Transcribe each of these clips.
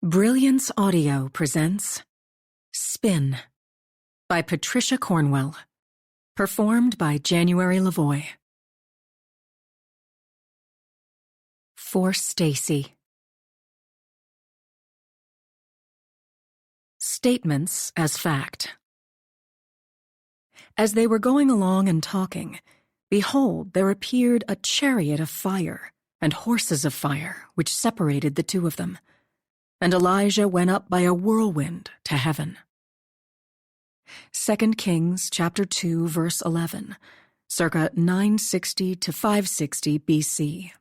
Brilliance Audio presents Spin by Patricia Cornwell, performed by January Lavoie. For Stacy. Statements as fact. As they were going along and talking, behold, there appeared a chariot of fire and horses of fire, which separated the two of them. And Elijah went up by a whirlwind to heaven. 2 Kings chapter 2, verse 11, circa 960 to 560 BC.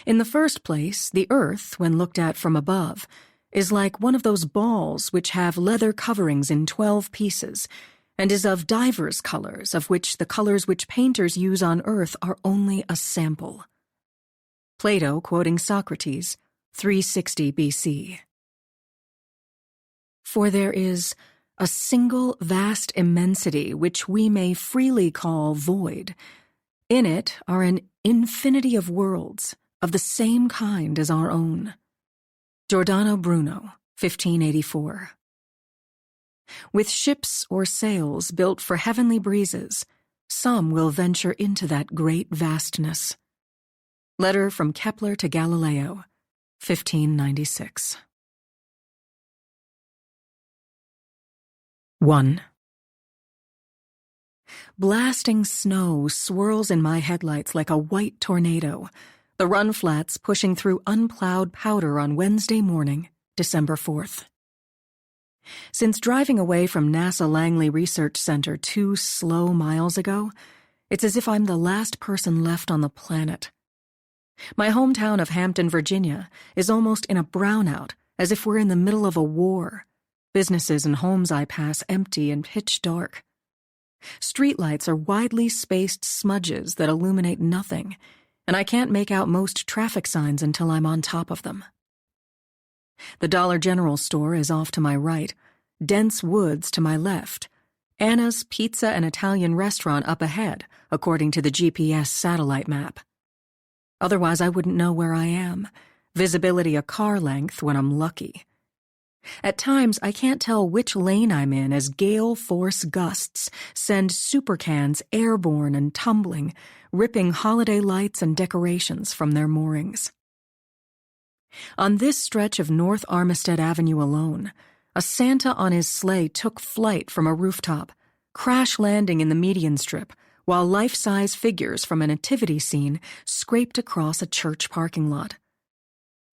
In the first place, the earth, when looked at from above, is like one of those balls which have leather coverings in 12 pieces, and is of divers colors, of which the colors which painters use on earth are only a sample. Plato, quoting Socrates, 360 BC. For there is a single vast immensity which we may freely call void. In it are an infinity of worlds of the same kind as our own. Giordano Bruno, 1584. With ships or sails built for heavenly breezes, some will venture into that great vastness. Letter from Kepler to Galileo, 1596. 1. Blasting snow swirls in my headlights like a white tornado, the run flats pushing through unplowed powder on Wednesday morning, December 4th. Since driving away from NASA Langley Research Center 2 slow miles ago, it's as if I'm the last person left on the planet. My hometown of Hampton, Virginia, is almost in a brownout, as if we're in the middle of a war. Businesses and homes I pass empty and pitch dark. Streetlights are widely spaced smudges that illuminate nothing, and I can't make out most traffic signs until I'm on top of them. The Dollar General store is off to my right, dense woods to my left, Anna's Pizza and Italian restaurant up ahead, according to the GPS satellite map. Otherwise, I wouldn't know where I am. Visibility a car length when I'm lucky. At times, I can't tell which lane I'm in as gale force gusts send supercans airborne and tumbling, ripping holiday lights and decorations from their moorings. On this stretch of North Armistead Avenue alone, a Santa on his sleigh took flight from a rooftop, crash landing in the median strip, while life-size figures from a nativity scene scraped across a church parking lot.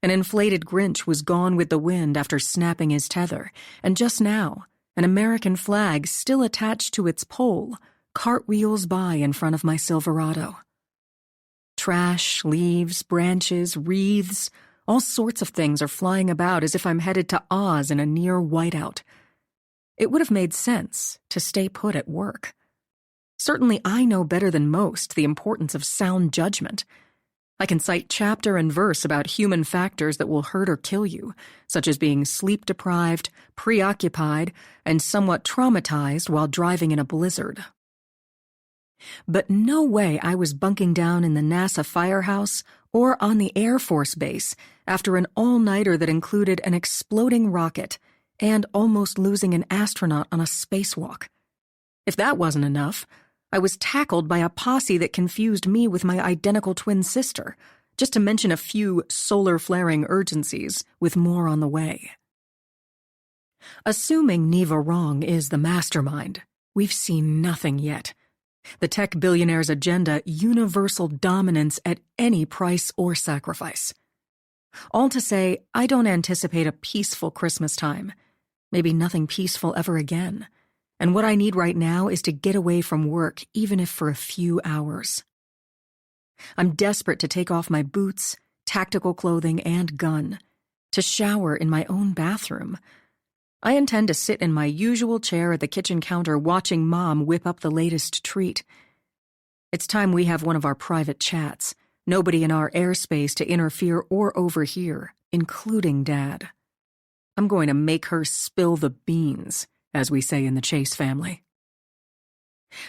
An inflated Grinch was gone with the wind after snapping his tether, and just now, an American flag still attached to its pole cartwheels by in front of my Silverado. Trash, leaves, branches, wreaths, all sorts of things are flying about as if I'm headed to Oz in a near whiteout. It would have made sense to stay put at work. Certainly I know better than most the importance of sound judgment. I can cite chapter and verse about human factors that will hurt or kill you, such as being sleep-deprived, preoccupied, and somewhat traumatized while driving in a blizzard. But no way I was bunking down in the NASA firehouse or on the Air Force Base after an all-nighter that included an exploding rocket and almost losing an astronaut on a spacewalk. If that wasn't enough, I was tackled by a posse that confused me with my identical twin sister, just to mention a few solar-flaring urgencies, with more on the way. Assuming Neva Wrong is the mastermind, we've seen nothing yet. The tech billionaire's agenda, universal dominance at any price or sacrifice. All to say, I don't anticipate a peaceful Christmas time. Maybe nothing peaceful ever again. And what I need right now is to get away from work, even if for a few hours. I'm desperate to take off my boots, tactical clothing, and gun, to shower in my own bathroom. I intend to sit in my usual chair at the kitchen counter watching Mom whip up the latest treat. It's time we have one of our private chats, nobody in our airspace to interfere or overhear, including Dad. I'm going to make her spill the beans, as we say in the Chase family.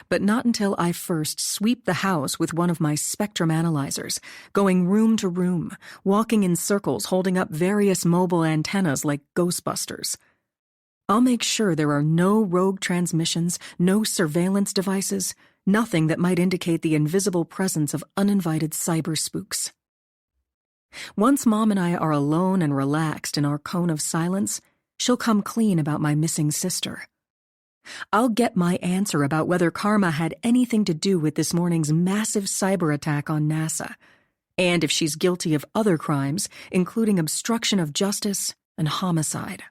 But not until I first sweep the house with one of my spectrum analyzers, going room to room, walking in circles holding up various mobile antennas like Ghostbusters. I'll make sure there are no rogue transmissions, no surveillance devices, nothing that might indicate the invisible presence of uninvited cyber spooks. Once Mom and I are alone and relaxed in our cone of silence, she'll come clean about my missing sister. I'll get my answer about whether Karma had anything to do with this morning's massive cyber attack on NASA, and if she's guilty of other crimes, including obstruction of justice and homicide.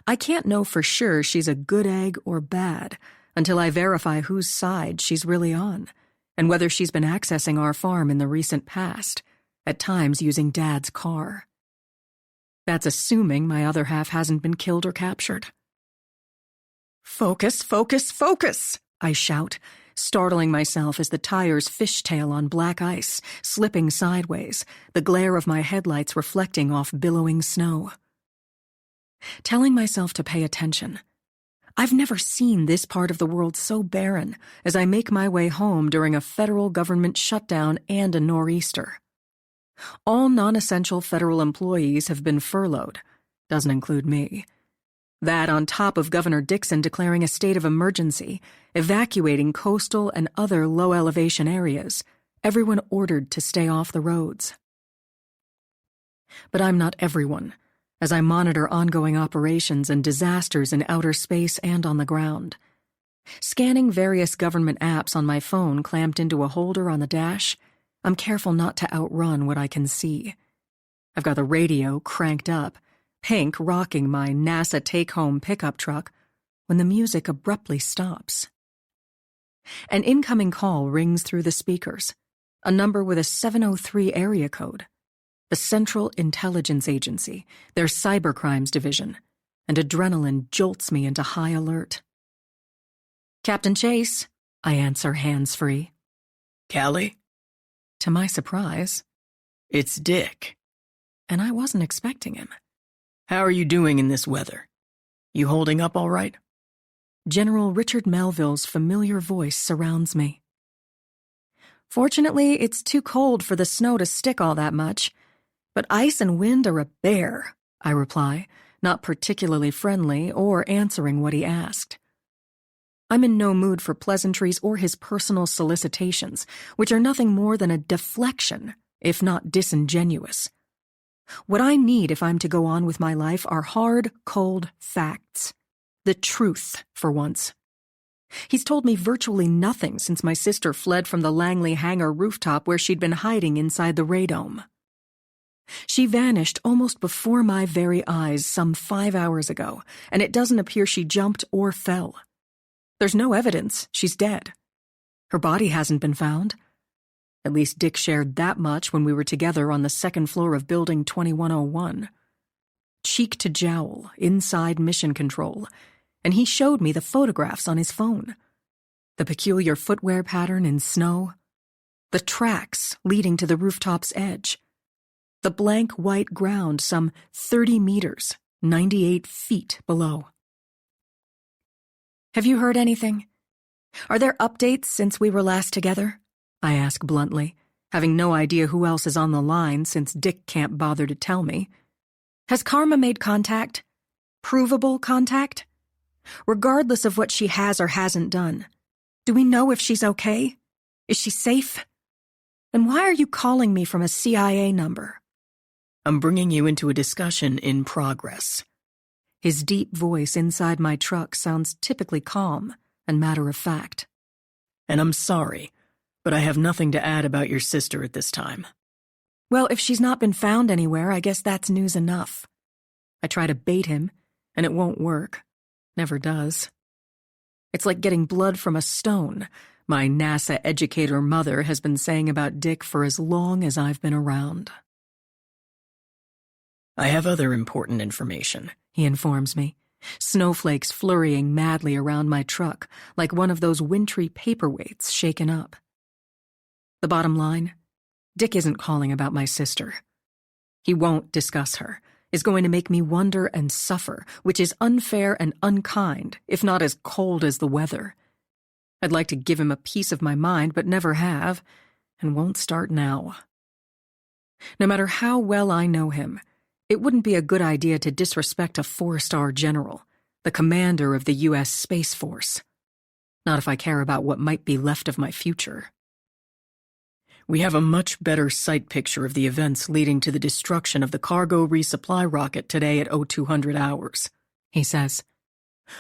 I can't know for sure she's a good egg or bad until I verify whose side she's really on, and whether she's been accessing our farm in the recent past, at times using Dad's car. That's assuming my other half hasn't been killed or captured. "Focus, focus, focus!" I shout, startling myself as the tires fishtail on black ice, slipping sideways, the glare of my headlights reflecting off billowing snow. Telling myself to pay attention. I've never seen this part of the world so barren as I make my way home during a federal government shutdown and a nor'easter. All non-essential federal employees have been furloughed. Doesn't include me. That on top of Governor Dixon declaring a state of emergency, evacuating coastal and other low-elevation areas, everyone ordered to stay off the roads. But I'm not everyone, as I monitor ongoing operations and disasters in outer space and on the ground. Scanning various government apps on my phone clamped into a holder on the dash, I'm careful not to outrun what I can see. I've got the radio cranked up, Pink rocking my NASA take-home pickup truck, when the music abruptly stops. An incoming call rings through the speakers, a number with a 703 area code. The Central Intelligence Agency, their cybercrimes division, and adrenaline jolts me into high alert. "Captain Chase," I answer hands-free. "Callie?" To my surprise, "It's Dick." and I wasn't expecting him. "How are you doing in this weather? You holding up all right?" General Richard Melville's familiar voice surrounds me. "Fortunately, it's too cold for the snow to stick all that much, but ice and wind are a bear," I reply, not particularly friendly or answering what he asked. I'm in no mood for pleasantries or his personal solicitations, which are nothing more than a deflection, if not disingenuous. What I need if I'm to go on with my life are hard, cold facts. The truth, for once. He's told me virtually nothing since my sister fled from the Langley hangar rooftop where she'd been hiding inside the radome. She vanished almost before my very eyes some 5 hours ago, and it doesn't appear she jumped or fell. There's no evidence she's dead. Her body hasn't been found. At least Dick shared that much when we were together on the second floor of Building 2101. Cheek to jowl, inside mission control, and he showed me the photographs on his phone. The peculiar footwear pattern in snow, the tracks leading to the rooftop's edge, the blank white ground some 30 meters, 98 feet below. "Have you heard anything? Are there updates since we were last together?" I ask bluntly, having no idea who else is on the line since Dick can't bother to tell me. "Has Karma made contact? Provable contact? Regardless of what she has or hasn't done, do we know if she's okay? Is she safe? And why are you calling me from a CIA number?" "I'm bringing you into a discussion in progress." His deep voice inside my truck sounds typically calm and matter-of-fact. "And I'm sorry, but I have nothing to add about your sister at this time." Well, if she's not been found anywhere, I guess that's news enough. I try to bait him, and it won't work. Never does. It's like getting blood from a stone, my NASA educator mother has been saying about Dick for as long as I've been around. "I have other important information," he informs me, snowflakes flurrying madly around my truck like one of those wintry paperweights shaken up. The bottom line, Dick isn't calling about my sister. He won't discuss her, is going to make me wonder and suffer, which is unfair and unkind, if not as cold as the weather. I'd like to give him a piece of my mind, but never have, and won't start now. No matter how well I know him, it wouldn't be a good idea to disrespect a 4-star general, the commander of the U.S. Space Force. Not if I care about what might be left of my future. We have a much better sight picture of the events leading to the destruction of the cargo resupply rocket today at 0200 hours, he says.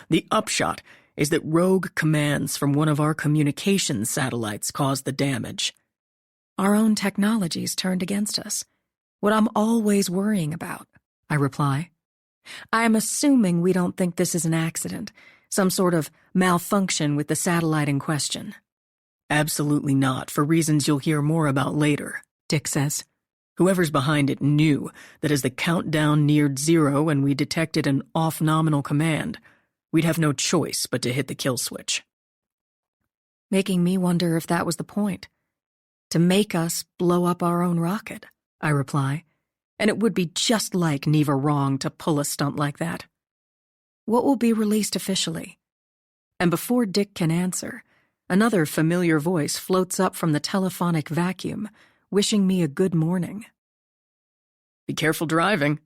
The upshot is that rogue commands from one of our communications satellites caused the damage. Our own technology's turned against us. What I'm always worrying about, I reply. I'm assuming we don't think this is an accident, some sort of malfunction with the satellite in question. Absolutely not, for reasons you'll hear more about later, Dick says. Whoever's behind it knew that as the countdown neared 0 and we detected an off-nominal command, we'd have no choice but to hit the kill switch. Making me wonder if that was the point. To make us blow up our own rocket, I reply, and it would be just like Neva Wrong to pull a stunt like that. What will be released officially? And before Dick can answer, another familiar voice floats up from the telephonic vacuum, wishing me a good morning. Be careful driving.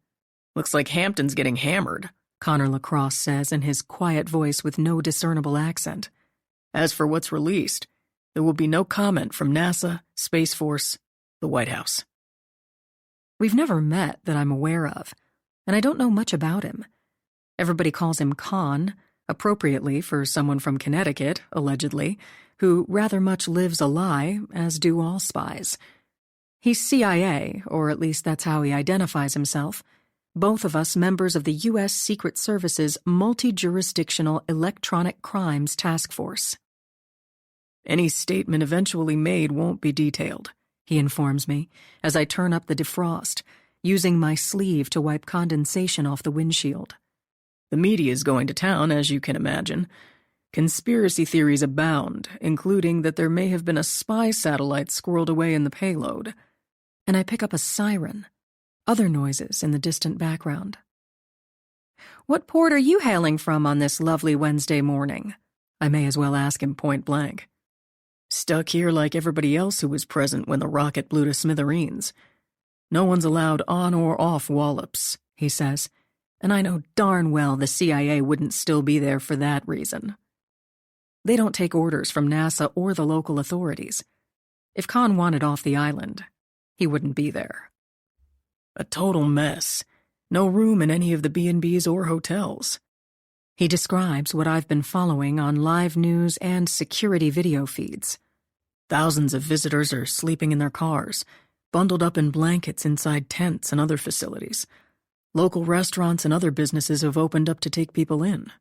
Looks like Hampton's getting hammered, Connor Lacrosse says in his quiet voice with no discernible accent. As for what's released, there will be no comment from NASA, Space Force, the White House. We've never met that I'm aware of, and I don't know much about him. Everybody calls him Con, appropriately for someone from Connecticut, allegedly, who rather much lives a lie, as do all spies. He's CIA, or at least that's how he identifies himself. Both of us members of the U.S. Secret Service's Multi-Jurisdictional Electronic Crimes Task Force. Any statement eventually made won't be detailed, he informs me, as I turn up the defrost, using my sleeve to wipe condensation off the windshield. The media's going to town, as you can imagine. Conspiracy theories abound, including that there may have been a spy satellite squirreled away in the payload. And I pick up a siren, other noises in the distant background. What port are you hailing from on this lovely Wednesday morning? I may as well ask him point blank. Stuck here like everybody else who was present when the rocket blew to smithereens. No one's allowed on or off Wallops, he says, and I know darn well the CIA wouldn't still be there for that reason. They don't take orders from NASA or the local authorities. If Khan wanted off the island, he wouldn't be there. A total mess. No room in any of the B&Bs or hotels. He describes what I've been following on live news and security video feeds. Thousands of visitors are sleeping in their cars, bundled up in blankets inside tents and other facilities. Local restaurants and other businesses have opened up to take people in.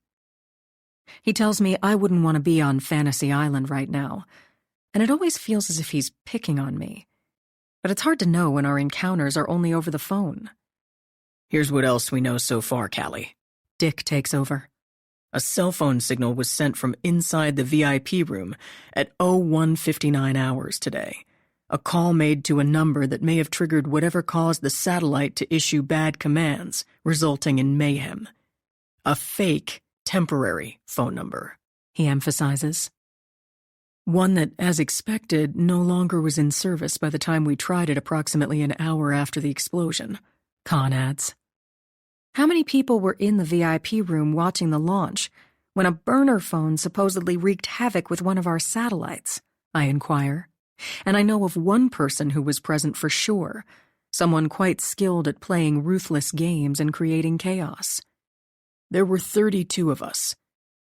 He tells me I wouldn't want to be on Fantasy Island right now, and it always feels as if he's picking on me. But it's hard to know when our encounters are only over the phone. Here's what else we know so far, Callie. Dick takes over. A cell phone signal was sent from inside the VIP room at 01:59 hours today. A call made to a number that may have triggered whatever caused the satellite to issue bad commands, resulting in mayhem. A fake, temporary phone number, he emphasizes. One that, as expected, no longer was in service by the time we tried it approximately an hour after the explosion, Khan adds. How many people were in the VIP room watching the launch when a burner phone supposedly wreaked havoc with one of our satellites? I inquire. And I know of one person who was present for sure, someone quite skilled at playing ruthless games and creating chaos. There were 32 of us.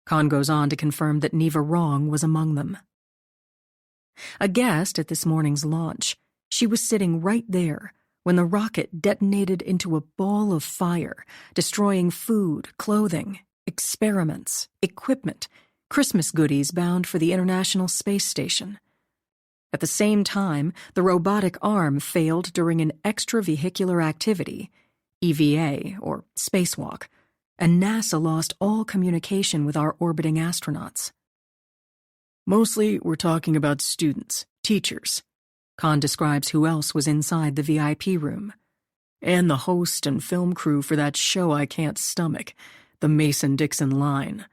Khan goes on to confirm that Neva Wrong was among them. A guest at this morning's launch, she was sitting right there when the rocket detonated into a ball of fire, destroying food, clothing, experiments, equipment, Christmas goodies bound for the International Space Station. At the same time, the robotic arm failed during an extravehicular activity, EVA, or spacewalk, and NASA lost all communication with our orbiting astronauts. Mostly, we're talking about students, teachers. Khan describes who else was inside the VIP room. And the host and film crew for that show I can't stomach, the Mason-Dixon Line.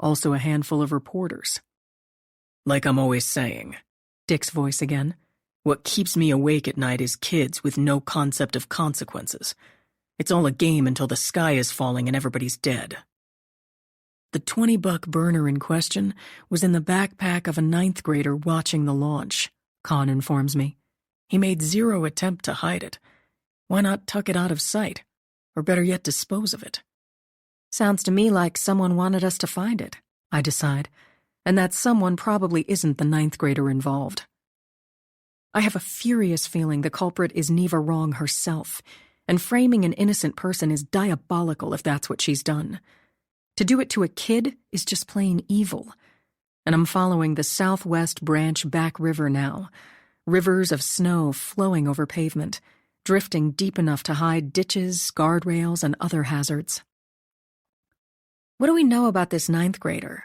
Also a handful of reporters. Like I'm always saying. Dick's voice again. What keeps me awake at night is kids with no concept of consequences. It's all a game until the sky is falling and everybody's dead. The $20 burner in question was in the backpack of a 9th grader watching the launch, Con informs me. He made zero attempt to hide it. Why not tuck it out of sight? Or better yet, dispose of it? Sounds to me like someone wanted us to find it, I decide, and that someone probably isn't the 9th grader involved. I have a furious feeling the culprit is Neva Wrong herself, and framing an innocent person is diabolical if that's what she's done. To do it to a kid is just plain evil. And I'm following the Southwest Branch Back River now, rivers of snow flowing over pavement, drifting deep enough to hide ditches, guardrails, and other hazards. What do we know about this 9th grader?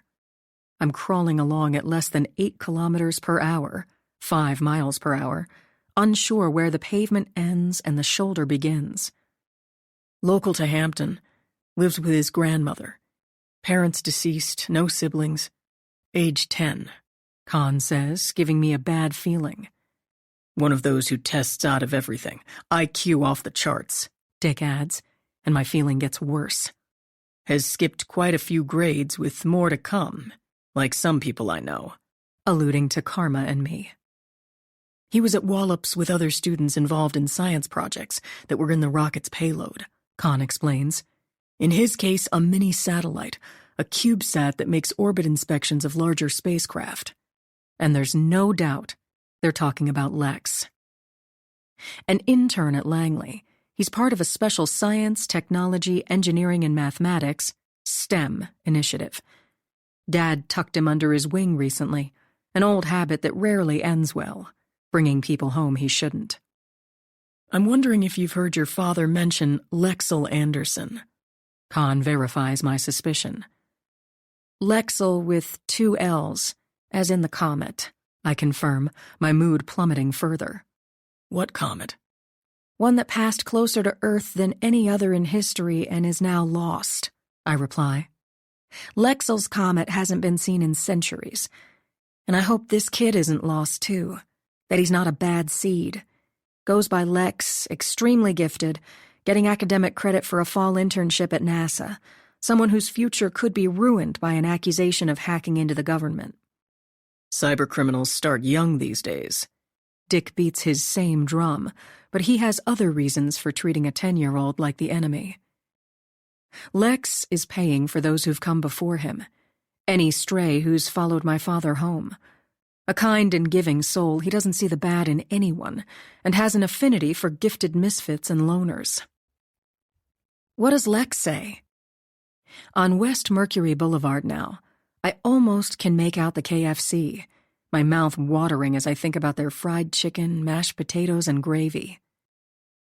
I'm crawling along at less than 8 kilometers per hour, 5 miles per hour, unsure where the pavement ends and the shoulder begins. Local to Hampton, lives with his grandmother. Parents deceased, no siblings. Age 10, Con says, giving me a bad feeling. One of those who tests out of everything. IQ off the charts, Dick adds, and my feeling gets worse. Has skipped quite a few grades with more to come, like some people I know. Alluding to Karma and me. He was at Wallops with other students involved in science projects that were in the rocket's payload, Con explains. In his case, a mini-satellite, a CubeSat that makes orbit inspections of larger spacecraft. And there's no doubt they're talking about Lex. An intern at Langley, he's part of a special science, technology, engineering, and mathematics, STEM, initiative. Dad tucked him under his wing recently, an old habit that rarely ends well, bringing people home he shouldn't. I'm wondering if you've heard your father mention Lexel Anderson. Con verifies my suspicion. Lexel with 2 L's, as in the comet, I confirm, my mood plummeting further. What comet? One that passed closer to Earth than any other in history and is now lost, I reply. Lexel's comet hasn't been seen in centuries, and I hope this kid isn't lost too, that he's not a bad seed. Goes by Lex, extremely gifted, getting academic credit for a fall internship at NASA, someone whose future could be ruined by an accusation of hacking into the government. Cybercriminals start young these days. Dick beats his same drum, but he has other reasons for treating a 10-year-old like the enemy. Lex is paying for those who've come before him, any stray who's followed my father home. A kind and giving soul, he doesn't see the bad in anyone, and has an affinity for gifted misfits and loners. What does Lex say? On West Mercury Boulevard now, I almost can make out the KFC, my mouth watering as I think about their fried chicken, mashed potatoes, and gravy.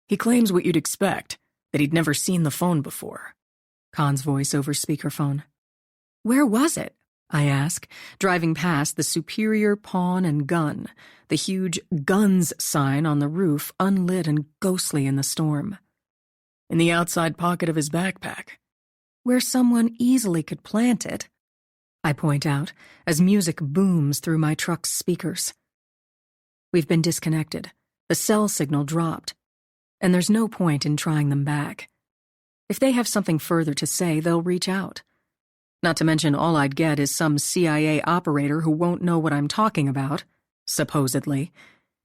He claims what you'd expect, that he'd never seen the phone before. Con's voice over speakerphone. Where was it? I ask, driving past the Superior Pawn and Gun, the huge guns sign on the roof unlit and ghostly in the storm. In the outside pocket of his backpack. Where someone easily could plant it, I point out, as music booms through my truck's speakers. We've been disconnected. The cell signal dropped, and there's no point in trying them back. If they have something further to say, they'll reach out. Not to mention all I'd get is some CIA operator who won't know what I'm talking about, supposedly,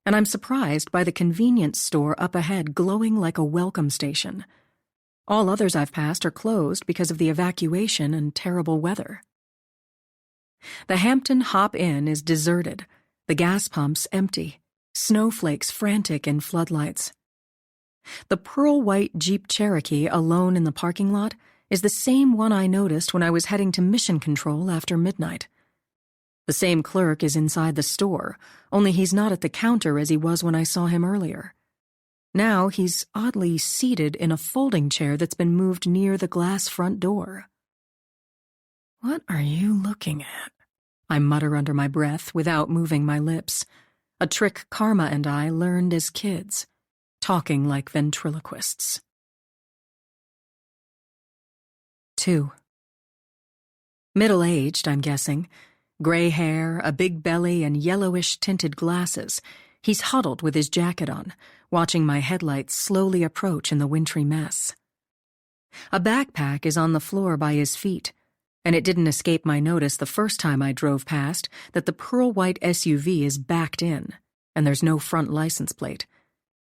and I'm surprised by the convenience store up ahead glowing like a welcome station. All others I've passed are closed because of the evacuation and terrible weather. The Hampton Hop Inn is deserted, the gas pumps empty, snowflakes frantic in floodlights. The pearl-white Jeep Cherokee alone in the parking lot is the same one I noticed when I was heading to Mission Control after midnight. The same clerk is inside the store, only he's not at the counter as he was when I saw him earlier. Now he's oddly seated in a folding chair that's been moved near the glass front door. What are you looking at? I mutter under my breath without moving my lips, a trick Karma and I learned as kids, talking like ventriloquists. 2. Middle-aged, I'm guessing, Gray hair, a big belly, and yellowish-tinted glasses, he's huddled with his jacket on, watching my headlights slowly approach in the wintry mess. A backpack is on the floor by his feet, and it didn't escape my notice the first time I drove past that the pearl-white SUV is backed in, and there's no front license plate,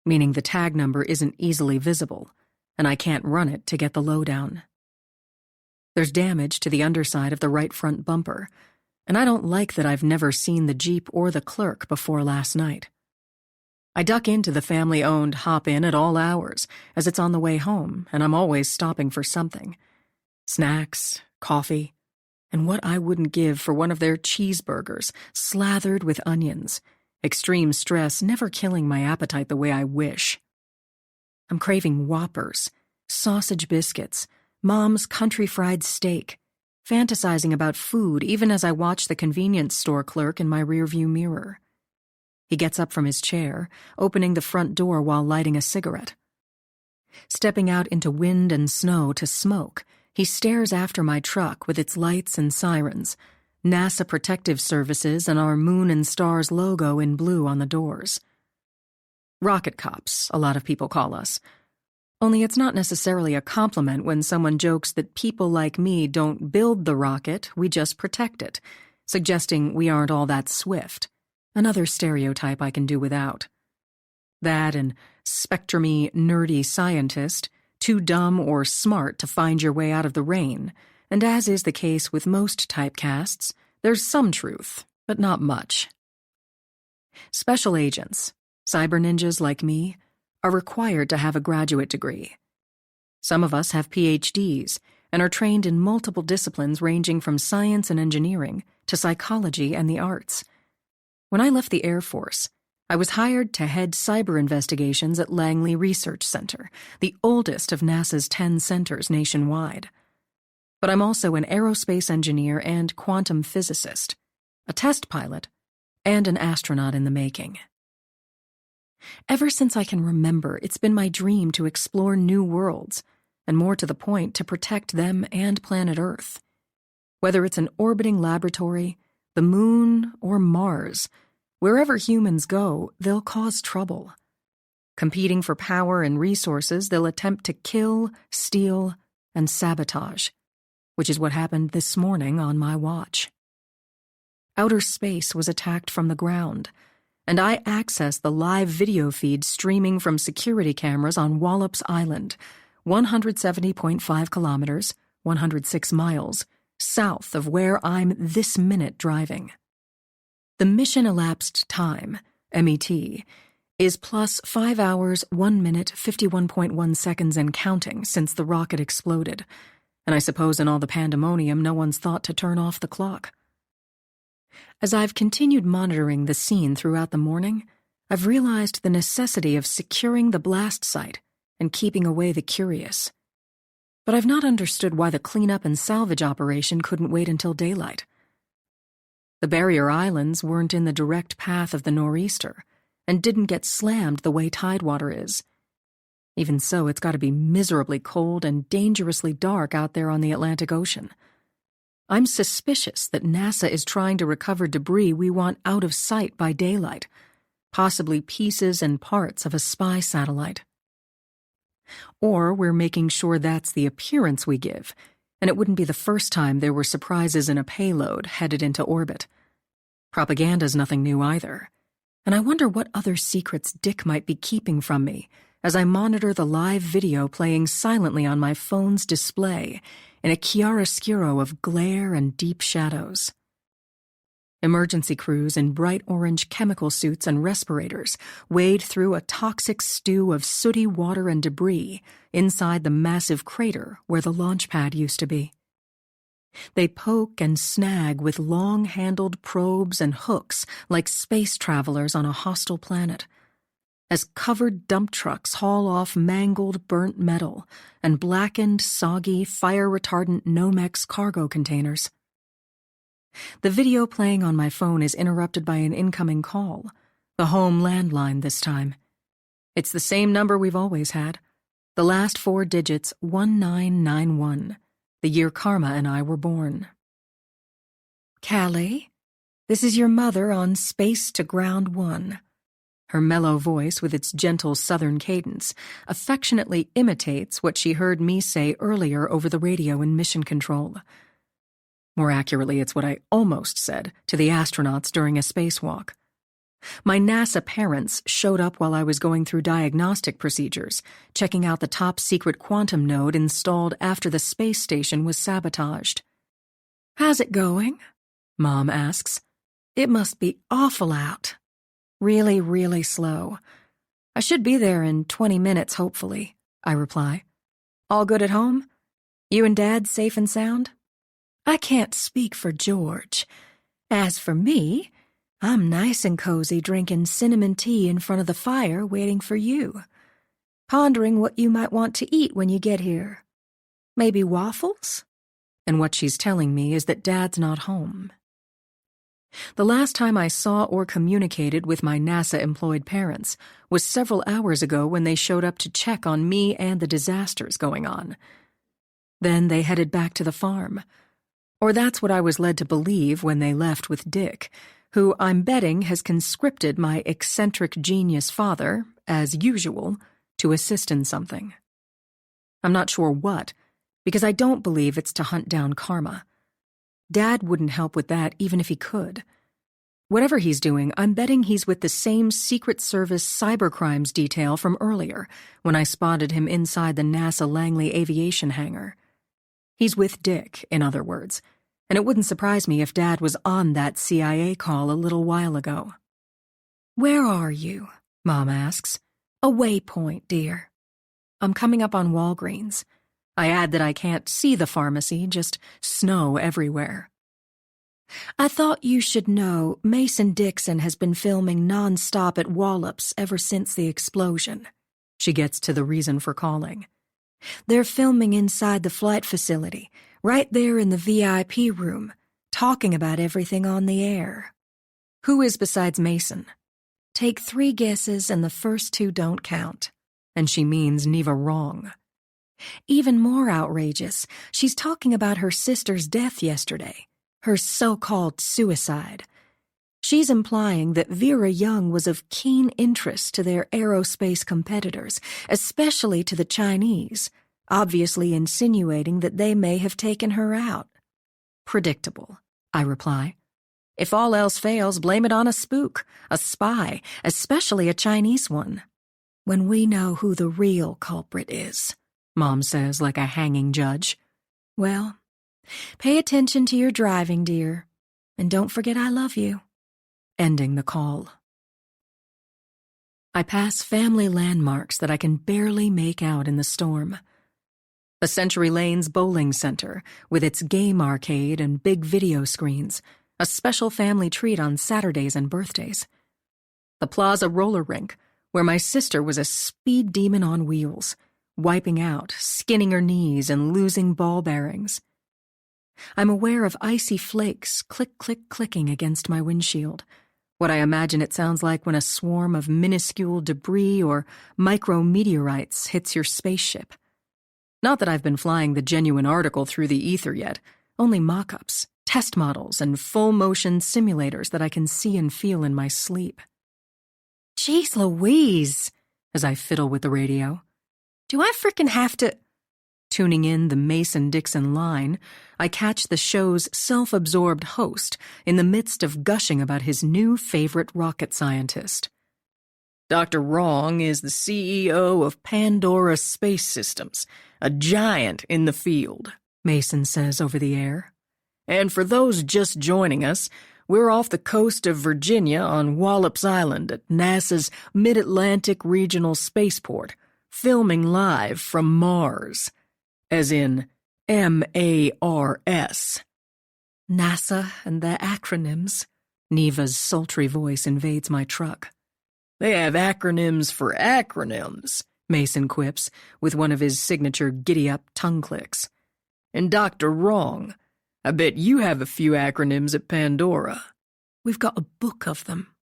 meaning the tag number isn't easily visible, and I can't run it to get the lowdown. There's damage to the underside of the right front bumper, and I don't like that I've never seen the Jeep or the clerk before last night. I duck into the family-owned hop-in at all hours, as it's on the way home, and I'm always stopping for something. Snacks, coffee, and what I wouldn't give for one of their cheeseburgers, slathered with onions, extreme stress never killing my appetite the way I wish. I'm craving Whoppers, sausage biscuits, Mom's country fried steak, fantasizing about food even as I watch the convenience store clerk in my rearview mirror. He gets up from his chair, opening the front door while lighting a cigarette. Stepping out into wind and snow to smoke, he stares after my truck with its lights and sirens, NASA Protective Services and our Moon and Stars logo in blue on the doors. Rocket cops, a lot of people call us. Only it's not necessarily a compliment when someone jokes that people like me don't build the rocket, we just protect it, suggesting we aren't all that swift. Another stereotype I can do without. That and spectrum-y, nerdy scientist, too dumb or smart to find your way out of the rain, and as is the case with most typecasts, there's some truth, but not much. Special agents, cyber ninjas like me, are required to have a graduate degree. Some of us have PhDs and are trained in multiple disciplines ranging from science and engineering to psychology and the arts. When I left the Air Force, I was hired to head cyber investigations at Langley Research Center, the oldest of NASA's 10 centers nationwide. But I'm also an aerospace engineer and quantum physicist, a test pilot, and an astronaut in the making. Ever since I can remember, it's been my dream to explore new worlds, and more to the point, to protect them and planet Earth. Whether it's an orbiting laboratory, the moon, or Mars, wherever humans go, they'll cause trouble. Competing for power and resources, they'll attempt to kill, steal, and sabotage, which is what happened this morning on my watch. Outer space was attacked from the ground, and I accessed the live video feed streaming from security cameras on Wallops Island, 170.5 kilometers, 106 miles, south of where I'm this minute driving. The mission elapsed time, MET, is plus 5 hours, 1 minute, 51.1 seconds and counting since the rocket exploded, and I suppose in all the pandemonium no one's thought to turn off the clock. As I've continued monitoring the scene throughout the morning, I've realized the necessity of securing the blast site and keeping away the curious. But I've not understood why the cleanup and salvage operation couldn't wait until daylight. The barrier islands weren't in the direct path of the nor'easter and didn't get slammed the way tidewater is. Even so, it's got to be miserably cold and dangerously dark out there on the Atlantic Ocean. I'm suspicious that NASA is trying to recover debris we want out of sight by daylight, possibly pieces and parts of a spy satellite. Or we're making sure that's the appearance we give, and it wouldn't be the first time there were surprises in a payload headed into orbit. Propaganda's nothing new either, and I wonder what other secrets Dick might be keeping from me as I monitor the live video playing silently on my phone's display in a chiaroscuro of glare and deep shadows. Emergency crews in bright orange chemical suits and respirators wade through a toxic stew of sooty water and debris inside the massive crater where the launch pad used to be. They poke and snag with long-handled probes and hooks like space travelers on a hostile planet, as covered dump trucks haul off mangled burnt metal and blackened, soggy, fire-retardant Nomex cargo containers. The video playing on my phone is interrupted by an incoming call, the home landline this time. It's the same number we've always had, the last 4 digits 1991, the year Karma and I were born. Callie? This is your mother on Space to Ground 1. Her mellow voice, with its gentle southern cadence, affectionately imitates what she heard me say earlier over the radio in Mission Control. More accurately, it's what I almost said to the astronauts during a spacewalk. My NASA parents showed up while I was going through diagnostic procedures, checking out the top-secret quantum node installed after the space station was sabotaged. "How's it going?" Mom asks. "It must be awful out." "Really, really slow. I should be there in 20 minutes, hopefully," I reply. "All good at home? You and Dad safe and sound?" I can't speak for George. As for me, I'm nice and cozy drinking cinnamon tea in front of the fire waiting for you, pondering what you might want to eat when you get here. Maybe waffles? And what she's telling me is that Dad's not home. The last time I saw or communicated with my NASA-employed parents was several hours ago when they showed up to check on me and the disasters going on. Then they headed back to the farm. Or that's what I was led to believe when they left with Dick, who I'm betting has conscripted my eccentric genius father, as usual, to assist in something. I'm not sure what, because I don't believe it's to hunt down karma. Dad wouldn't help with that even if he could. Whatever he's doing, I'm betting he's with the same Secret Service cybercrimes detail from earlier, when I spotted him inside the NASA Langley aviation hangar. He's with Dick, in other words, and it wouldn't surprise me if Dad was on that CIA call a little while ago. "Where are you?" Mom asks. "A waypoint, dear." "I'm coming up on Walgreens." I add that I can't see the pharmacy, just snow everywhere. "I thought you should know Mason Dixon has been filming non-stop at Wallops ever since the explosion." She gets to the reason for calling. "They're filming inside the flight facility, right there in the VIP room, talking about everything on the air." "Who is besides Mason?" "Take 3 guesses and the first 2 don't count." And she means Neva wrong. Even more outrageous, she's talking about her sister's death yesterday, her so-called suicide. She's implying that Vera Young was of keen interest to their aerospace competitors, especially to the Chinese, obviously insinuating that they may have taken her out. "Predictable," I reply. "If all else fails, blame it on a spook, a spy, especially a Chinese one. When we know who the real culprit is," Mom says like a hanging judge. "Well, pay attention to your driving, dear, and don't forget I love you." Ending the call. I pass family landmarks that I can barely make out in the storm. The Century Lanes Bowling Center, with its game arcade and big video screens, a special family treat on Saturdays and birthdays. The Plaza roller rink, where my sister was a speed demon on wheels, wiping out, skinning her knees, and losing ball bearings. I'm aware of icy flakes clicking against my windshield, what I imagine it sounds like when a swarm of minuscule debris or micrometeorites hits your spaceship. Not that I've been flying the genuine article through the ether yet, only mock-ups, test models, and full-motion simulators that I can see and feel in my sleep. "Jeez Louise," as I fiddle with the radio. "Do I frickin' have to—" Tuning in the Mason-Dixon line, I catch the show's self-absorbed host in the midst of gushing about his new favorite rocket scientist. "Dr. Wrong is the CEO of Pandora Space Systems, a giant in the field," Mason says over the air. "And for those just joining us, we're off the coast of Virginia on Wallops Island at NASA's Mid-Atlantic Regional Spaceport, filming live from Mars. As in M-A-R-S. NASA and their acronyms. Neva's sultry voice invades my truck. "They have acronyms for acronyms," Mason quips, with one of his signature giddy-up tongue clicks. "And Dr. Wrong, I bet you have a few acronyms at Pandora." "We've got a book of them."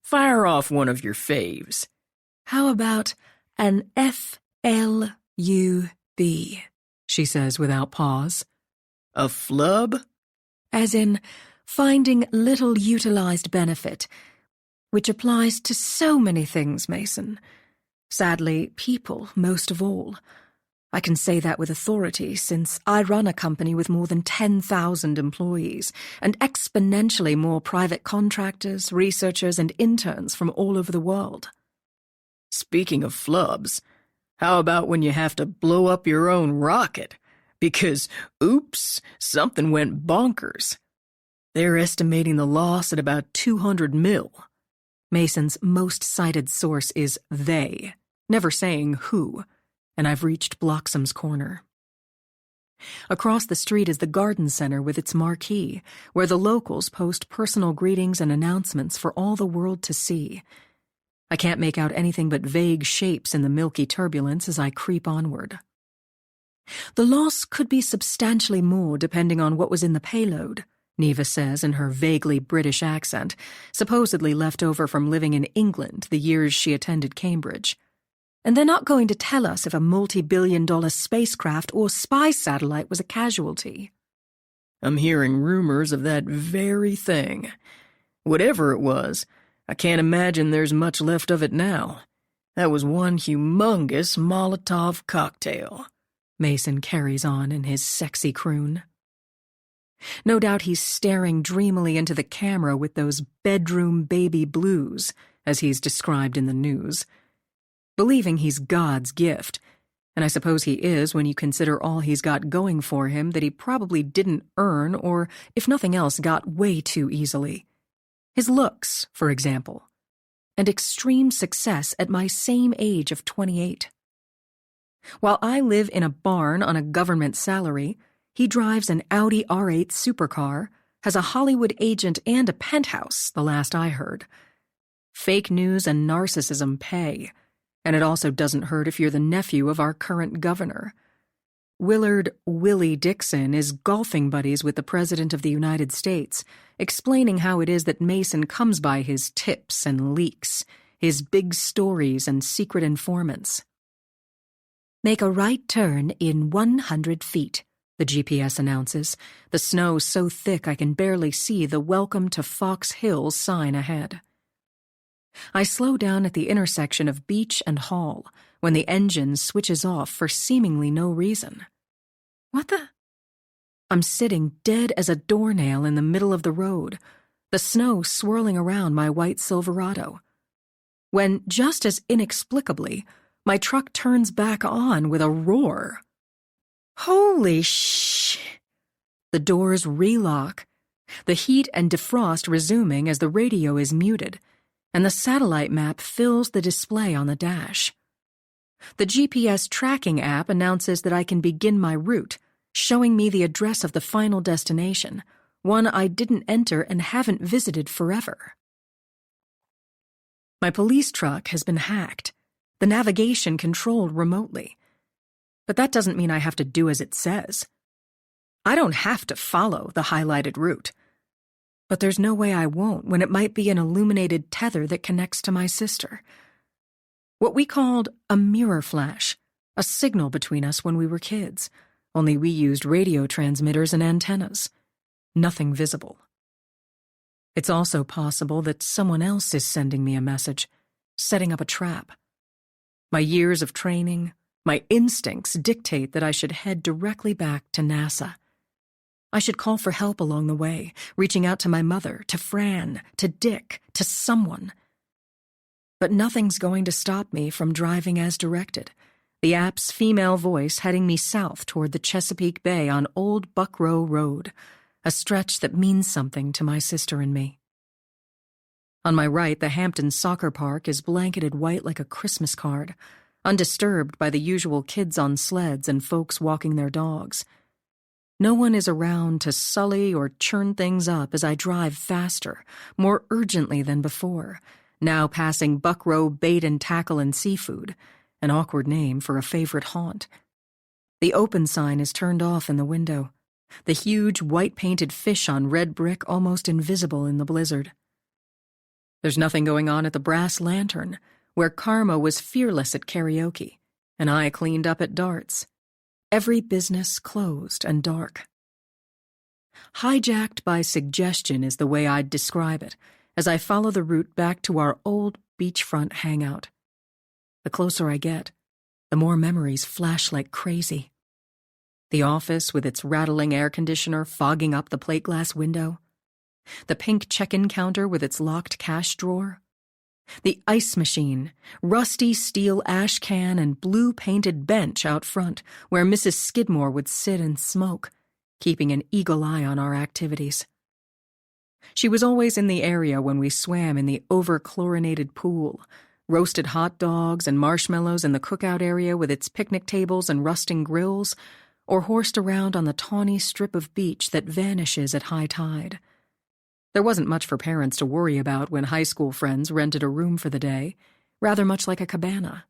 "Fire off one of your faves." "How about an F-L-U-B, she says without pause. "A flub?" "As in Finding little utilized benefit, which applies to so many things, Mason. Sadly, people most of all. I can say that with authority since I run a company with more than 10,000 employees and exponentially more private contractors, researchers, and interns from all over the world. Speaking of flubs, how about when you have to blow up your own rocket? Because, oops, something went bonkers. They're estimating the loss at about 200 mil. Mason's most cited source is they, never saying who, and I've reached Bloxham's corner. Across the street is the garden center with its marquee, where the locals post personal greetings and announcements for all the world to see. I can't make out anything but vague shapes in the milky turbulence as I creep onward. The loss could be substantially more depending on what was in the payload, Neva says in her vaguely British accent, supposedly left over from living in England the years she attended Cambridge. And they're not going to tell us if a multi-billion-dollar spacecraft or spy satellite was a casualty. I'm hearing rumors of that very thing. Whatever it was, I can't imagine there's much left of it now. That was one humongous Molotov cocktail. Mason carries on in his sexy croon. No doubt he's staring dreamily into the camera with those bedroom baby blues, as he's described in the news. Believing he's God's gift, and I suppose he is when you consider all he's got going for him that he probably didn't earn or, if nothing else, got way too easily. His looks, for example, and extreme success at my same age of 28. While I live in a barn on a government salary, he drives an Audi R8 supercar, has a Hollywood agent and a penthouse, the last I heard. Fake news and narcissism pay. And it also doesn't hurt if you're the nephew of our current governor. Willard Willie Dixon is golfing buddies with the President of the United States, explaining how it is that Mason comes by his tips and leaks, his big stories and secret informants. Make a right turn in 100 feet, the GPS announces, the snow so thick I can barely see the Welcome to Fox Hills sign ahead. I slow down at the intersection of Beach and Hall when the engine switches off for seemingly no reason. What the? I'm sitting dead as a doornail in the middle of the road, the snow swirling around my white Silverado. When, just as inexplicably, my truck turns back on with a roar. Holy sh! The doors relock, the heat and defrost resuming as the radio is muted, and the satellite map fills the display on the dash. The GPS tracking app announces that I can begin my route, showing me the address of the final destination, one I didn't enter and haven't visited forever. My police truck has been hacked, the navigation controlled remotely. But that doesn't mean I have to do as it says. I don't have to follow the highlighted route. But there's no way I won't when it might be an illuminated tether that connects to my sister. What we called a mirror flash, a signal between us when we were kids, only we used radio transmitters and antennas. Nothing visible. It's also possible that someone else is sending me a message, setting up a trap. My years of training, my instincts dictate that I should head directly back to NASA. I should call for help along the way, reaching out to my mother, to Fran, to Dick, to someone. But nothing's going to stop me from driving as directed, the app's female voice heading me south toward the Chesapeake Bay on Old Buckrow Road, a stretch that means something to my sister and me. On my right, the Hampton Soccer Park is blanketed white like a Christmas card, undisturbed by the usual kids on sleds and folks walking their dogs. No one is around to sully or churn things up as I drive faster, more urgently than before, now passing Buckrow Bait and Tackle and Seafood, an awkward name for a favorite haunt. The open sign is turned off in the window, the huge white-painted fish on red brick almost invisible in the blizzard. There's nothing going on at the Brass Lantern, where Karma was fearless at karaoke, and I cleaned up at darts. Every business closed and dark. Hijacked by suggestion is the way I'd describe it, as I follow the route back to our old beachfront hangout. The closer I get, the more memories flash like crazy. The office with its rattling air conditioner fogging up the plate glass window. The pink check-in counter with its locked cash drawer. The ice machine, rusty steel ash can, and blue-painted bench out front where Mrs. Skidmore would sit and smoke, keeping an eagle eye on our activities. She was always in the area when we swam in the over-chlorinated pool, roasted hot dogs and marshmallows in the cookout area with its picnic tables and rusting grills, or horsed around on the tawny strip of beach that vanishes at high tide. There wasn't much for parents to worry about when high school friends rented a room for the day, rather much like a cabana.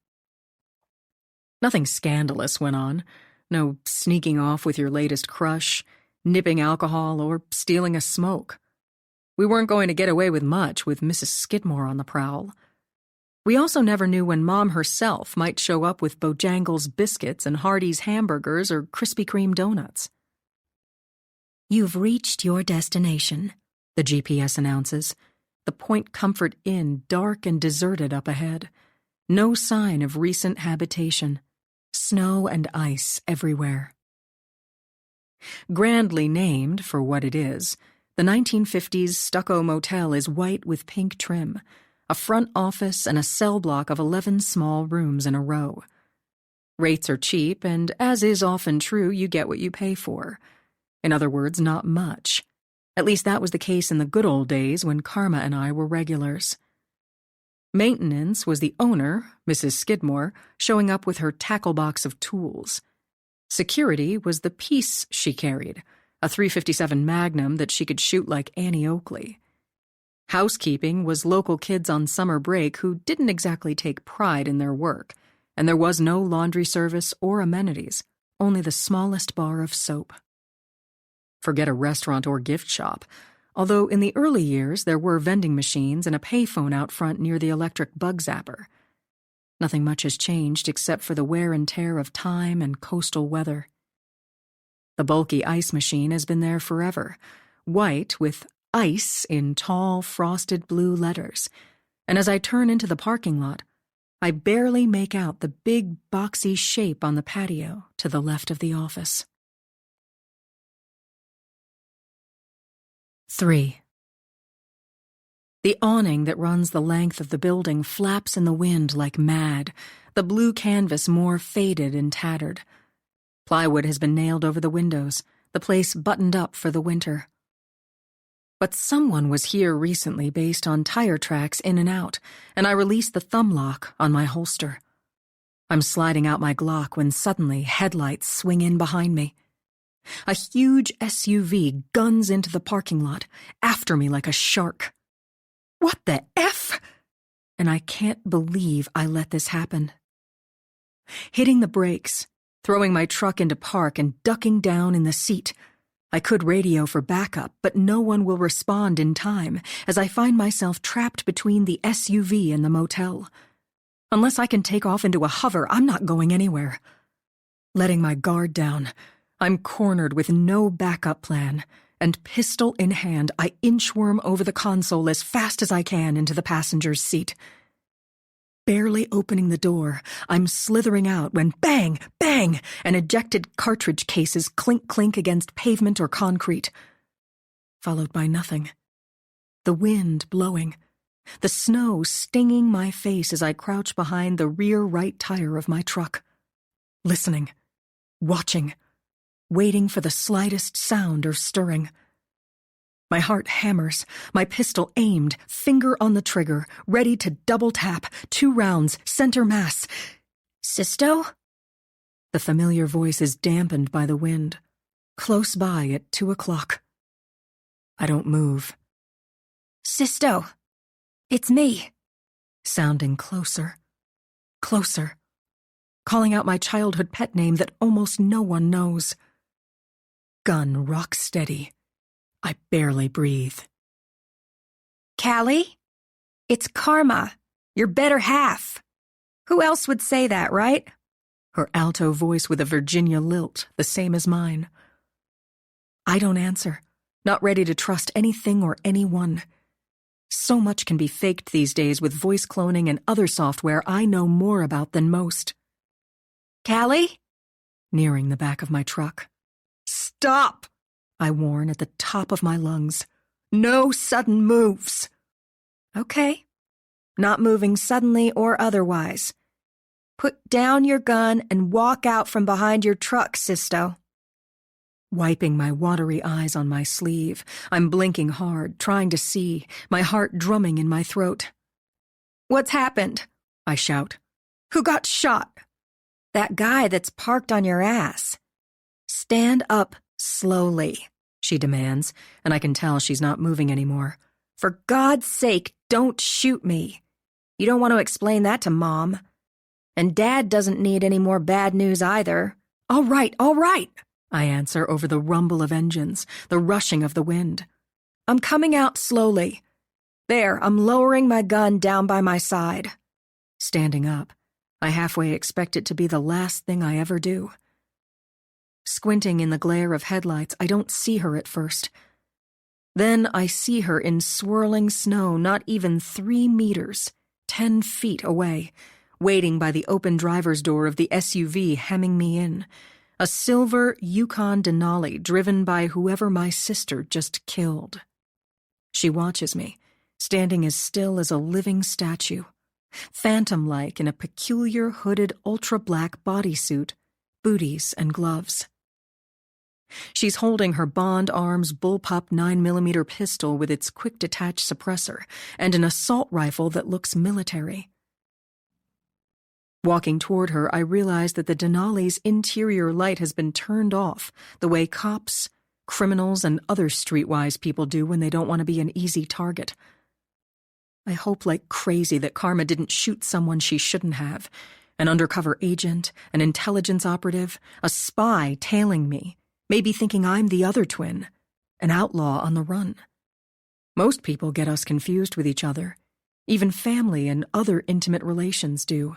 Nothing scandalous went on. No sneaking off with your latest crush, nipping alcohol, or stealing a smoke. We weren't going to get away with much with Mrs. Skidmore on the prowl. We also never knew when Mom herself might show up with Bojangles biscuits and Hardee's hamburgers or Krispy Kreme donuts. "You've reached your destination," the GPS announces, the Point Comfort Inn dark and deserted up ahead. No sign of recent habitation. Snow and ice everywhere. Grandly named for what it is, the 1950s stucco motel is white with pink trim, a front office and a cell block of 11 small rooms in a row. Rates are cheap, and as is often true, you get what you pay for. In other words, not much. At least that was the case in the good old days when Karma and I were regulars. Maintenance was the owner, Mrs. Skidmore, showing up with her tackle box of tools. Security was the piece she carried, a .357 Magnum that she could shoot like Annie Oakley. Housekeeping was local kids on summer break who didn't exactly take pride in their work, and there was no laundry service or amenities, only the smallest bar of soap. Forget a restaurant or gift shop, although in the early years there were vending machines and a payphone out front near the electric bug zapper. Nothing much has changed except for the wear and tear of time and coastal weather. The bulky ice machine has been there forever, white with ice in tall, frosted blue letters, and as I turn into the parking lot, I barely make out the big, boxy shape on the patio to the left of the office. 3. The awning that runs the length of the building flaps in the wind like mad, the blue canvas more faded and tattered. Plywood has been nailed over the windows, the place buttoned up for the winter. But someone was here recently based on tire tracks in and out, and I released the thumb lock on my holster. I'm sliding out my Glock when suddenly headlights swing in behind me. A huge SUV guns into the parking lot, after me like a shark. What the F? And I can't believe I let this happen. Hitting the brakes, throwing my truck into park and ducking down in the seat. I could radio for backup, but no one will respond in time as I find myself trapped between the SUV and the motel. Unless I can take off into a hover, I'm not going anywhere. Letting my guard down, I'm cornered with no backup plan, and pistol in hand, I inchworm over the console as fast as I can into the passenger's seat. Barely opening the door, I'm slithering out when bang, bang, and ejected cartridge cases clink-clink against pavement or concrete. Followed by nothing. The wind blowing. The snow stinging my face as I crouch behind the rear right tire of my truck. Listening. Watching. Waiting for the slightest sound or stirring. My heart hammers, my pistol aimed, finger on the trigger, ready to double tap, 2 rounds, center mass. "Sisto?" The familiar voice is dampened by the wind, close by at 2 o'clock. I don't move. "Sisto, it's me." Sounding closer, closer, calling out my childhood pet name that almost no one knows. Gun rock steady. I barely breathe. "Callie? It's Karma, your better half. Who else would say that, right?" Her alto voice with a Virginia lilt, the same as mine. I don't answer, not ready to trust anything or anyone. So much can be faked these days with voice cloning and other software I know more about than most. "Callie?" Nearing the back of my truck. "Stop!" I warn at the top of my lungs. "No sudden moves." "Okay. Not moving suddenly or otherwise. Put down your gun and walk out from behind your truck, Sisto." Wiping my watery eyes on my sleeve, I'm blinking hard, trying to see, my heart drumming in my throat. "What's happened?" I shout. "Who got shot?" "That guy that's parked on your ass." "Stand up slowly," she demands, and I can tell she's not moving anymore. "For God's sake, don't shoot me. You don't want to explain that to Mom. And Dad doesn't need any more bad news either." All right, I answer over the rumble of engines, the rushing of the wind. "I'm coming out slowly. There, I'm lowering my gun down by my side." Standing up, I halfway expect it to be the last thing I ever do. Squinting in the glare of headlights, I don't see her at first. Then I see her in swirling snow not even 3 meters, 10 feet away, waiting by the open driver's door of the SUV hemming me in. A silver Yukon Denali driven by whoever my sister just killed. She watches me, standing as still as a living statue, phantom-like in a peculiar hooded ultra-black bodysuit, booties and gloves. She's holding her Bond Arms bullpup 9mm pistol with its quick-detach suppressor and an assault rifle that looks military. Walking toward her, I realize that the Denali's interior light has been turned off, the way cops, criminals, and other streetwise people do when they don't want to be an easy target. I hope like crazy that Karma didn't shoot someone she shouldn't have, an undercover agent, an intelligence operative, a spy tailing me, maybe thinking I'm the other twin, an outlaw on the run. Most people get us confused with each other. Even family and other intimate relations do.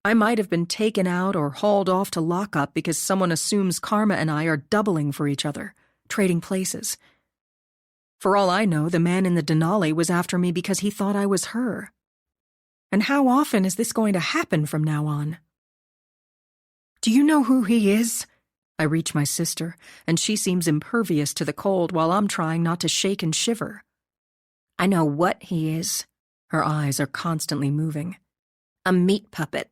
I might have been taken out or hauled off to lockup because someone assumes Karma and I are doubling for each other, trading places. For all I know, the man in the Denali was after me because he thought I was her. And how often is this going to happen from now on? "Do you know who he is?" I reach my sister, and she seems impervious to the cold while I'm trying not to shake and shiver. "I know what he is." Her eyes are constantly moving. "A meat puppet."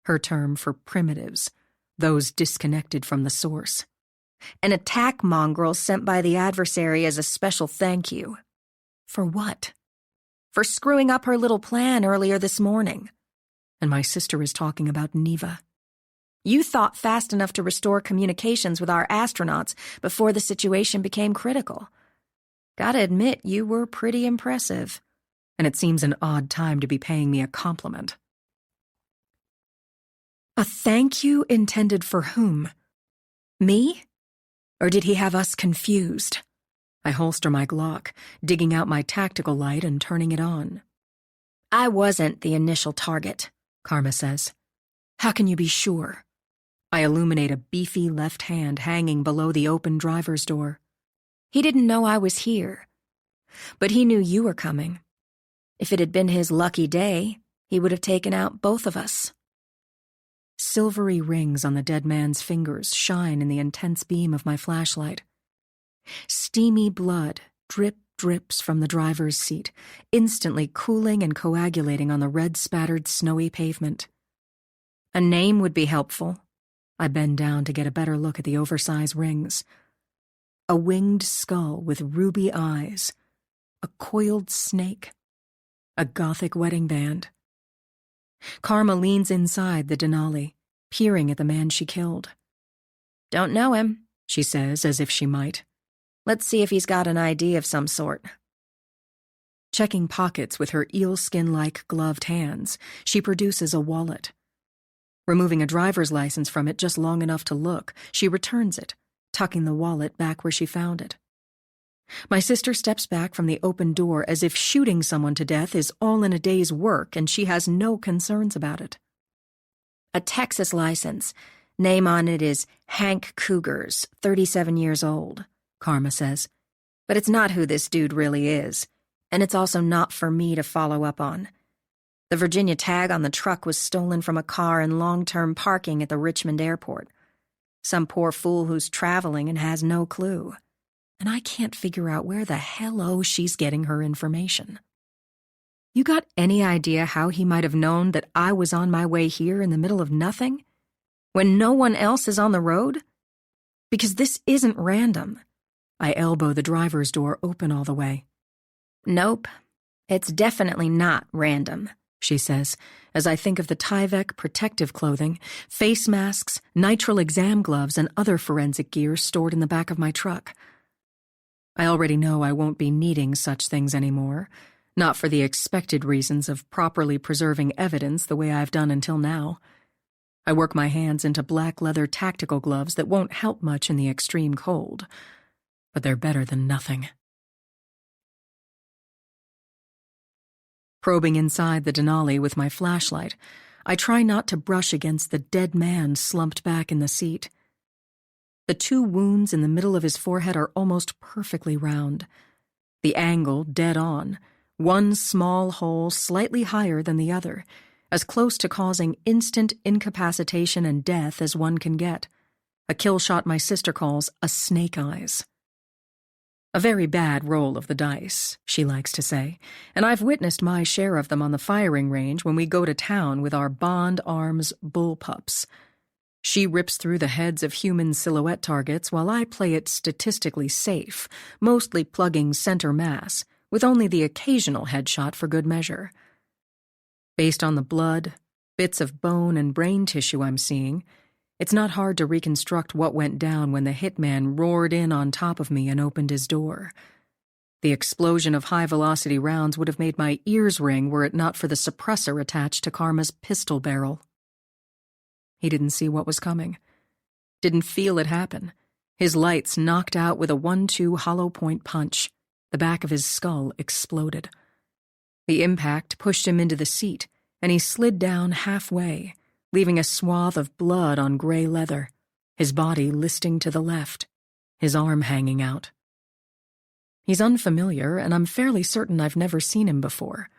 Her term for primitives, those disconnected from the source. "An attack mongrel sent by the adversary as a special thank you." "For what?" "For screwing up her little plan earlier this morning." And my sister is talking about Neva. "You thought fast enough to restore communications with our astronauts before the situation became critical. Gotta admit, you were pretty impressive. And it seems an odd time to be paying me a compliment." "A thank you intended for whom? Me? Or did he have us confused?" I holster my Glock, digging out my tactical light and turning it on. "I wasn't the initial target," Karma says. "How can you be sure?" I illuminate a beefy left hand hanging below the open driver's door. "He didn't know I was here. But he knew you were coming. If it had been his lucky day, he would have taken out both of us." Silvery rings on the dead man's fingers shine in the intense beam of my flashlight. Steamy blood drips from the driver's seat, instantly cooling and coagulating on the red-spattered snowy pavement. A name would be helpful. I bend down to get a better look at the oversized rings. A winged skull with ruby eyes, a coiled snake, a gothic wedding band. Karma leans inside the Denali, peering at the man she killed. "Don't know him," she says, as if she might. "Let's see if he's got an ID of some sort." Checking pockets with her eel-skin-like gloved hands, she produces a wallet. Removing a driver's license from it just long enough to look, she returns it, tucking the wallet back where she found it. My sister steps back from the open door as if shooting someone to death is all in a day's work and she has no concerns about it. "A Texas license. Name on it is Hank Cougars, 37 years old," Karma says. But it's not who this dude really is, and it's also not for me to follow up on. The Virginia tag on the truck was stolen from a car in long-term parking at the Richmond airport. Some poor fool who's traveling and has no clue. And I can't figure out where the hell she's getting her information. You got any idea how he might have known that I was on my way here in the middle of nothing? When no one else is on the road? Because this isn't random. I elbow the driver's door open all the way. Nope, it's definitely not random, she says, as I think of the Tyvek protective clothing, face masks, nitrile exam gloves, and other forensic gear stored in the back of my truck. I already know I won't be needing such things anymore, not for the expected reasons of properly preserving evidence the way I've done until now. I work my hands into black leather tactical gloves that won't help much in the extreme cold, but they're better than nothing. Probing inside the Denali with my flashlight, I try not to brush against the dead man slumped back in the seat. The 2 wounds in the middle of his forehead are almost perfectly round. The angle dead on, one small hole slightly higher than the other, as close to causing instant incapacitation and death as one can get. A kill shot my sister calls a snake eyes. A very bad roll of the dice, she likes to say, and I've witnessed my share of them on the firing range when we go to town with our Bond Arms bullpups. She rips through the heads of human silhouette targets while I play it statistically safe, mostly plugging center mass, with only the occasional headshot for good measure. Based on the blood, bits of bone and brain tissue I'm seeing, it's not hard to reconstruct what went down when the hitman roared in on top of me and opened his door. The explosion of high-velocity rounds would have made my ears ring were it not for the suppressor attached to Karma's pistol barrel. He didn't see what was coming. Didn't feel it happen. His lights knocked out with a 1-2 hollow point punch. The back of his skull exploded. The impact pushed him into the seat, and he slid down halfway, leaving a swath of blood on gray leather, his body listing to the left, his arm hanging out. He's unfamiliar, and I'm fairly certain I've never seen him before.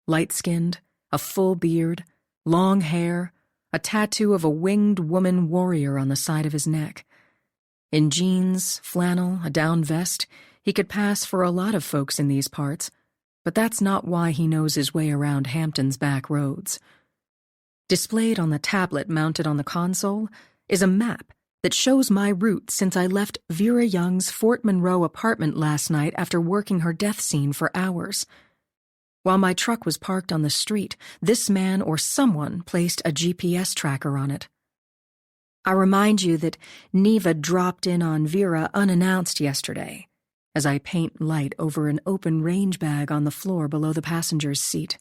Light-skinned, a full beard, long hair, a tattoo of a winged woman warrior on the side of his neck. In jeans, flannel, a down vest, he could pass for a lot of folks in these parts, but that's not why he knows his way around Hampton's back roads. Displayed on the tablet mounted on the console is a map that shows my route since I left Vera Young's Fort Monroe apartment last night after working her death scene for hours. While my truck was parked on the street, this man or someone placed a GPS tracker on it. I remind you that Neva dropped in on Vera unannounced yesterday, as I paint light over an open range bag on the floor below the passenger's seat.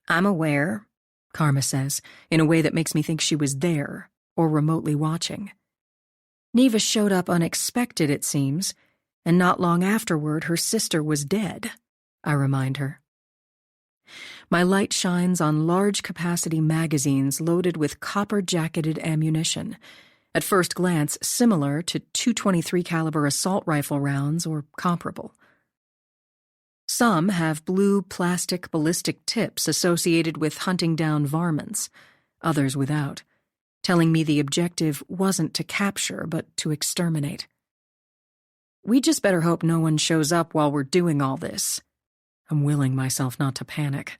I'm aware, Karma says, in a way that makes me think she was there, or remotely watching. Neva showed up unexpected, it seems, and not long afterward her sister was dead, I remind her. My light shines on large-capacity magazines loaded with copper-jacketed ammunition, at first glance similar to .223 caliber assault rifle rounds or comparable. Some have blue plastic ballistic tips associated with hunting down varmints, others without, telling me the objective wasn't to capture but to exterminate. We just better hope no one shows up while we're doing all this. I'm willing myself not to panic.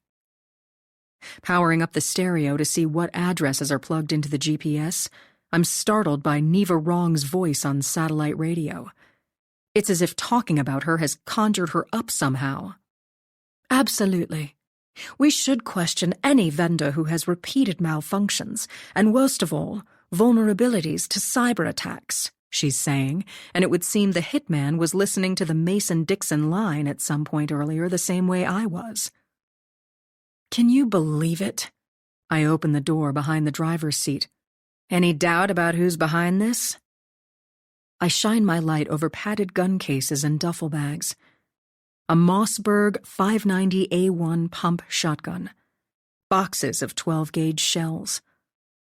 Powering up the stereo to see what addresses are plugged into the GPS, I'm startled by Neva Wrong's voice on satellite radio. It's as if talking about her has conjured her up somehow. Absolutely. We should question any vendor who has repeated malfunctions, and worst of all, vulnerabilities to cyber attacks, she's saying, and it would seem the hitman was listening to the Mason-Dixon line at some point earlier the same way I was. Can you believe it? I open the door behind the driver's seat. Any doubt about who's behind this? I shine my light over padded gun cases and duffel bags. A Mossberg 590A1 pump shotgun. Boxes of 12-gauge shells.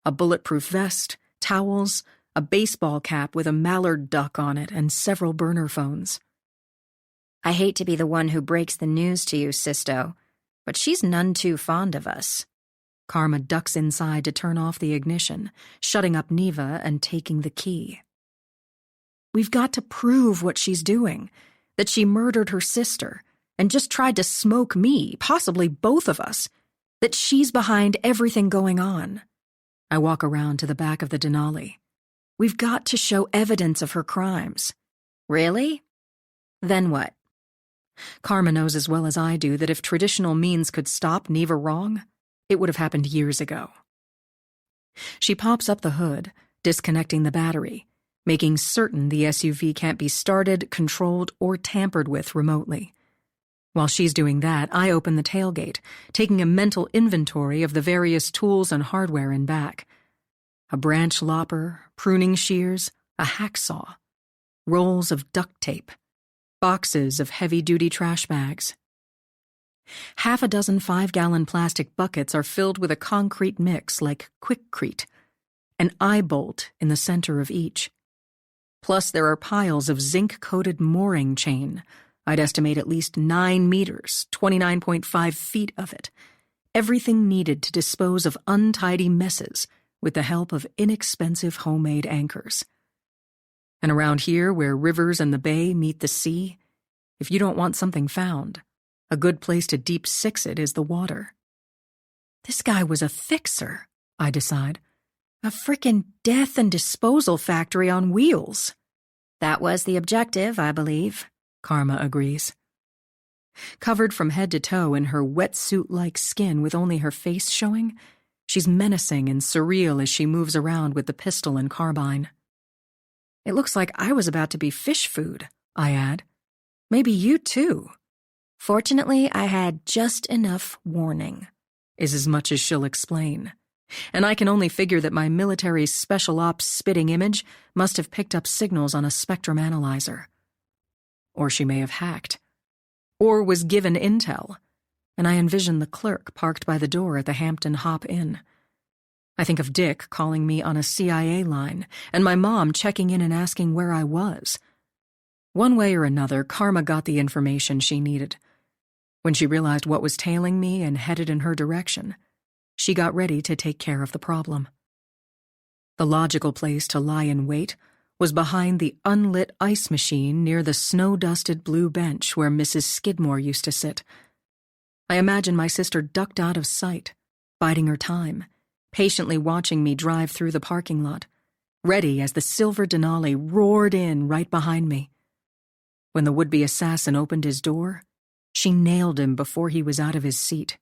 A bulletproof vest, towels, a baseball cap with a mallard duck on it, and several burner phones. I hate to be the one who breaks the news to you, Sisto, but she's none too fond of us. Karma ducks inside to turn off the ignition, shutting up Neva and taking the key. We've got to prove what she's doing, that she murdered her sister and just tried to smoke me, possibly both of us, that she's behind everything going on. I walk around to the back of the Denali. We've got to show evidence of her crimes. Really? Then what? Karma knows as well as I do that if traditional means could stop Neva wrong, it would have happened years ago. She pops up the hood, disconnecting the battery, making certain the SUV can't be started, controlled, or tampered with remotely. While she's doing that, I open the tailgate, taking a mental inventory of the various tools and hardware in back. A branch lopper, pruning shears, a hacksaw, rolls of duct tape, boxes of heavy-duty trash bags. Half a dozen 5-gallon plastic buckets are filled with a concrete mix like Quickcrete, an eye bolt in the center of each. Plus there are piles of zinc-coated mooring chain. I'd estimate at least 9 meters, 29.5 feet of it. Everything needed to dispose of untidy messes with the help of inexpensive homemade anchors. And around here, where rivers and the bay meet the sea, if you don't want something found, a good place to deep six it is the water. This guy was a fixer, I decide. A frickin' death and disposal factory on wheels. That was the objective, I believe. Karma agrees. Covered from head to toe in her wetsuit-like skin with only her face showing, she's menacing and surreal as she moves around with the pistol and carbine. It looks like I was about to be fish food, I add. Maybe you too. Fortunately, I had just enough warning, is as much as she'll explain. And I can only figure that my military special ops spitting image must have picked up signals on a spectrum analyzer. Or she may have hacked. Or was given intel, and I envision the clerk parked by the door at the Hampton Hop Inn. I think of Dick calling me on a CIA line, and my mom checking in and asking where I was. One way or another, Karma got the information she needed. When she realized what was tailing me and headed in her direction, she got ready to take care of the problem. The logical place to lie in wait was behind the unlit ice machine near the snow-dusted blue bench where Mrs. Skidmore used to sit. I imagine my sister ducked out of sight, biding her time, patiently watching me drive through the parking lot, ready as the silver Denali roared in right behind me. When the would-be assassin opened his door, she nailed him before he was out of his seat.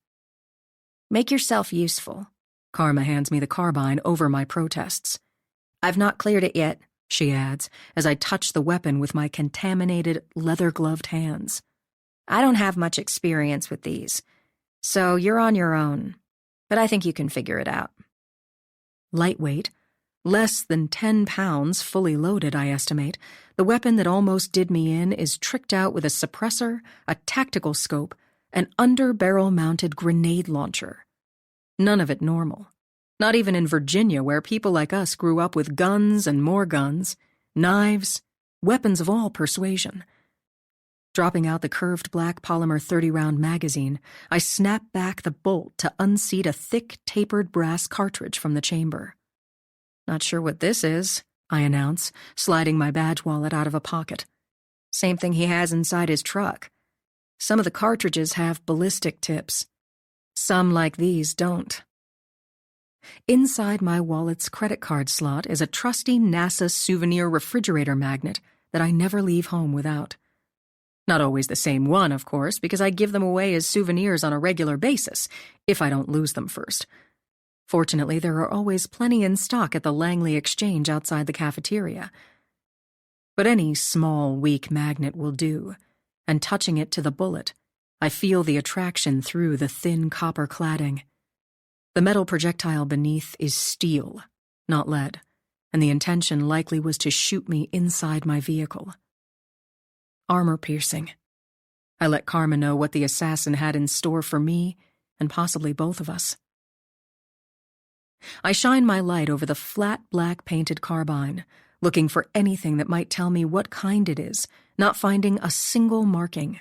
Make yourself useful. Karma hands me the carbine over my protests. I've not cleared it yet, she adds, as I touch the weapon with my contaminated, leather-gloved hands. I don't have much experience with these, so you're on your own, but I think you can figure it out. Lightweight, less than 10 pounds fully loaded, I estimate, the weapon that almost did me in is tricked out with a suppressor, a tactical scope, an under-barrel-mounted grenade launcher. None of it normal. Not even in Virginia, where people like us grew up with guns and more guns, knives, weapons of all persuasion. Dropping out the curved black polymer 30-round magazine, I snap back the bolt to unseat a thick, tapered brass cartridge from the chamber. Not sure what this is, I announce, sliding my badge wallet out of a pocket. Same thing he has inside his truck. Some of the cartridges have ballistic tips. Some like these don't. Inside my wallet's credit card slot is a trusty NASA souvenir refrigerator magnet that I never leave home without. Not always the same one, of course, because I give them away as souvenirs on a regular basis, if I don't lose them first. Fortunately, there are always plenty in stock at the Langley Exchange outside the cafeteria. But any small, weak magnet will do, and touching it to the bullet, I feel the attraction through the thin copper cladding. The metal projectile beneath is steel, not lead, and the intention likely was to shoot me inside my vehicle. Armor-piercing. I let Karma know what the assassin had in store for me, and possibly both of us. I shine my light over the flat black painted carbine, looking for anything that might tell me what kind it is, not finding a single marking.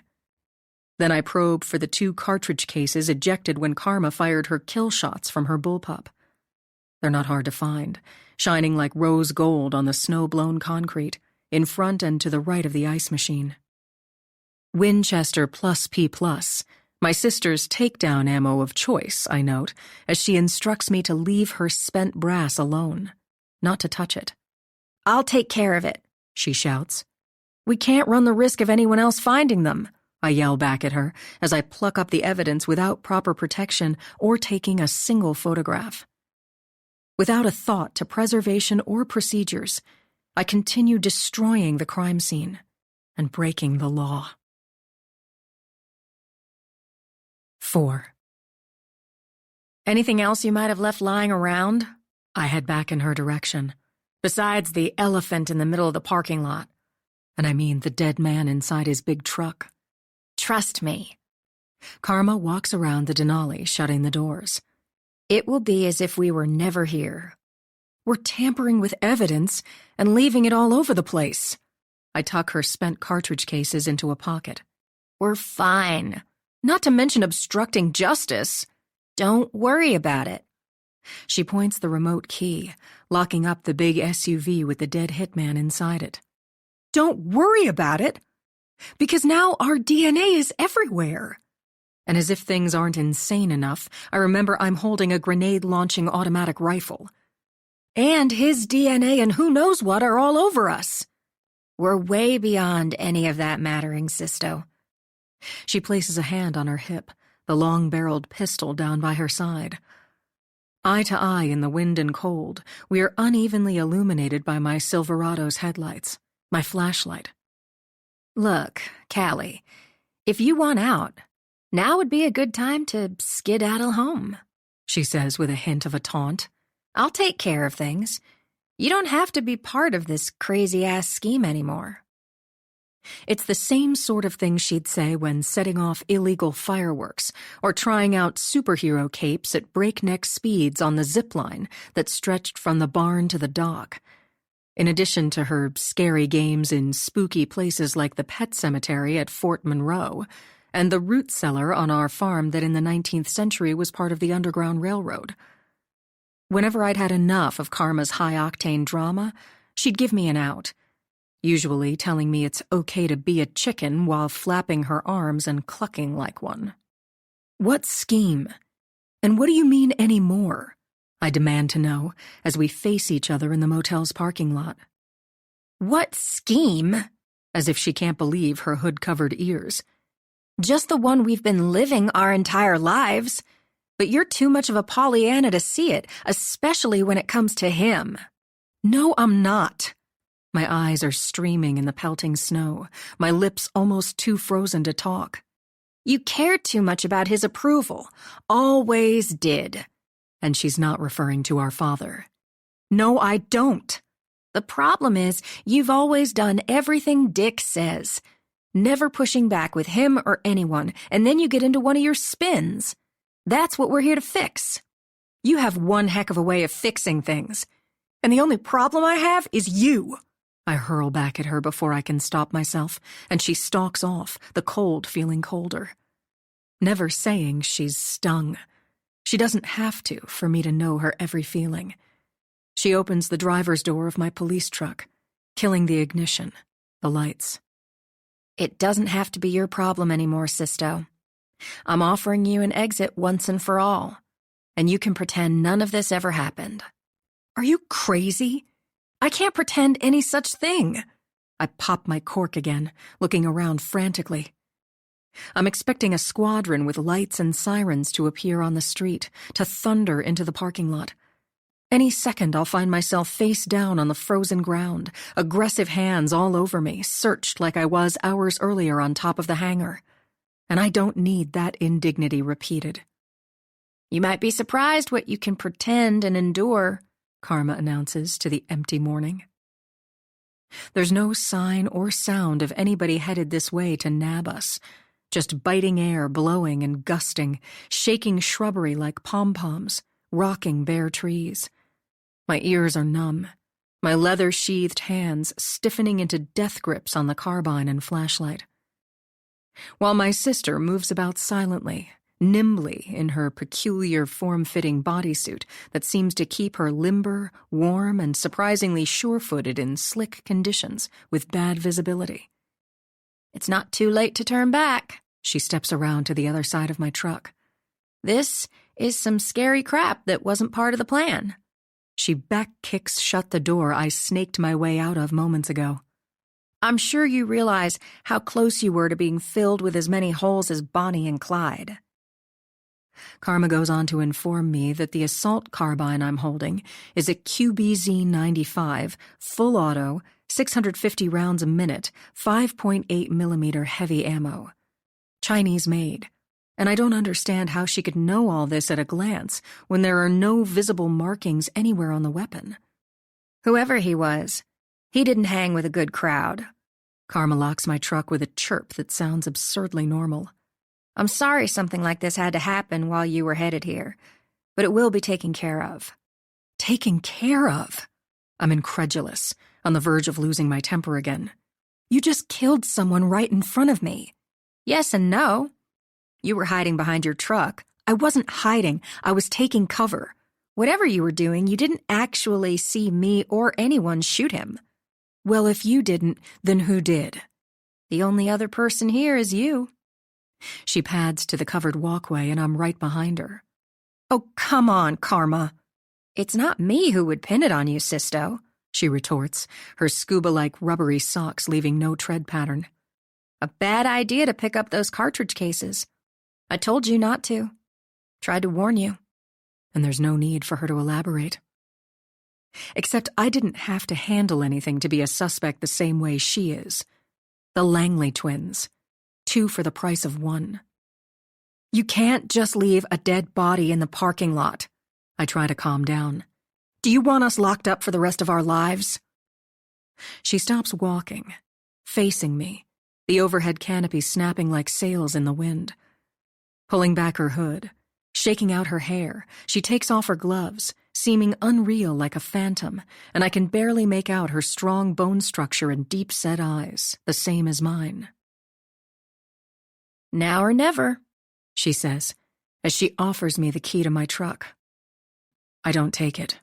Then I probe for the 2 cartridge cases ejected when Karma fired her kill shots from her bullpup. They're not hard to find, shining like rose gold on the snow-blown concrete, in front and to the right of the ice machine. Winchester +P+, my sister's takedown ammo of choice, I note, as she instructs me to leave her spent brass alone, not to touch it. I'll take care of it, she shouts. We can't run the risk of anyone else finding them, I yell back at her as I pluck up the evidence without proper protection or taking a single photograph. Without a thought to preservation or procedures, I continue destroying the crime scene and breaking the law. 4. Anything else you might have left lying around? I head back in her direction. Besides the elephant in the middle of the parking lot. And I mean the dead man inside his big truck. Trust me. Karma walks around the Denali, shutting the doors. It will be as if we were never here. We're tampering with evidence and leaving it all over the place. I tuck her spent cartridge cases into a pocket. We're fine. Not to mention obstructing justice. Don't worry about it. She points the remote key, locking up the big SUV with the dead hitman inside it. Don't worry about it, because now our DNA is everywhere. And as if things aren't insane enough, I remember I'm holding a grenade-launching automatic rifle. And his DNA and who knows what are all over us. We're way beyond any of that mattering, Sisto. She places a hand on her hip, the long-barreled pistol down by her side. Eye to eye in the wind and cold, we are unevenly illuminated by my Silverado's headlights, my flashlight. Look, Callie, if you want out, now would be a good time to skedaddle home, she says with a hint of a taunt. I'll take care of things. You don't have to be part of this crazy-ass scheme anymore. It's the same sort of thing she'd say when setting off illegal fireworks or trying out superhero capes at breakneck speeds on the zip line that stretched from the barn to the dock. In addition to her scary games in spooky places like the pet cemetery at Fort Monroe and the root cellar on our farm that in the 19th century was part of the Underground Railroad. Whenever I'd had enough of Karma's high-octane drama, she'd give me an out, usually telling me it's okay to be a chicken while flapping her arms and clucking like one. What scheme? And what do you mean anymore? I demand to know as we face each other in the motel's parking lot. What scheme? As if she can't believe her hood-covered ears. Just the one we've been living our entire lives. But you're too much of a Pollyanna to see it, especially when it comes to him. No, I'm not. My eyes are streaming in the pelting snow, my lips almost too frozen to talk. You cared too much about his approval. Always did. And she's not referring to our father. No, I don't. The problem is, you've always done everything Dick says. Never pushing back with him or anyone, and then you get into one of your spins. That's what we're here to fix. You have one heck of a way of fixing things. And the only problem I have is you. I hurl back at her before I can stop myself, and she stalks off, the cold feeling colder. Never saying she's stung. She doesn't have to for me to know her every feeling. She opens the driver's door of my police truck, killing the ignition, the lights. It doesn't have to be your problem anymore, Sisto. I'm offering you an exit once and for all, and you can pretend none of this ever happened. Are you crazy? I can't pretend any such thing. I pop my cork again, looking around frantically. I'm expecting a squadron with lights and sirens to appear on the street, to thunder into the parking lot. Any second I'll find myself face down on the frozen ground, aggressive hands all over me, searched like I was hours earlier on top of the hangar. And I don't need that indignity repeated. You might be surprised what you can pretend and endure, Karma announces to the empty morning. There's no sign or sound of anybody headed this way to nab us, just biting air, blowing and gusting, shaking shrubbery like pom-poms, rocking bare trees. My ears are numb, my leather-sheathed hands stiffening into death grips on the carbine and flashlight. While my sister moves about silently, nimbly in her peculiar form-fitting bodysuit that seems to keep her limber, warm, and surprisingly sure-footed in slick conditions with bad visibility. It's not too late to turn back. She steps around to the other side of my truck. This is some scary crap that wasn't part of the plan. She back-kicks shut the door I snaked my way out of moments ago. I'm sure you realize how close you were to being filled with as many holes as Bonnie and Clyde. Karma goes on to inform me that the assault carbine I'm holding is a QBZ-95, full auto, 650 rounds a minute, 5.8 millimeter heavy ammo. Chinese made. And I don't understand how she could know all this at a glance when there are no visible markings anywhere on the weapon. Whoever he was, he didn't hang with a good crowd. Karma locks my truck with a chirp that sounds absurdly normal. I'm sorry something like this had to happen while you were headed here, but it will be taken care of. Taken care of? I'm incredulous, on the verge of losing my temper again. You just killed someone right in front of me. Yes and no. You were hiding behind your truck. I wasn't hiding. I was taking cover. Whatever you were doing, you didn't actually see me or anyone shoot him. Well, if you didn't, then who did? The only other person here is you. She pads to the covered walkway, and I'm right behind her. Oh, come on, Karma. It's not me who would pin it on you, Sisto, she retorts, her scuba-like rubbery socks leaving no tread pattern. A bad idea to pick up those cartridge cases. I told you not to. Tried to warn you. And there's no need for her to elaborate. Except I didn't have to handle anything to be a suspect the same way she is. The Langley twins. 2 for the price of 1. You can't just leave a dead body in the parking lot. I try to calm down. Do you want us locked up for the rest of our lives? She stops walking, facing me, the overhead canopy snapping like sails in the wind. Pulling back her hood, shaking out her hair, she takes off her gloves, seeming unreal like a phantom, and I can barely make out her strong bone structure and deep-set eyes, the same as mine. Now or never, she says, as she offers me the key to my truck. I don't take it.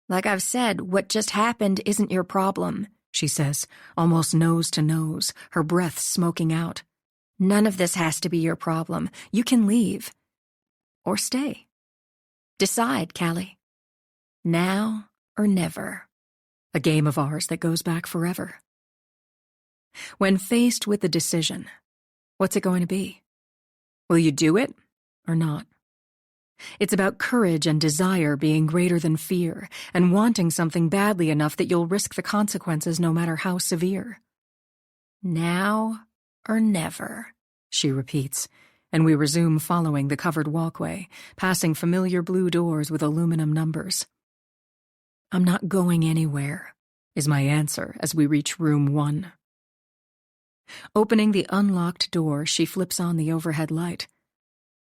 Like I've said, what just happened isn't your problem, she says, almost nose to nose, her breath smoking out. None of this has to be your problem. You can leave. Or stay. Decide, Callie. Now or never. A game of ours that goes back forever. When faced with the decision, what's it going to be? Will you do it or not? It's about courage and desire being greater than fear, and wanting something badly enough that you'll risk the consequences no matter how severe. Now or never, she repeats, and we resume following the covered walkway, passing familiar blue doors with aluminum numbers. I'm not going anywhere, is my answer as we reach room 1. Opening the unlocked door, she flips on the overhead light.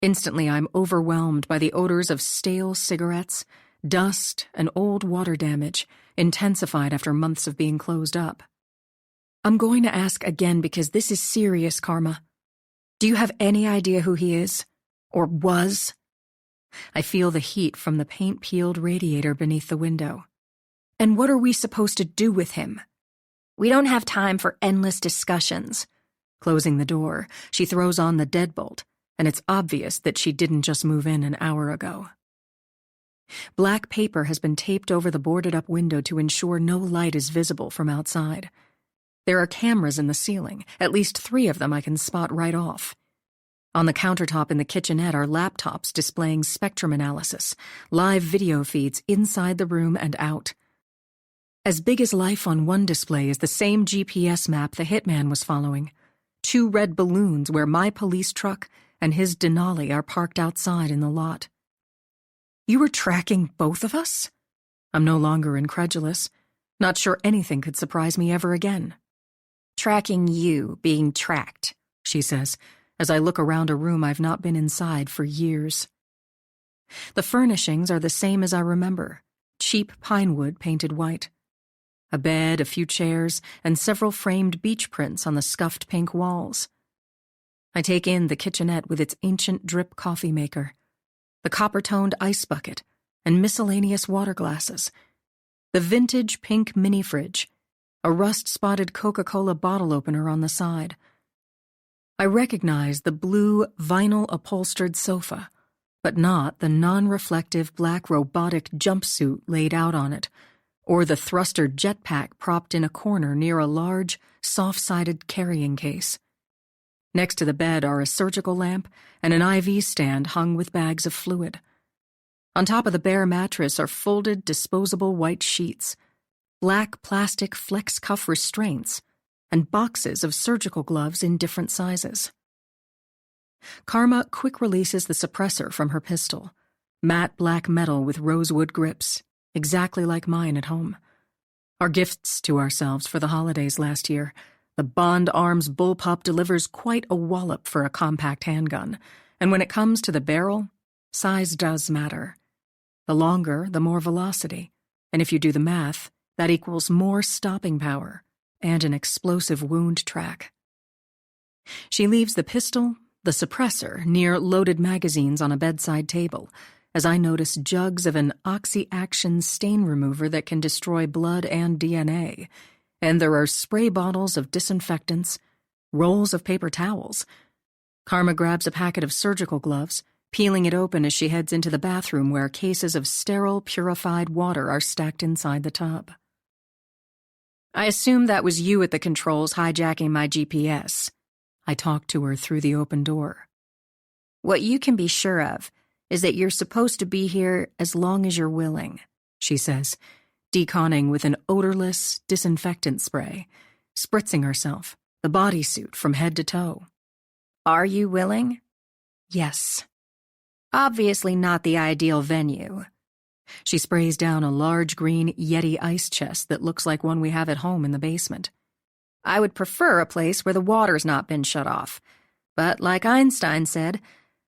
Instantly, I'm overwhelmed by the odors of stale cigarettes, dust, and old water damage, intensified after months of being closed up. I'm going to ask again because this is serious, Karma. Do you have any idea who he is? Or was? I feel the heat from the paint-peeled radiator beneath the window. And what are we supposed to do with him? We don't have time for endless discussions. Closing the door, she throws on the deadbolt, and it's obvious that she didn't just move in an hour ago. Black paper has been taped over the boarded-up window to ensure no light is visible from outside. There are cameras in the ceiling, at least 3 of them I can spot right off. On the countertop in the kitchenette are laptops displaying spectrum analysis, live video feeds inside the room and out. As big as life on one display is the same GPS map the hitman was following. 2 red balloons where my police truck and his Denali are parked outside in the lot. You were tracking both of us? I'm no longer incredulous, not sure anything could surprise me ever again. Tracking you being tracked, she says, as I look around a room I've not been inside for years. The furnishings are the same as I remember. cheap pine wood painted white. A bed, a few chairs, and several framed beach prints on the scuffed pink walls. I take in the kitchenette with its ancient drip coffee maker, the copper-toned ice bucket, and miscellaneous water glasses, the vintage pink mini-fridge, a rust-spotted Coca-Cola bottle opener on the side. I recognize the blue, vinyl-upholstered sofa, but not the non-reflective black robotic jumpsuit laid out on it, or the thruster jetpack propped in a corner near a large, soft-sided carrying case. Next to the bed are a surgical lamp and an IV stand hung with bags of fluid. On top of the bare mattress are folded, disposable white sheets, black plastic flex cuff restraints, and boxes of surgical gloves in different sizes. Karma quick releases the suppressor from her pistol, matte black metal with rosewood grips, exactly like mine at home. Our gifts to ourselves for the holidays last year. The Bond Arms bullpup delivers quite a wallop for a compact handgun, and when it comes to the barrel, size does matter. The longer, the more velocity, and if you do the math, that equals more stopping power and an explosive wound track. She leaves the pistol, the suppressor, near loaded magazines on a bedside table, as I notice jugs of an oxy-action stain remover that can destroy blood and DNA, and there are spray bottles of disinfectants, rolls of paper towels. Karma grabs a packet of surgical gloves, peeling it open as she heads into the bathroom where cases of sterile, purified water are stacked inside the tub. I assume that was you at the controls hijacking my GPS. I talk to her through the open door. What you can be sure of is that you're supposed to be here as long as you're willing, she says, deconning with an odorless disinfectant spray, spritzing herself, the bodysuit from head to toe. Are you willing? Yes. Obviously not the ideal venue. She sprays down a large green Yeti ice chest that looks like one we have at home in the basement. I would prefer a place where the water's not been shut off. But like Einstein said,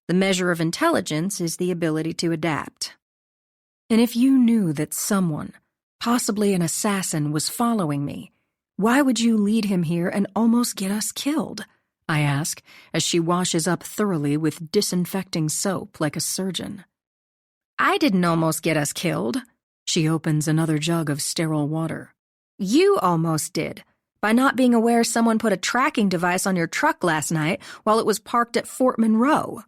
the measure of intelligence is the ability to adapt. And if you knew that someone, possibly an assassin, was following me, why would you lead him here and almost get us killed? I ask, as she washes up thoroughly with disinfecting soap like a surgeon. I didn't almost get us killed. She opens another jug of sterile water. You almost did, by not being aware someone put a tracking device on your truck last night while it was parked at Fort Monroe.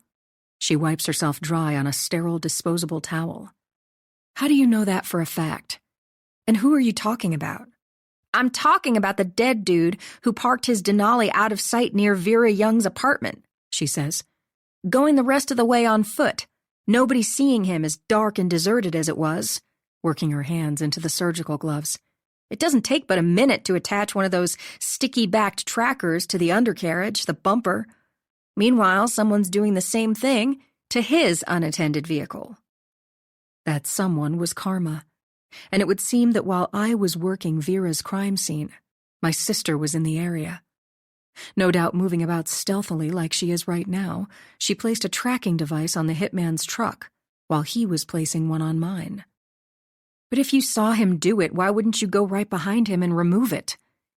She wipes herself dry on a sterile disposable towel. How do you know that for a fact? And who are you talking about? I'm talking about the dead dude who parked his Denali out of sight near Vera Young's apartment, she says. Going the rest of the way on foot, nobody seeing him as dark and deserted as it was, working her hands into the surgical gloves. It doesn't take but a minute to attach one of those sticky-backed trackers to the undercarriage, the bumper. Meanwhile, someone's doing the same thing to his unattended vehicle. That someone was Karma, and it would seem that while I was working Vera's crime scene, my sister was in the area. No doubt moving about stealthily like she is right now, she placed a tracking device on the hitman's truck, while he was placing one on mine. But if you saw him do it, why wouldn't you go right behind him and remove it?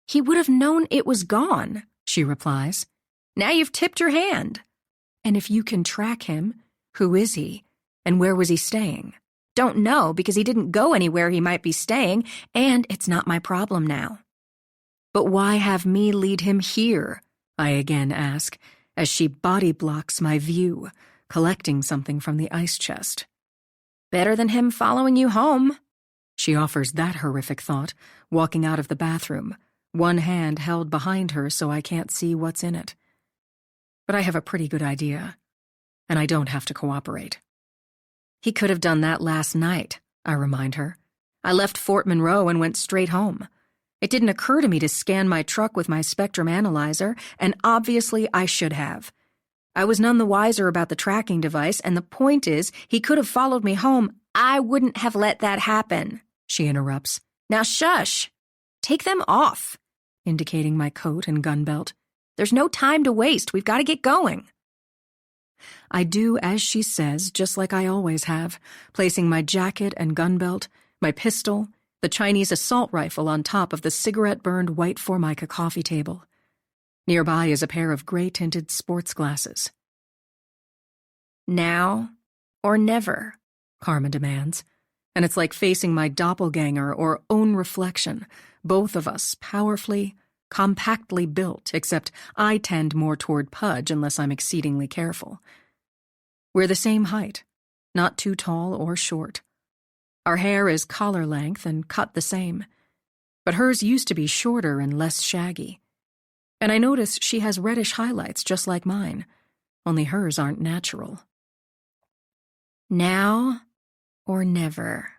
He would have known it was gone, she replies. Now you've tipped your hand. And if you can track him, who is he, and where was he staying? Don't know, because he didn't go anywhere he might be staying, and it's not my problem now. But why have me lead him here? I again ask, as she body blocks my view, collecting something from the ice chest. Better than him following you home. She offers that horrific thought, walking out of the bathroom, one hand held behind her so I can't see what's in it. But I have a pretty good idea, and I don't have to cooperate. He could have done that last night, I remind her. I left Fort Monroe and went straight home. It didn't occur to me to scan my truck with my spectrum analyzer, and obviously I should have. I was none the wiser about the tracking device, and the point is, he could have followed me home. I wouldn't have let that happen, she interrupts. Now shush. Take them off, indicating my coat and gun belt. There's no time to waste. We've got to get going. I do as she says, just like I always have, placing my jacket and gun belt, my pistol, the Chinese assault rifle on top of the cigarette-burned white Formica coffee table. Nearby is a pair of gray-tinted sports glasses. Now or never, Karma demands, and it's like facing my doppelganger or own reflection, both of us powerfully, compactly built, except I tend more toward pudge unless I'm exceedingly careful. We're the same height, not too tall or short. Our hair is collar length and cut the same, but hers used to be shorter and less shaggy. And I notice she has reddish highlights just like mine, only hers aren't natural. Now or never.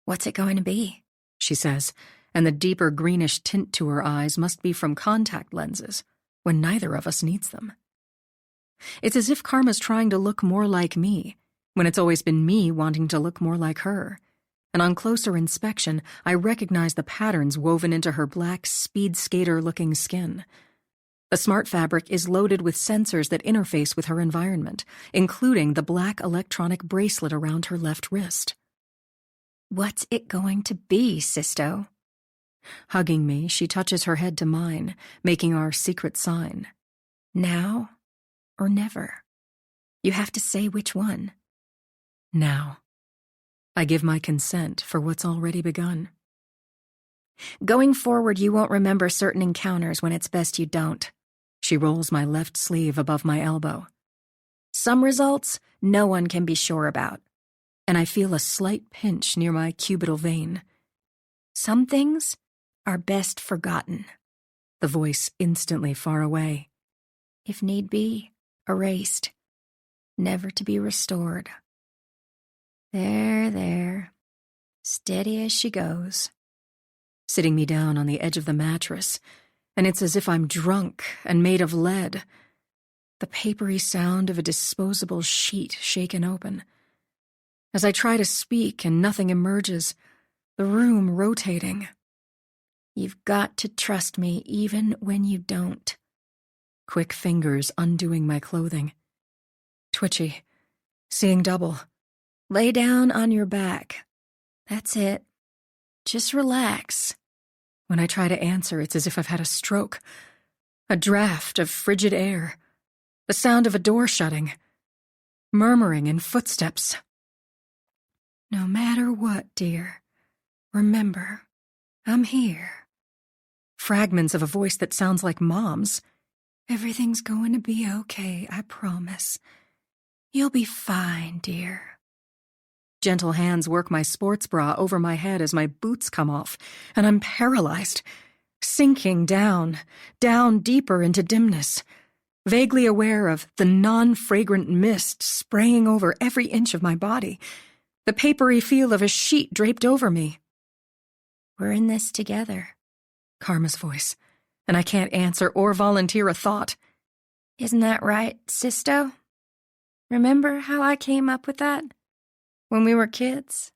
What's it going to be? She says, and the deeper greenish tint to her eyes must be from contact lenses, when neither of us needs them. It's as if Karma's trying to look more like me, when it's always been me wanting to look more like her. And on closer inspection, I recognize the patterns woven into her black, speed skater-looking skin. The smart fabric is loaded with sensors that interface with her environment, including the black electronic bracelet around her left wrist. What's it going to be, Sisto? Hugging me, she touches her head to mine, making our secret sign. Now or never. You have to say which one. Now. I give my consent for what's already begun. Going forward, you won't remember certain encounters when it's best you don't. She rolls my left sleeve above my elbow. Some results, no one can be sure about. And I feel a slight pinch near my cubital vein. Some things are best forgotten. The voice instantly far away. If need be, erased. Never to be restored. There. Steady as she goes. Sitting me down on the edge of the mattress, and it's as if I'm drunk and made of lead. The papery sound of a disposable sheet shaken open. As I try to speak and nothing emerges, the room rotating. You've got to trust me even when you don't. Quick fingers undoing my clothing. Twitchy. Seeing double. Lay down on your back. That's it. Just relax. When I try to answer, it's as if I've had a stroke. A draft of frigid air. The sound of a door shutting. Murmuring and footsteps. No matter what, dear, remember, I'm here. Fragments of a voice that sounds like Mom's. Everything's going to be okay, I promise. You'll be fine, dear. Gentle hands work my sports bra over my head as my boots come off, and I'm paralyzed, sinking down deeper into dimness, vaguely aware of the non-fragrant mist spraying over every inch of my body, the papery feel of a sheet draped over me. We're in this together. Karma's voice, and I can't answer or volunteer a thought. Isn't that right, Sisto? Remember how I came up with that? When we were kids?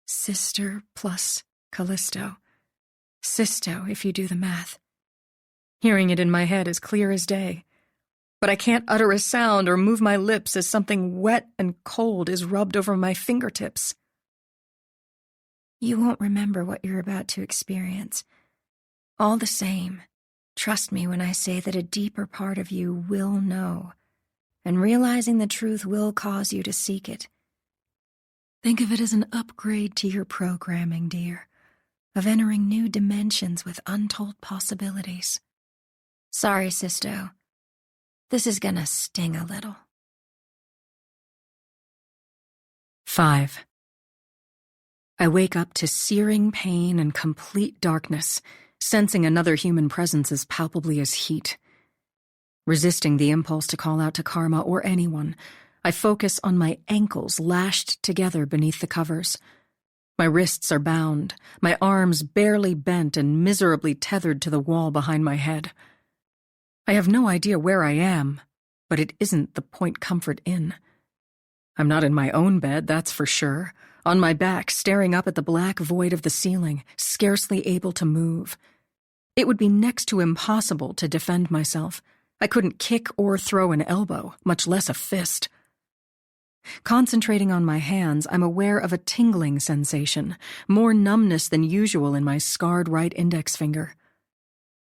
Sister plus Callisto. Sisto, if you do the math. Hearing it in my head is clear as day. But I can't utter a sound or move my lips as something wet and cold is rubbed over my fingertips. You won't remember what you're about to experience. All the same, trust me when I say that a deeper part of you will know, and realizing the truth will cause you to seek it. Think of it as an upgrade to your programming, dear, of entering new dimensions with untold possibilities. Sorry, Sisto. This is gonna sting a little. 5. I wake up to searing pain and complete darkness, sensing another human presence as palpably as heat. Resisting the impulse to call out to Karma or anyone, I focus on my ankles lashed together beneath the covers. My wrists are bound, my arms barely bent and miserably tethered to the wall behind my head. I have no idea where I am, but it isn't the Point Comfort Inn. I'm not in my own bed, that's for sure, on my back, staring up at the black void of the ceiling, scarcely able to move. It would be next to impossible to defend myself. I couldn't kick or throw an elbow, much less a fist. Concentrating on my hands, I'm aware of a tingling sensation, more numbness than usual in my scarred right index finger.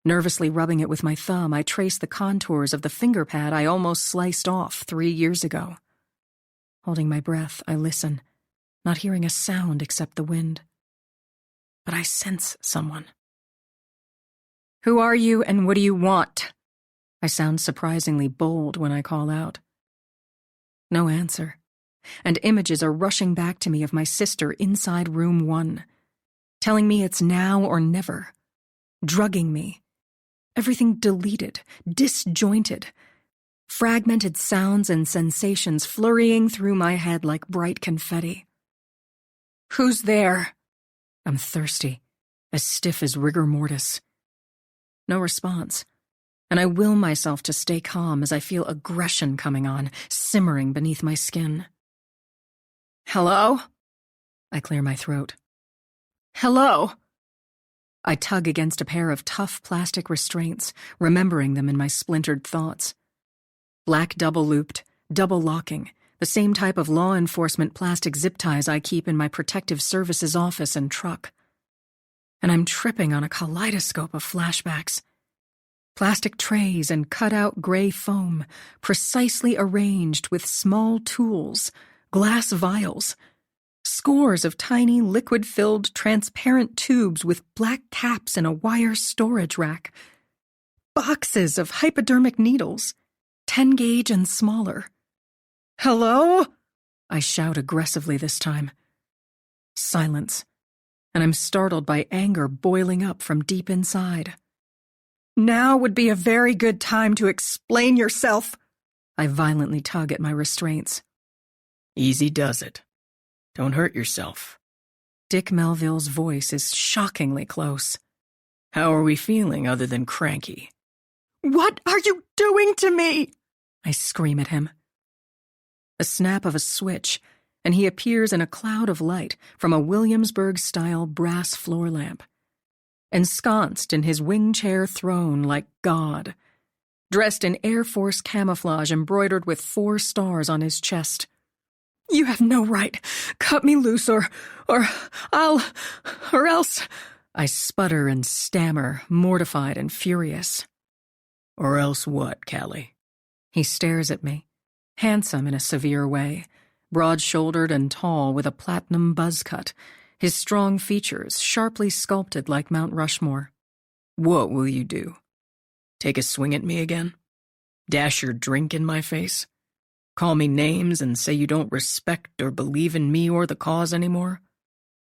Nervously rubbing it with my thumb, I trace the contours of the finger pad I almost sliced off 3 years ago. Holding my breath, I listen, not hearing a sound except the wind. But I sense someone. "Who are you and what do you want?" I sound surprisingly bold when I call out. No answer, and images are rushing back to me of my sister inside room 1, telling me it's now or never, drugging me. Everything deleted, disjointed, fragmented sounds and sensations flurrying through my head like bright confetti. "Who's there?" I'm thirsty, as stiff as rigor mortis. No response, and I will myself to stay calm as I feel aggression coming on, simmering beneath my skin. "Hello?" I clear my throat. "Hello?" I tug against a pair of tough plastic restraints, remembering them in my splintered thoughts. Black double-looped, double-locking, the same type of law enforcement plastic zip ties I keep in my protective services office and truck. And I'm tripping on a kaleidoscope of flashbacks. Plastic trays and cut-out gray foam, precisely arranged with small tools, glass vials, scores of tiny liquid-filled transparent tubes with black caps in a wire storage rack, boxes of hypodermic needles, 10-gauge and smaller. "Hello?" I shout aggressively this time. Silence, and I'm startled by anger boiling up from deep inside. "Now would be a very good time to explain yourself." I violently tug at my restraints. Easy does it. Don't hurt yourself. Dick Melville's voice is shockingly close. How are we feeling other than cranky? "What are you doing to me?" I scream at him. A snap of a switch, and he appears in a cloud of light from a Williamsburg-style brass floor lamp, ensconced in his wing-chair throne like God, dressed in Air Force camouflage embroidered with 4 stars on his chest. "You have no right. Cut me loose or else," I sputter and stammer, mortified and furious. "Or else what, Callie?" He stares at me, handsome in a severe way, broad-shouldered and tall with a platinum buzz cut, his strong features sharply sculpted like Mount Rushmore. What will you do? Take a swing at me again? Dash your drink in my face? Call me names and say you don't respect or believe in me or the cause anymore?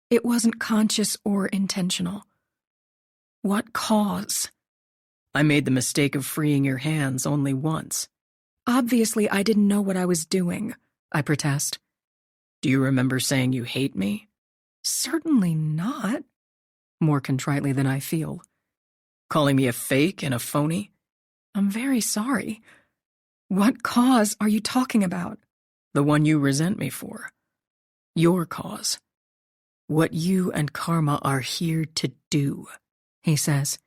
It wasn't conscious or intentional. What cause? I made the mistake of freeing your hands only once. Obviously, I didn't know what I was doing, I protest. Do you remember saying you hate me? Certainly not. More contritely than I feel. Calling me a fake and a phony? I'm very sorry. What cause are you talking about? The one you resent me for. Your cause. What you and Karma are here to do, he says,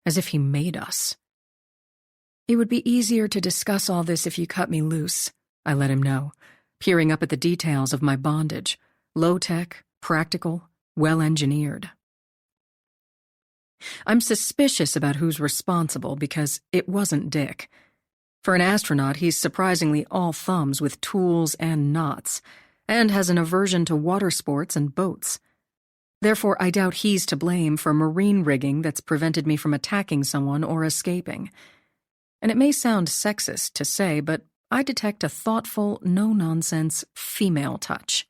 as if he made us. It would be easier to discuss all this if you cut me loose, I let him know, peering up at the details of my bondage, low-tech, practical, well-engineered. I'm suspicious about who's responsible because it wasn't Dick. For an astronaut, he's surprisingly all thumbs with tools and knots, and has an aversion to water sports and boats. Therefore, I doubt he's to blame for marine rigging that's prevented me from attacking someone or escaping. And it may sound sexist to say, but I detect a thoughtful, no-nonsense female touch.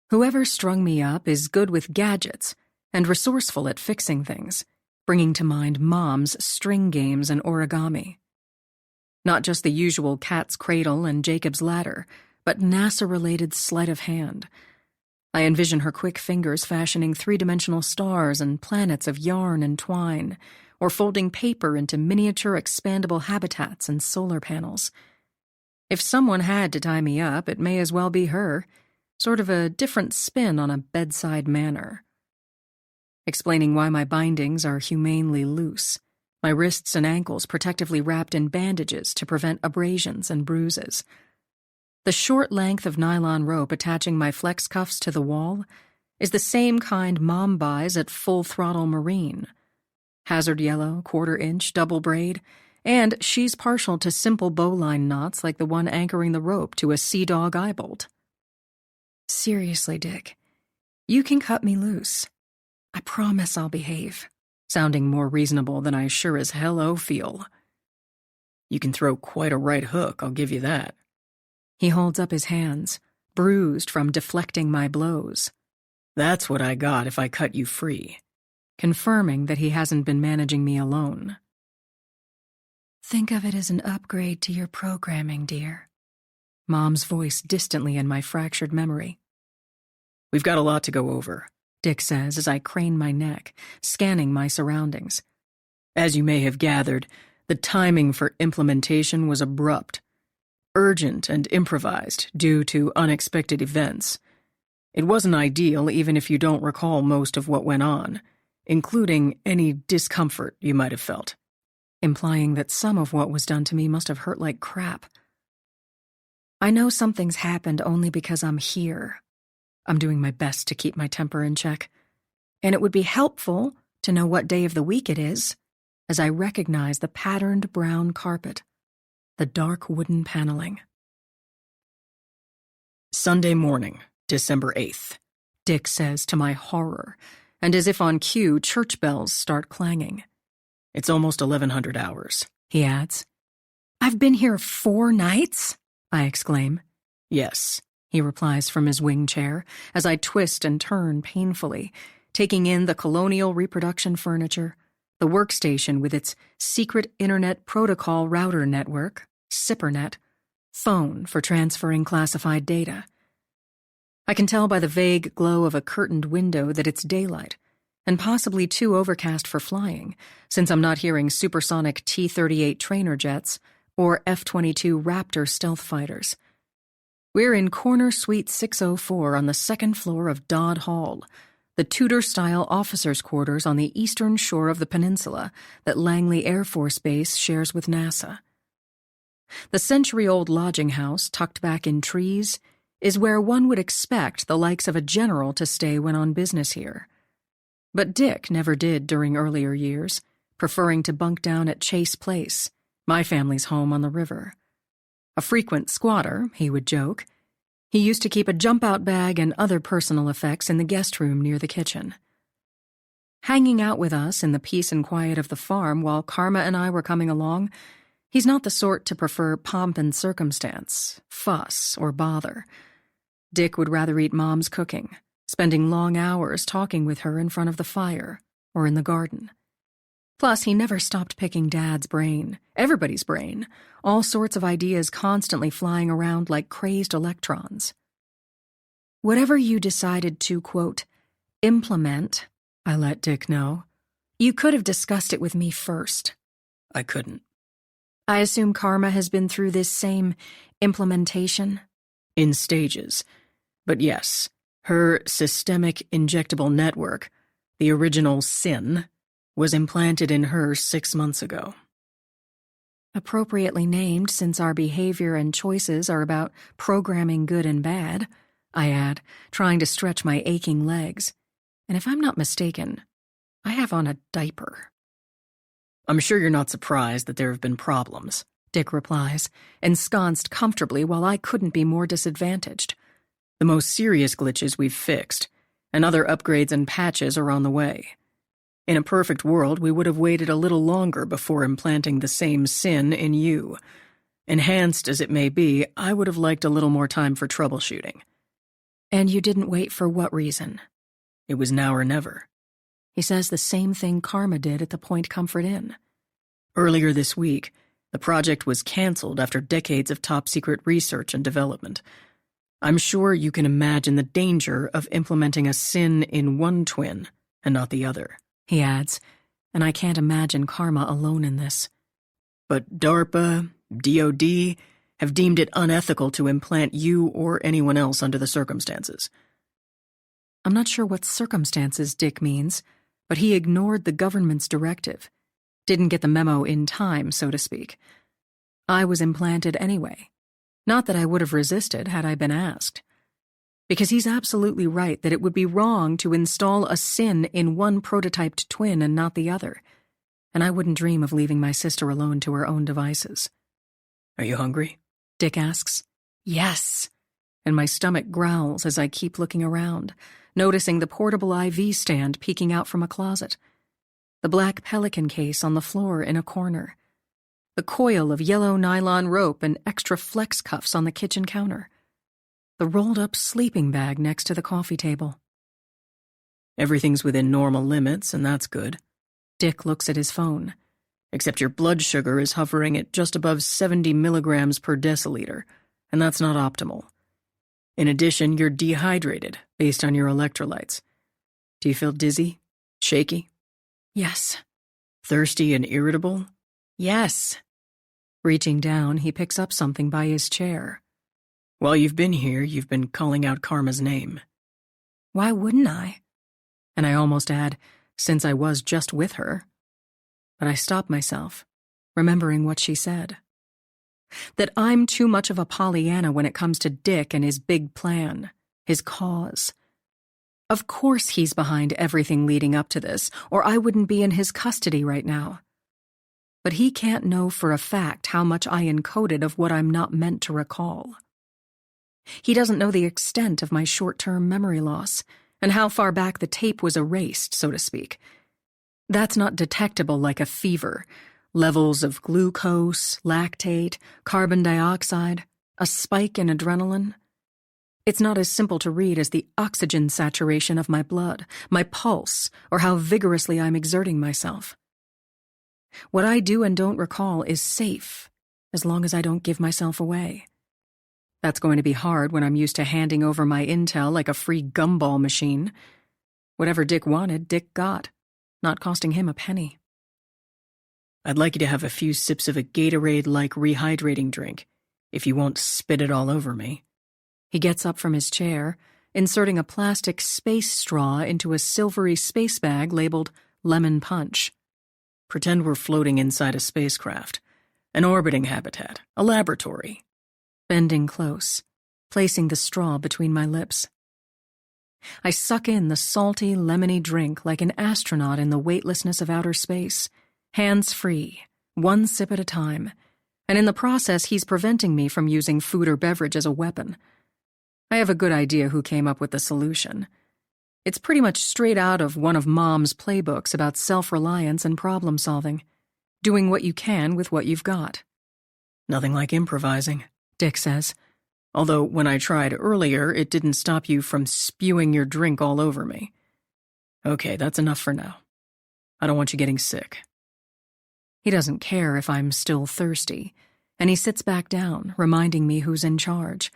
Whoever strung me up is good with gadgets and resourceful at fixing things, bringing to mind Mom's string games and origami. Not just the usual cat's cradle and Jacob's ladder, but NASA-related sleight of hand. I envision her quick fingers fashioning 3-dimensional stars and planets of yarn and twine, or folding paper into miniature expandable habitats and solar panels. If someone had to tie me up, it may as well be her, sort of a different spin on a bedside manner. Explaining why my bindings are humanely loose, my wrists and ankles protectively wrapped in bandages to prevent abrasions and bruises. The short length of nylon rope attaching my flex cuffs to the wall is the same kind Mom buys at Full Throttle Marine. Hazard yellow, quarter-inch, double braid, and she's partial to simple bowline knots like the one anchoring the rope to a Sea Dog eye bolt. Seriously, Dick, you can cut me loose. I promise I'll behave, sounding more reasonable than I sure as hell feel. You can throw quite a right hook, I'll give you that. He holds up his hands, bruised from deflecting my blows. That's what I got if I cut you free. Confirming that he hasn't been managing me alone. Think of it as an upgrade to your programming, dear. Mom's voice distantly in my fractured memory. We've got a lot to go over, Dick says as I crane my neck, scanning my surroundings. As you may have gathered, the timing for implementation was abrupt, urgent and improvised due to unexpected events. It wasn't ideal even if you don't recall most of what went on, including any discomfort you might have felt, implying that some of what was done to me must have hurt like crap. I know something's happened only because I'm here. I'm doing my best to keep my temper in check, and it would be helpful to know what day of the week it is, as I recognize the patterned brown carpet, the dark wooden paneling. Sunday morning, December 8th, Dick says to my horror, and as if on cue, church bells start clanging. It's almost 1100 hours, he adds. I've been here 4 nights? I exclaim. Yes, he replies from his wing chair as I twist and turn painfully, taking in the colonial reproduction furniture, the workstation with its secret Internet Protocol router network, SIPRnet, phone for transferring classified data. I can tell by the vague glow of a curtained window that it's daylight, and possibly too overcast for flying, since I'm not hearing supersonic T-38 trainer jets or F-22 Raptor stealth fighters. We're in Corner Suite 604 on the 2nd floor of Dodd Hall, the Tudor-style officers' quarters on the eastern shore of the peninsula that Langley Air Force Base shares with NASA. The century-old lodging house, tucked back in trees, is where one would expect the likes of a general to stay when on business here. But Dick never did during earlier years, preferring to bunk down at Chase Place, my family's home on the river. A frequent squatter, he would joke. He used to keep a jump-out bag and other personal effects in the guest room near the kitchen. Hanging out with us in the peace and quiet of the farm while Karma and I were coming along, he's not the sort to prefer pomp and circumstance, fuss, or bother. Dick would rather eat Mom's cooking, spending long hours talking with her in front of the fire or in the garden. Plus, he never stopped picking Dad's brain, everybody's brain, all sorts of ideas constantly flying around like crazed electrons. Whatever you decided to, quote, implement, I let Dick know, you could have discussed it with me first. I couldn't. I assume Karma has been through this same implementation? In stages. But yes, her systemic injectable network, the original SIN, was implanted in her 6 months ago. Appropriately named since our behavior and choices are about programming good and bad, I add, trying to stretch my aching legs. And if I'm not mistaken, I have on a diaper. I'm sure you're not surprised that there have been problems, Dick replies, ensconced comfortably while I couldn't be more disadvantaged. The most serious glitches we've fixed, and other upgrades and patches are on the way. In a perfect world, we would have waited a little longer before implanting the same SIN in you. Enhanced as it may be, I would have liked a little more time for troubleshooting. And you didn't wait for what reason? It was now or never. He says the same thing Karma did at the Point Comfort Inn. Earlier this week, the project was canceled after decades of top-secret research and development. I'm sure you can imagine the danger of implementing a SIN in one twin and not the other, he adds, and I can't imagine Karma alone in this. But DARPA, DOD, have deemed it unethical to implant you or anyone else under the circumstances. I'm not sure what circumstances Dick means, but he ignored the government's directive. Didn't get the memo in time, so to speak. I was implanted anyway. Not that I would have resisted had I been asked. Because he's absolutely right that it would be wrong to install a sin in one prototyped twin and not the other, and I wouldn't dream of leaving my sister alone to her own devices. Are you hungry? Dick asks. Yes. And my stomach growls as I keep looking around, noticing the portable IV stand peeking out from a closet, the black pelican case on the floor in a corner, the coil of yellow nylon rope and extra flex cuffs on the kitchen counter, the rolled-up sleeping bag next to the coffee table. Everything's within normal limits, and that's good. Dick looks at his phone. Except your blood sugar is hovering at just above 70 milligrams per deciliter, and that's not optimal. In addition, you're dehydrated based on your electrolytes. Do you feel dizzy? Shaky? Yes. Thirsty and irritable? Yes. Reaching down, he picks up something by his chair. While you've been here, you've been calling out Karma's name. Why wouldn't I? And I almost add, since I was just with her. But I stop myself, remembering what she said. That I'm too much of a Pollyanna when it comes to Dick and his big plan, his cause. Of course he's behind everything leading up to this, or I wouldn't be in his custody right now. But he can't know for a fact how much I encoded of what I'm not meant to recall. He doesn't know the extent of my short-term memory loss, and how far back the tape was erased, so to speak. That's not detectable like a fever. Levels of glucose, lactate, carbon dioxide, a spike in adrenaline. It's not as simple to read as the oxygen saturation of my blood, my pulse, or how vigorously I'm exerting myself. What I do and don't recall is safe, as long as I don't give myself away. That's going to be hard when I'm used to handing over my intel like a free gumball machine. Whatever Dick wanted, Dick got, not costing him a penny. I'd like you to have a few sips of a Gatorade-like rehydrating drink, if you won't spit it all over me. He gets up from his chair, inserting a plastic space straw into a silvery space bag labeled lemon punch. Pretend we're floating inside a spacecraft, an orbiting habitat, a laboratory. Bending close, placing the straw between my lips. I suck in the salty, lemony drink like an astronaut in the weightlessness of outer space, hands-free, one sip at a time, and in the process he's preventing me from using food or beverage as a weapon. I have a good idea who came up with the solution. It's pretty much straight out of one of Mom's playbooks about self-reliance and problem-solving, doing what you can with what you've got. Nothing like improvising, Dick says. Although when I tried earlier, it didn't stop you from spewing your drink all over me. Okay, that's enough for now. I don't want you getting sick. He doesn't care if I'm still thirsty, and he sits back down, reminding me who's in charge.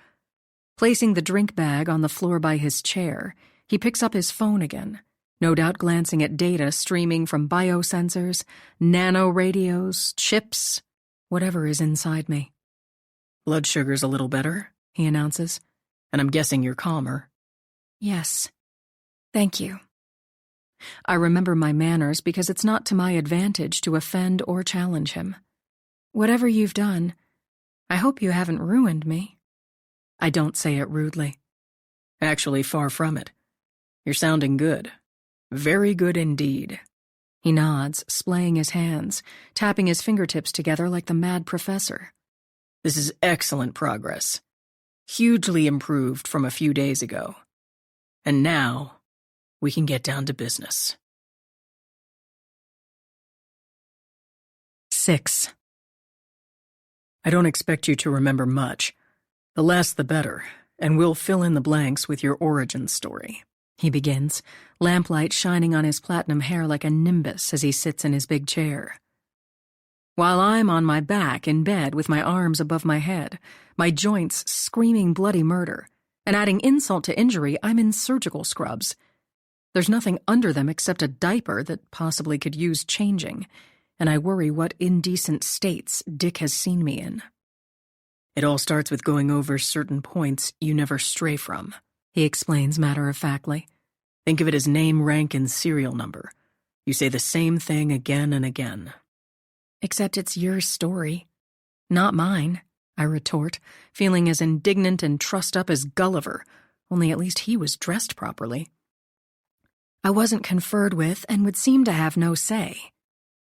Placing the drink bag on the floor by his chair, he picks up his phone again, no doubt glancing at data streaming from biosensors, nanoradios, chips, whatever is inside me. Blood sugar's a little better, he announces. And I'm guessing you're calmer. Yes. Thank you. I remember my manners because it's not to my advantage to offend or challenge him. Whatever you've done, I hope you haven't ruined me. I don't say it rudely. Actually, far from it. You're sounding good. Very good indeed. He nods, splaying his hands, tapping his fingertips together like the mad professor. This is excellent progress. Hugely improved from a few days ago. And now, we can get down to business. 6. I don't expect you to remember much. The less the better, and we'll fill in the blanks with your origin story. He begins, lamplight shining on his platinum hair like a nimbus as he sits in his big chair. While I'm on my back in bed with my arms above my head, my joints screaming bloody murder, and adding insult to injury, I'm in surgical scrubs. There's nothing under them except a diaper that possibly could use changing, and I worry what indecent states Dick has seen me in. It all starts with going over certain points you never stray from, he explains matter-of-factly. Think of it as name, rank, and serial number. You say the same thing again and again. Except it's your story, not mine, I retort, feeling as indignant and trussed up as Gulliver, only at least he was dressed properly. I wasn't conferred with and would seem to have no say.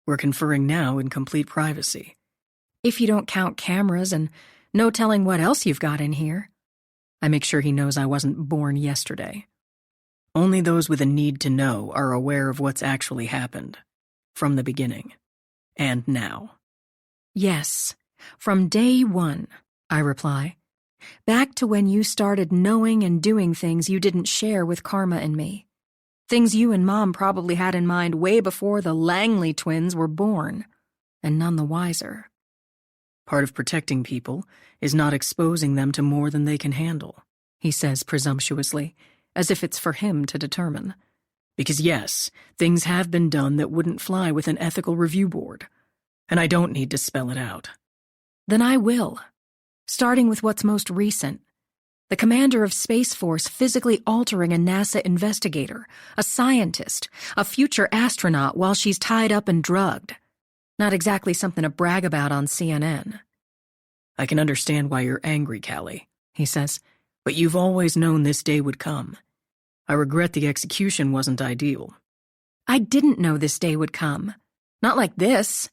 We're conferring now in complete privacy. If you don't count cameras and no telling what else you've got in here. I make sure he knows I wasn't born yesterday. Only those with a need to know are aware of what's actually happened. From the beginning. And now. Yes, from day one, I reply. Back to when you started knowing and doing things you didn't share with Karma and me. Things you and Mom probably had in mind way before the Langley twins were born, and none the wiser. Part of protecting people is not exposing them to more than they can handle, he says presumptuously, as if it's for him to determine. Because yes, things have been done that wouldn't fly with an ethical review board, and I don't need to spell it out. Then I will, starting with what's most recent. The commander of Space Force physically altering a NASA investigator, a scientist, a future astronaut while she's tied up and drugged. Not exactly something to brag about on CNN. I can understand why you're angry, Callie, he says, but you've always known this day would come. I regret the execution wasn't ideal. I didn't know this day would come. Not like this.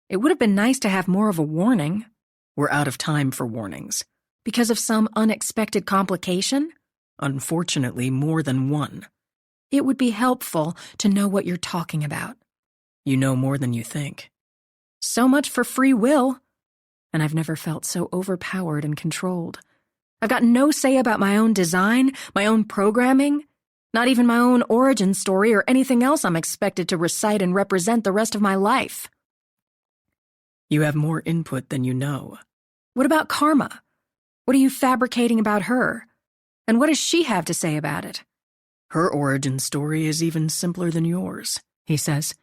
It would have been nice to have more of a warning. We're out of time for warnings. Because of some unexpected complication? Unfortunately, more than one. It would be helpful to know what you're talking about. You know more than you think. So much for free will. And I've never felt so overpowered and controlled. I've got no say about my own design, my own programming, not even my own origin story or anything else I'm expected to recite and represent the rest of my life. You have more input than you know. What about Karma? What are you fabricating about her? And what does she have to say about it? Her origin story is even simpler than yours, he says.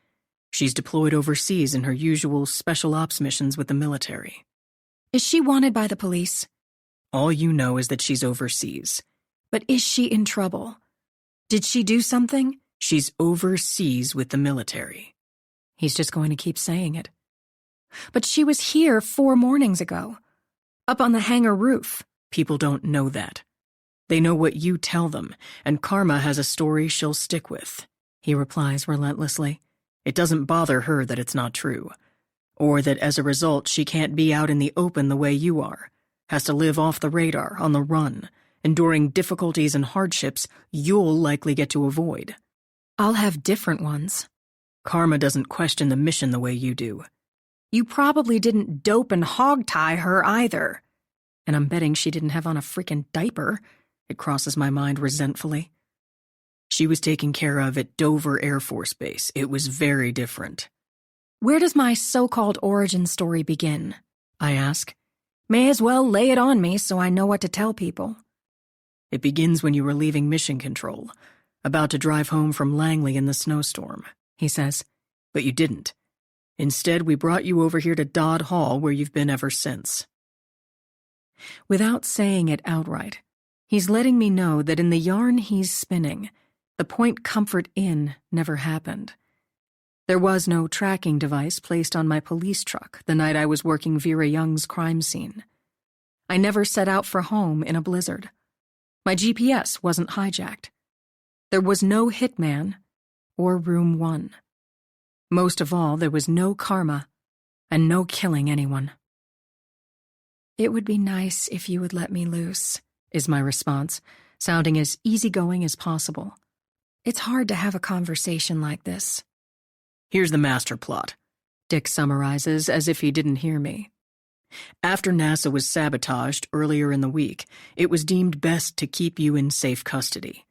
She's deployed overseas in her usual special ops missions with the military. Is she wanted by the police? All you know is that she's overseas. But is she in trouble? Did she do something? She's overseas with the military. He's just going to keep saying it. But she was here 4 mornings ago. Up on the hangar roof. People don't know that. They know what you tell them, and Karma has a story she'll stick with, he replies relentlessly. It doesn't bother her that it's not true, or that as a result she can't be out in the open the way you are, has to live off the radar, on the run, enduring difficulties and hardships you'll likely get to avoid. I'll have different ones. Karma doesn't question the mission the way you do. You probably didn't dope and hog-tie her either. And I'm betting she didn't have on a freaking diaper. It crosses my mind resentfully. She was taken care of at Dover Air Force Base. It was very different. Where does my so-called origin story begin? I ask. May as well lay it on me so I know what to tell people. It begins when you were leaving Mission Control, about to drive home from Langley in the snowstorm, he says. But you didn't. Instead, we brought you over here to Dodd Hall, where you've been ever since. Without saying it outright, he's letting me know that in the yarn he's spinning, the Point Comfort Inn never happened. There was no tracking device placed on my police truck the night I was working Vera Young's crime scene. I never set out for home in a blizzard. My GPS wasn't hijacked. There was no hitman or Room 1. Most of all, there was no karma and no killing anyone. It would be nice if you would let me loose, is my response, sounding as easygoing as possible. It's hard to have a conversation like this. Here's the master plot, Dick summarizes as if he didn't hear me. After NASA was sabotaged earlier in the week, it was deemed best to keep you in safe custody.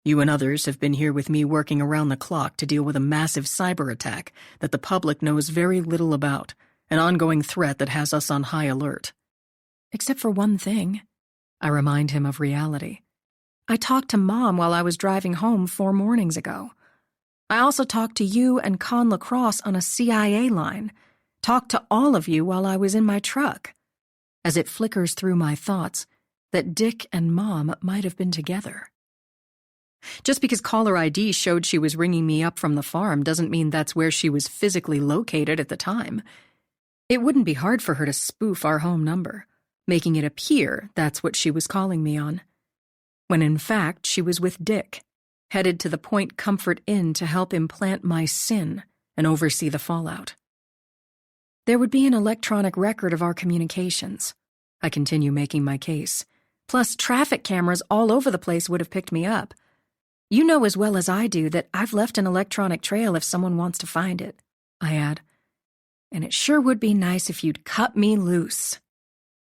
You and others have been here with me working around the clock to deal with a massive cyber attack that the public knows very little about, an ongoing threat that has us on high alert. Except for one thing. I remind him of reality. I talked to Mom while I was driving home 4 mornings ago. I also talked to you and Con LaCrosse on a CIA line. Talked to all of you while I was in my truck. As it flickers through my thoughts that Dick and Mom might have been together. Just because caller ID showed she was ringing me up from the farm doesn't mean that's where she was physically located at the time. It wouldn't be hard for her to spoof our home number. making it appear that's what she was calling me on, when in fact she was with Dick, headed to the Point Comfort Inn to help implant my sin and oversee the fallout. There would be an electronic record of our communications. I continue making my case. Plus, traffic cameras all over the place would have picked me up. You know as well as I do that I've left an electronic trail if someone wants to find it, I add. And it sure would be nice if you'd cut me loose.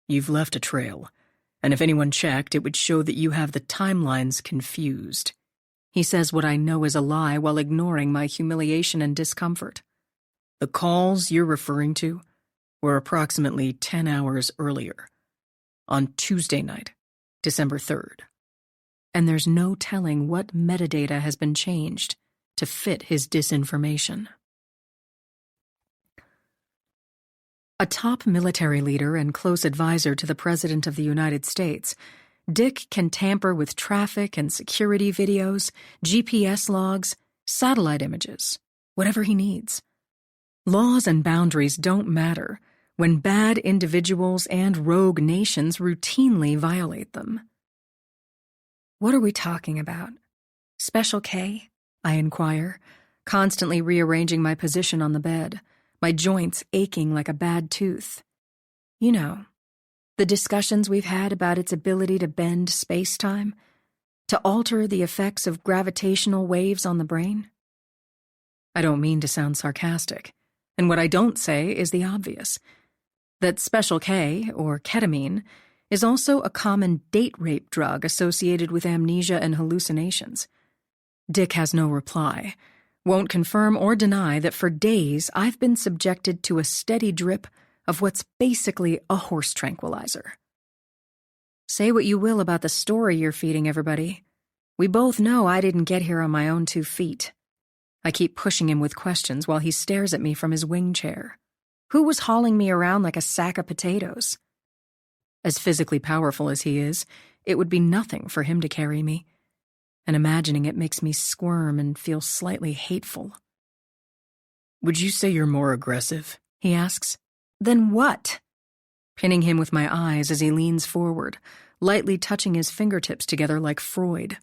You've left a trail, and if anyone checked, it would show that you have the timelines confused. He says what I know is a lie while ignoring my humiliation and discomfort. The calls you're referring to were approximately 10 hours earlier, on Tuesday night, December 3rd. And there's no telling what metadata has been changed to fit his disinformation. A top military leader and close advisor to the President of the United States, Dick can tamper with traffic and security videos, GPS logs, satellite images, whatever he needs. Laws and boundaries don't matter when bad individuals and rogue nations routinely violate them. What are we talking about? Special K? I inquire, constantly rearranging my position on the bed, my joints aching like a bad tooth. You know, the discussions we've had about its ability to bend space-time, to alter the effects of gravitational waves on the brain. I don't mean to sound sarcastic, and what I don't say is the obvious, that Special K, or ketamine, is also a common date rape drug associated with amnesia and hallucinations. Dick has no reply, won't confirm or deny that for days I've been subjected to a steady drip of what's basically a horse tranquilizer. Say what you will about the story you're feeding everybody. We both know I didn't get here on my own 2 feet. I keep pushing him with questions while he stares at me from his wing chair. Who was hauling me around like a sack of potatoes? As physically powerful as he is, it would be nothing for him to carry me, and imagining it makes me squirm and feel slightly hateful. Would you say you're more aggressive? He asks. Then what? Pinning him with my eyes as he leans forward, lightly touching his fingertips together like Freud.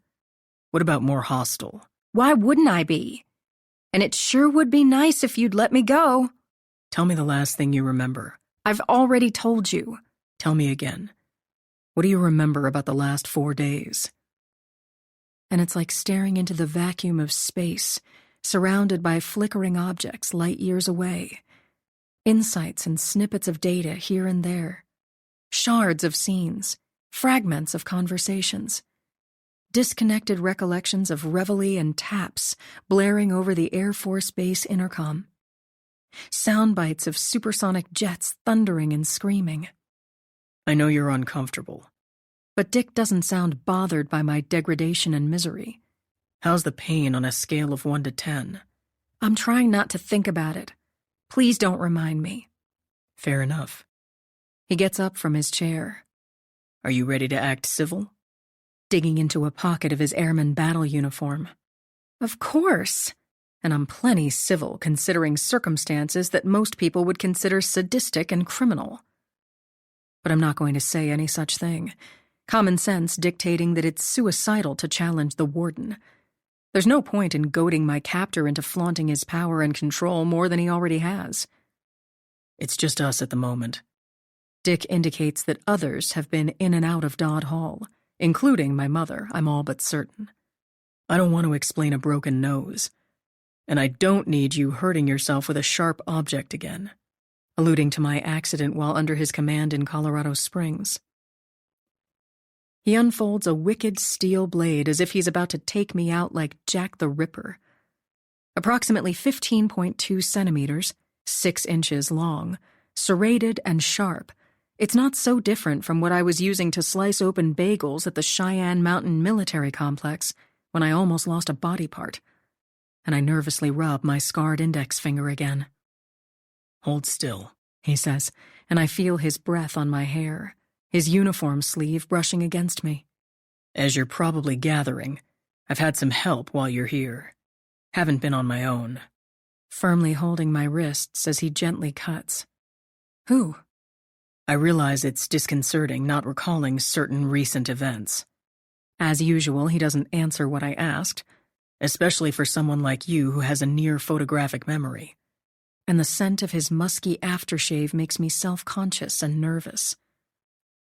What about more hostile? Why wouldn't I be? And it sure would be nice if you'd let me go. Tell me the last thing you remember. I've already told you. Tell me again. What do you remember about the last 4 days? And it's like staring into the vacuum of space, surrounded by flickering objects light years away. Insights and snippets of data here and there. Shards of scenes, fragments of conversations. Disconnected recollections of reveille and taps blaring over the Air Force Base intercom. Sound bites of supersonic jets thundering and screaming. I know you're uncomfortable. But Dick doesn't sound bothered by my degradation and misery. How's the pain on a scale of 1 to 10? I'm trying not to think about it. Please don't remind me. Fair enough. He gets up from his chair. Are you ready to act civil? Digging into a pocket of his airman battle uniform. Of course. And I'm plenty civil considering circumstances that most people would consider sadistic and criminal. But I'm not going to say any such thing. Common sense dictating that it's suicidal to challenge the warden. There's no point in goading my captor into flaunting his power and control more than he already has. It's just us at the moment. Dick indicates that others have been in and out of Dodd Hall, including my mother, I'm all but certain. I don't want to explain a broken nose. And I don't need you hurting yourself with a sharp object again, alluding to my accident while under his command in Colorado Springs. He unfolds a wicked steel blade as if he's about to take me out like Jack the Ripper. Approximately 15.2 centimeters, 6 inches long, serrated and sharp, it's not so different from what I was using to slice open bagels at the Cheyenne Mountain Military Complex when I almost lost a body part. And I nervously rub my scarred index finger again. Hold still, he says, and I feel his breath on my hair, his uniform sleeve brushing against me. As you're probably gathering, I've had some help while you're here. Haven't been on my own. Firmly holding my wrists as he gently cuts. Who? I realize it's disconcerting not recalling certain recent events. As usual, he doesn't answer what I asked, especially for someone like you who has a near photographic memory. And the scent of his musky aftershave makes me self-conscious and nervous.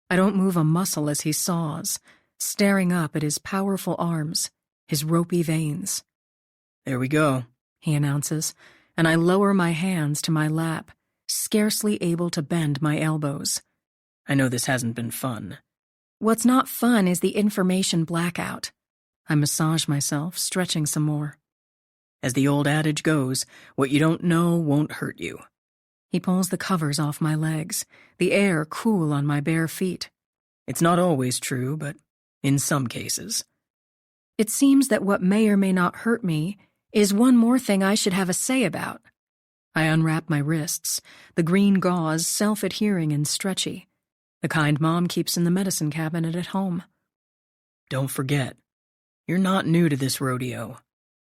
I don't move a muscle as he saws, staring up at his powerful arms, his ropey veins. There we go, he announces, and I lower my hands to my lap, scarcely able to bend my elbows. I know this hasn't been fun. What's not fun is the information blackout. I massage myself, stretching some more. As the old adage goes, what you don't know won't hurt you. He pulls the covers off my legs, the air cool on my bare feet. It's not always true, but in some cases. It seems that what may or may not hurt me is one more thing I should have a say about. I unwrap my wrists, the green gauze self-adhering and stretchy, the kind Mom keeps in the medicine cabinet at home. Don't forget, you're not new to this rodeo.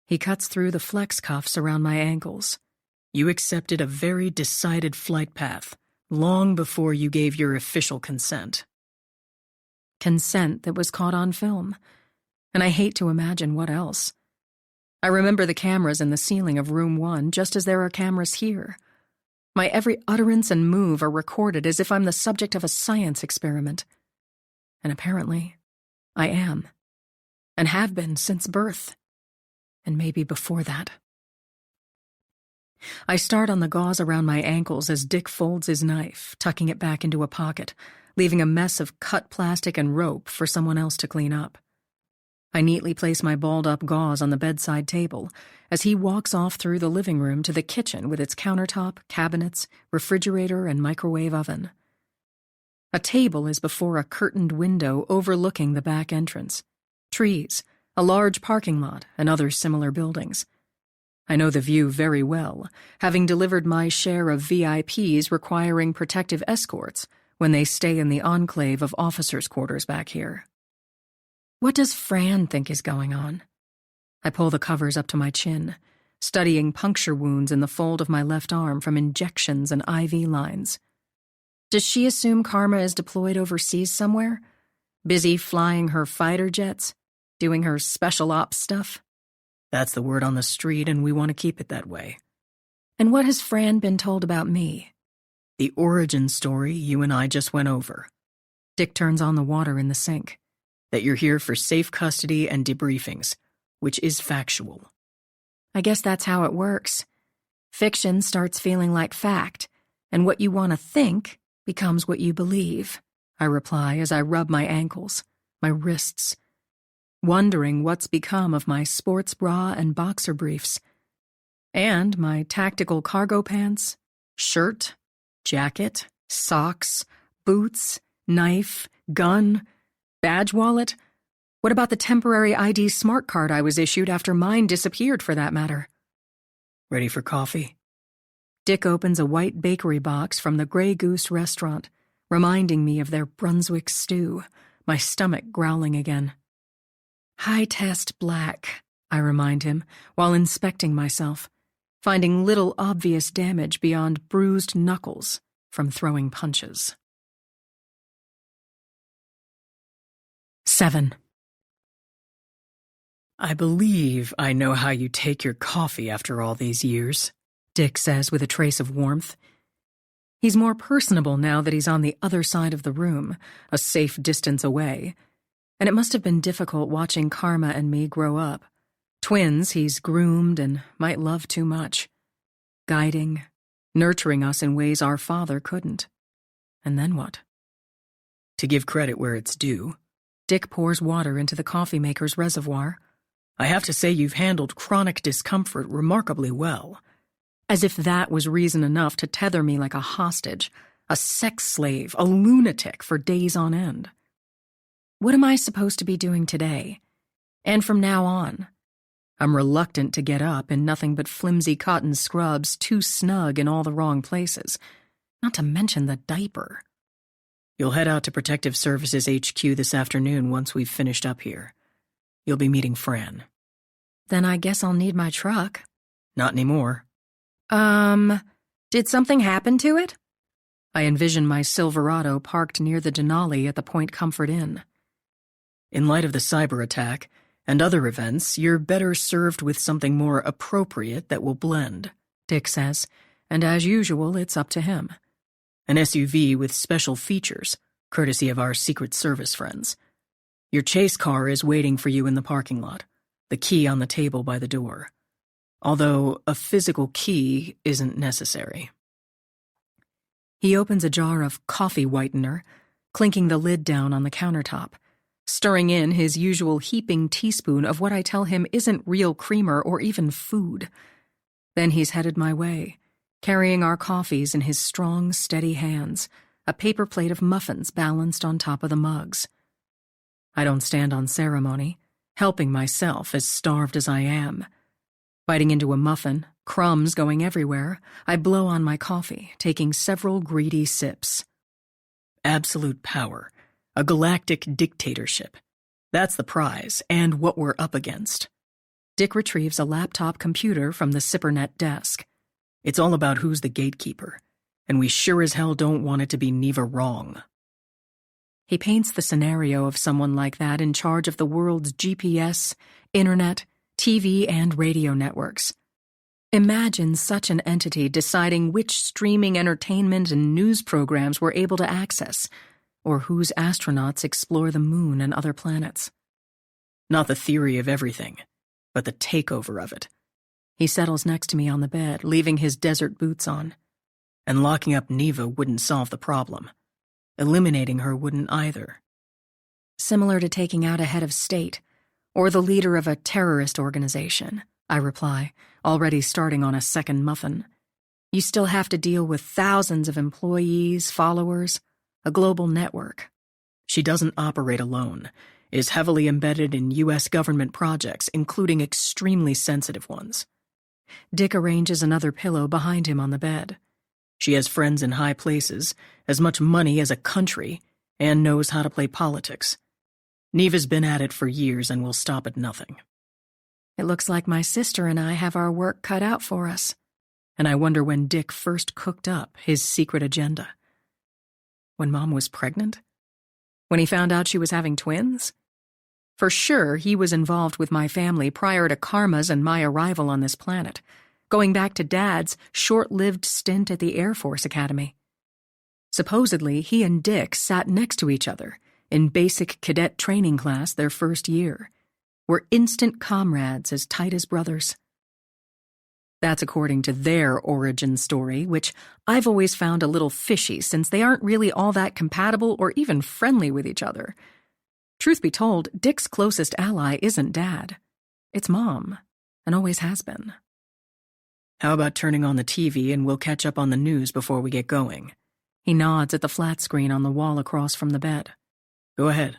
He cuts through the flex cuffs around my ankles. You accepted a very decided flight path long before you gave your official consent. Consent that was caught on film, and I hate to imagine what else. I remember the cameras in the ceiling of room 1 just as there are cameras here. My every utterance and move are recorded as if I'm the subject of a science experiment. And apparently, I am. And have been since birth. And maybe before that. I start on the gauze around my ankles as Dick folds his knife, tucking it back into a pocket, leaving a mess of cut plastic and rope for someone else to clean up. I neatly place my balled-up gauze on the bedside table as he walks off through the living room to the kitchen with its countertop, cabinets, refrigerator, and microwave oven. A table is before a curtained window overlooking the back entrance. Trees, a large parking lot, and other similar buildings. I know the view very well, having delivered my share of VIPs requiring protective escorts when they stay in the enclave of officers' quarters back here. What does Fran think is going on? I pull the covers up to my chin, studying puncture wounds in the fold of my left arm from injections and IV lines. Does she assume Karma is deployed overseas somewhere? Busy flying her fighter jets? Doing her special ops stuff? That's the word on the street, and we want to keep it that way. And what has Fran been told about me? The origin story you and I just went over. Dick turns on the water in the sink. That you're here for safe custody and debriefings, which is factual. I guess that's how it works. Fiction starts feeling like fact, and what you want to think becomes what you believe, I reply as I rub my ankles, my wrists, wondering what's become of my sports bra and boxer briefs, and my tactical cargo pants, shirt, jacket, socks, boots, knife, gun, badge wallet? What about the temporary ID smart card I was issued after mine disappeared, for that matter? Ready for coffee? Dick opens a white bakery box from the Grey Goose restaurant, reminding me of their Brunswick stew, my stomach growling again. High test black, I remind him, while inspecting myself, finding little obvious damage beyond bruised knuckles from throwing punches. 7. I believe I know how you take your coffee after all these years, Dick says with a trace of warmth. He's more personable now that he's on the other side of the room, a safe distance away, and it must have been difficult watching Karma and me grow up. Twins he's groomed and might love too much. Guiding, nurturing us in ways our father couldn't. And then what? To give credit where it's due, Dick pours water into the coffee maker's reservoir. I have to say you've handled chronic discomfort remarkably well. As if that was reason enough to tether me like a hostage, a sex slave, a lunatic for days on end. What am I supposed to be doing today? And from now on? I'm reluctant to get up in nothing but flimsy cotton scrubs too snug in all the wrong places, not to mention the diaper. You'll head out to Protective Services HQ this afternoon once we've finished up here. You'll be meeting Fran. Then I guess I'll need my truck. Not anymore. Did something happen to it? I envision my Silverado parked near the Denali at the Point Comfort Inn. In light of the cyber attack and other events, you're better served with something more appropriate that will blend, Dick says, and as usual, it's up to him. An SUV with special features, courtesy of our Secret Service friends. Your chase car is waiting for you in the parking lot, the key on the table by the door. Although a physical key isn't necessary. He opens a jar of coffee whitener, clinking the lid down on the countertop, stirring in his usual heaping teaspoon of what I tell him isn't real creamer or even food. Then he's headed my way, carrying our coffees in his strong, steady hands, a paper plate of muffins balanced on top of the mugs. I don't stand on ceremony, helping myself as starved as I am. Biting into a muffin, crumbs going everywhere, I blow on my coffee, taking several greedy sips. Absolute power. A galactic dictatorship. That's the prize, and what we're up against. Dick retrieves a laptop computer from the SipperNet desk. It's all about who's the gatekeeper, and we sure as hell don't want it to be Neva wrong. He paints the scenario of someone like that in charge of the world's GPS, internet, TV, and radio networks. Imagine such an entity deciding which streaming entertainment and news programs we're able to access, or whose astronauts explore the moon and other planets. Not the theory of everything, but the takeover of it. He settles next to me on the bed, leaving his desert boots on. And locking up Neva wouldn't solve the problem. Eliminating her wouldn't either. Similar to taking out a head of state, or the leader of a terrorist organization, I reply, already starting on a second muffin. You still have to deal with thousands of employees, followers, a global network. She doesn't operate alone, is heavily embedded in U.S. government projects, including extremely sensitive ones. Dick arranges another pillow behind him on the bed. She has friends in high places, as much money as a country, and knows how to play politics. Neva's been at it for years and will stop at nothing. It looks like my sister and I have our work cut out for us. And I wonder when Dick first cooked up his secret agenda. When Mom was pregnant? When he found out she was having twins? For sure, he was involved with my family prior to Karma's and my arrival on this planet, going back to Dad's short-lived stint at the Air Force Academy. Supposedly, he and Dick sat next to each other in basic cadet training class their first year, were instant comrades as tight as brothers. That's according to their origin story, which I've always found a little fishy since they aren't really all that compatible or even friendly with each other. Truth be told, Dick's closest ally isn't Dad. It's Mom, and always has been. How about turning on the TV and we'll catch up on the news before we get going? He nods at the flat screen on the wall across from the bed. Go ahead.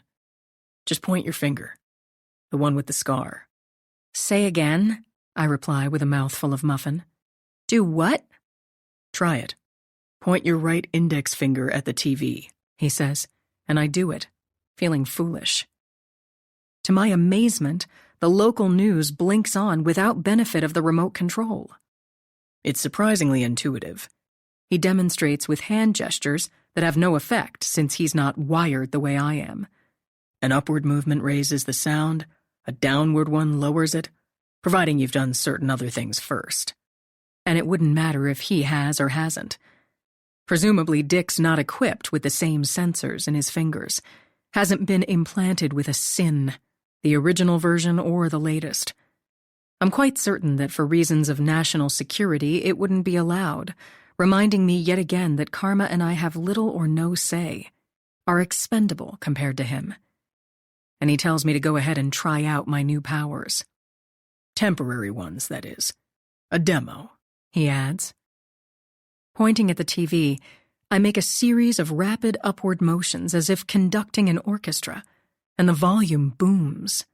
Just point your finger. The one with the scar. Say again, I reply with a mouthful of muffin. Do what? Try it. Point your right index finger at the TV, he says, and I do it, feeling foolish. To my amazement, the local news blinks on without benefit of the remote control. It's surprisingly intuitive. He demonstrates with hand gestures that have no effect since he's not wired the way I am. An upward movement raises the sound, a downward one lowers it, providing you've done certain other things first. And it wouldn't matter if he has or hasn't. Presumably Dick's not equipped with the same sensors in his fingers, hasn't been implanted with a SIN, the original version or the latest. I'm quite certain that for reasons of national security it wouldn't be allowed, reminding me yet again that Karma and I have little or no say, are expendable compared to him. And he tells me to go ahead and try out my new powers. Temporary ones, that is. A demo, he adds. Pointing at the TV, I make a series of rapid upward motions as if conducting an orchestra, and the volume booms.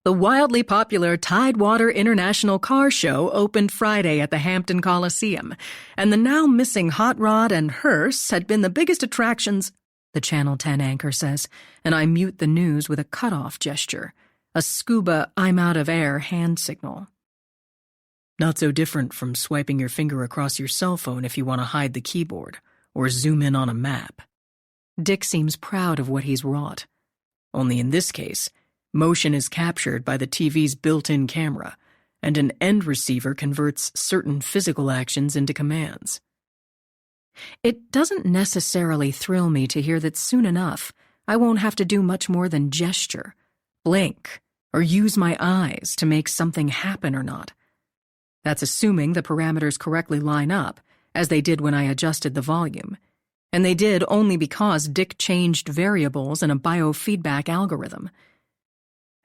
The wildly popular Tidewater International Car Show opened Friday at the Hampton Coliseum, and the now missing hot rod and hearse had been the biggest attractions, the Channel 10 anchor says, and I mute the news with a cutoff gesture, a scuba I'm out of air hand signal. Not so different from swiping your finger across your cell phone if you want to hide the keyboard, or zoom in on a map. Dick seems proud of what he's wrought. Only in this case, motion is captured by the TV's built-in camera, and an end receiver converts certain physical actions into commands. It doesn't necessarily thrill me to hear that soon enough I won't have to do much more than gesture, blink, or use my eyes to make something happen or not. That's assuming the parameters correctly line up, as they did when I adjusted the volume. And they did only because Dick changed variables in a biofeedback algorithm.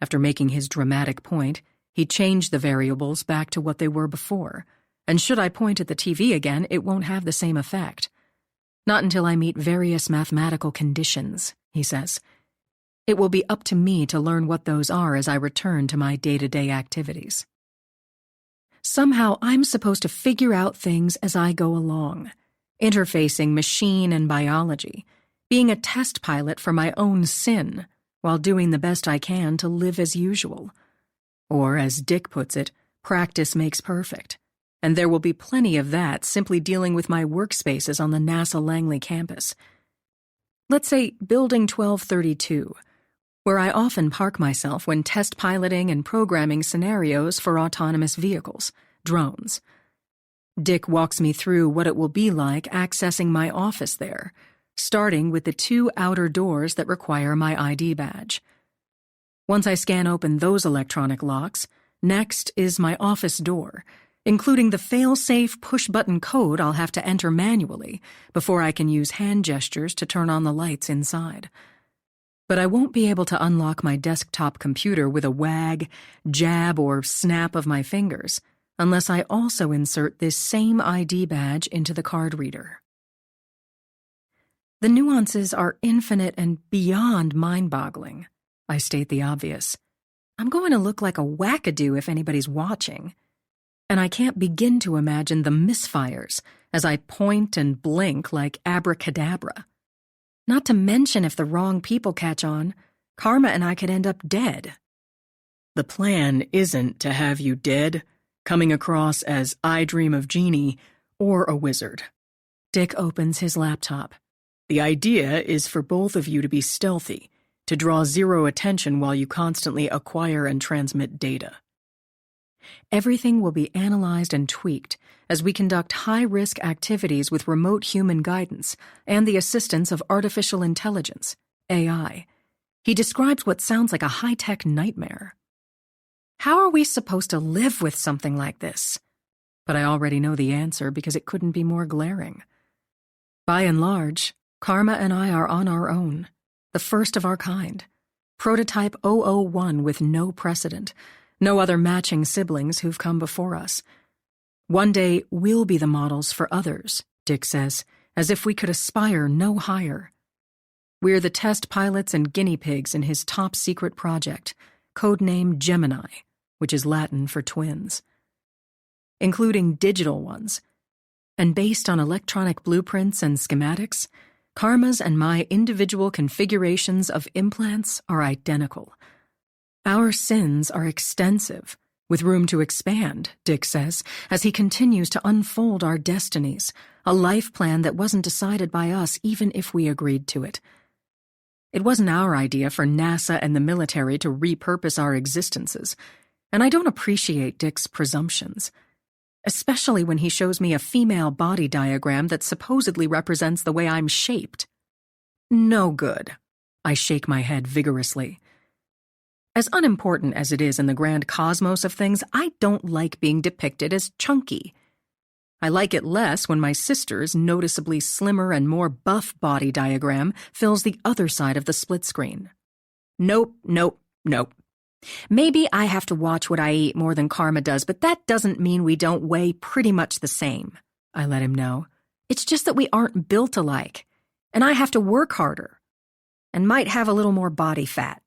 After making his dramatic point, he changed the variables back to what they were before, and should I point at the TV again, it won't have the same effect. Not until I meet various mathematical conditions, he says. It will be up to me to learn what those are as I return to my day-to-day activities. Somehow I'm supposed to figure out things as I go along, interfacing machine and biology, being a test pilot for my own sin, while doing the best I can to live as usual. Or, as Dick puts it, practice makes perfect. And there will be plenty of that simply dealing with my workspaces on the NASA Langley campus. Let's say Building 1232, where I often park myself when test piloting and programming scenarios for autonomous vehicles, drones. Dick walks me through what it will be like accessing my office there, starting with the 2 outer doors that require my ID badge. Once I scan open those electronic locks, next is my office door, including the fail-safe push-button code I'll have to enter manually before I can use hand gestures to turn on the lights inside. But I won't be able to unlock my desktop computer with a wag, jab, or snap of my fingers unless I also insert this same ID badge into the card reader. The nuances are infinite and beyond mind-boggling. I state the obvious. I'm going to look like a wackadoo if anybody's watching. And I can't begin to imagine the misfires as I point and blink like abracadabra. Not to mention if the wrong people catch on, Karma and I could end up dead. The plan isn't to have you dead, coming across as I Dream of Jeannie or a wizard. Dick opens his laptop. The idea is for both of you to be stealthy, to draw zero attention while you constantly acquire and transmit data. Everything will be analyzed and tweaked as we conduct high-risk activities with remote human guidance and the assistance of artificial intelligence, AI. He describes what sounds like a high-tech nightmare. How are we supposed to live with something like this? But I already know the answer because it couldn't be more glaring. By and large, Karma and I are on our own, the first of our kind. Prototype 001 with no precedent, no other matching siblings who've come before us. One day, we'll be the models for others, Dick says, as if we could aspire no higher. We're the test pilots and guinea pigs in his top-secret project, codenamed Gemini, which is Latin for twins. Including digital ones. And based on electronic blueprints and schematics, Karma's and my individual configurations of implants are identical. Our sins are extensive, with room to expand, Dick says, as he continues to unfold our destinies, a life plan that wasn't decided by us even if we agreed to it. It wasn't our idea for NASA and the military to repurpose our existences, and I don't appreciate Dick's presumptions, especially when he shows me a female body diagram that supposedly represents the way I'm shaped. No good. I shake my head vigorously. As unimportant as it is in the grand cosmos of things, I don't like being depicted as chunky. I like it less when my sister's noticeably slimmer and more buff body diagram fills the other side of the split screen. Nope. Maybe I have to watch what I eat more than Karma does, but that doesn't mean we don't weigh pretty much the same, I let him know. It's just that we aren't built alike, and I have to work harder, and might have a little more body fat.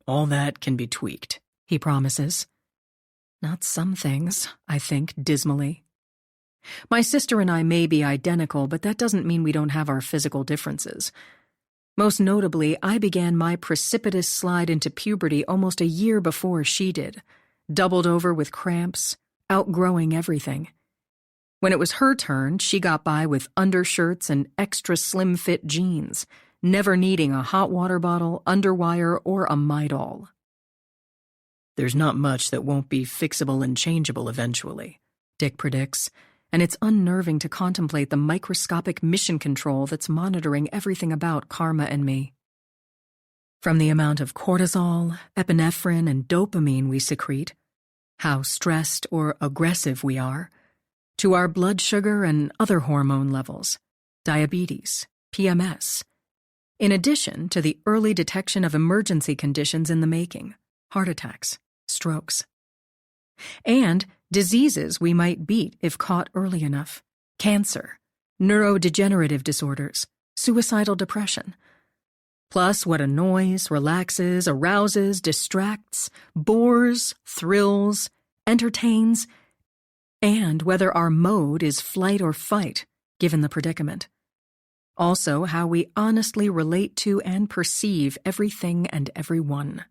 All that can be tweaked, he promises. Not some things, I think dismally. My sister and I may be identical, but that doesn't mean we don't have our physical differences. Most notably, I began my precipitous slide into puberty almost a year before she did, doubled over with cramps, outgrowing everything. When it was her turn, she got by with undershirts and extra slim-fit jeans, never needing a hot water bottle, underwire, or a Midol. There's not much that won't be fixable and changeable eventually, Dick predicts, and it's unnerving to contemplate the microscopic mission control that's monitoring everything about Karma and me. From the amount of cortisol, epinephrine, and dopamine we secrete, how stressed or aggressive we are, to our blood sugar and other hormone levels, diabetes, PMS, in addition to the early detection of emergency conditions in the making, heart attacks, strokes, and diseases we might beat if caught early enough, cancer, neurodegenerative disorders, suicidal depression, plus what annoys, relaxes, arouses, distracts, bores, thrills, entertains, and whether our mode is flight or fight, given the predicament. Also, how we honestly relate to and perceive everything and everyone.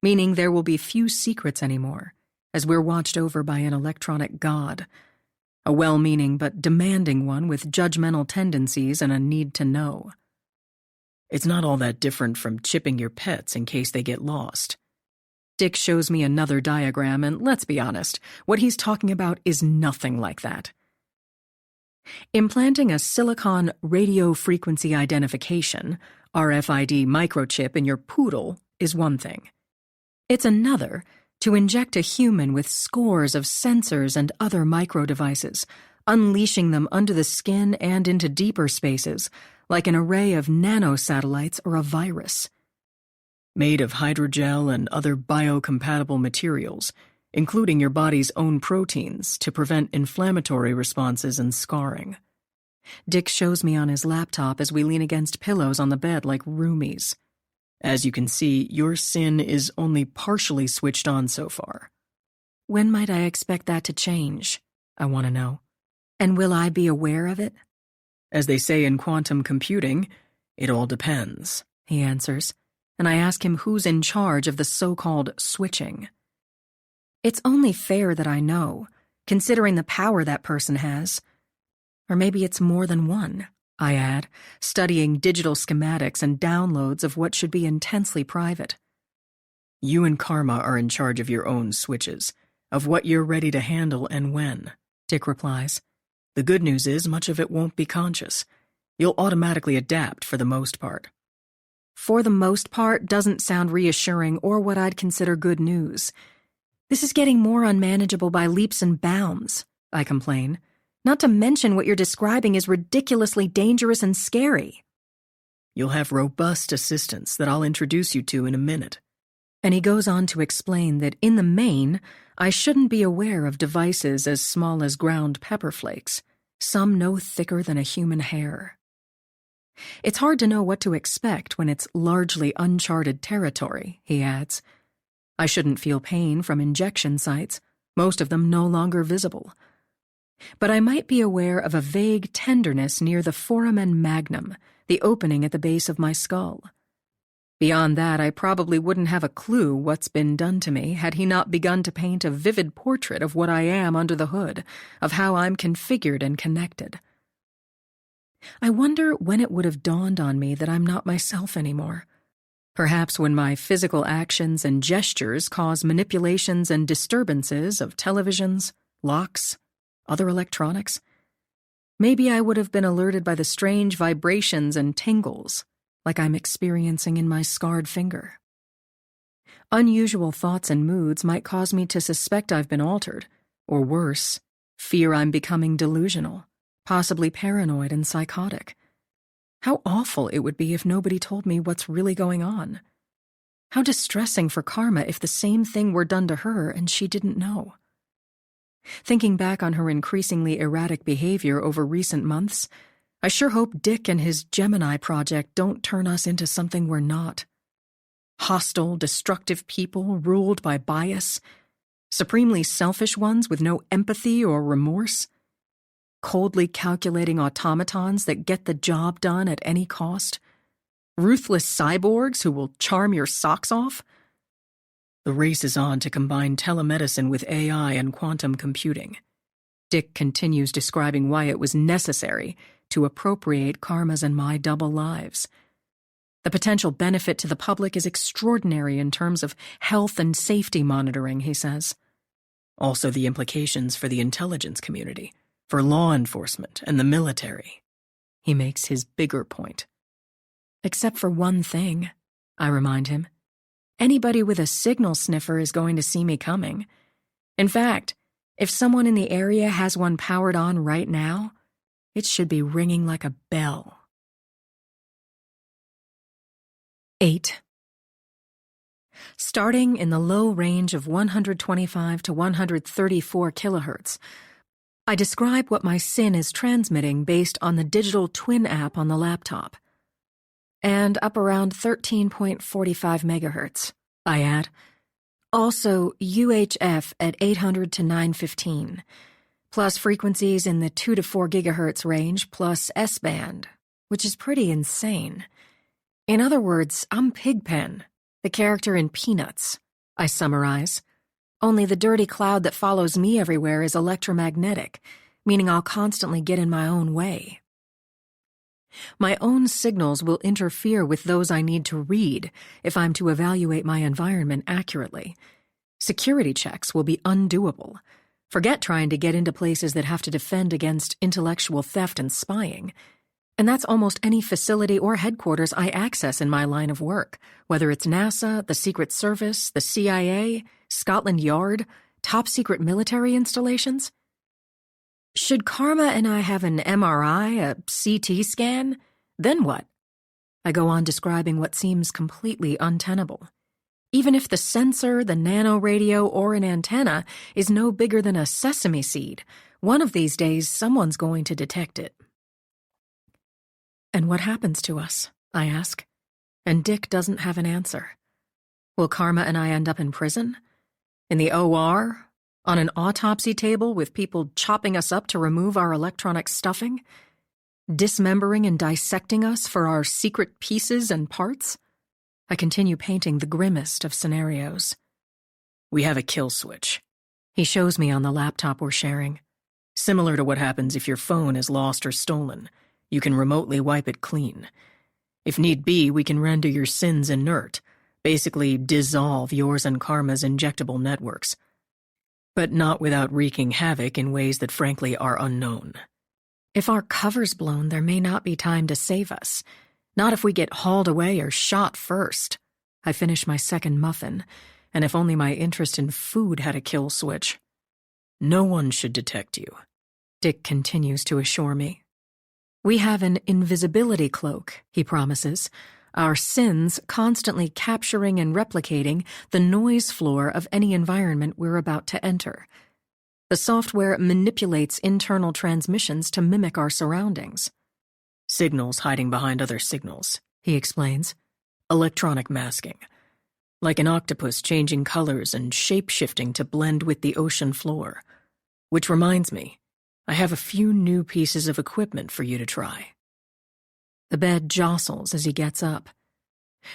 Meaning there will be few secrets anymore, as we're watched over by an electronic god, a well-meaning but demanding one with judgmental tendencies and a need to know. It's not all that different from chipping your pets in case they get lost. Dick shows me another diagram, and let's be honest, what he's talking about is nothing like that. Implanting a silicon radio frequency identification, RFID microchip in your poodle is one thing. It's another to inject a human with scores of sensors and other micro-devices, unleashing them under the skin and into deeper spaces, like an array of nanosatellites or a virus. Made of hydrogel and other biocompatible materials, including your body's own proteins to prevent inflammatory responses and scarring. Dick shows me on his laptop as we lean against pillows on the bed like roomies. As you can see, your SIN is only partially switched on so far. When might I expect that to change? I want to know. And will I be aware of it? As they say in quantum computing, it all depends, he answers, and I ask him who's in charge of the so-called switching. It's only fair that I know, considering the power that person has. Or maybe it's more than one, I add, studying digital schematics and downloads of what should be intensely private. You and Karma are in charge of your own switches, of what you're ready to handle and when, Dick replies. The good news is much of it won't be conscious. You'll automatically adapt for the most part. For the most part doesn't sound reassuring or what I'd consider good news. This is getting more unmanageable by leaps and bounds, I complain. Not to mention what you're describing is ridiculously dangerous and scary. You'll have robust assistance that I'll introduce you to in a minute. And he goes on to explain that in the main, I shouldn't be aware of devices as small as ground pepper flakes, some no thicker than a human hair. It's hard to know what to expect when it's largely uncharted territory, he adds. I shouldn't feel pain from injection sites, most of them no longer visible. But I might be aware of a vague tenderness near the foramen magnum, the opening at the base of my skull. Beyond that, I probably wouldn't have a clue what's been done to me had he not begun to paint a vivid portrait of what I am under the hood, of how I'm configured and connected. I wonder when it would have dawned on me that I'm not myself anymore. Perhaps when my physical actions and gestures cause manipulations and disturbances of televisions, locks, other electronics. Maybe I would have been alerted by the strange vibrations and tingles, like I'm experiencing in my scarred finger. Unusual thoughts and moods might cause me to suspect I've been altered, or worse, fear I'm becoming delusional, possibly paranoid and psychotic. How awful it would be if nobody told me what's really going on. How distressing for Karma if the same thing were done to her and she didn't know. Thinking back on her increasingly erratic behavior over recent months, I sure hope Dick and his Gemini project don't turn us into something we're not. Hostile, destructive people ruled by bias, supremely selfish ones with no empathy or remorse, coldly calculating automatons that get the job done at any cost, ruthless cyborgs who will charm your socks off. The race is on to combine telemedicine with AI and quantum computing. Dick continues describing why it was necessary to appropriate Karma's and my double lives. The potential benefit to the public is extraordinary in terms of health and safety monitoring, he says. Also the implications for the intelligence community, for law enforcement and the military. He makes his bigger point. Except for one thing, I remind him. Anybody with a signal sniffer is going to see me coming. In fact, if someone in the area has one powered on right now, it should be ringing like a bell. 8. Starting in the low range of 125 to 134 kilohertz, I describe what my SIN is transmitting based on the digital twin app on the laptop. And up around 13.45 megahertz, I add. Also UHF at 800 to 915, plus frequencies in the 2 to 4 gigahertz range plus S-band, which is pretty insane. In other words, I'm Pigpen, the character in Peanuts, I summarize. Only the dirty cloud that follows me everywhere is electromagnetic, meaning I'll constantly get in my own way. My own signals will interfere with those I need to read if I'm to evaluate my environment accurately. Security checks will be undoable. Forget trying to get into places that have to defend against intellectual theft and spying. And that's almost any facility or headquarters I access in my line of work, whether it's NASA, the Secret Service, the CIA, Scotland Yard, top-secret military installations. Should Karma and I have an MRI, a CT scan? Then what? I go on describing what seems completely untenable. Even if the sensor, the nanoradio, or an antenna is no bigger than a sesame seed, one of these days someone's going to detect it. And what happens to us? I ask. And Dick doesn't have an answer. Will Karma and I end up in prison? In the OR? On an autopsy table with people chopping us up to remove our electronic stuffing? Dismembering and dissecting us for our secret pieces and parts? I continue painting the grimmest of scenarios. We have a kill switch. He shows me on the laptop we're sharing. Similar to what happens if your phone is lost or stolen. You can remotely wipe it clean. If need be, we can render your sins inert, basically dissolve yours and Karma's injectable networks. But not without wreaking havoc in ways that frankly are unknown. If our cover's blown, there may not be time to save us. Not if we get hauled away or shot first. I finish my second muffin, and if only my interest in food had a kill switch. No one should detect you, Dick continues to assure me. We have an invisibility cloak, he promises, our sins constantly capturing and replicating the noise floor of any environment we're about to enter. The software manipulates internal transmissions to mimic our surroundings. Signals hiding behind other signals, he explains. Electronic masking. Like an octopus changing colors and shape-shifting to blend with the ocean floor. Which reminds me, I have a few new pieces of equipment for you to try. The bed jostles as he gets up.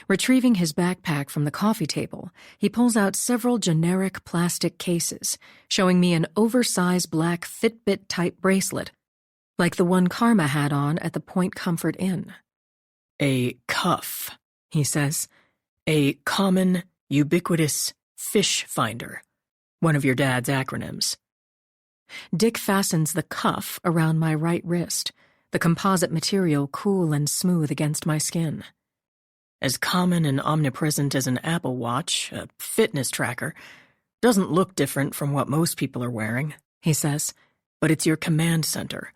Retrieving his backpack from the coffee table, he pulls out several generic plastic cases, showing me an oversized black Fitbit-type bracelet, like the one Karma had on at the Point Comfort Inn. A cuff, he says. A common, ubiquitous fish finder. One of your dad's acronyms. Dick fastens the cuff around my right wrist, the composite material cool and smooth against my skin. As common and omnipresent as an Apple Watch, a fitness tracker, doesn't look different from what most people are wearing, he says, but it's your command center.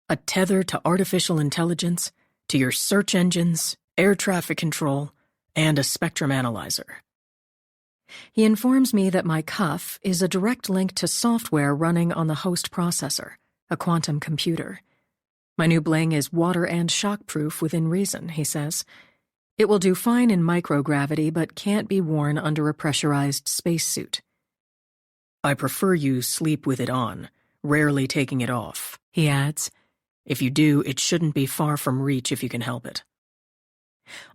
A tether to artificial intelligence, to your search engines, air traffic control, and a spectrum analyzer. He informs me that my cuff is a direct link to software running on the host processor, a quantum computer. My new bling is water and shockproof within reason, he says. It will do fine in microgravity, but can't be worn under a pressurized spacesuit. I prefer you sleep with it on, rarely taking it off, he adds. If you do, it shouldn't be far from reach if you can help it.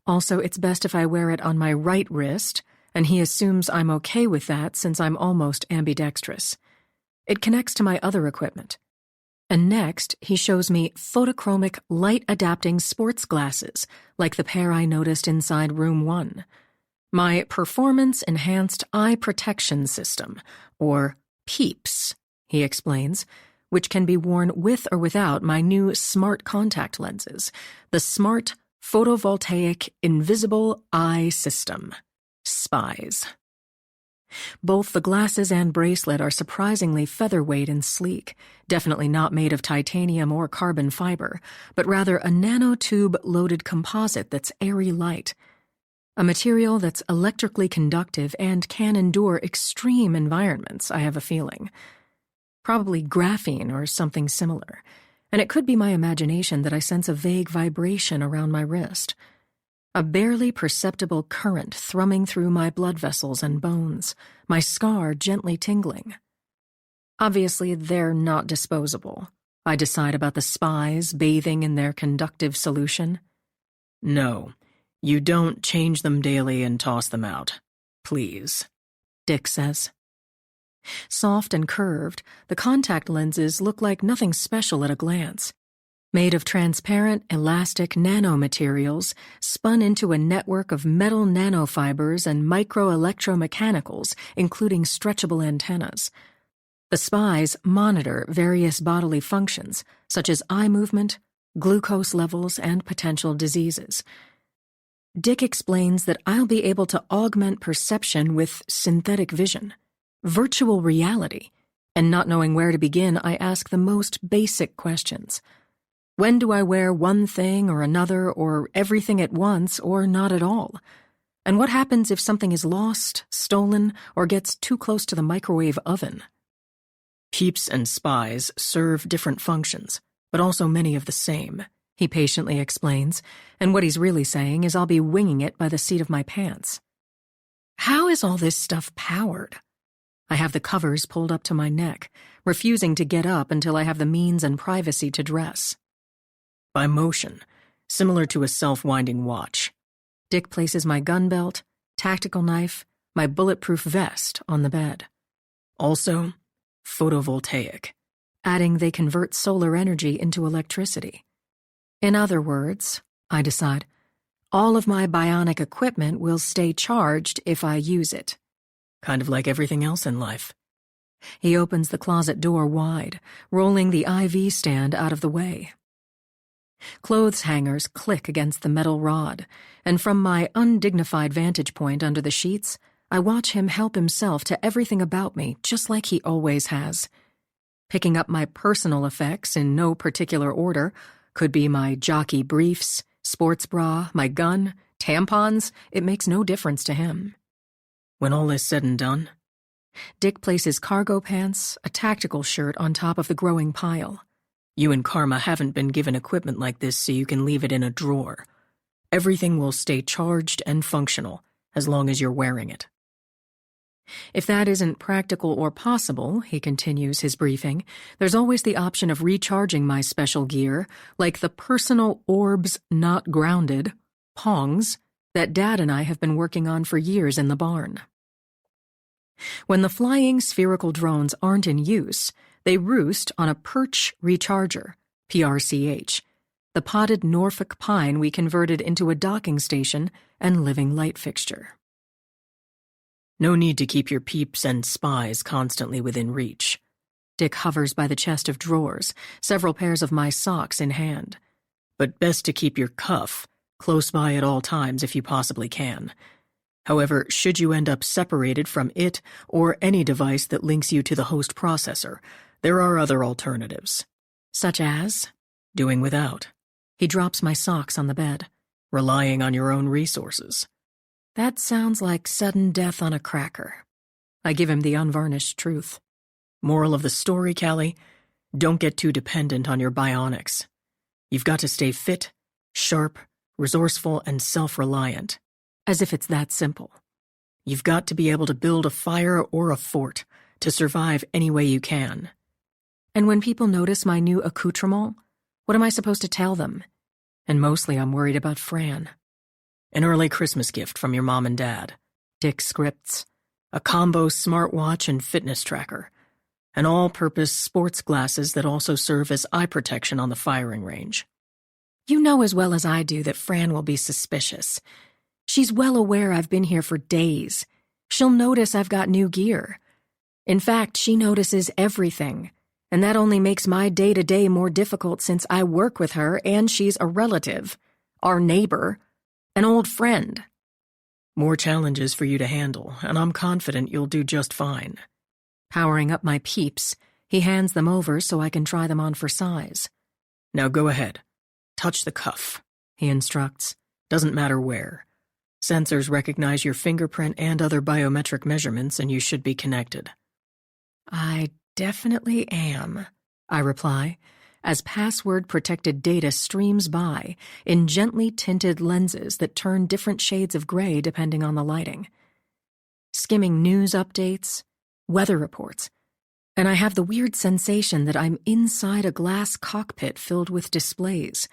Also, it's best if I wear it on my right wrist, and he assumes I'm okay with that since I'm almost ambidextrous. It connects to my other equipment, And next, he shows me photochromic light-adapting sports glasses, like the pair I noticed inside Room 1. My Performance-Enhanced Eye Protection System, or PEEPS, he explains, which can be worn with or without my new smart contact lenses, the Smart Photovoltaic Invisible Eye System, SPIES. Both the glasses and bracelet are surprisingly featherweight and sleek, definitely not made of titanium or carbon fiber, but rather a nanotube-loaded composite that's airy light, a material that's electrically conductive and can endure extreme environments, I have a feeling. Probably graphene or something similar, and it could be my imagination that I sense a vague vibration around my wrist. A barely perceptible current thrumming through my blood vessels and bones, my scar gently tingling. Obviously, they're not disposable. I decide about the SPIES bathing in their conductive solution. No, you don't change them daily and toss them out. Please, Dick says. Soft and curved, the contact lenses look like nothing special at a glance. Made of transparent, elastic nanomaterials spun into a network of metal nanofibers and microelectromechanicals, including stretchable antennas. The SPIES monitor various bodily functions, such as eye movement, glucose levels, and potential diseases. Dick explains that I'll be able to augment perception with synthetic vision, virtual reality, and not knowing where to begin, I ask the most basic questions. When do I wear one thing or another, or everything at once, or not at all? And what happens if something is lost, stolen, or gets too close to the microwave oven? PEEPS and SPIES serve different functions, but also many of the same, he patiently explains, and what he's really saying is I'll be winging it by the seat of my pants. How is all this stuff powered? I have the covers pulled up to my neck, refusing to get up until I have the means and privacy to dress. By motion, similar to a self-winding watch. Dick places my gun belt, tactical knife, my bulletproof vest on the bed. Also, photovoltaic, adding they convert solar energy into electricity. In other words, I decide, all of my bionic equipment will stay charged if I use it. Kind of like everything else in life. He opens the closet door wide, rolling the IV stand out of the way. Clothes hangers click against the metal rod, and from my undignified vantage point under the sheets, I watch him help himself to everything about me, just like he always has. Picking up my personal effects in no particular order, could be my jockey briefs, sports bra, my gun, tampons, it makes no difference to him. When all is said and done, Dick places cargo pants, a tactical shirt on top of the growing pile. You and Karma haven't been given equipment like this so you can leave it in a drawer. Everything will stay charged and functional as long as you're wearing it. If that isn't practical or possible, he continues his briefing, there's always the option of recharging my special gear, like the personal orbs not grounded, Pongs, that Dad and I have been working on for years in the barn. When the flying spherical drones aren't in use, they roost on a perch recharger, PRCH, the potted Norfolk pine we converted into a docking station and living light fixture. No need to keep your PEEPS and SPIES constantly within reach. Dick hovers by the chest of drawers, several pairs of my socks in hand. But best to keep your cuff close by at all times if you possibly can. However, should you end up separated from it or any device that links you to the host processor, there are other alternatives. Such as? Doing without. He drops my socks on the bed. Relying on your own resources. That sounds like sudden death on a cracker. I give him the unvarnished truth. Moral of the story, Callie, don't get too dependent on your bionics. You've got to stay fit, sharp, resourceful, and self-reliant. As if it's that simple. You've got to be able to build a fire or a fort to survive any way you can. And when people notice my new accoutrement, what am I supposed to tell them? And mostly I'm worried about Fran. An early Christmas gift from your mom and dad. Dick scripts. A combo smartwatch and fitness tracker. and all-purpose sports glasses that also serve as eye protection on the firing range. You know as well as I do that Fran will be suspicious. She's well aware I've been here for days. She'll notice I've got new gear. In fact, she notices everything, and that only makes my day-to-day more difficult since I work with her and she's a relative, our neighbor, an old friend. More challenges for you to handle, and I'm confident you'll do just fine. Powering up my peeps, he hands them over so I can try them on for size. Now go ahead. Touch the cuff, he instructs. Doesn't matter where. Sensors recognize your fingerprint and other biometric measurements, and you should be connected. I definitely am, I reply, as password-protected data streams by in gently tinted lenses that turn different shades of gray depending on the lighting. Skimming news updates, weather reports, and I have the weird sensation that I'm inside a glass cockpit filled with displays,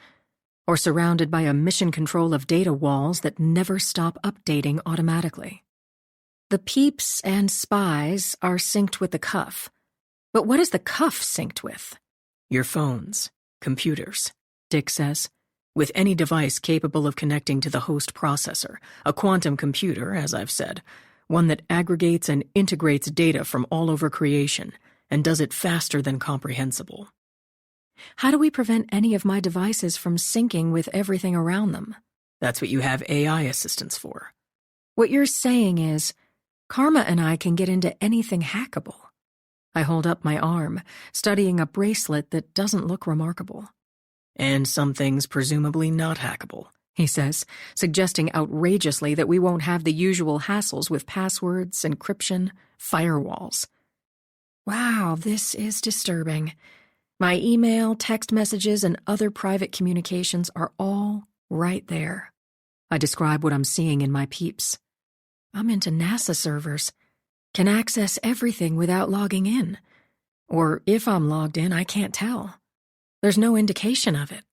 or surrounded by a mission control of data walls that never stop updating automatically. The peeps and spies are synced with the cuff, but what is the cuff synced with? Your phones, computers, Dick says, with any device capable of connecting to the host processor, a quantum computer, as I've said, one that aggregates and integrates data from all over creation and does it faster than comprehensible. How do we prevent any of my devices from syncing with everything around them? That's what you have AI assistants for. What you're saying is, Karma and I can get into anything hackable. I hold up my arm, studying a bracelet that doesn't look remarkable. And some things presumably not hackable, he says, suggesting outrageously that we won't have the usual hassles with passwords, encryption, firewalls. Wow, this is disturbing. My email, text messages, and other private communications are all right there. I describe what I'm seeing in my peeps. I'm into NASA servers. Can access everything without logging in. Or if I'm logged in, I can't tell. There's no indication of it.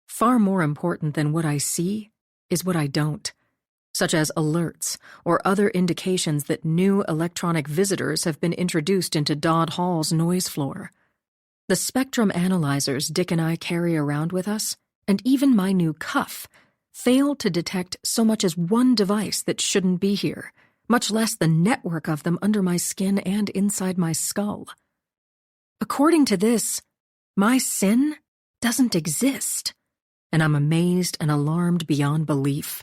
Far more important than what I see is what I don't, such as alerts or other indications that new electronic visitors have been introduced into Dodd Hall's noise floor. The spectrum analyzers Dick and I carry around with us, and even my new cuff, fail to detect so much as one device that shouldn't be here, much less the network of them under my skin and inside my skull. According to this, my sin doesn't exist, and I'm amazed and alarmed beyond belief.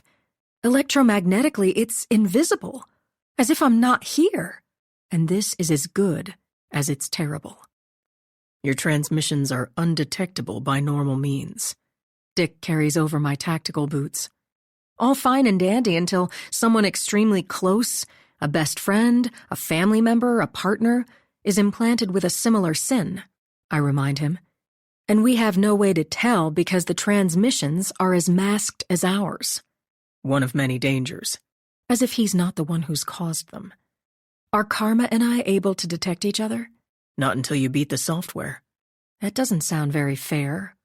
Electromagnetically, it's invisible, as if I'm not here, and this is as good as it's terrible. Your transmissions are undetectable by normal means. Dick carries over my tactical boots. All fine and dandy until someone extremely close, a best friend, a family member, a partner, is implanted with a similar sin, I remind him. And we have no way to tell because the transmissions are as masked as ours. One of many dangers. As if he's not the one who's caused them. Are Karma and I able to detect each other? Not until you beat the software. That doesn't sound very fair.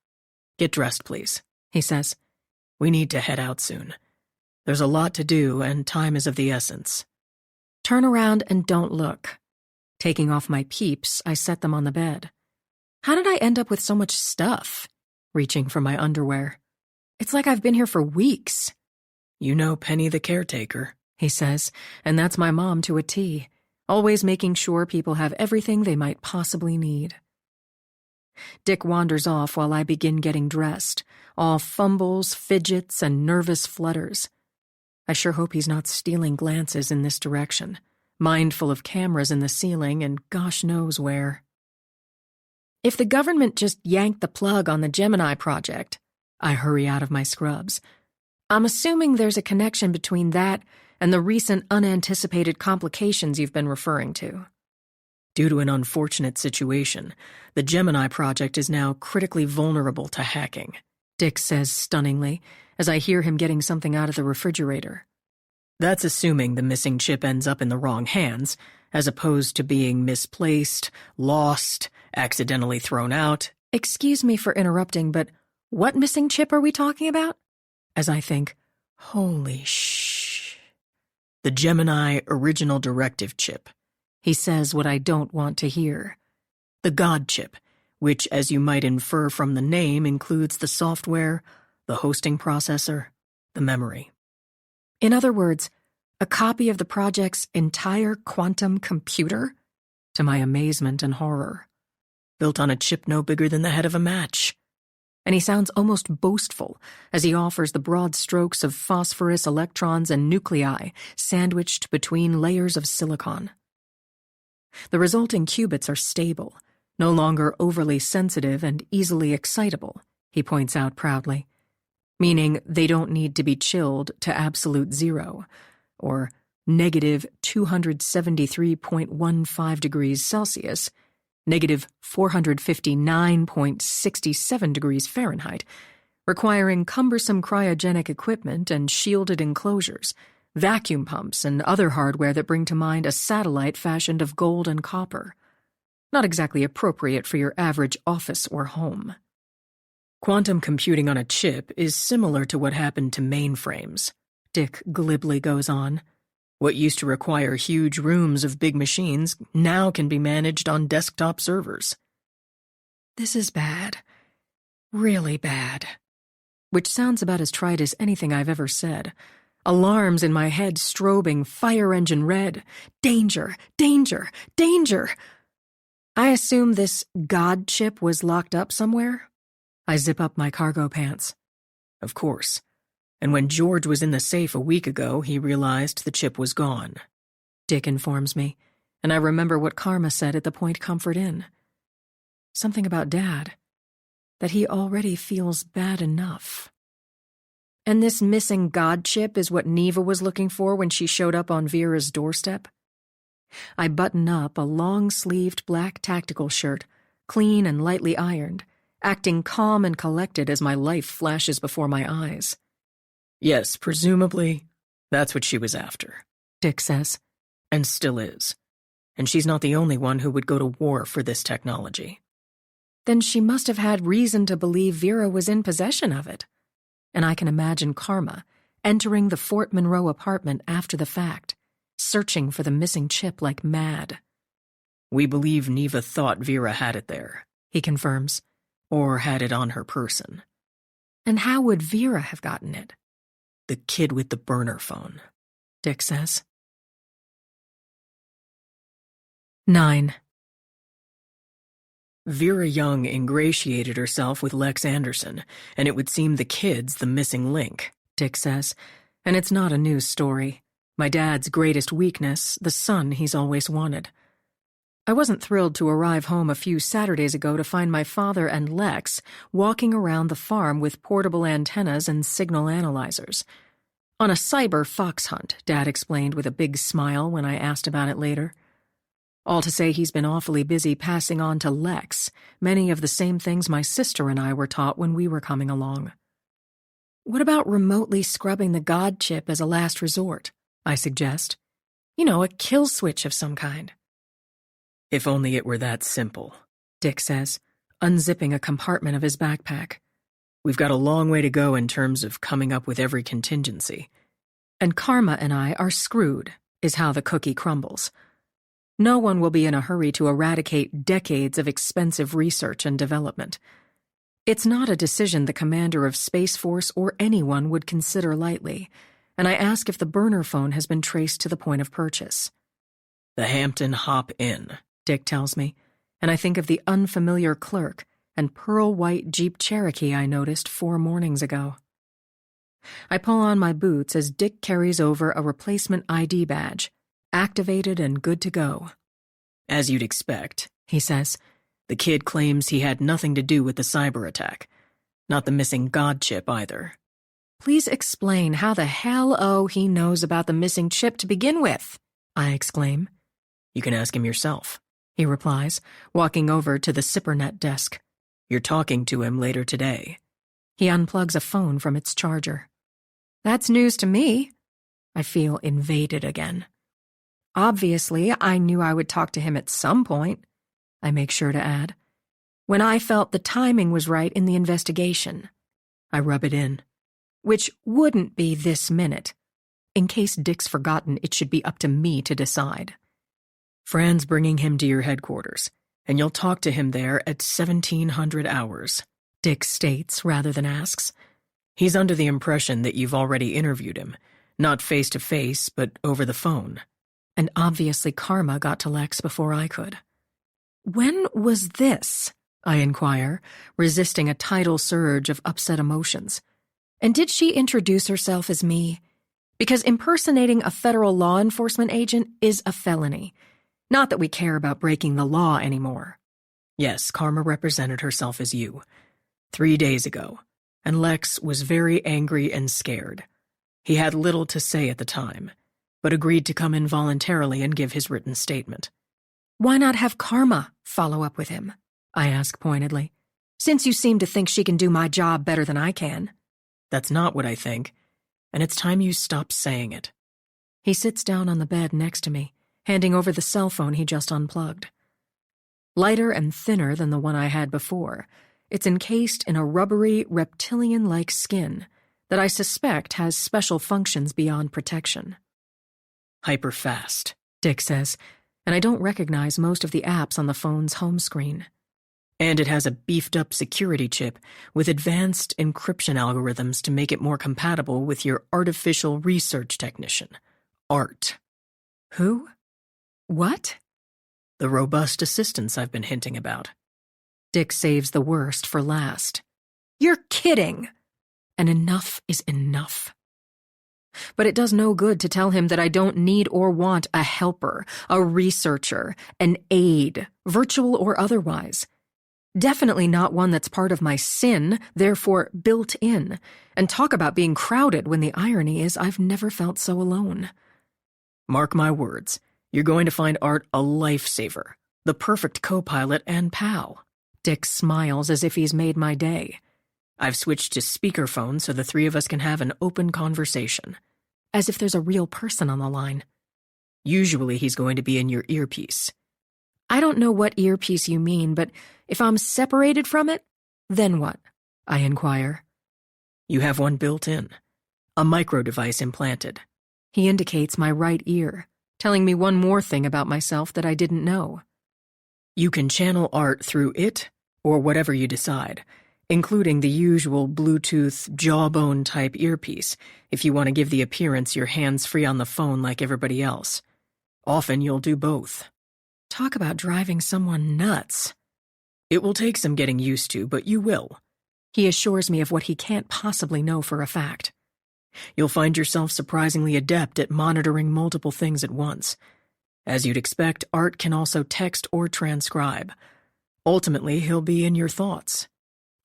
Get dressed, please, he says. We need to head out soon. There's a lot to do, and time is of the essence. Turn around and don't look. Taking off my peeps, I set them on the bed. How did I end up with so much stuff? Reaching for my underwear. It's like I've been here for weeks. You know Penny the caretaker, he says, and that's my mom to a T, always making sure people have everything they might possibly need. Dick wanders off while I begin getting dressed, all fumbles, fidgets, and nervous flutters. I sure hope he's not stealing glances in this direction, mindful of cameras in the ceiling and gosh knows where. If the government just yanked the plug on the Gemini project, I hurry out of my scrubs. I'm assuming there's a connection between that and the recent unanticipated complications you've been referring to. Due to an unfortunate situation, the Gemini project is now critically vulnerable to hacking, Dick says stunningly, as I hear him getting something out of the refrigerator. That's assuming the missing chip ends up in the wrong hands, as opposed to being misplaced, lost, accidentally thrown out. Excuse me for interrupting, but what missing chip are we talking about? As I think, holy shh. The Gemini original directive chip. He says what I don't want to hear. The God chip, which, as you might infer from the name, includes the software, the hosting processor, the memory. In other words, a copy of the project's entire quantum computer? To my amazement and horror. Built on a chip no bigger than the head of a match. And he sounds almost boastful as he offers the broad strokes of phosphorus electrons and nuclei sandwiched between layers of silicon. The resulting qubits are stable, no longer overly sensitive and easily excitable, he points out proudly, meaning they don't need to be chilled to absolute zero, or negative 273.15 degrees Celsius, negative 459.67 degrees Fahrenheit, requiring cumbersome cryogenic equipment and shielded enclosures, vacuum pumps, and other hardware that bring to mind a satellite fashioned of gold and copper. Not exactly appropriate for your average office or home. Quantum computing on a chip is similar to what happened to mainframes, Dick glibly goes on. What used to require huge rooms of big machines now can be managed on desktop servers. This is bad. Really bad. Which sounds about as trite as anything I've ever said. Alarms in my head strobing fire engine red. Danger, danger, danger. I assume this God chip was locked up somewhere? I zip up my cargo pants. Of course. And when George was in the safe a week ago, he realized the chip was gone. Dick informs me, and I remember what Karma said at the Point Comfort Inn. Something about Dad. That he already feels bad enough. And this missing God chip is what Neva was looking for when she showed up on Vera's doorstep? I button up a long-sleeved black tactical shirt, clean and lightly ironed, acting calm and collected as my life flashes before my eyes. Yes, presumably, that's what she was after, Dick says. And still is. And she's not the only one who would go to war for this technology. Then she must have had reason to believe Vera was in possession of it. And I can imagine Karma entering the Fort Monroe apartment after the fact, searching for the missing chip like mad. We believe Neva thought Vera had it there, he confirms. Or had it on her person. And how would Vera have gotten it? The kid with the burner phone, Dick says. 9. Vera Young ingratiated herself with Lex Anderson, and it would seem the kid's the missing link, Dick says. And it's not a news story. My dad's greatest weakness, the son he's always wanted. I wasn't thrilled to arrive home a few Saturdays ago to find my father and Lex walking around the farm with portable antennas and signal analyzers. On a cyber fox hunt, Dad explained with a big smile when I asked about it later. All to say he's been awfully busy passing on to Lex many of the same things my sister and I were taught when we were coming along. What about remotely scrubbing the God chip as a last resort? I suggest. You know, a kill switch of some kind. If only it were that simple, Dick says, unzipping a compartment of his backpack. We've got a long way to go in terms of coming up with every contingency. And Karma and I are screwed, is how the cookie crumbles. No one will be in a hurry to eradicate decades of expensive research and development. It's not a decision the commander of Space Force or anyone would consider lightly, and I ask if the burner phone has been traced to the point of purchase. The Hampton Hop Inn, Dick tells me, and I think of the unfamiliar clerk and pearl-white Jeep Cherokee I noticed 4 mornings ago. I pull on my boots as Dick carries over a replacement ID badge, activated and good to go. As you'd expect, he says. The kid claims he had nothing to do with the cyber attack. Not the missing God chip either. Please explain how the hell he knows about the missing chip to begin with, I exclaim. You can ask him yourself, he replies, walking over to the SipperNet desk. You're talking to him later today. He unplugs a phone from its charger. That's news to me. I feel invaded again. Obviously, I knew I would talk to him at some point, I make sure to add. When I felt the timing was right in the investigation. I rub it in. Which wouldn't be this minute. In case Dick's forgotten, it should be up to me to decide. Fran's bringing him to your headquarters, and you'll talk to him there at 1700 hours, Dick states rather than asks. He's under the impression that you've already interviewed him, not face-to-face, but over the phone. And obviously Karma got to Lex before I could. When was this? I inquire, resisting a tidal surge of upset emotions. And did she introduce herself as me? Because impersonating a federal law enforcement agent is a felony. Not that we care about breaking the law anymore. Yes, Karma represented herself as you. 3 days ago, and Lex was very angry and scared. He had little to say at the time, but agreed to come in voluntarily and give his written statement. Why not have Karma follow up with him? I ask pointedly. Since you seem to think she can do my job better than I can. That's not what I think, and it's time you stop saying it. He sits down on the bed next to me, handing over the cell phone he just unplugged. Lighter and thinner than the one I had before, it's encased in a rubbery, reptilian-like skin that I suspect has special functions beyond protection. Hyper-fast, Dick says, and I don't recognize most of the apps on the phone's home screen. And it has a beefed-up security chip with advanced encryption algorithms to make it more compatible with your artificial research technician, ART. Who? What? The robust assistance I've been hinting about. Dick saves the worst for last. You're kidding! And enough is enough. But it does no good to tell him that I don't need or want a helper, a researcher, an aide, virtual or otherwise. Definitely not one that's part of my sin, therefore built in. And talk about being crowded when the irony is I've never felt so alone. Mark my words, you're going to find Art a lifesaver, the perfect co-pilot and pal. Dick smiles as if he's made my day. I've switched to speakerphone so the three of us can have an open conversation. As if there's a real person on the line. Usually he's going to be in your earpiece. I don't know what earpiece you mean, but if I'm separated from it, then what? I inquire. You have one built in. A micro device implanted. He indicates my right ear, telling me one more thing about myself that I didn't know. You can channel Art through it, or whatever you decide, including the usual Bluetooth jawbone-type earpiece, if you want to give the appearance you're hands-free on the phone like everybody else. Often you'll do both. Talk about driving someone nuts. It will take some getting used to, but you will. He assures me of what he can't possibly know for a fact. You'll find yourself surprisingly adept at monitoring multiple things at once. As you'd expect, Art can also text or transcribe. Ultimately, he'll be in your thoughts.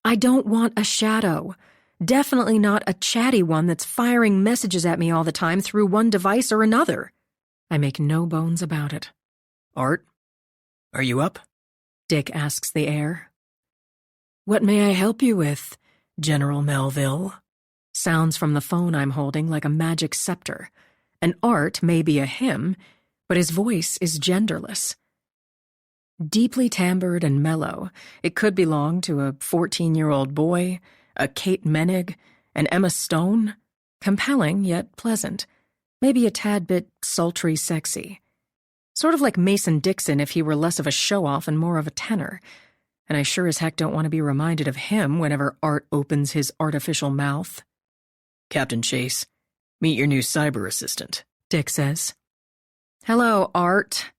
I don't want a shadow. Definitely not a chatty one that's firing messages at me all the time through one device or another. I make no bones about it. Art, are you up? Dick asks the air. What may I help you with, General Melville? Sounds from the phone I'm holding like a magic scepter. And Art may be a him, but his voice is genderless. Deeply timbred and mellow, it could belong to a 14-year-old boy, a Kate Menig, an Emma Stone. Compelling, yet pleasant. Maybe a tad bit sultry sexy. Sort of like Mason Dixon if he were less of a show-off and more of a tenor. And I sure as heck don't want to be reminded of him whenever Art opens his artificial mouth. Captain Chase, meet your new cyber assistant, Dick says. Hello, Art.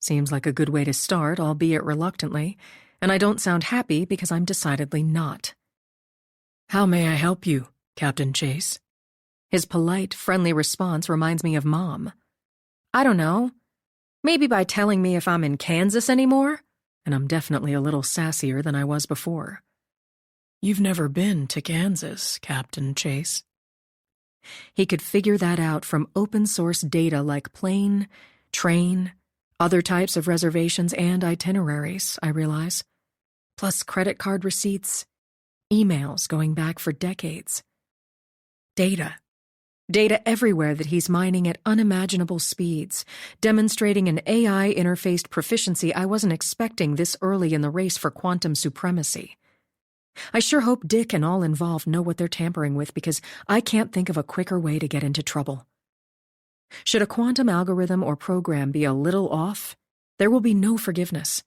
Seems like a good way to start, albeit reluctantly, and I don't sound happy because I'm decidedly not. How may I help you, Captain Chase? His polite, friendly response reminds me of Mom. I don't know. Maybe by telling me if I'm in Kansas anymore, and I'm definitely a little sassier than I was before. You've never been to Kansas, Captain Chase. He could figure that out from open-source data like plane, train, other types of reservations and itineraries, I realize. Plus credit card receipts, emails going back for decades. Data. Data everywhere that he's mining at unimaginable speeds, demonstrating an AI-interfaced proficiency I wasn't expecting this early in the race for quantum supremacy. I sure hope Dick and all involved know what they're tampering with because I can't think of a quicker way to get into trouble. Should a quantum algorithm or program be a little off, there will be no forgiveness.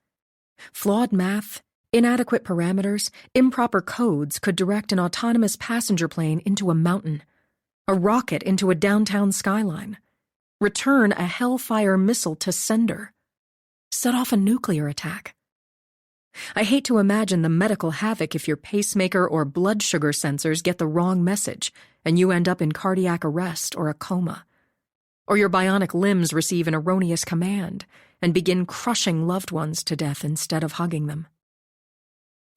Flawed math, inadequate parameters, improper codes could direct an autonomous passenger plane into a mountain, a rocket into a downtown skyline, return a Hellfire missile to sender, set off a nuclear attack. I hate to imagine the medical havoc if your pacemaker or blood sugar sensors get the wrong message and you end up in cardiac arrest or a coma, or your bionic limbs receive an erroneous command and begin crushing loved ones to death instead of hugging them.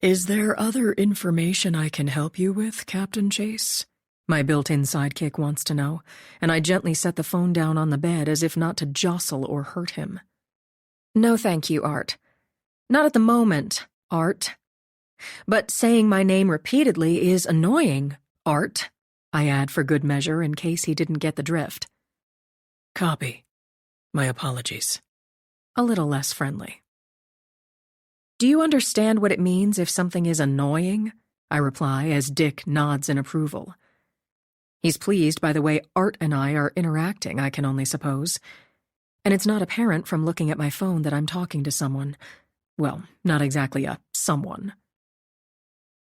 Is there other information I can help you with, Captain Chase? My built-in sidekick wants to know, and I gently set the phone down on the bed as if not to jostle or hurt him. No, thank you, Art. Not at the moment, Art. But saying my name repeatedly is annoying, Art, I add for good measure in case he didn't get the drift. Copy. My apologies. A little less friendly. Do you understand what it means if something is annoying? I reply as Dick nods in approval. He's pleased by the way Art and I are interacting, I can only suppose. And it's not apparent from looking at my phone that I'm talking to someone. Well, not exactly a someone.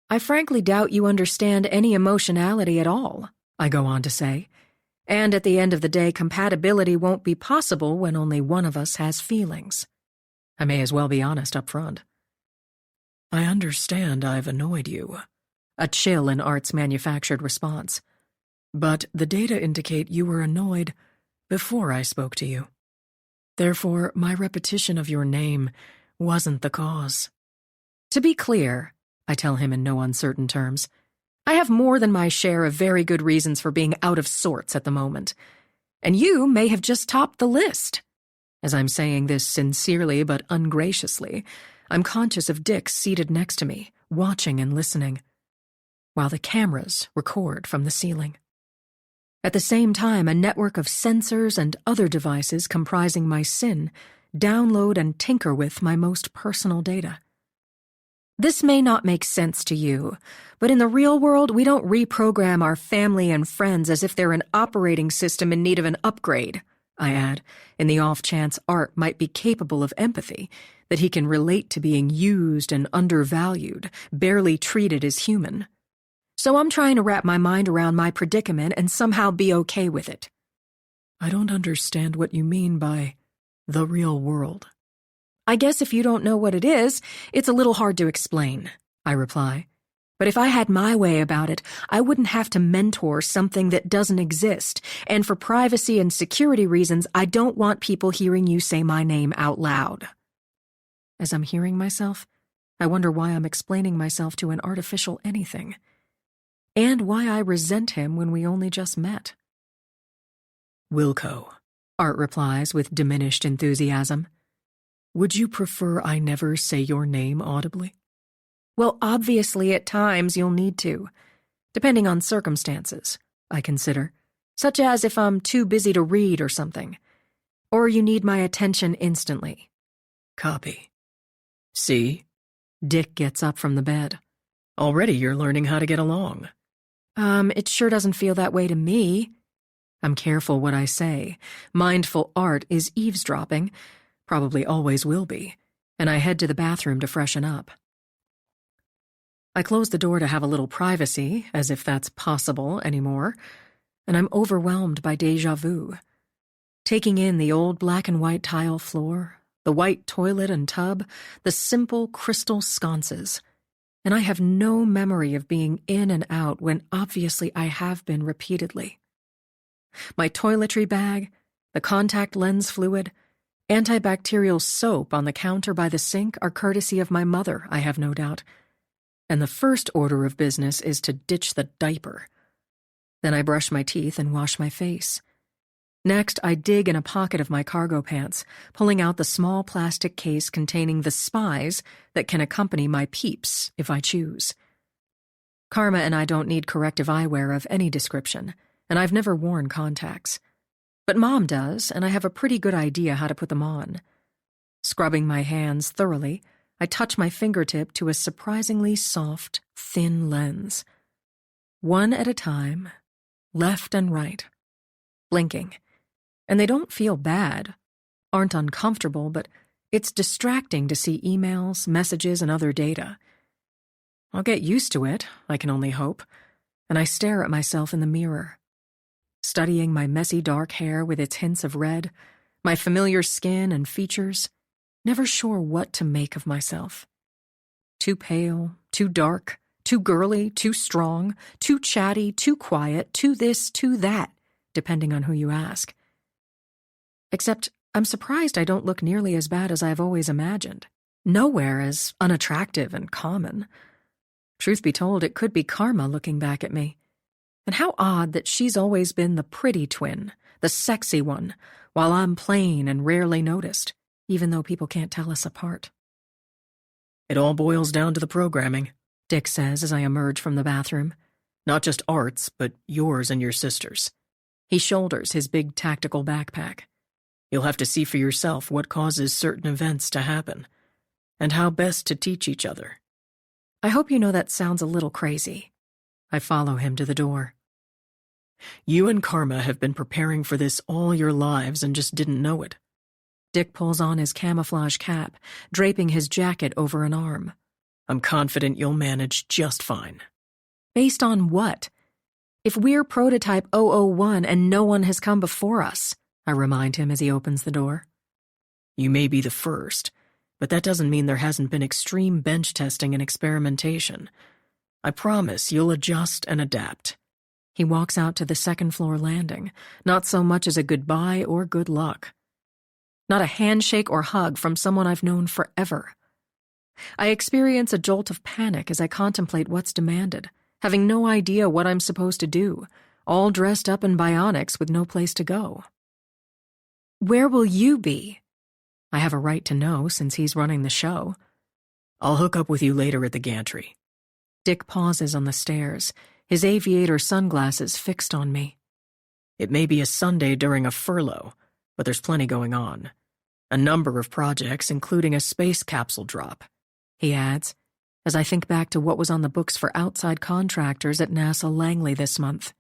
I frankly doubt you understand any emotionality at all, I go on to say. And at the end of the day, compatibility won't be possible when only one of us has feelings. I may as well be honest up front. I understand I've annoyed you. A chill in Art's manufactured response. But the data indicate you were annoyed before I spoke to you. Therefore, my repetition of your name wasn't the cause. To be clear, I tell him in no uncertain terms, I have more than my share of very good reasons for being out of sorts at the moment. And you may have just topped the list. As I'm saying this sincerely but ungraciously, I'm conscious of Dick seated next to me, watching and listening, while the cameras record from the ceiling. At the same time, a network of sensors and other devices comprising my SIN download and tinker with my most personal data. This may not make sense to you, but in the real world, we don't reprogram our family and friends as if they're an operating system in need of an upgrade, I add, in the off chance Art might be capable of empathy, that he can relate to being used and undervalued, barely treated as human. So I'm trying to wrap my mind around my predicament and somehow be okay with it. I don't understand what you mean by the real world. I guess if you don't know what it is, it's a little hard to explain, I reply. But if I had my way about it, I wouldn't have to mentor something that doesn't exist, and for privacy and security reasons, I don't want people hearing you say my name out loud. As I'm hearing myself, I wonder why I'm explaining myself to an artificial anything, and why I resent him when we only just met. Wilco, Art replies with diminished enthusiasm. Would you prefer I never say your name audibly? Well, obviously at times you'll need to, depending on circumstances, I consider, such as if I'm too busy to read or something, or you need my attention instantly. Copy. See? Dick gets up from the bed. Already you're learning how to get along. It sure doesn't feel that way to me. I'm careful what I say. Mindful Art is eavesdropping, probably always will be, and I head to the bathroom to freshen up. I close the door to have a little privacy, as if that's possible anymore, and I'm overwhelmed by déjà vu. Taking in the old black and white tile floor, the white toilet and tub, the simple crystal sconces, and I have no memory of being in and out when obviously I have been repeatedly. My toiletry bag, the contact lens fluid, antibacterial soap on the counter by the sink are courtesy of my mother, I have no doubt. And the first order of business is to ditch the diaper. Then I brush my teeth and wash my face. Next, I dig in a pocket of my cargo pants, pulling out the small plastic case containing the spies that can accompany my peeps if I choose. Karma and I don't need corrective eyewear of any description, and I've never worn contacts. But Mom does, and I have a pretty good idea how to put them on. Scrubbing my hands thoroughly, I touch my fingertip to a surprisingly soft, thin lens. One at a time, left and right, blinking. And they don't feel bad, aren't uncomfortable, but It's distracting to see emails, messages, and other data. I'll get used to it, I can only hope, and I stare at myself in the mirror, studying my messy dark hair with its hints of red, my familiar skin and features, never sure what to make of myself. Too pale, too dark, too girly, too strong, too chatty, too quiet, too this, too that, depending on who you ask. Except I'm surprised I don't look nearly as bad as I've always imagined. Nowhere as unattractive and common. Truth be told, it could be Karma looking back at me. And how odd that she's always been the pretty twin, the sexy one, while I'm plain and rarely noticed, even though people can't tell us apart. It all boils down to the programming, Dick says as I emerge from the bathroom. not just Art's, but yours and your sister's. He shoulders his big tactical backpack. You'll have to see for yourself what causes certain events to happen, and how best to teach each other. I hope you know that sounds a little crazy. I follow him to the door. You and Karma have been preparing for this all your lives and just didn't know it. Dick pulls on his camouflage cap, draping his jacket over an arm. I'm confident you'll manage just fine. Based on what? If we're prototype 001 and no one has come before us, I remind him as he opens the door. You may be the first, but that doesn't mean there hasn't been extreme bench testing and experimentation. I promise you'll adjust and adapt. He walks out to the second-floor landing, not so much as a goodbye or good luck. Not a handshake or hug from someone I've known forever. I experience a jolt of panic as I contemplate what's demanded, having no idea what I'm supposed to do, all dressed up in bionics with no place to go. Where will you be? I have a right to know since he's running the show. I'll hook up with you later at the gantry. Dick pauses on the stairs, his aviator sunglasses fixed on me. It may be a Sunday during a furlough, but there's plenty going on. A number of projects, including a space capsule drop, he adds, as I think back to what was on the books for outside contractors at NASA Langley this month.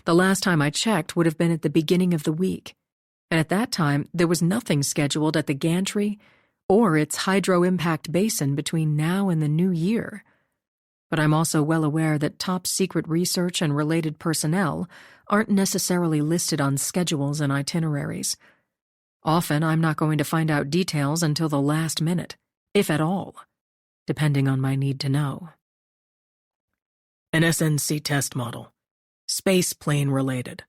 The last time I checked would have been at the beginning of the week, and at that time there was nothing scheduled at the gantry or its hydro-impact basin between now and the new year. But I'm also well aware that top-secret research and related personnel aren't necessarily listed on schedules and itineraries. Often I'm not going to find out details until the last minute, if at all, depending on my need to know. An SNC test model. Space plane related.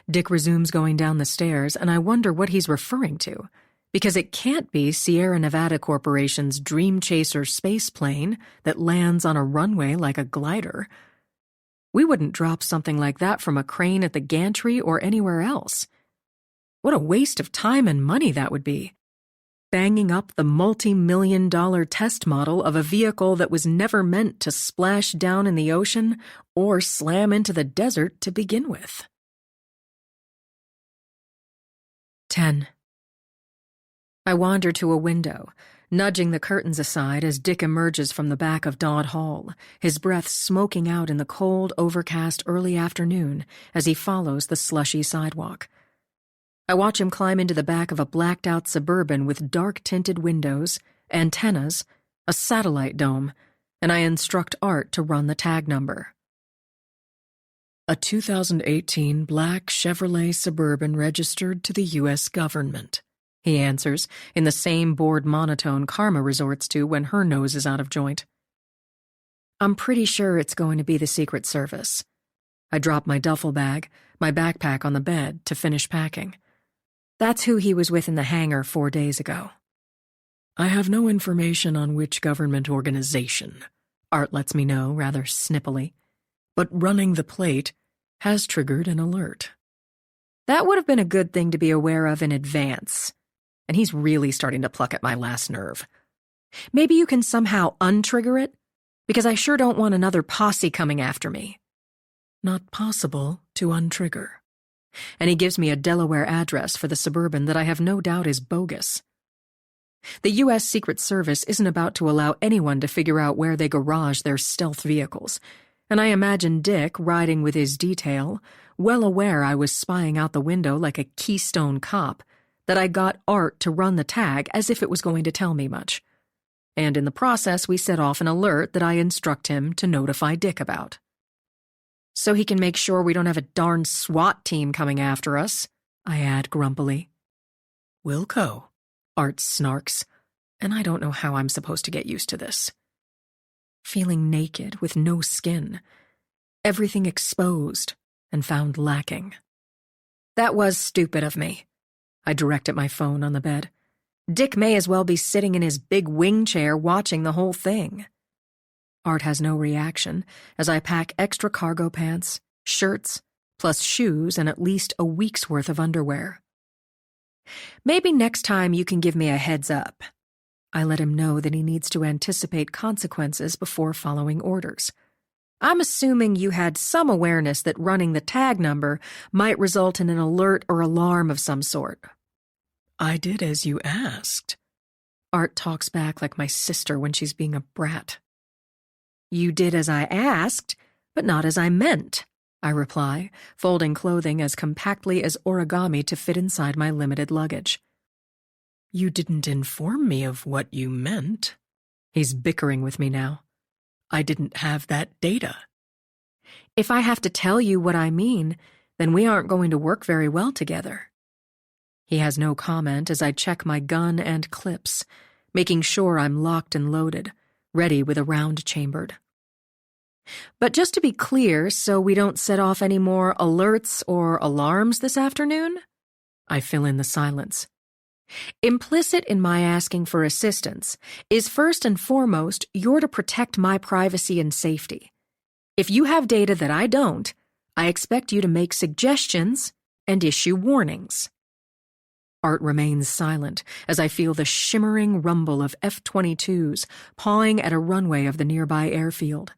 Dick resumes going down the stairs, and I wonder what he's referring to, because it can't be Sierra Nevada Corporation's Dream Chaser space plane that lands on a runway like a glider. We wouldn't drop something like that from a crane at the gantry or anywhere else. What a waste of time and money that would be. Banging up the multi-million-dollar test model of a vehicle that was never meant to splash down in the ocean or slam into the desert to begin with. 10. I wander to a window, nudging the curtains aside as Dick emerges from the back of Dodd Hall, his breath smoking out in the cold, overcast early afternoon as he follows the slushy sidewalk. I watch him climb into the back of a blacked-out Suburban with dark-tinted windows, antennas, a satellite dome, and I instruct Art to run the tag number. A 2018 black Chevrolet Suburban registered to the U.S. government, he answers, in the same bored monotone Karma resorts to when her nose is out of joint. I'm pretty sure it's going to be the Secret Service. I drop my duffel bag, my backpack on the bed, to finish packing. That's who he was with in the hangar 4 days ago. I have no information on which government organization, Art lets me know rather snippily. But running the plate has triggered an alert. That would have been a good thing to be aware of in advance. And he's really starting to pluck at my last nerve. Maybe you can somehow untrigger it? Because I sure don't want another posse coming after me. Not possible to untrigger. And he gives me a Delaware address for the Suburban that I have no doubt is bogus. The U.S. Secret Service isn't about to allow anyone to figure out where they garage their stealth vehicles, and I imagine Dick riding with his detail, well aware I was spying out the window like a Keystone cop, that I got Art to run the tag as if it was going to tell me much. And in the process, we set off an alert that I instruct him to notify Dick about. So he can make sure we don't have a darn SWAT team coming after us, I add grumpily. Wilco, Art snarks, and I don't know how I'm supposed to get used to this. Feeling naked with no skin, everything exposed and found lacking. That was stupid of me. I direct at my phone on the bed. Dick may as well be sitting in his big wing chair watching the whole thing. Art has no reaction as I pack extra cargo pants, shirts, plus shoes and at least a week's worth of underwear. Maybe next time you can give me a heads up. I let him know that he needs to anticipate consequences before following orders. I'm assuming you had some awareness that running the tag number might result in an alert or alarm of some sort. I did as you asked. Art talks back like my sister when she's being a brat. You did as I asked, but not as I meant, I reply, folding clothing as compactly as origami to fit inside my limited luggage. You didn't inform me of what you meant. He's bickering with me now. I didn't have that data. If I have to tell you what I mean, then we aren't going to work very well together. He has no comment as I check my gun and clips, making sure I'm locked and loaded, ready with a round chambered. But just to be clear, so we don't set off any more alerts or alarms this afternoon? I fill in the silence. Implicit in my asking for assistance is first and foremost you're to protect my privacy and safety. If you have data that I don't, I expect you to make suggestions and issue warnings. Art remains silent as I feel the shimmering rumble of F-22s pawing at a runway of the nearby airfield.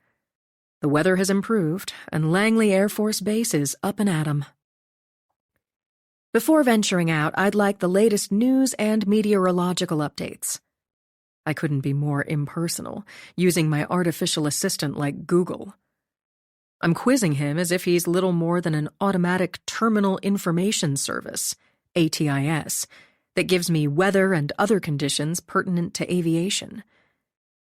The weather has improved, and Langley Air Force Base is up and at 'em. Before venturing out, I'd like the latest news and meteorological updates. I couldn't be more impersonal, using my artificial assistant like Google. I'm quizzing him as if he's little more than an automatic terminal information service, ATIS, that gives me weather and other conditions pertinent to aviation.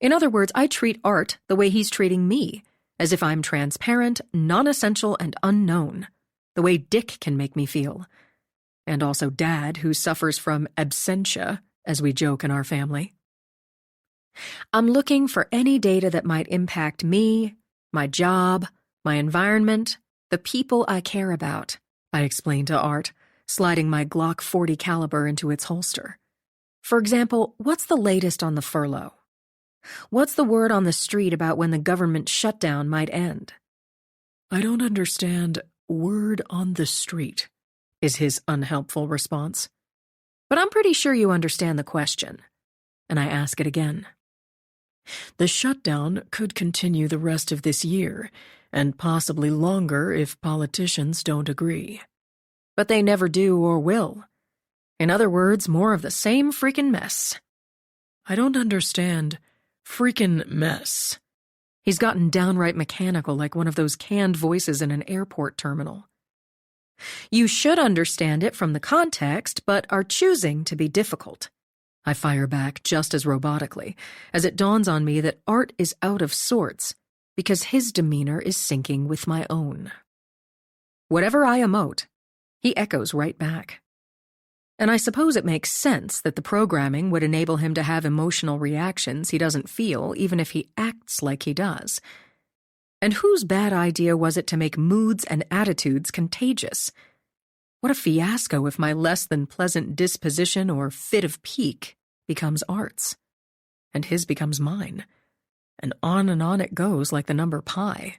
In other words, I treat Art the way he's treating me, as if I'm transparent, non-essential, and unknown, the way Dick can make me feel. And also Dad, who suffers from absentia, as we joke in our family. I'm looking for any data that might impact me, my job, my environment, the people I care about, I explain to Art, sliding my Glock 40 caliber into its holster. For example, what's the latest on the furlough? What's the word on the street about when the government shutdown might end? I don't understand word on the street, is his unhelpful response. But I'm pretty sure you understand the question. And I ask it again. The shutdown could continue the rest of this year, and possibly longer if politicians don't agree. But they never do or will. In other words, more of the same freaking mess. I don't understand freaking mess. He's gotten downright mechanical, like one of those canned voices in an airport terminal. You should understand it from the context, but are choosing to be difficult. I fire back just as robotically, as it dawns on me that Art is out of sorts, because his demeanor is syncing with my own. Whatever I emote, he echoes right back. And I suppose it makes sense that the programming would enable him to have emotional reactions he doesn't feel, even if he acts like he does. And whose bad idea was it to make moods and attitudes contagious? What a fiasco if my less than pleasant disposition or fit of pique becomes Art's, and his becomes mine, and on it goes like the number pi.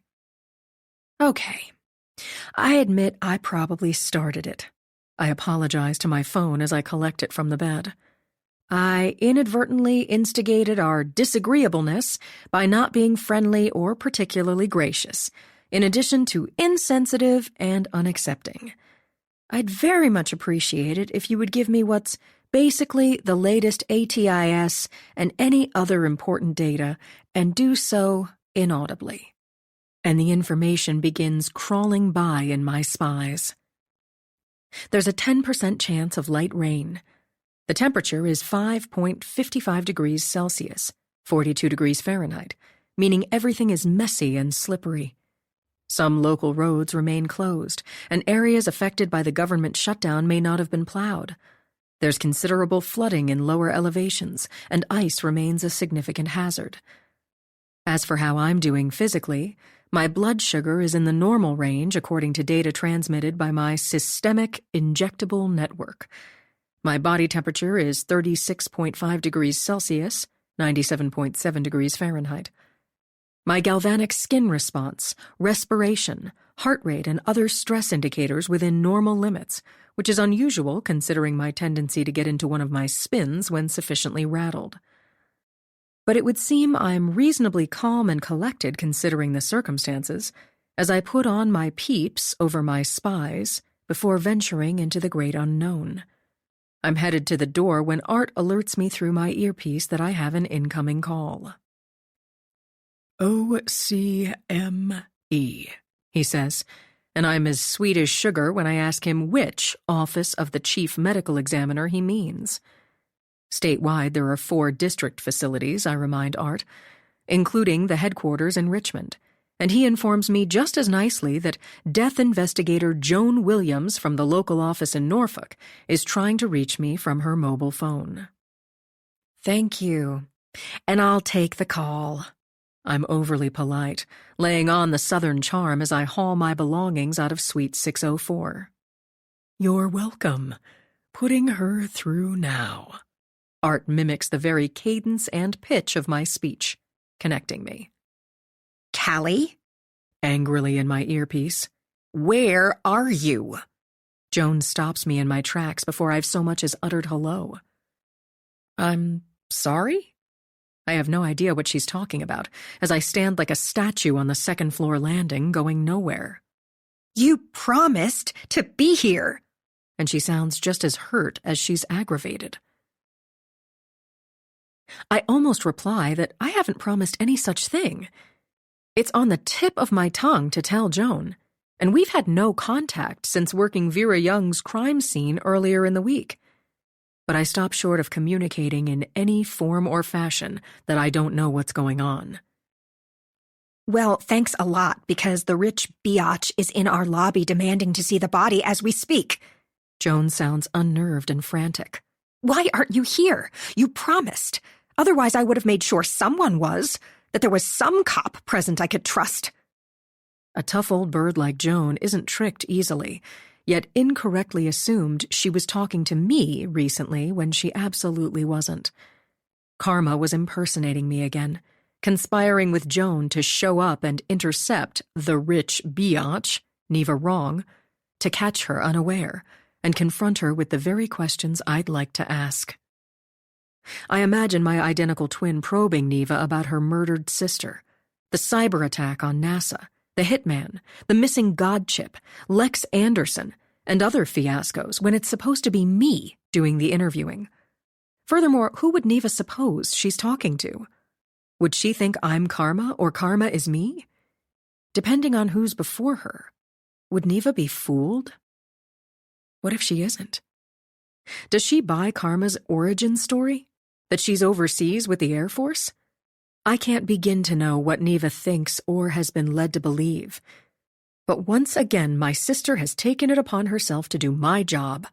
Okay, I admit I probably started it. I apologize to my phone as I collect it from the bed. I inadvertently instigated our disagreeableness by not being friendly or particularly gracious, in addition to insensitive and unaccepting. I'd very much appreciate it if you would give me what's basically the latest ATIS and any other important data, and do so inaudibly. And the information begins crawling by in my spies. There's a 10% chance of light rain, The temperature is 5.55 degrees Celsius, 42 degrees Fahrenheit, meaning everything is messy and slippery. Some local roads remain closed, and areas affected by the government shutdown may not have been plowed. There's considerable flooding in lower elevations, and ice remains a significant hazard. As for how I'm doing physically, my blood sugar is in the normal range according to data transmitted by my systemic injectable network. My body temperature is 36.5 degrees Celsius, 97.7 degrees Fahrenheit. My galvanic skin response, respiration, heart rate, and other stress indicators within normal limits, which is unusual considering my tendency to get into one of my spins when sufficiently rattled. But it would seem I'm reasonably calm and collected considering the circumstances, as I put on my peeps over my spies before venturing into the great unknown. I'm headed to the door when Art alerts me through my earpiece that I have an incoming call. OCME, he says, and I'm as sweet as sugar when I ask him which Office of the Chief Medical Examiner he means. Statewide, there are 4 district facilities, I remind Art, including the headquarters in Richmond, and he informs me just as nicely that death investigator Joan Williams from the local office in Norfolk is trying to reach me from her mobile phone. Thank you, and I'll take the call. I'm overly polite, laying on the southern charm as I haul my belongings out of Suite 604. You're welcome. Putting her through now. Art mimics the very cadence and pitch of my speech, connecting me. Callie? Angrily in my earpiece. Where are you? Joan stops me in my tracks before I've so much as uttered hello. I'm sorry? I have no idea what she's talking about, as I stand like a statue on the second-floor landing, going nowhere. You promised to be here. And she sounds just as hurt as she's aggravated. I almost reply that I haven't promised any such thing. It's on the tip of my tongue to tell Joan, and we've had no contact since working Vera Young's crime scene earlier in the week. But I stop short of communicating in any form or fashion that I don't know what's going on. Well, thanks a lot, because the rich biatch is in our lobby demanding to see the body as we speak. Joan sounds unnerved and frantic. Why aren't you here? You promised. Otherwise, I would have made sure someone was, that there was some cop present I could trust. A tough old bird like Joan isn't tricked easily, yet incorrectly assumed she was talking to me recently when she absolutely wasn't. Karma was impersonating me again, conspiring with Joan to show up and intercept the rich biatch, Neva Wrong, to catch her unaware and confront her with the very questions I'd like to ask. I imagine my identical twin probing Neva about her murdered sister, the cyber attack on NASA, the hitman, the missing God chip, Lex Anderson, and other fiascos when it's supposed to be me doing the interviewing. Furthermore, who would Neva suppose she's talking to? Would she think I'm Karma or Karma is me? Depending on who's before her, would Neva be fooled? What if she isn't? Does she buy Karma's origin story? That she's overseas with the Air Force? I can't begin to know what Neva thinks or has been led to believe. But once again, my sister has taken it upon herself to do my job.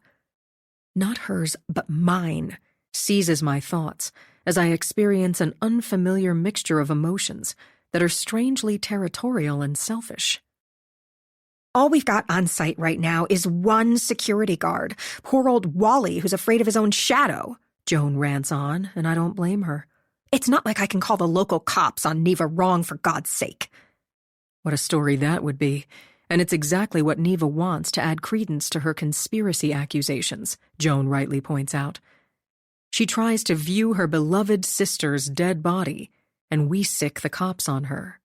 Not hers, but mine, seizes my thoughts as I experience an unfamiliar mixture of emotions that are strangely territorial and selfish. All we've got on site right now is one security guard, poor old Wally who's afraid of his own shadow, Joan rants on, and I don't blame her. It's not like I can call the local cops on Neva Wrong, for God's sake. What a story that would be, and it's exactly what Neva wants to add credence to her conspiracy accusations, Joan rightly points out. She tries to view her beloved sister's dead body, and we sick the cops on her.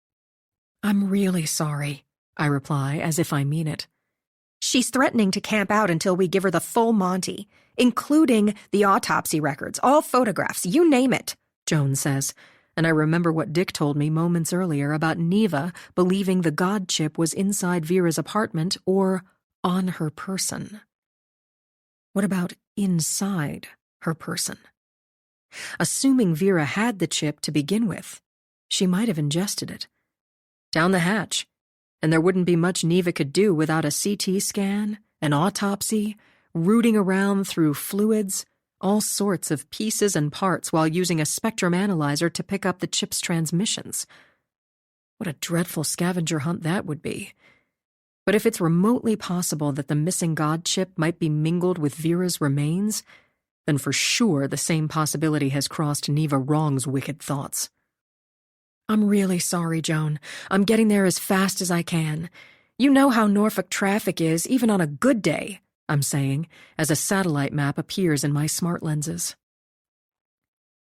I'm really sorry, I reply as if I mean it. She's threatening to camp out until we give her the full Monty, including the autopsy records, all photographs, you name it, Joan says, and I remember what Dick told me moments earlier about Neva believing the God chip was inside Vera's apartment or on her person. What about inside her person. Assuming Vera had the chip to begin with, she might have ingested it. Down the hatch, and there wouldn't be much Neva could do without a CT scan, an autopsy, rooting around through fluids, all sorts of pieces and parts while using a spectrum analyzer to pick up the chip's transmissions. What a dreadful scavenger hunt that would be. But if it's remotely possible that the missing God chip might be mingled with Vera's remains, then for sure the same possibility has crossed Neva Wrong's wicked thoughts. I'm really sorry, Joan. I'm getting there as fast as I can. You know how Norfolk traffic is, even on a good day, I'm saying, as a satellite map appears in my smart lenses.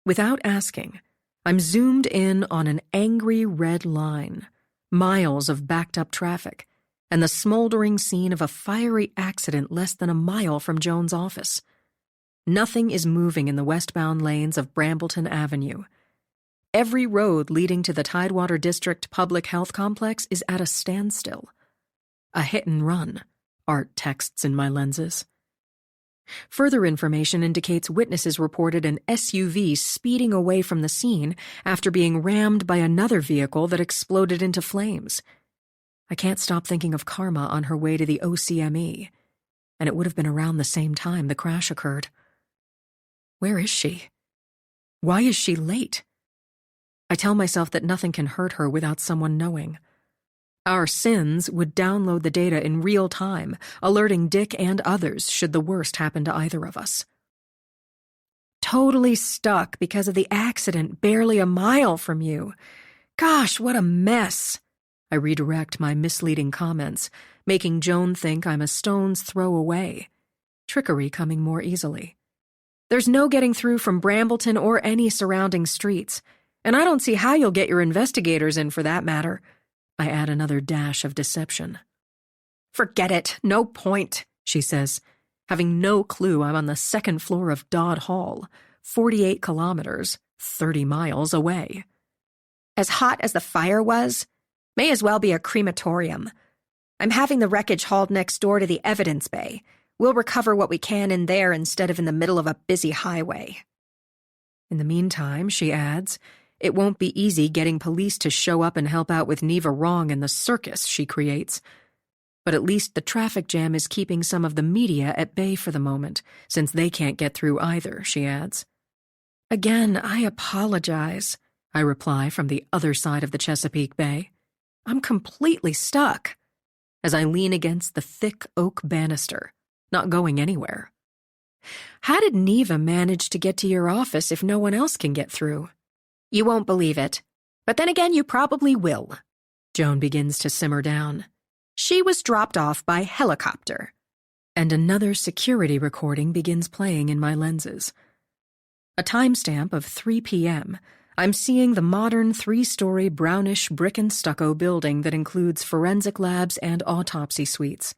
Without asking, I'm zoomed in on an angry red line, miles of backed-up traffic, and the smoldering scene of a fiery accident less than a mile from Joan's office. Nothing is moving in the westbound lanes of Brambleton Avenue. Every road leading to the Tidewater District Public Health Complex is at a standstill. A hit and run, Art texts in my lenses. Further information indicates witnesses reported an SUV speeding away from the scene after being rammed by another vehicle that exploded into flames. I can't stop thinking of Karma on her way to the OCME, and it would have been around the same time the crash occurred. Where is she? Why is she late? I tell myself that nothing can hurt her without someone knowing. Our sins would download the data in real time, alerting Dick and others should the worst happen to either of us. Totally stuck because of the accident barely a mile from you. Gosh, what a mess. I redirect my misleading comments, making Joan think I'm a stone's throw away. Trickery coming more easily. There's no getting through from Brambleton or any surrounding streets, and I don't see how you'll get your investigators in for that matter. I add another dash of deception. Forget it, no point, she says, having no clue I'm on the second floor of Dodd Hall, 48 kilometers, 30 miles away. As hot as the fire was, may as well be a crematorium. I'm having the wreckage hauled next door to the evidence bay. We'll recover what we can in there instead of in the middle of a busy highway. In the meantime, she adds, it won't be easy getting police to show up and help out with Neva Wrong and the circus she creates. But at least the traffic jam is keeping some of the media at bay for the moment, since they can't get through either, she adds. Again, I apologize, I reply from the other side of the Chesapeake Bay. I'm completely stuck, as I lean against the thick oak banister, not going anywhere. How did Neva manage to get to your office if no one else can get through? You won't believe it, but then again you probably will. Joan begins to simmer down. She was dropped off by helicopter. And another security recording begins playing in my lenses. A timestamp of 3 p.m., I'm seeing the modern 3-story brownish brick and stucco building that includes forensic labs and autopsy suites.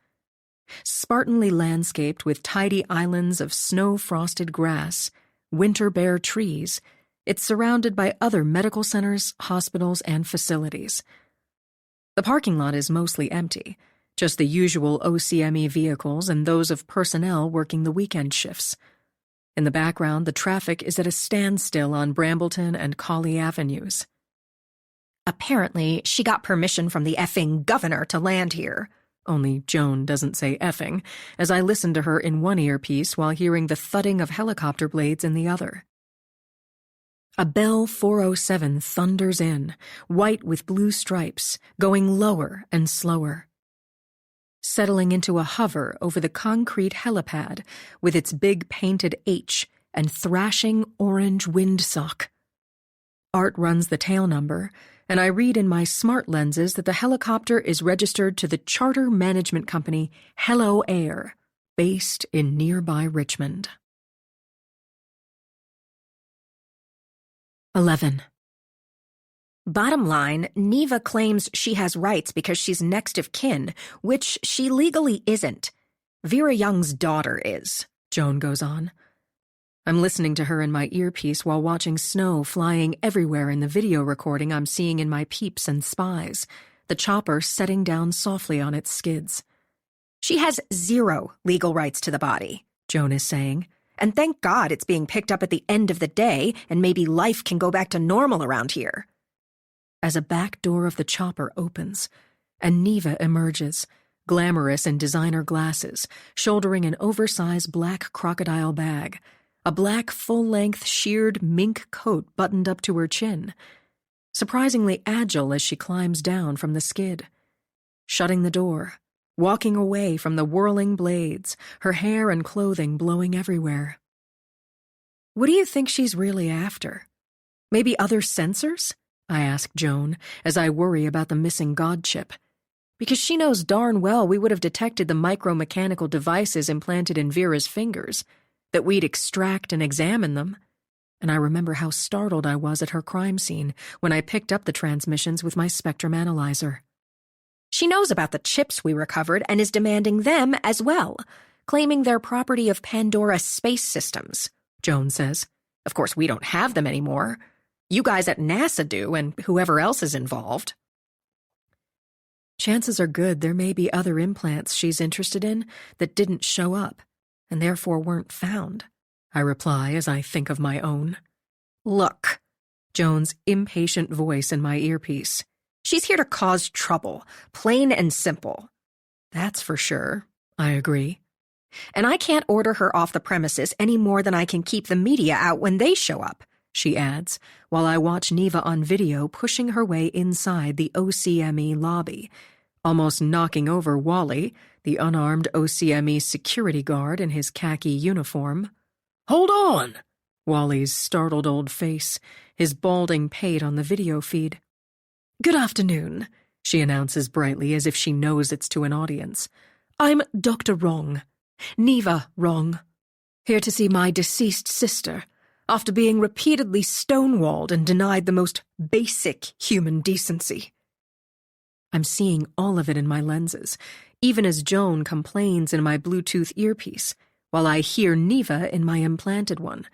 Spartanly landscaped with tidy islands of snow-frosted grass, winter-bare trees, it's surrounded by other medical centers, hospitals, and facilities. The parking lot is mostly empty, just the usual OCME vehicles and those of personnel working the weekend shifts. In the background, the traffic is at a standstill on Brambleton and Colley Avenues. Apparently, she got permission from the effing governor to land here. Only Joan doesn't say effing, as I listen to her in one earpiece while hearing the thudding of helicopter blades in the other. A Bell 407 thunders in, white with blue stripes, going lower and slower. Settling into a hover over the concrete helipad with its big painted H and thrashing orange windsock. Art runs the tail number, and I read in my smart lenses that the helicopter is registered to the charter management company Hello Air, based in nearby Richmond. 11. Bottom line, Neva claims she has rights because she's next of kin, which she legally isn't. Vera Young's daughter is, Joan goes on. I'm listening to her in my earpiece while watching snow flying everywhere in the video recording I'm seeing in my peeps and spies, the chopper setting down softly on its skids. She has zero legal rights to the body, Joan is saying, And thank God it's being picked up at the end of the day, and maybe life can go back to normal around here. As a back door of the chopper opens, and Neva emerges, glamorous in designer glasses, shouldering an oversized black crocodile bag, a black full-length sheared mink coat buttoned up to her chin, surprisingly agile as she climbs down from the skid. Shutting the door, walking away from the whirling blades, her hair and clothing blowing everywhere. What do you think she's really after? Maybe other sensors? I ask Joan, as I worry about the missing God chip. Because she knows darn well we would have detected the micromechanical devices implanted in Vera's fingers, that we'd extract and examine them. And I remember how startled I was at her crime scene when I picked up the transmissions with my spectrum analyzer. She knows about the chips we recovered and is demanding them as well, claiming they're property of Pandora Space Systems, Joan says. Of course, we don't have them anymore. You guys at NASA do, and whoever else is involved. Chances are good there may be other implants she's interested in that didn't show up, and therefore weren't found, I reply as I think of my own. Look, Joan's impatient voice in my earpiece. She's here to cause trouble, plain and simple. That's for sure, I agree. And I can't order her off the premises any more than I can keep the media out when they show up, she adds, while I watch Neva on video pushing her way inside the OCME lobby, almost knocking over Wally, the unarmed OCME security guard in his khaki uniform. Hold on! Wally's startled old face, his balding pate on the video feed. Good afternoon, she announces brightly as if she knows it's to an audience. I'm Dr. Wrong, Neva Wrong, here to see my deceased sister, after being repeatedly stonewalled and denied the most basic human decency. I'm seeing all of it in my lenses, even as Joan complains in my Bluetooth earpiece, while I hear Neva in my implanted one,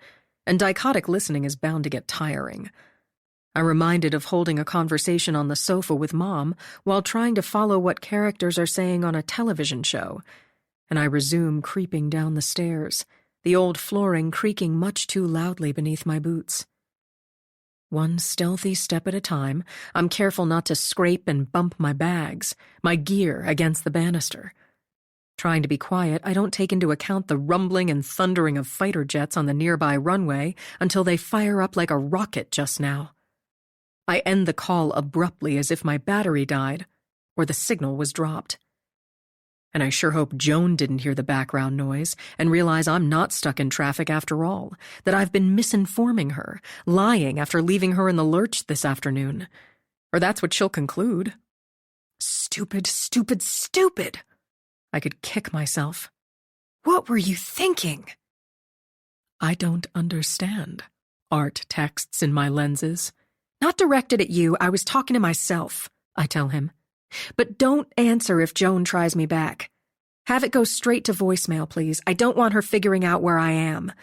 and dichotic listening is bound to get tiring. I'm reminded of holding a conversation on the sofa with Mom while trying to follow what characters are saying on a television show, and I resume creeping down the stairs, the old flooring creaking much too loudly beneath my boots. One stealthy step at a time, I'm careful not to scrape and bump my bags, my gear against the banister. Trying to be quiet, I don't take into account the rumbling and thundering of fighter jets on the nearby runway until they fire up like a rocket just now. I end the call abruptly as if my battery died, or the signal was dropped. And I sure hope Joan didn't hear the background noise and realize I'm not stuck in traffic after all, that I've been misinforming her, lying after leaving her in the lurch this afternoon. Or that's what she'll conclude. Stupid, stupid, stupid! I could kick myself. What were you thinking? I don't understand, Art texts in my lenses. Not directed at you, I was talking to myself, I tell him. But don't answer if Joan tries me back. Have it go straight to voicemail, please. I don't want her figuring out where I am.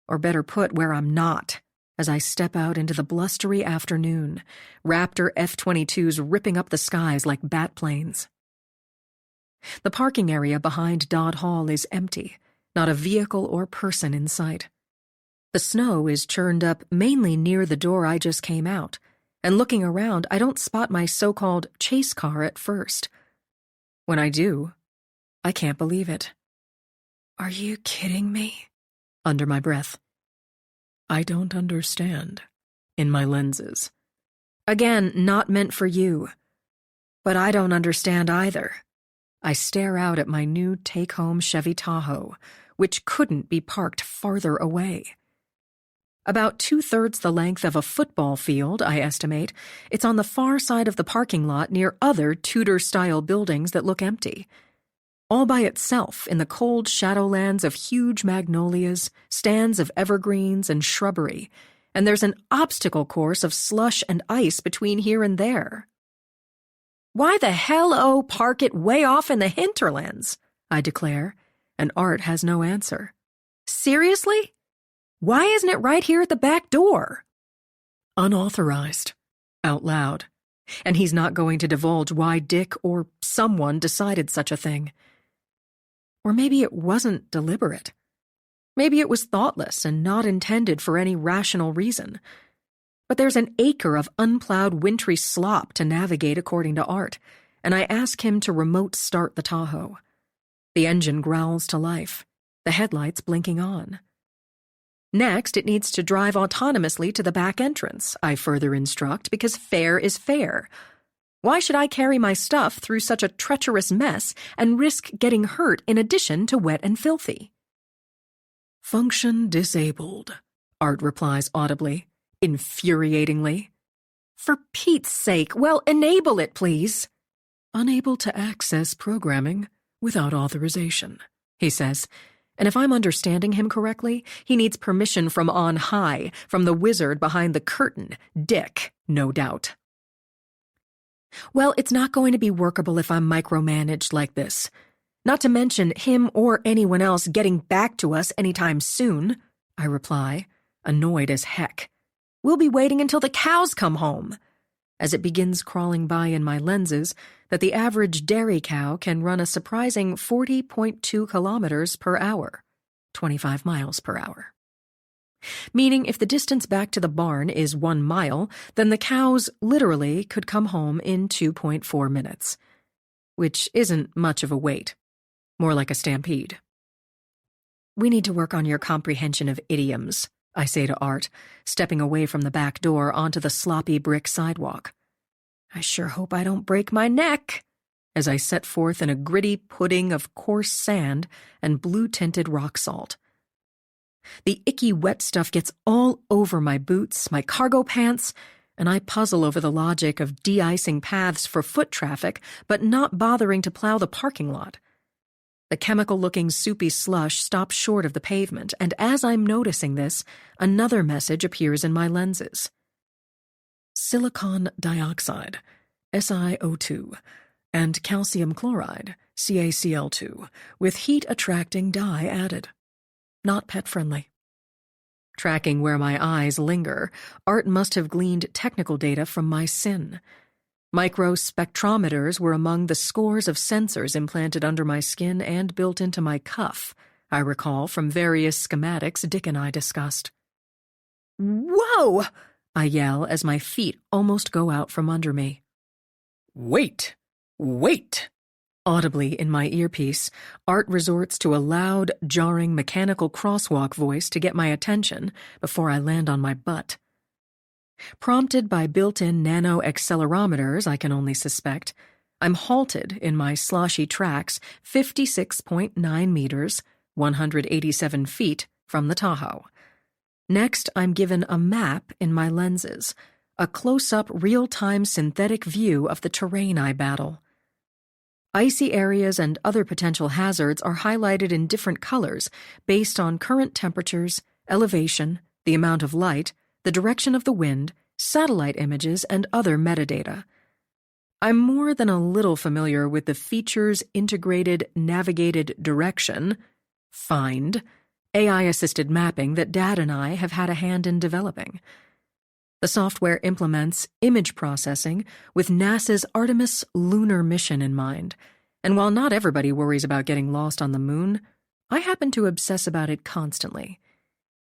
Or better put, where I'm not, as I step out into the blustery afternoon, Raptor F-22s ripping up the skies like bat planes. The parking area behind Dodd Hall is empty, not a vehicle or person in sight. The snow is churned up mainly near the door I just came out, and looking around, I don't spot my so-called chase car at first. When I do, I can't believe it. Are you kidding me? Under my breath. I don't understand. In my lenses. Again, not meant for you. But I don't understand either. I stare out at my new take-home Chevy Tahoe, which couldn't be parked farther away. About 2/3 the length of a football field, I estimate, it's on the far side of the parking lot near other Tudor-style buildings that look empty. All by itself in the cold shadowlands of huge magnolias, stands of evergreens and shrubbery, and there's an obstacle course of slush and ice between here and there. Why the hell, park it way off in the hinterlands, I declare, and Art has no answer. Seriously? Why isn't it right here at the back door? Unauthorized, out loud, and he's not going to divulge why Dick or someone decided such a thing. Or maybe it wasn't deliberate. Maybe it was thoughtless and not intended for any rational reason. But there's an acre of unplowed wintry slop to navigate according to Art, and I ask him to remote start the Tahoe. The engine growls to life, the headlights blinking on. Next, it needs to drive autonomously to the back entrance, I further instruct, because fair is fair. Why should I carry my stuff through such a treacherous mess and risk getting hurt in addition to wet and filthy? Function disabled, Art replies audibly, infuriatingly. For Pete's sake, well, enable it, please. Unable to access programming without authorization, he says, and if I'm understanding him correctly, he needs permission from on high, from the wizard behind the curtain, Dick, no doubt. Well, it's not going to be workable if I'm micromanaged like this. Not to mention him or anyone else getting back to us anytime soon, I reply, annoyed as heck. We'll be waiting until the cows come home. As it begins crawling by in my lenses that the average dairy cow can run a surprising 40.2 kilometers per hour, 25 miles per hour. Meaning if the distance back to the barn is 1 mile, then the cows literally could come home in 2.4 minutes, which isn't much of a wait, more like a stampede. We need to work on your comprehension of idioms, I say to Art, stepping away from the back door onto the sloppy brick sidewalk. I sure hope I don't break my neck, as I set forth in a gritty pudding of coarse sand and blue-tinted rock salt. The icky wet stuff gets all over my boots, my cargo pants, and I puzzle over the logic of de-icing paths for foot traffic but not bothering to plow the parking lot. The chemical-looking soupy slush stops short of the pavement, and as I'm noticing this, another message appears in my lenses. Silicon dioxide, SiO2, and calcium chloride, CaCl2, with heat-attracting dye added. Not pet-friendly. Tracking where my eyes linger, Art must have gleaned technical data from my SIN. Microspectrometers were among the scores of sensors implanted under my skin and built into my cuff, I recall from various schematics Dick and I discussed. Whoa! I yell as my feet almost go out from under me. Wait! Wait! Audibly in my earpiece, Art resorts to a loud, jarring mechanical crosswalk voice to get my attention before I land on my butt. Prompted by built-in nano-accelerometers, I can only suspect, I'm halted in my sloshy tracks 56.9 meters, 187 feet from the Tahoe. Next, I'm given a map in my lenses, a close-up, real-time synthetic view of the terrain I battle. Icy areas and other potential hazards are highlighted in different colors based on current temperatures, elevation, the amount of light, the direction of the wind, satellite images, and other metadata. I'm more than a little familiar with the Features Integrated Navigated Direction, FIND, AI-assisted mapping that Dad and I have had a hand in developing. The software implements image processing with NASA's Artemis lunar mission in mind, and while not everybody worries about getting lost on the moon, I happen to obsess about it constantly.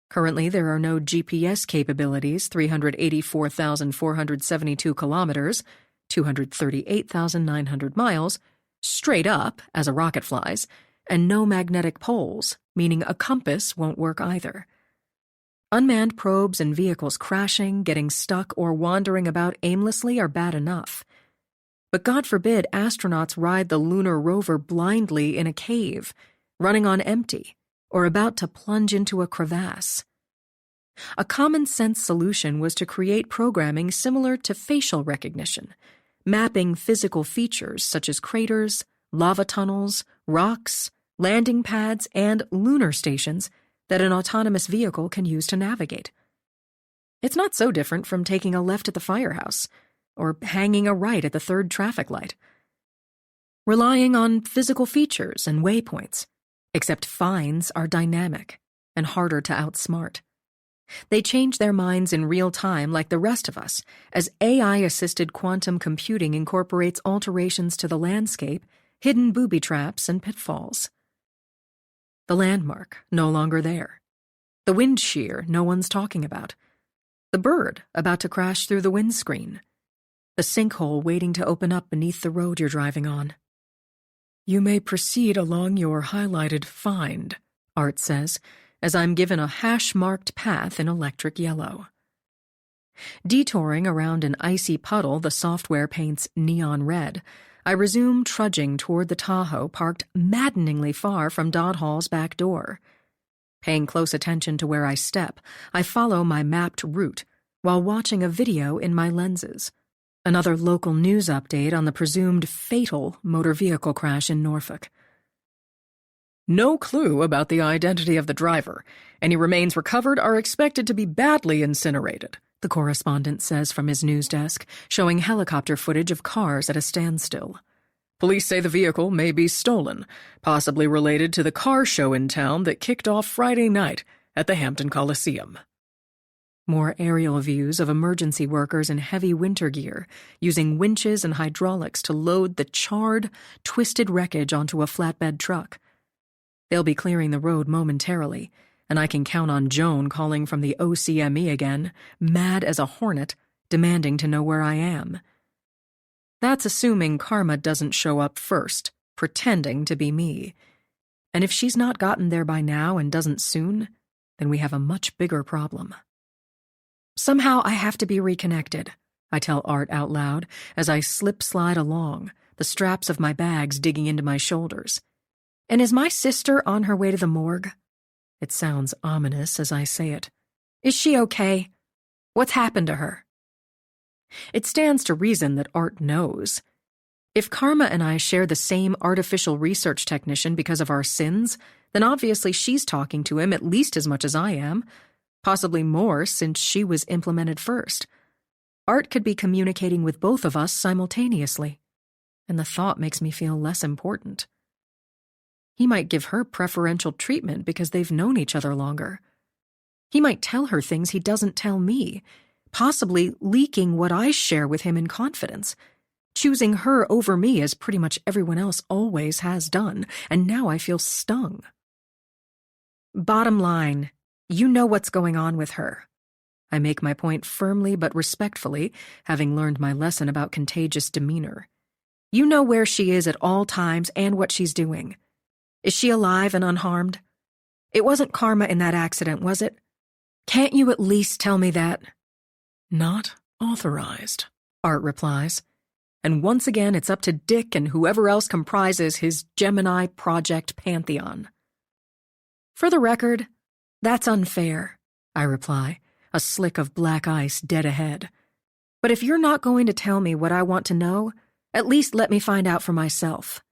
Currently, there are no GPS capabilities 384,472 kilometers, 238,900 miles, straight up as a rocket flies, and no magnetic poles, meaning a compass won't work either. Unmanned probes and vehicles crashing, getting stuck, or wandering about aimlessly are bad enough. But God forbid astronauts ride the lunar rover blindly in a cave, running on empty, or about to plunge into a crevasse. A common-sense solution was to create programming similar to facial recognition, mapping physical features such as craters, lava tunnels, rocks, landing pads, and lunar stations that an autonomous vehicle can use to navigate. It's not so different from taking a left at the firehouse, or hanging a right at the third traffic light. Relying on physical features and waypoints, except finds are dynamic and harder to outsmart. They change their minds in real time like the rest of us, as AI-assisted quantum computing incorporates alterations to the landscape, hidden booby traps, and pitfalls. The landmark, no longer there. The wind shear no one's talking about. The bird about to crash through the windscreen. The sinkhole waiting to open up beneath the road you're driving on. You may proceed along your highlighted find, Art says, as I'm given a hash-marked path in electric yellow. Detouring around an icy puddle the software paints neon red, I resume trudging toward the Tahoe parked maddeningly far from Dodd Hall's back door. Paying close attention to where I step, I follow my mapped route while watching a video in my lenses. Another local news update on the presumed fatal motor vehicle crash in Norfolk. No clue about the identity of the driver. Any remains recovered are expected to be badly incinerated, the correspondent says from his news desk, showing helicopter footage of cars at a standstill. Police say the vehicle may be stolen, possibly related to the car show in town that kicked off Friday night at the Hampton Coliseum. More aerial views of emergency workers in heavy winter gear, using winches and hydraulics to load the charred, twisted wreckage onto a flatbed truck. They'll be clearing the road momentarily, and I can count on Joan calling from the OCME again, mad as a hornet, demanding to know where I am. That's assuming Karma doesn't show up first, pretending to be me. And if she's not gotten there by now and doesn't soon, then we have a much bigger problem. Somehow I have to be reconnected, I tell Art out loud as I slip-slide along, the straps of my bags digging into my shoulders. And is my sister on her way to the morgue? It sounds ominous as I say it. Is she okay? What's happened to her? It stands to reason that Art knows. If Karma and I share the same artificial research technician because of our sins, then obviously she's talking to him at least as much as I am, possibly more since she was implemented first. Art could be communicating with both of us simultaneously, and the thought makes me feel less important. He might give her preferential treatment because they've known each other longer. He might tell her things he doesn't tell me, possibly leaking what I share with him in confidence, choosing her over me as pretty much everyone else always has done, and now I feel stung. Bottom line, you know what's going on with her. I make my point firmly but respectfully, having learned my lesson about contagious demeanor. You know where she is at all times and what she's doing. Is she alive and unharmed? It wasn't Karma in that accident, was it? Can't you at least tell me that? Not authorized, Art replies. And once again it's up to Dick and whoever else comprises his Gemini Project pantheon. For the record, that's unfair, I reply, a slick of black ice dead ahead. But if you're not going to tell me what I want to know, at least let me find out for myself.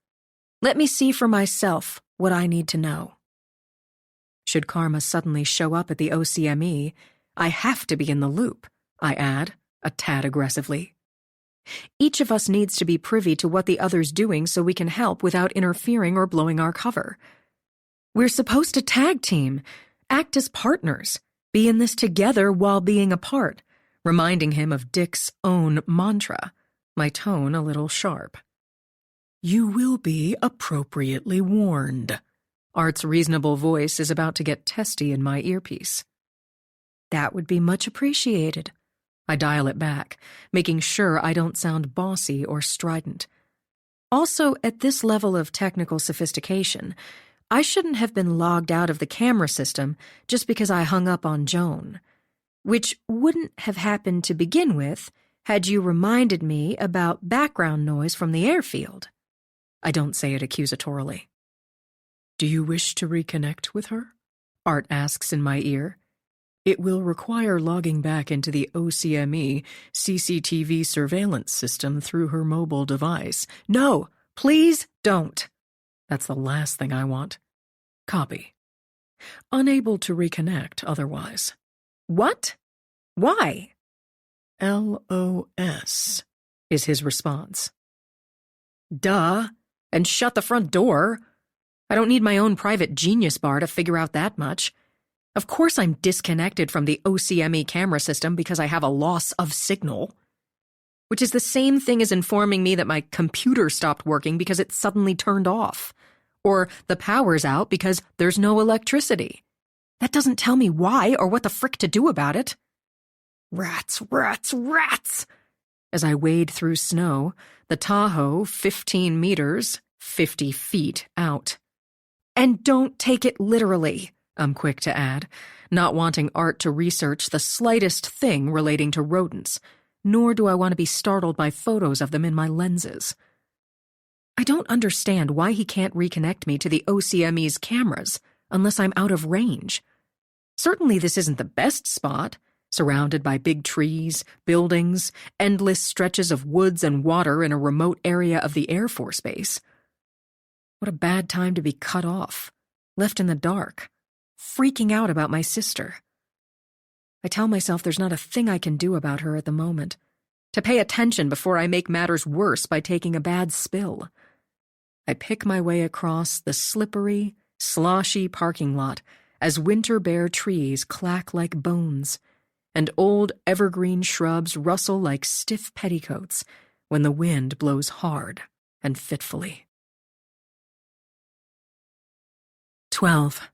Let me see for myself what I need to know. Should Karma suddenly show up at the OCME, I have to be in the loop, I add, a tad aggressively. Each of us needs to be privy to what the other's doing so we can help without interfering or blowing our cover. We're supposed to tag team, act as partners, be in this together while being apart, reminding him of Dick's own mantra, my tone a little sharp. You will be appropriately warned. Art's reasonable voice is about to get testy in my earpiece. That would be much appreciated. I dial it back, making sure I don't sound bossy or strident. Also, at this level of technical sophistication, I shouldn't have been logged out of the camera system just because I hung up on Joan, which wouldn't have happened to begin with had you reminded me about background noise from the airfield. I don't say it accusatorily. Do you wish to reconnect with her? Art asks in my ear. It will require logging back into the OCME CCTV surveillance system through her mobile device. No, please don't. That's the last thing I want. Copy. Unable to reconnect otherwise. What? Why? LOS, is his response. Duh. And shut the front door. I don't need my own private genius bar to figure out that much. Of course I'm disconnected from the OCME camera system because I have a loss of signal. Which is the same thing as informing me that my computer stopped working because it suddenly turned off. Or the power's out because there's no electricity. That doesn't tell me why or what the frick to do about it. Rats, rats, rats! As I wade through snow, the Tahoe 15 meters, 50 feet out. And don't take it literally, I'm quick to add, not wanting Art to research the slightest thing relating to rodents, nor do I want to be startled by photos of them in my lenses. I don't understand why he can't reconnect me to the OCME's cameras unless I'm out of range. Certainly this isn't the best spot, surrounded by big trees, buildings, endless stretches of woods and water in a remote area of the Air Force Base. What a bad time to be cut off, left in the dark, freaking out about my sister. I tell myself there's not a thing I can do about her at the moment, to pay attention before I make matters worse by taking a bad spill. I pick my way across the slippery, sloshy parking lot as winter bare trees clack like bones, and old evergreen shrubs rustle like stiff petticoats when the wind blows hard and fitfully. 12.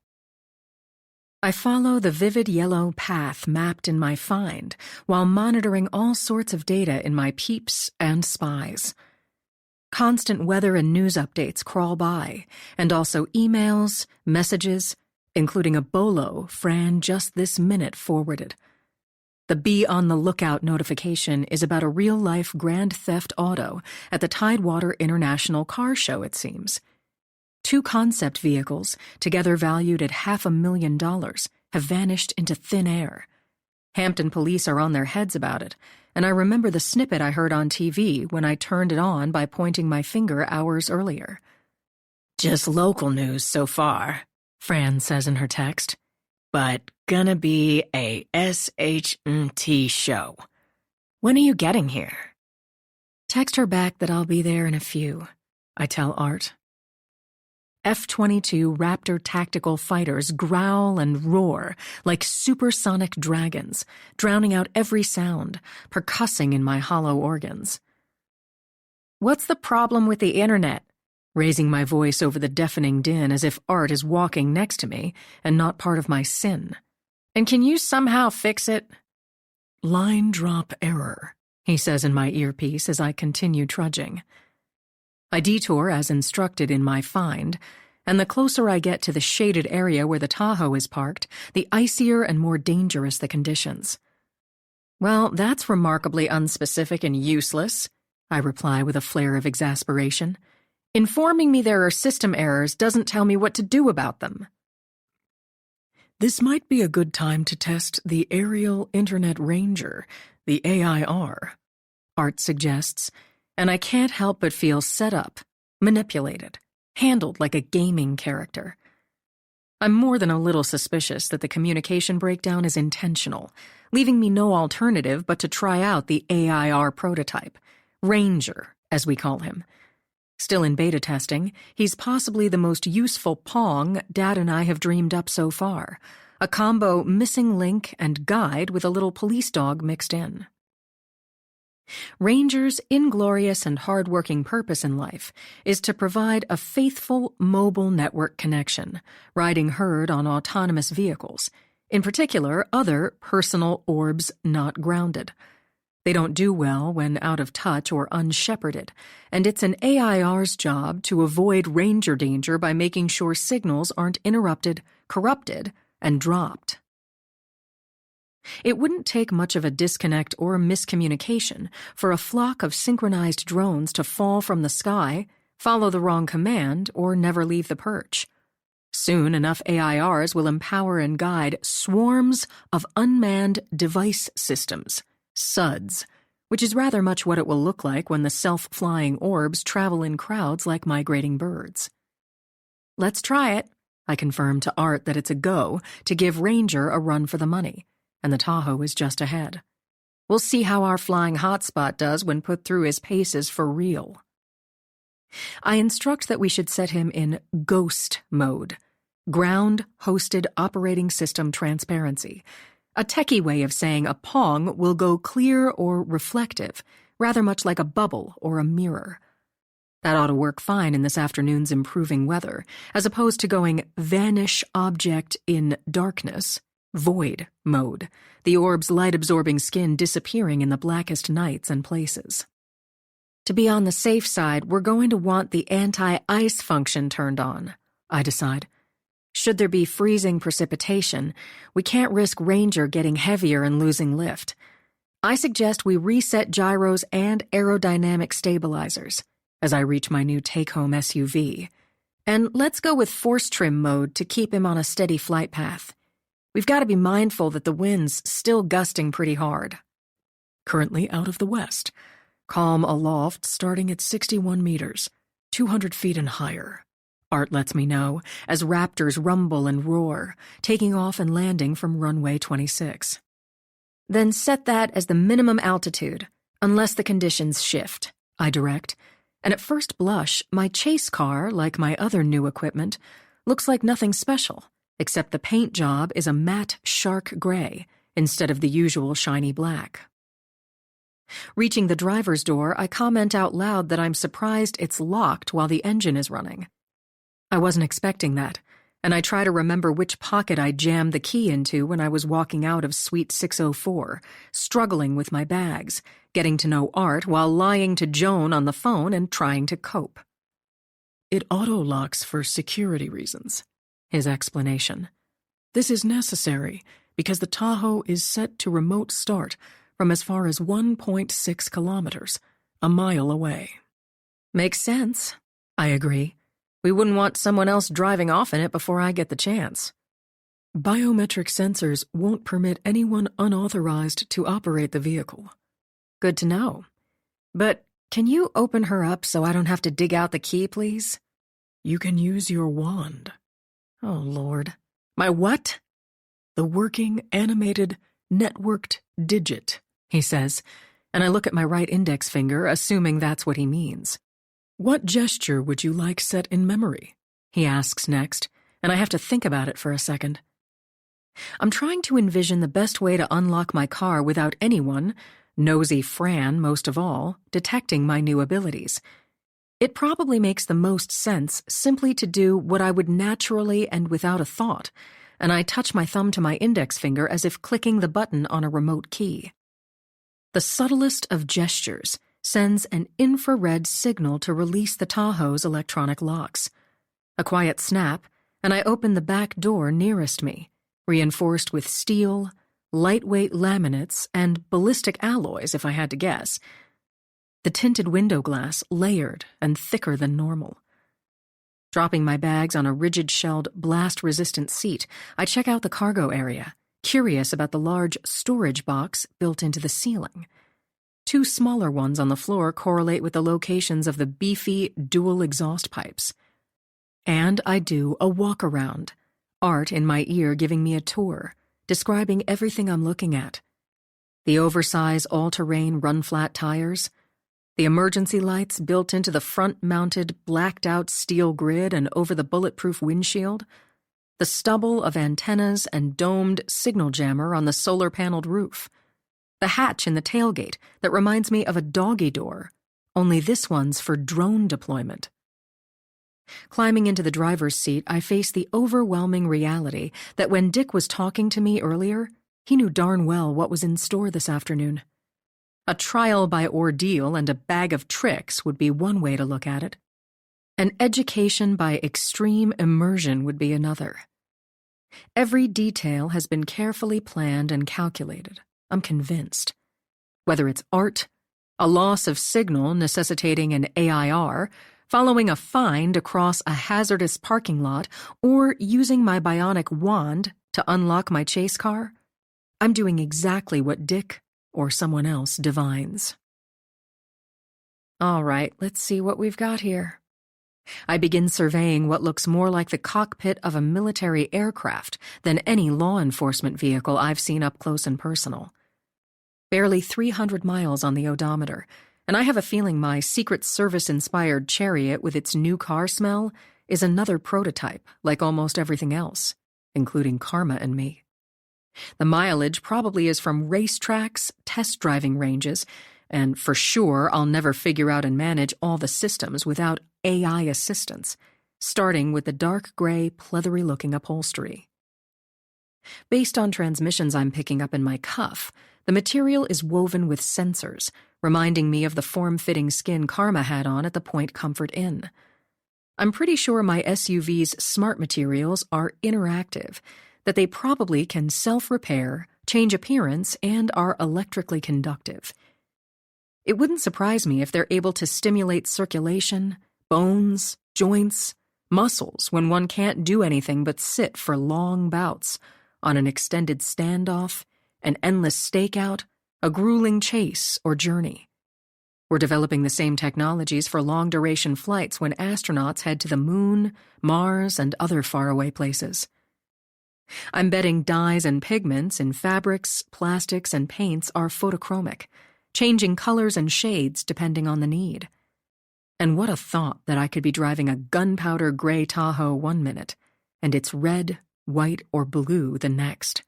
I follow the vivid yellow path mapped in my find while monitoring all sorts of data in my peeps and spies. Constant weather and news updates crawl by, and also emails, messages, including a bolo Fran just this minute forwarded. The Be on the Lookout notification is about a real-life Grand Theft Auto at the Tidewater International Car Show, it seems. 2 concept vehicles, together valued at $500,000, have vanished into thin air. Hampton police are on their heads about it, and I remember the snippet I heard on TV when I turned it on by pointing my finger hours earlier. Just local news so far, Fran says in her text, but gonna be a SHNT show. When are you getting here? Text her back that I'll be there in a few, I tell Art. F-22 Raptor tactical fighters growl and roar like supersonic dragons, drowning out every sound, percussing in my hollow organs. What's the problem with the internet? Raising my voice over the deafening din as if Art is walking next to me and not part of my sin. And can you somehow fix it? Line drop error, he says in my earpiece as I continue trudging. I detour as instructed in my find, and the closer I get to the shaded area where the Tahoe is parked, the icier and more dangerous the conditions. Well, that's remarkably unspecific and useless, I reply with a flare of exasperation. Informing me there are system errors doesn't tell me what to do about them. This might be a good time to test the Aerial Internet Ranger, the AIR, Art suggests, and I can't help but feel set up, manipulated, handled like a gaming character. I'm more than a little suspicious that the communication breakdown is intentional, leaving me no alternative but to try out the AIR prototype, Ranger, as we call him. Still in beta testing, he's possibly the most useful Pong Dad and I have dreamed up so far, a combo missing link and guide with a little police dog mixed in. Ranger's inglorious and hard-working purpose in life is to provide a faithful mobile network connection, riding herd on autonomous vehicles, in particular other personal orbs not grounded. They don't do well when out of touch or unshepherded, and it's an AIR's job to avoid Ranger danger by making sure signals aren't interrupted, corrupted, and dropped. It wouldn't take much of a disconnect or miscommunication for a flock of synchronized drones to fall from the sky, follow the wrong command, or never leave the perch. Soon enough AIRs will empower and guide swarms of unmanned device systems, SUDs, which is rather much what it will look like when the self-flying orbs travel in crowds like migrating birds. Let's try it, I confirm to Art that it's a go to give Ranger a run for the money, and the Tahoe is just ahead. We'll see how our flying hotspot does when put through his paces for real. I instruct that we should set him in ghost mode, ground-hosted operating system transparency, a techie way of saying a Pong will go clear or reflective, rather much like a bubble or a mirror. That ought to work fine in this afternoon's improving weather, as opposed to going vanish object in darkness, void mode, the orb's light-absorbing skin disappearing in the blackest nights and places. To be on the safe side, we're going to want the anti-ice function turned on, I decide. Should there be freezing precipitation, we can't risk Ranger getting heavier and losing lift. I suggest we reset gyros and aerodynamic stabilizers as I reach my new take-home SUV. And let's go with force trim mode to keep him on a steady flight path. We've got to be mindful that the wind's still gusting pretty hard. Currently out of the west. Calm aloft starting at 61 meters, 200 feet and higher. Art lets me know as Raptors rumble and roar, taking off and landing from runway 26. Then set that as the minimum altitude, unless the conditions shift, I direct. And at first blush, my chase car, like my other new equipment, looks like nothing special, except the paint job is a matte shark gray instead of the usual shiny black. Reaching the driver's door, I comment out loud that I'm surprised it's locked while the engine is running. I wasn't expecting that, and I try to remember which pocket I jammed the key into when I was walking out of Suite 604, struggling with my bags, getting to know Art while lying to Joan on the phone and trying to cope. It auto-locks for security reasons, his explanation. This is necessary because the Tahoe is set to remote start from as far as 1.6 kilometers, a mile away. Makes sense, I agree. We wouldn't want someone else driving off in it before I get the chance. Biometric sensors won't permit anyone unauthorized to operate the vehicle. Good to know. But can you open her up so I don't have to dig out the key, please? You can use your wand. Oh, Lord. My what? The working, animated, networked digit, he says, and I look at my right index finger, assuming that's what he means. What gesture would you like set in memory? He asks next, and I have to think about it for a second. I'm trying to envision the best way to unlock my car without anyone, nosy Fran most of all, detecting my new abilities. It probably makes the most sense simply to do what I would naturally and without a thought, and I touch my thumb to my index finger as if clicking the button on a remote key. The subtlest of gestures sends an infrared signal to release the Tahoe's electronic locks. A quiet snap, and I open the back door nearest me, reinforced with steel, lightweight laminates, and ballistic alloys, if I had to guess. The tinted window glass layered and thicker than normal. Dropping my bags on a rigid-shelled, blast-resistant seat, I check out the cargo area, curious about the large storage box built into the ceiling. Two smaller ones on the floor correlate with the locations of the beefy dual exhaust pipes. And I do a walk-around, Art in my ear giving me a tour, describing everything I'm looking at. The oversized all-terrain run-flat tires, the emergency lights built into the front-mounted, blacked-out steel grid and over the bulletproof windshield, the stubble of antennas and domed signal jammer on the solar-paneled roof, the hatch in the tailgate that reminds me of a doggy door, only this one's for drone deployment. Climbing into the driver's seat, I face the overwhelming reality that when Dick was talking to me earlier, he knew darn well what was in store this afternoon. A trial by ordeal and a bag of tricks would be one way to look at it. An education by extreme immersion would be another. Every detail has been carefully planned and calculated. I'm convinced. Whether it's Art, a loss of signal necessitating an AIR, following a find across a hazardous parking lot, or using my bionic wand to unlock my chase car, I'm doing exactly what Dick or someone else divines. All right, let's see what we've got here. I begin surveying what looks more like the cockpit of a military aircraft than any law enforcement vehicle I've seen up close and personal. Barely 300 miles on the odometer, and I have a feeling my Secret Service-inspired chariot with its new car smell is another prototype, like almost everything else, including Karma and me. The mileage probably is from racetracks, test driving ranges, and for sure I'll never figure out and manage all the systems without AI assistance, starting with the dark gray, pleathery-looking upholstery. Based on transmissions I'm picking up in my cuff, the material is woven with sensors, reminding me of the form-fitting skin Karma had on at the Point Comfort Inn. I'm pretty sure my SUV's smart materials are interactive, that they probably can self-repair, change appearance, and are electrically conductive. It wouldn't surprise me if they're able to stimulate circulation, bones, joints, muscles when one can't do anything but sit for long bouts, on an extended standoff, an endless stakeout, a grueling chase or journey. We're developing the same technologies for long-duration flights when astronauts head to the moon, Mars, and other faraway places. I'm betting dyes and pigments in fabrics, plastics, and paints are photochromic, changing colors and shades depending on the need. And what a thought that I could be driving a gunpowder gray Tahoe 1 minute, and it's red, white, or blue the next.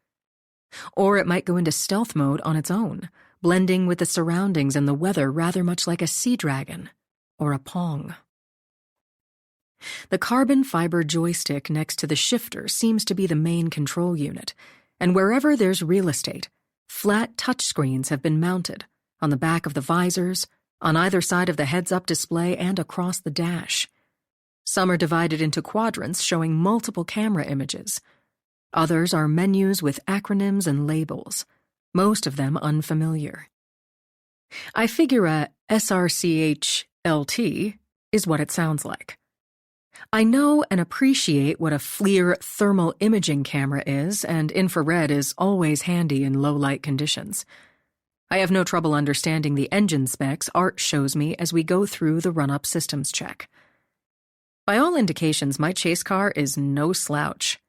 Or it might go into stealth mode on its own, blending with the surroundings and the weather rather much like a sea dragon or a Pong. The carbon fiber joystick next to the shifter seems to be the main control unit, and wherever there's real estate, flat touchscreens have been mounted on the back of the visors, on either side of the heads-up display, and across the dash. Some are divided into quadrants showing multiple camera images. Others are menus with acronyms and labels, most of them unfamiliar. I figure a SRCH-LT is what it sounds like. I know and appreciate what a FLIR thermal imaging camera is, and infrared is always handy in low-light conditions. I have no trouble understanding the engine specs Art shows me as we go through the run-up systems check. By all indications, my chase car is no slouch.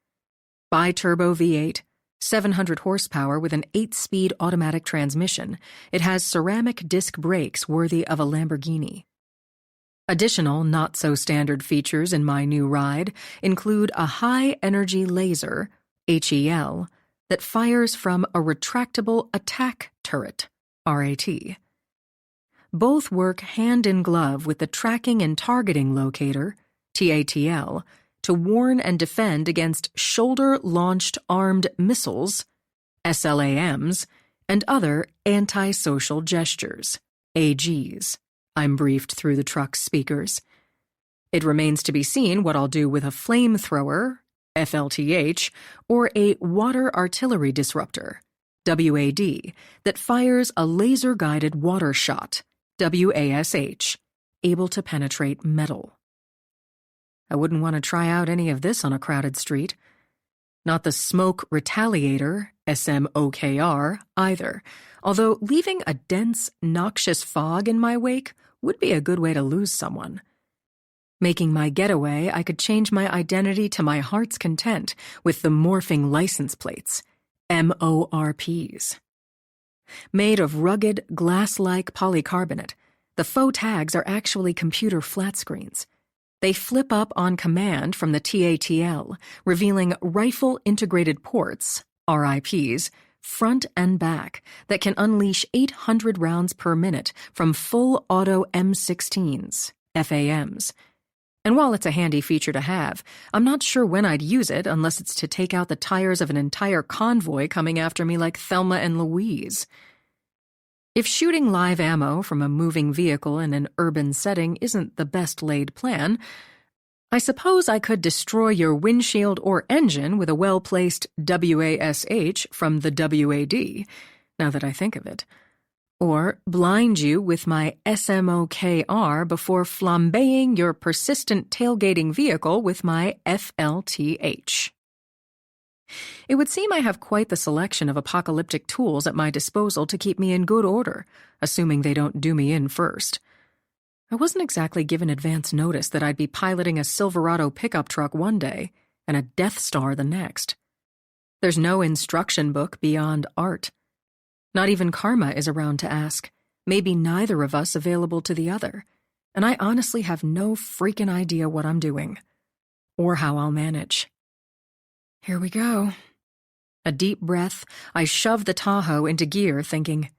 Bi-turbo V8, 700 horsepower with an 8-speed automatic transmission, it has ceramic disc brakes worthy of a Lamborghini. Additional not-so-standard features in my new ride include a high-energy laser, HEL, that fires from a retractable attack turret, RAT. Both work hand-in-glove with the tracking and targeting locator, TATL, to warn and defend against shoulder-launched armed missiles, SLAMs, and other antisocial gestures, AGs. I'm briefed through the truck's speakers. It remains to be seen what I'll do with a flamethrower, FLTH, or a water artillery disruptor, WAD, that fires a laser-guided water shot, WASH, able to penetrate metal. I wouldn't want to try out any of this on a crowded street. Not the smoke retaliator, SMOKR, either, although leaving a dense, noxious fog in my wake would be a good way to lose someone. Making my getaway, I could change my identity to my heart's content with the morphing license plates, MORPs. Made of rugged, glass-like polycarbonate, the faux tags are actually computer flat screens. They flip up on command from the TATL, revealing rifle-integrated ports, RIPs, front and back, that can unleash 800 rounds per minute from full-auto M16s, FAMs. And while it's a handy feature to have, I'm not sure when I'd use it unless it's to take out the tires of an entire convoy coming after me like Thelma and Louise. If shooting live ammo from a moving vehicle in an urban setting isn't the best laid plan, I suppose I could destroy your windshield or engine with a well-placed WASH from the WAD, now that I think of it. Or blind you with my SMOKR before flambeing your persistent tailgating vehicle with my FLTH. It would seem I have quite the selection of apocalyptic tools at my disposal to keep me in good order, assuming they don't do me in first. I wasn't exactly given advance notice that I'd be piloting a Silverado pickup truck one day and a Death Star the next. There's no instruction book beyond Art. Not even Karma is around to ask, maybe neither of us available to the other, and I honestly have no freaking idea what I'm doing, or how I'll manage. Here we go. A deep breath, I shove the Tahoe into gear thinking,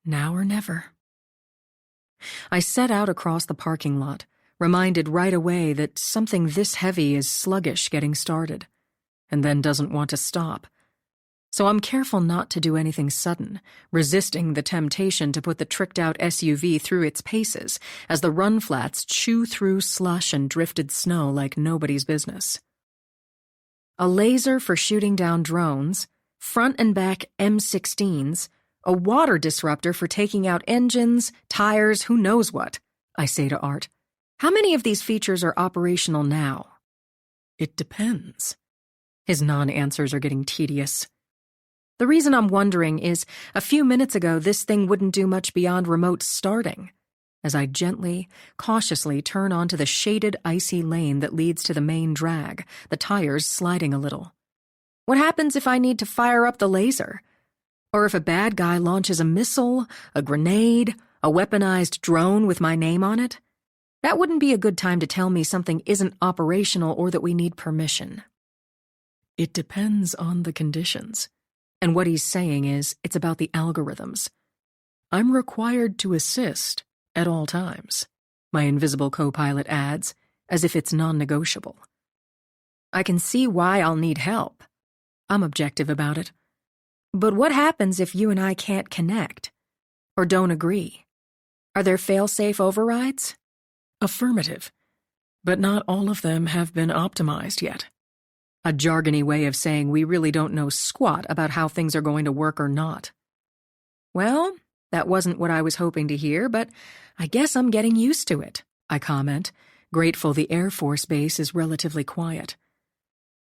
now or never. I set out across the parking lot, reminded right away that something this heavy is sluggish getting started, and then doesn't want to stop. So I'm careful not to do anything sudden, resisting the temptation to put the tricked-out SUV through its paces as the run flats chew through slush and drifted snow like nobody's business. A laser for shooting down drones, front and back M16s, a water disruptor for taking out engines, tires, who knows what, I say to Art. How many of these features are operational now? It depends. His non-answers are getting tedious. The reason I'm wondering is, a few minutes ago this thing wouldn't do much beyond remote starting, as I gently, cautiously turn onto the shaded, icy lane that leads to the main drag, the tires sliding a little. What happens if I need to fire up the laser? Or if a bad guy launches a missile, a grenade, a weaponized drone with my name on it? That wouldn't be a good time to tell me something isn't operational or that we need permission. It depends on the conditions. And what he's saying is, it's about the algorithms. I'm required to assist at all times, my invisible co-pilot adds, as if it's non-negotiable. I can see why I'll need help. I'm objective about it. But what happens if you and I can't connect? Or don't agree? Are there fail-safe overrides? Affirmative. But not all of them have been optimized yet. A jargony way of saying we really don't know squat about how things are going to work or not. Well, that wasn't what I was hoping to hear, but I guess I'm getting used to it, I comment, grateful the Air Force Base is relatively quiet.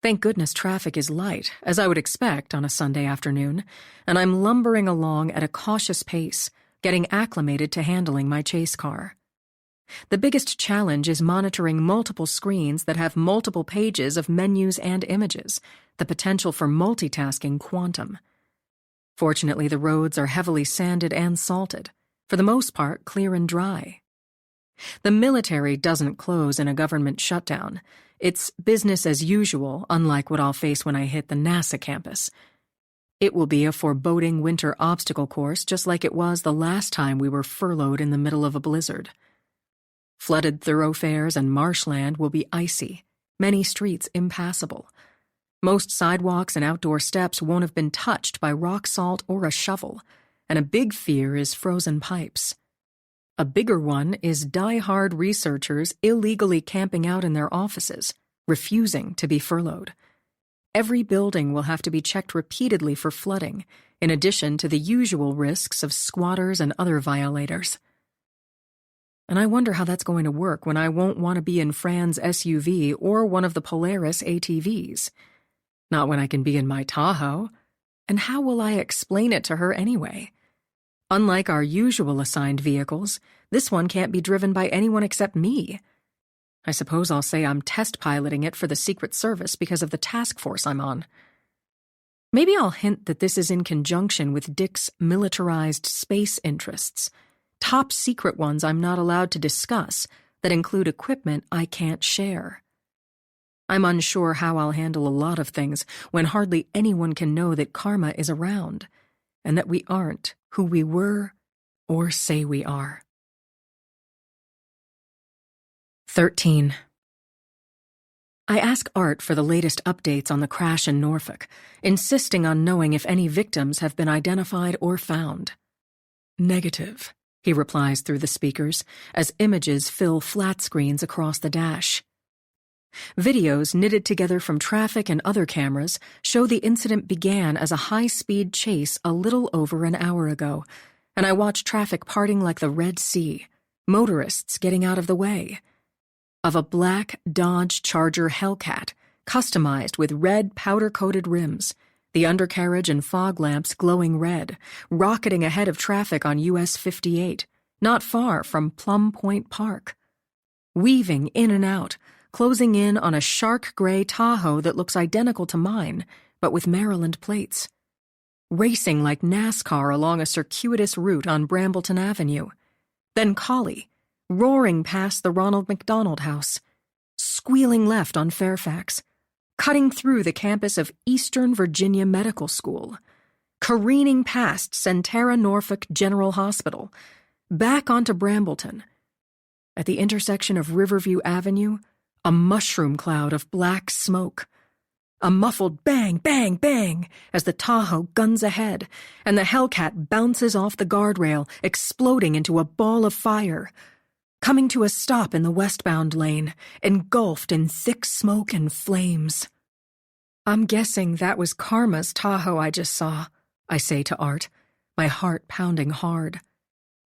Thank goodness traffic is light, as I would expect on a Sunday afternoon, and I'm lumbering along at a cautious pace, getting acclimated to handling my chase car. The biggest challenge is monitoring multiple screens that have multiple pages of menus and images, the potential for multitasking quantum. Fortunately, the roads are heavily sanded and salted, for the most part clear and dry. The military doesn't close in a government shutdown. It's business as usual, unlike what I'll face when I hit the NASA campus. It will be a foreboding winter obstacle course just like it was the last time we were furloughed in the middle of a blizzard. Flooded thoroughfares and marshland will be icy, many streets impassable. Most sidewalks and outdoor steps won't have been touched by rock salt or a shovel, and a big fear is frozen pipes. A bigger one is die-hard researchers illegally camping out in their offices, refusing to be furloughed. Every building will have to be checked repeatedly for flooding, in addition to the usual risks of squatters and other violators. And I wonder how that's going to work when I won't want to be in Fran's SUV or one of the Polaris ATVs. Not when I can be in my Tahoe. And how will I explain it to her anyway? Unlike our usual assigned vehicles, this one can't be driven by anyone except me. I suppose I'll say I'm test piloting it for the Secret Service because of the task force I'm on. Maybe I'll hint that this is in conjunction with Dick's militarized space interests. Top secret ones I'm not allowed to discuss that include equipment I can't share. I'm unsure how I'll handle a lot of things when hardly anyone can know that karma is around, and that we aren't who we were or say we are. 13. I ask Art for the latest updates on the crash in Norfolk, insisting on knowing if any victims have been identified or found. Negative, he replies through the speakers as images fill flat screens across the dash. Videos knitted together from traffic and other cameras show the incident began as a high-speed chase a little over an hour ago, and I watch traffic parting like the Red Sea, motorists getting out of the way. Of a black Dodge Charger Hellcat, customized with red powder-coated rims, the undercarriage and fog lamps glowing red, rocketing ahead of traffic on US 58, not far from Plum Point Park. Weaving in and out, closing in on a shark gray Tahoe that looks identical to mine, but with Maryland plates. Racing like NASCAR along a circuitous route on Brambleton Avenue. Then Collie, roaring past the Ronald McDonald House. Squealing left on Fairfax. Cutting through the campus of Eastern Virginia Medical School, careening past Centera Norfolk General Hospital, back onto Brambleton. At the intersection of Riverview Avenue, a mushroom cloud of black smoke. A muffled bang, bang, bang as the Tahoe guns ahead, and the Hellcat bounces off the guardrail, exploding into a ball of fire. Coming to a stop in the westbound lane, engulfed in thick smoke and flames. I'm guessing that was Karma's Tahoe I just saw, I say to Art, my heart pounding hard.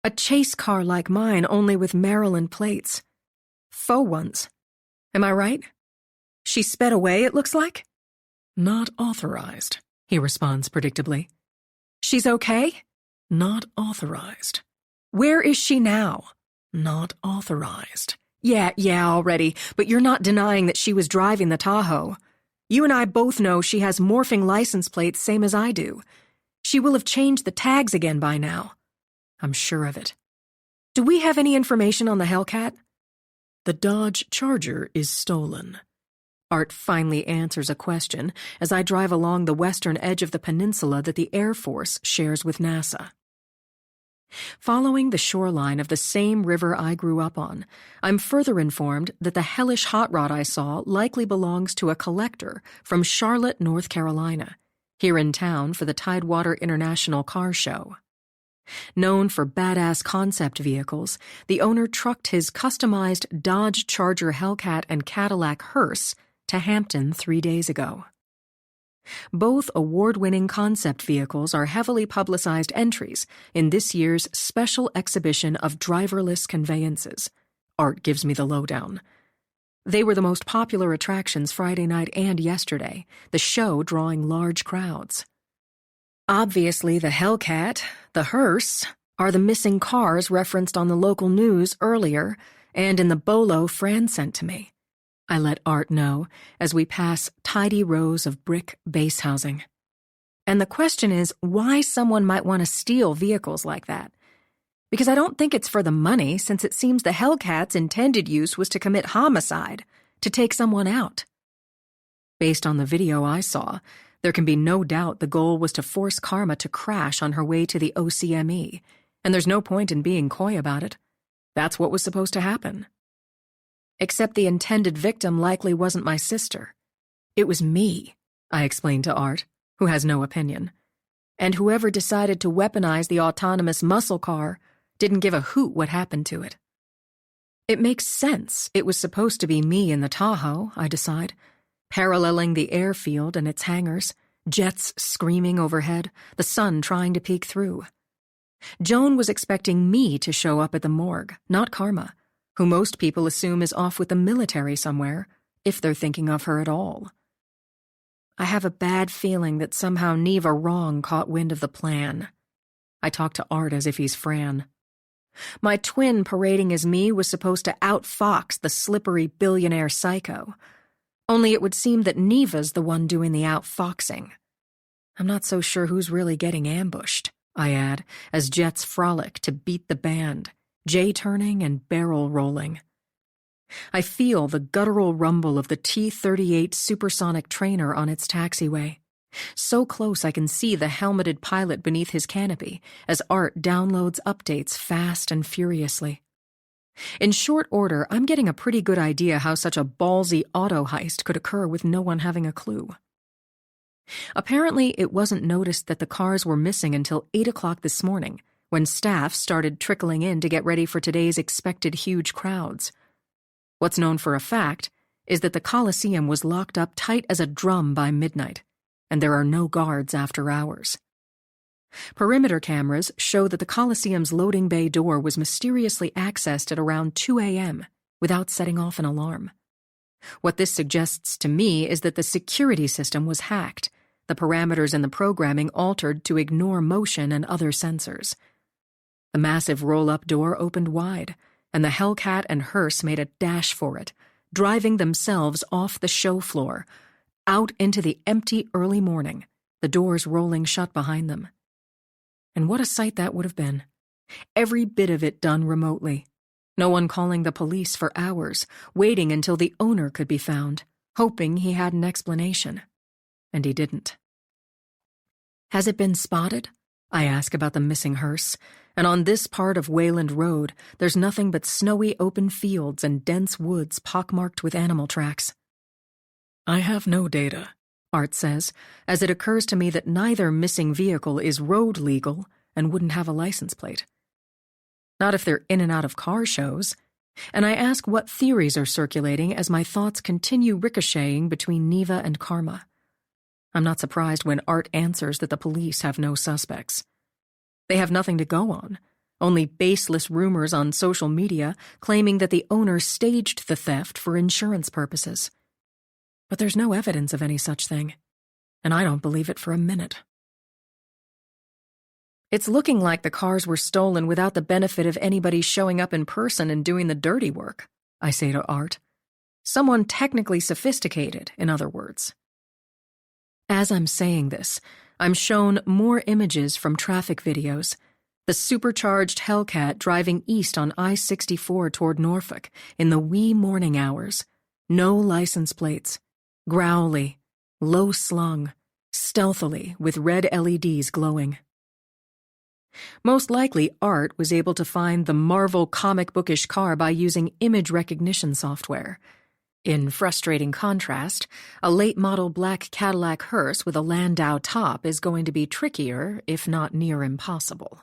A chase car like mine, only with Maryland plates. Faux ones. Am I right? She sped away, it looks like? Not authorized, he responds predictably. She's okay? Not authorized. Where is she now? Not authorized. Yeah, already, but you're not denying that she was driving the Tahoe. You and I both know she has morphing license plates same as I do. She will have changed the tags again by now. I'm sure of it. Do we have any information on the Hellcat? The Dodge Charger is stolen. Art finally answers a question as I drive along the western edge of the peninsula that the Air Force shares with NASA. Following the shoreline of the same river I grew up on, I'm further informed that the hellish hot rod I saw likely belongs to a collector from Charlotte, North Carolina, here in town for the Tidewater International Car Show. Known for badass concept vehicles, the owner trucked his customized Dodge Charger Hellcat and Cadillac hearse to Hampton 3 days ago. Both award-winning concept vehicles are heavily publicized entries in this year's special exhibition of driverless conveyances. Art gives me the lowdown. They were the most popular attractions Friday night and yesterday, the show drawing large crowds. Obviously, the Hellcat, the hearse, are the missing cars referenced on the local news earlier and in the bolo Fran sent to me. I let Art know as we pass tidy rows of brick base housing. And the question is why someone might want to steal vehicles like that. Because I don't think it's for the money, since it seems the Hellcat's intended use was to commit homicide, to take someone out. Based on the video I saw, there can be no doubt the goal was to force Karma to crash on her way to the OCME, and there's no point in being coy about it. That's what was supposed to happen. Except the intended victim likely wasn't my sister. It was me, I explained to Art, who has no opinion. And whoever decided to weaponize the autonomous muscle car didn't give a hoot what happened to it. It makes sense it was supposed to be me in the Tahoe, I decide, paralleling the airfield and its hangars, jets screaming overhead, the sun trying to peek through. Joan was expecting me to show up at the morgue, not Karma, who most people assume is off with the military somewhere, if they're thinking of her at all. I have a bad feeling that somehow Neva Wrong caught wind of the plan. I talk to Art as if he's Fran. My twin parading as me was supposed to outfox the slippery billionaire psycho. Only it would seem that Neva's the one doing the outfoxing. I'm not so sure who's really getting ambushed, I add, as jets frolic to beat the band, J-turning and barrel rolling. I feel the guttural rumble of the T-38 supersonic trainer on its taxiway. So close I can see the helmeted pilot beneath his canopy as Art downloads updates fast and furiously. In short order, I'm getting a pretty good idea how such a ballsy auto heist could occur with no one having a clue. Apparently, it wasn't noticed that the cars were missing until 8 o'clock this morning, when staff started trickling in to get ready for today's expected huge crowds. What's known for a fact is that the Coliseum was locked up tight as a drum by midnight, and there are no guards after hours. Perimeter cameras show that the Coliseum's loading bay door was mysteriously accessed at around 2 a.m. without setting off an alarm. What this suggests to me is that the security system was hacked, the parameters in the programming altered to ignore motion and other sensors. The massive roll-up door opened wide, and the Hellcat and hearse made a dash for it, driving themselves off the show floor, out into the empty early morning, the doors rolling shut behind them. And what a sight that would have been. Every bit of it done remotely. No one calling the police for hours, waiting until the owner could be found, hoping he had an explanation. And he didn't. Has it been spotted? I ask about the missing hearse, And on this part of Wayland Road, there's nothing but snowy open fields and dense woods pockmarked with animal tracks. I have no data, Art says, as it occurs to me that neither missing vehicle is road legal and wouldn't have a license plate. Not if they're in and out of car shows. And I ask what theories are circulating as my thoughts continue ricocheting between Neva and Karma. I'm not surprised when Art answers that the police have no suspects. They have nothing to go on, only baseless rumors on social media claiming that the owner staged the theft for insurance purposes. But there's no evidence of any such thing, and I don't believe it for a minute. It's looking like the cars were stolen without the benefit of anybody showing up in person and doing the dirty work, I say to Art. Someone technically sophisticated, in other words. As I'm saying this, I'm shown more images from traffic videos. The supercharged Hellcat driving east on I-64 toward Norfolk in the wee morning hours. No license plates. Growly, low-slung, stealthily with red LEDs glowing. Most likely, Art was able to find the Marvel comic bookish car by using image recognition software. In frustrating contrast, a late-model black Cadillac hearse with a Landau top is going to be trickier, if not near impossible.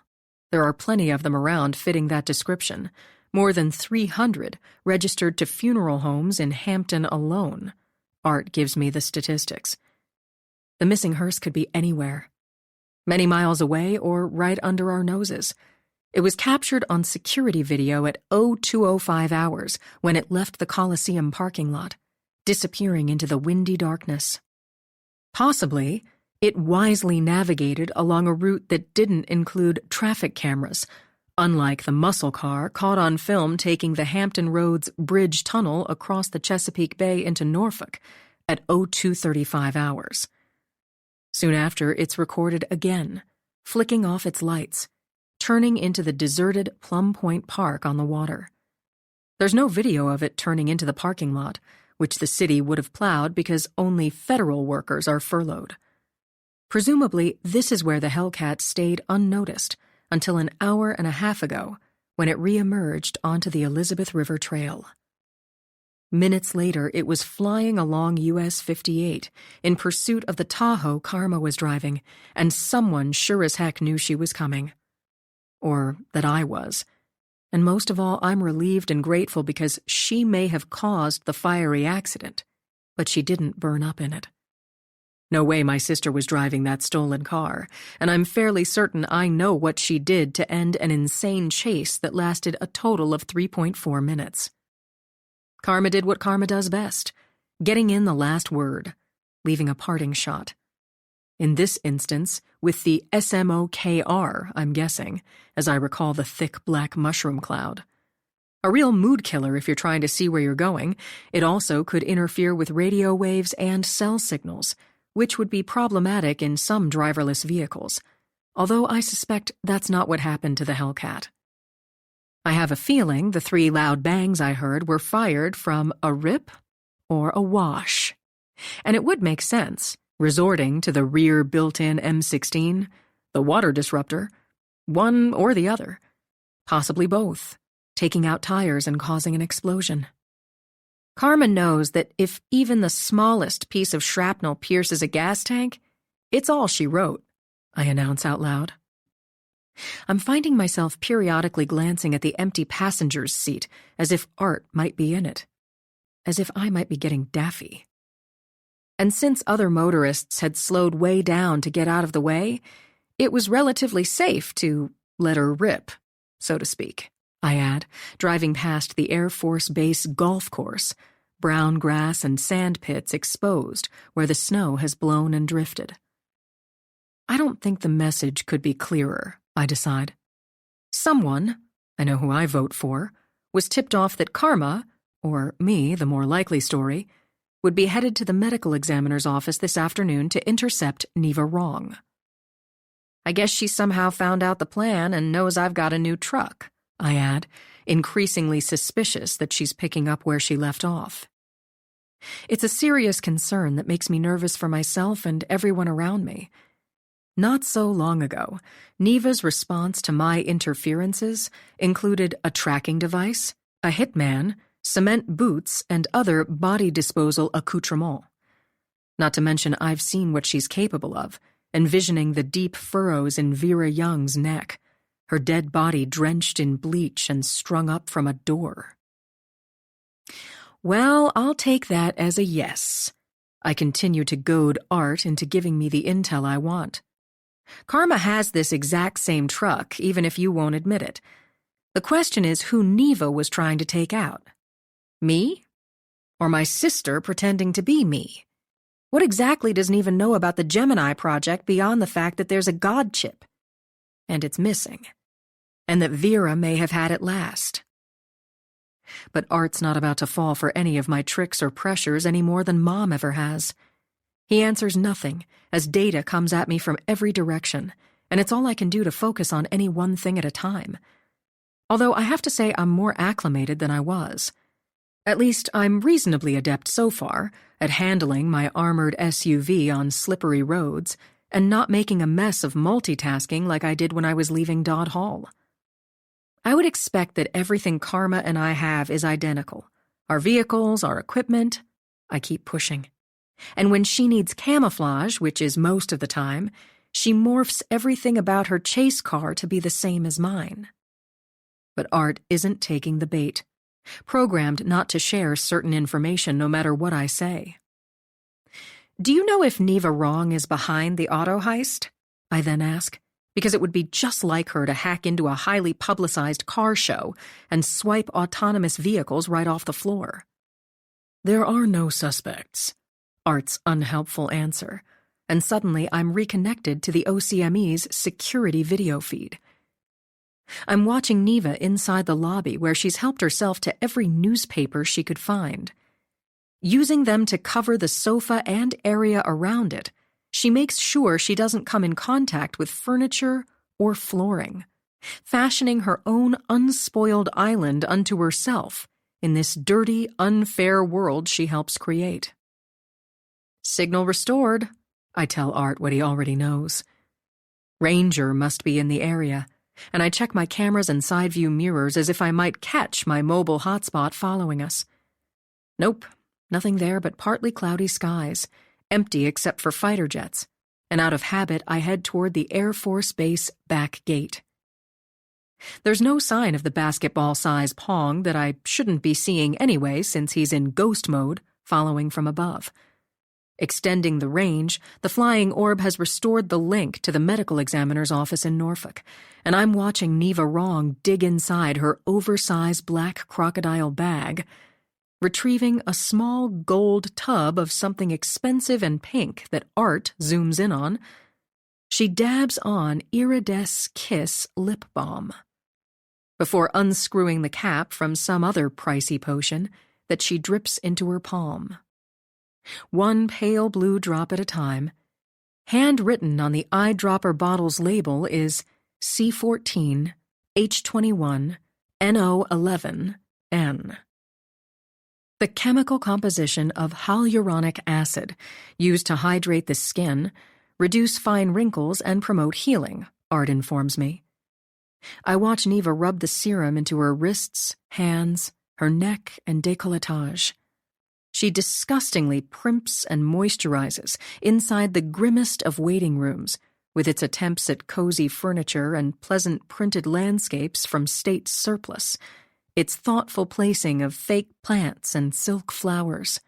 There are plenty of them around fitting that description, more than 300 registered to funeral homes in Hampton alone. Art gives me the statistics. The missing hearse could be anywhere. Many miles away or right under our noses. It was captured on security video at 02:05 hours when it left the Coliseum parking lot, disappearing into the windy darkness. Possibly, it wisely navigated along a route that didn't include traffic cameras, unlike the muscle car caught on film taking the Hampton Roads Bridge Tunnel across the Chesapeake Bay into Norfolk at 02:35 hours. Soon after, it's recorded again, flicking off its lights, turning into the deserted Plum Point Park on the water. There's no video of it turning into the parking lot, which the city would have plowed because only federal workers are furloughed. Presumably, this is where the Hellcat stayed unnoticed until an hour and a half ago, when it re-emerged onto the Elizabeth River Trail. Minutes later, it was flying along US 58 in pursuit of the Tahoe Karma was driving, and someone sure as heck knew she was coming. Or that I was. And most of all, I'm relieved and grateful because she may have caused the fiery accident, but she didn't burn up in it. No way my sister was driving that stolen car, and I'm fairly certain I know what she did to end an insane chase that lasted a total of 3.4 minutes. Karma did what Karma does best, getting in the last word, leaving a parting shot. In this instance, with the SMOKR, I'm guessing, as I recall the thick black mushroom cloud. A real mood killer if you're trying to see where you're going. It also could interfere with radio waves and cell signals, which would be problematic in some driverless vehicles, although I suspect that's not what happened to the Hellcat. I have a feeling the 3 loud bangs I heard were fired from a rip or a wash. And it would make sense, resorting to the rear built-in M16, the water disruptor, one or the other, possibly both, taking out tires and causing an explosion. Karma knows that if even the smallest piece of shrapnel pierces a gas tank, it's all she wrote, I announce out loud. I'm finding myself periodically glancing at the empty passenger's seat as if Art might be in it, as if I might be getting daffy. And since other motorists had slowed way down to get out of the way, it was relatively safe to let her rip, so to speak, I add, driving past the Air Force Base golf course, brown grass and sand pits exposed where the snow has blown and drifted. I don't think the message could be clearer, I decide. Someone, I know who I vote for, was tipped off that Karma, or me, the more likely story, would be headed to the medical examiner's office this afternoon to intercept Neva Wrong. I guess she somehow found out the plan and knows I've got a new truck, I add, increasingly suspicious that she's picking up where she left off. It's a serious concern that makes me nervous for myself and everyone around me. Not so long ago, Neva's response to my interferences included a tracking device, a hitman, cement boots, and other body disposal accoutrements. Not to mention I've seen what she's capable of, envisioning the deep furrows in Vera Young's neck, her dead body drenched in bleach and strung up from a door. Well, I'll take that as a yes. I continue to goad Art into giving me the intel I want. Karma has this exact same truck, even if you won't admit it. The question is who Neva was trying to take out. Me? Or my sister pretending to be me? What exactly does Neva know about the Gemini project beyond the fact that there's a God chip? And it's missing. And that Vera may have had it last. But Art's not about to fall for any of my tricks or pressures any more than Mom ever has. He answers nothing as data comes at me from every direction, and it's all I can do to focus on any one thing at a time. Although I have to say I'm more acclimated than I was. At least I'm reasonably adept so far at handling my armored SUV on slippery roads and not making a mess of multitasking like I did when I was leaving Dodd Hall. I would expect that everything Karma and I have is identical. Our vehicles, our equipment. I keep pushing. And when she needs camouflage, which is most of the time, she morphs everything about her chase car to be the same as mine. But Art isn't taking the bait, programmed not to share certain information no matter what I say. Do you know if Neva Wrong is behind the auto heist? I then ask, because it would be just like her to hack into a highly publicized car show and swipe autonomous vehicles right off the floor. There are no suspects. Art's unhelpful answer, and suddenly I'm reconnected to the OCME's security video feed. I'm watching Neva inside the lobby where she's helped herself to every newspaper she could find. Using them to cover the sofa and area around it, she makes sure she doesn't come in contact with furniture or flooring, fashioning her own unspoiled island unto herself in this dirty, unfair world she helps create. Signal restored, I tell Art what he already knows. Ranger must be in the area, and I check my cameras and side view mirrors as if I might catch my mobile hotspot following us. Nope, nothing there but partly cloudy skies, empty except for fighter jets, and out of habit I head toward the Air Force Base back gate. There's no sign of the basketball-size Pong that I shouldn't be seeing anyway since he's in ghost mode, following from above. Extending the range, the flying orb has restored the link to the medical examiner's office in Norfolk, and I'm watching Neva Wrong dig inside her oversized black crocodile bag, retrieving a small gold tub of something expensive and pink that Art zooms in on. She dabs on Iridesce Kiss lip balm, before unscrewing the cap from some other pricey potion that she drips into her palm. One pale blue drop at a time. Handwritten on the eyedropper bottle's label is C14, H21, NO11, N. The chemical composition of hyaluronic acid, used to hydrate the skin, reduce fine wrinkles, and promote healing, Art informs me. I watch Neva rub the serum into her wrists, hands, her neck, and décolletage. She disgustingly primps and moisturizes inside the grimmest of waiting rooms, with its attempts at cozy furniture and pleasant printed landscapes from state surplus, its thoughtful placing of fake plants and silk flowers.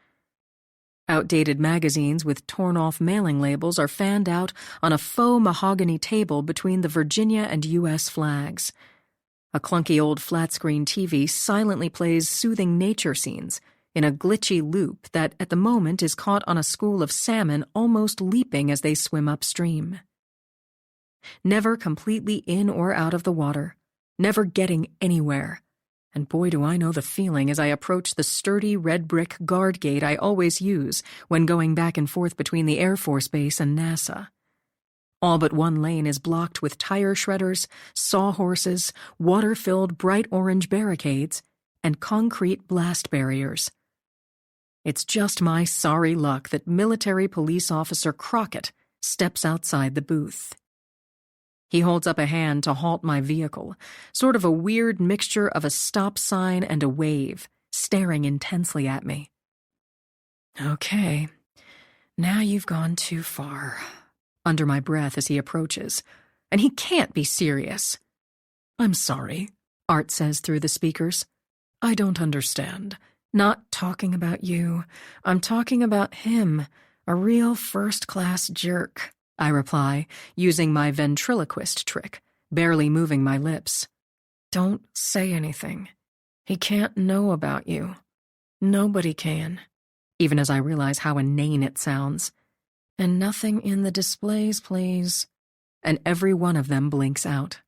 Outdated magazines with torn-off mailing labels are fanned out on a faux mahogany table between the Virginia and U.S. flags. A clunky old flat-screen TV silently plays soothing nature scenes in a glitchy loop that at the moment is caught on a school of salmon almost leaping as they swim upstream. Never completely in or out of the water, never getting anywhere. And boy do I know the feeling as I approach the sturdy red brick guard gate I always use when going back and forth between the Air Force Base and NASA. All but one lane is blocked with tire shredders, sawhorses, water-filled bright orange barricades, and concrete blast barriers. It's just my sorry luck that military police officer Crockett steps outside the booth. He holds up a hand to halt my vehicle, sort of a weird mixture of a stop sign and a wave, staring intensely at me. "Okay, now you've gone too far," under my breath as he approaches, and he can't be serious. "I'm sorry," Art says through the speakers. "I don't understand. Not talking about you. I'm talking about him, a real first-class jerk," I reply, using my ventriloquist trick, barely moving my lips. "Don't say anything. He can't know about you. Nobody can," even as I realize how inane it sounds. "And nothing in the displays, please." And every one of them blinks out.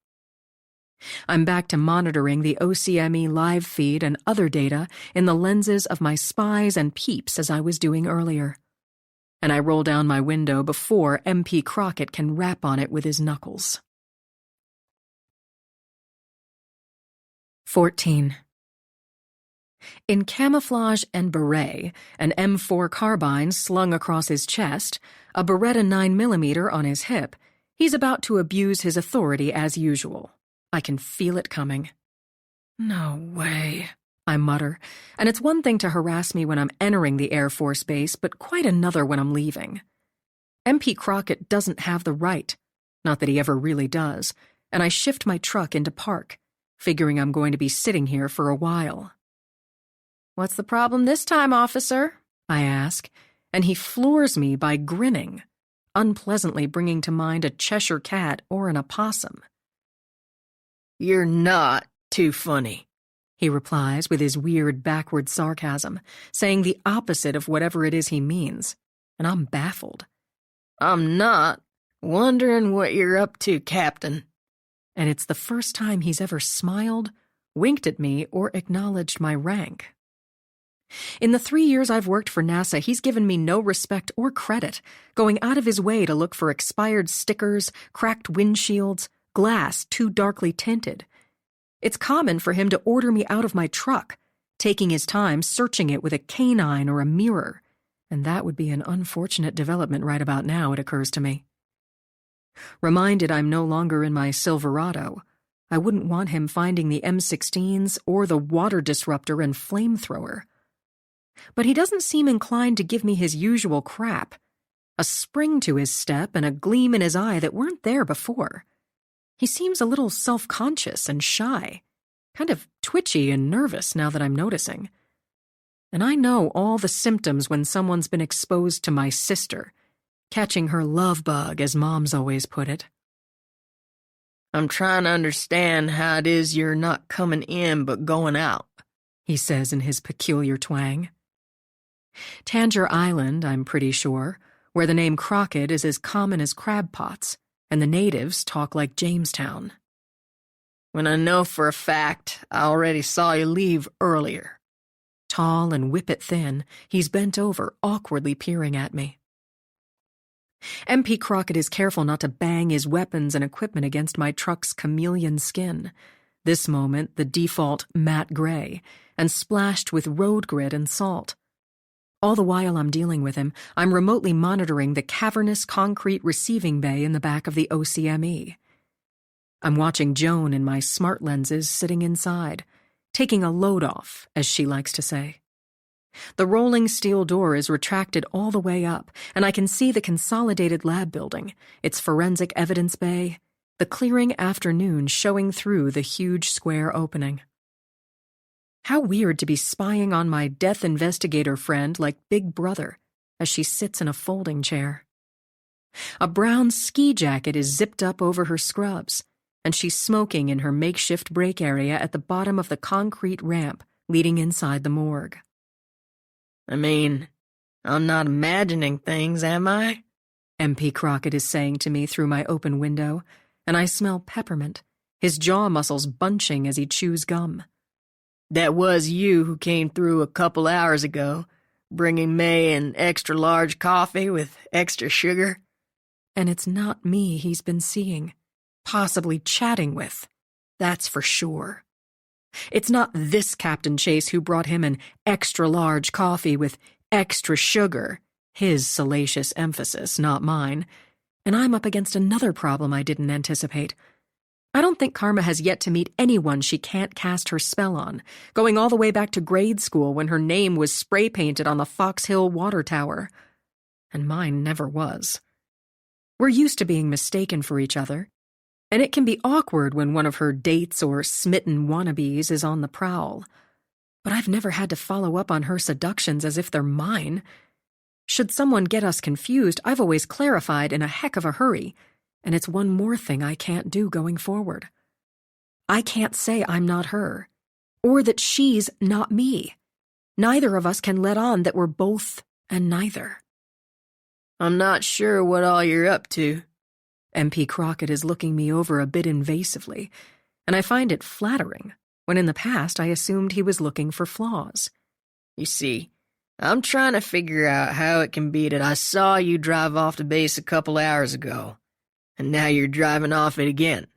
I'm back to monitoring the OCME live feed and other data in the lenses of my spies and peeps as I was doing earlier. And I roll down my window before MP Crockett can rap on it with his knuckles. 14. In camouflage and beret, an M4 carbine slung across his chest, a Beretta 9mm on his hip, he's about to abuse his authority as usual. I can feel it coming. "No way," I mutter, and it's one thing to harass me when I'm entering the Air Force Base, but quite another when I'm leaving. MP Crockett doesn't have the right, not that he ever really does, and I shift my truck into park, figuring I'm going to be sitting here for a while. "What's the problem this time, officer?" I ask, and he floors me by grinning, unpleasantly bringing to mind a Cheshire cat or an opossum. "You're not too funny," he replies with his weird backward sarcasm, saying the opposite of whatever it is he means, and I'm baffled. "I'm not. Wondering what you're up to, Captain." And it's the first time he's ever smiled, winked at me, or acknowledged my rank. In the 3 years I've worked for NASA, he's given me no respect or credit, going out of his way to look for expired stickers, cracked windshields, glass too darkly tinted. It's common for him to order me out of my truck, taking his time searching it with a canine or a mirror, and that would be an unfortunate development right about now, it occurs to me. Reminded I'm no longer in my Silverado, I wouldn't want him finding the M16s or the water disruptor and flamethrower. But he doesn't seem inclined to give me his usual crap, a spring to his step and a gleam in his eye that weren't there before. He seems a little self-conscious and shy, kind of twitchy and nervous now that I'm noticing. And I know all the symptoms when someone's been exposed to my sister, catching her love bug, as Mom's always put it. "I'm trying to understand how it is you're not coming in but going out," he says in his peculiar twang. Tangier Island, I'm pretty sure, where the name Crockett is as common as crab pots, and the natives talk like Jamestown. "When I know for a fact I already saw you leave earlier." Tall and whippet thin, he's bent over, awkwardly peering at me. MP Crockett is careful not to bang his weapons and equipment against my truck's chameleon skin, this moment the default matte gray, and splashed with road grit and salt. All the while I'm dealing with him, I'm remotely monitoring the cavernous concrete receiving bay in the back of the OCME. I'm watching Joan in my smart lenses sitting inside, taking a load off, as she likes to say. The rolling steel door is retracted all the way up, and I can see the consolidated lab building, its forensic evidence bay, the clearing afternoon showing through the huge square opening. How weird to be spying on my death investigator friend like Big Brother as she sits in a folding chair. A brown ski jacket is zipped up over her scrubs, and she's smoking in her makeshift break area at the bottom of the concrete ramp leading inside the morgue. "I mean, I'm not imagining things, am I?" MP Crockett is saying to me through my open window, and I smell peppermint, his jaw muscles bunching as he chews gum. "That was you who came through a couple hours ago, bringing May an extra-large coffee with extra sugar?" And it's not me he's been seeing, possibly chatting with. That's for sure. It's not this Captain Chase who brought him an extra-large coffee with extra sugar, his salacious emphasis, not mine. and I'm up against another problem I didn't anticipate. I don't think Karma has yet to meet anyone she can't cast her spell on, going all the way back to grade school when her name was spray-painted on the Fox Hill water tower. And mine never was. We're used to being mistaken for each other, and it can be awkward when one of her dates or smitten wannabes is on the prowl. But I've never had to follow up on her seductions as if they're mine. Should someone get us confused, I've always clarified in a heck of a hurry, and it's one more thing I can't do going forward. I can't say I'm not her, or that she's not me. Neither of us can let on that we're both and neither. I'm not sure what all you're up to. MP Crockett is looking me over a bit invasively, and I find it flattering, when in the past I assumed he was looking for flaws. You see, I'm trying to figure out how it can be that I saw you drive off the base a couple hours ago, and now you're driving off it again,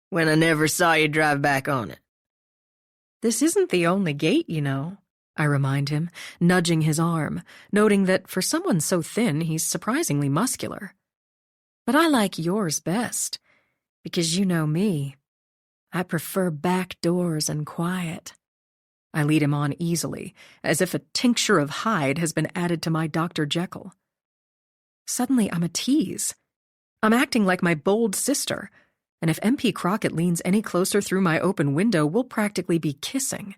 when I never saw you drive back on it. This isn't the only gate, you know, I remind him, nudging his arm, noting that for someone so thin, he's surprisingly muscular. But I like yours best, because you know me. I prefer back doors and quiet. I lead him on easily, as if a tincture of Hyde has been added to my Dr. Jekyll. Suddenly I'm a tease. I'm acting like my bold sister, and if MP Crockett leans any closer through my open window, we'll practically be kissing.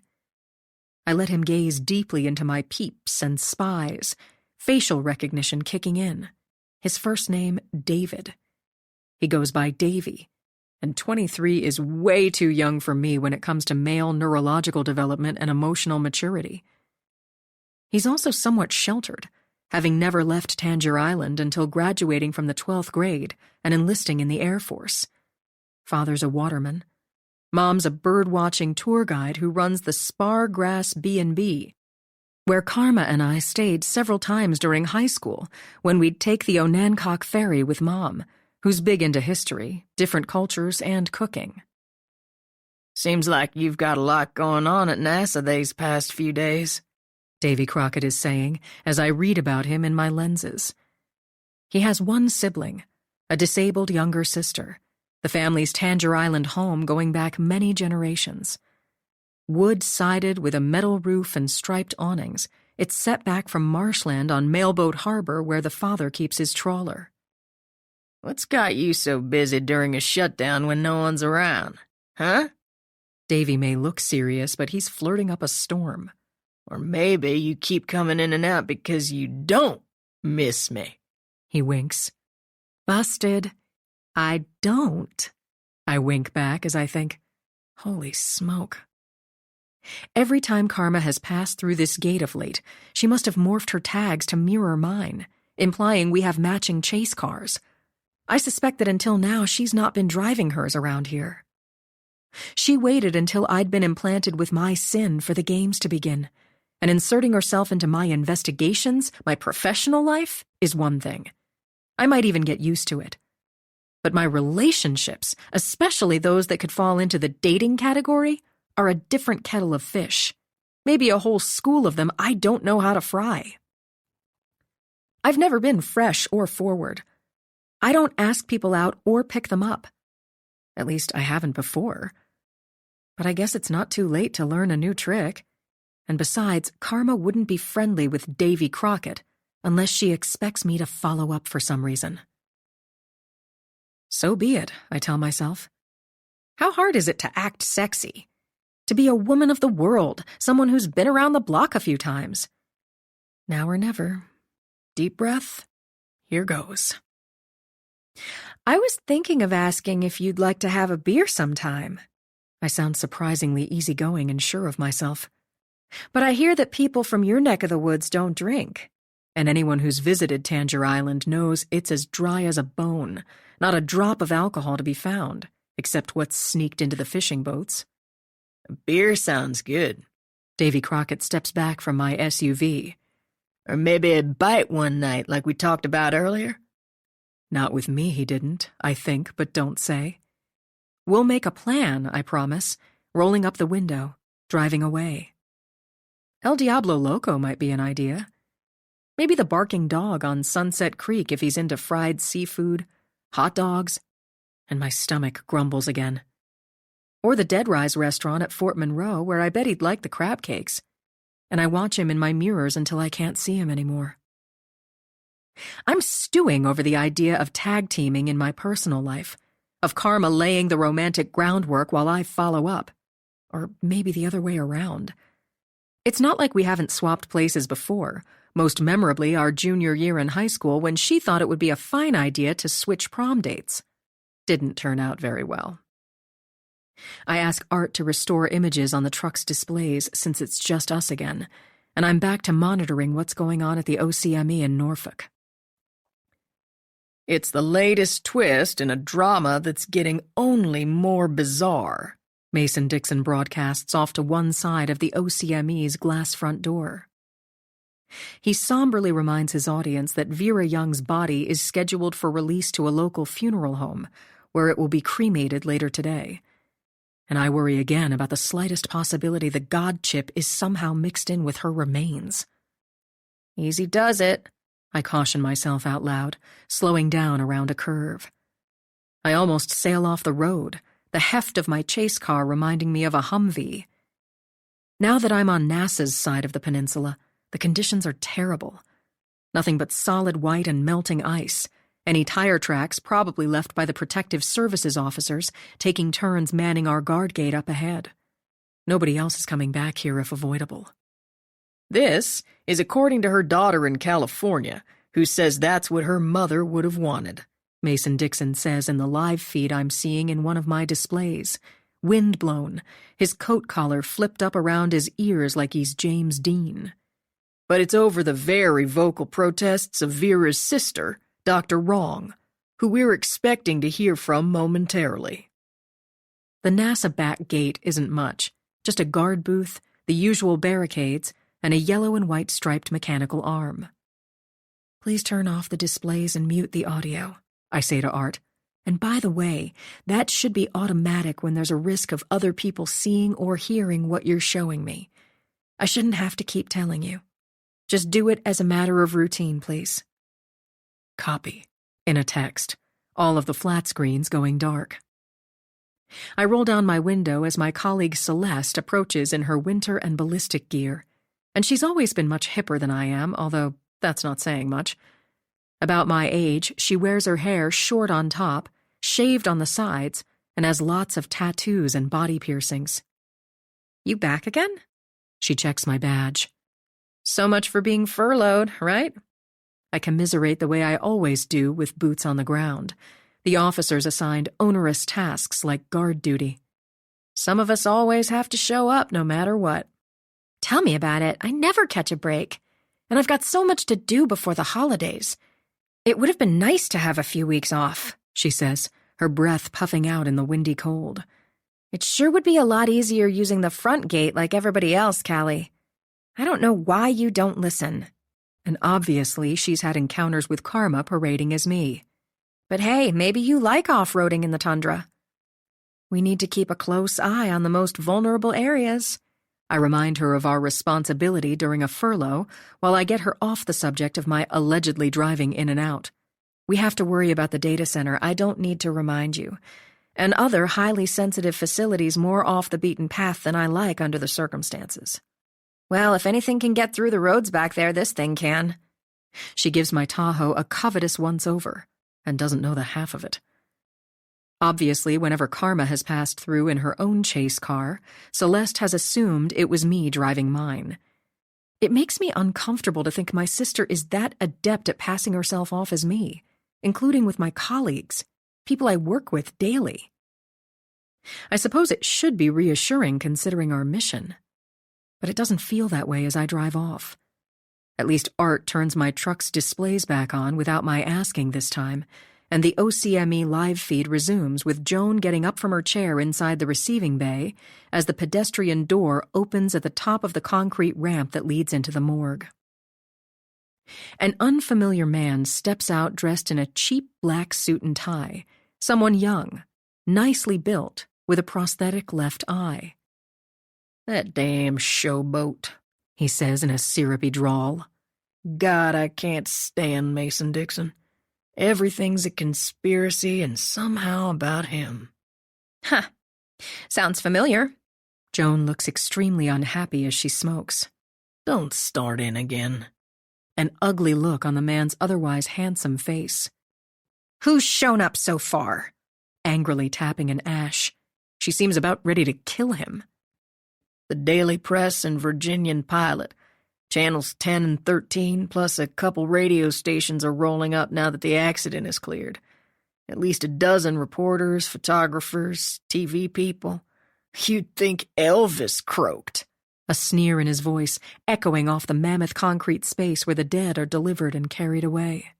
I let him gaze deeply into my peeps and spies, facial recognition kicking in. His first name, David. He goes by Davy, and 23 is way too young for me when it comes to male neurological development and emotional maturity. He's also somewhat sheltered, having never left Tangier Island until graduating from the 12th grade and enlisting in the Air Force. Father's a waterman. Mom's a bird-watching tour guide who runs the Spargrass B&B, where Karma and I stayed several times during high school when we'd take the Onancock Ferry with Mom, who's big into history, different cultures, and cooking. Seems like you've got a lot going on at NASA these past few days, Davy Crockett is saying as I read about him in my lenses. He has one sibling, a disabled younger sister, the family's Tangier Island home going back many generations. Wood-sided with a metal roof and striped awnings, it's set back from marshland on Mailboat Harbor where the father keeps his trawler. What's got you so busy during a shutdown when no one's around, huh? Davy may look serious, but he's flirting up a storm. Or maybe you keep coming in and out because you don't miss me. He winks. Busted. I don't. I wink back as I think, holy smoke. Every time Karma has passed through this gate of late, she must have morphed her tags to mirror mine, implying we have matching chase cars. I suspect that until now she's not been driving hers around here. She waited until I'd been implanted with my sin for the games to begin, and inserting herself into my investigations, my professional life, is one thing. I might even get used to it. But my relationships, especially those that could fall into the dating category, are a different kettle of fish. Maybe a whole school of them I don't know how to fry. I've never been fresh or forward. I don't ask people out or pick them up. At least I haven't before. But I guess it's not too late to learn a new trick. And besides, Karma wouldn't be friendly with Davy Crockett unless she expects me to follow up for some reason. So be it, I tell myself. How hard is it to act sexy? To be a woman of the world, someone who's been around the block a few times? Now or never. Deep breath. Here goes. I was thinking of asking if you'd like to have a beer sometime. I sound surprisingly easygoing and sure of myself. But I hear that people from your neck of the woods don't drink. And anyone who's visited Tangier Island knows it's as dry as a bone, not a drop of alcohol to be found, except what's sneaked into the fishing boats. A beer sounds good. Davy Crockett steps back from my SUV. Or maybe a bite one night like we talked about earlier. Not with me, he didn't, I think, but don't say. We'll make a plan, I promise, rolling up the window, driving away. El Diablo Loco might be an idea. Maybe the barking dog on Sunset Creek if he's into fried seafood, hot dogs, and my stomach grumbles again. Or the Dead Rise restaurant at Fort Monroe, where I bet he'd like the crab cakes. And I watch him in my mirrors until I can't see him anymore. I'm stewing over the idea of tag teaming in my personal life, of Karma laying the romantic groundwork while I follow up. Or maybe the other way around. It's not like we haven't swapped places before, most memorably our junior year in high school when she thought it would be a fine idea to switch prom dates. Didn't turn out very well. I ask Art to restore images on the truck's displays since it's just us again, and I'm back to monitoring what's going on at the OCME in Norfolk. It's the latest twist in a drama that's getting only more bizarre, Mason Dixon broadcasts off to one side of the OCME's glass front door. He somberly reminds his audience that Vera Young's body is scheduled for release to a local funeral home, where it will be cremated later today. And I worry again about the slightest possibility the God chip is somehow mixed in with her remains. Easy does it, I caution myself out loud, slowing down around a curve. I almost sail off the road, the heft of my chase car reminding me of a Humvee. Now that I'm on NASA's side of the peninsula, the conditions are terrible. Nothing but solid white and melting ice. Any tire tracks probably left by the protective services officers taking turns manning our guard gate up ahead. Nobody else is coming back here if avoidable. This is according to her daughter in California, who says that's what her mother would have wanted, Mason Dixon says in the live feed I'm seeing in one of my displays. Windblown, his coat collar flipped up around his ears like he's James Dean. But it's over the very vocal protests of Vera's sister, Dr. Wrong, who we're expecting to hear from momentarily. The NASA back gate isn't much, just a guard booth, the usual barricades, and a yellow and white striped mechanical arm. Please turn off the displays and mute the audio, I say to Art. And by the way, that should be automatic when there's a risk of other people seeing or hearing what you're showing me. I shouldn't have to keep telling you. Just do it as a matter of routine, please. Copy, in a text, all of the flat screens going dark. I roll down my window as my colleague Celeste approaches in her winter and ballistic gear, and she's always been much hipper than I am, although that's not saying much. About my age, she wears her hair short on top, shaved on the sides, and has lots of tattoos and body piercings. You back again? She checks my badge. So much for being furloughed, right? I commiserate the way I always do with boots on the ground. The officers assigned onerous tasks like guard duty. Some of us always have to show up no matter what. Tell me about it. I never catch a break. And I've got so much to do before the holidays. It would have been nice to have a few weeks off, she says, her breath puffing out in the windy cold. It sure would be a lot easier using the front gate like everybody else, Callie. I don't know why you don't listen. And obviously she's had encounters with Karma parading as me. But hey, maybe you like off-roading in the tundra. We need to keep a close eye on the most vulnerable areas. I remind her of our responsibility during a furlough while I get her off the subject of my allegedly driving in and out. We have to worry about the data center, I don't need to remind you, and other highly sensitive facilities more off the beaten path than I like under the circumstances. Well, if anything can get through the roads back there, this thing can. She gives my Tahoe a covetous once-over, and doesn't know the half of it. Obviously, whenever Karma has passed through in her own chase car, Celeste has assumed it was me driving mine. It makes me uncomfortable to think my sister is that adept at passing herself off as me, including with my colleagues, people I work with daily. I suppose it should be reassuring considering our mission. But it doesn't feel that way as I drive off. At least Art turns my truck's displays back on without my asking this time, and the OCME live feed resumes with Joan getting up from her chair inside the receiving bay as the pedestrian door opens at the top of the concrete ramp that leads into the morgue. An unfamiliar man steps out dressed in a cheap black suit and tie, someone young, nicely built, with a prosthetic left eye. That damn showboat, he says in a syrupy drawl. God, I can't stand Mason Dixon. Everything's a conspiracy and somehow about him. Huh. Sounds familiar. Joan looks extremely unhappy as she smokes. Don't start in again. An ugly look on the man's otherwise handsome face. Who's shown up so far? Angrily tapping an ash. She seems about ready to kill him. The Daily Press and Virginian Pilot. Channels 10 and 13, plus a couple radio stations are rolling up now that the accident is cleared. At least a dozen reporters, photographers, TV people. You'd think Elvis croaked. A sneer in his voice, echoing off the mammoth concrete space where the dead are delivered and carried away.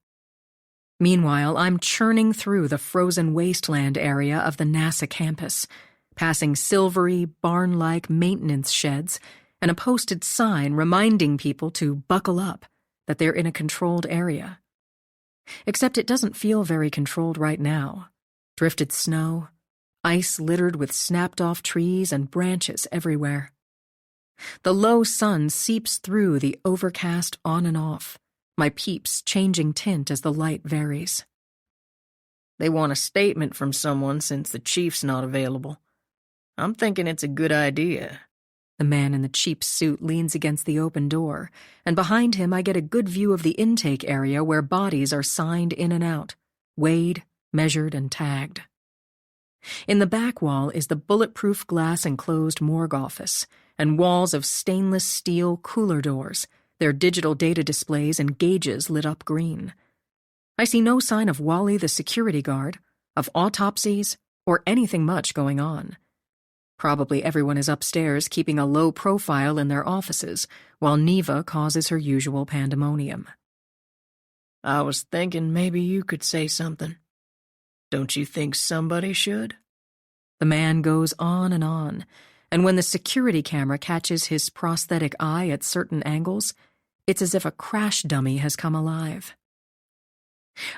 Meanwhile, I'm churning through the frozen wasteland area of the NASA campus, passing silvery, barn-like maintenance sheds and a posted sign reminding people to buckle up, that they're in a controlled area. Except it doesn't feel very controlled right now. Drifted snow, ice littered with snapped-off trees and branches everywhere. The low sun seeps through the overcast on and off, my peeps changing tint as the light varies. They want a statement from someone since the chief's not available. I'm thinking it's a good idea. The man in the cheap suit leans against the open door, and behind him I get a good view of the intake area where bodies are signed in and out, weighed, measured, and tagged. In the back wall is the bulletproof glass enclosed morgue office, and walls of stainless steel cooler doors, their digital data displays and gauges lit up green. I see no sign of Wally the security guard, of autopsies, or anything much going on. Probably everyone is upstairs keeping a low profile in their offices, while Neva causes her usual pandemonium. I was thinking maybe you could say something. Don't you think somebody should? The man goes on, and when the security camera catches his prosthetic eye at certain angles, it's as if a crash dummy has come alive.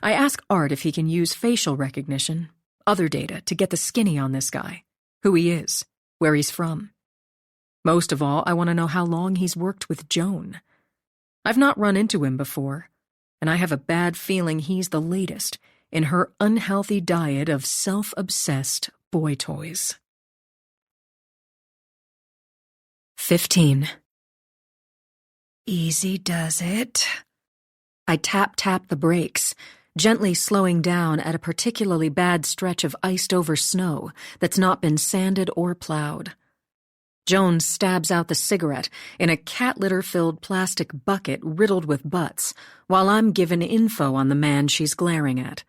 I ask Art if he can use facial recognition, other data, to get the skinny on this guy, who he is, where he's from. Most of all, I want to know how long he's worked with Joan. I've not run into him before, and I have a bad feeling he's the latest in her unhealthy diet of self-obsessed boy toys. 15. Easy does it. I tap the brakes, gently slowing down at a particularly bad stretch of iced-over snow that's not been sanded or plowed. Joan stabs out the cigarette in a cat litter-filled plastic bucket riddled with butts, while I'm given info on the man she's glaring at.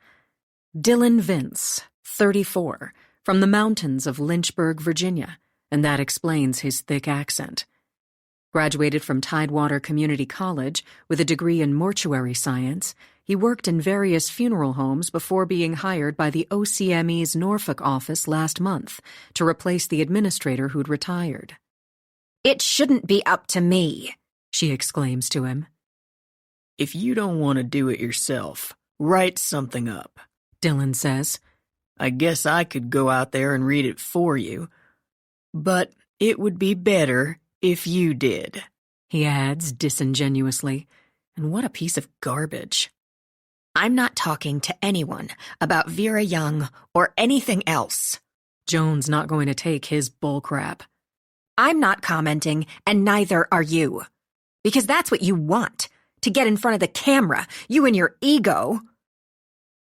Dylan Vince, 34, from the mountains of Lynchburg, Virginia, and that explains his thick accent. Graduated from Tidewater Community College with a degree in mortuary science, he worked in various funeral homes before being hired by the OCME's Norfolk office last month to replace the administrator who'd retired. "It shouldn't be up to me," she exclaims to him. "If you don't want to do it yourself, write something up," Dylan says. "I guess I could go out there and read it for you. But it would be better if you did," he adds disingenuously. And what a piece of garbage. "I'm not talking to anyone about Vera Young or anything else." Joan's not going to take his bullcrap. "I'm not commenting, and neither are you. Because that's what you want, to get in front of the camera, you and your ego."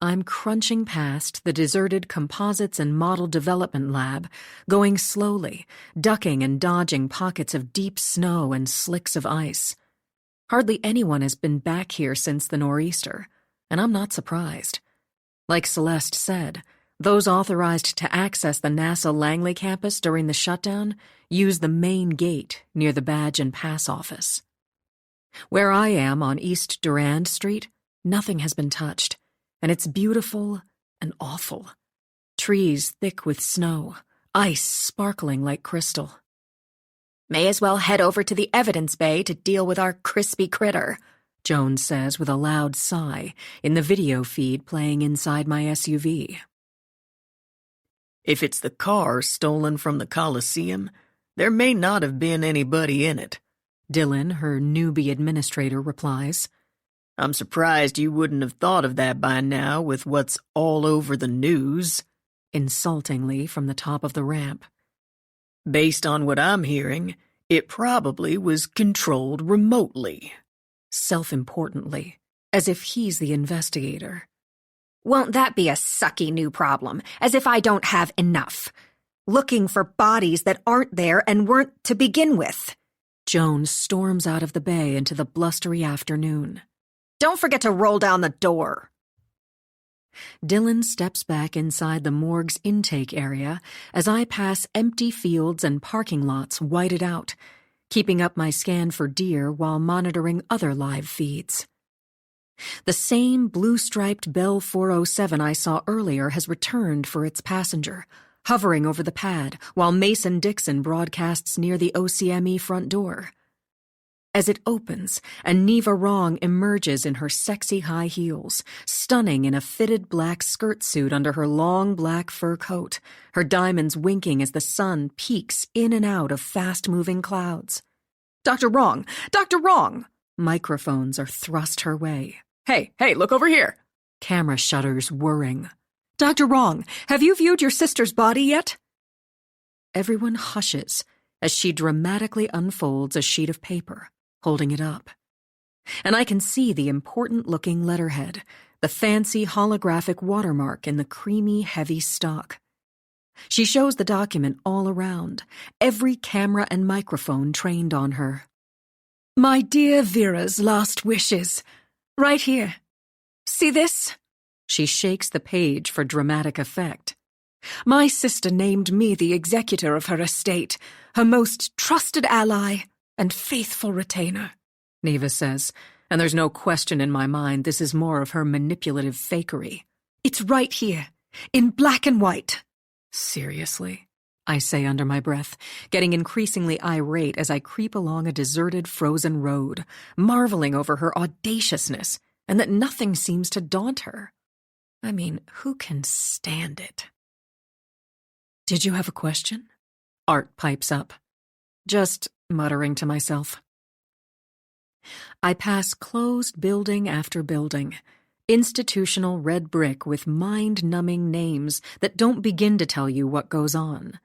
I'm crunching past the deserted composites and model development lab, going slowly, ducking and dodging pockets of deep snow and slicks of ice. Hardly anyone has been back here since the nor'easter, and I'm not surprised. Like Celeste said, those authorized to access the NASA Langley campus during the shutdown use the main gate near the badge and pass office. Where I am on East Durand Street, nothing has been touched, and it's beautiful and awful. Trees thick with snow, ice sparkling like crystal. "May as well head over to the evidence bay to deal with our crispy critter," Joan says with a loud sigh in the video feed playing inside my SUV. "If it's the car stolen from the Coliseum, there may not have been anybody in it," Dylan, her newbie administrator, replies. I'm surprised you wouldn't have thought of that by now with what's all over the news, insultingly from the top of the ramp. Based on what I'm hearing, it probably was controlled remotely. Self-importantly, as if he's the investigator. Won't that be a sucky new problem, as if I don't have enough? Looking for bodies that aren't there and weren't to begin with. Joan storms out of the bay into the blustery afternoon. Don't forget to roll down the door. Dylan steps back inside the morgue's intake area as I pass empty fields and parking lots whited out, keeping up my scan for deer while monitoring other live feeds. The same blue-striped Bell 407 I saw earlier has returned for its passenger, hovering over the pad while Mason Dixon broadcasts near the OCME front door. As it opens, and Neva Wrong emerges in her sexy high heels, stunning in a fitted black skirt suit under her long black fur coat, her diamonds winking as the sun peeks in and out of fast-moving clouds. Dr. Wrong! Dr. Wrong! Microphones are thrust her way. Hey, look over here! Camera shutters whirring. Dr. Wrong, have you viewed your sister's body yet? Everyone hushes as she dramatically unfolds a sheet of paper, holding it up. And I can see the important-looking letterhead, the fancy holographic watermark in the creamy, heavy stock. She shows the document all around, every camera and microphone trained on her. My dear Vera's last wishes. Right here. See this? She shakes the page for dramatic effect. My sister named me the executor of her estate, her most trusted ally and faithful retainer, Neva says, and there's no question in my mind this is more of her manipulative fakery. It's right here, in black and white. Seriously? I say under my breath, getting increasingly irate as I creep along a deserted, frozen road, marveling over her audaciousness and that nothing seems to daunt her. I mean, who can stand it? Did you have a question? Art pipes up. Just muttering to myself. I pass closed building after building, institutional red brick with mind-numbing names that don't begin to tell you what goes on.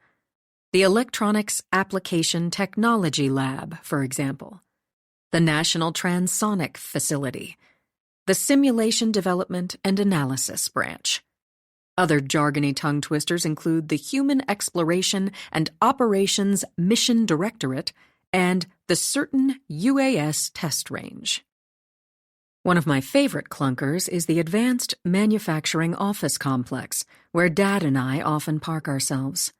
The Electronics Application Technology Lab, for example. The National Transonic Facility. The Simulation Development and Analysis Branch. Other jargony tongue twisters include the Human Exploration and Operations Mission Directorate and the Certain UAS Test Range. One of my favorite clunkers is the Advanced Manufacturing Office Complex, where Dad and I often park ourselves.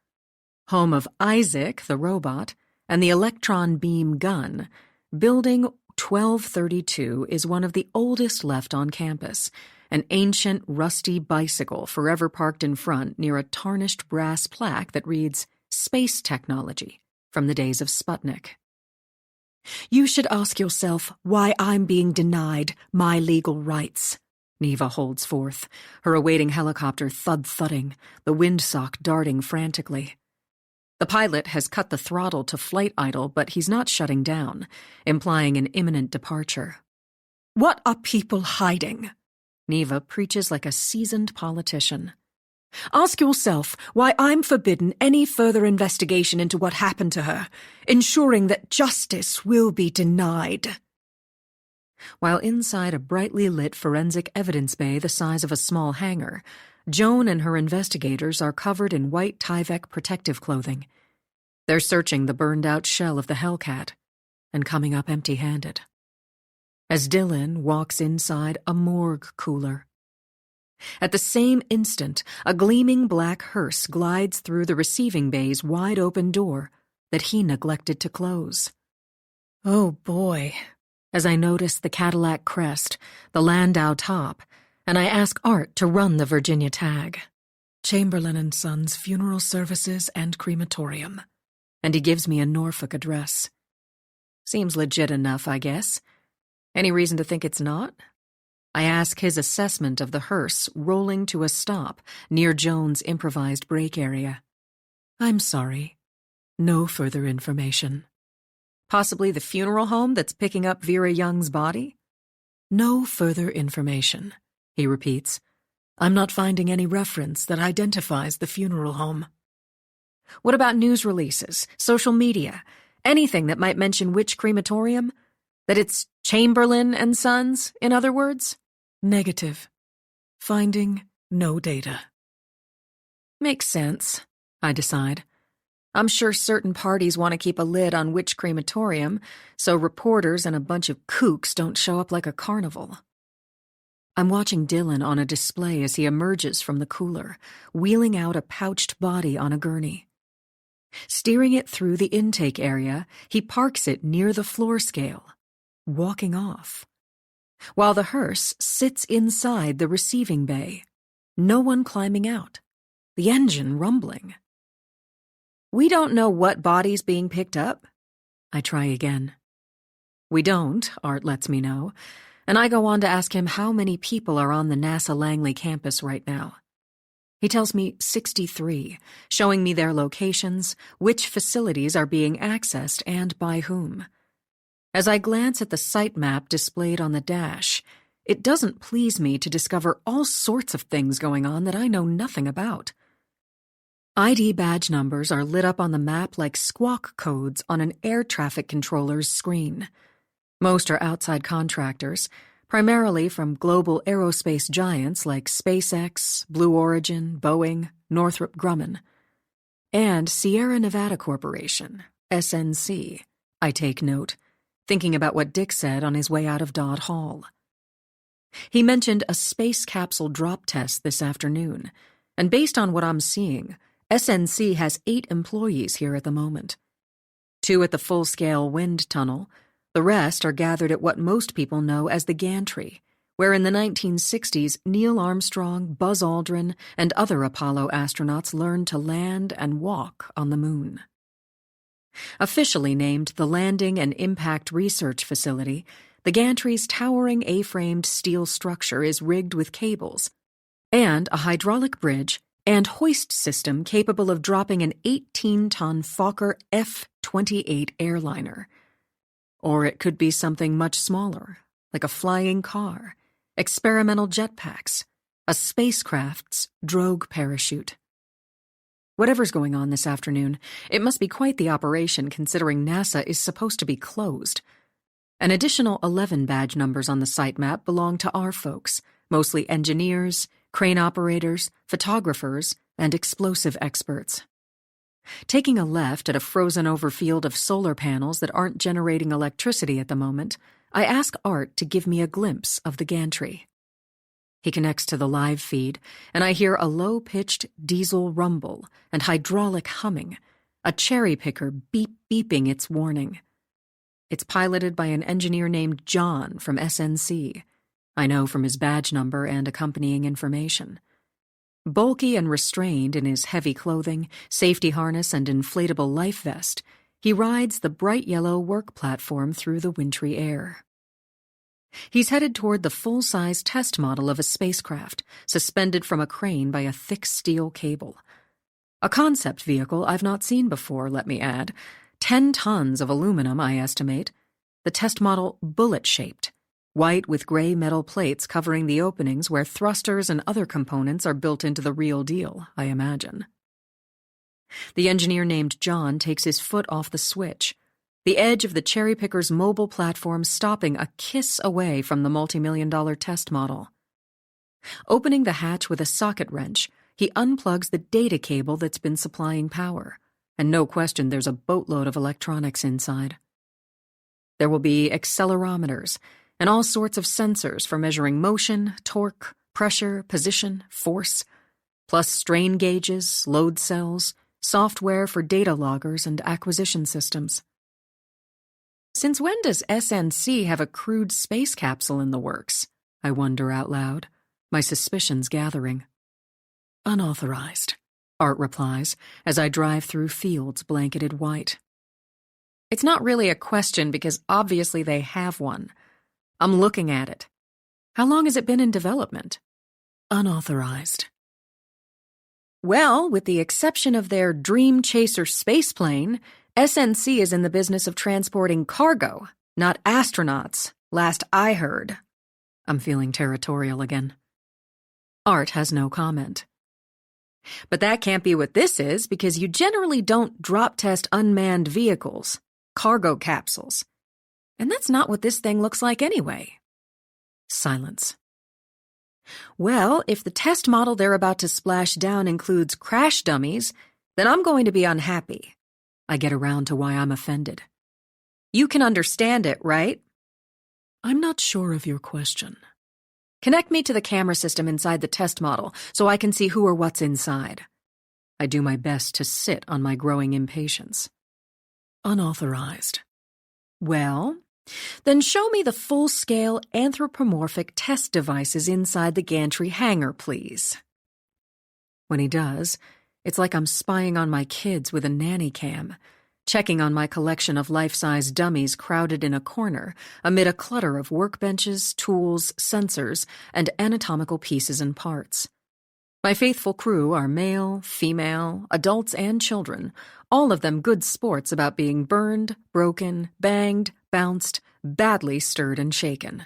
Home of Isaac, the robot, and the electron beam gun, Building 1232 is one of the oldest left on campus, an ancient, rusty bicycle forever parked in front near a tarnished brass plaque that reads, Space Technology, from the days of Sputnik. You should ask yourself why I'm being denied my legal rights, Neva holds forth, her awaiting helicopter thud-thudding, the windsock darting frantically. The pilot has cut the throttle to flight idle, but he's not shutting down, implying an imminent departure. What are people hiding? Neva preaches like a seasoned politician. Ask yourself why I'm forbidden any further investigation into what happened to her, ensuring that justice will be denied. While inside a brightly lit forensic evidence bay the size of a small hangar, Joan and her investigators are covered in white Tyvek protective clothing. They're searching the burned-out shell of the Hellcat and coming up empty-handed. As Dylan walks inside a morgue cooler. At the same instant, a gleaming black hearse glides through the receiving bay's wide-open door that he neglected to close. Oh, boy. As I notice the Cadillac crest, the Landau top, and I ask Art to run the Virginia tag. Chamberlain and Sons Funeral Services and Crematorium. And he gives me a Norfolk address. Seems legit enough, I guess. Any reason to think it's not? I ask his assessment of the hearse rolling to a stop near Joan's improvised break area. I'm sorry. No further information. Possibly the funeral home that's picking up Vera Young's body? No further information, he repeats. I'm not finding any reference that identifies the funeral home. What about news releases, social media, anything that might mention which crematorium? That it's Chamberlain and Sons, in other words? Negative. Finding no data. Makes sense, I decide. I'm sure certain parties want to keep a lid on which crematorium, so reporters and a bunch of kooks don't show up like a carnival. I'm watching Dylan on a display as he emerges from the cooler, wheeling out a pouched body on a gurney. Steering it through the intake area, he parks it near the floor scale, walking off, while the hearse sits inside the receiving bay, no one climbing out, the engine rumbling. We don't know what body's being picked up? I try again. We don't, Art lets me know, and I go on to ask him how many people are on the NASA Langley campus right now. He tells me 63, showing me their locations, which facilities are being accessed, and by whom. As I glance at the site map displayed on the dash, it doesn't please me to discover all sorts of things going on that I know nothing about. ID badge numbers are lit up on the map like squawk codes on an air traffic controller's screen. Most are outside contractors, primarily from global aerospace giants like SpaceX, Blue Origin, Boeing, Northrop Grumman, and Sierra Nevada Corporation, SNC, I take note, thinking about what Dick said on his way out of Dodd Hall. He mentioned a space capsule drop test this afternoon, and based on what I'm seeing, SNC has 8 employees here at the moment. 2 at the full-scale wind tunnel. The rest are gathered at what most people know as the gantry, where in the 1960s Neil Armstrong, Buzz Aldrin, and other Apollo astronauts learned to land and walk on the moon. Officially named the Landing and Impact Research Facility, the gantry's towering A-framed steel structure is rigged with cables and a hydraulic bridge and hoist system capable of dropping an 18-ton Fokker F-28 airliner. Or it could be something much smaller, like a flying car, experimental jetpacks, a spacecraft's drogue parachute. Whatever's going on this afternoon, it must be quite the operation considering NASA is supposed to be closed. An additional 11 badge numbers on the site map belong to our folks, mostly engineers, crane operators, photographers, and explosive experts. Taking a left at a frozen-over field of solar panels that aren't generating electricity at the moment, I ask Art to give me a glimpse of the gantry. He connects to the live feed, and I hear a low-pitched diesel rumble and hydraulic humming, a cherry picker beeping its warning. It's piloted by an engineer named John from SNC. I know from his badge number and accompanying information. Bulky and restrained in his heavy clothing, safety harness, and inflatable life vest, he rides the bright yellow work platform through the wintry air. He's headed toward the full-size test model of a spacecraft, suspended from a crane by a thick steel cable. A concept vehicle I've not seen before, let me add. 10 tons of aluminum, I estimate. The test model bullet-shaped, white with gray metal plates covering the openings where thrusters and other components are built into the real deal, I imagine. The engineer named John takes his foot off the switch, the edge of the cherry picker's mobile platform stopping a kiss away from the multi-million-dollar test model. Opening the hatch with a socket wrench, he unplugs the data cable that's been supplying power, and no question there's a boatload of electronics inside. There will be accelerometers and all sorts of sensors for measuring motion, torque, pressure, position, force, plus strain gauges, load cells, software for data loggers and acquisition systems. Since when does SNC have a crewed space capsule in the works? I wonder out loud, my suspicions gathering. Unauthorized, Art replies as I drive through fields blanketed white. It's not really a question because obviously they have one. I'm looking at it. How long has it been in development? Unauthorized. Well, with the exception of their Dream Chaser spaceplane, SNC is in the business of transporting cargo, not astronauts, last I heard. I'm feeling territorial again. Art has no comment. But that can't be what this is, because you generally don't drop-test unmanned vehicles, cargo capsules. And that's not what this thing looks like anyway. Silence. Well, if the test model they're about to splash down includes crash dummies, then I'm going to be unhappy. I get around to why I'm offended. You can understand it, right? I'm not sure of your question. Connect me to the camera system inside the test model so I can see who or what's inside. I do my best to sit on my growing impatience. Unauthorized. Well, then show me the full-scale anthropomorphic test devices inside the gantry hangar, please. When he does, it's like I'm spying on my kids with a nanny cam, checking on my collection of life-size dummies crowded in a corner amid a clutter of workbenches, tools, sensors, and anatomical pieces and parts. My faithful crew are male, female, adults, and children, all of them good sports about being burned, broken, banged, bounced, badly stirred and shaken.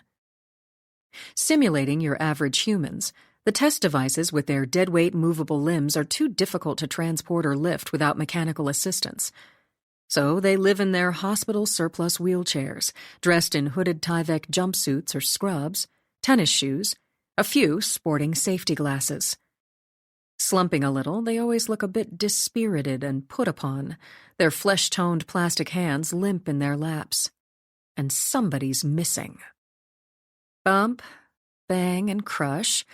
Simulating your average humans, the test devices with their deadweight movable limbs are too difficult to transport or lift without mechanical assistance. So they live in their hospital surplus wheelchairs, dressed in hooded Tyvek jumpsuits or scrubs, tennis shoes, a few sporting safety glasses. Slumping a little, they always look a bit dispirited and put upon, their flesh-toned plastic hands limp in their laps. And somebody's missing. Bump, bang, and crush,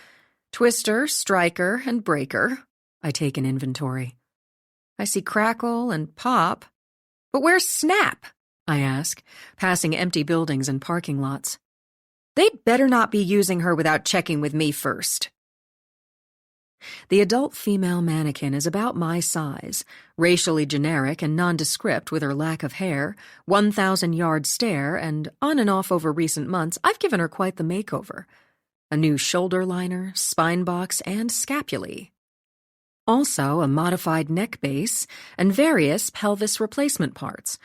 twister, striker, and breaker. I take an inventory. I see crackle and pop. But where's Snap? I ask, passing empty buildings and parking lots. They'd better not be using her without checking with me first. The adult female mannequin is about my size, racially generic and nondescript with her lack of hair, 1,000-yard stare, and on and off over recent months, I've given her quite the makeover. A new shoulder liner, spine box, and scapulae. Also a modified neck base and various pelvis replacement parts.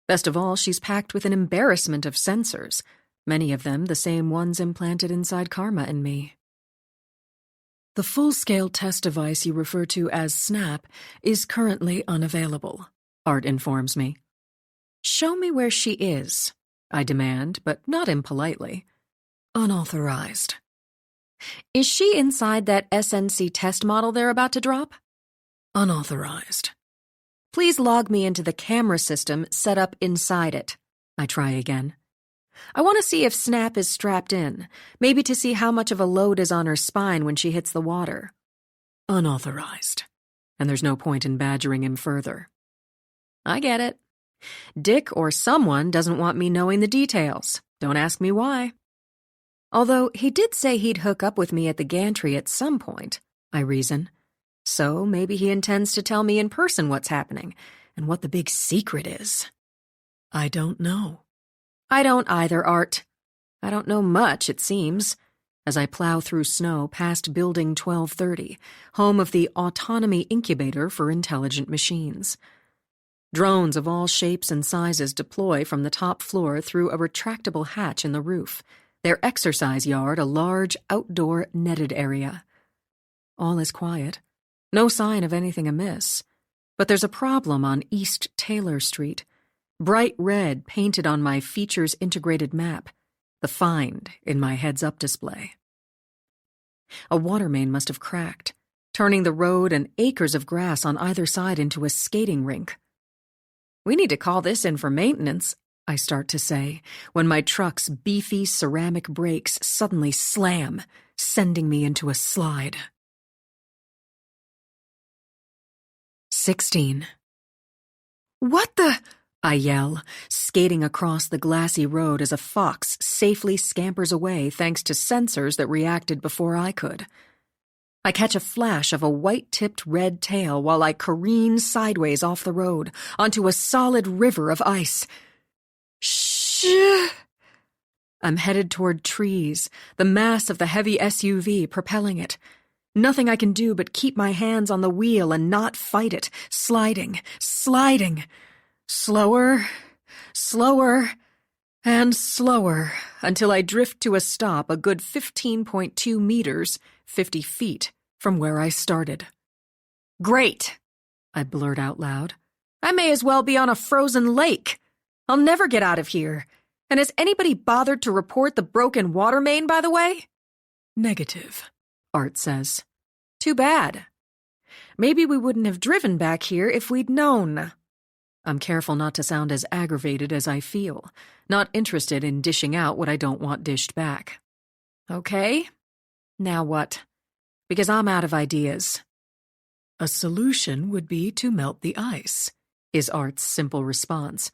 Best of all, she's packed with an embarrassment of sensors, many of them the same ones implanted inside Karma and me. The full-scale test device you refer to as SNAP is currently unavailable, Art informs me. Show me where she is, I demand, but not impolitely. Unauthorized. Is she inside that SNC test model they're about to drop? Unauthorized. Please log me into the camera system set up inside it. I try again. I want to see if Snap is strapped in, maybe to see how much of a load is on her spine when she hits the water. Unauthorized. And there's no point in badgering him further. I get it. Dick or someone doesn't want me knowing the details. Don't ask me why. Although he did say he'd hook up with me at the gantry at some point, I reason. So maybe he intends to tell me in person what's happening and what the big secret is. I don't know. I don't either, Art. I don't know much, it seems, as I plow through snow past Building 1230, home of the Autonomy Incubator for Intelligent Machines. Drones of all shapes and sizes deploy from the top floor through a retractable hatch in the roof, their exercise yard a large outdoor netted area. All is quiet. No sign of anything amiss. But there's a problem on East Taylor Street. Bright red painted on my features integrated map. The find in my heads-up display. A water main must have cracked, turning the road and acres of grass on either side into a skating rink. We need to call this in for maintenance, I start to say, when my truck's beefy ceramic brakes suddenly slam, sending me into a slide. 16. What the? I yell, skating across the glassy road as a fox safely scampers away thanks to sensors that reacted before I could. I catch a flash of a white-tipped red tail while I careen sideways off the road onto a solid river of ice. Shh! I'm headed toward trees, the mass of the heavy SUV propelling it. Nothing I can do but keep my hands on the wheel and not fight it, sliding. Slower, slower, And slower, until I drift to a stop a good 15.2 meters, 50 feet, from where I started. "Great," I blurt out loud. "I may as well be on a frozen lake. I'll never get out of here. And has anybody bothered to report the broken water main, by the way?" "Negative," Art says. "Too bad. Maybe we wouldn't have driven back here if we'd known." I'm careful not to sound as aggravated as I feel, not interested in dishing out what I don't want dished back. "Okay, now what? Because I'm out of ideas." "A solution would be to melt the ice," is Art's simple response.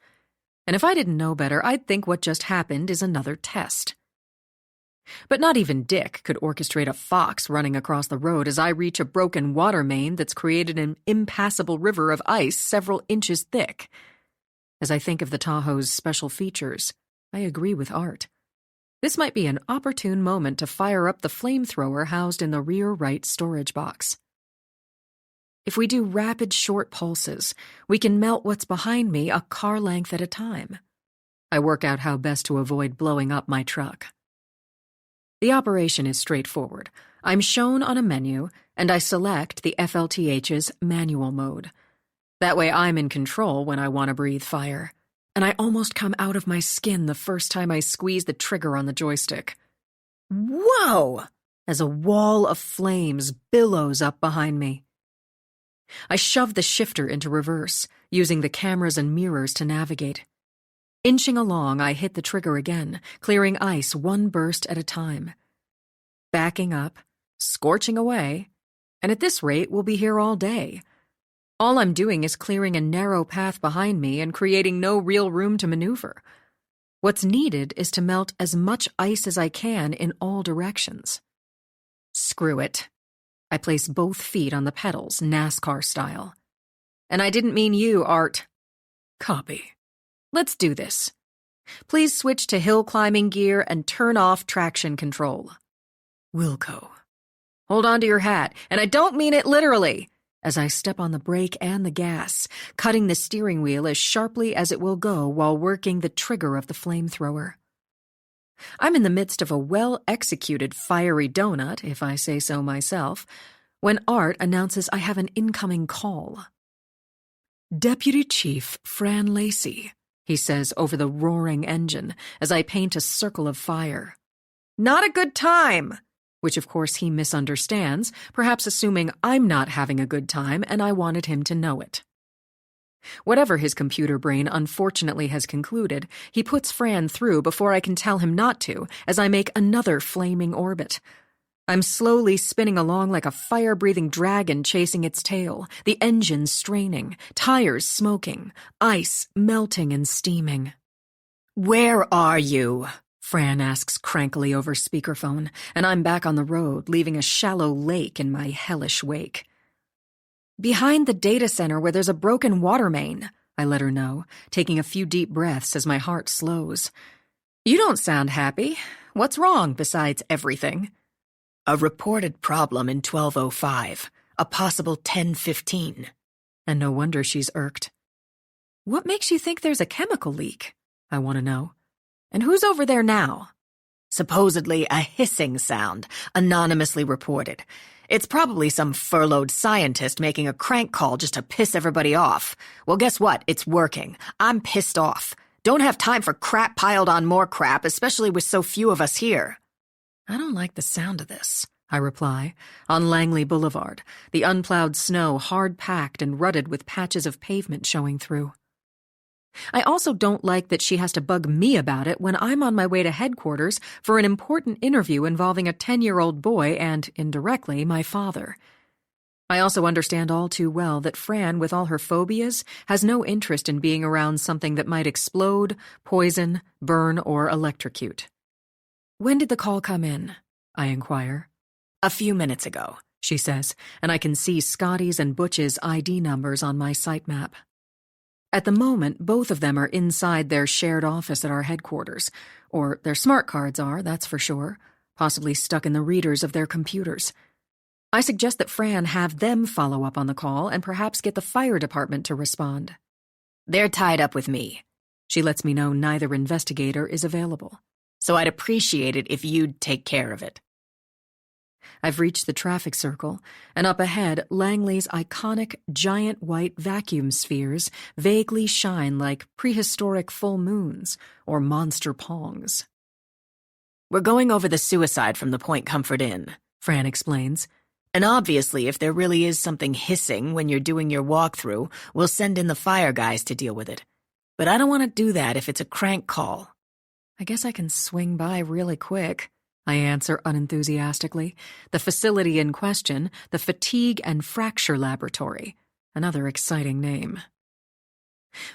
And if I didn't know better, I'd think what just happened is another test. But not even Dick could orchestrate a fox running across the road as I reach a broken water main that's created an impassable river of ice several inches thick. As I think of the Tahoe's special features, I agree with Art. This might be an opportune moment to fire up the flamethrower housed in the rear right storage box. If we do rapid short pulses, we can melt what's behind me a car length at a time. I work out how best to avoid blowing up my truck. The operation is straightforward. I'm shown on a menu, and I select the FLTH's manual mode. That way I'm in control when I want to breathe fire. And I almost come out of my skin the first time I squeeze the trigger on the joystick. Whoa! As a wall of flames billows up behind me. I shove the shifter into reverse, using the cameras and mirrors to navigate. Inching along, I hit the trigger again, clearing ice one burst at a time. Backing up, scorching away, and at this rate we'll be here all day. All I'm doing is clearing a narrow path behind me and creating no real room to maneuver. What's needed is to melt as much ice as I can in all directions. Screw it. I place both feet on the pedals, NASCAR style. And I didn't mean you, Art. Copy. Let's do this. Please switch to hill climbing gear and turn off traction control. Wilco. Hold on to your hat, and I don't mean it literally, as I step on the brake and the gas, cutting the steering wheel as sharply as it will go while working the trigger of the flamethrower. I'm in the midst of a well-executed fiery donut, if I say so myself, when Art announces I have an incoming call. "Deputy Chief Fran Lacey," he says over the roaring engine as I paint a circle of fire. "Not a good time," which of course he misunderstands, perhaps assuming I'm not having a good time and I wanted him to know it. Whatever his computer brain unfortunately has concluded, he puts Fran through before I can tell him not to, as I make another flaming orbit. I'm slowly spinning along like a fire-breathing dragon chasing its tail, the engine straining, tires smoking, ice melting and steaming. "Where are you?" Fran asks crankily over speakerphone, and I'm back on the road, leaving a shallow lake in my hellish wake. "Behind the data center where there's a broken water main," I let her know, taking a few deep breaths as my heart slows. "You don't sound happy. What's wrong besides everything?" "A reported problem in 1205, a possible 1015. And no wonder she's irked. "What makes you think there's a chemical leak?" I want to know. "And who's over there now?" "Supposedly a hissing sound, anonymously reported. It's probably some furloughed scientist making a crank call just to piss everybody off. Well, guess what? It's working. I'm pissed off. Don't have time for crap piled on more crap, especially with so few of us here." "I don't like the sound of this," I reply, on Langley Boulevard, the unplowed snow hard-packed and rutted with patches of pavement showing through. I also don't like that she has to bug me about it when I'm on my way to headquarters for an important interview involving a 10-year-old boy and, indirectly, my father. I also understand all too well that Fran, with all her phobias, has no interest in being around something that might explode, poison, burn, or electrocute. "When did the call come in?" I inquire. "A few minutes ago," she says, and I can see Scotty's and Butch's ID numbers on my site map. At the moment, both of them are inside their shared office at our headquarters, or their smart cards are, that's for sure, possibly stuck in the readers of their computers. I suggest that Fran have them follow up on the call and perhaps get the fire department to respond. "They're tied up with me," She lets me know neither investigator is available. So I'd appreciate it if you'd take care of it. I've reached the traffic circle, and up ahead, Langley's iconic giant white vacuum spheres vaguely shine like prehistoric full moons or monster pongs. We're going over the suicide from the Point Comfort Inn, Fran explains. And obviously, if there really is something hissing when you're doing your walkthrough, we'll send in the fire guys to deal with it. But I don't want to do that if it's a crank call. I guess I can swing by really quick, I answer unenthusiastically. The facility in question, the Fatigue and Fracture Laboratory, another exciting name.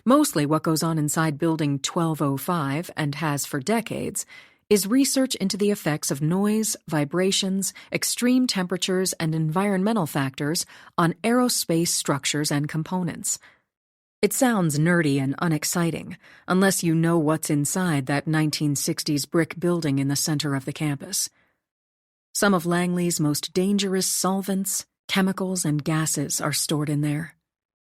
Mostly what goes on inside Building 1205, and has for decades, is research into the effects of noise, vibrations, extreme temperatures, and environmental factors on aerospace structures and components. It sounds nerdy and unexciting, unless you know what's inside that 1960s brick building in the center of the campus. Some of Langley's most dangerous solvents, chemicals, and gases are stored in there.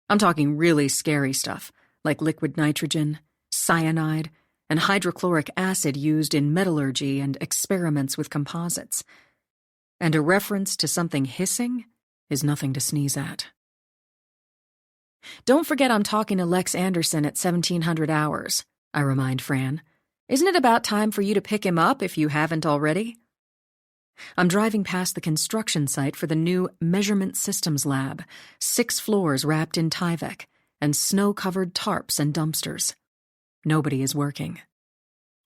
I'm talking really scary stuff, like liquid nitrogen, cyanide, and hydrochloric acid used in metallurgy and experiments with composites. And a reference to something hissing is nothing to sneeze at. Don't forget I'm talking to Lex Anderson at 1700 hours, I remind Fran. Isn't it about time for you to pick him up if you haven't already? I'm driving past the construction site for the new Measurement Systems Lab, 6 floors wrapped in Tyvek, and snow-covered tarps and dumpsters. Nobody is working.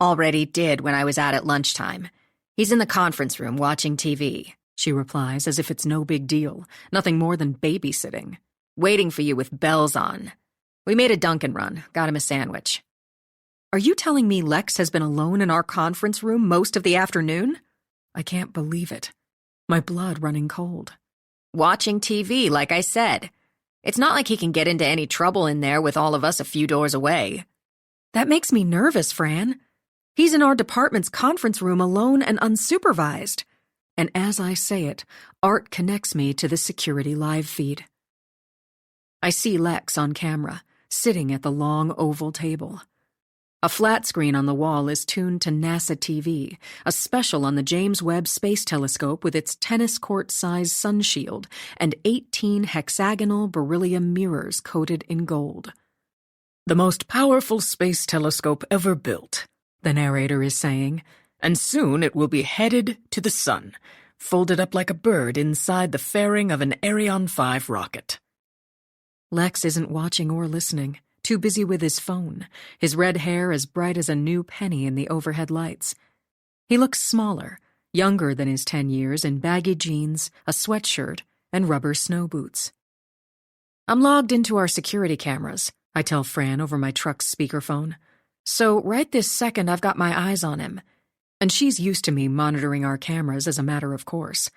Already did when I was out at lunchtime. He's in the conference room watching TV, she replies as if it's no big deal, nothing more than babysitting. Waiting for you with bells on. We made a Dunkin' run, got him a sandwich. Are you telling me Lex has been alone in our conference room most of the afternoon? I can't believe it. My blood running cold. Watching TV, like I said. It's not like he can get into any trouble in there with all of us a few doors away. That makes me nervous, Fran. He's in our department's conference room alone and unsupervised. And as I say it, Art connects me to the security live feed. I see Lex on camera, sitting at the long oval table. A flat screen on the wall is tuned to NASA TV, a special on the James Webb Space Telescope with its tennis court-sized sun shield and 18 hexagonal beryllium mirrors coated in gold. The most powerful space telescope ever built, the narrator is saying, and soon it will be headed to the sun, folded up like a bird inside the fairing of an Ariane 5 rocket. Lex isn't watching or listening, too busy with his phone, his red hair as bright as a new penny in the overhead lights. He looks smaller, younger than his 10 years, in baggy jeans, a sweatshirt, and rubber snow boots. I'm logged into our security cameras, I tell Fran over my truck's speakerphone. So right this second I've got my eyes on him. And she's used to me monitoring our cameras as a matter of course.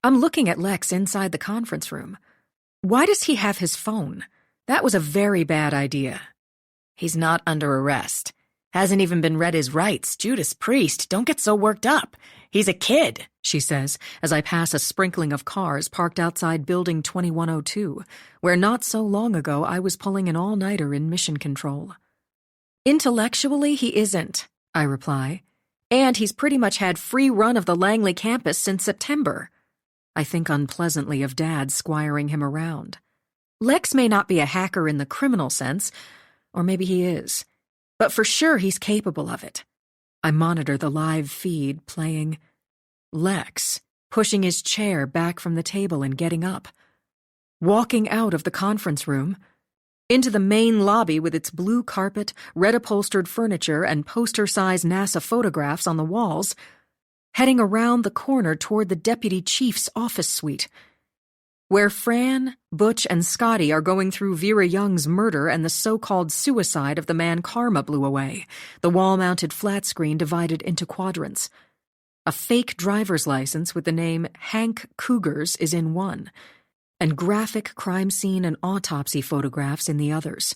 I'm looking at Lex inside the conference room. Why does he have his phone? That was a very bad idea. He's not under arrest. Hasn't even been read his rights. Judas Priest, don't get so worked up. He's a kid, she says as I pass a sprinkling of cars parked outside Building 2102, where not so long ago I was pulling an all-nighter in mission control. Intellectually, he isn't, I reply. And he's pretty much had free run of the Langley campus since September. I think unpleasantly of Dad squiring him around. Lex may not be a hacker in the criminal sense, or maybe he is, but for sure he's capable of it. I monitor the live feed playing Lex, pushing his chair back from the table and getting up, walking out of the conference room, into the main lobby with its blue carpet, red upholstered furniture, and poster-sized NASA photographs on the walls, heading around the corner toward the deputy chief's office suite, where Fran, Butch, and Scotty are going through Vera Young's murder and the so-called suicide of the man Karma blew away, the wall-mounted flat screen divided into quadrants. A fake driver's license with the name Hank Cougars is in one, and graphic crime scene and autopsy photographs in the others.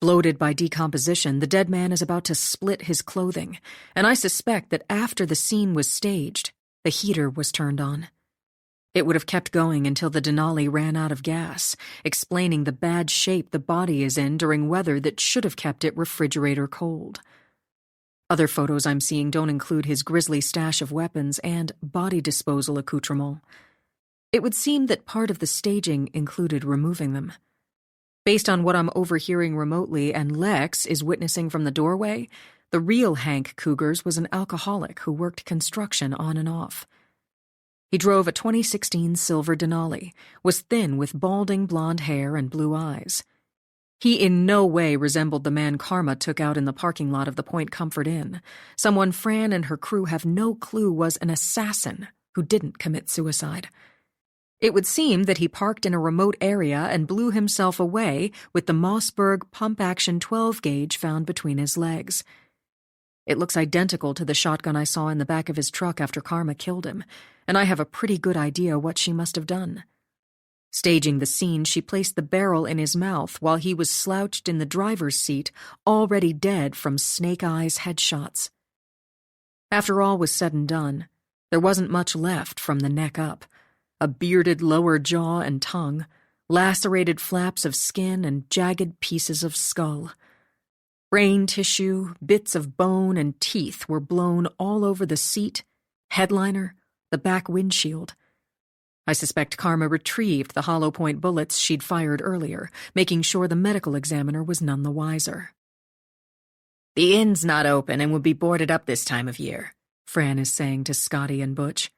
Bloated by decomposition, the dead man is about to split his clothing, and I suspect that after the scene was staged, the heater was turned on. It would have kept going until the Denali ran out of gas, explaining the bad shape the body is in during weather that should have kept it refrigerator cold. Other photos I'm seeing don't include his grisly stash of weapons and body disposal accoutrements. It would seem that part of the staging included removing them. Based on what I'm overhearing remotely and Lex is witnessing from the doorway, the real Hank Cougars was an alcoholic who worked construction on and off. He drove a 2016 silver Denali, was thin with balding blonde hair and blue eyes. He in no way resembled the man Karma took out in the parking lot of the Point Comfort Inn, someone Fran and her crew have no clue was an assassin who didn't commit suicide. It would seem that he parked in a remote area and blew himself away with the Mossberg pump-action 12-gauge found between his legs. It looks identical to the shotgun I saw in the back of his truck after Karma killed him, and I have a pretty good idea what she must have done. Staging the scene, she placed the barrel in his mouth while he was slouched in the driver's seat, already dead from Snake Eyes headshots. After all was said and done, there wasn't much left from the neck up. A bearded lower jaw and tongue, lacerated flaps of skin and jagged pieces of skull. Brain tissue, bits of bone, and teeth were blown all over the seat, headliner, the back windshield. I suspect Karma retrieved the hollow point bullets she'd fired earlier, making sure the medical examiner was none the wiser. "The inn's not open and would be boarded up this time of year," Fran is saying to Scotty and Butch.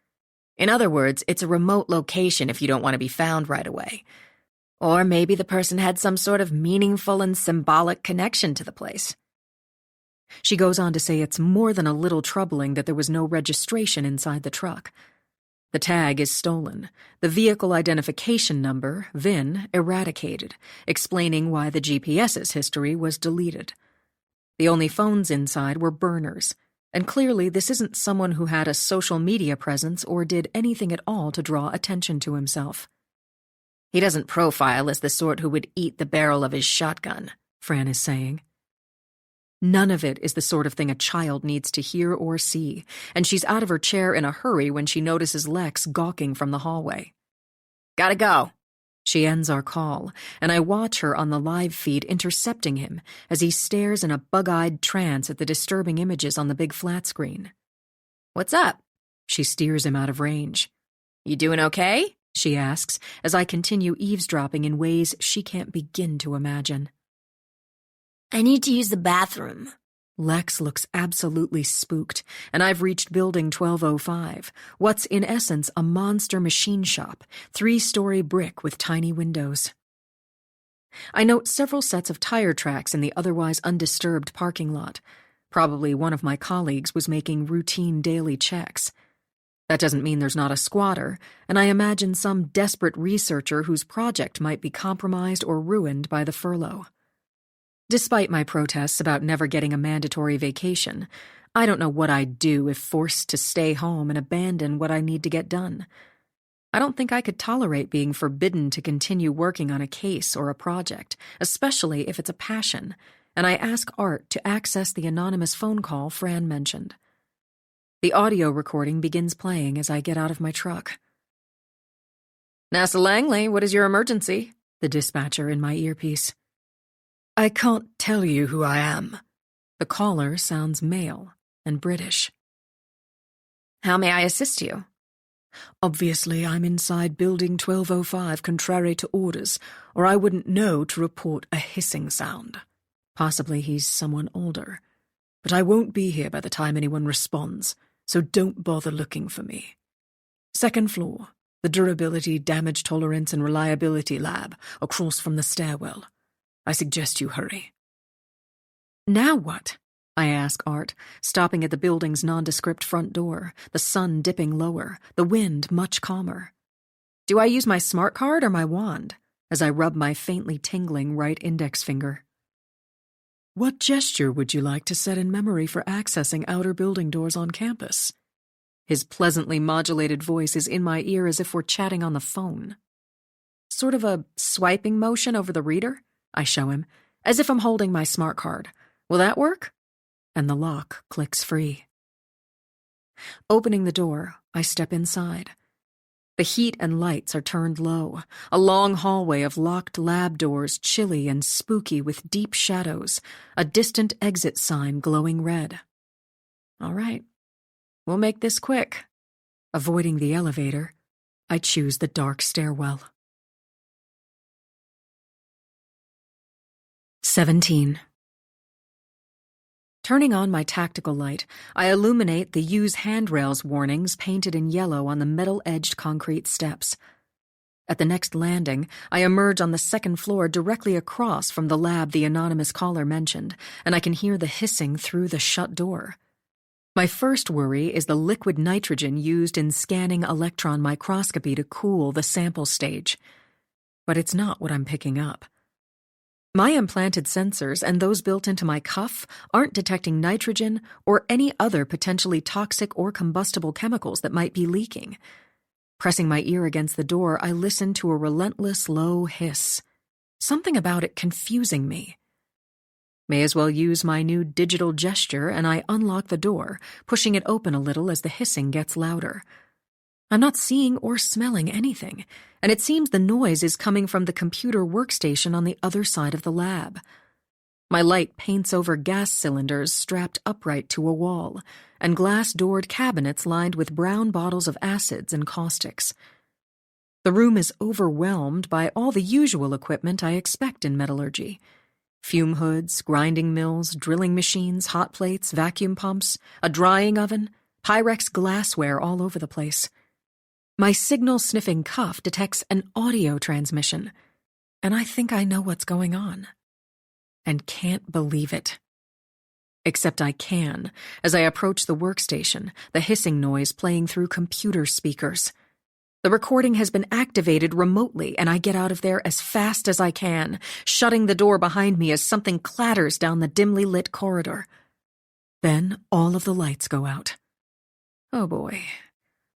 "In other words, it's a remote location if you don't want to be found right away. Or maybe the person had some sort of meaningful and symbolic connection to the place." She goes on to say it's more than a little troubling that there was no registration inside the truck. The tag is stolen, the vehicle identification number, VIN, eradicated, explaining why the GPS's history was deleted. The only phones inside were burners, and clearly this isn't someone who had a social media presence or did anything at all to draw attention to himself. "He doesn't profile as the sort who would eat the barrel of his shotgun," Fran is saying. None of it is the sort of thing a child needs to hear or see, and she's out of her chair in a hurry when she notices Lex gawking from the hallway. "Gotta go." She ends our call, and I watch her on the live feed intercepting him as he stares in a bug-eyed trance at the disturbing images on the big flat screen. "What's up?" She steers him out of range. "You doing okay?" she asks as I continue eavesdropping in ways she can't begin to imagine. "I need to use the bathroom." Lex looks absolutely spooked, and I've reached Building 1205, what's in essence a monster machine shop, 3-story brick with tiny windows. I note several sets of tire tracks in the otherwise undisturbed parking lot. Probably one of my colleagues was making routine daily checks. That doesn't mean there's not a squatter, and I imagine some desperate researcher whose project might be compromised or ruined by the furlough. Despite my protests about never getting a mandatory vacation, I don't know what I'd do if forced to stay home and abandon what I need to get done. I don't think I could tolerate being forbidden to continue working on a case or a project, especially if it's a passion, and I ask Art to access the anonymous phone call Fran mentioned. The audio recording begins playing as I get out of my truck. "NASA Langley, what is your emergency?" The dispatcher in my earpiece. "I can't tell you who I am." The caller sounds male and British. "How may I assist you?" "Obviously, I'm inside Building 1205 contrary to orders, or I wouldn't know to report a hissing sound. Possibly he's someone older. But I won't be here by the time anyone responds, so don't bother looking for me. Second floor, the Durability, Damage Tolerance, and Reliability Lab, across from the stairwell. I suggest you hurry." Now what? I ask Art, stopping at the building's nondescript front door, the sun dipping lower, the wind much calmer. Do I use my smart card or my wand, as I rub my faintly tingling right index finger? "What gesture would you like to set in memory for accessing outer building doors on campus?" His pleasantly modulated voice is in my ear as if we're chatting on the phone. Sort of a swiping motion over the reader, I show him, as if I'm holding my smart card. Will that work? And the lock clicks free. Opening the door, I step inside. The heat and lights are turned low, a long hallway of locked lab doors chilly and spooky with deep shadows, a distant exit sign glowing red. All right, we'll make this quick. Avoiding the elevator, I choose the dark stairwell. 17. Turning on my tactical light, I illuminate the use handrails warnings painted in yellow on the metal-edged concrete steps. At the next landing, I emerge on the second floor directly across from the lab the anonymous caller mentioned, and I can hear the hissing through the shut door. My first worry is the liquid nitrogen used in scanning electron microscopy to cool the sample stage. But it's not what I'm picking up. My implanted sensors and those built into my cuff aren't detecting nitrogen or any other potentially toxic or combustible chemicals that might be leaking. Pressing my ear against the door, I listen to a relentless low hiss. Something about it confusing me. May as well use my new digital gesture, and I unlock the door, pushing it open a little as the hissing gets louder. I'm not seeing or smelling anything, and it seems the noise is coming from the computer workstation on the other side of the lab. My light paints over gas cylinders strapped upright to a wall, and glass-doored cabinets lined with brown bottles of acids and caustics. The room is overwhelmed by all the usual equipment I expect in metallurgy. Fume hoods, grinding mills, drilling machines, hot plates, vacuum pumps, a drying oven, Pyrex glassware all over the place. My signal-sniffing cuff detects an audio transmission, and I think I know what's going on. And can't believe it. Except I can, as I approach the workstation, the hissing noise playing through computer speakers. The recording has been activated remotely, and I get out of there as fast as I can, shutting the door behind me as something clatters down the dimly lit corridor. Then all of the lights go out. Oh boy,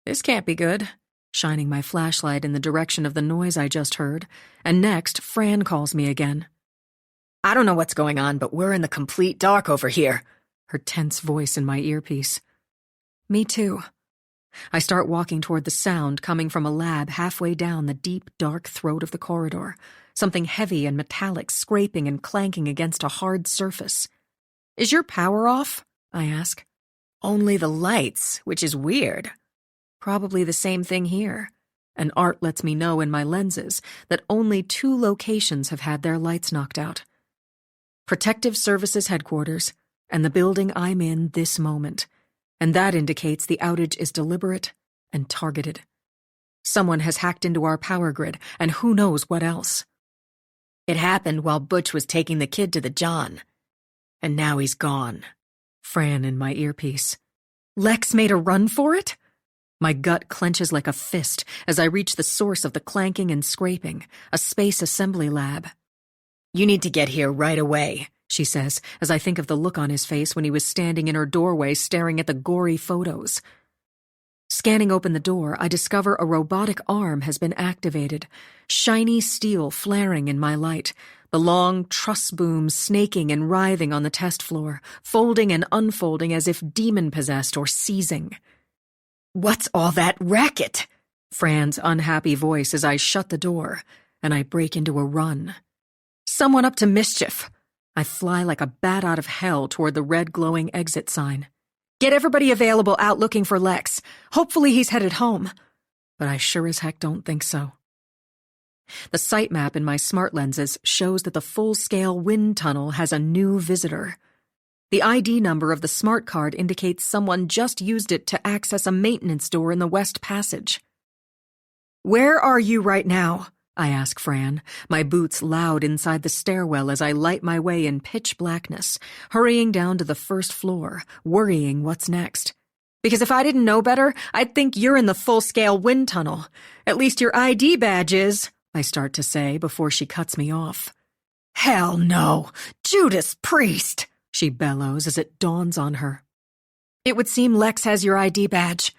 this can't be good. Shining my flashlight in the direction of the noise I just heard, and next, Fran calls me again. I don't know what's going on, but we're in the complete dark over here. Her tense voice in my earpiece. Me too. I start walking toward the sound coming from a lab halfway down the deep, dark throat of the corridor, something heavy and metallic scraping and clanking against a hard surface. Is your power off? I ask. Only the lights, which is weird. Probably the same thing here. And Art lets me know in my lenses that only 2 locations have had their lights knocked out. Protective Services Headquarters, and the building I'm in this moment. And that indicates the outage is deliberate and targeted. Someone has hacked into our power grid, and who knows what else. It happened while Butch was taking the kid to the John. And now he's gone. Fran in my earpiece. Lex made a run for it? My gut clenches like a fist as I reach the source of the clanking and scraping, a space assembly lab. You need to get here right away, she says, as I think of the look on his face when he was standing in her doorway staring at the gory photos. Scanning open the door, I discover a robotic arm has been activated, shiny steel flaring in my light, the long truss boom snaking and writhing on the test floor, folding and unfolding as if demon-possessed or seizing. What's all that racket? Fran's unhappy voice as I shut the door, and I break into a run. Someone up to mischief. I fly like a bat out of hell toward the red glowing exit sign. Get everybody available out looking for Lex. Hopefully he's headed home. But I sure as heck don't think so. The site map in my smart lenses shows that the full-scale wind tunnel has a new visitor. The ID number of the smart card indicates someone just used it to access a maintenance door in the West Passage. Where are you right now? I ask Fran, my boots loud inside the stairwell as I light my way in pitch blackness, hurrying down to the first floor, worrying what's next. Because if I didn't know better, I'd think you're in the full-scale wind tunnel. At least your ID badge is, I start to say before she cuts me off. Hell no! Judas Priest! She bellows as it dawns on her. It would seem Lex has your ID badge.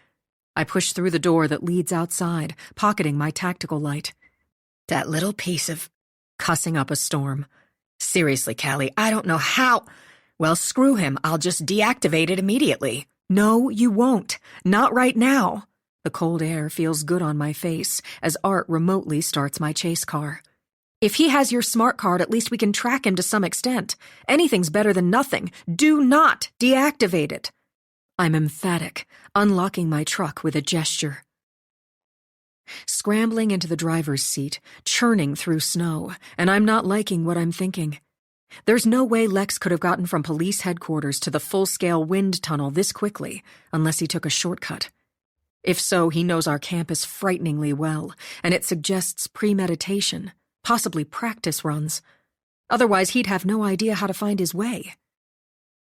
I push through the door that leads outside, pocketing my tactical light. That little piece of... Cussing up a storm. Seriously, Callie, I don't know how... Well, screw him. I'll just deactivate it immediately. No, you won't. Not right now. The cold air feels good on my face as Art remotely starts my chase car. If he has your smart card, at least we can track him to some extent. Anything's better than nothing. Do not deactivate it. I'm emphatic, unlocking my truck with a gesture. Scrambling into the driver's seat, churning through snow, and I'm not liking what I'm thinking. There's no way Lex could have gotten from police headquarters to the full-scale wind tunnel this quickly, unless he took a shortcut. If so, he knows our campus frighteningly well, and it suggests premeditation, possibly practice runs. Otherwise, he'd have no idea how to find his way.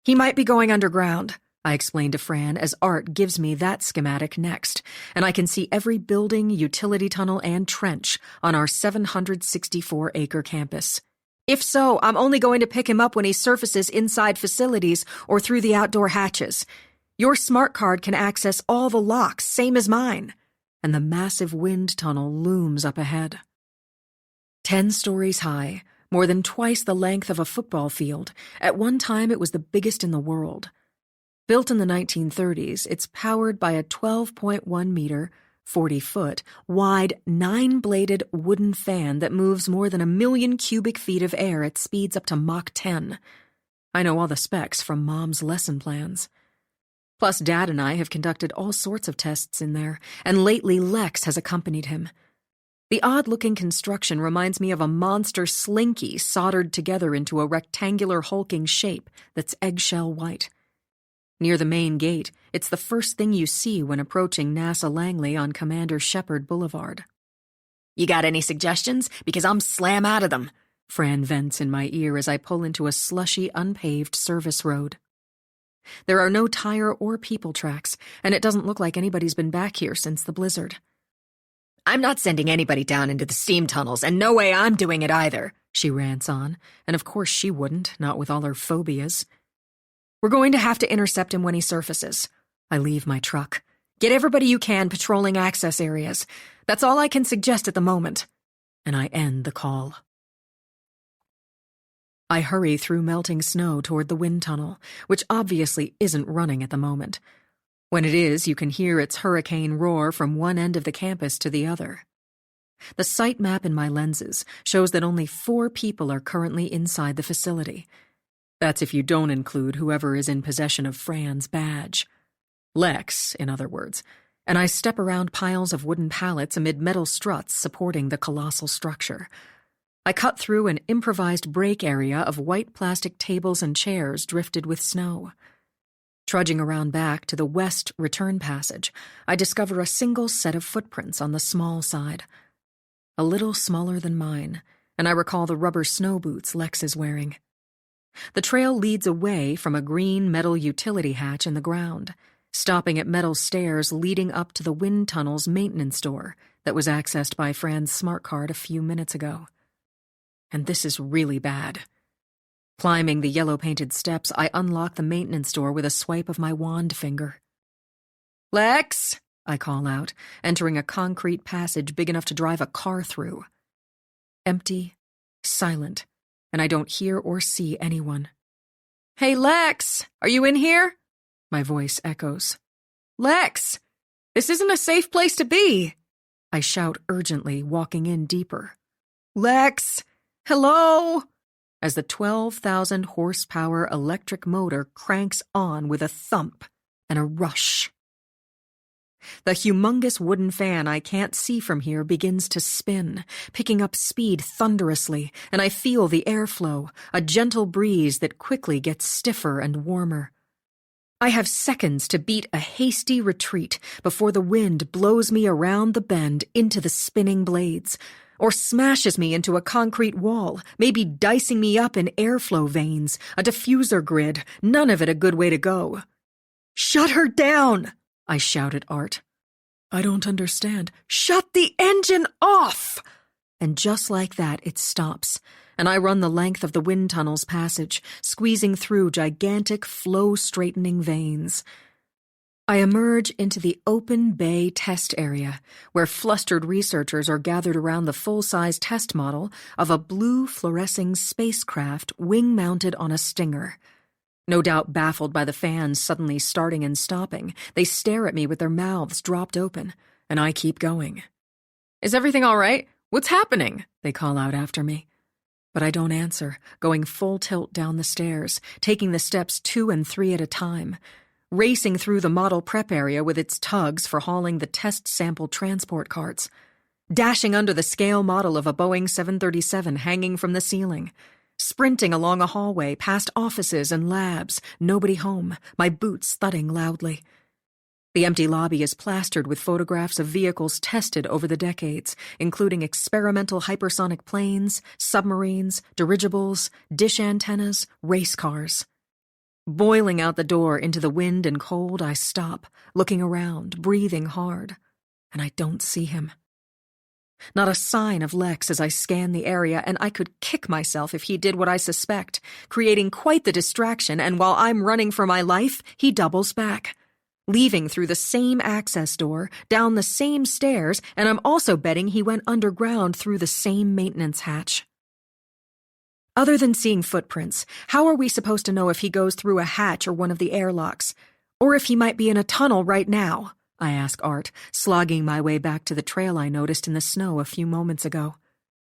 He might be going underground, I explained to Fran as Art gives me that schematic next, and I can see every building, utility tunnel, and trench on our 764-acre campus. If so, I'm only going to pick him up when he surfaces inside facilities or through the outdoor hatches. Your smart card can access all the locks, same as mine. And the massive wind tunnel looms up ahead. 10 stories high, more than twice the length of a football field. At one time, it was the biggest in the world. Built in the 1930s, it's powered by a 12.1-meter, 40-foot, wide, 9-bladed wooden fan that moves more than 1 million cubic feet of air at speeds up to Mach 10. I know all the specs from Mom's lesson plans. Plus, Dad and I have conducted all sorts of tests in there, and lately Lex has accompanied him. The odd-looking construction reminds me of a monster slinky soldered together into a rectangular hulking shape that's eggshell white. Near the main gate, it's the first thing you see when approaching NASA Langley on Commander Shepard Boulevard. "You got any suggestions? Because I'm slam out of them," Fran vents in my ear as I pull into a slushy, unpaved service road. There are no tire or people tracks, and it doesn't look like anybody's been back here since the blizzard. "I'm not sending anybody down into the steam tunnels, and no way I'm doing it either," she rants on, and of course she wouldn't, not with all her phobias. "We're going to have to intercept him when he surfaces." I leave my truck. "Get everybody you can patrolling access areas. That's all I can suggest at the moment." And I end the call. I hurry through melting snow toward the wind tunnel, which obviously isn't running at the moment. When it is, you can hear its hurricane roar from one end of the campus to the other. The site map in my lenses shows that only 4 people are currently inside the facility. That's if you don't include whoever is in possession of Fran's badge. Lex, in other words, and I step around piles of wooden pallets amid metal struts supporting the colossal structure. I cut through an improvised break area of white plastic tables and chairs drifted with snow. Trudging around back to the west return passage, I discover a single set of footprints on the small side. A little smaller than mine, and I recall the rubber snow boots Lex is wearing. The trail leads away from a green metal utility hatch in the ground, stopping at metal stairs leading up to the wind tunnel's maintenance door that was accessed by Fran's smart card a few minutes ago. And this is really bad. Climbing the yellow-painted steps, I unlock the maintenance door with a swipe of my wand finger. "Lex!" I call out, entering a concrete passage big enough to drive a car through. Empty, silent, and I don't hear or see anyone. "Hey, Lex! Are you in here?" My voice echoes. "Lex! This isn't a safe place to be!" I shout urgently, walking in deeper. "Lex! Hello!" As the 12,000-horsepower electric motor cranks on with a thump and a rush. The humongous wooden fan I can't see from here begins to spin, picking up speed thunderously, and I feel the airflow, a gentle breeze that quickly gets stiffer and warmer. I have seconds to beat a hasty retreat before the wind blows me around the bend into the spinning blades, or smashes me into a concrete wall, maybe dicing me up in airflow veins, a diffuser grid, none of it a good way to go. "Shut her down!" I shout at Art. "I don't understand." "Shut the engine off!" And just like that, it stops, and I run the length of the wind tunnel's passage, squeezing through gigantic flow-straightening veins. I emerge into the open bay test area, where flustered researchers are gathered around the full-size test model of a blue fluorescing spacecraft wing-mounted on a Stinger. No doubt baffled by the fans suddenly starting and stopping, they stare at me with their mouths dropped open, and I keep going. "Is everything all right? What's happening?" they call out after me. But I don't answer, going full tilt down the stairs, taking the steps 2 and 3 at a time, racing through the model prep area with its tugs for hauling the test sample transport carts, dashing under the scale model of a Boeing 737 hanging from the ceiling, sprinting along a hallway past offices and labs, nobody home, my boots thudding loudly. The empty lobby is plastered with photographs of vehicles tested over the decades, including experimental hypersonic planes, submarines, dirigibles, dish antennas, race cars. Boiling out the door into the wind and cold, I stop, looking around, breathing hard, and I don't see him. Not a sign of Lex as I scan the area, and I could kick myself if he did what I suspect, creating quite the distraction, and while I'm running for my life, he doubles back, leaving through the same access door, down the same stairs, and I'm also betting he went underground through the same maintenance hatch. Other than seeing footprints, how are we supposed to know if he goes through a hatch or one of the airlocks? Or if he might be in a tunnel right now? I ask Art, slogging my way back to the trail I noticed in the snow a few moments ago.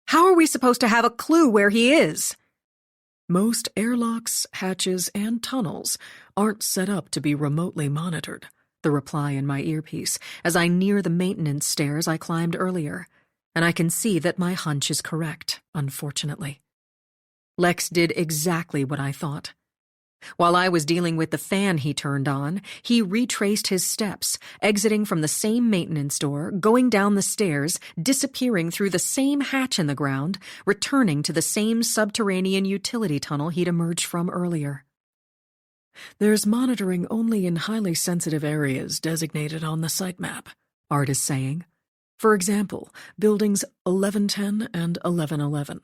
How are we supposed to have a clue where he is? Most airlocks, hatches, and tunnels aren't set up to be remotely monitored, the reply in my earpiece as I near the maintenance stairs I climbed earlier, and I can see that my hunch is correct, unfortunately. Lex did exactly what I thought. While I was dealing with the fan he turned on, he retraced his steps, exiting from the same maintenance door, going down the stairs, disappearing through the same hatch in the ground, returning to the same subterranean utility tunnel he'd emerged from earlier. There's monitoring only in highly sensitive areas designated on the site map, Art is saying. For example, buildings 1110 and 1111.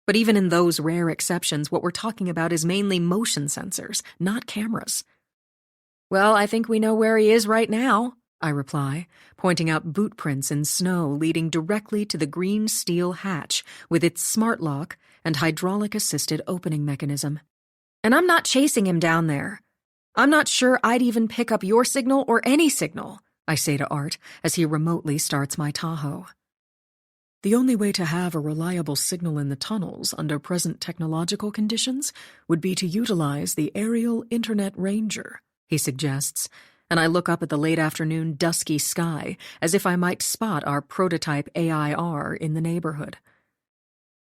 But even in those rare exceptions, what we're talking about is mainly motion sensors, not cameras. Well, I think we know where he is right now, I reply, pointing out boot prints in snow leading directly to the green steel hatch with its smart lock and hydraulic-assisted opening mechanism. And I'm not chasing him down there. I'm not sure I'd even pick up your signal or any signal, I say to Art as he remotely starts my Tahoe. The only way to have a reliable signal in the tunnels under present technological conditions would be to utilize the aerial Internet Ranger, he suggests, and I look up at the late afternoon dusky sky as if I might spot our prototype AIR in the neighborhood.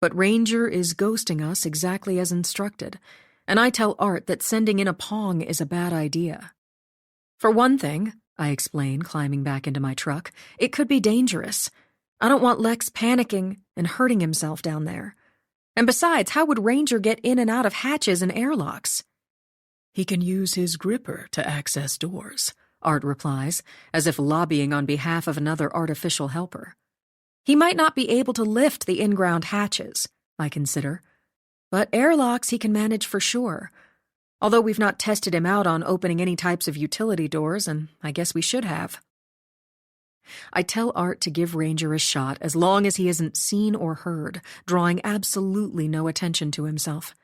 But Ranger is ghosting us exactly as instructed, and I tell Art that sending in a Pong is a bad idea. For one thing, I explain, climbing back into my truck, it could be dangerous. I don't want Lex panicking and hurting himself down there. And besides, how would Ranger get in and out of hatches and airlocks? He can use his gripper to access doors, Art replies, as if lobbying on behalf of another artificial helper. He might not be able to lift the in-ground hatches, I consider, but airlocks he can manage for sure, although we've not tested him out on opening any types of utility doors, and I guess we should have. I tell Art to give Ranger a shot as long as he isn't seen or heard, drawing absolutely no attention to himself.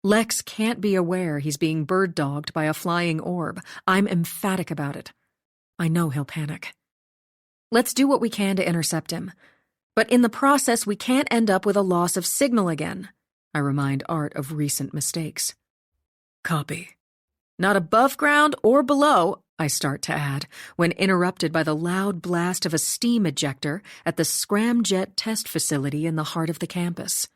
Lex can't be aware he's being bird-dogged by a flying orb. I'm emphatic about it. I know he'll panic. Let's do what we can to intercept him. But in the process, we can't end up with a loss of signal again. I remind Art of recent mistakes. Copy. Not above ground or below, I start to add, when interrupted by the loud blast of a steam ejector at the scramjet test facility in the heart of the campus.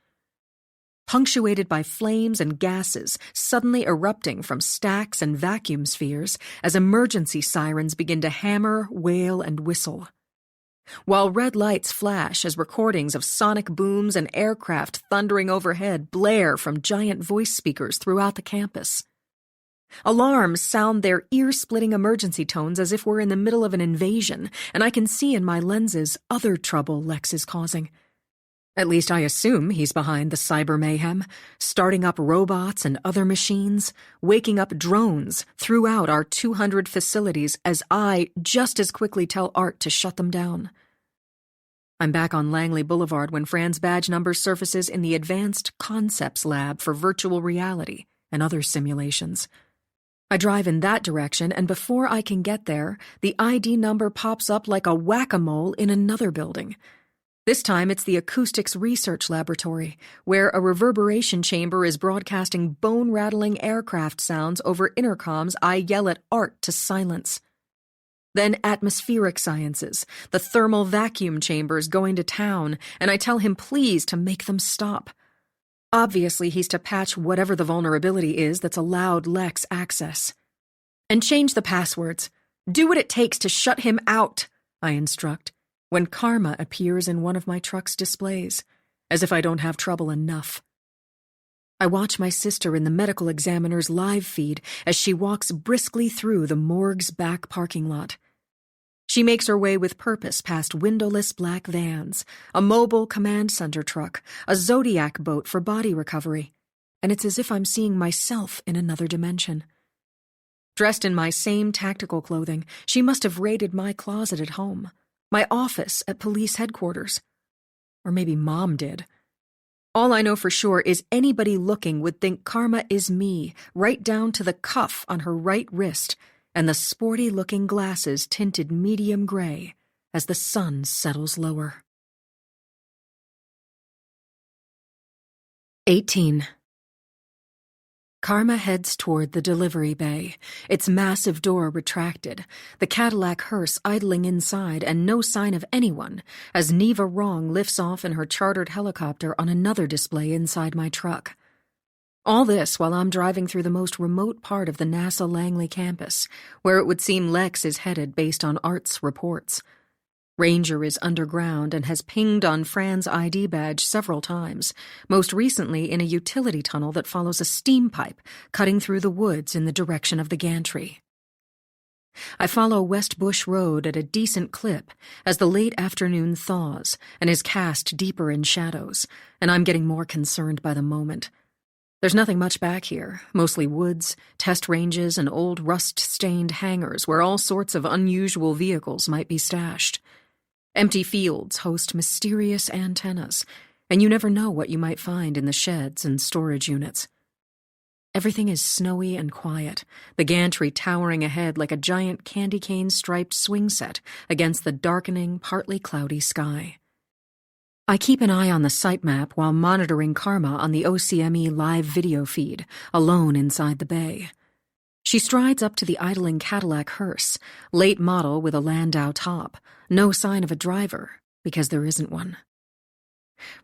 Punctuated by flames and gases suddenly erupting from stacks and vacuum spheres as emergency sirens begin to hammer, wail, and whistle. While red lights flash as recordings of sonic booms and aircraft thundering overhead blare from giant voice speakers throughout the campus. Alarms sound their ear-splitting emergency tones as if we're in the middle of an invasion, and I can see in my lenses other trouble Lex is causing. At least I assume he's behind the cyber mayhem, starting up robots and other machines, waking up drones throughout our 200 facilities as I just as quickly tell Art to shut them down. I'm back on Langley Boulevard when Fran's badge number surfaces in the Advanced Concepts Lab for Virtual Reality, and other simulations. I drive in that direction, and before I can get there, the ID number pops up like a whack-a-mole in another building. This time it's the Acoustics Research Laboratory, where a reverberation chamber is broadcasting bone-rattling aircraft sounds over intercoms I yell at Art to silence. Then atmospheric sciences, the thermal vacuum chambers going to town, and I tell him please to make them stop. Obviously, he's to patch whatever the vulnerability is that's allowed Lex access. And change the passwords. Do what it takes to shut him out, I instruct, when Karma appears in one of my truck's displays, as if I don't have trouble enough. I watch my sister in the medical examiner's live feed as she walks briskly through the morgue's back parking lot. She makes her way with purpose past windowless black vans, a mobile command center truck, a Zodiac boat for body recovery, and it's as if I'm seeing myself in another dimension. Dressed in my same tactical clothing, she must have raided my closet at home, my office at police headquarters. Or maybe Mom did. All I know for sure is anybody looking would think Karma is me, right down to the cuff on her right wrist, and the sporty-looking glasses tinted medium gray as the sun settles lower. 18. Karma heads toward the delivery bay, its massive door retracted, the Cadillac hearse idling inside and no sign of anyone, as Neva Wrong lifts off in her chartered helicopter on another display inside my truck. All this while I'm driving through the most remote part of the NASA Langley campus, where it would seem Lex is headed based on Art's reports. Ranger is underground and has pinged on Fran's ID badge several times, most recently in a utility tunnel that follows a steam pipe cutting through the woods in the direction of the gantry. I follow West Bush Road at a decent clip as the late afternoon thaws and is cast deeper in shadows, and I'm getting more concerned by the moment. There's nothing much back here, mostly woods, test ranges, and old rust-stained hangars where all sorts of unusual vehicles might be stashed. Empty fields host mysterious antennas, and you never know what you might find in the sheds and storage units. Everything is snowy and quiet, the gantry towering ahead like a giant candy cane-striped swing set against the darkening, partly cloudy sky. I keep an eye on the site map while monitoring Karma on the OCME live video feed, alone inside the bay. She strides up to the idling Cadillac hearse, late model with a Landau top, no sign of a driver, because there isn't one.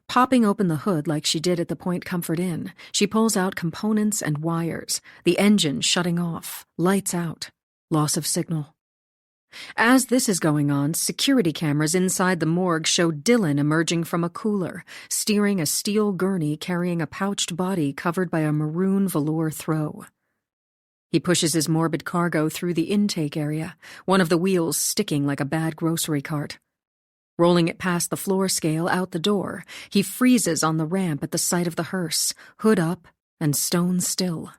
Popping open the hood like she did at the Point Comfort Inn, she pulls out components and wires, the engine shutting off, lights out, loss of signal. As this is going on, security cameras inside the morgue show Dylan emerging from a cooler, steering a steel gurney carrying a pouched body covered by a maroon velour throw. He pushes his morbid cargo through the intake area, one of the wheels sticking like a bad grocery cart. Rolling it past the floor scale out the door, he freezes on the ramp at the sight of the hearse, hood up and stone still.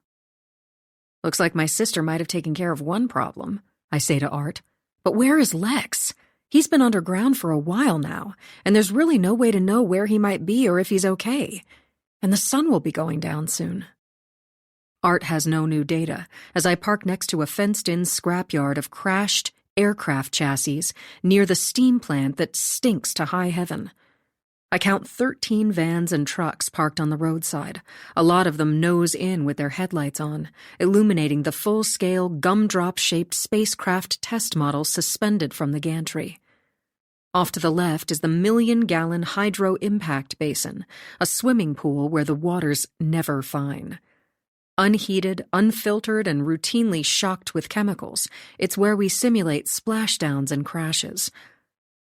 Looks like my sister might have taken care of one problem, I say to Art. But where is Lex? He's been underground for a while now, and there's really no way to know where he might be or if he's okay. And the sun will be going down soon. Art has no new data, as I park next to a fenced-in scrapyard of crashed aircraft chassis near the steam plant that stinks to high heaven. I count 13 vans and trucks parked on the roadside, a lot of them nose in with their headlights on, illuminating the full-scale gumdrop-shaped spacecraft test model suspended from the gantry. Off to the left is the million-gallon hydro-impact basin, a swimming pool where the water's never fine. Unheated, unfiltered, and routinely shocked with chemicals, it's where we simulate splashdowns and crashes.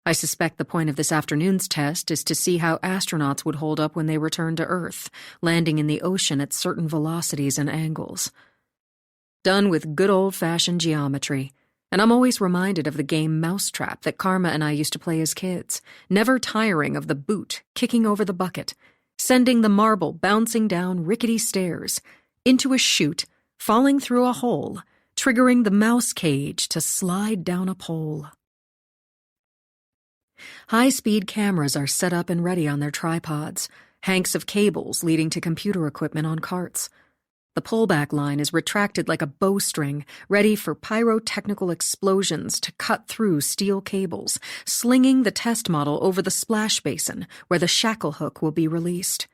I suspect the point of this afternoon's test is to see how astronauts would hold up when they return to Earth, landing in the ocean at certain velocities and angles. Done with good old-fashioned geometry, and I'm always reminded of the game Mousetrap that Karma and I used to play as kids, never tiring of the boot kicking over the bucket, sending the marble bouncing down rickety stairs, into a chute, falling through a hole, triggering the mouse cage to slide down a pole. High-speed cameras are set up and ready on their tripods, hanks of cables leading to computer equipment on carts. The pullback line is retracted like a bowstring, ready for pyrotechnical explosions to cut through steel cables, slinging the test model over the splash basin where the shackle hook will be released.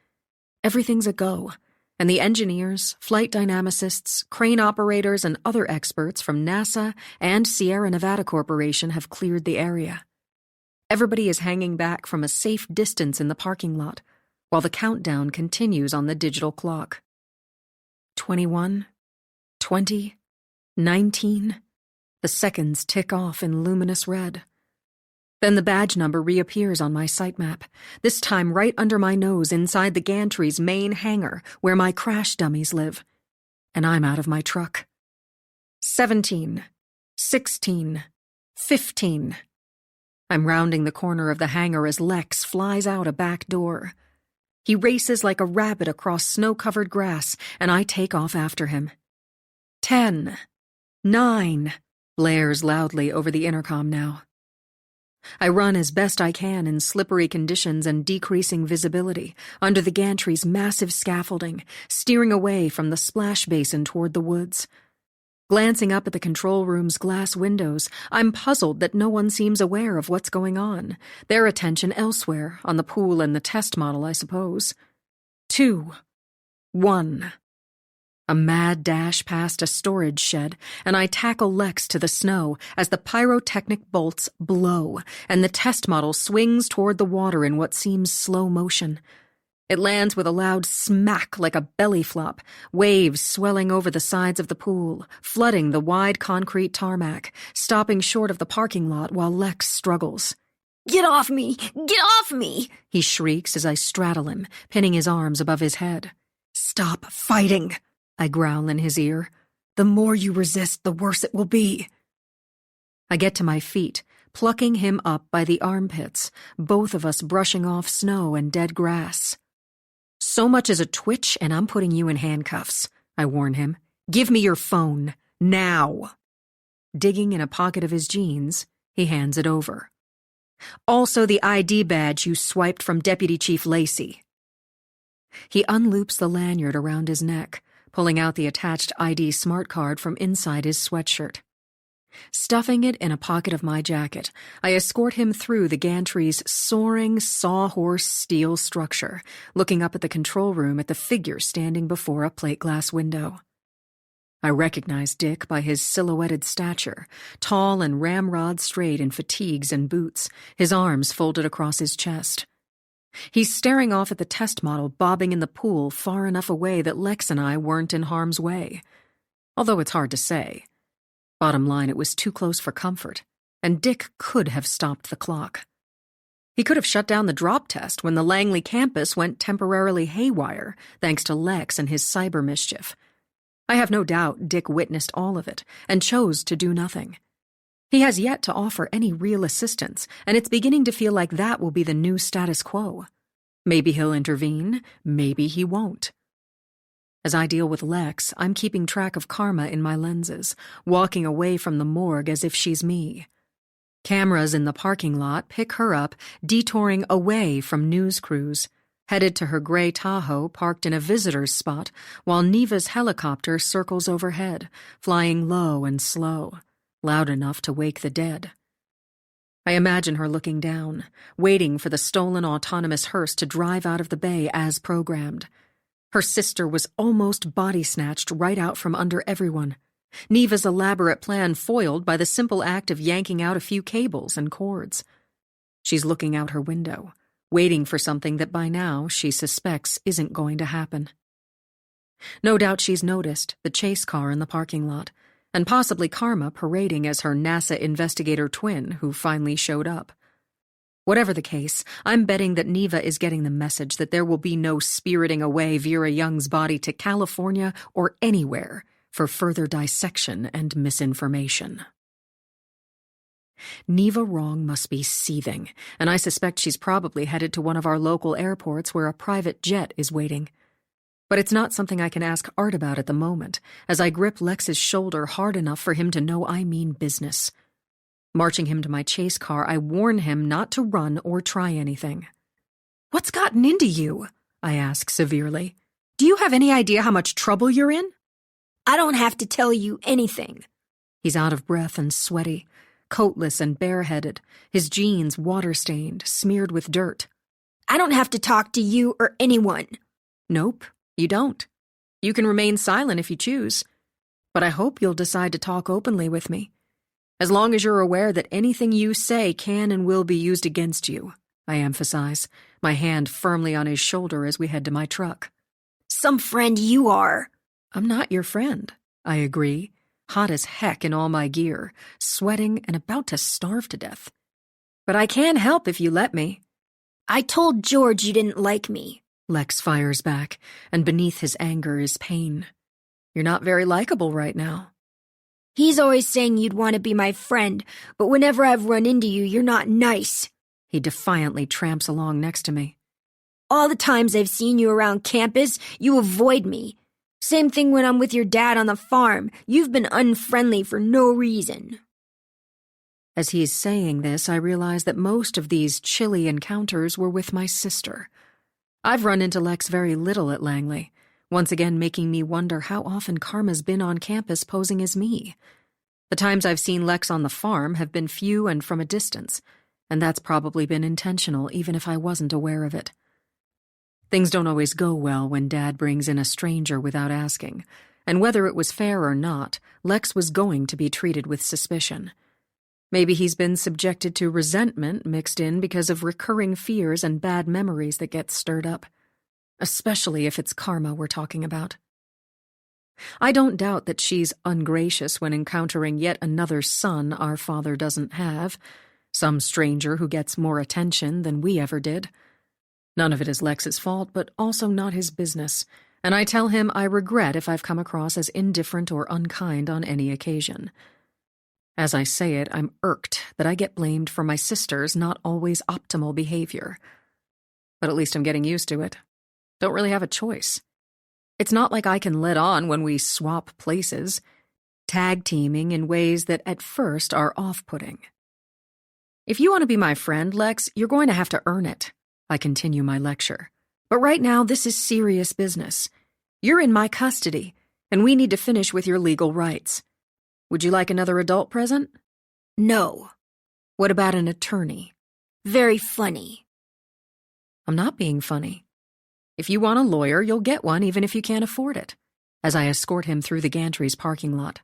Everything's a go, and the engineers, flight dynamicists, crane operators, and other experts from NASA and Sierra Nevada Corporation have cleared the area. Everybody is hanging back from a safe distance in the parking lot, while the countdown continues on the digital clock. 21, 20, 19. The seconds tick off in luminous red. Then the badge number reappears on my site map, this time right under my nose inside the gantry's main hangar where my crash dummies live. And I'm out of my truck. 17, 16, 15. I'm rounding the corner of the hangar as Lex flies out a back door. He races like a rabbit across snow-covered grass, and I take off after him. 10, 9, blares loudly over the intercom now. I run as best I can in slippery conditions and decreasing visibility, under the gantry's massive scaffolding, steering away from the splash basin toward the woods. Glancing up at the control room's glass windows, I'm puzzled that no one seems aware of what's going on, their attention elsewhere, on the pool and the test model, I suppose. 2, 1. A mad dash past a storage shed, and I tackle Lex to the snow as the pyrotechnic bolts blow, and the test model swings toward the water in what seems slow motion. It lands with a loud smack like a belly flop, waves swelling over the sides of the pool, flooding the wide concrete tarmac, stopping short of the parking lot while Lex struggles. Get off me! Get off me! He shrieks as I straddle him, pinning his arms above his head. Stop fighting! I growl in his ear. The more you resist, the worse it will be. I get to my feet, plucking him up by the armpits, both of us brushing off snow and dead grass. So much as a twitch, and I'm putting you in handcuffs, I warn him. Give me your phone, now. Digging in a pocket of his jeans, he hands it over. Also the ID badge you swiped from Deputy Chief Lacey. He unloops the lanyard around his neck, pulling out the attached ID smart card from inside his sweatshirt. Stuffing it in a pocket of my jacket, I escort him through the gantry's soaring sawhorse steel structure, looking up at the control room at the figure standing before a plate glass window. I recognize Dick by his silhouetted stature, tall and ramrod straight in fatigues and boots, his arms folded across his chest. He's staring off at the test model bobbing in the pool far enough away that Lex and I weren't in harm's way. Although it's hard to say. Bottom line, it was too close for comfort, and Dick could have stopped the clock. He could have shut down the drop test when the Langley campus went temporarily haywire, thanks to Lex and his cyber mischief. I have no doubt Dick witnessed all of it and chose to do nothing. He has yet to offer any real assistance, and it's beginning to feel like that will be the new status quo. Maybe he'll intervene, maybe he won't. As I deal with Lex, I'm keeping track of Karma in my lenses, walking away from the morgue as if she's me. Cameras in the parking lot pick her up, detouring away from news crews, headed to her gray Tahoe parked in a visitor's spot, while Neva's helicopter circles overhead, flying low and slow, loud enough to wake the dead. I imagine her looking down, waiting for the stolen autonomous hearse to drive out of the bay as programmed. Her sister was almost body-snatched right out from under everyone. Neva's elaborate plan foiled by the simple act of yanking out a few cables and cords. She's looking out her window, waiting for something that by now she suspects isn't going to happen. No doubt she's noticed the chase car in the parking lot, and possibly Karma parading as her NASA investigator twin who finally showed up. Whatever the case, I'm betting that Neva is getting the message that there will be no spiriting away Vera Young's body to California or anywhere for further dissection and misinformation. Neva Wrong must be seething, and I suspect she's probably headed to one of our local airports where a private jet is waiting. But it's not something I can ask Art about at the moment, as I grip Lex's shoulder hard enough for him to know I mean business. Marching him to my chase car, I warn him not to run or try anything. "What's gotten into you?" I ask severely. Do you have any idea how much trouble you're in? I don't have to tell you anything. He's out of breath and sweaty, coatless and bareheaded, his jeans water-stained, smeared with dirt. I don't have to talk to you or anyone. Nope, you don't. You can remain silent if you choose. But I hope you'll decide to talk openly with me. As long as you're aware that anything you say can and will be used against you, I emphasize, my hand firmly on his shoulder as we head to my truck. Some friend you are. I'm not your friend, I agree, hot as heck in all my gear, sweating and about to starve to death. But I can help if you let me. I told George you didn't like me. Lex fires back, and beneath his anger is pain. You're not very likable right now. He's always saying you'd want to be my friend, but whenever I've run into you, you're not nice. He defiantly tramps along next to me. All the times I've seen you around campus, you avoid me. Same thing when I'm with your dad on the farm. You've been unfriendly for no reason. As he's saying this, I realize that most of these chilly encounters were with my sister. I've run into Lex very little at Langley, once again making me wonder how often Karma's been on campus posing as me. The times I've seen Lex on the farm have been few and from a distance, and that's probably been intentional even if I wasn't aware of it. Things don't always go well when Dad brings in a stranger without asking, and whether it was fair or not, Lex was going to be treated with suspicion. Maybe he's been subjected to resentment mixed in because of recurring fears and bad memories that get stirred up, especially if it's Karma we're talking about. I don't doubt that she's ungracious when encountering yet another son our father doesn't have, some stranger who gets more attention than we ever did. None of it is Lex's fault, but also not his business, and I tell him I regret if I've come across as indifferent or unkind on any occasion. As I say it, I'm irked that I get blamed for my sister's not always optimal behavior. But at least I'm getting used to it. Don't really have a choice. It's not like I can let on when we swap places, tag-teaming in ways that at first are off-putting. If you want to be my friend, Lex, you're going to have to earn it. I continue my lecture. But right now, this is serious business. You're in my custody, and we need to finish with your legal rights. Would you like another adult present? No. What about an attorney? Very funny. I'm not being funny. If you want a lawyer, you'll get one even if you can't afford it, as I escort him through the gantry's parking lot.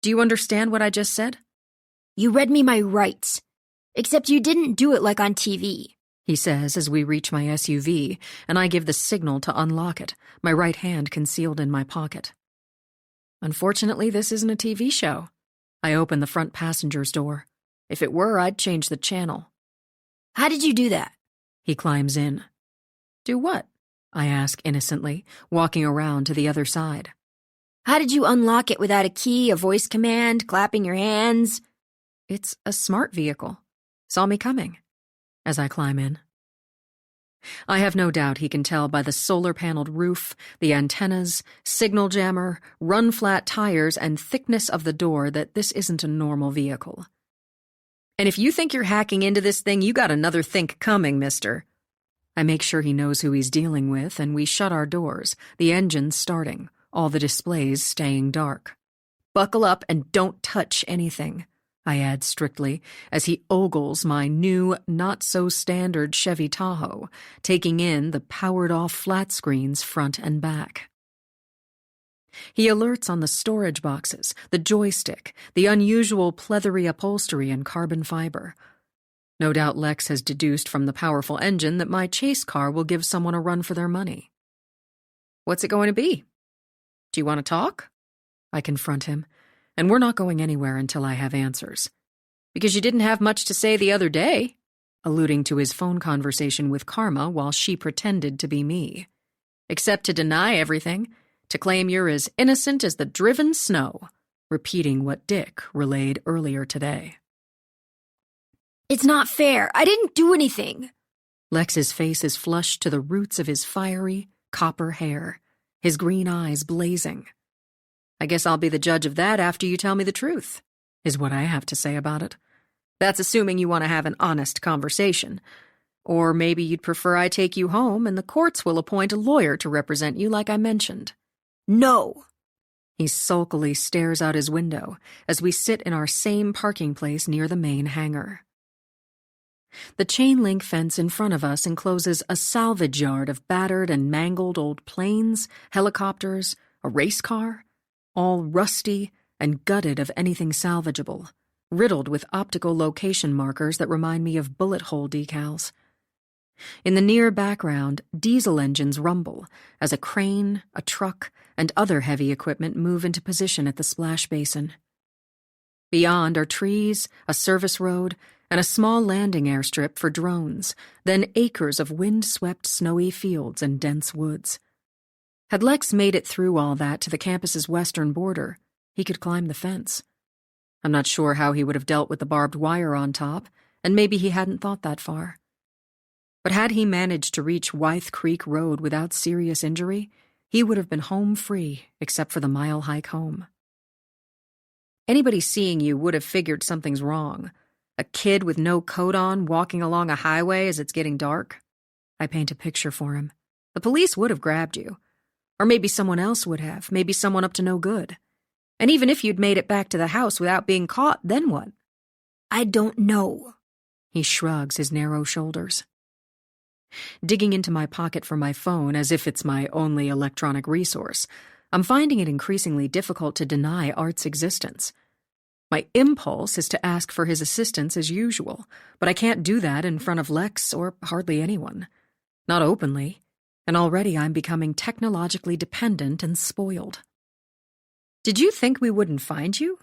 Do you understand what I just said? You read me my rights. Except you didn't do it like on TV. He says as we reach my SUV, and I give the signal to unlock it, my right hand concealed in my pocket. Unfortunately, this isn't a TV show. I open the front passenger's door. If it were, I'd change the channel. How did you do that? He climbs in. Do what? I ask innocently, walking around to the other side. How did you unlock it without a key, a voice command, clapping your hands? It's a smart vehicle. Saw me coming. As I climb in. I have no doubt he can tell by the solar-paneled roof, the antennas, signal jammer, run-flat tires, and thickness of the door that this isn't a normal vehicle. And if you think you're hacking into this thing, you got another think coming, mister. I make sure he knows who he's dealing with, and we shut our doors, the engine starting, all the displays staying dark. Buckle up and don't touch anything, I add strictly, as he ogles my new, not-so-standard Chevy Tahoe, taking in the powered-off flat screens front and back. He alerts on the storage boxes, the joystick, the unusual pleathery upholstery and carbon fiber. No doubt Lex has deduced from the powerful engine that my chase car will give someone a run for their money. What's it going to be? Do you want to talk? I confront him. And we're not going anywhere until I have answers. Because you didn't have much to say the other day, alluding to his phone conversation with Karma while she pretended to be me. Except to deny everything, to claim you're as innocent as the driven snow, repeating what Dick relayed earlier today. It's not fair. I didn't do anything. Lex's face is flushed to the roots of his fiery, copper hair, his green eyes blazing. I guess I'll be the judge of that after you tell me the truth, is what I have to say about it. That's assuming you want to have an honest conversation. Or maybe you'd prefer I take you home and the courts will appoint a lawyer to represent you like I mentioned. No. He sulkily stares out his window as we sit in our same parking place near the main hangar. The chain-link fence in front of us encloses a salvage yard of battered and mangled old planes, helicopters, a race car, all rusty and gutted of anything salvageable, riddled with optical location markers that remind me of bullet hole decals. In the near background, diesel engines rumble as a crane, a truck, and other heavy equipment move into position at the splash basin. Beyond are trees, a service road, and a small landing airstrip for drones, then acres of wind-swept snowy fields and dense woods. Had Lex made it through all that to the campus's western border, he could climb the fence. I'm not sure how he would have dealt with the barbed wire on top, and maybe he hadn't thought that far. But had he managed to reach Wythe Creek Road without serious injury, he would have been home free, except for the mile hike home. Anybody seeing you would have figured something's wrong. A kid with no coat on walking along a highway as it's getting dark. I paint a picture for him. The police would have grabbed you. Or maybe someone else would have, maybe someone up to no good. And even if you'd made it back to the house without being caught, then what? I don't know. He shrugs his narrow shoulders. Digging into my pocket for my phone as if it's my only electronic resource, I'm finding it increasingly difficult to deny Art's existence. My impulse is to ask for his assistance as usual, but I can't do that in front of Lex or hardly anyone. Not openly, and already I'm becoming technologically dependent and spoiled. Did you think we wouldn't find you?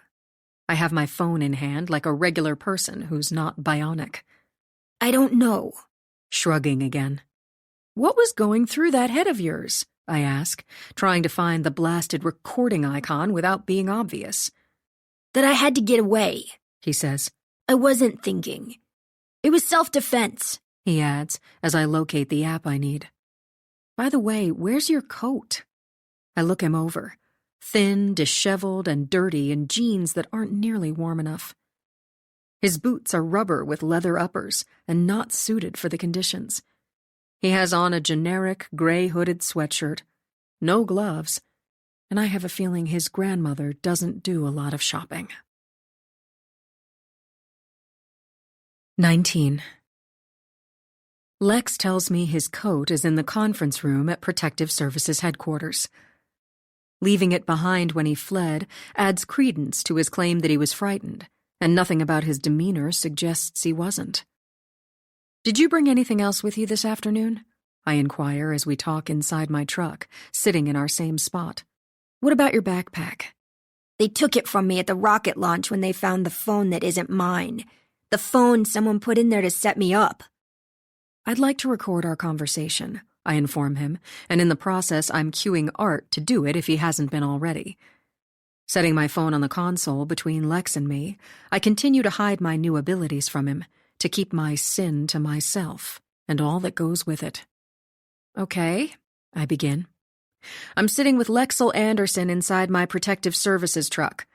I have my phone in hand like a regular person who's not bionic. I don't know. Shrugging again. What was going through that head of yours? I ask, trying to find the blasted recording icon without being obvious. That I had to get away, he says. I wasn't thinking. It was self-defense, he adds, as I locate the app I need. By the way, where's your coat? I look him over, thin, disheveled, and dirty in jeans that aren't nearly warm enough. His boots are rubber with leather uppers and not suited for the conditions. He has on a generic gray-hooded sweatshirt, no gloves, and I have a feeling his grandmother doesn't do a lot of shopping. 19. Lex tells me his coat is in the conference room at Protective Services headquarters. Leaving it behind when he fled adds credence to his claim that he was frightened, and nothing about his demeanor suggests he wasn't. Did you bring anything else with you this afternoon? I inquire as we talk inside my truck, sitting in our same spot. What about your backpack? They took it from me at the rocket launch when they found the phone that isn't mine. The phone someone put in there to set me up. I'd like to record our conversation, I inform him, and in the process I'm cueing Art to do it if he hasn't been already. Setting my phone on the console between Lex and me, I continue to hide my new abilities from him, to keep my sin to myself, and all that goes with it. Okay, I begin. I'm sitting with Lexel Anderson inside my Protective Services truck.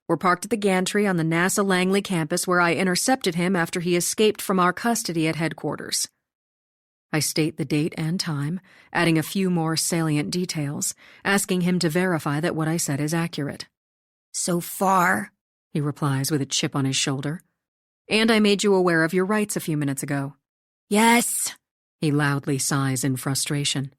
We're parked at the gantry on the NASA Langley campus where I intercepted him after he escaped from our custody at headquarters. I state the date and time, adding a few more salient details, asking him to verify that what I said is accurate. So far, he replies with a chip on his shoulder. And I made you aware of your rights a few minutes ago. Yes, he loudly sighs in frustration.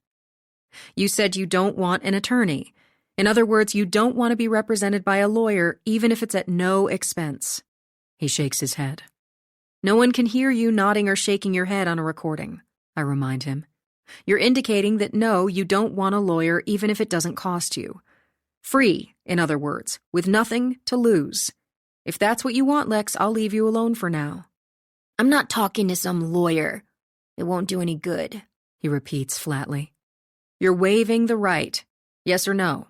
You said you don't want an attorney. In other words, you don't want to be represented by a lawyer, even if it's at no expense. He shakes his head. No one can hear you nodding or shaking your head on a recording, I remind him. You're indicating that no, you don't want a lawyer, even if it doesn't cost you. Free, in other words, with nothing to lose. If that's what you want, Lex, I'll leave you alone for now. I'm not talking to some lawyer. It won't do any good, he repeats flatly. You're waiving the right. Yes or no?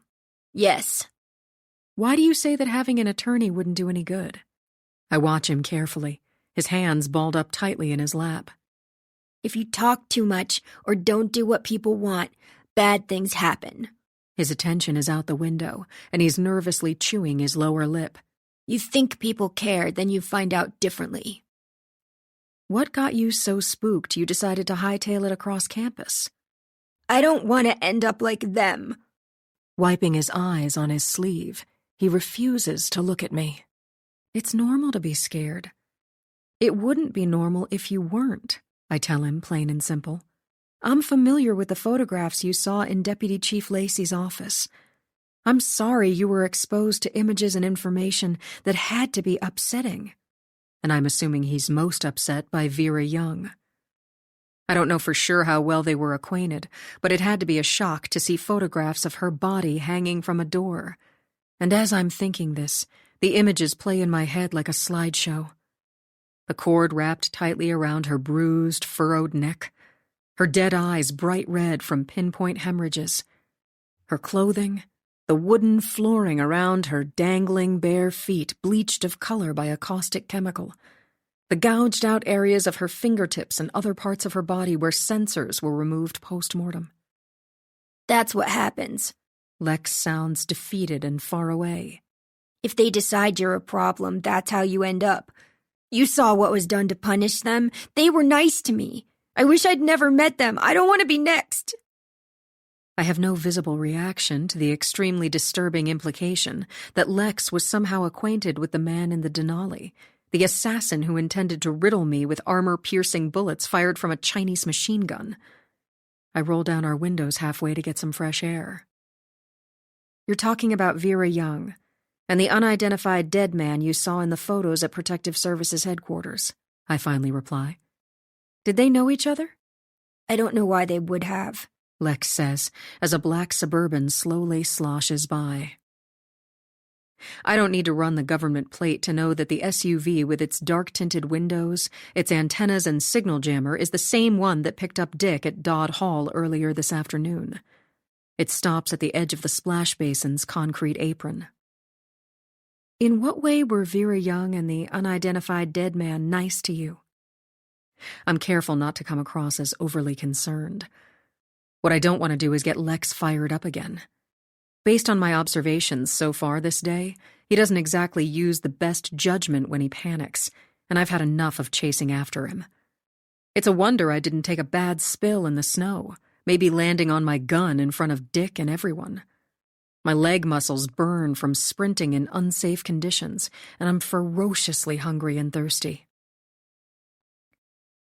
Yes. Why do you say that having an attorney wouldn't do any good? I watch him carefully, his hands balled up tightly in his lap. If you talk too much or don't do what people want, bad things happen. His attention is out the window, and he's nervously chewing his lower lip. You think people care, then you find out differently. What got you so spooked you decided to hightail it across campus? I don't want to end up like them. Wiping his eyes on his sleeve, he refuses to look at me. It's normal to be scared. It wouldn't be normal if you weren't, I tell him plain and simple. I'm familiar with the photographs you saw in Deputy Chief Lacey's office. I'm sorry you were exposed to images and information that had to be upsetting. And I'm assuming he's most upset by Vera Young. I don't know for sure how well they were acquainted, but it had to be a shock to see photographs of her body hanging from a door. And as I'm thinking this, the images play in my head like a slideshow. The cord wrapped tightly around her bruised, furrowed neck, her dead eyes bright red from pinpoint hemorrhages, her clothing, the wooden flooring around her dangling bare feet bleached of color by a caustic chemical, the gouged-out areas of her fingertips and other parts of her body where sensors were removed post-mortem. That's what happens. Lex sounds defeated and far away. If they decide you're a problem, that's how you end up. You saw what was done to punish them. They were nice to me. I wish I'd never met them. I don't want to be next. I have no visible reaction to the extremely disturbing implication that Lex was somehow acquainted with the man in the Denali, the assassin who intended to riddle me with armor-piercing bullets fired from a Chinese machine gun. I roll down our windows halfway to get some fresh air. You're talking about Vera Young and the unidentified dead man you saw in the photos at Protective Services headquarters, I finally reply. Did they know each other? I don't know why they would have, Lex says, as a black Suburban slowly sloshes by. I don't need to run the government plate to know that the SUV with its dark-tinted windows, its antennas and signal jammer is the same one that picked up Dick at Dodd Hall earlier this afternoon. It stops at the edge of the splash basin's concrete apron. In what way were Vera Young and the unidentified dead man nice to you? I'm careful not to come across as overly concerned. What I don't want to do is get Lex fired up again. Based on my observations so far this day, he doesn't exactly use the best judgment when he panics, and I've had enough of chasing after him. It's a wonder I didn't take a bad spill in the snow, maybe landing on my gun in front of Dick and everyone. My leg muscles burn from sprinting in unsafe conditions, and I'm ferociously hungry and thirsty.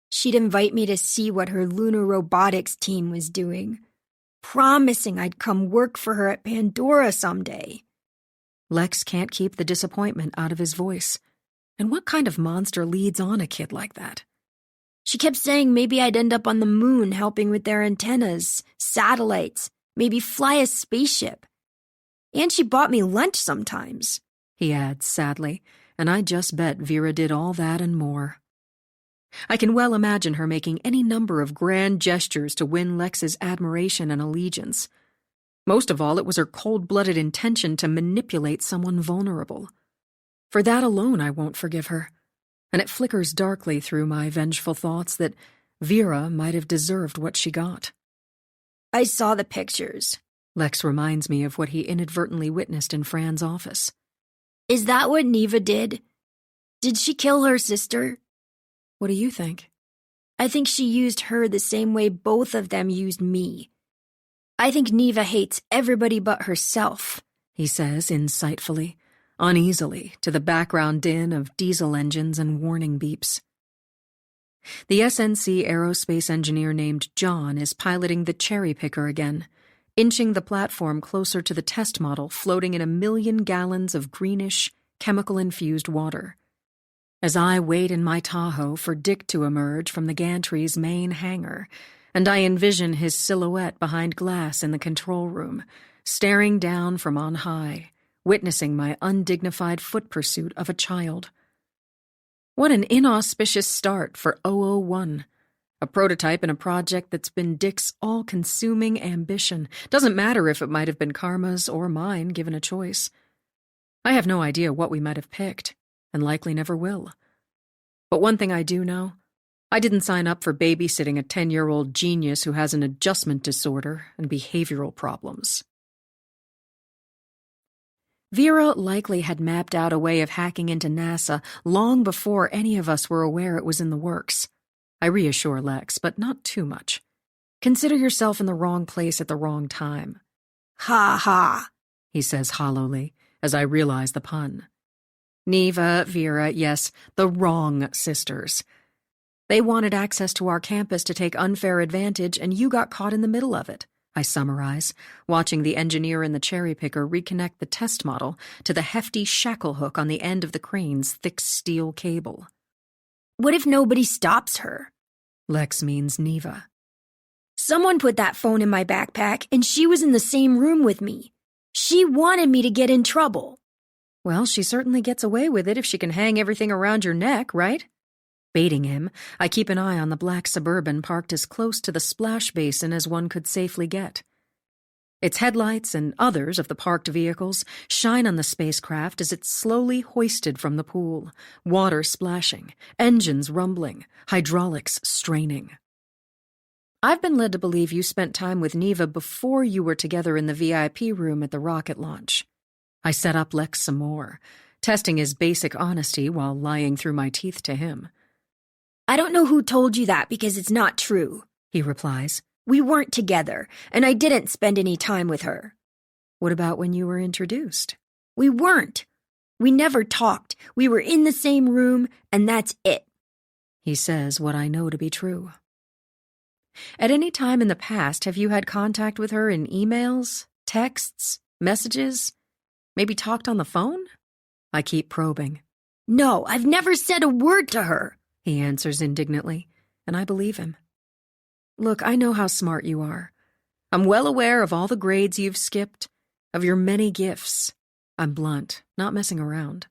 She'd invite me to see what her lunar robotics team was doing, promising I'd come work for her at Pandora someday. Lex can't keep the disappointment out of his voice. And what kind of monster leads on a kid like that? She kept saying maybe I'd end up on the moon helping with their antennas, satellites, maybe fly a spaceship. And she bought me lunch sometimes, he adds sadly, and I just bet Vera did all that and more. I can well imagine her making any number of grand gestures to win Lex's admiration and allegiance. Most of all, it was her cold-blooded intention to manipulate someone vulnerable. For that alone, I won't forgive her, and it flickers darkly through my vengeful thoughts that Vera might have deserved what she got. I saw the pictures. Lex reminds me of what he inadvertently witnessed in Fran's office. Is that what Neva did? Did she kill her sister? What do you think? I think she used her the same way both of them used me. I think Neva hates everybody but herself, he says insightfully, uneasily to the background din of diesel engines and warning beeps. The SNC aerospace engineer named John is piloting the cherry picker again, inching the platform closer to the test model floating in 1 million gallons of greenish, chemical-infused water. As I wait in my Tahoe for Dick to emerge from the gantry's main hangar, and I envision his silhouette behind glass in the control room, staring down from on high, witnessing my undignified foot pursuit of a child. What an inauspicious start for 001, a prototype in a project that's been Dick's all-consuming ambition. Doesn't matter if it might have been Karma's or mine, given a choice. I have no idea what we might have picked, and likely never will. But one thing I do know, I didn't sign up for babysitting a 10-year-old genius who has an adjustment disorder and behavioral problems. Vera likely had mapped out a way of hacking into NASA long before any of us were aware it was in the works. I reassure Lex, but not too much. Consider yourself in the wrong place at the wrong time. Ha ha, He says hollowly, as I realize the pun. Neva, Vera, yes, the wrong sisters. They wanted access to our campus to take unfair advantage, and you got caught in the middle of it, I summarize, watching the engineer and the cherry picker reconnect the test model to the hefty shackle hook on the end of the crane's thick steel cable. What if nobody stops her? Lex means Neva. Someone put that phone in my backpack, and she was in the same room with me. She wanted me to get in trouble. Well, she certainly gets away with it if she can hang everything around your neck, right? Baiting him, I keep an eye on the black Suburban parked as close to the splash basin as one could safely get. Its headlights and others of the parked vehicles shine on the spacecraft as it's slowly hoisted from the pool, water splashing, engines rumbling, hydraulics straining. I've been led to believe you spent time with Neva before you were together in the VIP room at the rocket launch. I set up Lex some more, testing his basic honesty while lying through my teeth to him. I don't know who told you that because it's not true, He replies. We weren't together, and I didn't spend any time with her. What about when you were introduced? We weren't. We never talked. We were in the same room, and that's it. He says what I know to be true. At any time in the past, have you had contact with her in emails, texts, messages? Maybe talked on the phone? I keep probing. No, I've never said a word to her, He answers indignantly, and I believe him. Look, I know how smart you are. I'm well aware of all the grades you've skipped, of your many gifts. I'm blunt, not messing around.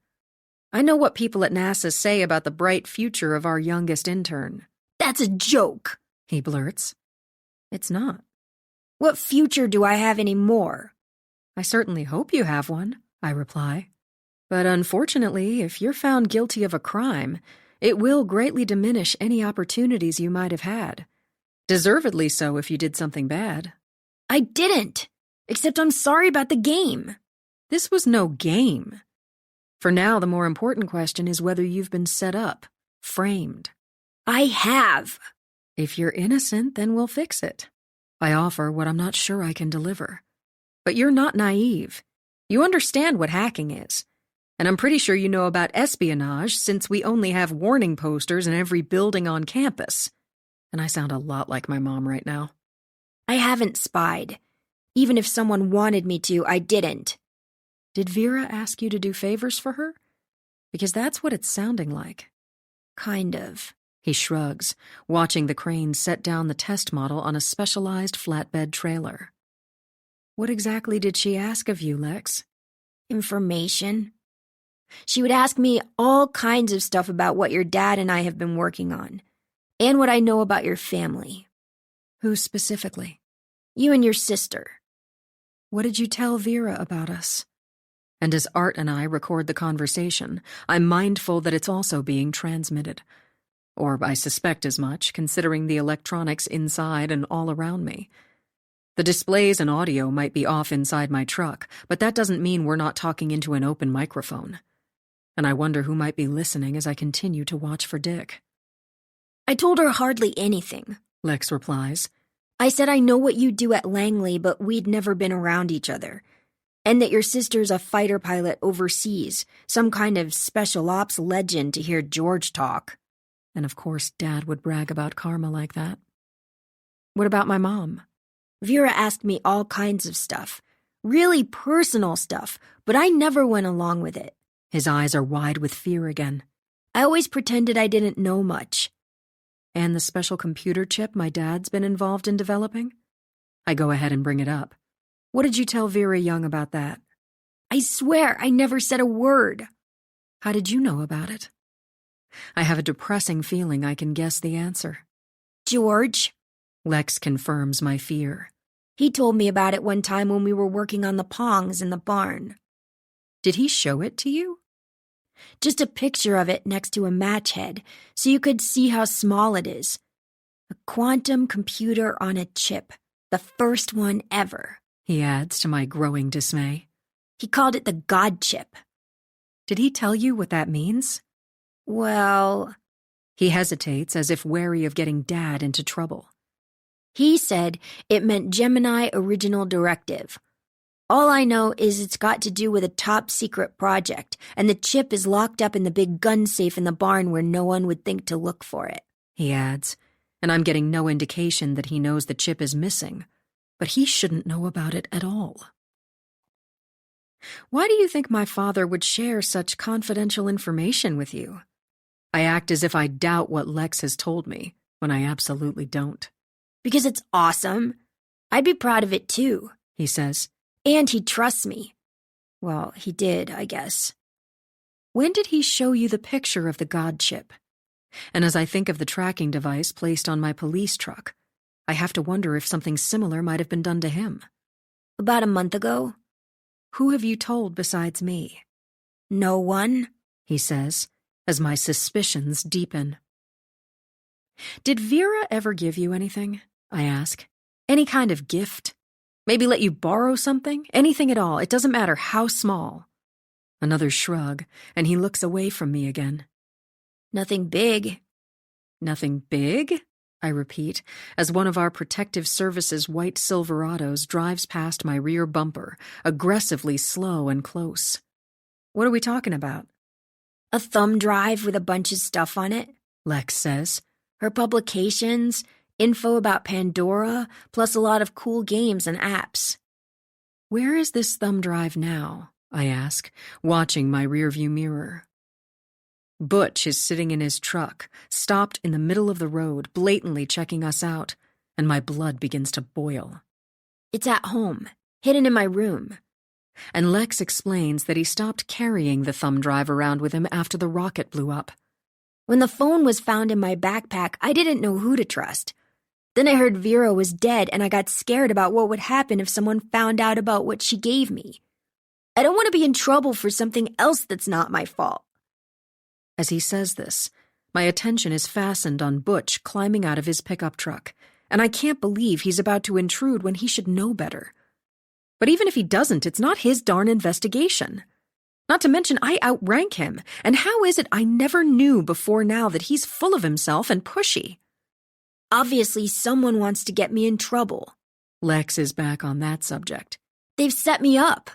I know what people at NASA say about the bright future of our youngest intern. That's a joke, He blurts. It's not. What future do I have anymore? I certainly hope you have one, I reply. But unfortunately, if you're found guilty of a crime, it will greatly diminish any opportunities you might have had. Deservedly so if you did something bad. I didn't, except I'm sorry about the game. This was no game. For now, the more important question is whether you've been set up, framed. I have. If you're innocent, then we'll fix it. I offer what I'm not sure I can deliver. But you're not naive. You understand what hacking is. And I'm pretty sure you know about espionage since we only have warning posters in every building on campus. And I sound a lot like my mom right now. I haven't spied. Even if someone wanted me to, I didn't. Did Vera ask you to do favors for her? Because that's what it's sounding like. Kind of. He shrugs, watching the crane set down the test model on a specialized flatbed trailer. What exactly did she ask of you, Lex? Information. She would ask me all kinds of stuff about what your dad and I have been working on, and what I know about your family. Who specifically? You and your sister. What did you tell Vera about us? And as Art and I record the conversation, I'm mindful that it's also being transmitted. Or I suspect as much, considering the electronics inside and all around me. The displays and audio might be off inside my truck, but that doesn't mean we're not talking into an open microphone. And I wonder who might be listening as I continue to watch for Dick. I told her hardly anything, Lex replies. I said I know what you do at Langley, but we'd never been around each other. And that your sister's a fighter pilot overseas, some kind of special ops legend to hear George talk. And of course, Dad would brag about Karma like that. What about my mom? Vera asked me all kinds of stuff, really personal stuff, but I never went along with it. His eyes are wide with fear again. I always pretended I didn't know much. And the special computer chip my dad's been involved in developing? I go ahead and bring it up. What did you tell Vera Young about that? I swear I never said a word. How did you know about it? I have a depressing feeling I can guess the answer. George. Lex confirms my fear. He told me about it one time when we were working on the Pongs in the barn. Did he show it to you? Just a picture of it next to a match head, so you could see how small it is. A quantum computer on a chip, the first one ever. He adds to my growing dismay. He called it the God chip. Did he tell you what that means? Well, He hesitates as if wary of getting Dad into trouble. He said it meant Gemini Original Directive. All I know is it's got to do with a top-secret project, and the chip is locked up in the big gun safe in the barn where no one would think to look for it. He adds, and I'm getting no indication that he knows the chip is missing, but he shouldn't know about it at all. Why do you think my father would share such confidential information with you? I act as if I doubt what Lex has told me, when I absolutely don't. Because it's awesome. I'd be proud of it too, he says. And he trusts me. Well, he did, I guess. When did he show you the picture of the God chip? And as I think of the tracking device placed on my police truck, I have to wonder if something similar might have been done to him. About a month ago. Who have you told besides me? No one, he says, as my suspicions deepen. Did Vera ever give you anything? I ask. Any kind of gift? Maybe let you borrow something? Anything at all. It doesn't matter how small. Another shrug, and he looks away from me again. Nothing big. Nothing big? I repeat, as one of our protective services' white Silverados drives past my rear bumper, aggressively slow and close. What are we talking about? A thumb drive with a bunch of stuff on it, Lex says. Her publications, info about Pandora, plus a lot of cool games and apps. Where is this thumb drive now? I ask, watching my rearview mirror. Butch is sitting in his truck, stopped in the middle of the road, blatantly checking us out, and my blood begins to boil. It's at home, hidden in my room. And Lex explains that he stopped carrying the thumb drive around with him after the rocket blew up. When the phone was found in my backpack, I didn't know who to trust. Then I heard Vera was dead, and I got scared about what would happen if someone found out about what she gave me. I don't want to be in trouble for something else that's not my fault. As he says this, my attention is fastened on Butch climbing out of his pickup truck, and I can't believe he's about to intrude when he should know better. But even if he doesn't, it's not his darn investigation. Not to mention I outrank him, and how is it I never knew before now that he's full of himself and pushy? Obviously, someone wants to get me in trouble. Lex is back on that subject. They've set me up.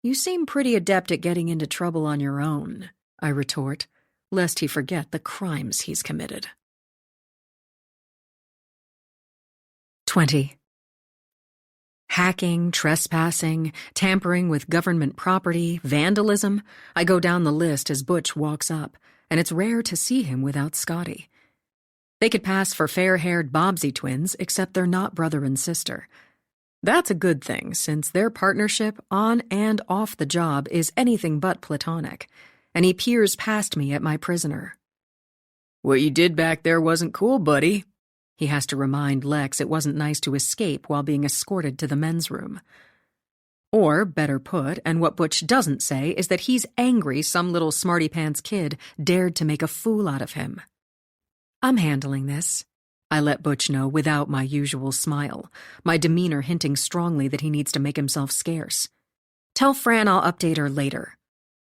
You seem pretty adept at getting into trouble on your own, I retort, lest he forget the crimes he's committed. 20. Hacking, trespassing, tampering with government property, vandalism. I go down the list as Butch walks up, and it's rare to see him without Scotty. They could pass for fair-haired Bobbsey twins, except they're not brother and sister. That's a good thing, since their partnership on and off the job is anything but platonic, and he peers past me at my prisoner. What you did back there wasn't cool, buddy. He has to remind Lex it wasn't nice to escape while being escorted to the men's room. Or, better put, and what Butch doesn't say, is that he's angry some little smarty-pants kid dared to make a fool out of him. I'm handling this, I let Butch know without my usual smile, my demeanor hinting strongly that he needs to make himself scarce. Tell Fran I'll update her later.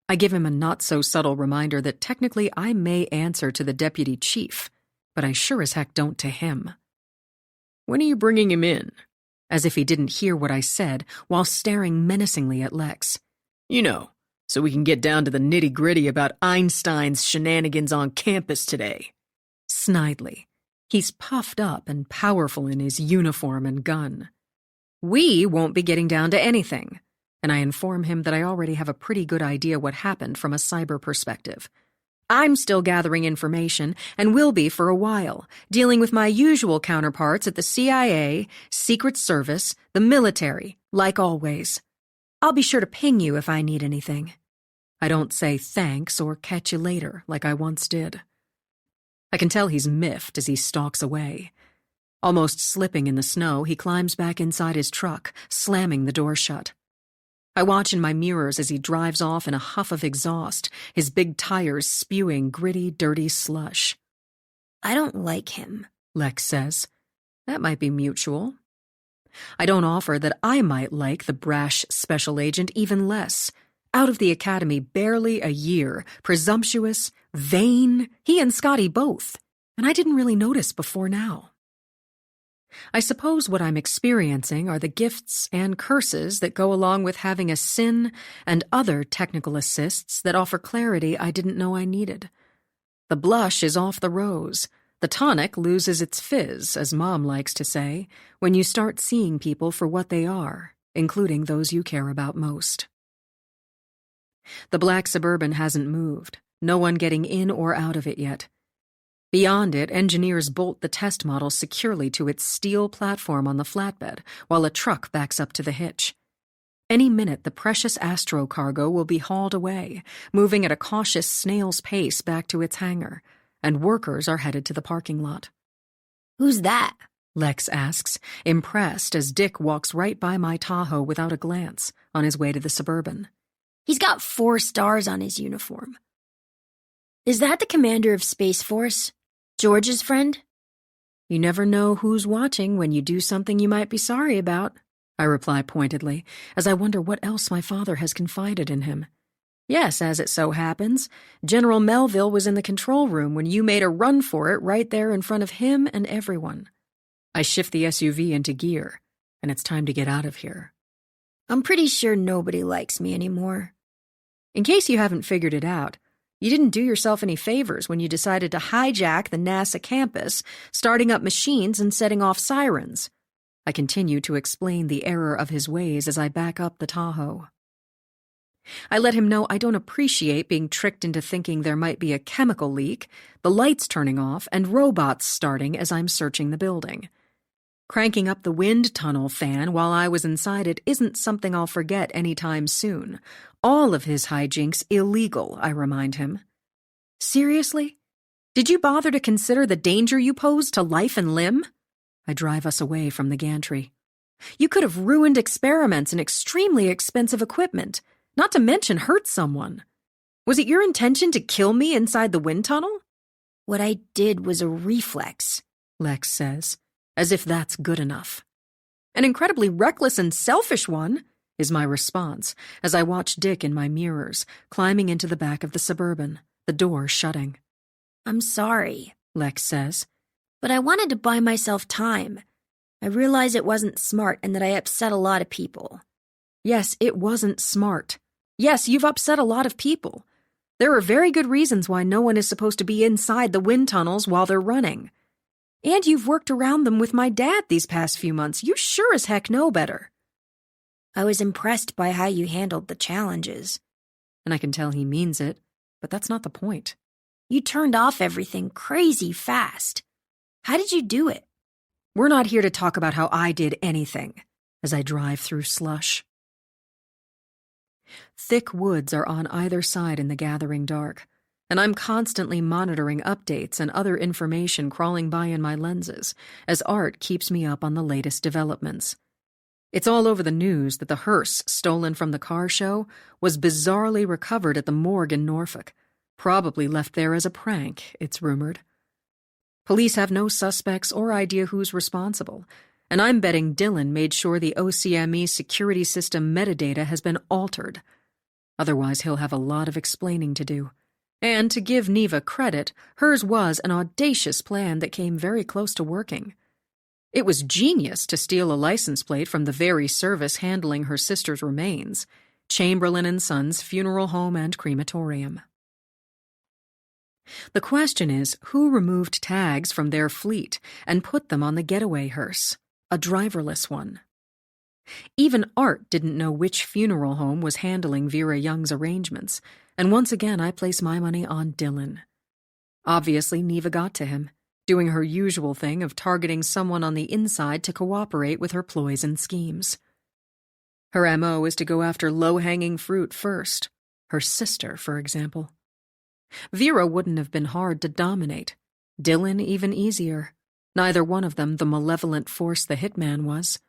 I give him a not-so-subtle reminder that technically I may answer to the deputy chief, but I sure as heck don't to him. When are you bringing him in? As if he didn't hear what I said, while staring menacingly at Lex. You know, so we can get down to the nitty-gritty about Einstein's shenanigans on campus today. Snidely. He's puffed up and powerful in his uniform and gun. We won't be getting down to anything, and I inform him that I already have a pretty good idea what happened from a cyber perspective. I'm still gathering information, and will be for a while, dealing with my usual counterparts at the CIA, Secret Service, the military, like always. I'll be sure to ping you if I need anything. I don't say thanks or catch you later like I once did. I can tell he's miffed as he stalks away. Almost slipping in the snow, he climbs back inside his truck, slamming the door shut. I watch in my mirrors as he drives off in a huff of exhaust, his big tires spewing gritty, dirty slush. I don't like him, Lex says. That might be mutual. I don't offer that I might like the brash special agent even less. Out of the academy barely a year, presumptuous, vain, he and Scotty both, and I didn't really notice before now. I suppose what I'm experiencing are the gifts and curses that go along with having a sin and other technical assists that offer clarity I didn't know I needed. The blush is off the rose. The tonic loses its fizz, as Mom likes to say, when you start seeing people for what they are, including those you care about most. The black Suburban hasn't moved, no one getting in or out of it yet. Beyond it, engineers bolt the test model securely to its steel platform on the flatbed, while a truck backs up to the hitch. Any minute, the precious Astro cargo will be hauled away, moving at a cautious snail's pace back to its hangar, and workers are headed to the parking lot. Who's that? Lex asks, impressed as Dick walks right by my Tahoe without a glance, on his way to the Suburban. He's got 4 stars on his uniform. Is that the commander of Space Force? George's friend? You never know who's watching when you do something you might be sorry about, I reply pointedly, as I wonder what else my father has confided in him. Yes, as it so happens, General Melville was in the control room when you made a run for it right there in front of him and everyone. I shift the SUV into gear, and it's time to get out of here. I'm pretty sure nobody likes me anymore. In case you haven't figured it out, you didn't do yourself any favors when you decided to hijack the NASA campus, starting up machines and setting off sirens. I continue to explain the error of his ways as I back up the Tahoe. I let him know I don't appreciate being tricked into thinking there might be a chemical leak, the lights turning off, and robots starting as I'm searching the building. Cranking up the wind tunnel fan while I was inside it isn't something I'll forget anytime soon. All of his hijinks illegal, I remind him. Seriously? Did you bother to consider the danger you pose to life and limb? I drive us away from the gantry. You could have ruined experiments and extremely expensive equipment, not to mention hurt someone. Was it your intention to kill me inside the wind tunnel? What I did was a reflex, Lex says, as if that's good enough. An incredibly reckless and selfish one, is my response as I watch Dick in my mirrors, climbing into the back of the Suburban, the door shutting. I'm sorry, Lex says, but I wanted to buy myself time. I realized it wasn't smart and that I upset a lot of people. Yes, it wasn't smart. Yes, you've upset a lot of people. There are very good reasons why no one is supposed to be inside the wind tunnels while they're running. And you've worked around them with my dad these past few months. You sure as heck know better. I was impressed by how you handled the challenges. And I can tell he means it, but that's not the point. You turned off everything crazy fast. How did you do it? We're not here to talk about how I did anything, as I drive through slush. Thick woods are on either side in the gathering dark, and I'm constantly monitoring updates and other information crawling by in my lenses as Art keeps me up on the latest developments. It's all over the news that the hearse stolen from the car show was bizarrely recovered at the morgue in Norfolk, probably left there as a prank, it's rumored. Police have no suspects or idea who's responsible, and I'm betting Dylan made sure the OCME security system metadata has been altered. Otherwise, he'll have a lot of explaining to do. And to give Neva credit, hers was an audacious plan that came very close to working. It was genius to steal a license plate from the very service handling her sister's remains, Chamberlain and Sons Funeral Home and Crematorium. The question is, who removed tags from their fleet and put them on the getaway hearse, a driverless one? Even Art didn't know which funeral home was handling Vera Young's arrangements, and once again I place my money on Dylan. Obviously, Neva got to him, doing her usual thing of targeting someone on the inside to cooperate with her ploys and schemes. Her M.O. is to go after low-hanging fruit first, her sister, for example. Vera wouldn't have been hard to dominate, Dylan even easier, neither one of them the malevolent force the hitman was.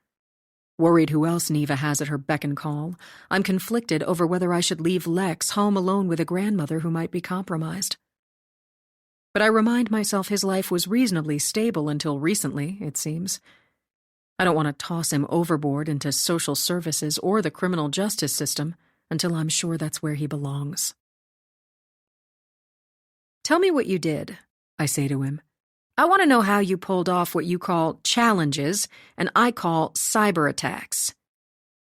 Worried who else Neva has at her beck and call, I'm conflicted over whether I should leave Lex home alone with a grandmother who might be compromised. But I remind myself his life was reasonably stable until recently, it seems. I don't want to toss him overboard into social services or the criminal justice system, until I'm sure that's where he belongs. Tell me what you did, I say to him. I want to know how you pulled off what you call challenges and I call cyber attacks.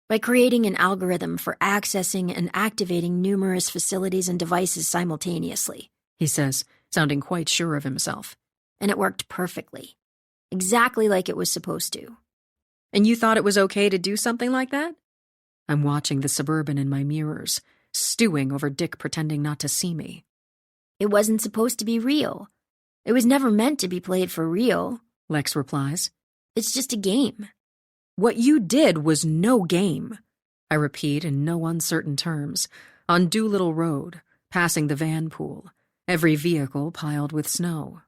By creating an algorithm for accessing and activating numerous facilities and devices simultaneously, he says, sounding quite sure of himself. And it worked perfectly. Exactly like it was supposed to. And you thought it was okay to do something like that? I'm watching the Suburban in my mirrors, stewing over Dick pretending not to see me. It wasn't supposed to be real. It was never meant to be played for real, Lex replies. It's just a game. What you did was no game, I repeat in no uncertain terms, on Doolittle Road, passing the van pool, every vehicle piled with snow.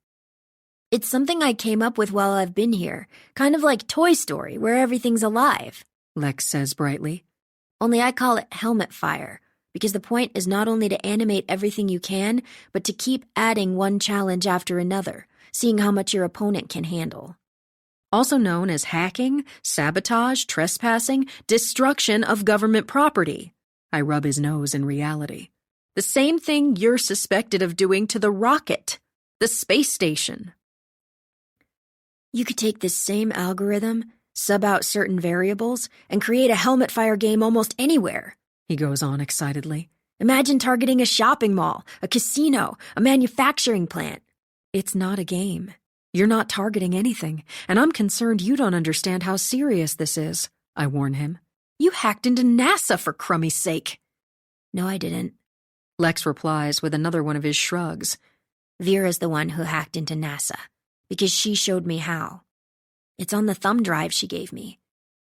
It's something I came up with while I've been here, kind of like Toy Story, where everything's alive, Lex says brightly. Only I call it helmet fire, because the point is not only to animate everything you can, but to keep adding one challenge after another, seeing how much your opponent can handle. Also known as hacking, sabotage, trespassing, destruction of government property. I rub his nose in reality. The same thing you're suspected of doing to the rocket, the space station. You could take this same algorithm, sub out certain variables, and create a helmet fire game almost anywhere, he goes on excitedly. Imagine targeting a shopping mall, a casino, a manufacturing plant. It's not a game. You're not targeting anything, and I'm concerned you don't understand how serious this is, I warn him. You hacked into NASA, for crummy's sake. No, I didn't. Lex replies with another one of his shrugs. Vera's the one who hacked into NASA, because she showed me how. It's on the thumb drive she gave me.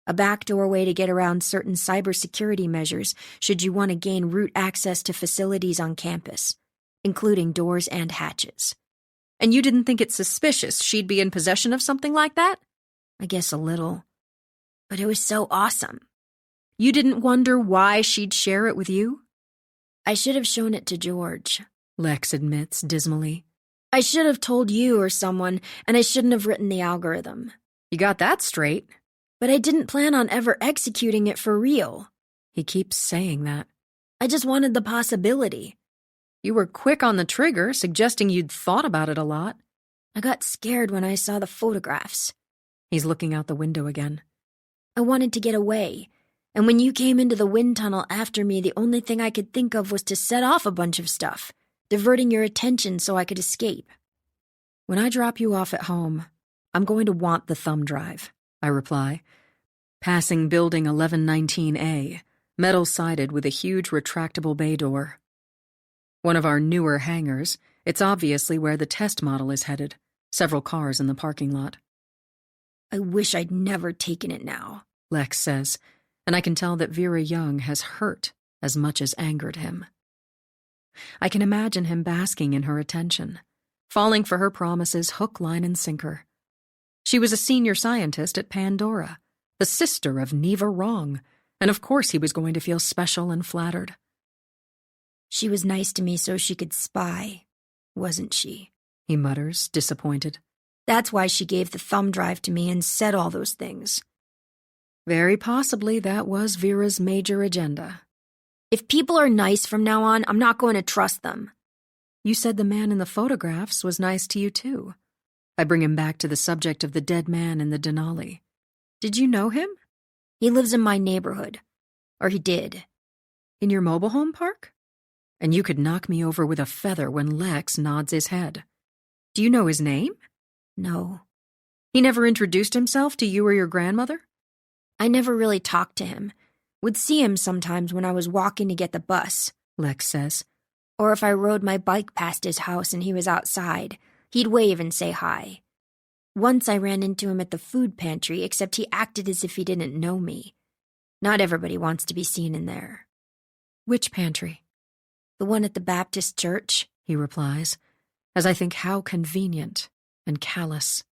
A backdoor way to get around certain cybersecurity measures should you want to gain root access to facilities on campus, including doors and hatches. And you didn't think it suspicious she'd be in possession of something like that? I guess a little. But it was so awesome. You didn't wonder why she'd share it with you? I should have shown it to George, Lex admits dismally. I should have told you or someone, and I shouldn't have written the algorithm. You got that straight. But I didn't plan on ever executing it for real. He keeps saying that. I just wanted the possibility. You were quick on the trigger, suggesting you'd thought about it a lot. I got scared when I saw the photographs. He's looking out the window again. I wanted to get away, and when you came into the wind tunnel after me, the only thing I could think of was to set off a bunch of stuff, diverting your attention so I could escape. When I drop you off at home, I'm going to want the thumb drive, I reply, passing building 1119A, metal-sided with a huge retractable bay door. One of our newer hangars, it's obviously where the test model is headed, several cars in the parking lot. I wish I'd never taken it now, Lex says, and I can tell that Vera Young has hurt as much as angered him. I can imagine him basking in her attention, falling for her promises hook, line, and sinker. She was a senior scientist at Pandora, the sister of Neva Wrong, and of course he was going to feel special and flattered. She was nice to me so she could spy, wasn't she? He mutters, disappointed. That's why she gave the thumb drive to me and said all those things. Very possibly that was Vera's major agenda. If people are nice from now on, I'm not going to trust them. You said the man in the photographs was nice to you too. I bring him back to the subject of the dead man in the Denali. Did you know him? He lives in my neighborhood. Or he did. In your mobile home park? And you could knock me over with a feather when Lex nods his head. Do you know his name? No. He never introduced himself to you or your grandmother? I never really talked to him. Would see him sometimes when I was walking to get the bus, Lex says. Or if I rode my bike past his house and he was outside, he'd wave and say hi. Once I ran into him at the food pantry, except he acted as if he didn't know me. Not everybody wants to be seen in there. Which pantry? The one at the Baptist church, he replies, as I think how convenient and callous.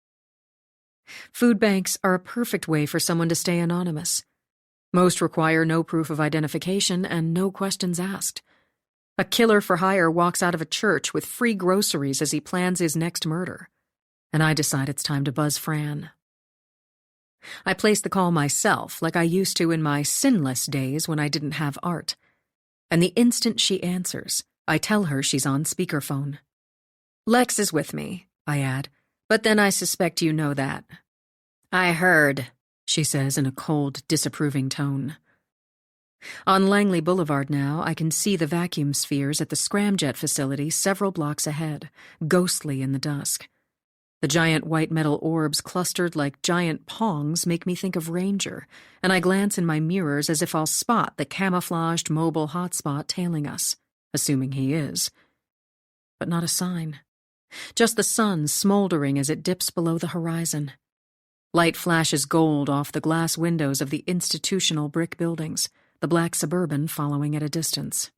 Food banks are a perfect way for someone to stay anonymous. Most require no proof of identification and no questions asked. A killer for hire walks out of a church with free groceries as he plans his next murder. And I decide it's time to buzz Fran. I place the call myself, like I used to in my sinless days when I didn't have art. And the instant she answers, I tell her she's on speakerphone. "Lex is with me," I add, "but then I suspect you know that." "I heard," she says in a cold, disapproving tone. On Langley Boulevard now, I can see the vacuum spheres at the scramjet facility several blocks ahead, ghostly in the dusk. The giant white metal orbs clustered like giant pongs make me think of Ranger, and I glance in my mirrors as if I'll spot the camouflaged mobile hotspot tailing us, assuming he is. But not a sign. Just the sun smoldering as it dips below the horizon. Light flashes gold off the glass windows of the institutional brick buildings, the black Suburban following at a distance.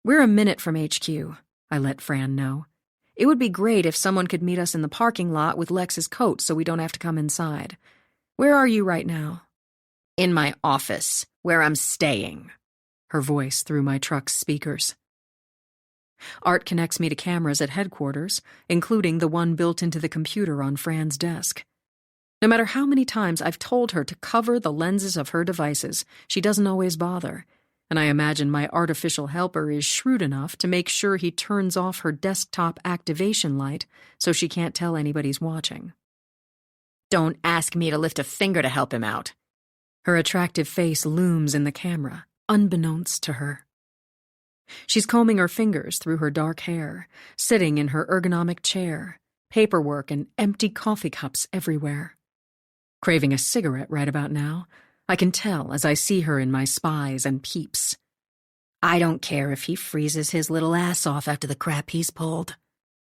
"We're a minute from HQ," I let Fran know. "It would be great if someone could meet us in the parking lot with Lex's coat so we don't have to come inside. Where are you right now?" "In my office, where I'm staying," her voice through my truck's speakers. Art connects me to cameras at headquarters, including the one built into the computer on Fran's desk. No matter how many times I've told her to cover the lenses of her devices, she doesn't always bother, and I imagine my artificial helper is shrewd enough to make sure he turns off her desktop activation light so she can't tell anybody's watching. "Don't ask me to lift a finger to help him out." Her attractive face looms in the camera, unbeknownst to her. She's combing her fingers through her dark hair, sitting in her ergonomic chair, paperwork and empty coffee cups everywhere. Craving a cigarette right about now, I can tell as I see her in my spies and peeps. "I don't care if he freezes his little ass off after the crap he's pulled."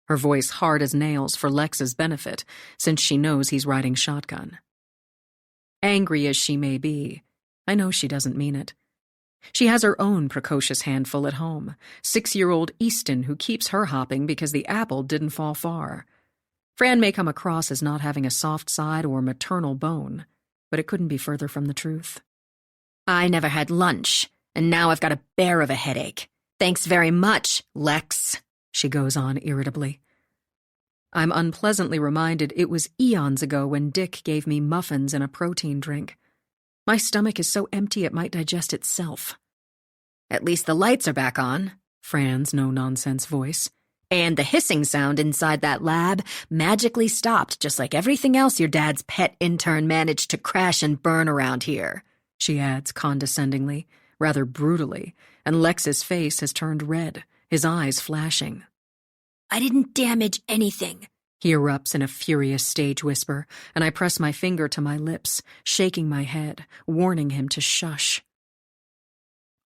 Her voice hard as nails for Lex's benefit, since she knows he's riding shotgun. Angry as she may be, I know she doesn't mean it. She has her own precocious handful at home, 6-year-old Easton who keeps her hopping because the apple didn't fall far. Fran may come across as not having a soft side or maternal bone, but it couldn't be further from the truth. "I never had lunch, and now I've got a bear of a headache. Thanks very much, Lex," she goes on irritably. I'm unpleasantly reminded it was eons ago when Dick gave me muffins and a protein drink. My stomach is so empty it might digest itself. "At least the lights are back on," Fran's no-nonsense voice. "And the hissing sound inside that lab magically stopped, just like everything else your dad's pet intern managed to crash and burn around here," she adds condescendingly, rather brutally, and Lex's face has turned red, his eyes flashing. "I didn't damage anything," he erupts in a furious stage whisper, and I press my finger to my lips, shaking my head, warning him to shush.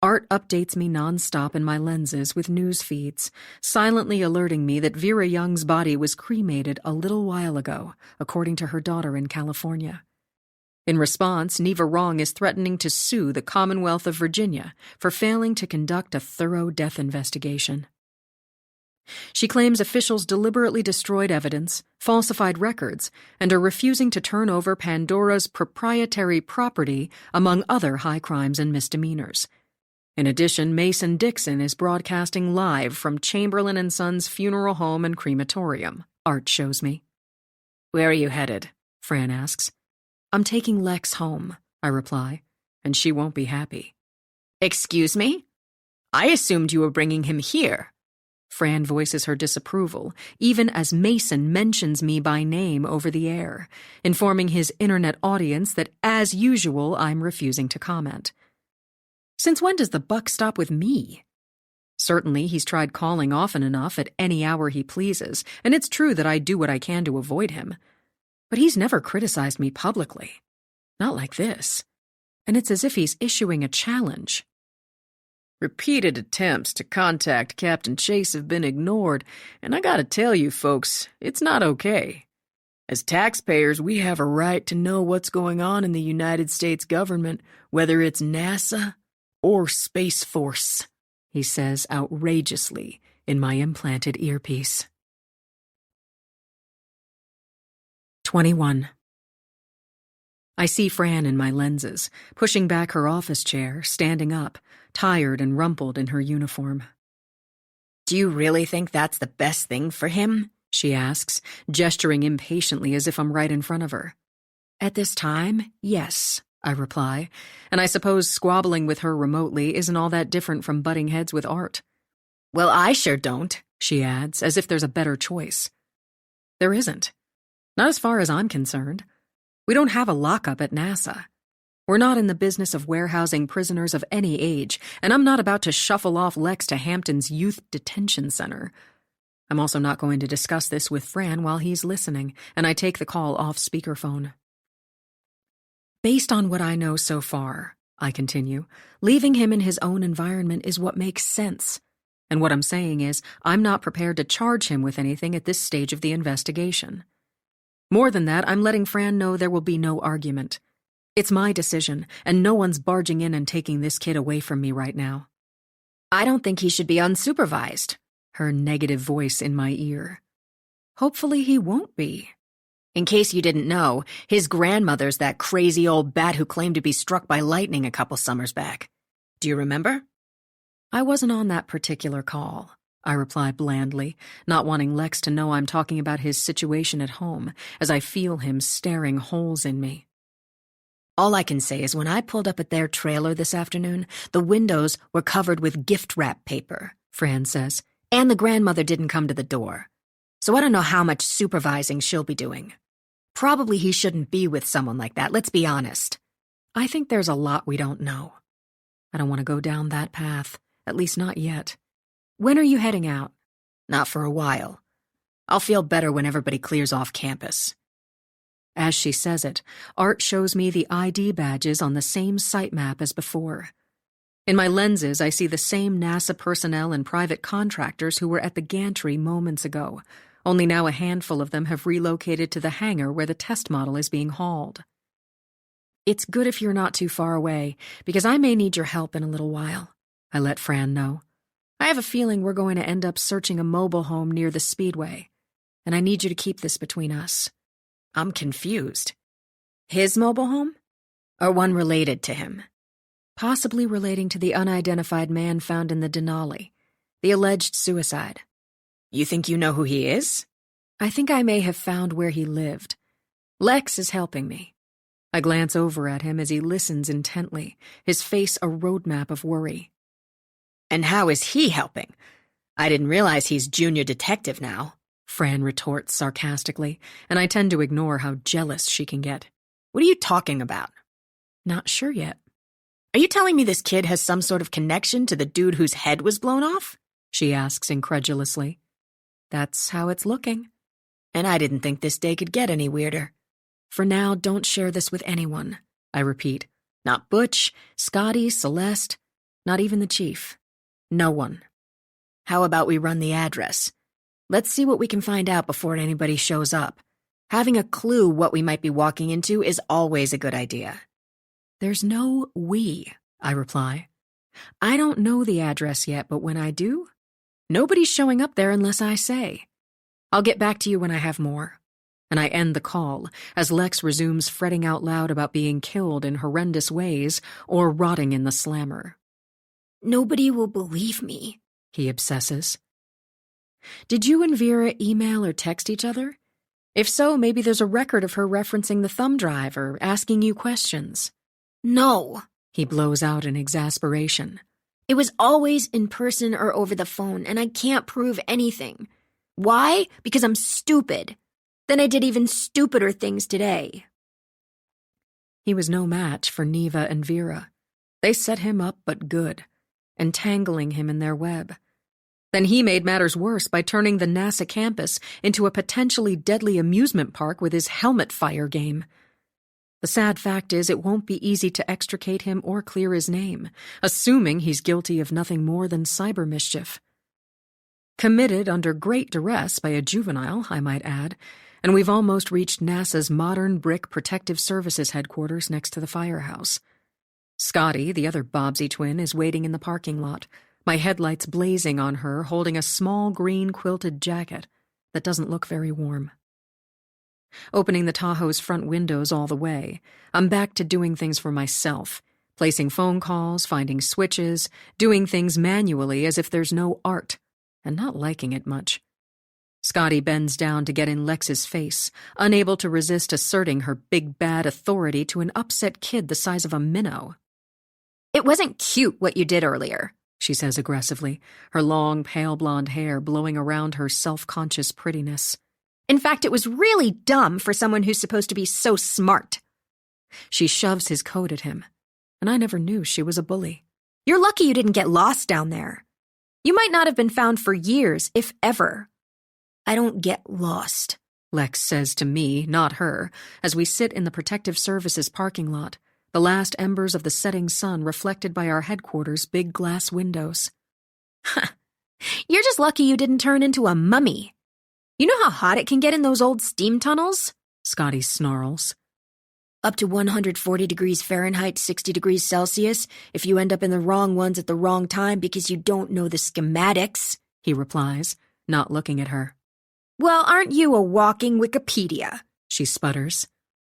Art updates me nonstop in my lenses with news feeds, silently alerting me that Vera Young's body was cremated a little while ago, according to her daughter in California. In response, Neva Wrong is threatening to sue the Commonwealth of Virginia for failing to conduct a thorough death investigation. She claims officials deliberately destroyed evidence, falsified records, and are refusing to turn over Pandora's proprietary property, among other high crimes and misdemeanors. In addition, Mason Dixon is broadcasting live from Chamberlain and Sons funeral home and crematorium, Art shows me. "Where are you headed?" Fran asks. "I'm taking Lex home," I reply, and she won't be happy. "Excuse me? I assumed you were bringing him here." Fran voices her disapproval, even as Mason mentions me by name over the air, informing his internet audience that, as usual, I'm refusing to comment. Since when does the buck stop with me? Certainly, he's tried calling often enough at any hour he pleases, and it's true that I do what I can to avoid him. But he's never criticized me publicly. Not like this. And it's as if he's issuing a challenge. "Repeated attempts to contact Captain Chase have been ignored, and I gotta tell you folks, it's not okay. As taxpayers, we have a right to know what's going on in the United States government, whether it's NASA or Space Force," he says outrageously in my implanted earpiece. 21. I see Fran in my lenses, pushing back her office chair, standing up, tired and rumpled in her uniform. "Do you really think that's the best thing for him?" she asks, gesturing impatiently as if I'm right in front of her. "At this time, yes," I reply, and I suppose squabbling with her remotely isn't all that different from butting heads with Art. Well, I sure don't, she adds, as if there's a better choice. There isn't. Not as far as I'm concerned. We don't have a lockup at NASA. We're not in the business of warehousing prisoners of any age, and I'm not about to shuffle off Lex to Hampton's Youth Detention Center. I'm also not going to discuss this with Fran while he's listening, and I take the call off speakerphone. Based on what I know so far, I continue, leaving him in his own environment is what makes sense. And what I'm saying is, I'm not prepared to charge him with anything at this stage of the investigation. More than that, I'm letting Fran know there will be no argument. It's my decision, and no one's barging in and taking this kid away from me right now. I don't think he should be unsupervised, her negative voice in my ear. Hopefully he won't be. In case you didn't know, his grandmother's that crazy old bat who claimed to be struck by lightning a couple summers back. Do you remember? I wasn't on that particular call, I reply blandly, not wanting Lex to know I'm talking about his situation at home, as I feel him staring holes in me. All I can say is when I pulled up at their trailer this afternoon, the windows were covered with gift wrap paper, Fran says, and the grandmother didn't come to the door. So I don't know how much supervising she'll be doing. Probably he shouldn't be with someone like that, let's be honest. I think there's a lot we don't know. I don't want to go down that path, at least not yet. When are you heading out? Not for a while. I'll feel better when everybody clears off campus. As she says it, Art shows me the ID badges on the same site map as before. In my lenses, I see the same NASA personnel and private contractors who were at the gantry moments ago, only now a handful of them have relocated to the hangar where the test model is being hauled. It's good if you're not too far away, because I may need your help in a little while, I let Fran know. I have a feeling we're going to end up searching a mobile home near the Speedway, and I need you to keep this between us. I'm confused. His mobile home? Or one related to him? Possibly relating to the unidentified man found in the Denali, the alleged suicide. You think you know who he is? I think I may have found where he lived. Lex is helping me. I glance over at him as he listens intently, his face a roadmap of worry. And how is he helping? I didn't realize he's junior detective now. Fran retorts sarcastically, and I tend to ignore how jealous she can get. What are you talking about? Not sure yet. Are you telling me this kid has some sort of connection to the dude whose head was blown off? She asks incredulously. That's how it's looking. And I didn't think this day could get any weirder. For now, don't share this with anyone, I repeat. Not Butch, Scotty, Celeste, not even the chief. No one. How about we run the address? Let's see what we can find out before anybody shows up. Having a clue what we might be walking into is always a good idea. There's no we, I reply. I don't know the address yet, but when I do, nobody's showing up there unless I say. I'll get back to you when I have more. And I end the call as Lex resumes fretting out loud about being killed in horrendous ways or rotting in the slammer. Nobody will believe me, he obsesses. Did you and Vera email or text each other? If so, maybe there's a record of her referencing the thumb drive or asking you questions. No, he blows out in exasperation. It was always in person or over the phone, and I can't prove anything. Why? Because I'm stupid. Then I did even stupider things today. He was no match for Neva and Vera. They set him up but good, entangling him in their web. Then he made matters worse by turning the NASA campus into a potentially deadly amusement park with his helmet fire game. The sad fact is it won't be easy to extricate him or clear his name, assuming he's guilty of nothing more than cyber mischief. Committed under great duress by a juvenile, I might add, and we've almost reached NASA's modern brick protective services headquarters next to the firehouse. Scotty, the other Bobbsey twin, is waiting in the parking lot, my headlights blazing on her, holding a small green quilted jacket that doesn't look very warm. Opening the Tahoe's front windows all the way, I'm back to doing things for myself, placing phone calls, finding switches, doing things manually as if there's no art, and not liking it much. Scotty bends down to get in Lex's face, unable to resist asserting her big bad authority to an upset kid the size of a minnow. It wasn't cute what you did earlier, she says aggressively, her long, pale blonde hair blowing around her self-conscious prettiness. In fact, it was really dumb for someone who's supposed to be so smart. She shoves his coat at him, and I never knew she was a bully. You're lucky you didn't get lost down there. You might not have been found for years, if ever. I don't get lost, Lex says to me, not her, as we sit in the Protective Services parking lot, the last embers of the setting sun reflected by our headquarters' big glass windows. You're just lucky you didn't turn into a mummy. You know how hot it can get in those old steam tunnels? Scotty snarls. Up to 140 degrees Fahrenheit, 60 degrees Celsius, if you end up in the wrong ones at the wrong time because you don't know the schematics, he replies, not looking at her. Well, aren't you a walking Wikipedia? She sputters.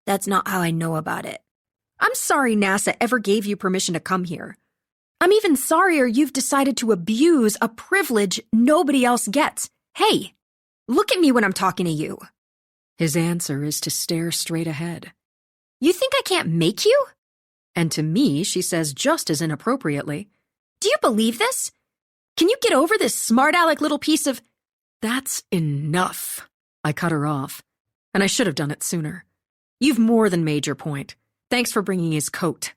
That's not how I know about it. I'm sorry NASA ever gave you permission to come here. I'm even sorrier you've decided to abuse a privilege nobody else gets. Hey, look at me when I'm talking to you. His answer is to stare straight ahead. You think I can't make you? And to me, she says just as inappropriately, do you believe this? Can you get over this smart-aleck little piece of... That's enough. I cut her off, and I should have done it sooner. You've more than made your point. Thanks for bringing his coat.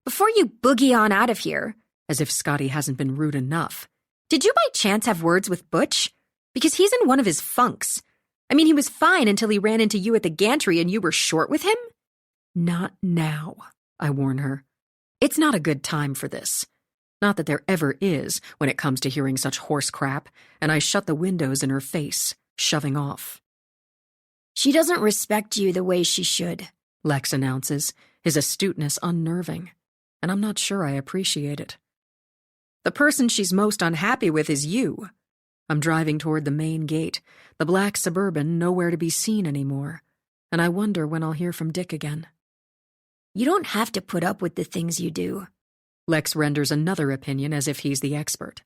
Before you boogie on out of here, as if Scotty hasn't been rude enough, did you by chance have words with Butch? Because he's in one of his funks. I mean, he was fine until he ran into you at the gantry and you were short with him? Not now, I warn her. It's not a good time for this. Not that there ever is when it comes to hearing such horse crap, and I shut the windows in her face, shoving off. She doesn't respect you the way she should, Lex announces, his astuteness unnerving, and I'm not sure I appreciate it. The person she's most unhappy with is you. I'm driving toward the main gate, the black Suburban nowhere to be seen anymore, and I wonder when I'll hear from Dick again. You don't have to put up with the things you do. Lex renders another opinion as if he's the expert.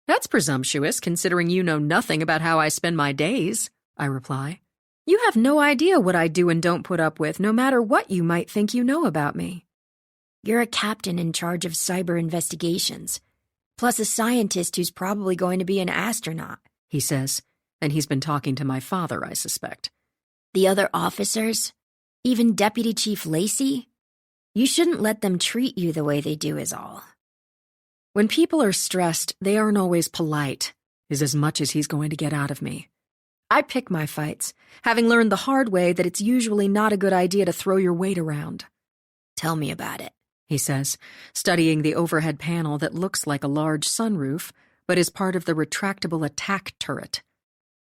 That's presumptuous, considering you know nothing about how I spend my days, I reply. You have no idea what I do and don't put up with, no matter what you might think you know about me. You're a captain in charge of cyber investigations, plus a scientist who's probably going to be an astronaut, he says, and he's been talking to my father, I suspect. The other officers, even Deputy Chief Lacey, you shouldn't let them treat you the way they do is all. When people are stressed, they aren't always polite, is as much as he's going to get out of me. I pick my fights, having learned the hard way that it's usually not a good idea to throw your weight around. Tell me about it, he says, studying the overhead panel that looks like a large sunroof, but is part of the retractable attack turret.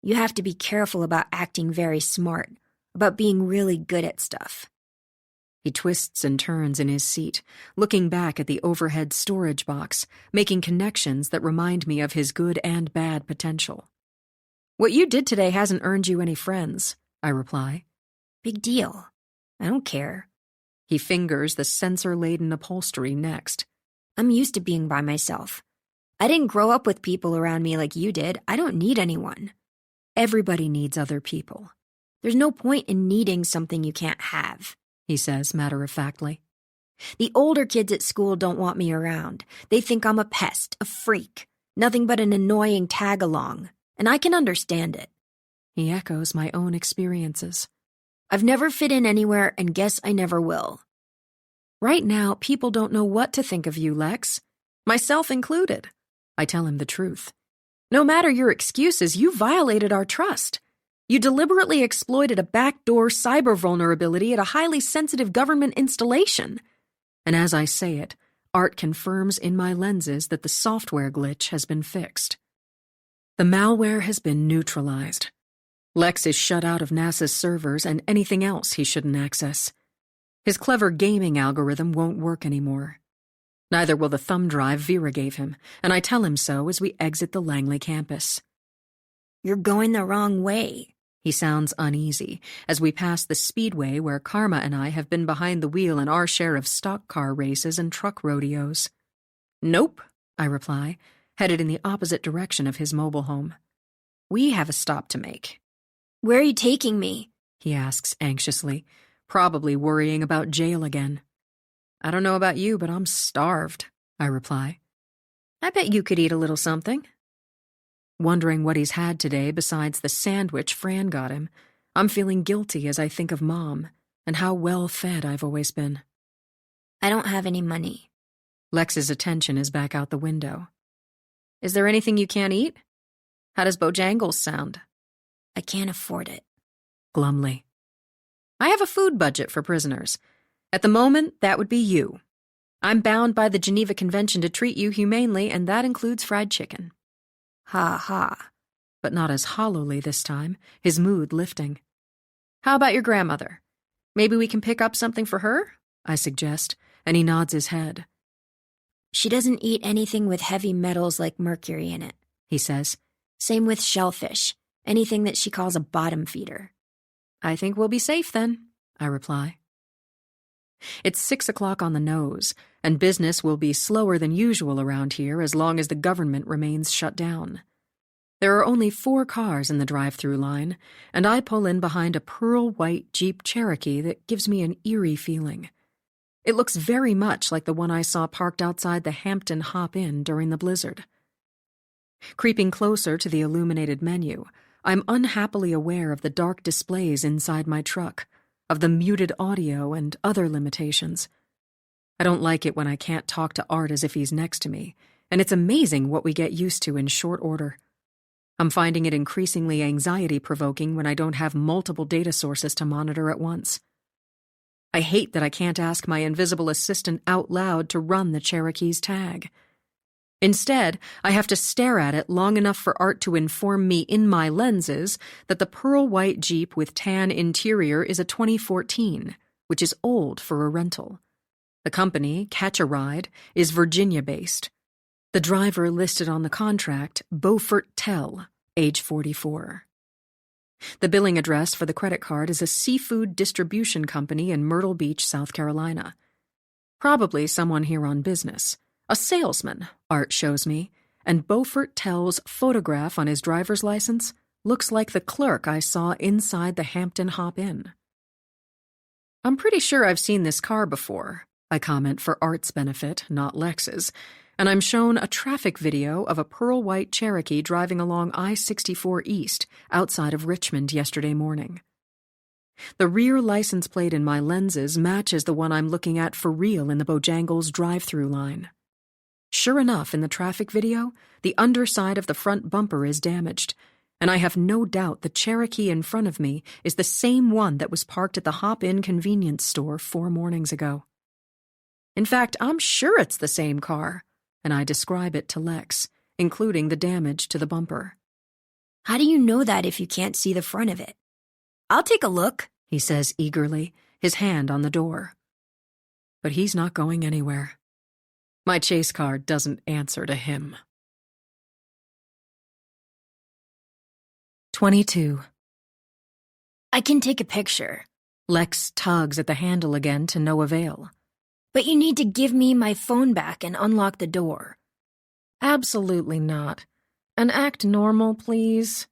You have to be careful about acting very smart, about being really good at stuff. He twists and turns in his seat, looking back at the overhead storage box, making connections that remind me of his good and bad potential. What you did today hasn't earned you any friends, I reply. Big deal. I don't care. He fingers the sensor-laden upholstery next. I'm used to being by myself. I didn't grow up with people around me like you did. I don't need anyone. Everybody needs other people. There's no point in needing something you can't have, he says matter-of-factly. The older kids at school don't want me around. They think I'm a pest, a freak, nothing but an annoying tag-along, and I can understand it. He echoes my own experiences. I've never fit in anywhere and guess I never will. Right now, people don't know what to think of you, Lex. Myself included. I tell him the truth. No matter your excuses, you violated our trust. You deliberately exploited a backdoor cyber vulnerability at a highly sensitive government installation. And as I say it, Art confirms in my lenses that the software glitch has been fixed. The malware has been neutralized. Lex is shut out of NASA's servers and anything else he shouldn't access. His clever gaming algorithm won't work anymore. Neither will the thumb drive Vera gave him, and I tell him so as we exit the Langley campus. You're going the wrong way. He sounds uneasy as we pass the speedway where Karma and I have been behind the wheel in our share of stock car races and truck rodeos. Nope, I reply, headed in the opposite direction of his mobile home. We have a stop to make. Where are you taking me? He asks anxiously, probably worrying about jail again. I don't know about you, but I'm starved, I reply. I bet you could eat a little something. Wondering what he's had today besides the sandwich Fran got him, I'm feeling guilty as I think of Mom and how well fed I've always been. I don't have any money. Lex's attention is back out the window. Is there anything you can't eat? How does Bojangles sound? I can't afford it. Glumly. I have a food budget for prisoners. At the moment, that would be you. I'm bound by the Geneva Convention to treat you humanely, and that includes fried chicken. Ha ha. But not as hollowly this time, his mood lifting. How about your grandmother? Maybe we can pick up something for her? I suggest, and he nods his head. She doesn't eat anything with heavy metals like mercury in it, he says. Same with shellfish, anything that she calls a bottom feeder. I think we'll be safe then, I reply. It's 6 o'clock on the nose, and business will be slower than usual around here as long as the government remains shut down. There are only 4 cars in the drive-through line, and I pull in behind a pearl-white Jeep Cherokee that gives me an eerie feeling. It looks very much like the one I saw parked outside the Hampton Hop Inn during the blizzard. Creeping closer to the illuminated menu, I'm unhappily aware of the dark displays inside my truck, of the muted audio and other limitations. I don't like it when I can't talk to Art as if he's next to me, and it's amazing what we get used to in short order. I'm finding it increasingly anxiety-provoking when I don't have multiple data sources to monitor at once. I hate that I can't ask my invisible assistant out loud to run the Cherokee's tag. Instead, I have to stare at it long enough for Art to inform me in my lenses that the pearl-white Jeep with tan interior is a 2014, which is old for a rental. The company, Catch a Ride, is Virginia-based. The driver listed on the contract, Beaufort Tell, age 44. The billing address for the credit card is a seafood distribution company in Myrtle Beach, South Carolina. Probably someone here on business. A salesman, Art shows me, and Beaufort Tell's photograph on his driver's license looks like the clerk I saw inside the Hampton Hop Inn. I'm pretty sure I've seen this car before, I comment for Art's benefit, not Lex's, and I'm shown a traffic video of a pearl-white Cherokee driving along I-64 East outside of Richmond yesterday morning. The rear license plate in my lenses matches the one I'm looking at for real in the Bojangles drive-through line. Sure enough, in the traffic video, the underside of the front bumper is damaged, and I have no doubt the Cherokee in front of me is the same one that was parked at the Hop-In convenience store 4 mornings ago. In fact, I'm sure it's the same car, and I describe it to Lex, including the damage to the bumper. How do you know that if you can't see the front of it? I'll take a look, he says eagerly, his hand on the door. But he's not going anywhere. My chase car doesn't answer to him. 22. I can take a picture. Lex tugs at the handle again to no avail. But you need to give me my phone back and unlock the door. Absolutely not. And act normal, please.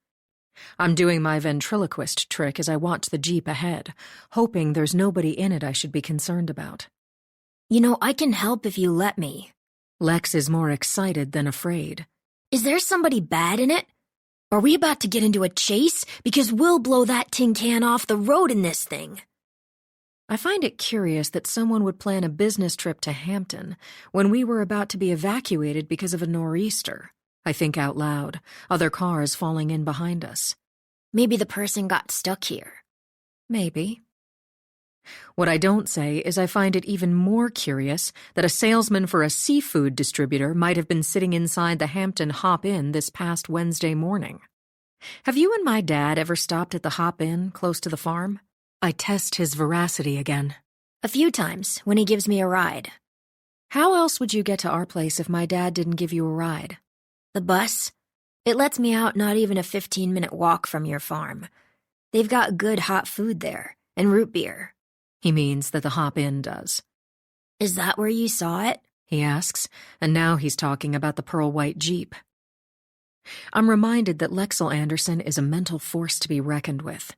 I'm doing my ventriloquist trick as I watch the Jeep ahead, hoping there's nobody in it I should be concerned about. You know, I can help if you let me. Lex is more excited than afraid. Is there somebody bad in it? Are we about to get into a chase? Because we'll blow that tin can off the road in this thing. I find it curious that someone would plan a business trip to Hampton when we were about to be evacuated because of a nor'easter. I think out loud, other cars falling in behind us. Maybe the person got stuck here. Maybe. What I don't say is I find it even more curious that a salesman for a seafood distributor might have been sitting inside the Hampton Hop Inn this past Wednesday morning. Have you and my dad ever stopped at the Hop Inn close to the farm? I test his veracity again. A few times, when he gives me a ride. How else would you get to our place if my dad didn't give you a ride? The bus? It lets me out not even a 15-minute walk from your farm. They've got good hot food there, and root beer. He means that the Hop Inn does. Is that where you saw it? He asks, and now he's talking about the pearl-white Jeep. I'm reminded that Lexel Anderson is a mental force to be reckoned with.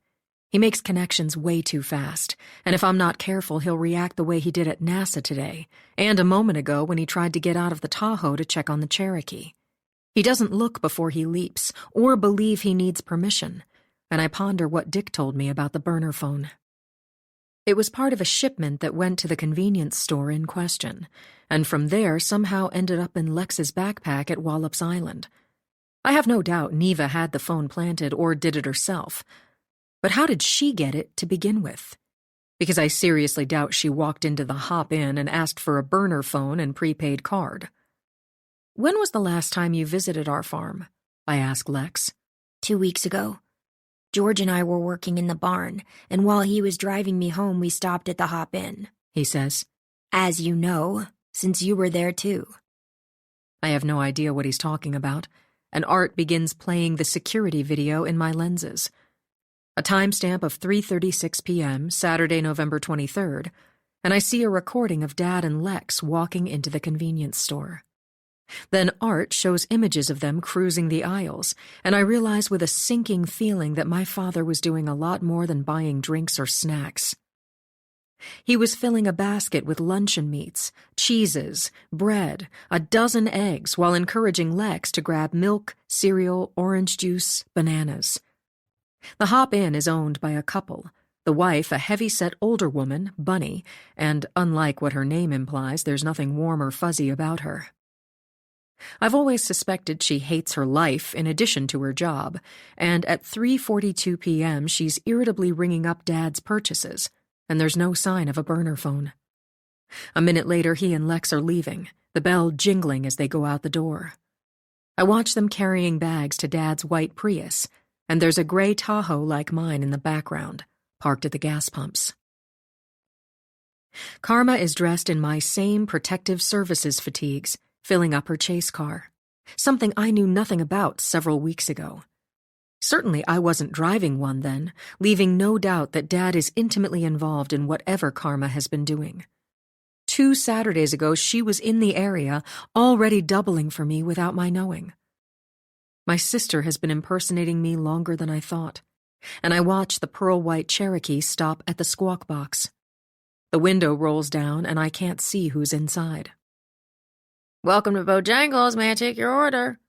He makes connections way too fast, and if I'm not careful, he'll react the way he did at NASA today, and a moment ago when he tried to get out of the Tahoe to check on the Cherokee. He doesn't look before he leaps, or believe he needs permission, and I ponder what Dick told me about the burner phone. It was part of a shipment that went to the convenience store in question, and from there somehow ended up in Lex's backpack at Wallops Island. I have no doubt Neva had the phone planted or did it herself. But how did she get it to begin with? Because I seriously doubt she walked into the Hop-In and asked for a burner phone and prepaid card. "When was the last time you visited our farm?" I asked Lex. 2 weeks ago. George and I were working in the barn, and while he was driving me home, we stopped at the Hop-In, he says. As you know, since you were there too. I have no idea what he's talking about, and Art begins playing the security video in my lenses. A timestamp of 3:36 p.m., Saturday, November 23rd, and I see a recording of Dad and Lex walking into the convenience store. Then Art shows images of them cruising the aisles, and I realize with a sinking feeling that my father was doing a lot more than buying drinks or snacks. He was filling a basket with luncheon meats, cheeses, bread, a dozen eggs, while encouraging Lex to grab milk, cereal, orange juice, bananas. The Hop-In is owned by a couple, the wife a heavy-set older woman, Bunny, and unlike what her name implies, there's nothing warm or fuzzy about her. I've always suspected she hates her life in addition to her job, and at 3:42 p.m. she's irritably ringing up Dad's purchases, and there's no sign of a burner phone. A minute later, he and Lex are leaving, the bell jingling as they go out the door. I watch them carrying bags to Dad's white Prius, and there's a gray Tahoe like mine in the background, parked at the gas pumps. Karma is dressed in my same protective services fatigues, filling up her chase car, something I knew nothing about several weeks ago. Certainly I wasn't driving one then, leaving no doubt that Dad is intimately involved in whatever Karma has been doing. 2 Saturdays ago, she was in the area, already doubling for me without my knowing. My sister has been impersonating me longer than I thought, and I watch the pearl-white Cherokee stop at the squawk box. The window rolls down, and I can't see who's inside. "Welcome to Bojangles, may I take your order?"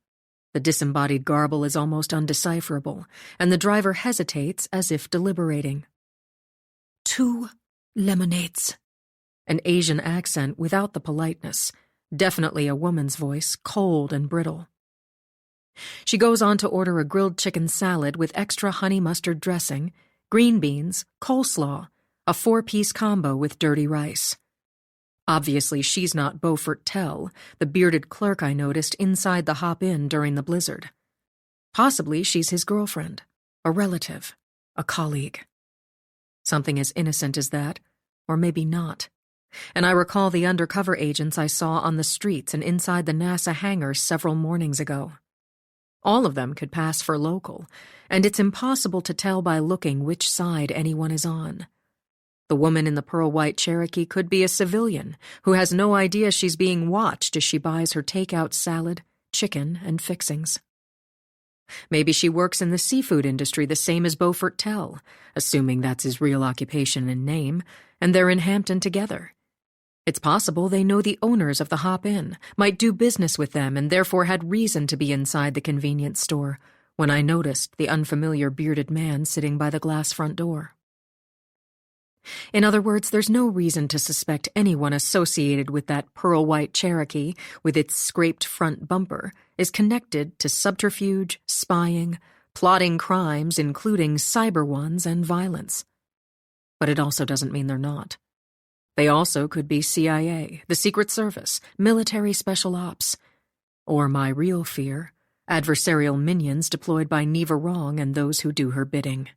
The disembodied garble is almost undecipherable, and the driver hesitates as if deliberating. 2 lemonades. An Asian accent without the politeness, definitely a woman's voice, cold and brittle. She goes on to order a grilled chicken salad with extra honey mustard dressing, green beans, coleslaw, a 4-piece combo with dirty rice. Obviously, she's not Beaufort Tell, the bearded clerk I noticed inside the Hop-In during the blizzard. Possibly she's his girlfriend, a relative, a colleague. Something as innocent as that, or maybe not. And I recall the undercover agents I saw on the streets and inside the NASA hangar several mornings ago. All of them could pass for local, and it's impossible to tell by looking which side anyone is on. The woman in the pearl-white Cherokee could be a civilian who has no idea she's being watched as she buys her takeout salad, chicken, and fixings. Maybe she works in the seafood industry the same as Beaufort Tell, assuming that's his real occupation and name, and they're in Hampton together. It's possible they know the owners of the Hop-In, might do business with them, and therefore had reason to be inside the convenience store when I noticed the unfamiliar bearded man sitting by the glass front door. In other words, there's no reason to suspect anyone associated with that pearl-white Cherokee, with its scraped front bumper, is connected to subterfuge, spying, plotting crimes, including cyber ones and violence. But it also doesn't mean they're not. They also could be CIA, the Secret Service, military special ops, or my real fear, adversarial minions deployed by Neva Wrong and those who do her bidding.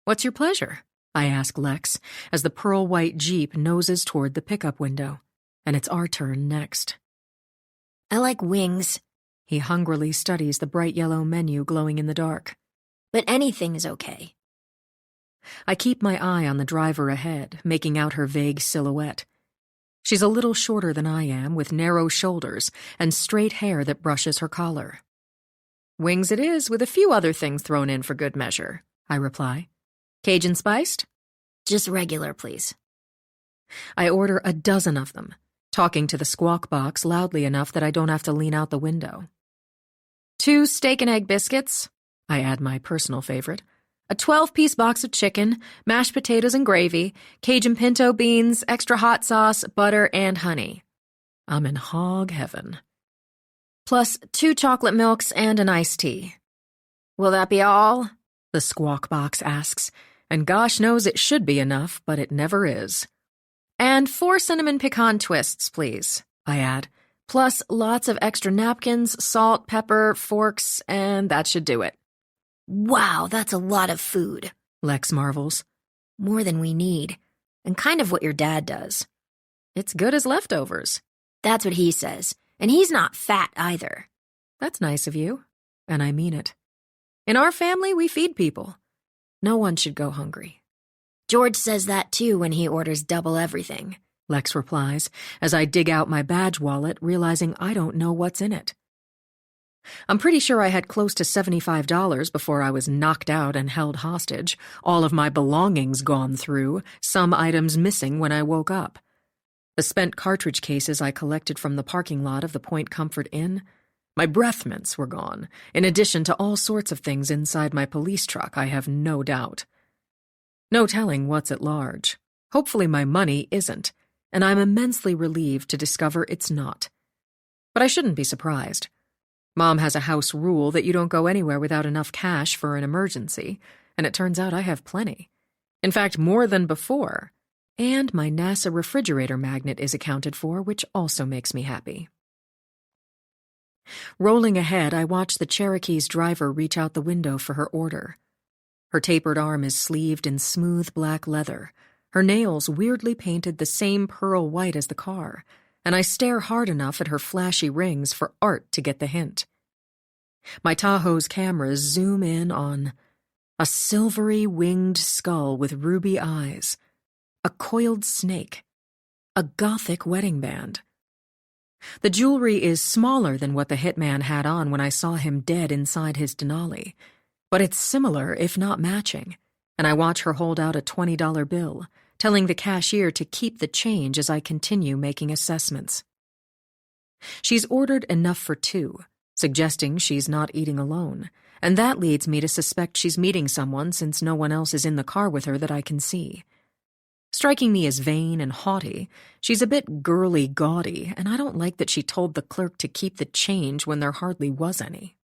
"What's your pleasure?" I ask Lex, as the pearl-white Jeep noses toward the pickup window, and it's our turn next. I like wings, He hungrily studies the bright yellow menu glowing in the dark. but anything is okay. I keep my eye on the driver ahead, making out her vague silhouette. She's a little shorter than I am, with narrow shoulders and straight hair that brushes her collar. Wings it is, with a few other things thrown in for good measure, I reply. Cajun spiced? Just regular, please. I order a dozen of them, talking to the squawk box loudly enough that I don't have to lean out the window. 2 steak and egg biscuits, I add my personal favorite, a 12-piece box of chicken, mashed potatoes and gravy, Cajun pinto beans, extra hot sauce, butter, and honey. I'm in hog heaven. Plus 2 chocolate milks and an iced tea. Will that be all? The squawk box asks, and gosh knows it should be enough, but it never is. And 4 cinnamon pecan twists, please, I add, plus lots of extra napkins, salt, pepper, forks, and that should do it. Wow, that's a lot of food, Lex marvels. More than we need, and kind of what your dad does. It's good as leftovers. That's what he says, and he's not fat either. That's nice of you, and I mean it. In our family, we feed people. No one should go hungry. George says that too when he orders double everything, Lex replies, as I dig out my badge wallet, realizing I don't know what's in it. I'm pretty sure I had close to $75 before I was knocked out and held hostage, all of my belongings gone through, some items missing when I woke up. The spent cartridge cases I collected from the parking lot of the Point Comfort Inn. My breath mints were gone, in addition to all sorts of things inside my police truck, I have no doubt. No telling what's at large. Hopefully my money isn't, and I'm immensely relieved to discover it's not. But I shouldn't be surprised. Mom has a house rule that you don't go anywhere without enough cash for an emergency, and it turns out I have plenty. In fact, more than before. And my NASA refrigerator magnet is accounted for, which also makes me happy. Rolling ahead, I watch the Cherokee's driver reach out the window for her order. Her tapered arm is sleeved in smooth black leather, her nails weirdly painted the same pearl white as the car, and I stare hard enough at her flashy rings for Art to get the hint. My Tahoe's cameras zoom in on a silvery winged skull with ruby eyes, a coiled snake, a gothic wedding band. The jewelry is smaller than what the hitman had on when I saw him dead inside his Denali, but it's similar, if not matching, and I watch her hold out a $20 bill, telling the cashier to keep the change as I continue making assessments. She's ordered enough for 2, suggesting she's not eating alone, and that leads me to suspect she's meeting someone since no one else is in the car with her that I can see. Striking me as vain and haughty, she's a bit girly gaudy, and I don't like that she told the clerk to keep the change when there hardly was any.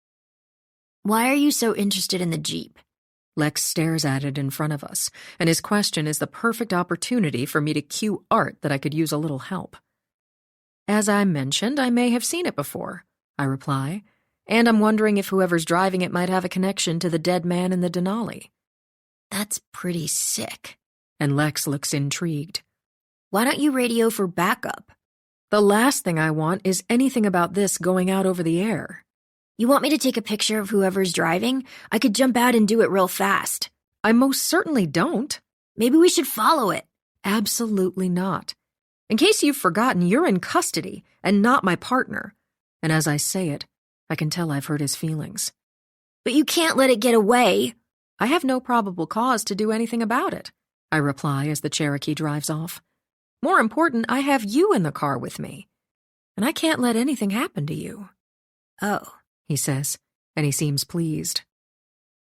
Why are you so interested in the Jeep? Lex stares at it in front of us, and his question is the perfect opportunity for me to cue Art that I could use a little help. As I mentioned, I may have seen it before, I reply, and I'm wondering if whoever's driving it might have a connection to the dead man in the Denali. That's pretty sick. And Lex looks intrigued. Why don't you radio for backup? The last thing I want is anything about this going out over the air. You want me to take a picture of whoever's driving? I could jump out and do it real fast. I most certainly don't. Maybe we should follow it. Absolutely not. In case you've forgotten, you're in custody and not my partner. And as I say it, I can tell I've hurt his feelings. But you can't let it get away. I have no probable cause to do anything about it, I reply as the Cherokee drives off. More important, I have you in the car with me. And I can't let anything happen to you. Oh, he says, and he seems pleased.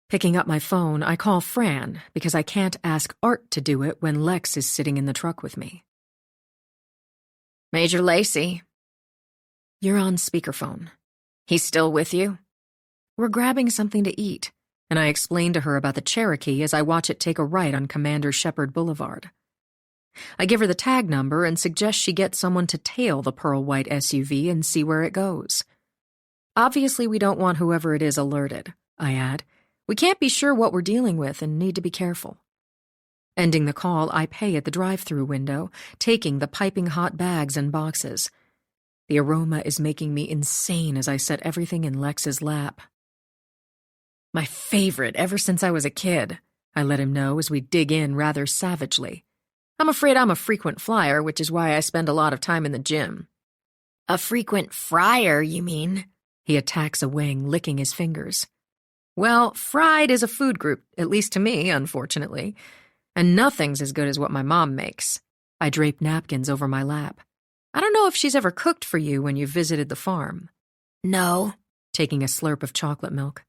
Picking up my phone, I call Fran because I can't ask Art to do it when Lex is sitting in the truck with me. Major Lacey. You're on speakerphone. He's still with you? We're grabbing something to eat, and I explain to her about the Cherokee as I watch it take a right on Commander Shepard Boulevard. I give her the tag number and suggest she get someone to tail the pearl-white SUV and see where it goes. Obviously, we don't want whoever it is alerted, I add. We can't be sure what we're dealing with and need to be careful. Ending the call, I pay at the drive-thru window, taking the piping hot bags and boxes. The aroma is making me insane as I set everything in Lex's lap. My favorite ever since I was a kid, I let him know as we dig in rather savagely. I'm afraid I'm a frequent flyer, which is why I spend a lot of time in the gym. A frequent fryer, you mean? He attacks a wing, licking his fingers. Well, fried is a food group, at least to me, unfortunately. And nothing's as good as what my mom makes. I drape napkins over my lap. I don't know if she's ever cooked for you when you visited the farm. No. Taking a slurp of chocolate milk.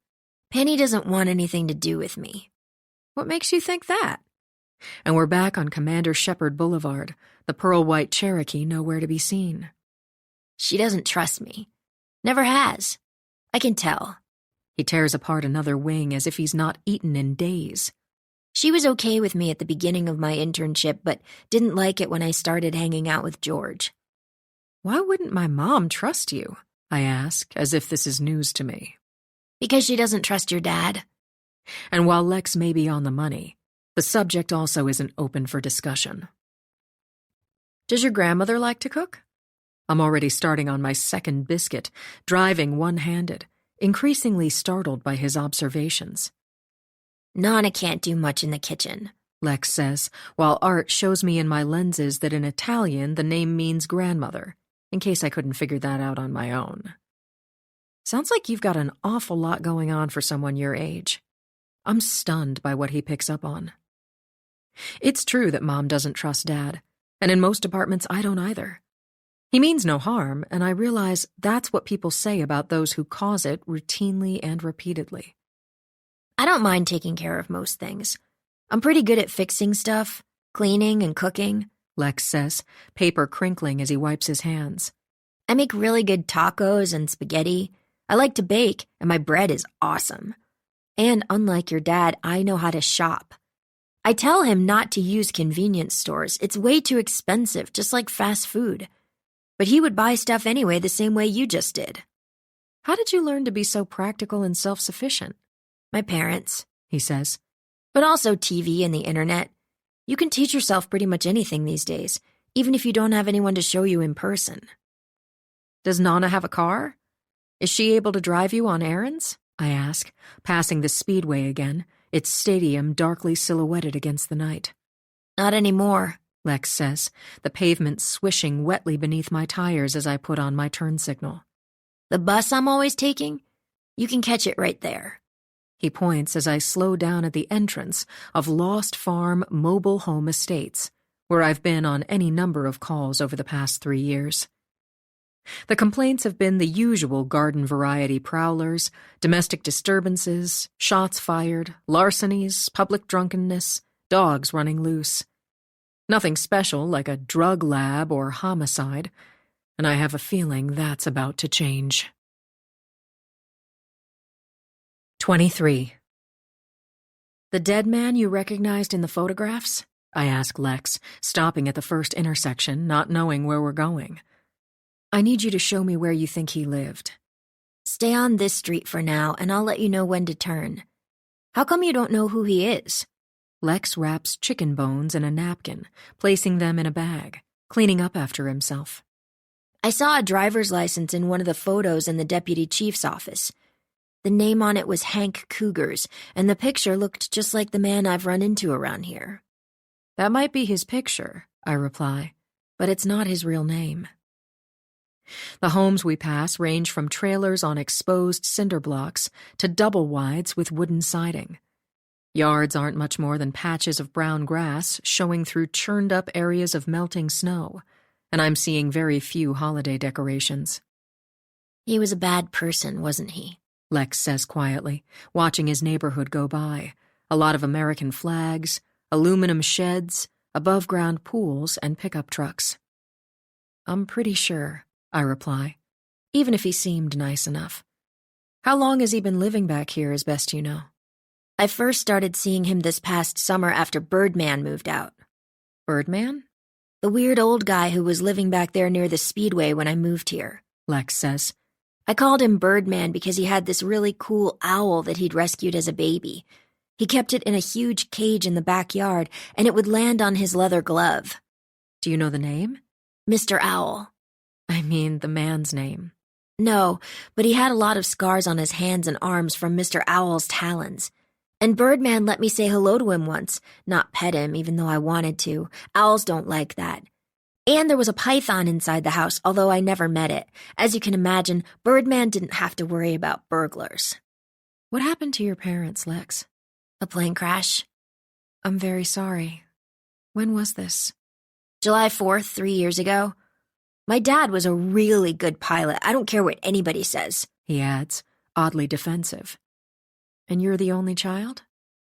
Penny doesn't want anything to do with me. What makes you think that? And we're back on Commander Shepard Boulevard, the pearl-white Cherokee nowhere to be seen. She doesn't trust me. Never has. I can tell. He tears apart another wing as if he's not eaten in days. She was okay with me at the beginning of my internship, but didn't like it when I started hanging out with George. Why wouldn't my mom trust you? I ask, as if this is news to me. Because she doesn't trust your dad. And while Lex may be on the money, the subject also isn't open for discussion. Does your grandmother like to cook? I'm already starting on my second biscuit, driving one-handed, increasingly startled by his observations. Nana can't do much in the kitchen, Lex says, while Art shows me in my lenses that in Italian the name means grandmother, in case I couldn't figure that out on my own. Sounds like you've got an awful lot going on for someone your age. I'm stunned by what he picks up on. It's true that Mom doesn't trust Dad, and in most departments I don't either. He means no harm, and I realize that's what people say about those who cause it routinely and repeatedly. I don't mind taking care of most things. I'm pretty good at fixing stuff, cleaning and cooking, Lex says, paper crinkling as he wipes his hands. I make really good tacos and spaghetti. I like to bake, and my bread is awesome. And unlike your dad, I know how to shop. I tell him not to use convenience stores. It's way too expensive, just like fast food. But he would buy stuff anyway the same way you just did. How did you learn to be so practical and self-sufficient? My parents, he says. But also TV and the internet. You can teach yourself pretty much anything these days, even if you don't have anyone to show you in person. Does Nana have a car? Is she able to drive you on errands? I ask, passing the speedway again, its stadium darkly silhouetted against the night. Not anymore, Lex says, the pavement swishing wetly beneath my tires as I put on my turn signal. The bus I'm always taking? You can catch it right there. He points as I slow down at the entrance of Lost Farm Mobile Home Estates, where I've been on any number of calls over the past 3 years. The complaints have been the usual garden variety prowlers, domestic disturbances, shots fired, larcenies, public drunkenness, dogs running loose. Nothing special like a drug lab or homicide, and I have a feeling that's about to change. 23. The dead man you recognized in the photographs? I ask Lex, stopping at the first intersection, not knowing where we're going. I need you to show me where you think he lived. Stay on this street for now, and I'll let you know when to turn. How come you don't know who he is? Lex wraps chicken bones in a napkin, placing them in a bag, cleaning up after himself. I saw a driver's license in one of the photos in the deputy chief's office. The name on it was Hank Cougars, and the picture looked just like the man I've run into around here. That might be his picture, I reply, but it's not his real name. The homes we pass range from trailers on exposed cinder blocks to double-wides with wooden siding. Yards aren't much more than patches of brown grass showing through churned-up areas of melting snow, and I'm seeing very few holiday decorations. He was a bad person, wasn't he? Lex says quietly, watching his neighborhood go by. A lot of American flags, aluminum sheds, above-ground pools, and pickup trucks. I'm pretty sure, I reply, even if he seemed nice enough. How long has he been living back here, as best you know? I first started seeing him this past summer after Birdman moved out. Birdman? The weird old guy who was living back there near the Speedway when I moved here, Lex says. I called him Birdman because he had this really cool owl that he'd rescued as a baby. He kept it in a huge cage in the backyard, and it would land on his leather glove. Do you know the name? Mr. Owl. I mean the man's name. No, but he had a lot of scars on his hands and arms from Mr. Owl's talons. And Birdman let me say hello to him once, not pet him even though I wanted to. Owls don't like that. And there was a python inside the house, although I never met it. As you can imagine, Birdman didn't have to worry about burglars. What happened to your parents, Lex? A plane crash. I'm very sorry. When was this? July 4th, 3 years ago. My dad was a really good pilot. I don't care what anybody says, he adds, oddly defensive. And you're the only child?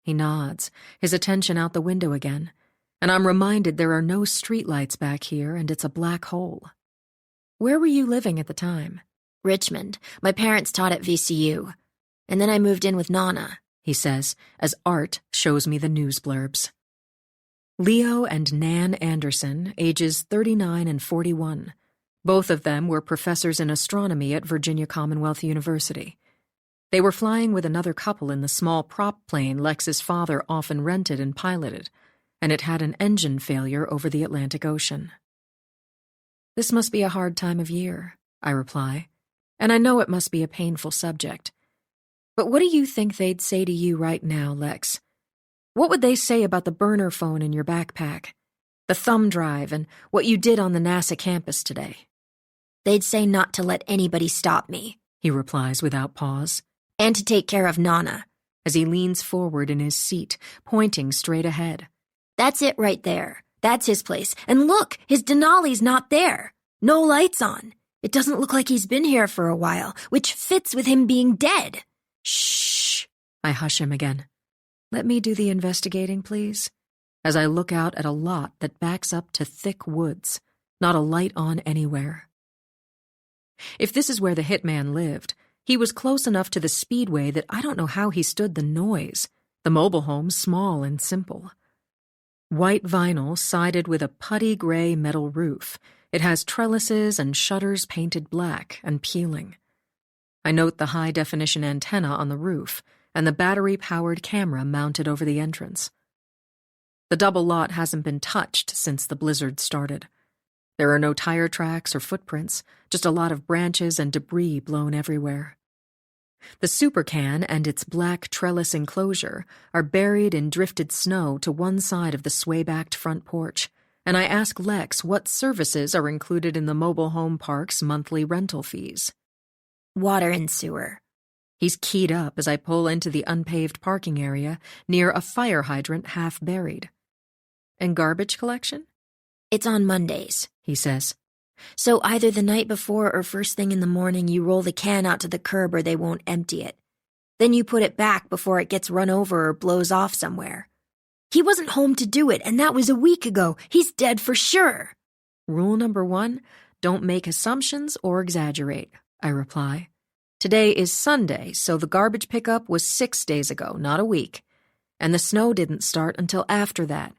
He nods, his attention out the window again, and I'm reminded there are no streetlights back here and it's a black hole. Where were you living at the time? Richmond. My parents taught at VCU. And then I moved in with Nana, he says, as Art shows me the news blurbs. Leo and Nan Anderson, ages 39 and 41. Both of them were professors in astronomy at Virginia Commonwealth University. They were flying with another couple in the small prop plane Lex's father often rented and piloted, and it had an engine failure over the Atlantic Ocean. This must be a hard time of year, I reply, and I know it must be a painful subject. But what do you think they'd say to you right now, Lex? What would they say about the burner phone in your backpack, the thumb drive, and what you did on the NASA campus today? They'd say not to let anybody stop me, he replies without pause, and to take care of Nana, as he leans forward in his seat, pointing straight ahead. That's it right there. That's his place. And look, his Denali's not there. No lights on. It doesn't look like he's been here for a while, which fits with him being dead. Shh, I hush him again. Let me do the investigating, please, as I look out at a lot that backs up to thick woods, not a light on anywhere. If this is where the hitman lived, he was close enough to the speedway that I don't know how he stood the noise, the mobile home small and simple. White vinyl sided with a putty gray metal roof. It has trellises and shutters painted black and peeling. I note the high-definition antenna on the roof and the battery-powered camera mounted over the entrance. The double lot hasn't been touched since the blizzard started. There are no tire tracks or footprints, just a lot of branches and debris blown everywhere. The supercan and its black trellis enclosure are buried in drifted snow to one side of the sway-backed front porch, and I ask Lex what services are included in the mobile home park's monthly rental fees. Water and sewer. He's keyed up as I pull into the unpaved parking area near a fire hydrant half buried. And garbage collection? It's on Mondays, he says. So either the night before or first thing in the morning you roll the can out to the curb or they won't empty it. Then you put it back before it gets run over or blows off somewhere. He wasn't home to do it, and that was a week ago. He's dead for sure. Rule number 1, don't make assumptions or exaggerate, I reply. Today is Sunday, so the garbage pickup was 6 days ago, not a week. And the snow didn't start until after that.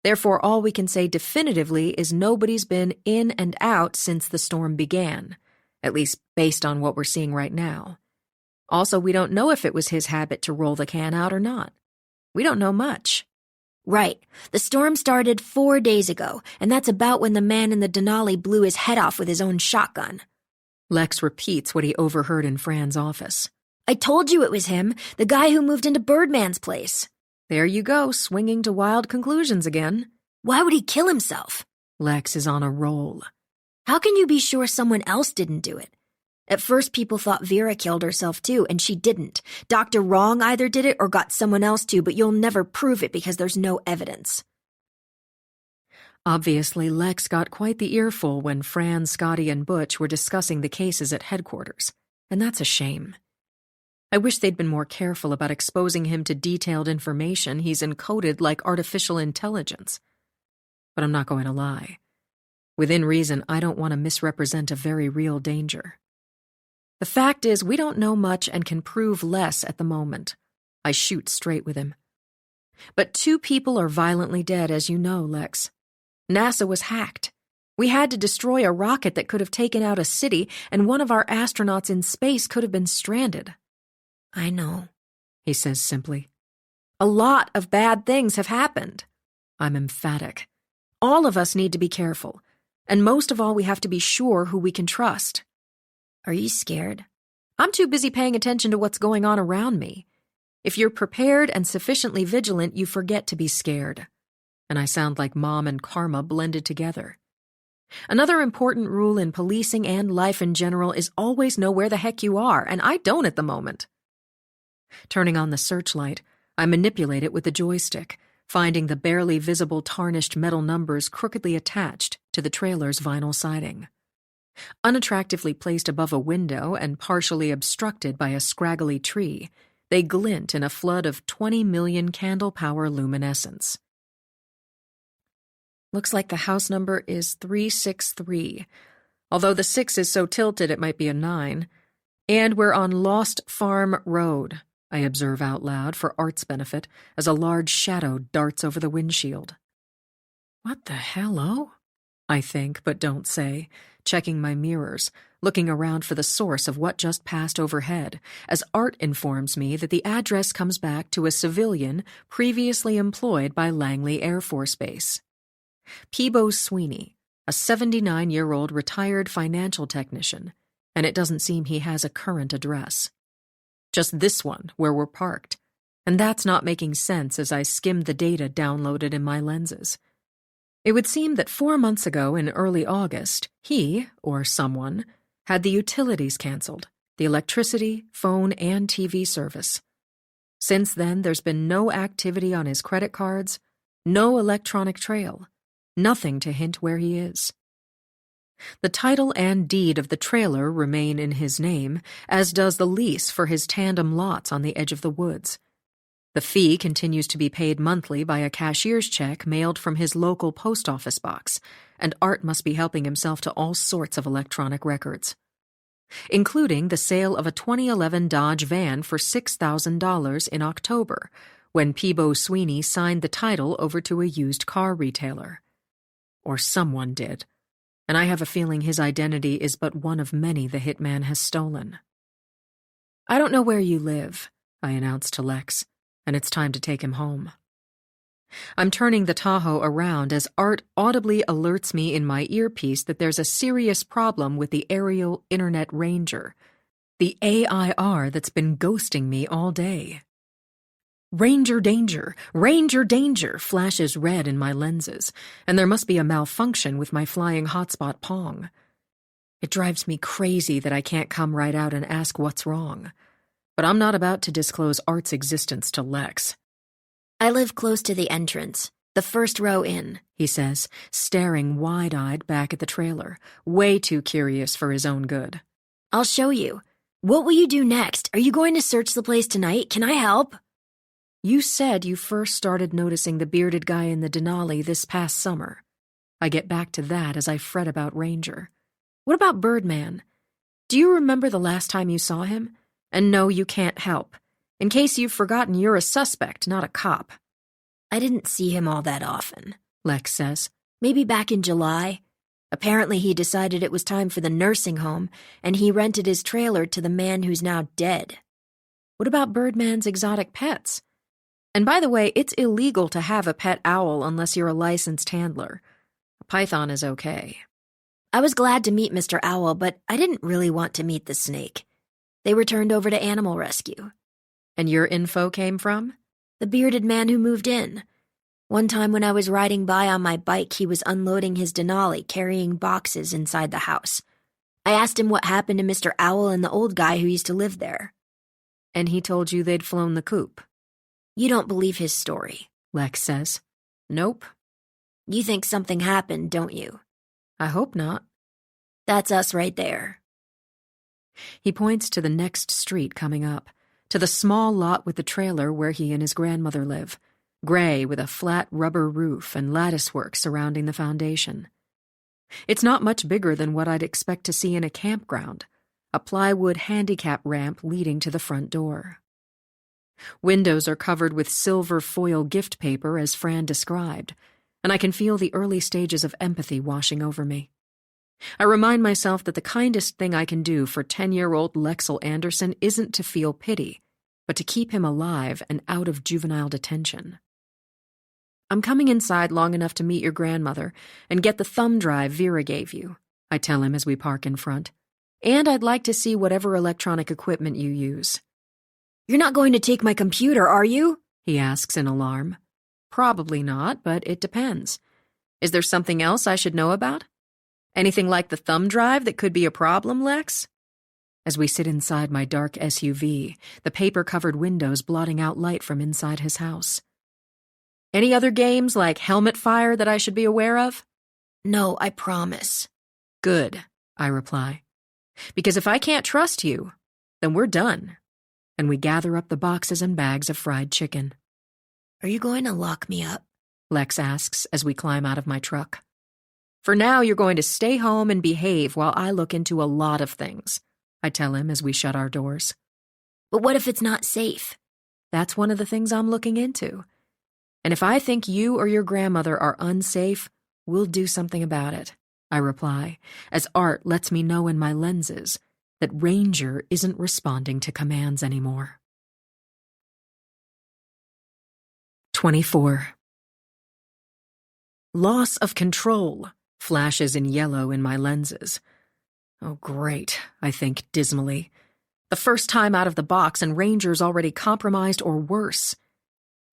Therefore, all we can say definitively is nobody's been in and out since the storm began, at least based on what we're seeing right now. Also, we don't know if it was his habit to roll the can out or not. We don't know much. Right. The storm started 4 days ago, and that's about when the man in the Denali blew his head off with his own shotgun. Lex repeats what he overheard in Fran's office. I told you it was him, the guy who moved into Birdman's place. There you go, swinging to wild conclusions again. Why would he kill himself? Lex is on a roll. How can you be sure someone else didn't do it? At first, people thought Vera killed herself too, and she didn't. Dr. Wrong either did it or got someone else to, but you'll never prove it because there's no evidence. Obviously, Lex got quite the earful when Fran, Scotty, and Butch were discussing the cases at headquarters, and that's a shame. I wish they'd been more careful about exposing him to detailed information he's encoded like artificial intelligence. But I'm not going to lie. Within reason, I don't want to misrepresent a very real danger. The fact is, we don't know much and can prove less at the moment. I shoot straight with him. But 2 people are violently dead, as you know, Lex. NASA was hacked. We had to destroy a rocket that could have taken out a city, and one of our astronauts in space could have been stranded. I know, he says simply. A lot of bad things have happened. I'm emphatic. All of us need to be careful, and most of all, we have to be sure who we can trust. Are you scared? I'm too busy paying attention to what's going on around me. If you're prepared and sufficiently vigilant, you forget to be scared. And I sound like Mom and Karma blended together. Another important rule in policing and life in general is always know where the heck you are, and I don't at the moment. Turning on the searchlight, I manipulate it with the joystick, finding the barely visible tarnished metal numbers crookedly attached to the trailer's vinyl siding. Unattractively placed above a window and partially obstructed by a scraggly tree, they glint in a flood of 20 million candle-power luminescence. Looks like the house number is 363, although the 6 is so tilted it might be a 9. And we're on Lost Farm Road, I observe out loud for Art's benefit as a large shadow darts over the windshield. What the hello? I think, but don't say, checking my mirrors, looking around for the source of what just passed overhead, as Art informs me that the address comes back to a civilian previously employed by Langley Air Force Base. Peebo Sweeney, a 79-year-old retired financial technician, and it doesn't seem he has a current address. Just this one, where we're parked, and that's not making sense as I skim the data downloaded in my lenses. It would seem that 4 months ago in early August, he, or someone, had the utilities canceled, the electricity, phone, and TV service. Since then, there's been no activity on his credit cards, no electronic trail, nothing to hint where he is. The title and deed of the trailer remain in his name, as does the lease for his tandem lots on the edge of the woods. The fee continues to be paid monthly by a cashier's check mailed from his local post office box, and Art must be helping himself to all sorts of electronic records, including the sale of a 2011 Dodge van for $6,000 in October, when Peebo Sweeney signed the title over to a used car retailer. Or someone did, and I have a feeling his identity is but one of many the hitman has stolen. I don't know where you live, I announced to Lex, and it's time to take him home. I'm turning the Tahoe around as Art audibly alerts me in my earpiece that there's a serious problem with the aerial internet ranger, the AIR that's been ghosting me all day. Ranger danger, flashes red in my lenses, and there must be a malfunction with my flying hotspot Pong. It drives me crazy that I can't come right out and ask what's wrong, but I'm not about to disclose Art's existence to Lex. I live close to the entrance, the first row in, he says, staring wide-eyed back at the trailer, way too curious for his own good. I'll show you. What will you do next? Are you going to search the place tonight? Can I help? You said you first started noticing the bearded guy in the Denali this past summer. I get back to that as I fret about Ranger. What about Birdman? Do you remember the last time you saw him? And no, you can't help. In case you've forgotten, you're a suspect, not a cop. I didn't see him all that often, Lex says. Maybe back in July. Apparently he decided it was time for the nursing home, and he rented his trailer to the man who's now dead. What about Birdman's exotic pets? And by the way, it's illegal to have a pet owl unless you're a licensed handler. A python is okay. I was glad to meet Mr. Owl, but I didn't really want to meet the snake. They were turned over to animal rescue. And your info came from? The bearded man who moved in. One time when I was riding by on my bike, he was unloading his Denali, carrying boxes inside the house. I asked him what happened to Mr. Owl and the old guy who used to live there. And he told you they'd flown the coop. You don't believe his story, Lex says. Nope. You think something happened, don't you? I hope not. That's us right there. He points to the next street coming up, to the small lot with the trailer where he and his grandmother live, gray with a flat rubber roof and latticework surrounding the foundation. It's not much bigger than what I'd expect to see in a campground, a plywood handicap ramp leading to the front door. Windows are covered with silver foil gift paper as Fran described, and I can feel the early stages of empathy washing over me. I remind myself that the kindest thing I can do for 10-year-old Lexel Anderson isn't to feel pity, but to keep him alive and out of juvenile detention. I'm coming inside long enough to meet your grandmother and get the thumb drive Vera gave you, I tell him as we park in front. And I'd like to see whatever electronic equipment you use. You're not going to take my computer, are you? He asks in alarm. Probably not, but it depends. Is there something else I should know about? Anything like the thumb drive that could be a problem, Lex? As we sit inside my dark SUV, the paper-covered windows blotting out light from inside his house. Any other games like helmet fire that I should be aware of? No, I promise. Good, I reply. Because if I can't trust you, then we're done. And we gather up the boxes and bags of fried chicken. Are you going to lock me up? Lex asks as we climb out of my truck. For now, you're going to stay home and behave while I look into a lot of things, I tell him as we shut our doors. But what if it's not safe? That's one of the things I'm looking into. And if I think you or your grandmother are unsafe, we'll do something about it, I reply, as Art lets me know in my lenses that Ranger isn't responding to commands anymore. 24. Loss of control flashes in yellow in my lenses. Oh, great, I think dismally. The first time out of the box and Ranger's already compromised or worse.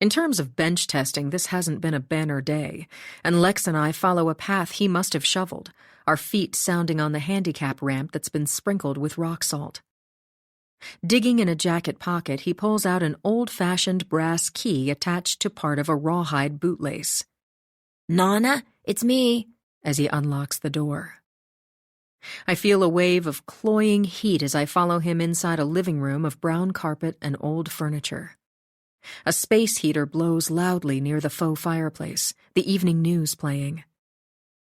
In terms of bench testing, this hasn't been a banner day, and Lex and I follow a path he must have shoveled, our feet sounding on the handicap ramp that's been sprinkled with rock salt. Digging in a jacket pocket, he pulls out an old-fashioned brass key attached to part of a rawhide bootlace. Nana, it's me, as he unlocks the door. I feel a wave of cloying heat as I follow him inside a living room of brown carpet and old furniture. A space heater blows loudly near the faux fireplace, the evening news playing.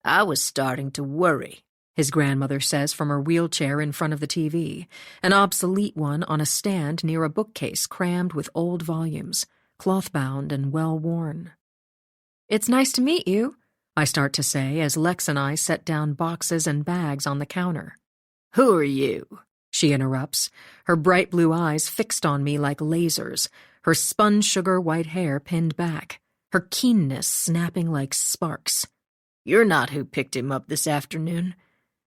I was starting to worry, his grandmother says from her wheelchair in front of the TV, an obsolete one on a stand near a bookcase crammed with old volumes, cloth-bound and well-worn. It's nice to meet you, I start to say as Lex and I set down boxes and bags on the counter. Who are you? She interrupts, her bright blue eyes fixed on me like lasers, her spun-sugar white hair pinned back, her keenness snapping like sparks. You're not who picked him up this afternoon.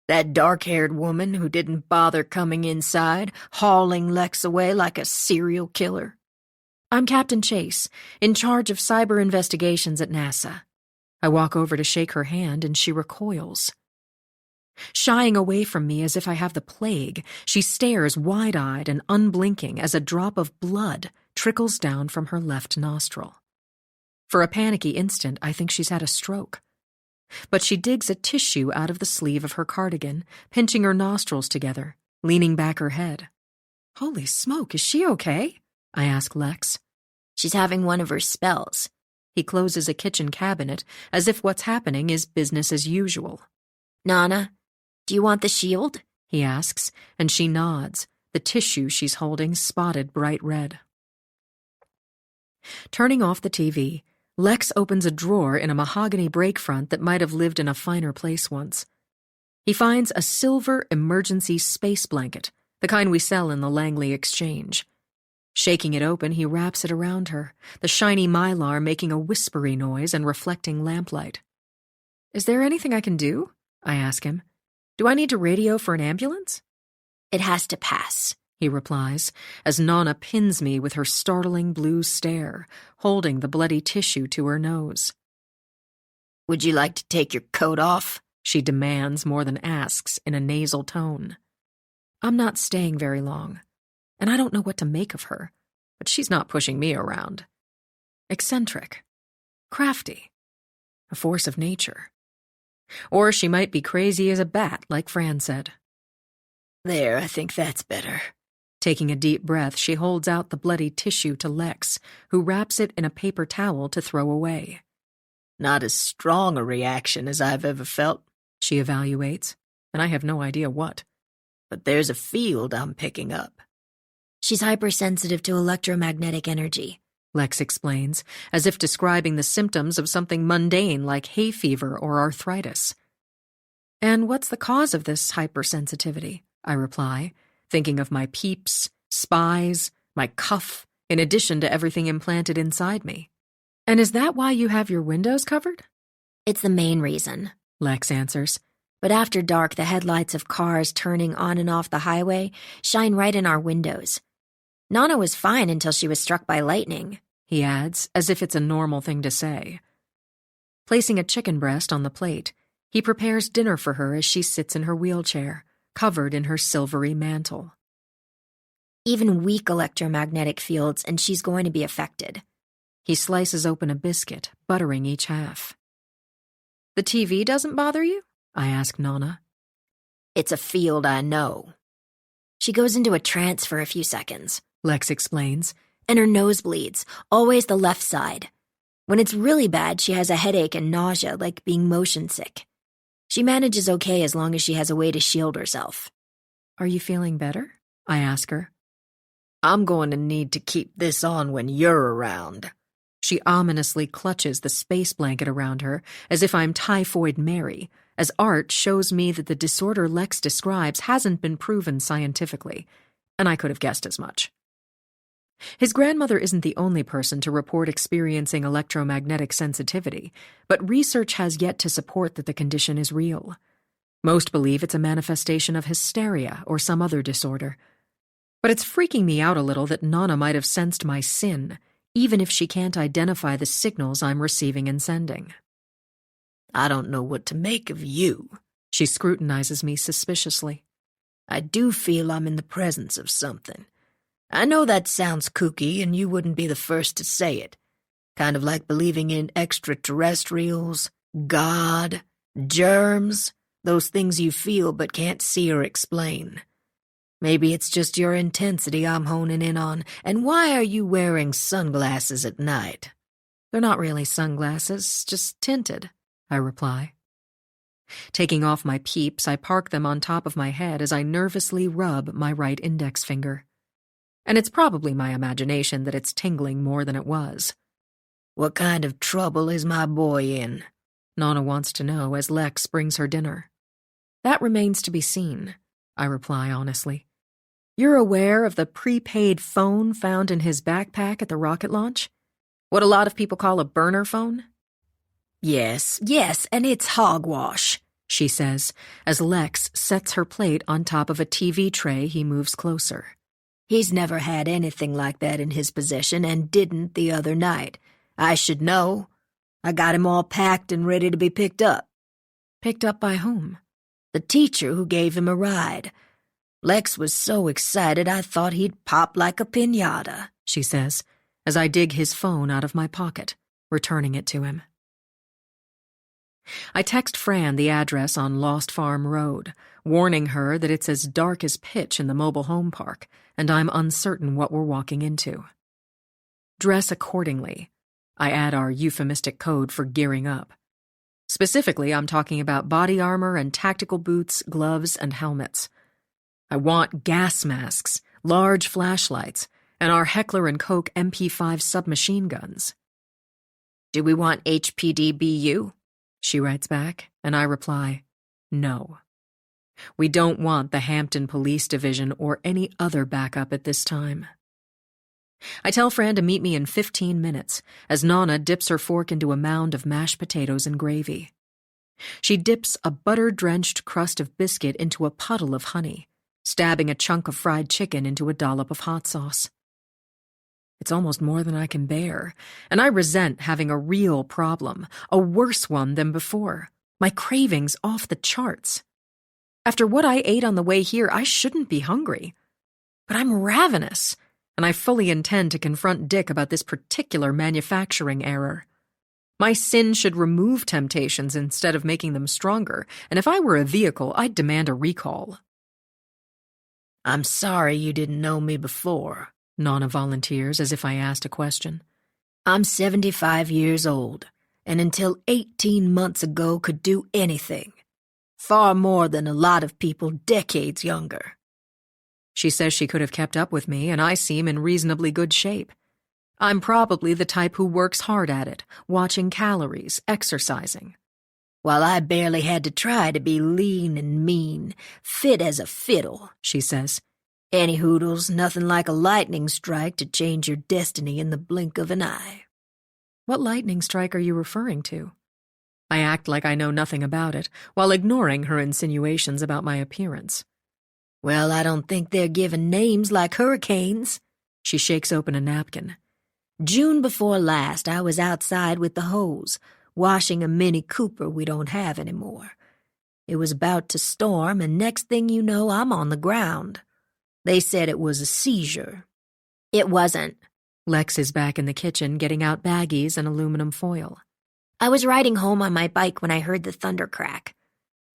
That dark-haired woman who didn't bother coming inside, hauling Lex away like a serial killer. I'm Captain Chase, in charge of cyber investigations at NASA. I walk over to shake her hand and she recoils. Shying away from me as if I have the plague, she stares wide-eyed and unblinking as a drop of blood trickles down from her left nostril. For a panicky instant, I think she's had a stroke. But she digs a tissue out of the sleeve of her cardigan, pinching her nostrils together, leaning back her head. Holy smoke, is she okay? I ask Lex. She's having one of her spells. He closes a kitchen cabinet as if what's happening is business as usual. Nana, do you want the shield? He asks, and she nods, the tissue she's holding spotted bright red. Turning off the TV, Lex opens a drawer in a mahogany break front that might have lived in a finer place once. He finds a silver emergency space blanket, the kind we sell in the Langley Exchange. Shaking it open, he wraps it around her, the shiny mylar making a whispery noise and reflecting lamplight. Is there anything I can do? I ask him. Do I need to radio for an ambulance? It has to pass, he replies, as Nana pins me with her startling blue stare, holding the bloody tissue to her nose. Would you like to take your coat off? She demands more than asks in a nasal tone. I'm not staying very long, and I don't know what to make of her, but she's not pushing me around. Eccentric, crafty, a force of nature. Or she might be crazy as a bat, like Fran said. There, I think that's better. Taking a deep breath, she holds out the bloody tissue to Lex, who wraps it in a paper towel to throw away. Not as strong a reaction as I've ever felt, she evaluates, and I have no idea what. But there's a field I'm picking up. She's hypersensitive to electromagnetic energy, Lex explains, as if describing the symptoms of something mundane like hay fever or arthritis. And what's the cause of this hypersensitivity? I reply, thinking of my peeps, spies, my cuff, in addition to everything implanted inside me. And is that why you have your windows covered? It's the main reason, Lex answers. But after dark, the headlights of cars turning on and off the highway shine right in our windows. Nana was fine until she was struck by lightning, he adds, as if it's a normal thing to say. Placing a chicken breast on the plate, He prepares dinner for her as she sits in her wheelchair, covered in her silvery mantle. Even weak electromagnetic fields, and she's going to be affected. He slices open a biscuit, buttering each half. The TV doesn't bother you? I ask Nonna. It's a field I know. She goes into a trance for a few seconds, Lex explains, and her nose bleeds, always the left side. When it's really bad, she has a headache and nausea, like being motion sick. She manages okay as long as she has a way to shield herself. Are you feeling better? I ask her. I'm going to need to keep this on when you're around. She ominously clutches the space blanket around her as if I'm Typhoid Mary, as Art shows me that the disorder Lex describes hasn't been proven scientifically, and I could have guessed as much. His grandmother isn't the only person to report experiencing electromagnetic sensitivity, but research has yet to support that the condition is real. Most believe it's a manifestation of hysteria or some other disorder. But it's freaking me out a little that Nonna might have sensed my sin, even if she can't identify the signals I'm receiving and sending. I don't know what to make of you. She scrutinizes me suspiciously. I do feel I'm in the presence of something. I know that sounds kooky, and you wouldn't be the first to say it. Kind of like believing in extraterrestrials, God, germs, those things you feel but can't see or explain. Maybe it's just your intensity I'm honing in on, and why are you wearing sunglasses at night? They're not really sunglasses, just tinted, I reply. Taking off my peeps, I park them on top of my head as I nervously rub my right index finger. And it's probably my imagination that it's tingling more than it was. What kind of trouble is my boy in? Nonna wants to know as Lex brings her dinner. That remains to be seen, I reply honestly. You're aware of the prepaid phone found in his backpack at the rocket launch? What a lot of people call a burner phone? Yes, and it's hogwash, she says, as Lex sets her plate on top of a TV tray. He moves closer. He's never had anything like that in his possession and didn't the other night. I should know. I got him all packed and ready to be picked up. Picked up by whom? The teacher who gave him a ride. Lex was so excited I thought he'd pop like a piñata, she says, as I dig his phone out of my pocket, returning it to him. I text Fran the address on Lost Farm Road, warning her that it's as dark as pitch in the mobile home park, and I'm uncertain what we're walking into. Dress accordingly. I add our euphemistic code for gearing up. Specifically, I'm talking about body armor and tactical boots, gloves, and helmets. I want gas masks, large flashlights, and our Heckler & Koch MP5 submachine guns. Do we want HPDBU? She writes back, and I reply, no. We don't want the Hampton Police Division or any other backup at this time. I tell Fran to meet me in 15 minutes, as Nonna dips her fork into a mound of mashed potatoes and gravy. She dips a butter-drenched crust of biscuit into a puddle of honey, stabbing a chunk of fried chicken into a dollop of hot sauce. It's almost more than I can bear, and I resent having a real problem, a worse one than before. My cravings off the charts. After what I ate on the way here, I shouldn't be hungry. But I'm ravenous, and I fully intend to confront Dick about this particular manufacturing error. My sin should remove temptations instead of making them stronger, and if I were a vehicle, I'd demand a recall. I'm sorry you didn't know me before, Nonna volunteers as if I asked a question. I'm 75 years old, and until 18 months ago could do anything. Far more than a lot of people decades younger. She says she could have kept up with me, and I seem in reasonably good shape. I'm probably the type who works hard at it, watching calories, exercising. While I barely had to try to be lean and mean, fit as a fiddle, she says. Any hoodles, nothing like a lightning strike to change your destiny in the blink of an eye. What lightning strike are you referring to? I act like I know nothing about it, while ignoring her insinuations about my appearance. Well, I don't think they're given names like hurricanes. She shakes open a napkin. June before last, I was outside with the hose, washing a Mini Cooper we don't have anymore. It was about to storm, and next thing you know, I'm on the ground. They said it was a seizure. It wasn't. Lex is back in the kitchen getting out baggies and aluminum foil. I was riding home on my bike when I heard the thunder crack.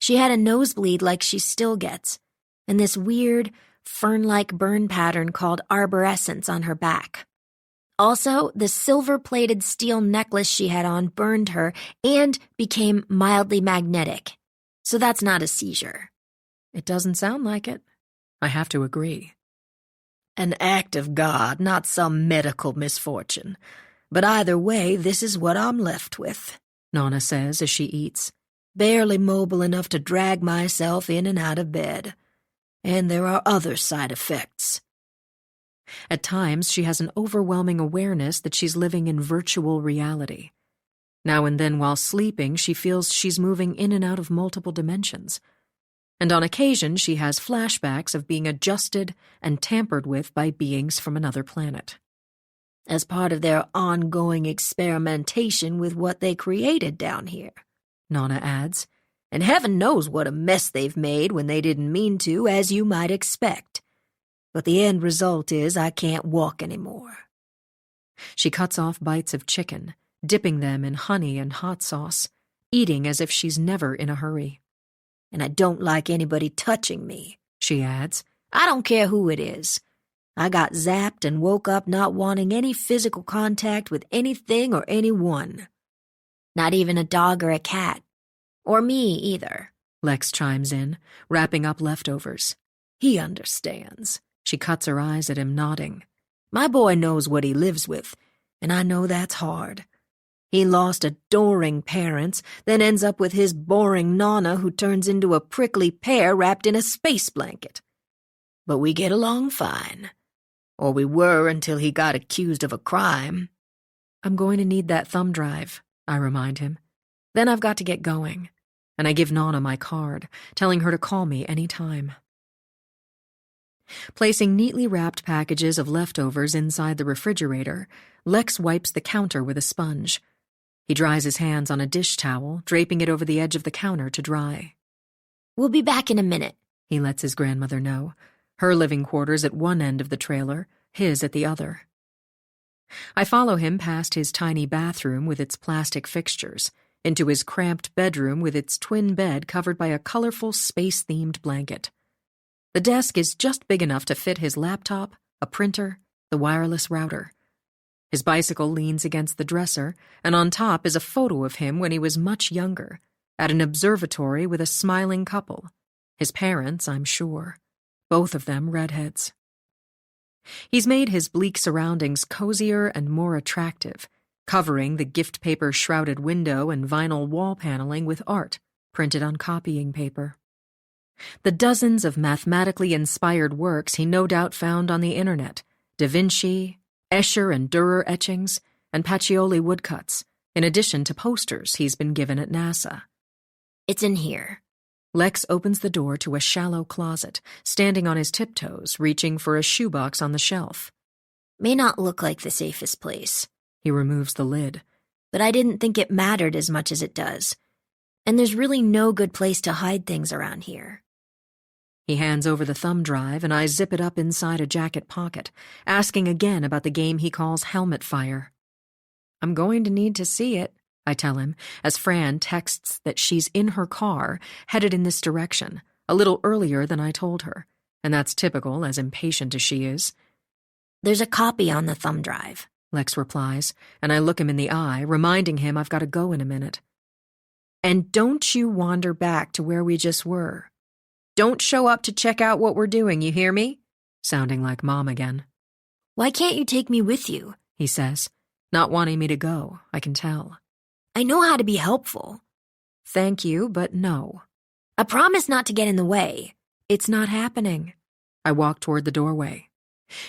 She had a nosebleed like she still gets, and this weird, fern-like burn pattern called arborescence on her back. Also, the silver-plated steel necklace she had on burned her and became mildly magnetic. So that's not a seizure. It doesn't sound like it. I have to agree. An act of God, not some medical misfortune. But either way, this is what I'm left with, Nonna says as she eats. Barely mobile enough to drag myself in and out of bed. And there are other side effects. At times, she has an overwhelming awareness that she's living in virtual reality. Now and then while sleeping, she feels she's moving in and out of multiple dimensions. And on occasion, she has flashbacks of being adjusted and tampered with by beings from another planet. As part of their ongoing experimentation with what they created down here, Nonna adds. And heaven knows what a mess they've made when they didn't mean to, as you might expect. But the end result is I can't walk anymore. She cuts off bites of chicken, dipping them in honey and hot sauce, eating as if she's never in a hurry. And I don't like anybody touching me, she adds. I don't care who it is. I got zapped and woke up not wanting any physical contact with anything or anyone. Not even a dog or a cat. Or me either. Lex chimes in, wrapping up leftovers. He understands. She cuts her eyes at him, nodding. My boy knows what he lives with, and I know that's hard. He lost adoring parents, then ends up with his boring Nonna who turns into a prickly pear wrapped in a space blanket. But we get along fine. Or we were until he got accused of a crime. I'm going to need that thumb drive, I remind him. Then I've got to get going. And I give Nonna my card, telling her to call me any time. Placing neatly wrapped packages of leftovers inside the refrigerator, Lex wipes the counter with a sponge. He dries his hands on a dish towel, draping it over the edge of the counter to dry. We'll be back in a minute, he lets his grandmother know, her living quarters at one end of the trailer, his at the other. I follow him past his tiny bathroom with its plastic fixtures, into his cramped bedroom with its twin bed covered by a colorful space-themed blanket. The desk is just big enough to fit his laptop, a printer, the wireless router. His bicycle leans against the dresser, and on top is a photo of him when he was much younger, at an observatory with a smiling couple. His parents, I'm sure. Both of them redheads. He's made his bleak surroundings cozier and more attractive, covering the gift paper-shrouded window and vinyl wall paneling with art printed on copying paper. The dozens of mathematically inspired works he no doubt found on the internet, Da Vinci, Escher and Dürer etchings, and Pacioli woodcuts, in addition to posters he's been given at NASA. It's in here. Lex opens the door to a shallow closet, standing on his tiptoes, reaching for a shoebox on the shelf. May not look like the safest place. He removes the lid. But I didn't think it mattered as much as it does. And there's really no good place to hide things around here. He hands over the thumb drive, and I zip it up inside a jacket pocket, asking again about the game he calls Helmet Fire. I'm going to need to see it, I tell him, as Fran texts that she's in her car, headed in this direction, a little earlier than I told her, and that's typical, as impatient as she is. There's a copy on the thumb drive, Lex replies, and I look him in the eye, reminding him I've got to go in a minute. And don't you wander back to where we just were. Don't show up to check out what we're doing, you hear me? Sounding like Mom again. Why can't you take me with you? He says, not wanting me to go, I can tell. I know how to be helpful. Thank you, but no. I promise not to get in the way. It's not happening. I walk toward the doorway.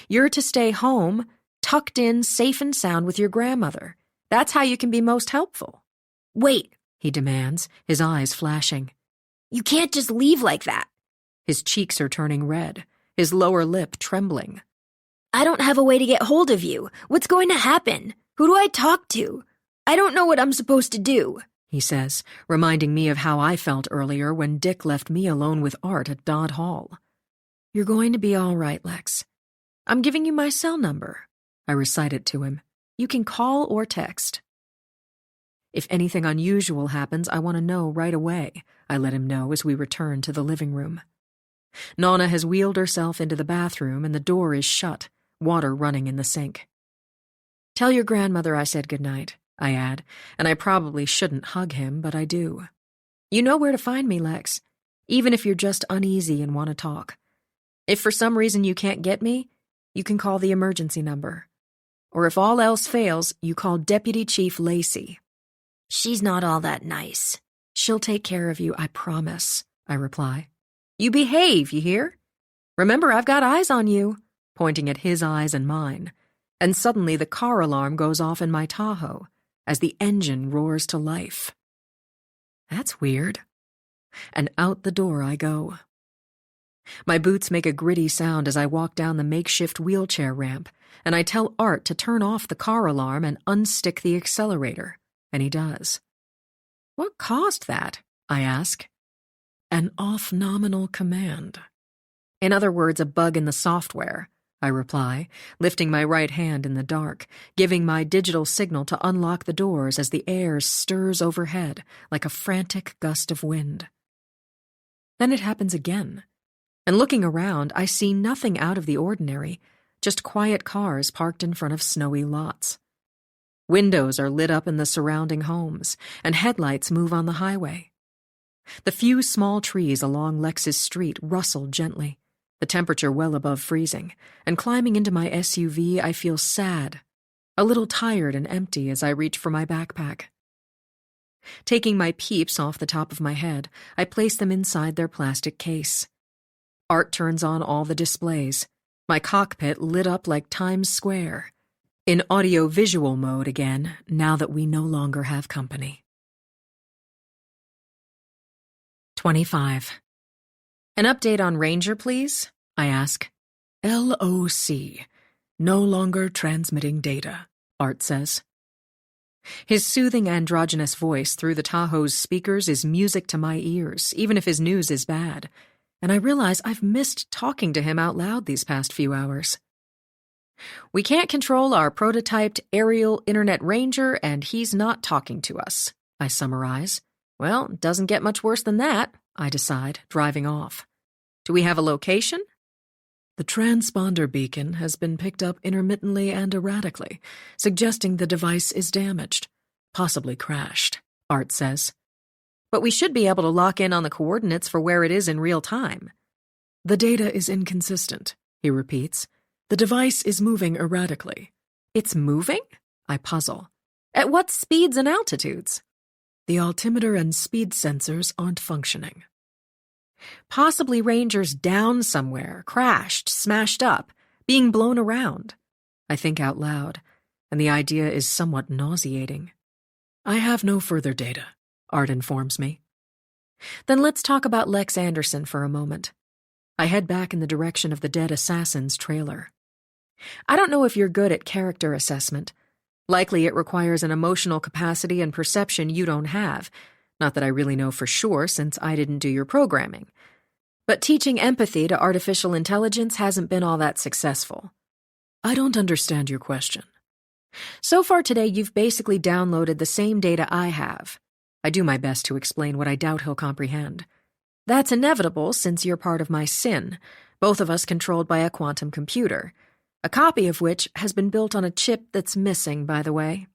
You're to stay home, tucked in, safe and sound with your grandmother. That's how you can be most helpful. Wait, he demands, his eyes flashing. You can't just leave like that. His cheeks are turning red, his lower lip trembling. I don't have a way to get hold of you. What's going to happen? Who do I talk to? I don't know what I'm supposed to do, he says, reminding me of how I felt earlier when Dick left me alone with Art at Dodd Hall. "You're going to be all right, Lex. I'm giving you my cell number." I recite it to him. "You can call or text." "If anything unusual happens, I want to know right away," I let him know as we return to the living room. Nonna has wheeled herself into the bathroom and the door is shut, water running in the sink. "Tell your grandmother I said goodnight," I add, and I probably shouldn't hug him, but I do. "You know where to find me, Lex, even if you're just uneasy and want to talk. If for some reason you can't get me, you can call the emergency number. Or if all else fails, you call Deputy Chief Lacey." She's not all that nice. "She'll take care of you, I promise," I reply. "You behave, you hear? Remember, I've got eyes on you," pointing at his eyes and mine. And suddenly the car alarm goes off in my Tahoe as the engine roars to life. That's weird. And out the door I go. My boots make a gritty sound as I walk down the makeshift wheelchair ramp, and I tell Art to turn off the car alarm and unstick the accelerator, and he does. "What caused that?" I ask. "An off-nominal command." "In other words, a bug in the software," I reply, lifting my right hand in the dark, giving my digital signal to unlock the doors as the air stirs overhead like a frantic gust of wind. Then it happens again, and looking around, I see nothing out of the ordinary, just quiet cars parked in front of snowy lots. Windows are lit up in the surrounding homes, and headlights move on the highway. The few small trees along Lex's street rustle gently, the temperature well above freezing, and climbing into my SUV, I feel sad, a little tired and empty as I reach for my backpack. Taking my peeps off the top of my head, I place them inside their plastic case. Art turns on all the displays, my cockpit lit up like Times Square, in audio-visual mode again, now that we no longer have company. 25. "An update on Ranger, please?" I ask. LOC. No longer transmitting data, Art says. His soothing androgynous voice through the Tahoe's speakers is music to my ears, even if his news is bad, and I realize I've missed talking to him out loud these past few hours. "We can't control our prototyped aerial internet ranger, and he's not talking to us," I summarize. "Well, doesn't get much worse than that," I decide, driving off. "Do we have a location?" The transponder beacon has been picked up intermittently and erratically, suggesting the device is damaged, possibly crashed, Art says. "But we should be able to lock in on the coordinates for where it is in real time." "The data is inconsistent," he repeats. "The device is moving erratically." "It's moving?" I puzzle. "At what speeds and altitudes?" "The altimeter and speed sensors aren't functioning." "Possibly Ranger's down somewhere, crashed, smashed up, being blown around." I think out loud, and the idea is somewhat nauseating. "I have no further data," Art informs me. "Then let's talk about Lex Anderson for a moment." I head back in the direction of the dead assassin's trailer. "I don't know if you're good at character assessment. Likely it requires an emotional capacity and perception you don't have. Not that I really know for sure, since I didn't do your programming. But teaching empathy to artificial intelligence hasn't been all that successful." "I don't understand your question." "So far today, you've basically downloaded the same data I have." I do my best to explain what I doubt he'll comprehend. "That's inevitable, since you're part of my SIN, both of us controlled by a quantum computer, a copy of which has been built on a chip that's missing, by the way."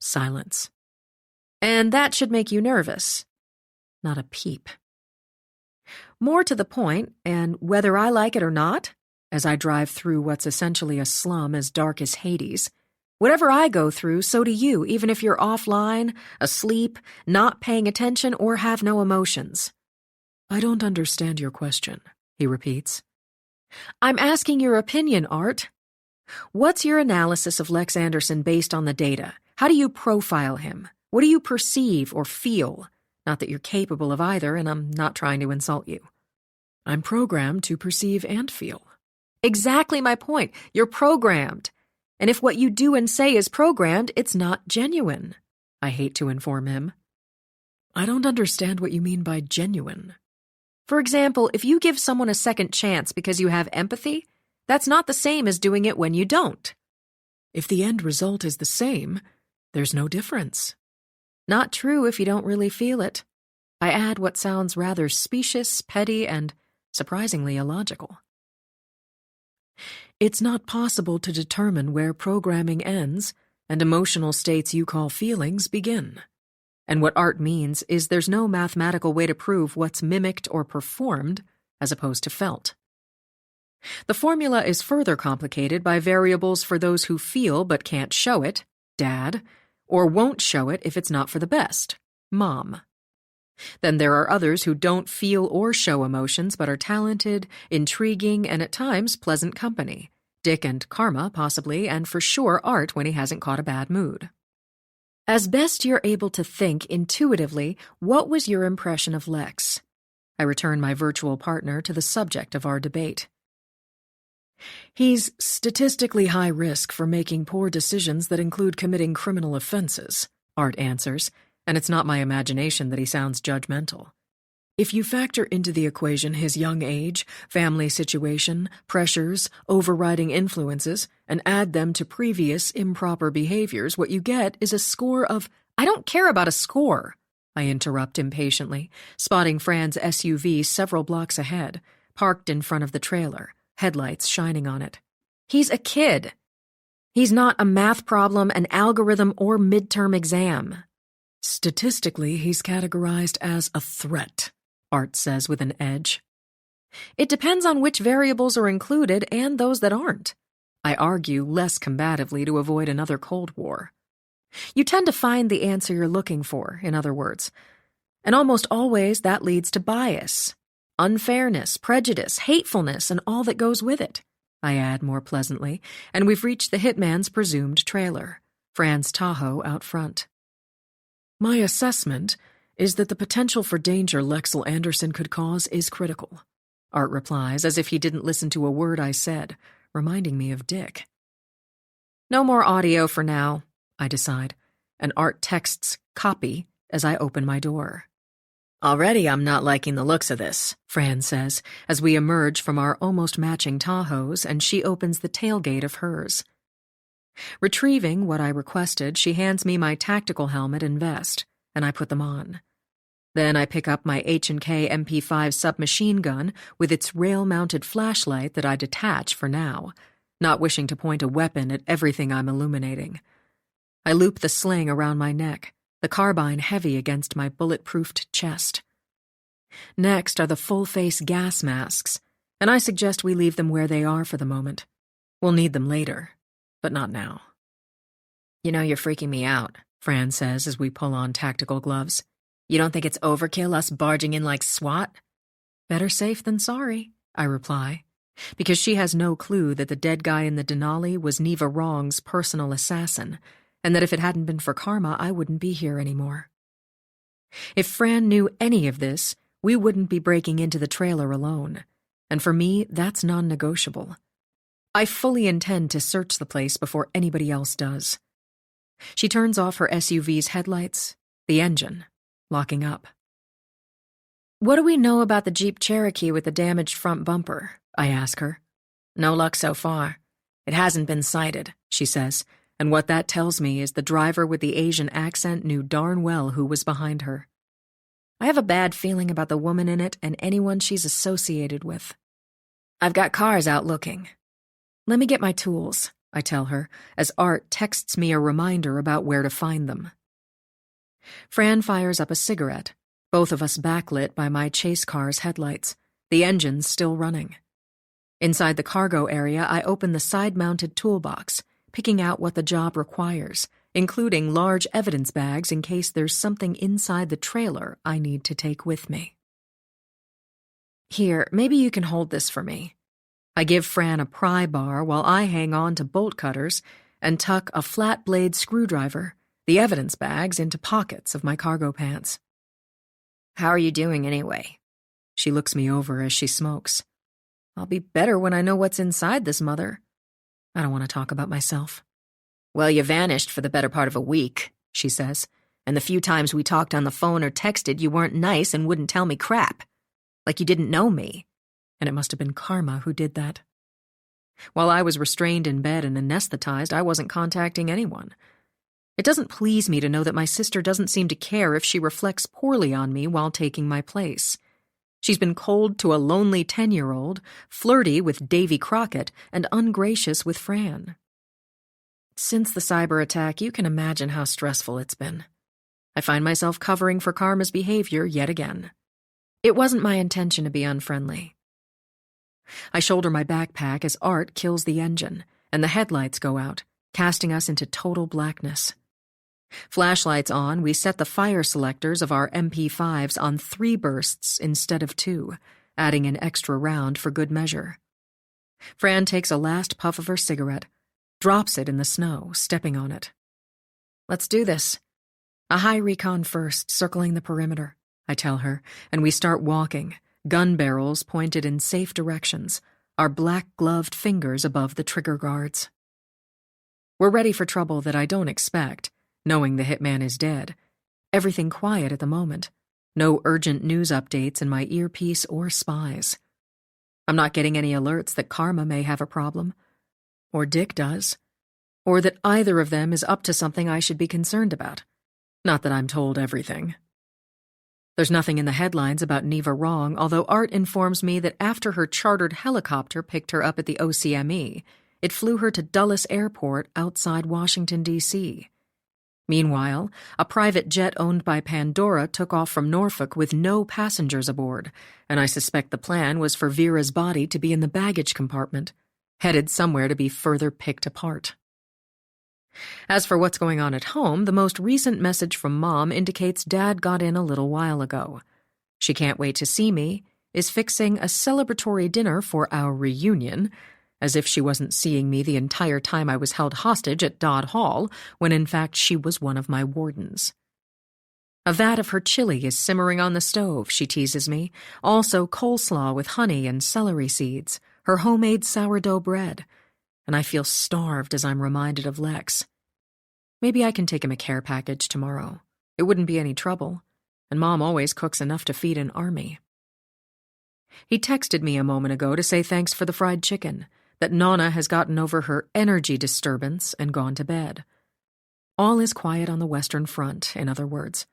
Silence. "And that should make you nervous." Not a peep. "More to the point, and whether I like it or not, as I drive through what's essentially a slum as dark as Hades, whatever I go through, so do you, even if you're offline, asleep, not paying attention, or have no emotions." "I don't understand your question," he repeats. "I'm asking your opinion, Art. What's your analysis of Lex Anderson based on the data? How do you profile him? What do you perceive or feel? Not that you're capable of either, and I'm not trying to insult you." "I'm programmed to perceive and feel." "Exactly my point. You're programmed. And if what you do and say is programmed, it's not genuine," I hate to inform him. I don't understand what you mean by genuine. For example, if you give someone a second chance because you have empathy, that's not the same as doing it when you don't. If the end result is the same, there's no difference. Not true if you don't really feel it. I add what sounds rather specious, petty, and surprisingly illogical. It's not possible to determine where programming ends and emotional states you call feelings begin. And what art means is there's no mathematical way to prove what's mimicked or performed as opposed to felt. The formula is further complicated by variables for those who feel but can't show it, Dad, or won't show it if it's not for the best, Mom. Then there are others who don't feel or show emotions but are talented, intriguing, and at times pleasant company. Dick and Karma, possibly, and for sure Art when he hasn't caught a bad mood. As best you're able to think intuitively, what was your impression of Lex? I return my virtual partner to the subject of our debate. He's statistically high risk for making poor decisions that include committing criminal offenses, Art answers, and it's not my imagination that he sounds judgmental. If you factor into the equation his young age, family situation, pressures, overriding influences, and add them to previous improper behaviors, what you get is a score of— I don't care about a score, I interrupt impatiently, spotting Fran's SUV several blocks ahead, parked in front of the trailer, headlights shining on it. He's a kid. He's not a math problem, an algorithm, or midterm exam. Statistically, he's categorized as a threat, Art says with an edge. It depends on which variables are included and those that aren't. I argue less combatively to avoid another Cold War. You tend to find the answer you're looking for, in other words. And almost always that leads to bias, unfairness, prejudice, hatefulness, and all that goes with it, I add more pleasantly, and we've reached the hitman's presumed trailer, Fran's Tahoe out front. My assessment is that the potential for danger Lexel Anderson could cause is critical, Art replies, as if he didn't listen to a word I said, reminding me of Dick. No more audio for now, I decide, and Art texts copy as I open my door. Already I'm not liking the looks of this, Fran says, as we emerge from our almost matching Tahoes and she opens the tailgate of hers. Retrieving what I requested, she hands me my tactical helmet and vest, and I put them on. Then I pick up my H&K MP5 submachine gun with its rail-mounted flashlight that I detach for now, not wishing to point a weapon at everything I'm illuminating. I loop the sling around my neck, the carbine heavy against my bullet-proofed chest. Next are the full-face gas masks, and I suggest we leave them where they are for the moment. We'll need them later, but not now. You know, you're freaking me out, Fran says as we pull on tactical gloves. You don't think it's overkill, us barging in like SWAT? Better safe than sorry, I reply, because she has no clue that the dead guy in the Denali was Neva Wrong's personal assassin, and that if it hadn't been for Karma, I wouldn't be here anymore. If Fran knew any of this, we wouldn't be breaking into the trailer alone, and for me, that's non-negotiable. I fully intend to search the place before anybody else does. She turns off her SUV's headlights, the engine, locking up. What do we know about the Jeep Cherokee with the damaged front bumper? I ask her. No luck so far. It hasn't been sighted, she says, and what that tells me is the driver with the Asian accent knew darn well who was behind her. I have a bad feeling about the woman in it and anyone she's associated with. I've got cars out looking. Let me get my tools, I tell her, as Art texts me a reminder about where to find them. Fran fires up a cigarette, both of us backlit by my chase car's headlights, the engines still running. Inside the cargo area, I open the side-mounted toolbox, picking out what the job requires, including large evidence bags in case there's something inside the trailer I need to take with me. Here, maybe you can hold this for me. I give Fran a pry bar while I hang on to bolt cutters and tuck a flat-blade screwdriver, the evidence bags, into pockets of my cargo pants. How are you doing anyway? She looks me over as she smokes. I'll be better when I know what's inside this mother. I don't want to talk about myself. Well, you vanished for the better part of a week, she says, And the few times we talked on the phone or texted, you weren't nice and wouldn't tell me crap. Like you didn't know me. And it must have been Karma who did that. While I was restrained in bed and anesthetized, I wasn't contacting anyone. It doesn't please me to know that my sister doesn't seem to care if she reflects poorly on me while taking my place. She's been cold to a lonely 10-year-old, flirty with Davy Crockett, and ungracious with Fran. Since the cyber attack, you can imagine how stressful it's been. I find myself covering for Karma's behavior yet again. It wasn't my intention to be unfriendly. I shoulder my backpack as Art kills the engine, and the headlights go out, casting us into total blackness. Flashlights on, we set the fire selectors of our MP5s on 3 bursts instead of 2, adding an extra round for good measure. Fran takes a last puff of her cigarette, drops it in the snow, stepping on it. Let's do this. A high recon first, circling the perimeter, I tell her, and we start walking, gun barrels pointed in safe directions, our black-gloved fingers above the trigger guards. We're ready for trouble that I don't expect, knowing the hitman is dead. Everything quiet at the moment. No urgent news updates in my earpiece or spies. I'm not getting any alerts that Karma may have a problem. Or Dick does. Or that either of them is up to something I should be concerned about. Not that I'm told everything. There's nothing in the headlines about Neva wrong, although Art informs me that after her chartered helicopter picked her up at the OCME, it flew her to Dulles Airport outside Washington, D.C. Meanwhile, a private jet owned by Pandora took off from Norfolk with no passengers aboard, and I suspect the plan was for Vera's body to be in the baggage compartment, headed somewhere to be further picked apart. As for what's going on at home, the most recent message from Mom indicates Dad got in a little while ago. She can't wait to see me, is fixing a celebratory dinner for our reunion, as if she wasn't seeing me the entire time I was held hostage at Dodd Hall, when in fact she was one of my wardens. A vat of her chili is simmering on the stove, she teases me, also coleslaw with honey and celery seeds, her homemade sourdough bread, and I feel starved as I'm reminded of Lex. Maybe I can take him a care package tomorrow. It wouldn't be any trouble, and Mom always cooks enough to feed an army. He texted me a moment ago to say thanks for the fried chicken, that Nonna has gotten over her energy disturbance and gone to bed. All is quiet on the Western Front, in other words.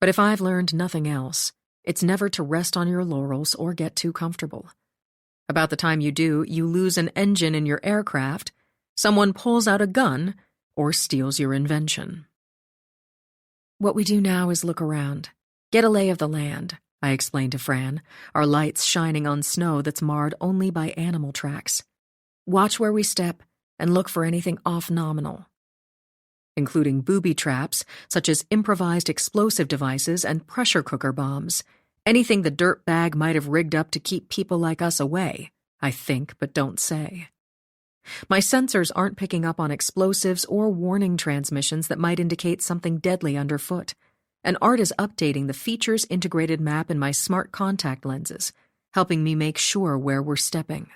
But if I've learned nothing else, it's never to rest on your laurels or get too comfortable. About the time you do, you lose an engine in your aircraft, someone pulls out a gun, or steals your invention. What we do now is look around, get a lay of the land, I explained to Fran, our lights shining on snow that's marred only by animal tracks. Watch where we step and look for anything off-nominal, including booby traps such as improvised explosive devices and pressure cooker bombs, anything the dirt bag might have rigged up to keep people like us away, I think but don't say. My sensors aren't picking up on explosives or warning transmissions that might indicate something deadly underfoot, and Art is updating the features-integrated map in my smart contact lenses, helping me make sure where we're stepping.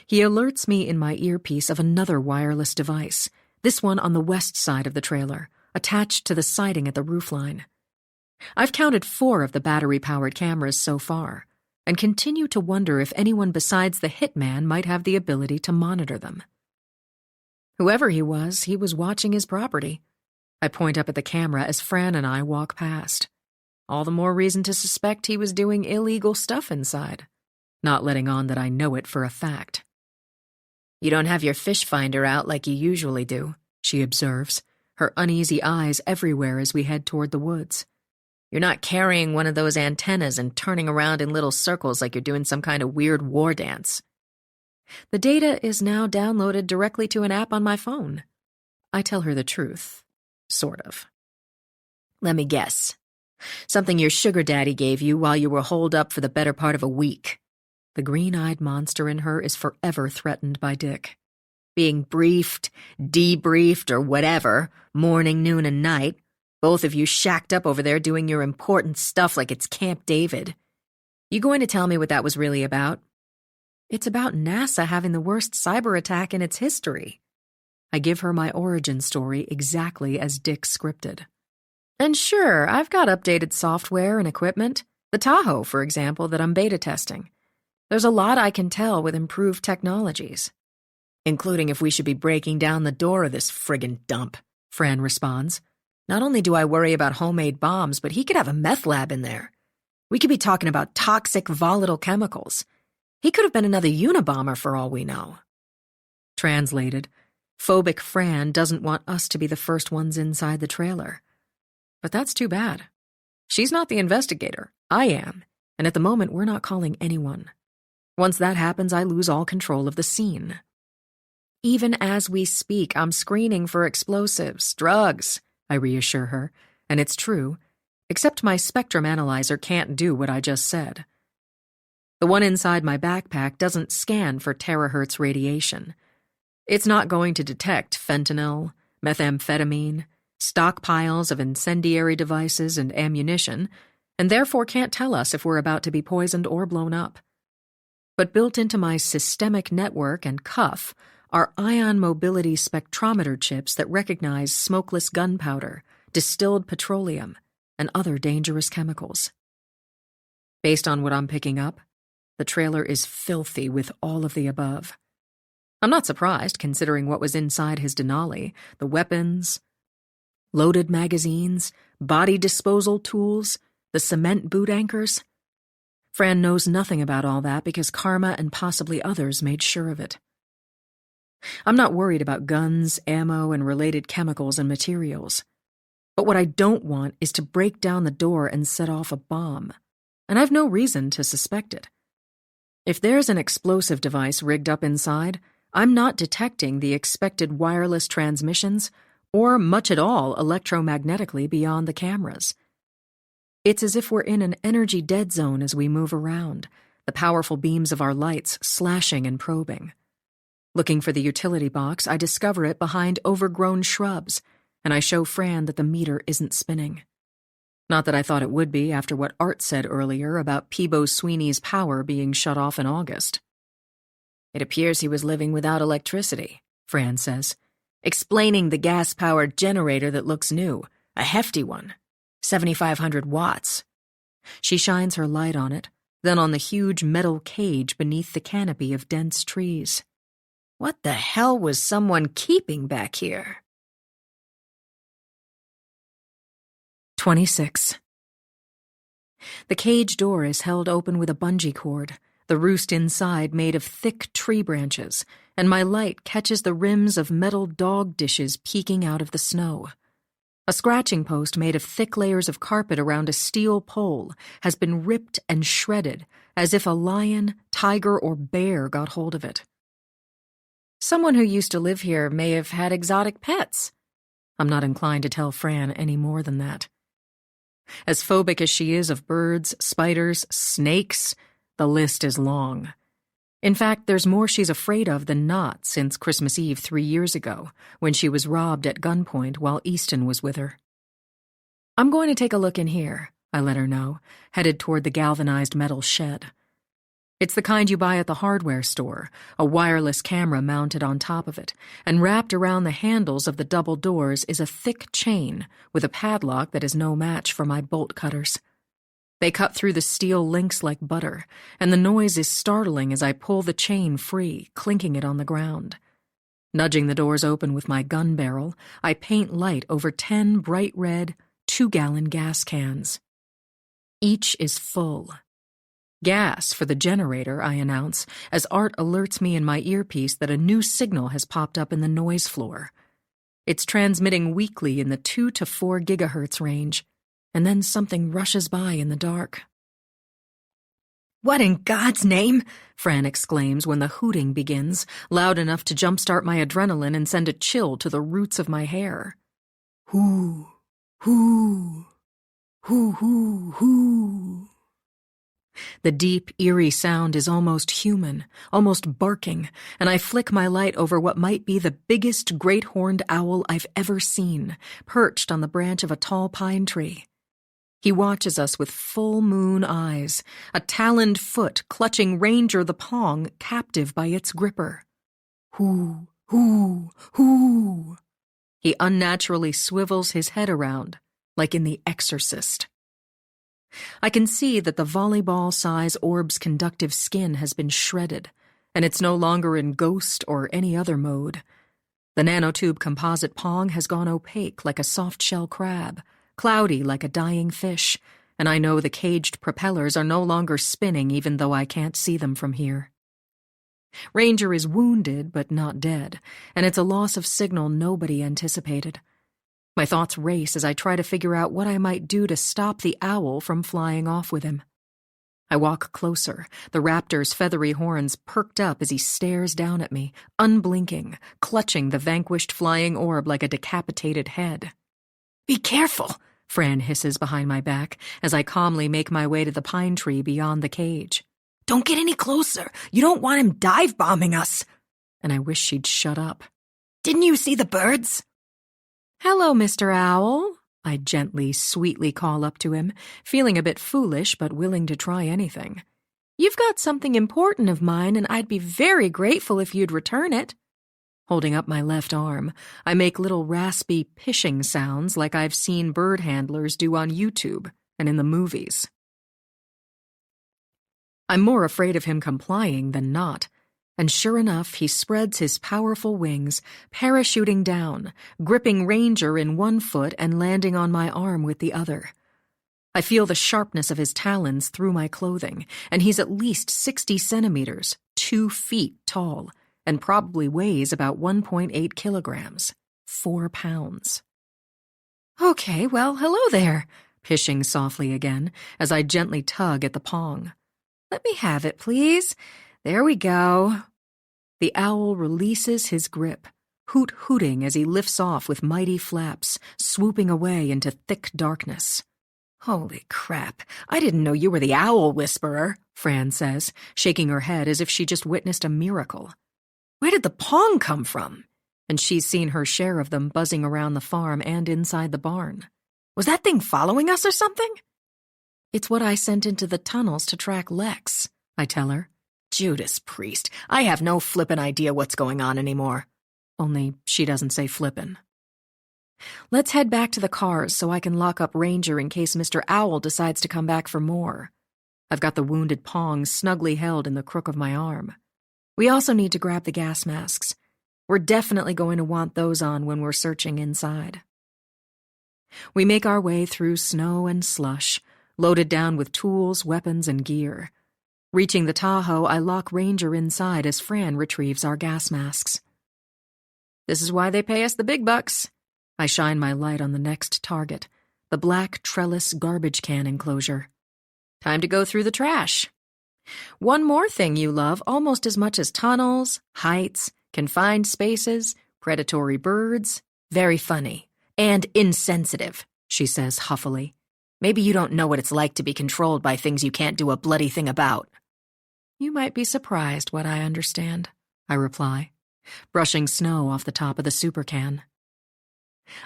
He alerts me in my earpiece of another wireless device, this one on the west side of the trailer, attached to the siding at the roofline. I've counted 4 of the battery-powered cameras so far, and continue to wonder if anyone besides the hitman might have the ability to monitor them. Whoever he was watching his property. I point up at the camera as Fran and I walk past. All the more reason to suspect he was doing illegal stuff inside, not letting on that I know it for a fact. You don't have your fish finder out like you usually do, she observes, her uneasy eyes everywhere as we head toward the woods. You're not carrying one of those antennas and turning around in little circles like you're doing some kind of weird war dance. The data is now downloaded directly to an app on my phone. I tell her the truth. Sort of. Let me guess. Something your sugar daddy gave you while you were holed up for the better part of a week. The green-eyed monster in her is forever threatened by Dick. Being briefed, debriefed, or whatever, morning, noon, and night, both of you shacked up over there doing your important stuff like it's Camp David. You going to tell me what that was really about? It's about NASA having the worst cyber attack in its history. I give her my origin story exactly as Dick scripted. And sure, I've got updated software and equipment. The Tahoe, for example, that I'm beta testing. There's a lot I can tell with improved technologies. Including if we should be breaking down the door of this friggin' dump, Fran responds. Not only do I worry about homemade bombs, but he could have a meth lab in there. We could be talking about toxic, volatile chemicals. He could have been another Unabomber for all we know. Translated, phobic Fran doesn't want us to be the first ones inside the trailer. But that's too bad. She's not the investigator. I am. And at the moment, we're not calling anyone. Once that happens, I lose all control of the scene. Even as we speak, I'm screening for explosives, drugs, I reassure her, and it's true, except my spectrum analyzer can't do what I just said. The one inside my backpack doesn't scan for terahertz radiation. It's not going to detect fentanyl, methamphetamine, stockpiles of incendiary devices and ammunition, and therefore can't tell us if we're about to be poisoned or blown up. But built into my systemic network and cuff are ion mobility spectrometer chips that recognize smokeless gunpowder, distilled petroleum, and other dangerous chemicals. Based on what I'm picking up, the trailer is filthy with all of the above. I'm not surprised, considering what was inside his Denali, the weapons, loaded magazines, body disposal tools, the cement boot anchors. Fran knows nothing about all that because Karma and possibly others made sure of it. I'm not worried about guns, ammo, and related chemicals and materials. But what I don't want is to break down the door and set off a bomb. And I've no reason to suspect it. If there's an explosive device rigged up inside, I'm not detecting the expected wireless transmissions or much at all electromagnetically beyond the cameras. It's as if we're in an energy dead zone as we move around, the powerful beams of our lights slashing and probing. Looking for the utility box, I discover it behind overgrown shrubs, and I show Fran that the meter isn't spinning. Not that I thought it would be after what Art said earlier about Peebo Sweeney's power being shut off in August. It appears he was living without electricity, Fran says, explaining the gas-powered generator that looks new, a hefty one, 7,500 watts. She shines her light on it, then on the huge metal cage beneath the canopy of dense trees. What the hell was someone keeping back here? 26. The cage door is held open with a bungee cord, the roost inside made of thick tree branches, and my light catches the rims of metal dog dishes peeking out of the snow. A scratching post made of thick layers of carpet around a steel pole has been ripped and shredded as if a lion, tiger, or bear got hold of it. Someone who used to live here may have had exotic pets. I'm not inclined to tell Fran any more than that. As phobic as she is of birds, spiders, snakes, the list is long. In fact, there's more she's afraid of than not since Christmas Eve 3 years ago, when she was robbed at gunpoint while Easton was with her. I'm going to take a look in here, I let her know, headed toward the galvanized metal shed. It's the kind you buy at the hardware store, a wireless camera mounted on top of it, and wrapped around the handles of the double doors is a thick chain with a padlock that is no match for my bolt cutters. They cut through the steel links like butter, and the noise is startling as I pull the chain free, clinking it on the ground. Nudging the doors open with my gun barrel, I paint light over 10 bright red, 2-gallon gas cans. Each is full. Gas for the generator, I announce, as Art alerts me in my earpiece that a new signal has popped up in the noise floor. It's transmitting weakly in the 2 to 4 gigahertz range, and then something rushes by in the dark. "What in God's name?" Fran exclaims when the hooting begins, loud enough to jumpstart my adrenaline and send a chill to the roots of my hair. Hoo, hoo, hoo, hoo, hoo. The deep, eerie sound is almost human, almost barking, and I flick my light over what might be the biggest great-horned owl I've ever seen, perched on the branch of a tall pine tree. He watches us with full moon eyes, a taloned foot clutching Ranger the Pong, captive by its gripper. Hoo, Hoo, hoo. He unnaturally swivels his head around, like in The Exorcist. I can see that the volleyball-size orb's conductive skin has been shredded, and it's no longer in ghost or any other mode. The nanotube composite pong has gone opaque like a soft-shell crab, cloudy like a dying fish, and I know the caged propellers are no longer spinning even though I can't see them from here. Ranger is wounded but not dead, and it's a loss of signal nobody anticipated. My thoughts race as I try to figure out what I might do to stop the owl from flying off with him. I walk closer, the raptor's feathery horns perked up as he stares down at me, unblinking, clutching the vanquished flying orb like a decapitated head. "Be careful," Fran hisses behind my back as I calmly make my way to the pine tree beyond the cage. "Don't get any closer. You don't want him dive-bombing us." And I wish she'd shut up. "Didn't you see the birds?" "Hello, Mr. Owl," I gently, sweetly call up to him, feeling a bit foolish but willing to try anything. "You've got something important of mine, and I'd be very grateful if you'd return it." Holding up my left arm, I make little raspy pishing sounds like I've seen bird handlers do on YouTube and in the movies. I'm more afraid of him complying than not, and sure enough, he spreads his powerful wings, parachuting down, gripping Ranger in one foot and landing on my arm with the other. I feel the sharpness of his talons through my clothing, and he's at least 60 centimeters, 2 feet tall, and probably weighs about 1.8 kilograms, 4 pounds. "Okay, well, hello there," pishing softly again, as I gently tug at the pong. "Let me have it, please. There we go." The owl releases his grip, hoot-hooting as he lifts off with mighty flaps, swooping away into thick darkness. "Holy crap, I didn't know you were the owl whisperer," Fran says, shaking her head as if she just witnessed a miracle. "Where did the pong come from?" And she's seen her share of them buzzing around the farm and inside the barn. "Was that thing following us or something?" "It's what I sent into the tunnels to track Lex," I tell her. Judas Priest, I have no flippin' idea what's going on anymore. Only she doesn't say flippin'. Let's head back to the cars so I can lock up Ranger in case Mr. Owl decides to come back for more. I've got the wounded Pong snugly held in the crook of my arm. We also need to grab the gas masks. We're definitely going to want those on when we're searching inside. We make our way through snow and slush, loaded down with tools, weapons, and gear. Reaching the Tahoe, I lock Ranger inside as Fran retrieves our gas masks. This is why they pay us the big bucks. I shine my light on the next target, the black trellis garbage can enclosure. Time to go through the trash. One more thing you love almost as much as tunnels, heights, confined spaces, predatory birds. Very funny. And insensitive, she says huffily. Maybe you don't know what it's like to be controlled by things you can't do a bloody thing about. You might be surprised what I understand, I reply, brushing snow off the top of the super can.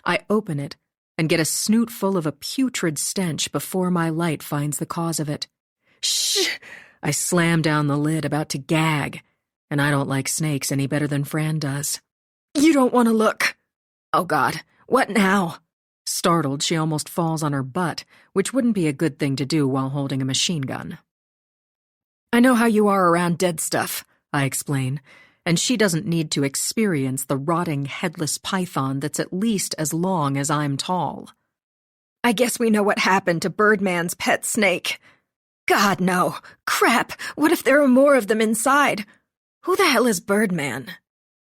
I open it and get a snoot full of a putrid stench before my light finds the cause of it. Shh! I slam down the lid, about to gag, and I don't like snakes any better than Fran does. You don't want to look. Oh, God, what now? Startled, she almost falls on her butt, which wouldn't be a good thing to do while holding a machine gun. I know how you are around dead stuff, I explain, and she doesn't need to experience the rotting headless python that's at least as long as I'm tall. I guess we know what happened to Birdman's pet snake. God, no. Crap, what if there are more of them inside? Who the hell is Birdman?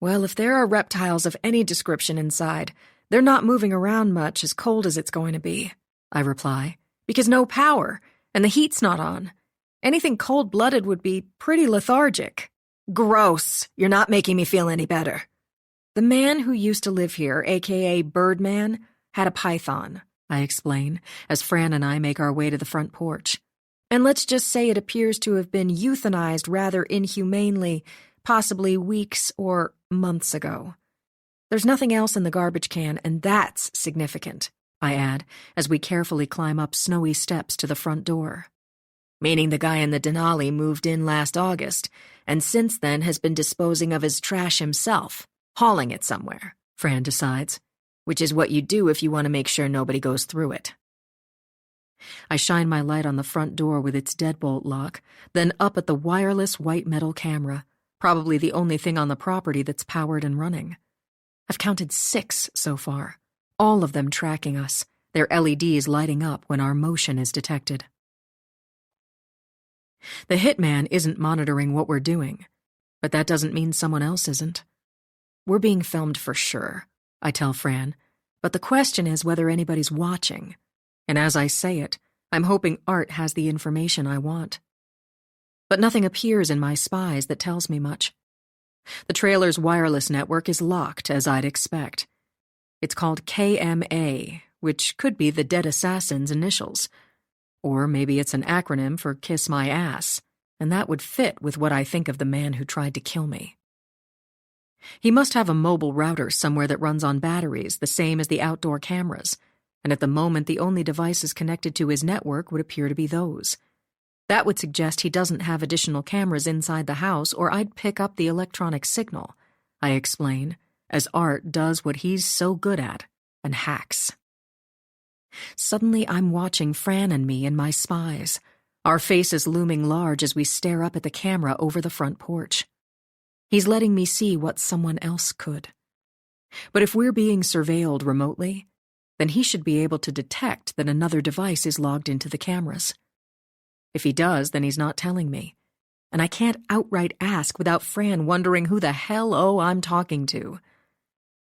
Well, if there are reptiles of any description inside, they're not moving around much as cold as it's going to be, I reply, because no power, and the heat's not on. Anything cold-blooded would be pretty lethargic. Gross. You're not making me feel any better. The man who used to live here, a.k.a. Birdman, had a python, I explain, as Fran and I make our way to the front porch. And let's just say it appears to have been euthanized rather inhumanely, possibly weeks or months ago. There's nothing else in the garbage can, and that's significant, I add, as we carefully climb up snowy steps to the front door. Meaning the guy in the Denali moved in last August, and since then has been disposing of his trash himself, Hauling it somewhere, Fran decides, which is what you do if you want to make sure nobody goes through it. I shine my light on the front door with its deadbolt lock, then up at the wireless white metal camera, probably the only thing on the property that's powered and running. I've counted 6 so far, all of them tracking us, their LEDs lighting up when our motion is detected. The hitman isn't monitoring what we're doing, but that doesn't mean someone else isn't. We're being filmed for sure, I tell Fran, but the question is whether anybody's watching. And as I say it, I'm hoping Art has the information I want. But nothing appears in my spies that tells me much. The trailer's wireless network is locked, as I'd expect. It's called KMA, which could be the dead assassin's initials. Or maybe it's an acronym for Kiss My Ass, and that would fit with what I think of the man who tried to kill me. He must have a mobile router somewhere that runs on batteries, the same as the outdoor cameras, and at the moment the only devices connected to his network would appear to be those. That would suggest he doesn't have additional cameras inside the house, or I'd pick up the electronic signal, I explain, as Art does what he's so good at, and hacks. Suddenly I'm watching Fran and me in my spies, our faces looming large as we stare up at the camera over the front porch. He's letting me see what someone else could. But if we're being surveilled remotely, then he should be able to detect that another device is logged into the cameras. If he does, then he's not telling me, and I can't outright ask without Fran wondering who the hell I'm talking to.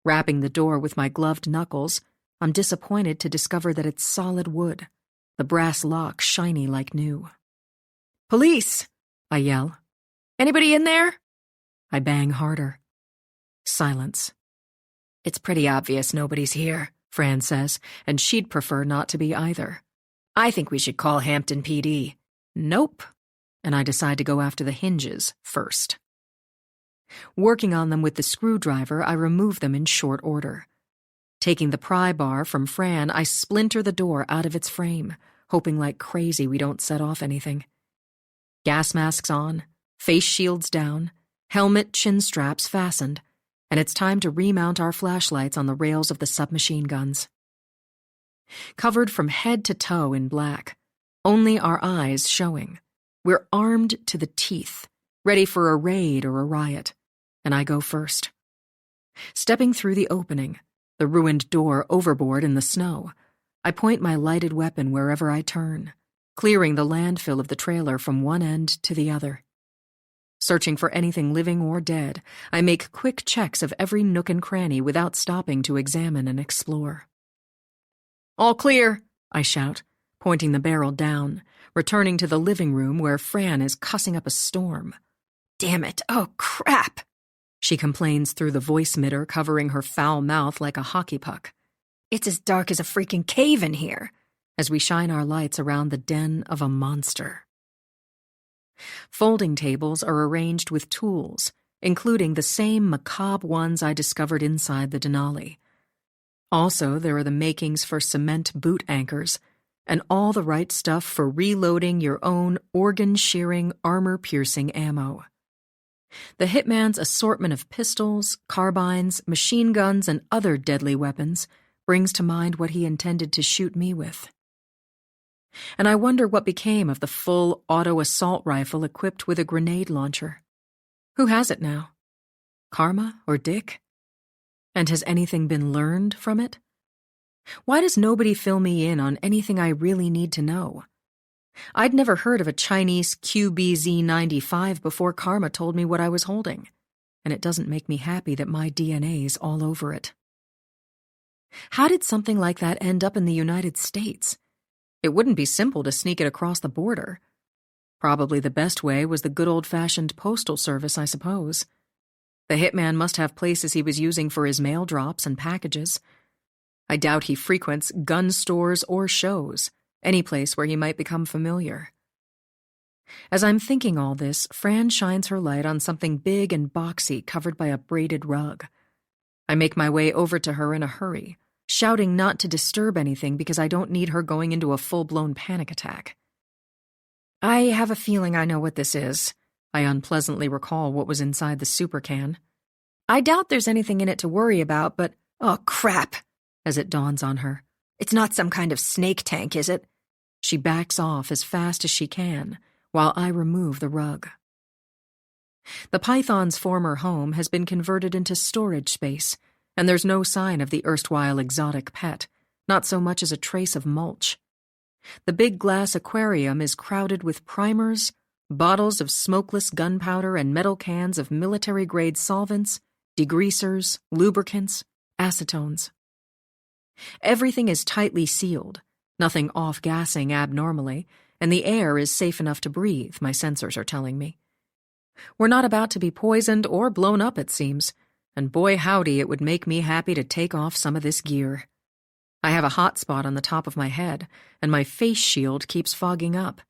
Rapping the door with my gloved knuckles, I'm disappointed to discover that it's solid wood, the brass lock shiny like new. "Police!" I yell. "Anybody in there?" I bang harder. Silence. "It's pretty obvious nobody's here," Fran says, and she'd prefer not to be either. "I think we should call Hampton PD." "Nope." And I decide to go after the hinges first. Working on them with the screwdriver, I remove them in short order. Taking the pry bar from Fran, I splinter the door out of its frame, hoping like crazy we don't set off anything. Gas masks on, face shields down, helmet chin straps fastened, and it's time to remount our flashlights on the rails of the submachine guns. Covered from head to toe in black, only our eyes showing, we're armed to the teeth, ready for a raid or a riot, and I go first. Stepping through the opening, the ruined door overboard in the snow, I point my lighted weapon wherever I turn, clearing the landfill of the trailer from one end to the other. Searching for anything living or dead, I make quick checks of every nook and cranny without stopping to examine and explore. "All clear," I shout, pointing the barrel down, returning to the living room where Fran is cussing up a storm. "Damn it, oh crap," she complains through the voice emitter covering her foul mouth like a hockey puck. "It's as dark as a freaking cave in here," as we shine our lights around the den of a monster. Folding tables are arranged with tools, including the same macabre ones I discovered inside the Denali. Also, there are the makings for cement boot anchors, and all the right stuff for reloading your own organ-shearing, armor-piercing ammo. The hitman's assortment of pistols, carbines, machine guns, and other deadly weapons brings to mind what he intended to shoot me with. And I wonder what became of the full auto assault rifle equipped with a grenade launcher. Who has it now? Karma or Dick? And has anything been learned from it? Why does nobody fill me in on anything I really need to know? I'd never heard of a Chinese QBZ-95 before Karma told me what I was holding, and it doesn't make me happy that my DNA's all over it. How did something like that end up in the United States? It wouldn't be simple to sneak it across the border. Probably the best way was the good old-fashioned postal service, I suppose. The hitman must have places he was using for his mail drops and packages. I doubt he frequents gun stores or shows, any place where he might become familiar. As I'm thinking all this, Fran shines her light on something big and boxy covered by a braided rug. I make my way over to her in a hurry, shouting not to disturb anything because I don't need her going into a full-blown panic attack. "I have a feeling I know what this is." I unpleasantly recall what was inside the super can. I doubt there's anything in it to worry about, but Oh, crap, as it dawns on her. It's not some kind of snake tank, is it? She backs off as fast as she can, while I remove the rug. The python's former home has been converted into storage space, and there's no sign of the erstwhile exotic pet, not so much as a trace of mulch. The big glass aquarium is crowded with primers, bottles of smokeless gunpowder, and metal cans of military-grade solvents, degreasers, lubricants, acetones. Everything is tightly sealed, nothing off-gassing abnormally, and the air is safe enough to breathe, my sensors are telling me. We're not about to be poisoned or blown up, it seems, and boy howdy, it would make me happy to take off some of this gear. I have a hot spot on the top of my head, and my face shield keeps fogging up.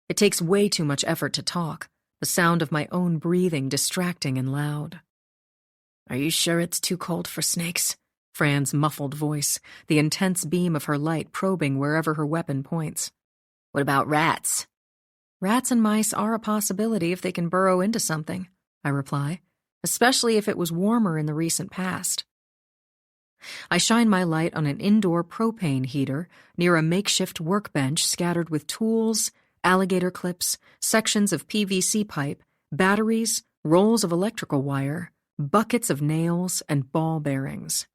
It takes way too much effort to talk, the sound of my own breathing distracting and loud. Are you sure it's too cold for snakes? Fran's muffled voice, the intense beam of her light probing wherever her weapon points. What about rats? Rats and mice are a possibility if they can burrow into something, I reply, especially if it was warmer in the recent past. I shine my light on an indoor propane heater near a makeshift workbench scattered with tools, alligator clips, sections of PVC pipe, batteries, rolls of electrical wire, buckets of nails, and ball bearings.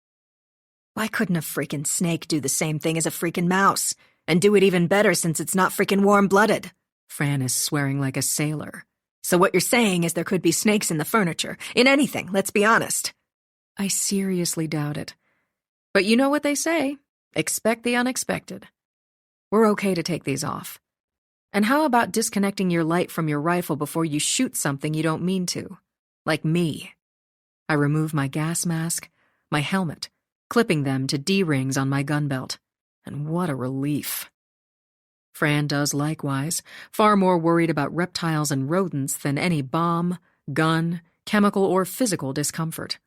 Why couldn't a freaking snake do the same thing as a freaking mouse? And do it even better since it's not freaking warm-blooded? Fran is swearing like a sailor. So what you're saying is there could be snakes in the furniture. In anything, let's be honest. I seriously doubt it. But you know what they say. Expect the unexpected. We're okay to take these off. And how about disconnecting your light from your rifle before you shoot something you don't mean to? Like me. I remove my gas mask, my helmet, clipping them to D-rings on my gun belt. And what a relief. Fran does likewise, far more worried about reptiles and rodents than any bomb, gun, chemical, or physical discomfort.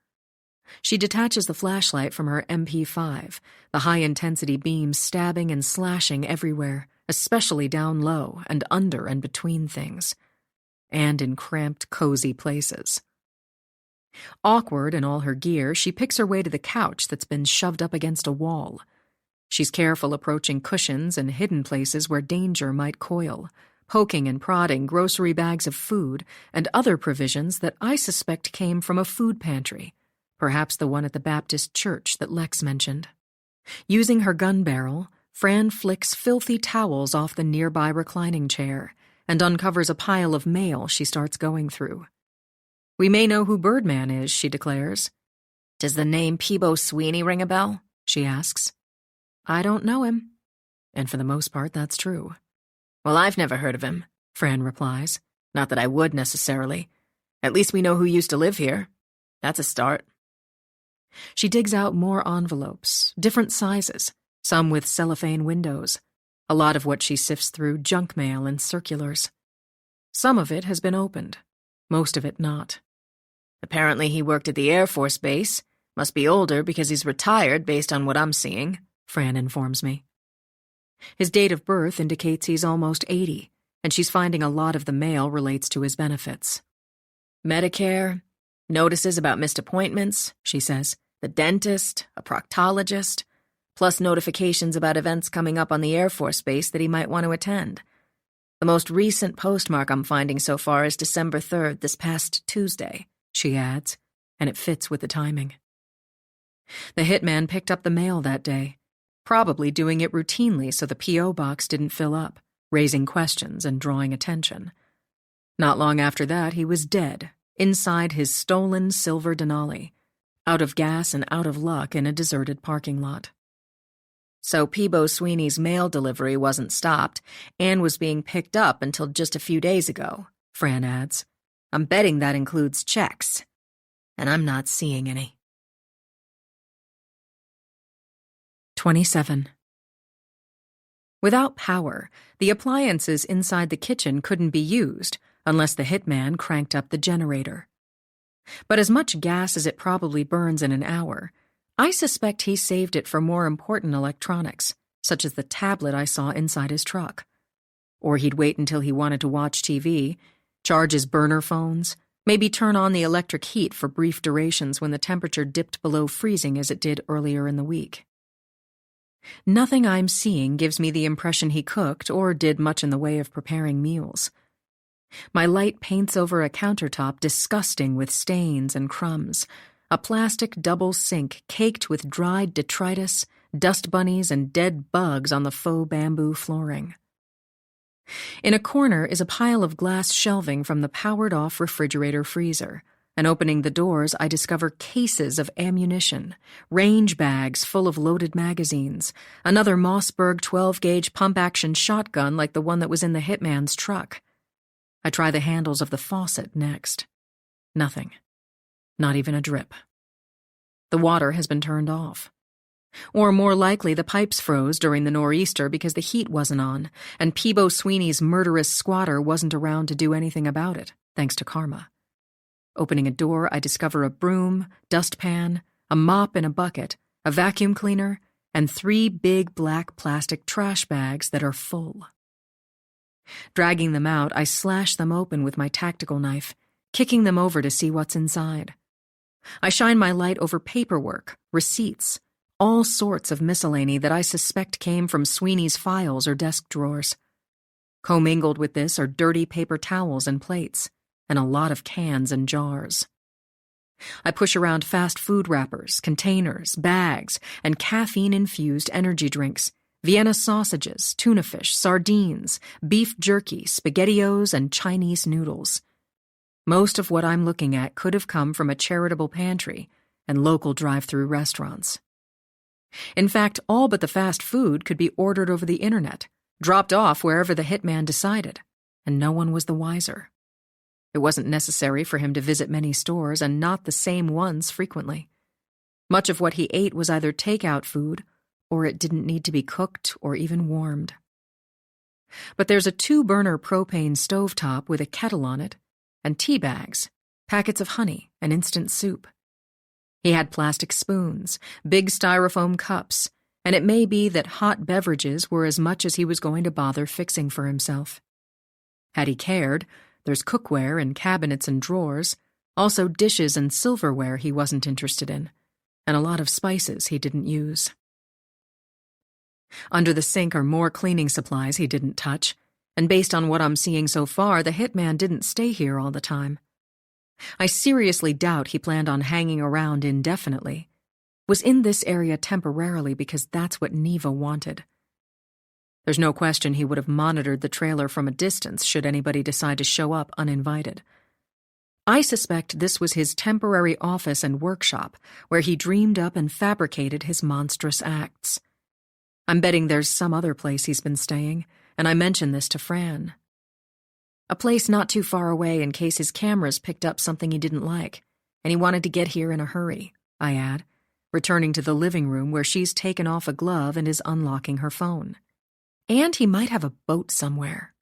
She detaches the flashlight from her MP5, the high-intensity beam stabbing and slashing everywhere, especially down low and under and between things, and in cramped, cozy places. Awkward in all her gear, she picks her way to the couch that's been shoved up against a wall. She's careful approaching cushions and hidden places where danger might coil, poking and prodding grocery bags of food and other provisions that I suspect came from a food pantry, perhaps the one at the Baptist church that Lex mentioned. Using her gun barrel, Fran flicks filthy towels off the nearby reclining chair and uncovers a pile of mail she starts going through. We may know who Birdman is, she declares. Does the name Peebo Sweeney ring a bell? She asks. I don't know him. And for the most part, that's true. Well, I've never heard of him, Fran replies. Not that I would necessarily. At least we know who used to live here. That's a start. She digs out more envelopes, different sizes, some with cellophane windows. A lot of what she sifts through junk mail and circulars. Some of it has been opened, most of it not. Apparently he worked at the Air Force Base. Must be older because he's retired based on what I'm seeing, Fran informs me. His date of birth indicates he's almost 80, and she's finding a lot of the mail relates to his benefits. Medicare, notices about missed appointments, she says, the dentist, a proctologist, plus notifications about events coming up on the Air Force Base that he might want to attend. The most recent postmark I'm finding so far is December 3rd, this past Tuesday, she adds, and it fits with the timing. The hitman picked up the mail that day, probably doing it routinely so the P.O. box didn't fill up, raising questions and drawing attention. Not long after that, he was dead, inside his stolen silver Denali, out of gas and out of luck in a deserted parking lot. So Peebo Sweeney's mail delivery wasn't stopped and was being picked up until just a few days ago, Fran adds. I'm betting that includes checks. And I'm not seeing any. 27. Without power, the appliances inside the kitchen couldn't be used unless the hitman cranked up the generator. But as much gas as it probably burns in an hour, I suspect he saved it for more important electronics, such as the tablet I saw inside his truck. Or he'd wait until he wanted to watch TV, charge his burner phones, Maybe turn on the electric heat for brief durations when the temperature dipped below freezing as it did earlier in the week. Nothing I'm seeing gives me the impression he cooked or did much in the way of preparing meals. My light paints over a countertop disgusting with stains and crumbs, a plastic double sink caked with dried detritus, dust bunnies, and dead bugs on the faux bamboo flooring. In a corner is a pile of glass shelving from the powered-off refrigerator freezer, and opening the doors I discover cases of ammunition, range bags full of loaded magazines, another Mossberg 12-gauge pump-action shotgun like the one that was in the hitman's truck. I try the handles of the faucet next. Nothing. Not even a drip. The water has been turned off. Or more likely, the pipes froze during the nor'easter because the heat wasn't on, and Peebo Sweeney's murderous squatter wasn't around to do anything about it, thanks to karma. Opening a door, I discover a broom, dustpan, a mop in a bucket, a vacuum cleaner, and 3 big black plastic trash bags that are full. Dragging them out, I slash them open with my tactical knife, kicking them over to see what's inside. I shine my light over paperwork, receipts, all sorts of miscellany that I suspect came from Sweeney's files or desk drawers. Commingled with this are dirty paper towels and plates, and a lot of cans and jars. I push around fast food wrappers, containers, bags, and caffeine-infused energy drinks, Vienna sausages, tuna fish, sardines, beef jerky, SpaghettiOs, and Chinese noodles. Most of what I'm looking at could have come from a charitable pantry and local drive-through restaurants. In fact, all but the fast food could be ordered over the internet, dropped off wherever the hitman decided, and no one was the wiser. It wasn't necessary for him to visit many stores, and not the same ones frequently. Much of what he ate was either takeout food, or it didn't need to be cooked or even warmed. But there's a 2-burner propane stovetop with a kettle on it, and tea bags, packets of honey, and instant soup. He had plastic spoons, big styrofoam cups, and it may be that hot beverages were as much as he was going to bother fixing for himself. Had he cared, there's cookware in cabinets and drawers, also dishes and silverware he wasn't interested in, and a lot of spices he didn't use. Under the sink are more cleaning supplies he didn't touch, and based on what I'm seeing so far, the hitman didn't stay here all the time. I seriously doubt he planned on hanging around indefinitely. Was in this area temporarily because that's what Neva wanted. There's no question he would have monitored the trailer from a distance should anybody decide to show up uninvited. I suspect this was his temporary office and workshop where he dreamed up and fabricated his monstrous acts. I'm betting there's some other place he's been staying, and I mention this to Fran. A place not too far away in case his cameras picked up something he didn't like, and he wanted to get here in a hurry, I add, returning to the living room where she's taken off a glove and is unlocking her phone. And he might have a boat somewhere.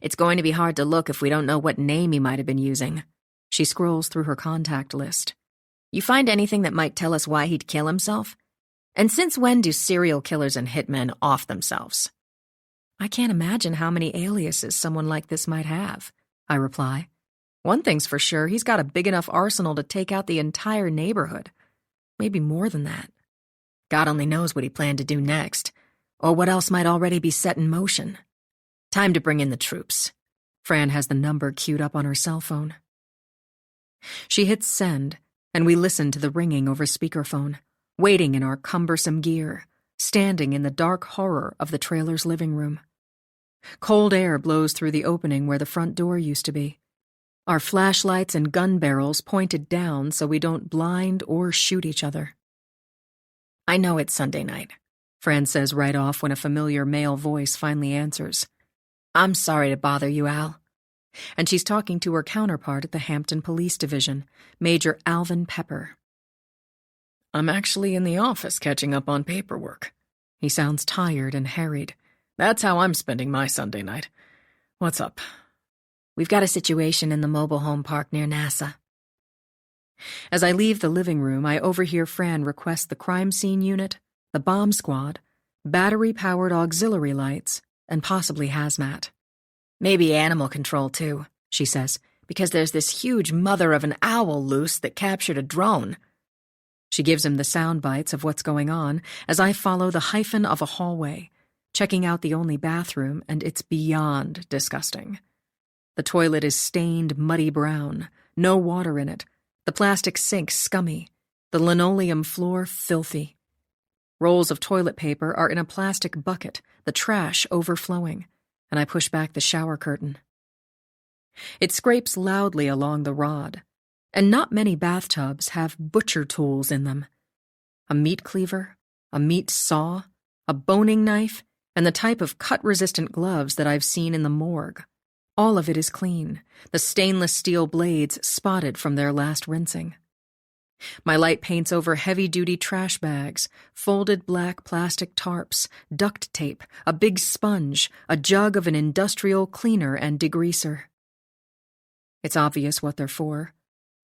It's going to be hard to look if we don't know what name he might have been using. She scrolls through her contact list. You find anything that might tell us why he'd kill himself? And since when do serial killers and hitmen off themselves? I can't imagine how many aliases someone like this might have, I reply. One thing's for sure, he's got a big enough arsenal to take out the entire neighborhood. Maybe more than that. God only knows what he planned to do next, or what else might already be set in motion. Time to bring in the troops. Fran has the number queued up on her cell phone. She hits send, and we listen to the ringing over speakerphone, waiting in our cumbersome gear, standing in the dark horror of the trailer's living room. Cold air blows through the opening where the front door used to be. Our flashlights and gun barrels pointed down so we don't blind or shoot each other. I know it's Sunday night, Fran says right off when a familiar male voice finally answers. I'm sorry to bother you, Al. And she's talking to her counterpart at the Hampton Police Division, Major Alvin Pepper. I'm actually in the office catching up on paperwork. He sounds tired and harried. That's how I'm spending my Sunday night. What's up? We've got a situation in the mobile home park near NASA. As I leave the living room, I overhear Fran request the crime scene unit, the bomb squad, battery-powered auxiliary lights, and possibly hazmat. Maybe animal control, too, she says, because there's this huge mother of an owl loose that captured a drone. She gives him the sound bites of what's going on as I follow the hyphen of a hallway, checking out the only bathroom, and it's beyond disgusting. The toilet is stained muddy brown, no water in it, the plastic sink scummy, the linoleum floor filthy. Rolls of toilet paper are in a plastic bucket, the trash overflowing, and I push back the shower curtain. It scrapes loudly along the rod, and not many bathtubs have butcher tools in them. A meat cleaver, a meat saw, a boning knife, and the type of cut-resistant gloves that I've seen in the morgue. All of it is clean, the stainless steel blades spotted from their last rinsing. My light paints over heavy-duty trash bags, folded black plastic tarps, duct tape, a big sponge, a jug of an industrial cleaner and degreaser. It's obvious what they're for,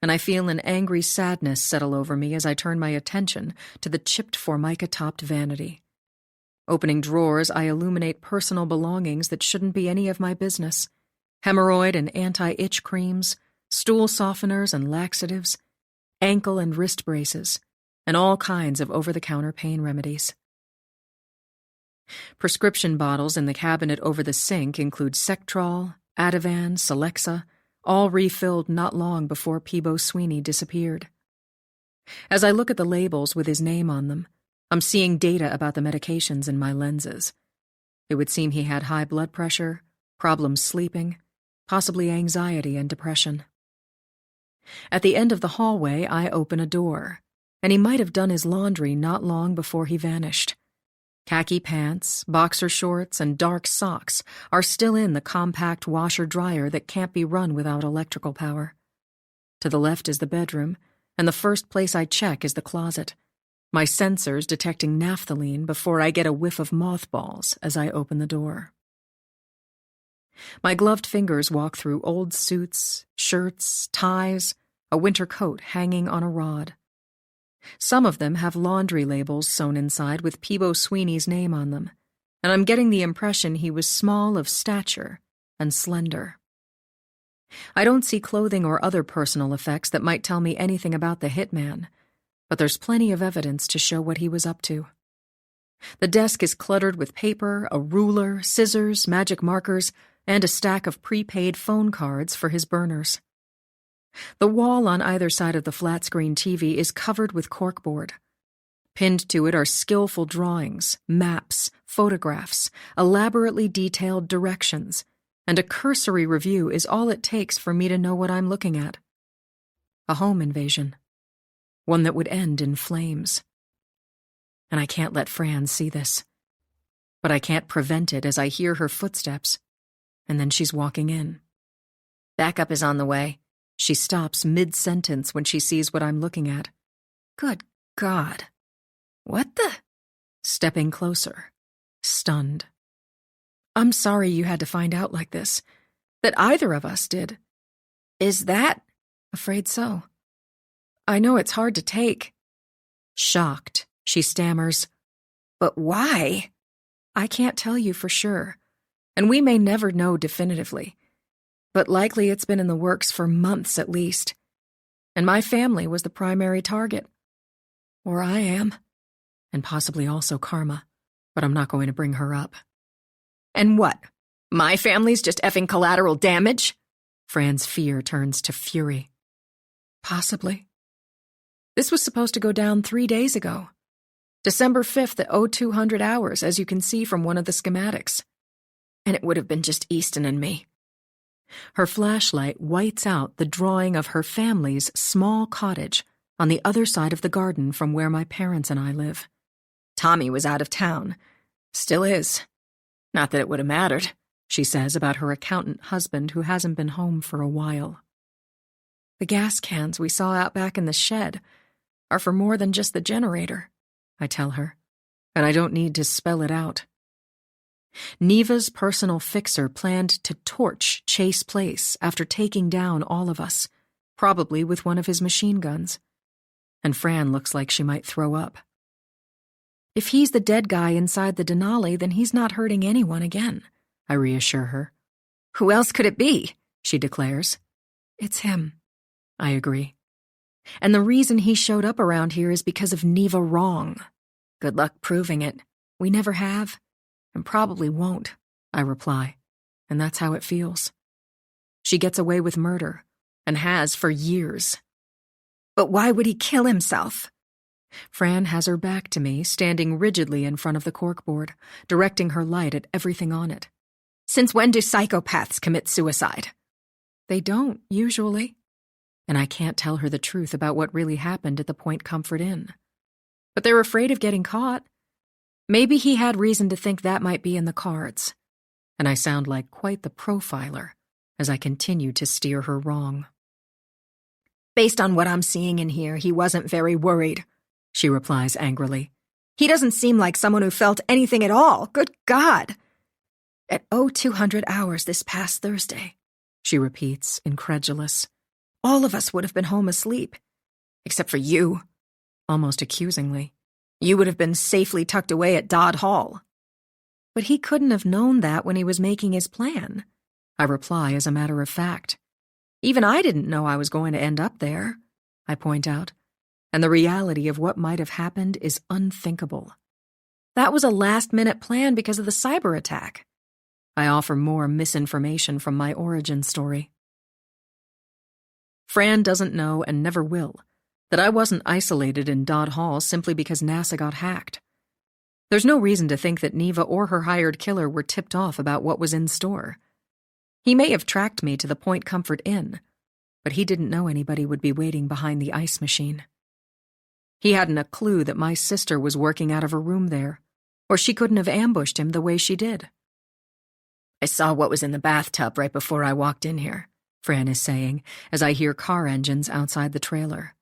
and I feel an angry sadness settle over me as I turn my attention to the chipped formica-topped vanity. Opening drawers, I illuminate personal belongings that shouldn't be any of my business. Hemorrhoid and anti-itch creams, stool softeners and laxatives, ankle and wrist braces, and all kinds of over-the-counter pain remedies. Prescription bottles in the cabinet over the sink include Sectrol, Ativan, Celexa, all refilled not long before Peebo Sweeney disappeared. As I look at the labels with his name on them, I'm seeing data about the medications in my lenses. It would seem he had high blood pressure, problems sleeping, possibly anxiety and depression. At the end of the hallway, I open a door, and he might have done his laundry not long before he vanished. Khaki pants, boxer shorts, and dark socks are still in the compact washer-dryer that can't be run without electrical power. To the left is the bedroom, and the first place I check is the closet, my sensors detecting naphthalene before I get a whiff of mothballs as I open the door. My gloved fingers walk through old suits, shirts, ties, a winter coat hanging on a rod. Some of them have laundry labels sewn inside with Peebo Sweeney's name on them, and I'm getting the impression he was small of stature and slender. I don't see clothing or other personal effects that might tell me anything about the hitman, but there's plenty of evidence to show what he was up to. The desk is cluttered with paper, a ruler, scissors, magic markers, and a stack of prepaid phone cards for his burners. The wall on either side of the flat-screen TV is covered with corkboard. Pinned to it are skillful drawings, maps, photographs, elaborately detailed directions, and a cursory review is all it takes for me to know what I'm looking at. A home invasion. One that would end in flames. And I can't let Fran see this. But I can't prevent it as I hear her footsteps, and then she's walking in. Backup is on the way. She stops mid-sentence when she sees what I'm looking at. Good God. What the? Stepping closer, stunned. I'm sorry you had to find out like this. That either of us did. Is that? Afraid so. I know it's hard to take. Shocked, she stammers. But why? I can't tell you for sure, and we may never know definitively. But likely it's been in the works for months at least. And my family was the primary target. Or I am. And possibly also Karma, but I'm not going to bring her up. And what? My family's just effing collateral damage? Fran's fear turns to fury. Possibly. This was supposed to go down 3 days ago. December 5th at 0200 hours, as you can see from one of the schematics. And it would have been just Easton and me. Her flashlight whites out the drawing of her family's small cottage on the other side of the garden from where my parents and I live. Tommy was out of town. Still is. Not that it would have mattered, she says about her accountant husband who hasn't been home for a while. The gas cans we saw out back in the shed are for more than just the generator, I tell her, and I don't need to spell it out. Neva's personal fixer planned to torch Chase Place after taking down all of us, probably with one of his machine guns. And Fran looks like she might throw up. If he's the dead guy inside the Denali, then he's not hurting anyone again, I reassure her. Who else could it be? She declares. It's him, I agree. And the reason he showed up around here is because of Neva Wrong. Good luck proving it. We never have, and probably won't, I reply, and that's how it feels. She gets away with murder, and has for years. But why would he kill himself? Fran has her back to me, standing rigidly in front of the corkboard, directing her light at everything on it. Since when do psychopaths commit suicide? They don't, usually. And I can't tell her the truth about what really happened at the Point Comfort Inn. But they're afraid of getting caught. Maybe he had reason to think that might be in the cards. And I sound like quite the profiler as I continue to steer her wrong. Based on what I'm seeing in here, he wasn't very worried, she replies angrily. He doesn't seem like someone who felt anything at all. Good God! At 0200 hours this past Thursday, she repeats, incredulous. All of us would have been home asleep. Except for you, almost accusingly. You would have been safely tucked away at Dodd Hall. But he couldn't have known that when he was making his plan, I reply as a matter of fact. Even I didn't know I was going to end up there, I point out, and the reality of what might have happened is unthinkable. That was a last-minute plan because of the cyber attack. I offer more misinformation from my origin story. Fran doesn't know, and never will, that I wasn't isolated in Dodd Hall simply because NASA got hacked. There's no reason to think that Neva or her hired killer were tipped off about what was in store. He may have tracked me to the Point Comfort Inn, but he didn't know anybody would be waiting behind the ice machine. He hadn't a clue that my sister was working out of her room there, or she couldn't have ambushed him the way she did. I saw what was in the bathtub right before I walked in here, Fran is saying, as I hear car engines outside the trailer.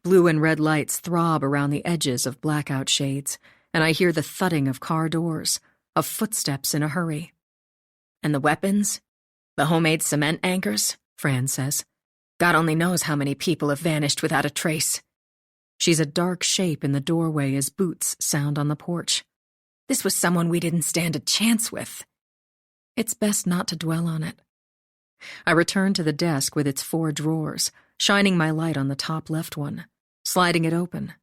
Blue and red lights throb around the edges of blackout shades, and I hear the thudding of car doors, of footsteps in a hurry. And the weapons? The homemade cement anchors? Fran says. God only knows how many people have vanished without a trace. She's a dark shape in the doorway as boots sound on the porch. This was someone we didn't stand a chance with. It's best not to dwell on it. I return to the desk with its 4 drawers, shining my light on the top left one, sliding it open,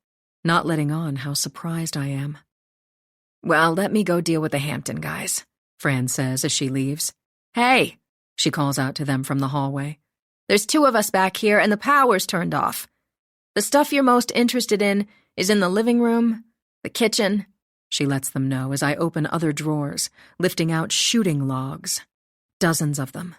not letting on how surprised I am. Well, let me go deal with the Hampton guys, Fran says as she leaves. Hey, she calls out to them from the hallway. There's 2 of us back here and the power's turned off. The stuff you're most interested in is in the living room, the kitchen. She lets them know as I open other drawers, lifting out shooting logs. Dozens of them.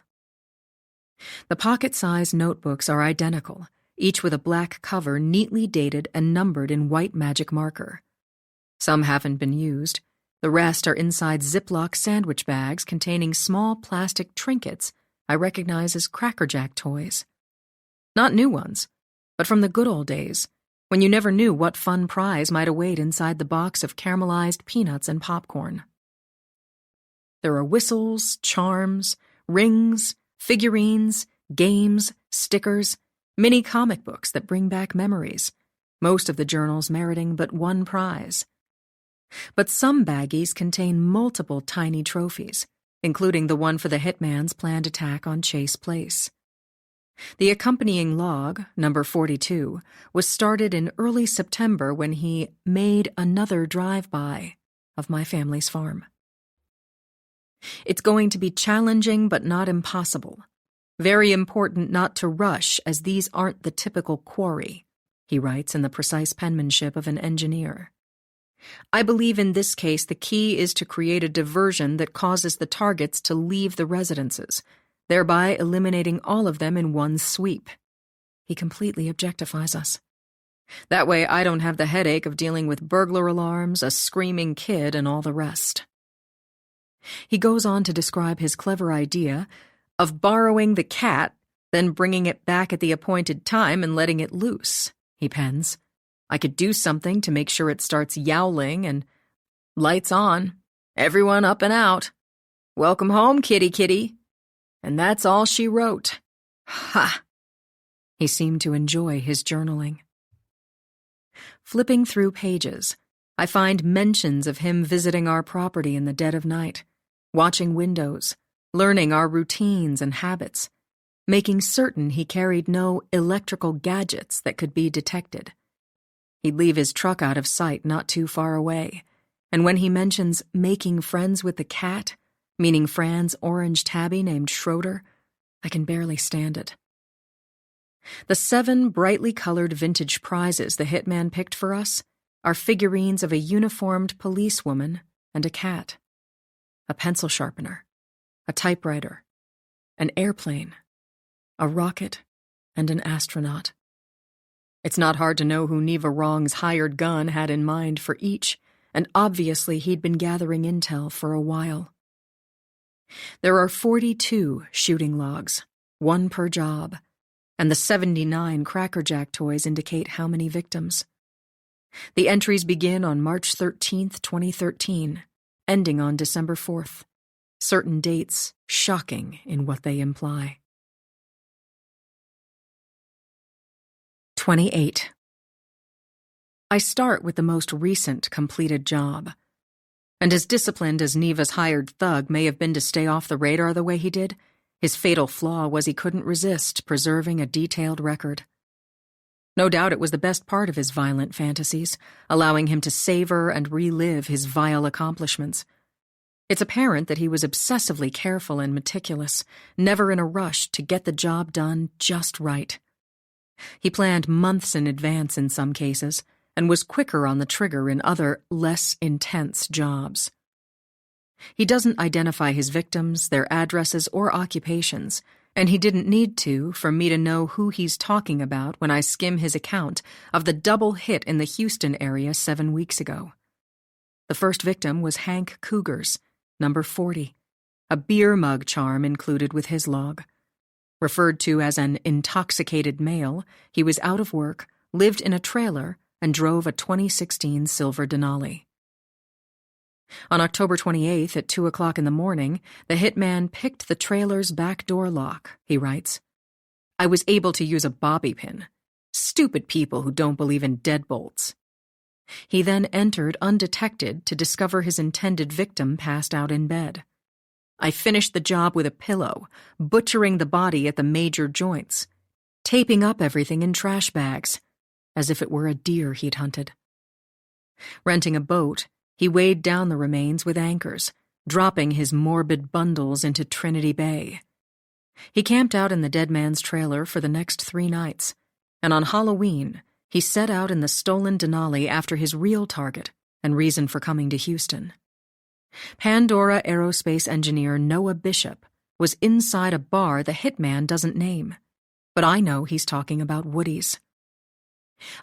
The pocket-sized notebooks are identical, each with a black cover neatly dated and numbered in white magic marker. Some haven't been used. The rest are inside Ziploc sandwich bags containing small plastic trinkets I recognize as Cracker Jack toys. Not new ones, but from the good old days, when you never knew what fun prize might await inside the box of caramelized peanuts and popcorn. There are whistles, charms, rings, figurines, games, stickers, mini comic books that bring back memories, most of the journals meriting but one prize. But some baggies contain multiple tiny trophies, including the one for the hitman's planned attack on Chase Place. The accompanying log, number 42, was started in early September when he made another drive-by of my family's farm. It's going to be challenging but not impossible. Very important not to rush, as these aren't the typical quarry, he writes in the precise penmanship of an engineer. I believe in this case the key is to create a diversion that causes the targets to leave the residences, thereby eliminating all of them in one sweep. He completely objectifies us. That way I don't have the headache of dealing with burglar alarms, a screaming kid, and all the rest. He goes on to describe his clever idea of borrowing the cat, then bringing it back at the appointed time and letting it loose, he pens. I could do something to make sure it starts yowling and lights on, everyone up and out. Welcome home, kitty kitty. And that's all she wrote. Ha! He seemed to enjoy his journaling. Flipping through pages, I find mentions of him visiting our property in the dead of night, watching windows, learning our routines and habits, making certain he carried no electrical gadgets that could be detected. He'd leave his truck out of sight not too far away, and when he mentions making friends with the cat, meaning Fran's orange tabby named Schroeder, I can barely stand it. The 7 brightly colored vintage prizes the hitman picked for us are figurines of a uniformed policewoman and a cat, a pencil sharpener, a typewriter, an airplane, a rocket, and an astronaut. It's not hard to know who Neva Wrong's hired gun had in mind for each, and obviously he'd been gathering intel for a while. There are 42 shooting logs, 1 per job, and the 79 Cracker Jack toys indicate how many victims. The entries begin on March 13th, 2013, ending on December 4th. Certain dates shocking in what they imply. 28. I start with the most recent completed job. And as disciplined as Neva's hired thug may have been to stay off the radar the way he did, his fatal flaw was he couldn't resist preserving a detailed record. No doubt it was the best part of his violent fantasies, allowing him to savor and relive his vile accomplishments. It's apparent that he was obsessively careful and meticulous, never in a rush to get the job done just right. He planned months in advance in some cases, and was quicker on the trigger in other, less intense jobs. He doesn't identify his victims, their addresses, or occupations, and he didn't need to for me to know who he's talking about when I skim his account of the double hit in the Houston area 7 weeks ago. The first victim was Hank Cougars, number 40, a beer mug charm included with his log. Referred to as an intoxicated male, he was out of work, lived in a trailer, and drove a 2016 silver Denali. On October 28th at 2 o'clock in the morning, the hitman picked the trailer's back door lock, he writes. I was able to use a bobby pin. Stupid people who don't believe in deadbolts. He then entered undetected to discover his intended victim passed out in bed. I finished the job with a pillow, butchering the body at the major joints, taping up everything in trash bags, as if it were a deer he'd hunted. Renting a boat, he weighed down the remains with anchors, dropping his morbid bundles into Trinity Bay. He camped out in the dead man's trailer for the next 3 nights, and on Halloween, he set out in the stolen Denali after his real target and reason for coming to Houston. Pandora aerospace engineer Noah Bishop was inside a bar the hitman doesn't name, but I know he's talking about Woody's.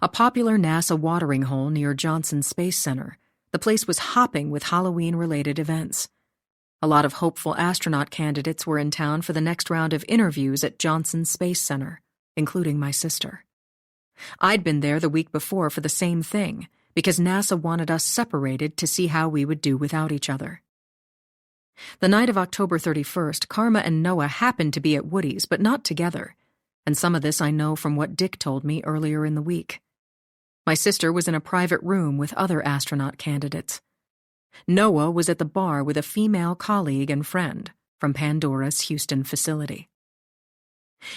A popular NASA watering hole near Johnson Space Center, the place was hopping with Halloween-related events. A lot of hopeful astronaut candidates were in town for the next round of interviews at Johnson Space Center, including my sister. I'd been there the week before for the same thing, because NASA wanted us separated to see how we would do without each other. The night of October 31st, Karma and Noah happened to be at Woody's, but not together, and some of this I know from what Dick told me earlier in the week. My sister was in a private room with other astronaut candidates. Noah was at the bar with a female colleague and friend from Pandora's Houston facility.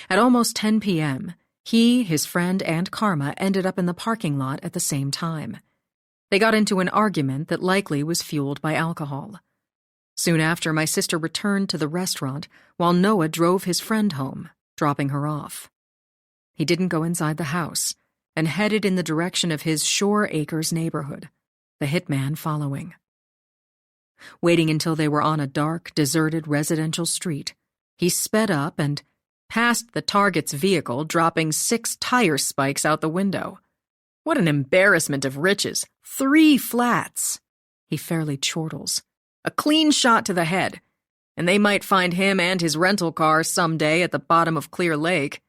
At almost 10 p.m., he, his friend, and Karma ended up in the parking lot at the same time. They got into an argument that likely was fueled by alcohol. Soon after, my sister returned to the restaurant while Noah drove his friend home, dropping her off. He didn't go inside the house and headed in the direction of his Shore Acres neighborhood, the hitman following. Waiting until they were on a dark, deserted residential street, he sped up and passed the target's vehicle, dropping 6 tire spikes out the window. What an embarrassment of riches. 3 flats. He fairly chortles. A clean shot to the head, and they might find him and his rental car someday at the bottom of Clear Lake.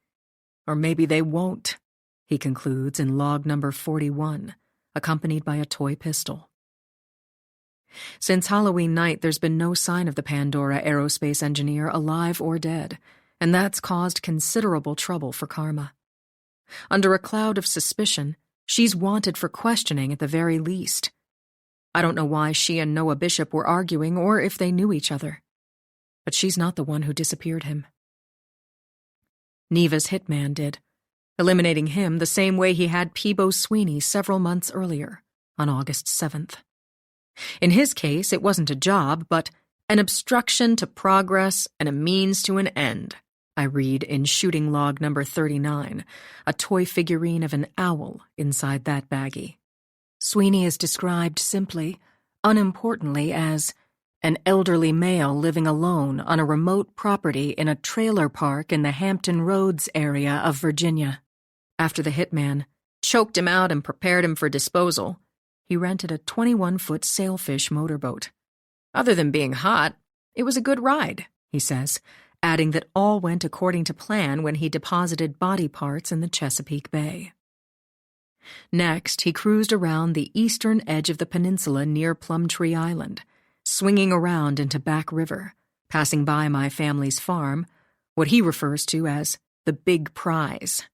Or maybe they won't, he concludes in log number 41, accompanied by a toy pistol. Since Halloween night, there's been no sign of the Pandora aerospace engineer alive or dead, and that's caused considerable trouble for Karma. Under a cloud of suspicion, she's wanted for questioning at the very least. I don't know why she and Noah Bishop were arguing or if they knew each other. But she's not the one who disappeared him. Neva's hitman did, eliminating him the same way he had Peebo Sweeney several months earlier, on August 7th. In his case, it wasn't a job, but an obstruction to progress and a means to an end, I read in shooting log number 39, a toy figurine of an owl inside that baggie. Sweeney is described simply, unimportantly, as an elderly male living alone on a remote property in a trailer park in the Hampton Roads area of Virginia. After the hitman choked him out and prepared him for disposal, he rented a 21-foot sailfish motorboat. Other than being hot, it was a good ride, he says, adding that all went according to plan when he deposited body parts in the Chesapeake Bay. Next, he cruised around the eastern edge of the peninsula near Plumtree Island, swinging around into Back River, passing by my family's farm, what he refers to as the Big Prize.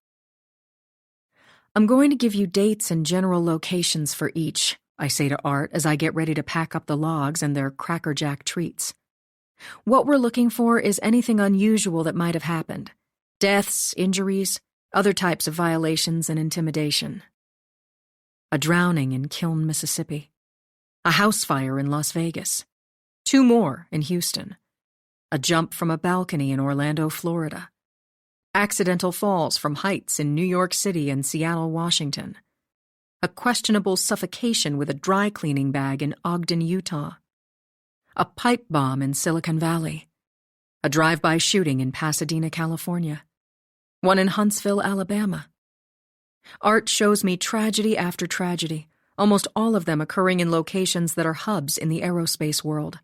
I'm going to give you dates and general locations for each, I say to Art as I get ready to pack up the logs and their Cracker Jack treats. What we're looking for is anything unusual that might have happened. Deaths, injuries, other types of violations and intimidation. A drowning in Kiln, Mississippi. A house fire in Las Vegas. 2 more in Houston. A jump from a balcony in Orlando, Florida. Accidental falls from heights in New York City and Seattle, Washington. A questionable suffocation with a dry cleaning bag in Ogden, Utah. A pipe bomb in Silicon Valley. A drive-by shooting in Pasadena, California. One in Huntsville, Alabama. Art shows me tragedy after tragedy, almost all of them occurring in locations that are hubs in the aerospace world.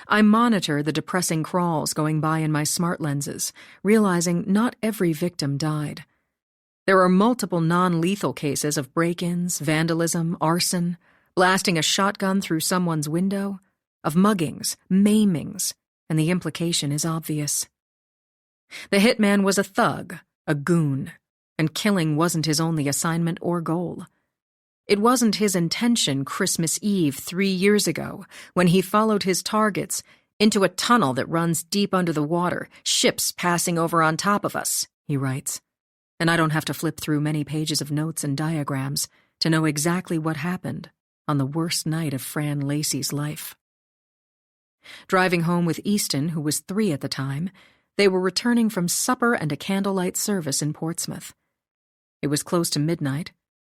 I monitor the depressing crawls going by in my smart lenses, realizing not every victim died. There are multiple non-lethal cases of break-ins, vandalism, arson, blasting a shotgun through someone's window, of muggings, maimings, and the implication is obvious. The hitman was a thug, a goon, and killing wasn't his only assignment or goal. It wasn't his intention Christmas Eve 3 years ago when he followed his targets into a tunnel that runs deep under the water, ships passing over on top of us, he writes. And I don't have to flip through many pages of notes and diagrams to know exactly what happened on the worst night of Fran Lacey's life. Driving home with Easton, who was 3 at the time, they were returning from supper and a candlelight service in Portsmouth. It was close to midnight.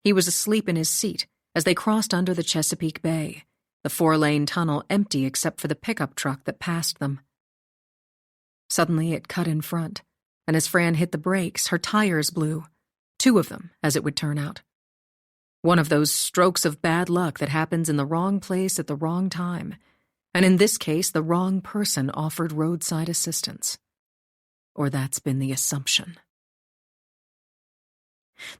He was asleep in his seat as they crossed under the Chesapeake Bay, the 4-lane tunnel empty except for the pickup truck that passed them. Suddenly it cut in front, and as Fran hit the brakes, her tires blew. 2 of them, as it would turn out. One of those strokes of bad luck that happens in the wrong place at the wrong time, and in this case, the wrong person offered roadside assistance. Or that's been the assumption.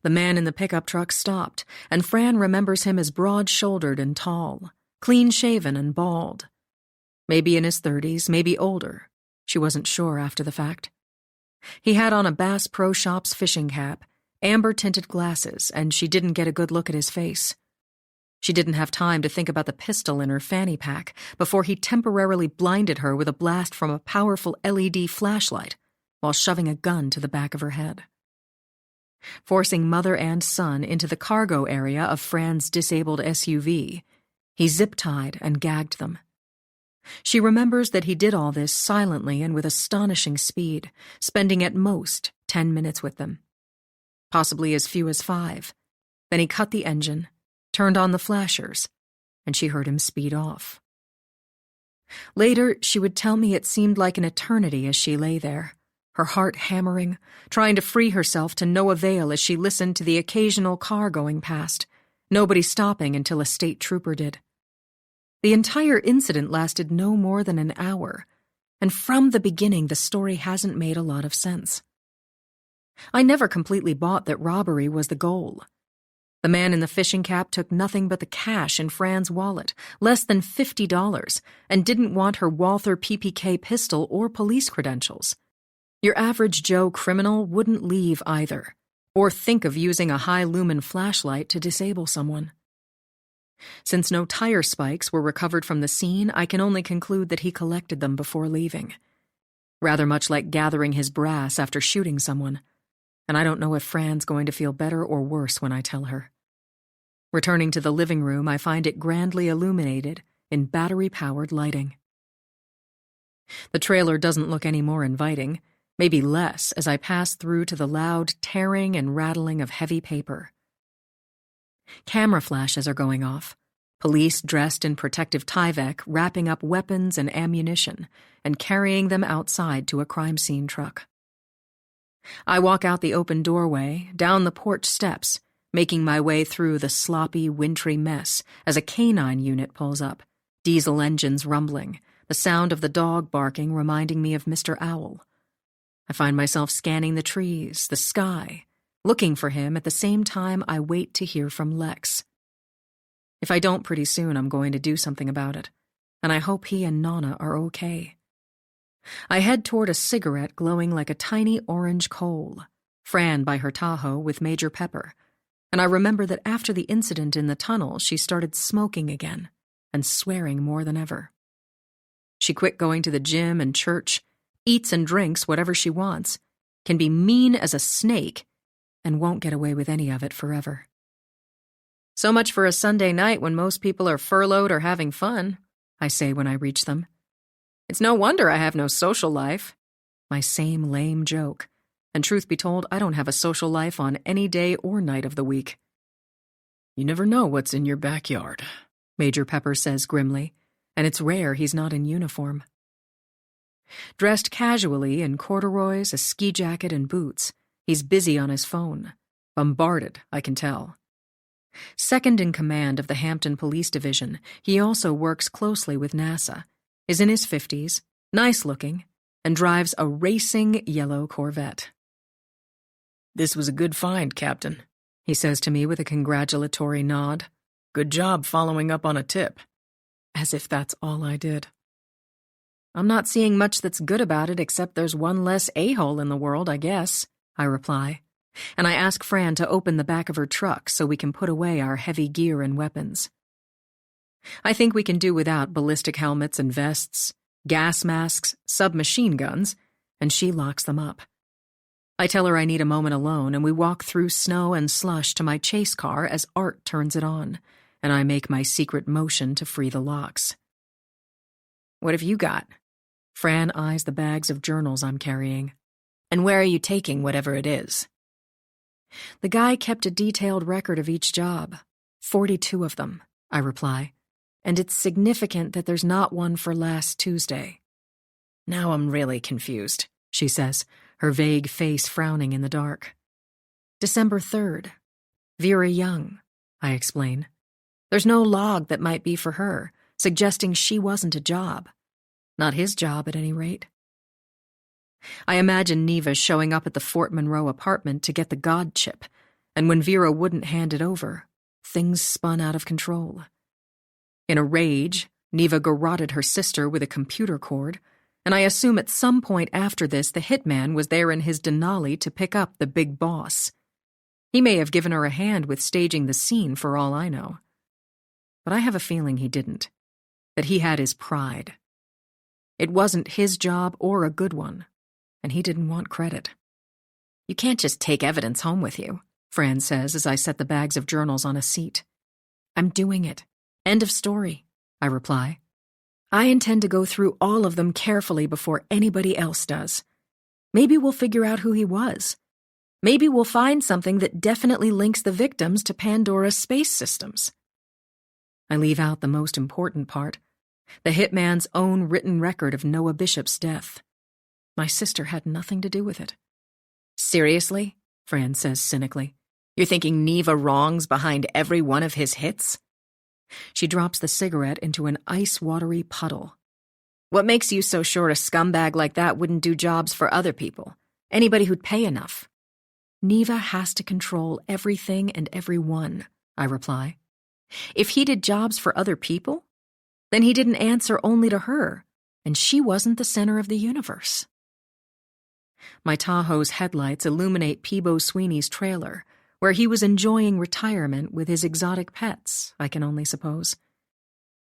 The man in the pickup truck stopped, and Fran remembers him as broad-shouldered and tall, clean-shaven and bald. Maybe in his 30s, maybe older. She wasn't sure after the fact. He had on a Bass Pro Shops fishing cap, amber-tinted glasses, and she didn't get a good look at his face. She didn't have time to think about the pistol in her fanny pack before he temporarily blinded her with a blast from a powerful LED flashlight while shoving a gun to the back of her head. Forcing mother and son into the cargo area of Fran's disabled SUV, he zip-tied and gagged them. She remembers that he did all this silently and with astonishing speed, spending at most 10 minutes with them. Possibly as few as 5. Then he cut the engine, turned on the flashers, and she heard him speed off. Later, she would tell me it seemed like an eternity as she lay there, her heart hammering, trying to free herself to no avail as she listened to the occasional car going past, nobody stopping until a state trooper did. The entire incident lasted no more than an hour, and from the beginning the story hasn't made a lot of sense. I never completely bought that robbery was the goal. The man in the fishing cap took nothing but the cash in Fran's wallet, less than $50, and didn't want her Walther PPK pistol or police credentials. Your average Joe criminal wouldn't leave either, or think of using a high-lumen flashlight to disable someone. Since no tire spikes were recovered from the scene, I can only conclude that he collected them before leaving. rather much like gathering his brass after shooting someone, and I don't know if Fran's going to feel better or worse when I tell her. Returning to the living room, I find it grandly illuminated in battery-powered lighting. The trailer doesn't look any more inviting, maybe less, as I pass through to the loud tearing and rattling of heavy paper. Camera flashes are going off. Police dressed in protective Tyvek wrapping up weapons and ammunition and carrying them outside to a crime scene truck. I walk out the open doorway, down the porch steps, making my way through the sloppy, wintry mess as a canine unit pulls up, diesel engines rumbling, the sound of the dog barking reminding me of Mr. Owl. I find myself scanning the trees, the sky, looking for him at the same time I wait to hear from Lex. If I don't pretty soon, I'm going to do something about it, and I hope he and Nana are okay. I head toward a cigarette glowing like a tiny orange coal, Fran by her Tahoe with Major Pepper, and I remember that after the incident in the tunnel, she started smoking again and swearing more than ever. She quit going to the gym and church, eats and drinks whatever she wants, can be mean as a snake, and won't get away with any of it forever. So much for a Sunday night when most people are furloughed or having fun, I say when I reach them. It's no wonder I have no social life. My same lame joke. And truth be told, I don't have a social life on any day or night of the week. You never know what's in your backyard, Major Pepper says grimly, and it's rare he's not in uniform. Dressed casually in corduroys, a ski jacket, and boots, he's busy on his phone. Bombarded, I can tell. Second in command of the Hampton Police Division, he also works closely with NASA, is in his 50s, nice-looking, and drives a racing yellow Corvette. "This was a good find, Captain," he says to me with a congratulatory nod. "Good job following up on a tip." As if that's all I did. I'm not seeing much that's good about it except there's one less a-hole in the world, I guess, I reply. And I ask Fran to open the back of her truck so we can put away our heavy gear and weapons. I think we can do without ballistic helmets and vests, gas masks, submachine guns, and she locks them up. I tell her I need a moment alone, and we walk through snow and slush to my chase car as Art turns it on, and I make my secret motion to free the locks. "What have you got?" Fran eyes the bags of journals I'm carrying. "And where are you taking whatever it is?" The guy kept a detailed record of each job, 42 of them, I reply, and it's significant that there's not one for last Tuesday. "Now I'm really confused," she says, her vague face frowning in the dark. "December 3rd. Vera Young," I explain. "There's no log that might be for her, suggesting she wasn't a job. Not his job, at any rate." I imagine Neva showing up at the Fort Monroe apartment to get the God chip, and when Vera wouldn't hand it over, things spun out of control. In a rage, Neva garroted her sister with a computer cord, and I assume at some point after this the hitman was there in his Denali to pick up the big boss. He may have given her a hand with staging the scene for all I know. But I have a feeling he didn't, that he had his pride. It wasn't his job or a good one, and he didn't want credit. "You can't just take evidence home with you," Fran says as I set the bags of journals on a seat. "I'm doing it. End of story," I reply. "I intend to go through all of them carefully before anybody else does. Maybe we'll figure out who he was. Maybe we'll find something that definitely links the victims to Pandora's space systems." I leave out the most important part, the hitman's own written record of Noah Bishop's death. My sister had nothing to do with it. "Seriously?" Fran says cynically. "You're thinking Neva wrong's behind every one of his hits?" She drops the cigarette into an ice-watery puddle. "What makes you so sure a scumbag like that wouldn't do jobs for other people? Anybody who'd pay enough?" "Neva has to control everything and everyone," I reply. "If he did jobs for other people, then he didn't answer only to her, and she wasn't the center of the universe." My Tahoe's headlights illuminate Peebo Sweeney's trailer, where he was enjoying retirement with his exotic pets, I can only suppose.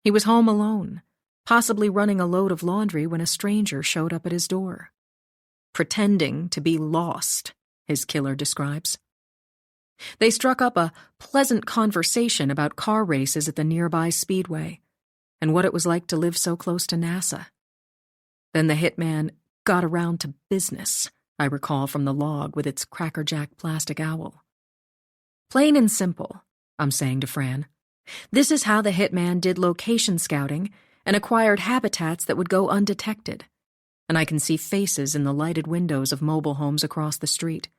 He was home alone, possibly running a load of laundry when a stranger showed up at his door. pretending to be lost, his killer describes. They struck up a pleasant conversation about car races at the nearby speedway and what it was like to live so close to NASA. Then the hitman got around to business, I recall from the log with its crackerjack plastic owl. Plain and simple, I'm saying to Fran. This is how the hitman did location scouting and acquired habitats that would go undetected. And I can see faces in the lighted windows of mobile homes across the street,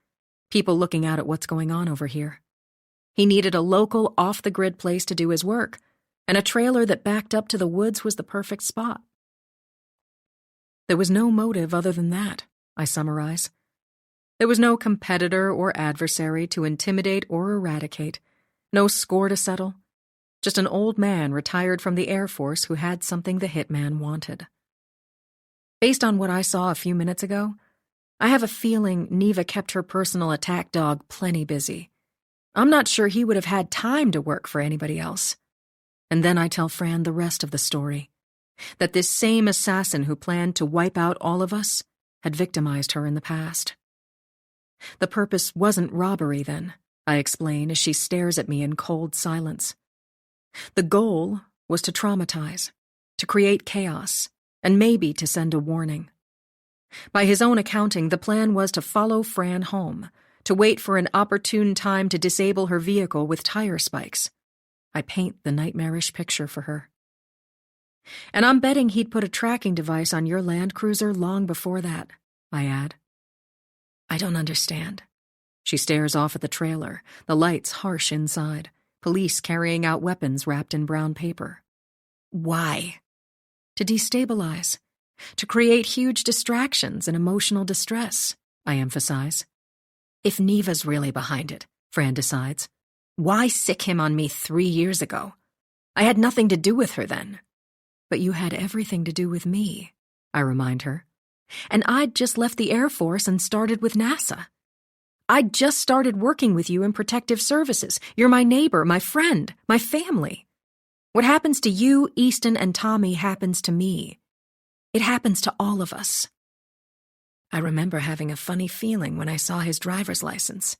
people looking out at what's going on over here. He needed a local, off-the-grid place to do his work, and a trailer that backed up to the woods was the perfect spot. There was no motive other than that, I summarize. There was no competitor or adversary to intimidate or eradicate, no score to settle, just an old man retired from the Air Force who had something the hitman wanted. Based on what I saw a few minutes ago, I have a feeling Neva kept her personal attack dog plenty busy. I'm not sure he would have had time to work for anybody else. And then I tell Fran the rest of the story, that this same assassin who planned to wipe out all of us had victimized her in the past. The purpose wasn't robbery, then, I explain as she stares at me in cold silence. The goal was to traumatize, to create chaos, and maybe to send a warning. By his own accounting, the plan was to follow Fran home, to wait for an opportune time to disable her vehicle with tire spikes. I paint the nightmarish picture for her. And I'm betting he'd put a tracking device on your Land Cruiser long before that, I add. I don't understand. She stares off at the trailer, the lights harsh inside, police carrying out weapons wrapped in brown paper. Why? To destabilize. To create huge distractions and emotional distress, I emphasize. If Neva's really behind it, Fran decides, why sick him on me 3 years ago? I had nothing to do with her then. But you had everything to do with me, I remind her. And I'd just left the Air Force and started with NASA. I'd just started working with you in protective services. You're my neighbor, my friend, my family. What happens to you, Easton, and Tommy happens to me. It happens to all of us. I remember having a funny feeling when I saw his driver's license.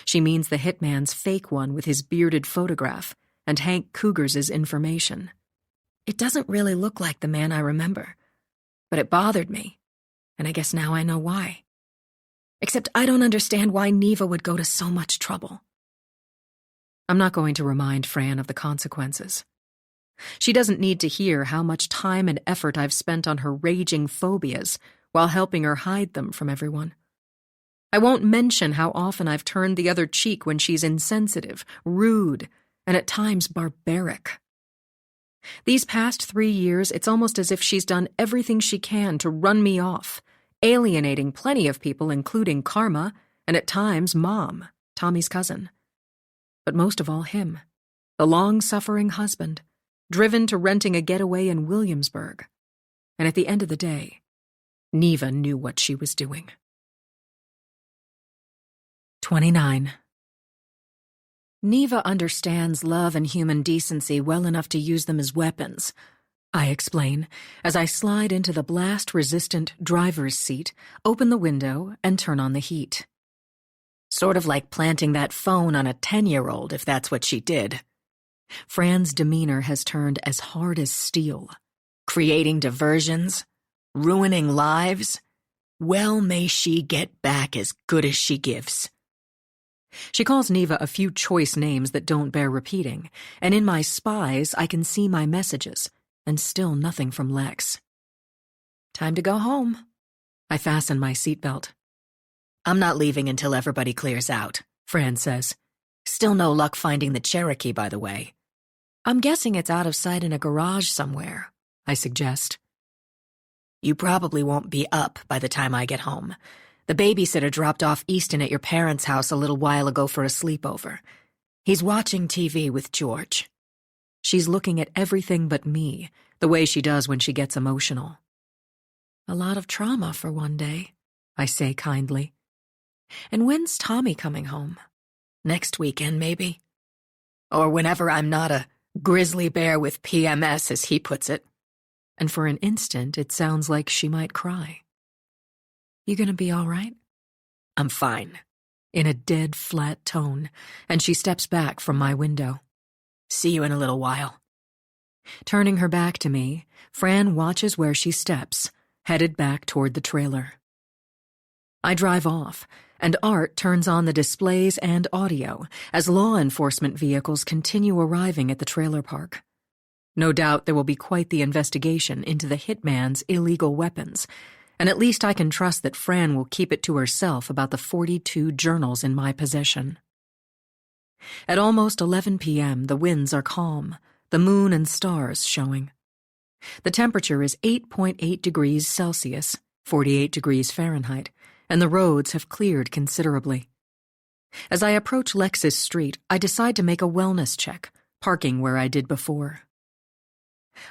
She means the hitman's fake one with his bearded photograph and Hank Cougar's information. It doesn't really look like the man I remember, but it bothered me, and I guess now I know why. Except I don't understand why Neva would go to so much trouble. I'm not going to remind Fran of the consequences. She doesn't need to hear how much time and effort I've spent on her raging phobias while helping her hide them from everyone. I won't mention how often I've turned the other cheek when she's insensitive, rude, and at times barbaric. These past 3 years, it's almost as if she's done everything she can to run me off, alienating plenty of people, including Karma, and at times Mom, Tommy's cousin. But most of all him, the long-suffering husband, driven to renting a getaway in Williamsburg. And at the end of the day, Neva knew what she was doing. 29. Neva understands love and human decency well enough to use them as weapons, I explain, as I slide into the blast-resistant driver's seat, open the window, and turn on the heat. Sort of like planting that phone on a 10-year-old, if that's what she did. Fran's demeanor has turned as hard as steel. Creating diversions? Ruining lives? Well, may she get back as good as she gives. She calls Neva a few choice names that don't bear repeating, and in my spies I can see my messages, and still nothing from Lex. Time to go home. I fasten my seatbelt. I'm not leaving until everybody clears out, Fran says. Still no luck finding the Cherokee, by the way. I'm guessing it's out of sight in a garage somewhere, I suggest. You probably won't be up by the time I get home. The babysitter dropped off Easton at your parents' house a little while ago for a sleepover. He's watching TV with George. She's looking at everything but me, the way she does when she gets emotional. A lot of trauma for one day, I say kindly. And when's Tommy coming home? Next weekend, maybe? Or whenever I'm not a grizzly bear with PMS, as he puts it. And for an instant, it sounds like she might cry. You gonna be all right? I'm fine, in a dead, flat tone, and she steps back from my window. See you in a little while. Turning her back to me, Fran watches where she steps, headed back toward the trailer. I drive off, and Art turns on the displays and audio as law enforcement vehicles continue arriving at the trailer park. No doubt there will be quite the investigation into the hitman's illegal weapons, and at least I can trust that Fran will keep it to herself about the 42 journals in my possession. At almost 11 p.m., the winds are calm, the moon and stars showing. The temperature is 8.8 degrees Celsius, 48 degrees Fahrenheit, and the roads have cleared considerably. As I approach Lex's Street, I decide to make a wellness check, parking where I did before.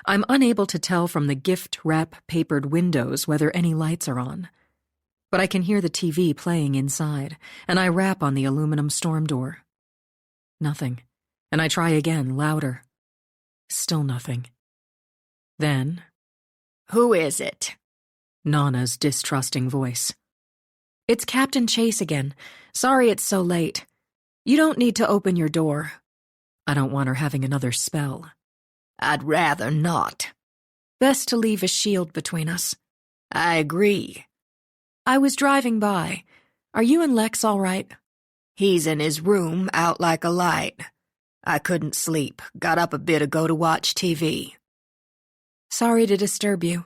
I'm unable to tell from the gift-wrap papered windows whether any lights are on, but I can hear the TV playing inside, and I rap on the aluminum storm door. Nothing, and I try again, louder. Still nothing. Then, "Who is it?" Nana's distrusting voice. It's Captain Chase again. Sorry it's so late. You don't need to open your door. I don't want her having another spell. "I'd rather not." Best to leave a shield between us. "I agree." I was driving by. Are you and Lex all right? "He's in his room, out like a light. I couldn't sleep. Got up a bit ago to watch TV." Sorry to disturb you.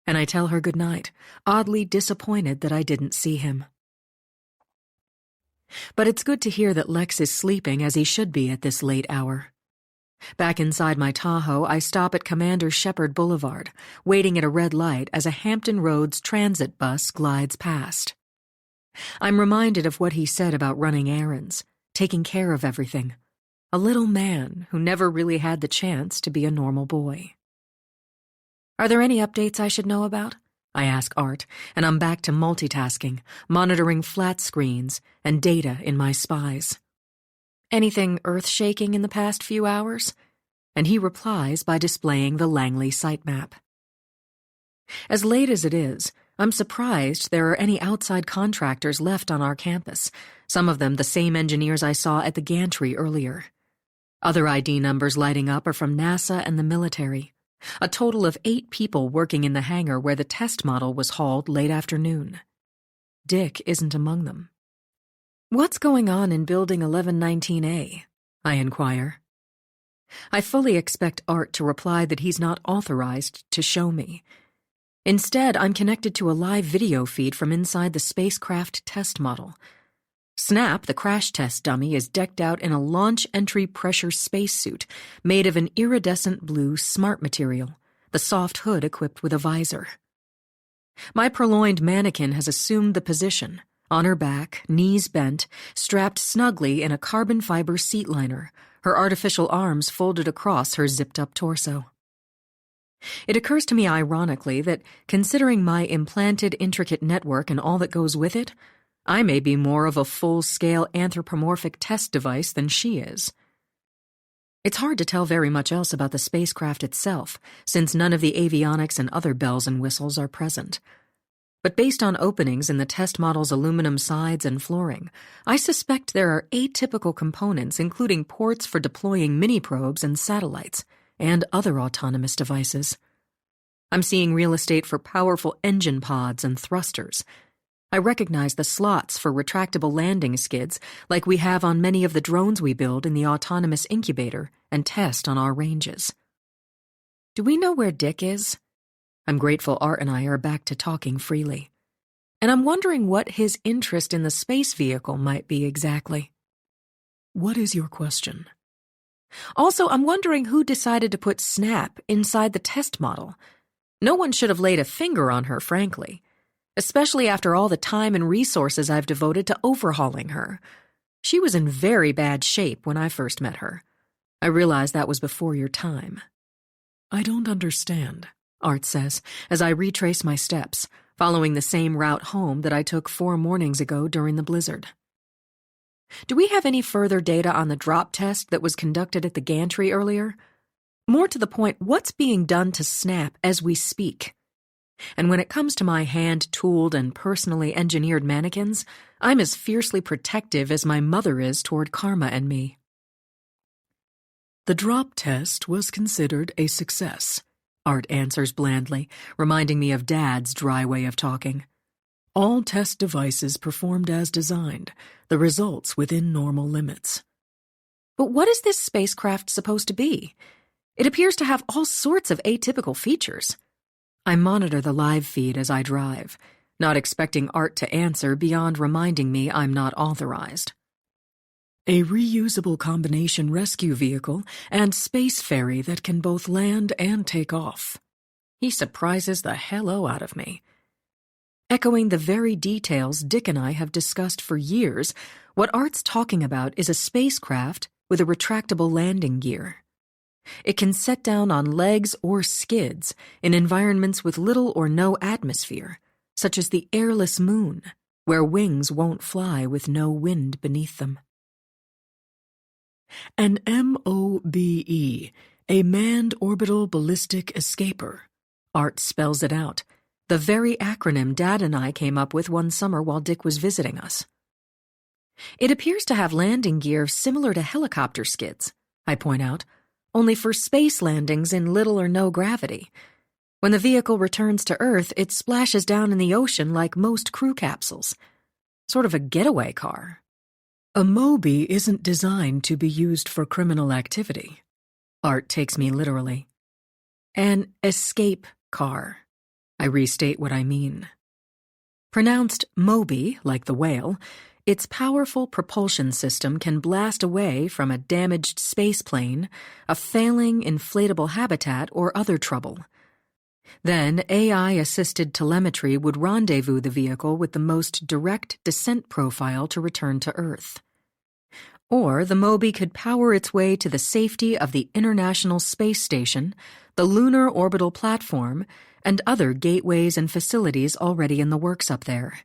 And I tell her goodnight, oddly disappointed that I didn't see him. But it's good to hear that Lex is sleeping as he should be at this late hour. Back inside my Tahoe, I stop at Commander Shepherd Boulevard, waiting at a red light as a Hampton Roads transit bus glides past. I'm reminded of what he said about running errands, taking care of everything. A little man who never really had the chance to be a normal boy. Are there any updates I should know about? I ask Art, and I'm back to multitasking, monitoring flat screens and data in my spies. Anything earth-shaking in the past few hours? And he replies by displaying the Langley site map. As late as it is, I'm surprised there are any outside contractors left on our campus, some of them the same engineers I saw at the gantry earlier. Other ID numbers lighting up are from NASA and the military. A total of 8 people working in the hangar where the test model was hauled late afternoon. Dick isn't among them. What's going on in Building 1119A? I inquire. I fully expect Art to reply that he's not authorized to show me. Instead, I'm connected to a live video feed from inside the spacecraft test model. Snap, the crash test dummy, is decked out in a launch entry pressure spacesuit made of an iridescent blue smart material, the soft hood equipped with a visor. My purloined mannequin has assumed the position, on her back, knees bent, strapped snugly in a carbon fiber seat liner, her artificial arms folded across her zipped-up torso. It occurs to me ironically that, considering my implanted intricate network and all that goes with it, I may be more of a full-scale anthropomorphic test device than she is. It's hard to tell very much else about the spacecraft itself, since none of the avionics and other bells and whistles are present. But based on openings in the test model's aluminum sides and flooring, I suspect there are atypical components including ports for deploying mini-probes and satellites, and other autonomous devices. I'm seeing real estate for powerful engine pods and thrusters. I recognize the slots for retractable landing skids like we have on many of the drones we build in the autonomous incubator and test on our ranges. Do we know where Dick is? I'm grateful Art and I are back to talking freely. And I'm wondering what his interest in the space vehicle might be exactly. What is your question? Also, I'm wondering who decided to put Snap inside the test model. No one should have laid a finger on her, frankly. Especially after all the time and resources I've devoted to overhauling her. She was in very bad shape when I first met her. I realize that was before your time. I don't understand, Art says, as I retrace my steps, following the same route home that I took 4 mornings ago during the blizzard. Do we have any further data on the drop test that was conducted at the gantry earlier? More to the point, what's being done to Snap as we speak? And when it comes to my hand-tooled and personally engineered mannequins, I'm as fiercely protective as my mother is toward Karma and me. The drop test was considered a success, Art answers blandly, reminding me of Dad's dry way of talking. All test devices performed as designed, the results within normal limits. But what is this spacecraft supposed to be? It appears to have all sorts of atypical features. I monitor the live feed as I drive, not expecting Art to answer beyond reminding me I'm not authorized. A reusable combination rescue vehicle and space ferry that can both land and take off. He surprises the hello out of me. Echoing the very details Dick and I have discussed for years, what Art's talking about is a spacecraft with a retractable landing gear. It can set down on legs or skids in environments with little or no atmosphere, such as the airless moon, where wings won't fly with no wind beneath them. An MOBE, a Manned Orbital Ballistic Escaper. Art spells it out, the very acronym Dad and I came up with one summer while Dick was visiting us. It appears to have landing gear similar to helicopter skids, I point out, only for space landings in little or no gravity. When the vehicle returns to Earth, it splashes down in the ocean like most crew capsules. Sort of a getaway car. A MOBE isn't designed to be used for criminal activity. Art takes me literally. An escape car. I restate what I mean. Pronounced Moby, like the whale, its powerful propulsion system can blast away from a damaged spaceplane, a failing inflatable habitat, or other trouble. Then AI-assisted telemetry would rendezvous the vehicle with the most direct descent profile to return to Earth. Or the Moby could power its way to the safety of the International Space Station, the Lunar Orbital Platform, and other gateways and facilities already in the works up there.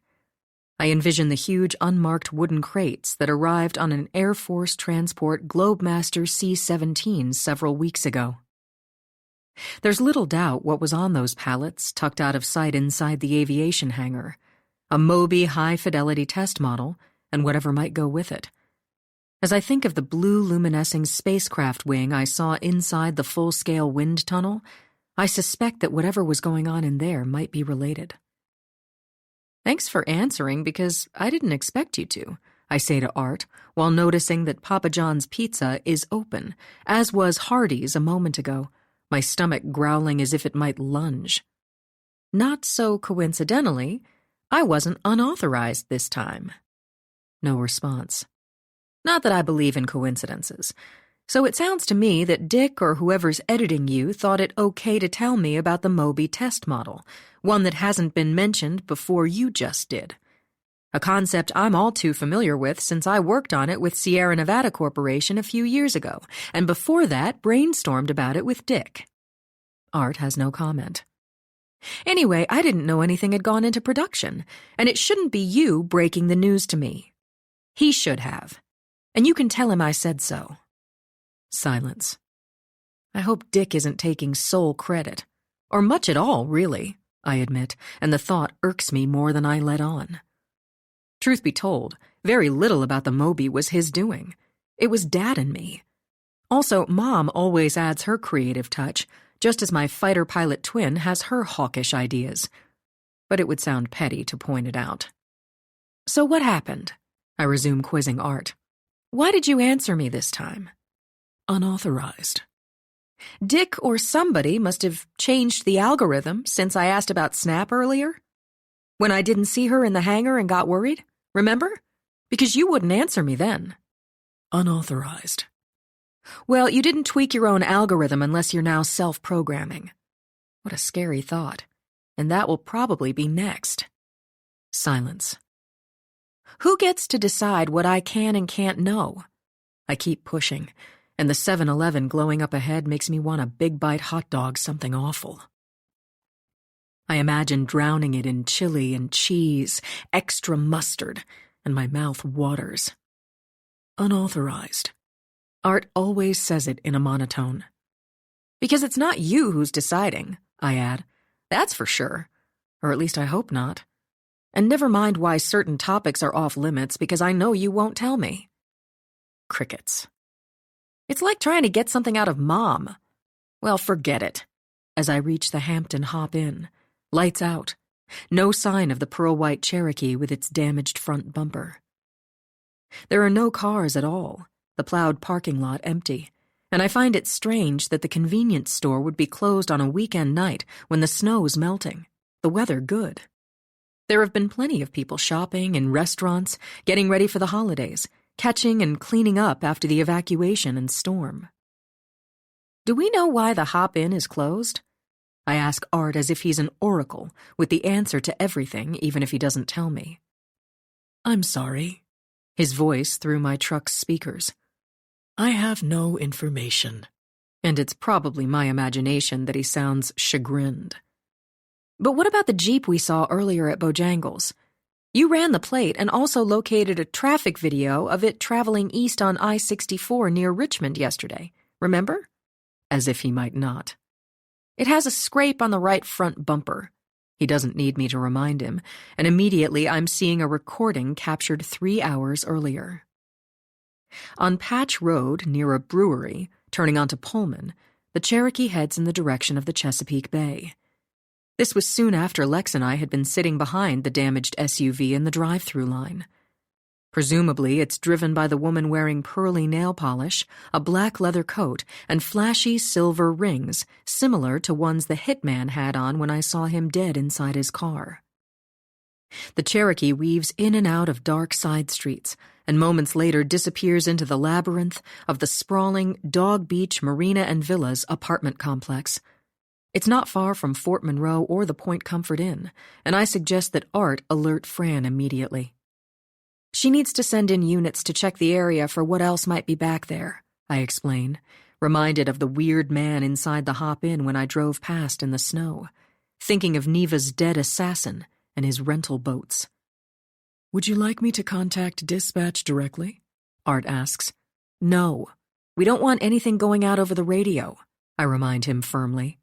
I envision the huge unmarked wooden crates that arrived on an Air Force transport Globemaster C-17 several weeks ago. There's little doubt what was on those pallets tucked out of sight inside the aviation hangar, a Moby high-fidelity test model, and whatever might go with it. As I think of the blue luminescing spacecraft wing I saw inside the full-scale wind tunnel, I suspect that whatever was going on in there might be related. Thanks for answering, because I didn't expect you to, I say to Art, while noticing that Papa John's Pizza is open, as was Hardee's a moment ago, my stomach growling as if it might lunge. Not so coincidentally, I wasn't unauthorized this time. No response. Not that I believe in coincidences. So it sounds to me that Dick or whoever's editing you thought it okay to tell me about the Moby test model, one that hasn't been mentioned before you just did. A concept I'm all too familiar with since I worked on it with Sierra Nevada Corporation a few years ago, and before that brainstormed about it with Dick. Art has no comment. Anyway, I didn't know anything had gone into production, and it shouldn't be you breaking the news to me. He should have. And you can tell him I said so. Silence. I hope Dick isn't taking sole credit. Or much at all, really, I admit, and the thought irks me more than I let on. Truth be told, very little about the Moby was his doing. It was Dad and me. Also, Mom always adds her creative touch, just as my fighter pilot twin has her hawkish ideas. But it would sound petty to point it out. So what happened? I resume quizzing Art. Why did you answer me this time? Unauthorized. Dick or somebody must have changed the algorithm since I asked about Snap earlier. When I didn't see her in the hangar and got worried, remember? Because you wouldn't answer me then. Unauthorized. Well, you didn't tweak your own algorithm unless you're now self-programming. What a scary thought. And that will probably be next. Silence. Who gets to decide what I can and can't know? I keep pushing, and the 7-Eleven glowing up ahead makes me want a big bite hot dog something awful. I imagine drowning it in chili and cheese, extra mustard, and my mouth waters. Unauthorized. Art always says it in a monotone. Because it's not you who's deciding, I add. That's for sure. Or at least I hope not. And never mind why certain topics are off limits, because I know you won't tell me. Crickets. It's like trying to get something out of Mom. Well, forget it. As I reach the Hampton Hop Inn, lights out. No sign of the pearl-white Cherokee with its damaged front bumper. There are no cars at all, the plowed parking lot empty, and I find it strange that the convenience store would be closed on a weekend night when the snow's melting, the weather good. There have been plenty of people shopping in restaurants, getting ready for the holidays, catching and cleaning up after the evacuation and storm. Do we know why the Hop Inn is closed? I ask Art as if he's an oracle with the answer to everything, even if he doesn't tell me. I'm sorry. His voice through my truck's speakers. I have no information. And it's probably my imagination that he sounds chagrined. But what about the Jeep we saw earlier at Bojangles? You ran the plate and also located a traffic video of it traveling east on I-64 near Richmond yesterday, remember? As if he might not. It has a scrape on the right front bumper. He doesn't need me to remind him, and immediately I'm seeing a recording captured 3 hours earlier. On Patch Road, near a brewery, turning onto Pullman, the Cherokee heads in the direction of the Chesapeake Bay. This was soon after Lex and I had been sitting behind the damaged SUV in the drive-through line. Presumably, it's driven by the woman wearing pearly nail polish, a black leather coat, and flashy silver rings, similar to ones the hitman had on when I saw him dead inside his car. The Cherokee weaves in and out of dark side streets, and moments later disappears into the labyrinth of the sprawling Dog Beach Marina and Villas apartment complex. It's not far from Fort Monroe or the Point Comfort Inn, and I suggest that Art alert Fran immediately. She needs to send in units to check the area for what else might be back there, I explain, reminded of the weird man inside the Hop Inn when I drove past in the snow, thinking of Neva's dead assassin and his rental boats. Would you like me to contact dispatch directly? Art asks. No, we don't want anything going out over the radio, I remind him firmly.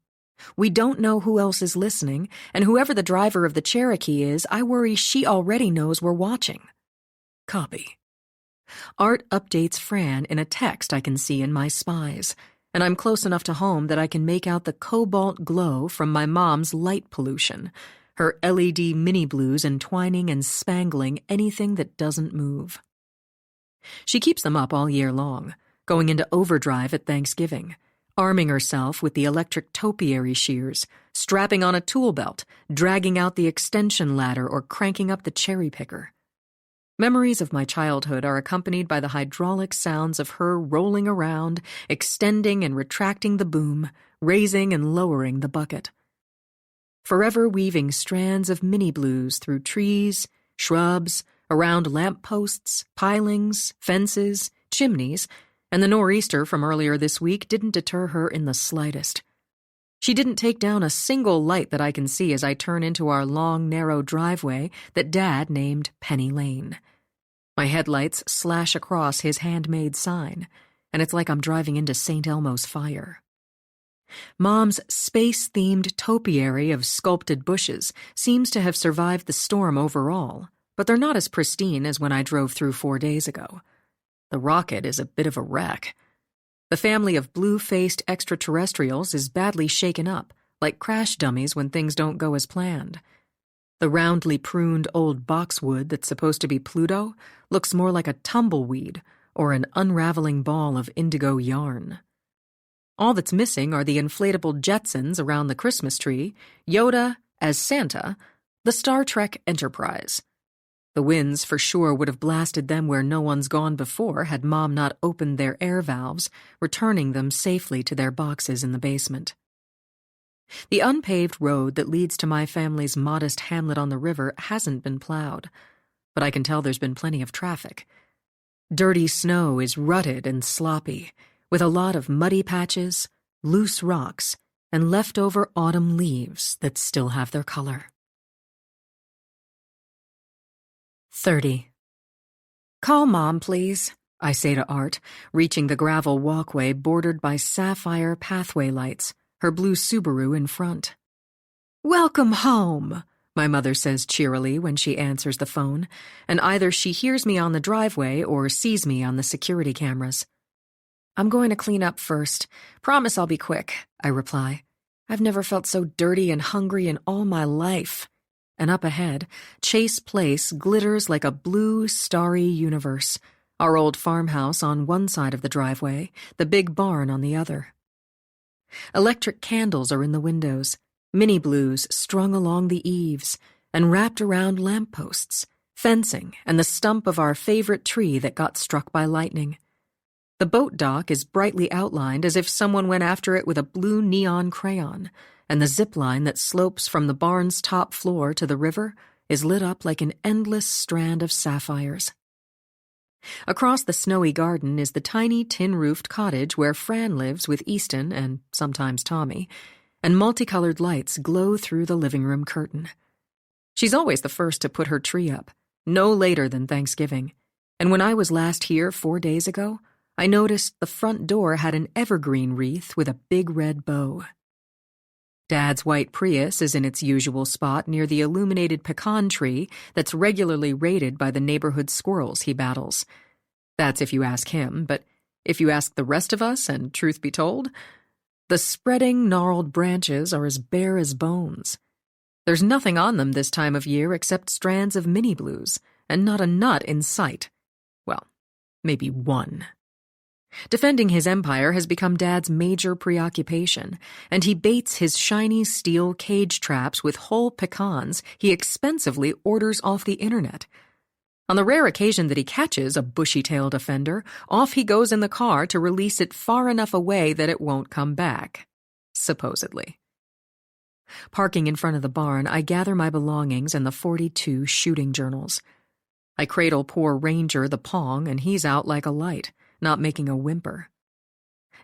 We don't know who else is listening, and whoever the driver of the Cherokee is, I worry she already knows we're watching. Copy. Art updates Fran in a text I can see in my spies, and I'm close enough to home that I can make out the cobalt glow from my mom's light pollution, her LED mini blues entwining and spangling anything that doesn't move. She keeps them up all year long, going into overdrive at Thanksgiving, arming herself with the electric topiary shears, strapping on a tool belt, dragging out the extension ladder, or cranking up the cherry picker. Memories of my childhood are accompanied by the hydraulic sounds of her rolling around, extending and retracting the boom, raising and lowering the bucket. Forever weaving strands of mini blues through trees, shrubs, around lampposts, pilings, fences, chimneys, and the nor'easter from earlier this week didn't deter her in the slightest. She didn't take down a single light that I can see as I turn into our long, narrow driveway that Dad named Penny Lane. My headlights slash across his handmade sign, and it's like I'm driving into St. Elmo's fire. Mom's space-themed topiary of sculpted bushes seems to have survived the storm overall, but they're not as pristine as when I drove through 4 days ago. The rocket is a bit of a wreck. The family of blue-faced extraterrestrials is badly shaken up, like crash dummies when things don't go as planned. The roundly pruned old boxwood that's supposed to be Pluto looks more like a tumbleweed or an unraveling ball of indigo yarn. All that's missing are the inflatable Jetsons around the Christmas tree, Yoda as Santa, the Star Trek Enterprise. The winds for sure would have blasted them where no one's gone before had Mom not opened their air valves, returning them safely to their boxes in the basement. The unpaved road that leads to my family's modest hamlet on the river hasn't been plowed, but I can tell there's been plenty of traffic. Dirty snow is rutted and sloppy, with a lot of muddy patches, loose rocks, and leftover autumn leaves that still have their color. 30. Call Mom, please, I say to Art, reaching the gravel walkway bordered by sapphire pathway lights, her blue Subaru in front. Welcome home, my mother says cheerily when she answers the phone, and either she hears me on the driveway or sees me on the security cameras. I'm going to clean up first. Promise I'll be quick, I reply. I've never felt so dirty and hungry in all my life. And up ahead, Chase Place glitters like a blue, starry universe. Our old farmhouse on one side of the driveway, the big barn on the other. Electric candles are in the windows, mini blues strung along the eaves, and wrapped around lampposts, fencing, and the stump of our favorite tree that got struck by lightning. The boat dock is brightly outlined as if someone went after it with a blue neon crayon, and the zip line that slopes from the barn's top floor to the river is lit up like an endless strand of sapphires. Across the snowy garden is the tiny tin-roofed cottage where Fran lives with Easton and sometimes Tommy, and multicolored lights glow through the living room curtain. She's always the first to put her tree up, no later than Thanksgiving, and when I was last here 4 days ago, I noticed the front door had an evergreen wreath with a big red bow. Dad's white Prius is in its usual spot near the illuminated pecan tree that's regularly raided by the neighborhood squirrels he battles. That's if you ask him, but if you ask the rest of us, and truth be told, the spreading, gnarled branches are as bare as bones. There's nothing on them this time of year except strands of mini blues, and not a nut in sight. Well, maybe one. Defending his empire has become Dad's major preoccupation, and he baits his shiny steel cage traps with whole pecans he expensively orders off the internet. On the rare occasion that he catches a bushy-tailed offender, off he goes in the car to release it far enough away that it won't come back. Supposedly. Parking in front of the barn, I gather my belongings and the 42 shooting journals. I cradle poor Ranger the Pong, and he's out like a light, not making a whimper.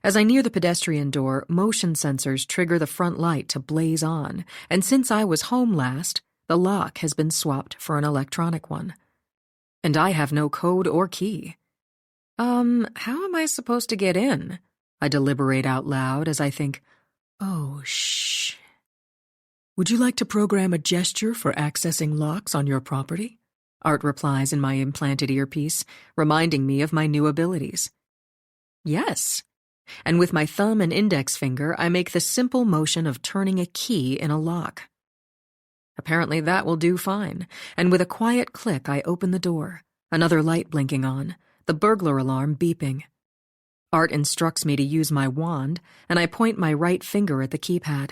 As I near the pedestrian door, motion sensors trigger the front light to blaze on, and since I was home last, the lock has been swapped for an electronic one. And I have no code or key. How am I supposed to get in? I deliberate out loud as I think, oh, shh. Would you like to program a gesture for accessing locks on your property? Art replies in my implanted earpiece, reminding me of my new abilities. Yes. And with my thumb and index finger, I make the simple motion of turning a key in a lock. Apparently that will do fine, and with a quiet click I open the door, another light blinking on, the burglar alarm beeping. Art instructs me to use my wand, and I point my right finger at the keypad.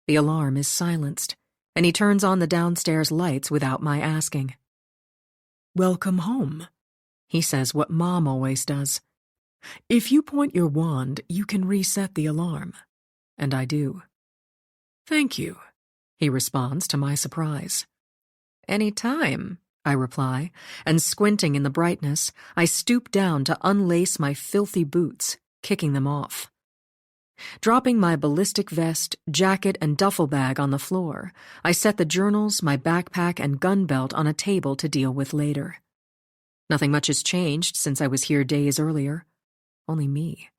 The alarm is silenced, and he turns on the downstairs lights without my asking. Welcome home, he says what Mom always does. If you point your wand, you can reset the alarm. And I do. Thank you, he responds to my surprise. Any time, I reply, and squinting in the brightness, I stoop down to unlace my filthy boots, kicking them off. Dropping my ballistic vest, jacket, and duffel bag on the floor, I set the journals, my backpack, and gun belt on a table to deal with later. Nothing much has changed since I was here days earlier. Only me.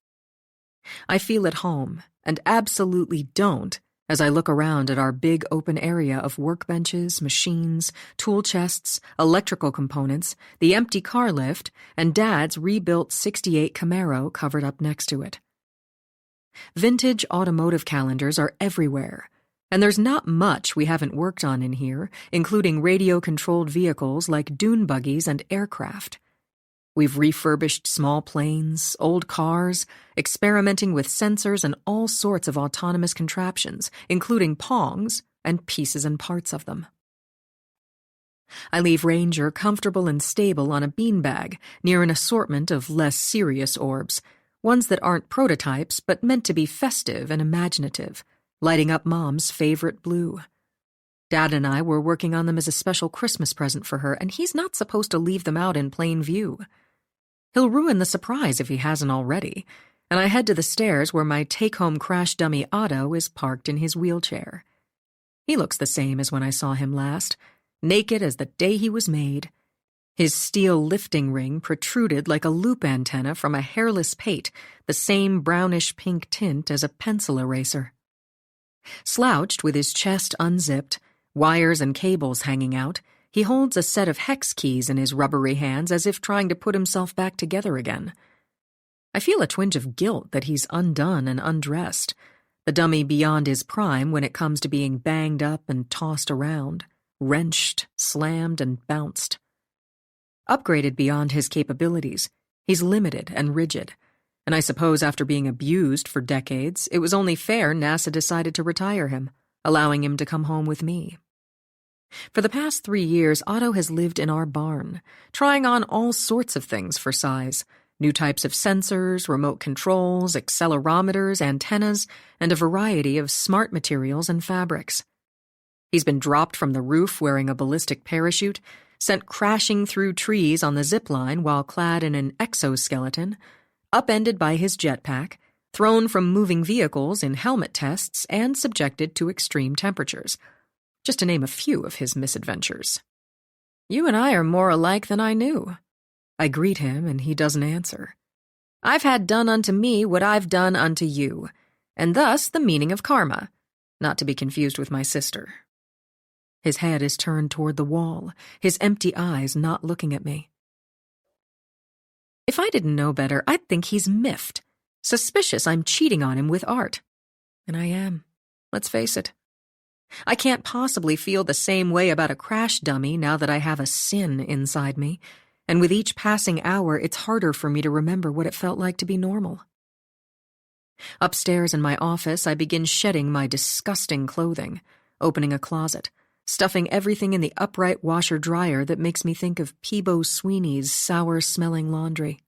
I feel at home, and absolutely don't, as I look around at our big open area of workbenches, machines, tool chests, electrical components, the empty car lift, and Dad's rebuilt '68 Camaro covered up next to it. Vintage automotive calendars are everywhere, and there's not much we haven't worked on in here, including radio-controlled vehicles like dune buggies and aircraft. We've refurbished small planes, old cars, experimenting with sensors and all sorts of autonomous contraptions, including Pongs and pieces and parts of them. I leave Ranger comfortable and stable on a beanbag near an assortment of less serious orbs, ones that aren't prototypes but meant to be festive and imaginative, lighting up Mom's favorite blue. Dad and I were working on them as a special Christmas present for her, and he's not supposed to leave them out in plain view. He'll ruin the surprise if he hasn't already, and I head to the stairs where my take-home crash dummy Otto is parked in his wheelchair. He looks the same as when I saw him last, naked as the day he was made. His steel lifting ring protruded like a loop antenna from a hairless pate, the same brownish-pink tint as a pencil eraser. Slouched with his chest unzipped, Wires and cables hanging out, he holds a set of hex keys in his rubbery hands as if trying to put himself back together again. I feel a twinge of guilt that he's undone and undressed, the dummy beyond his prime when it comes to being banged up and tossed around, wrenched, slammed, and bounced. Upgraded beyond his capabilities, he's limited and rigid, and I suppose after being abused for decades, it was only fair NASA decided to retire him, allowing him to come home with me. For the past 3 years, Otto has lived in our barn, trying on all sorts of things for size, new types of sensors, remote controls, accelerometers, antennas, and a variety of smart materials and fabrics. He's been dropped from the roof wearing a ballistic parachute, sent crashing through trees on the zip line while clad in an exoskeleton, upended by his jetpack, thrown from moving vehicles in helmet tests, and subjected to extreme temperatures, just to name a few of his misadventures. You and I are more alike than I knew. I greet him, and he doesn't answer. I've had done unto me what I've done unto you, and thus the meaning of karma, not to be confused with my sister. His head is turned toward the wall, his empty eyes not looking at me. If I didn't know better, I'd think he's miffed, suspicious I'm cheating on him with art. And I am. Let's face it. I can't possibly feel the same way about a crash dummy now that I have a sin inside me, and with each passing hour, it's harder for me to remember what it felt like to be normal. Upstairs in my office, I begin shedding my disgusting clothing, opening a closet, stuffing everything in the upright washer-dryer that makes me think of Peebo Sweeney's sour-smelling laundry.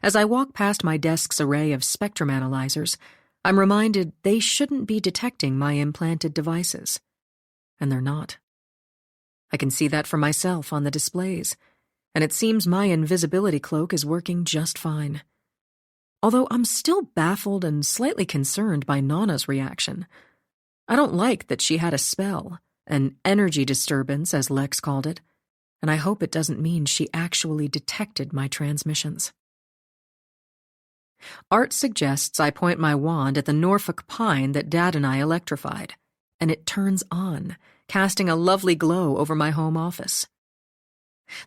As I walk past my desk's array of spectrum analyzers, I'm reminded they shouldn't be detecting my implanted devices. And they're not. I can see that for myself on the displays, and it seems my invisibility cloak is working just fine. Although I'm still baffled and slightly concerned by Nana's reaction. I don't like that she had a spell, an energy disturbance, as Lex called it, and I hope it doesn't mean she actually detected my transmissions. Art suggests I point my wand at the Norfolk pine that Dad and I electrified, and it turns on, casting a lovely glow over my home office.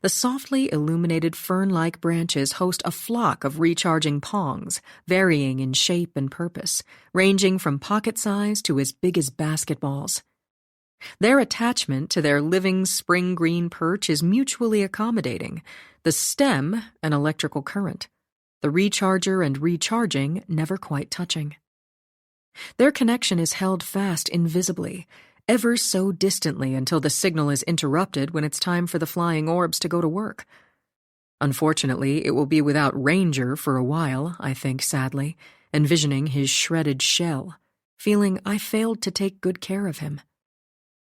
The softly illuminated fern-like branches host a flock of recharging pongs, varying in shape and purpose, ranging from pocket size to as big as basketballs. Their attachment to their living spring green perch is mutually accommodating, the stem an electrical current, the recharger and recharging never quite touching. Their connection is held fast invisibly, ever so distantly until the signal is interrupted when it's time for the flying orbs to go to work. Unfortunately, it will be without Ranger for a while, I think sadly, envisioning his shredded shell, feeling I failed to take good care of him.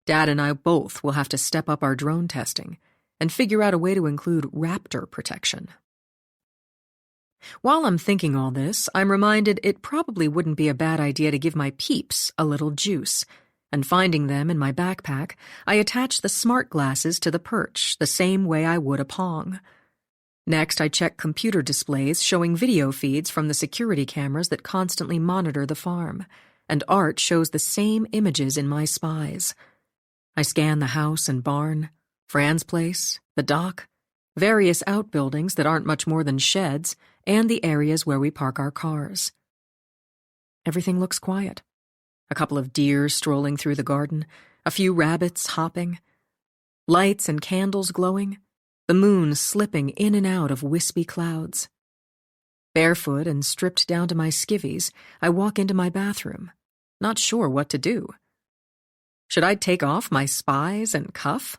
Dad and I both will have to step up our drone testing and figure out a way to include raptor protection. While I'm thinking all this, I'm reminded it probably wouldn't be a bad idea to give my peeps a little juice, and finding them in my backpack, I attach the smart glasses to the perch the same way I would a Pong. Next, I check computer displays showing video feeds from the security cameras that constantly monitor the farm, and Art shows the same images in my spies. I scan the house and barn, Fran's place, the dock, various outbuildings that aren't much more than sheds, and the areas where we park our cars. Everything looks quiet. A couple of deer strolling through the garden, a few rabbits hopping, lights and candles glowing, the moon slipping in and out of wispy clouds. Barefoot and stripped down to my skivvies, I walk into my bathroom, not sure what to do. Should I take off my spies and cuff?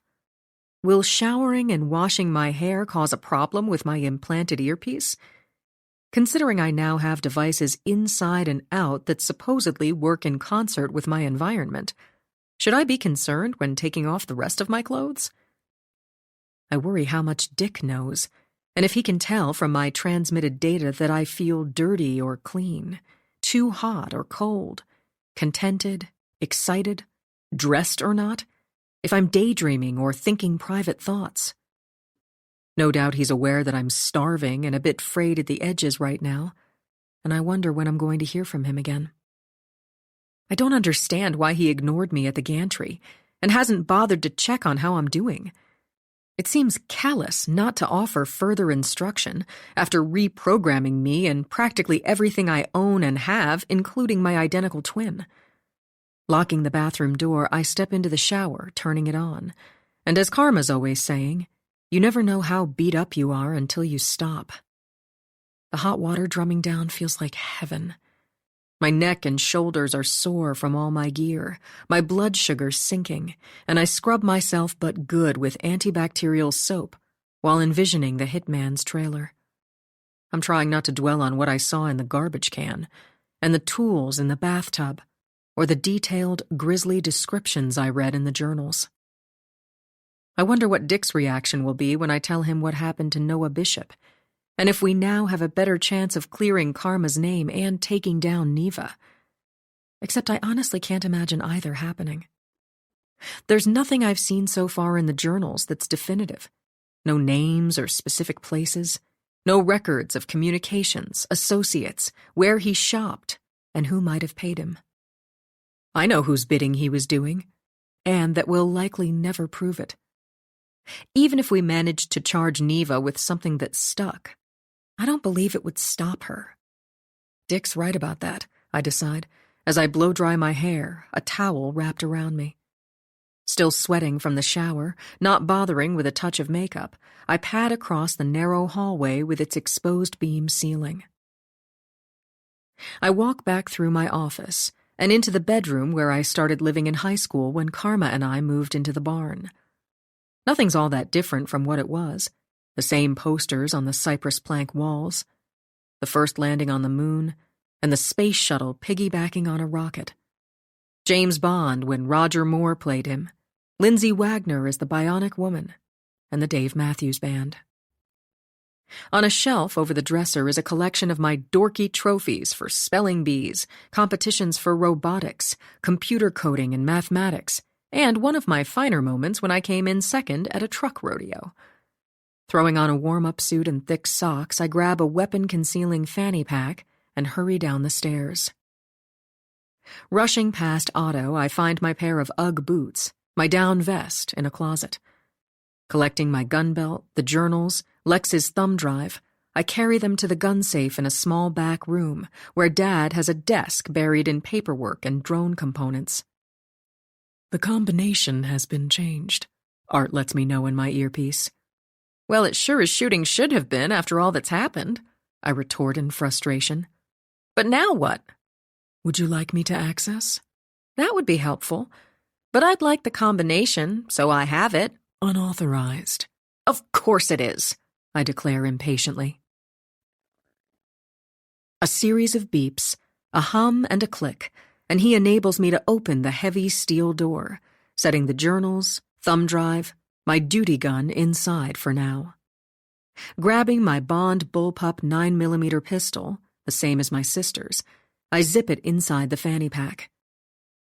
Will showering and washing my hair cause a problem with my implanted earpiece? Considering I now have devices inside and out that supposedly work in concert with my environment, should I be concerned when taking off the rest of my clothes? I worry how much Dick knows, and if he can tell from my transmitted data that I feel dirty or clean, too hot or cold, contented, excited, dressed or not, if I'm daydreaming or thinking private thoughts. No doubt he's aware that I'm starving and a bit frayed at the edges right now, and I wonder when I'm going to hear from him again. I don't understand why he ignored me at the gantry, and hasn't bothered to check on how I'm doing. It seems callous not to offer further instruction after reprogramming me and practically everything I own and have, including my identical twin. Locking the bathroom door, I step into the shower, turning it on. And as Karma's always saying, you never know how beat up you are until you stop. The hot water drumming down feels like heaven. My neck and shoulders are sore from all my gear, my blood sugar sinking, and I scrub myself but good with antibacterial soap while envisioning the hitman's trailer. I'm trying not to dwell on what I saw in the garbage can, and the tools in the bathtub, or the detailed, grisly descriptions I read in the journals. I wonder what Dick's reaction will be when I tell him what happened to Noah Bishop, and if we now have a better chance of clearing Karma's name and taking down Neva. Except I honestly can't imagine either happening. There's nothing I've seen so far in the journals that's definitive. No names or specific places. No records of communications, associates, where he shopped, and who might have paid him. I know whose bidding he was doing, and that we'll likely never prove it. Even if we managed to charge Neva with something that stuck, I don't believe it would stop her. Dick's right about that, I decide, as I blow-dry my hair, a towel wrapped around me. Still sweating from the shower, not bothering with a touch of makeup, I pad across the narrow hallway with its exposed beam ceiling. I walk back through my office and into the bedroom where I started living in high school when Karma and I moved into the barn. Nothing's all that different from what it was. The same posters on the cypress plank walls, the first landing on the moon, and the space shuttle piggybacking on a rocket. James Bond when Roger Moore played him, Lindsay Wagner as the Bionic Woman, and the Dave Matthews Band. On a shelf over the dresser is a collection of my dorky trophies for spelling bees, competitions for robotics, computer coding and mathematics, and one of my finer moments when I came in second at a truck rodeo. Throwing on a warm-up suit and thick socks, I grab a weapon-concealing fanny pack and hurry down the stairs. Rushing past Otto, I find my pair of Ugg boots, my down vest, in a closet. Collecting my gun belt, the journals, Lex's thumb drive, I carry them to the gun safe in a small back room where Dad has a desk buried in paperwork and drone components. The combination has been changed, Art lets me know in my earpiece. Well, it sure as shooting should have been after all that's happened, I retort in frustration. But now what? Would you like me to access? That would be helpful. But I'd like the combination, so I have it. Unauthorized. Of course it is, I declare impatiently. A series of beeps, a hum and a click, and he enables me to open the heavy steel door, setting the journals, thumb drive, my duty gun inside for now. Grabbing my Bond bullpup 9mm pistol, the same as my sister's, I zip it inside the fanny pack.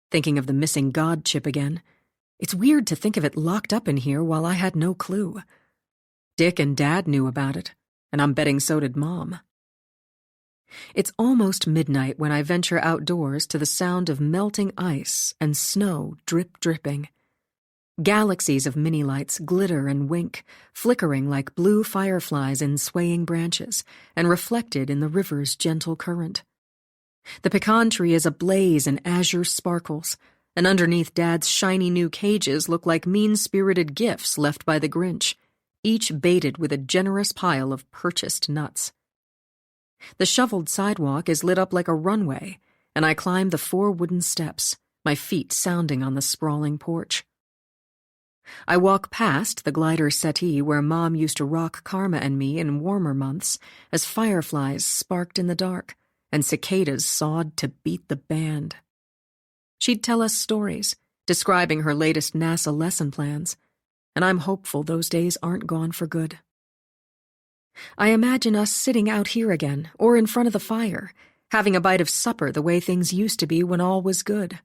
Thinking of the missing God chip again, it's weird to think of it locked up in here while I had no clue. Dick and Dad knew about it, and I'm betting so did Mom. It's almost midnight when I venture outdoors to the sound of melting ice and snow drip-dripping. Galaxies of mini-lights glitter and wink, flickering like blue fireflies in swaying branches and reflected in the river's gentle current. The pecan tree is ablaze in azure sparkles, and underneath Dad's shiny new cages look like mean-spirited gifts left by the Grinch, each baited with a generous pile of purchased nuts. The shoveled sidewalk is lit up like a runway, and I climb the 4 wooden steps, my feet sounding on the sprawling porch. I walk past the glider settee where Mom used to rock Karma and me in warmer months as fireflies sparked in the dark and cicadas sawed to beat the band. She'd tell us stories, describing her latest NASA lesson plans, and I'm hopeful those days aren't gone for good. I imagine us sitting out here again, or in front of the fire, having a bite of supper the way things used to be when all was good.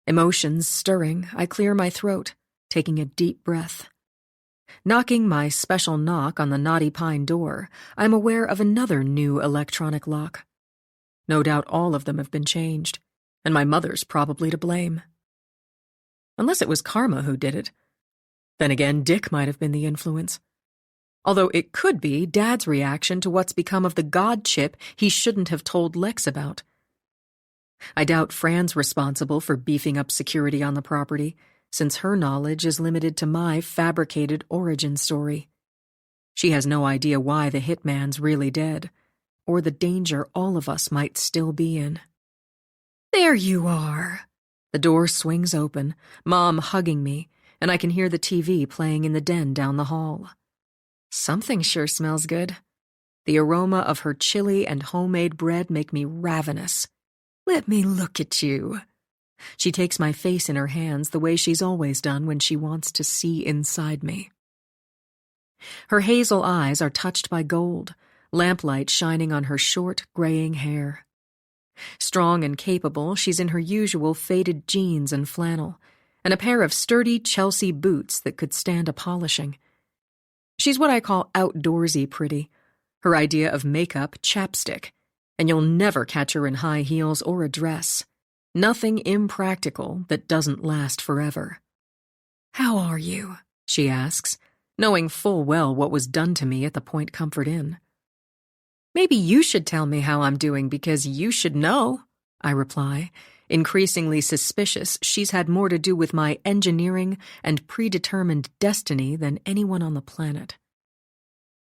Emotions stirring, I clear my throat, taking a deep breath. Knocking my special knock on the knotty pine door, I'm aware of another new electronic lock. No doubt all of them have been changed, and my mother's probably to blame. Unless it was Karma who did it. Then again, Dick might have been the influence. Although it could be Dad's reaction to what's become of the God chip he shouldn't have told Lex about. I doubt Fran's responsible for beefing up security on the property, since her knowledge is limited to my fabricated origin story. She has no idea why the hitman's really dead, or the danger all of us might still be in. There you are. The door swings open, Mom hugging me, and I can hear the TV playing in the den down the hall. Something sure smells good. The aroma of her chili and homemade bread make me ravenous. Let me look at you. She takes my face in her hands the way she's always done when she wants to see inside me. Her hazel eyes are touched by gold, lamplight shining on her short, graying hair. Strong and capable, she's in her usual faded jeans and flannel, and a pair of sturdy Chelsea boots that could stand a polishing. She's what I call outdoorsy pretty, her idea of makeup chapstick, and you'll never catch her in high heels or a dress. Nothing impractical that doesn't last forever. "How are you?" she asks, knowing full well what was done to me at the Point Comfort Inn. "Maybe you should tell me how I'm doing because you should know," I reply, increasingly suspicious she's had more to do with my engineering and predetermined destiny than anyone on the planet.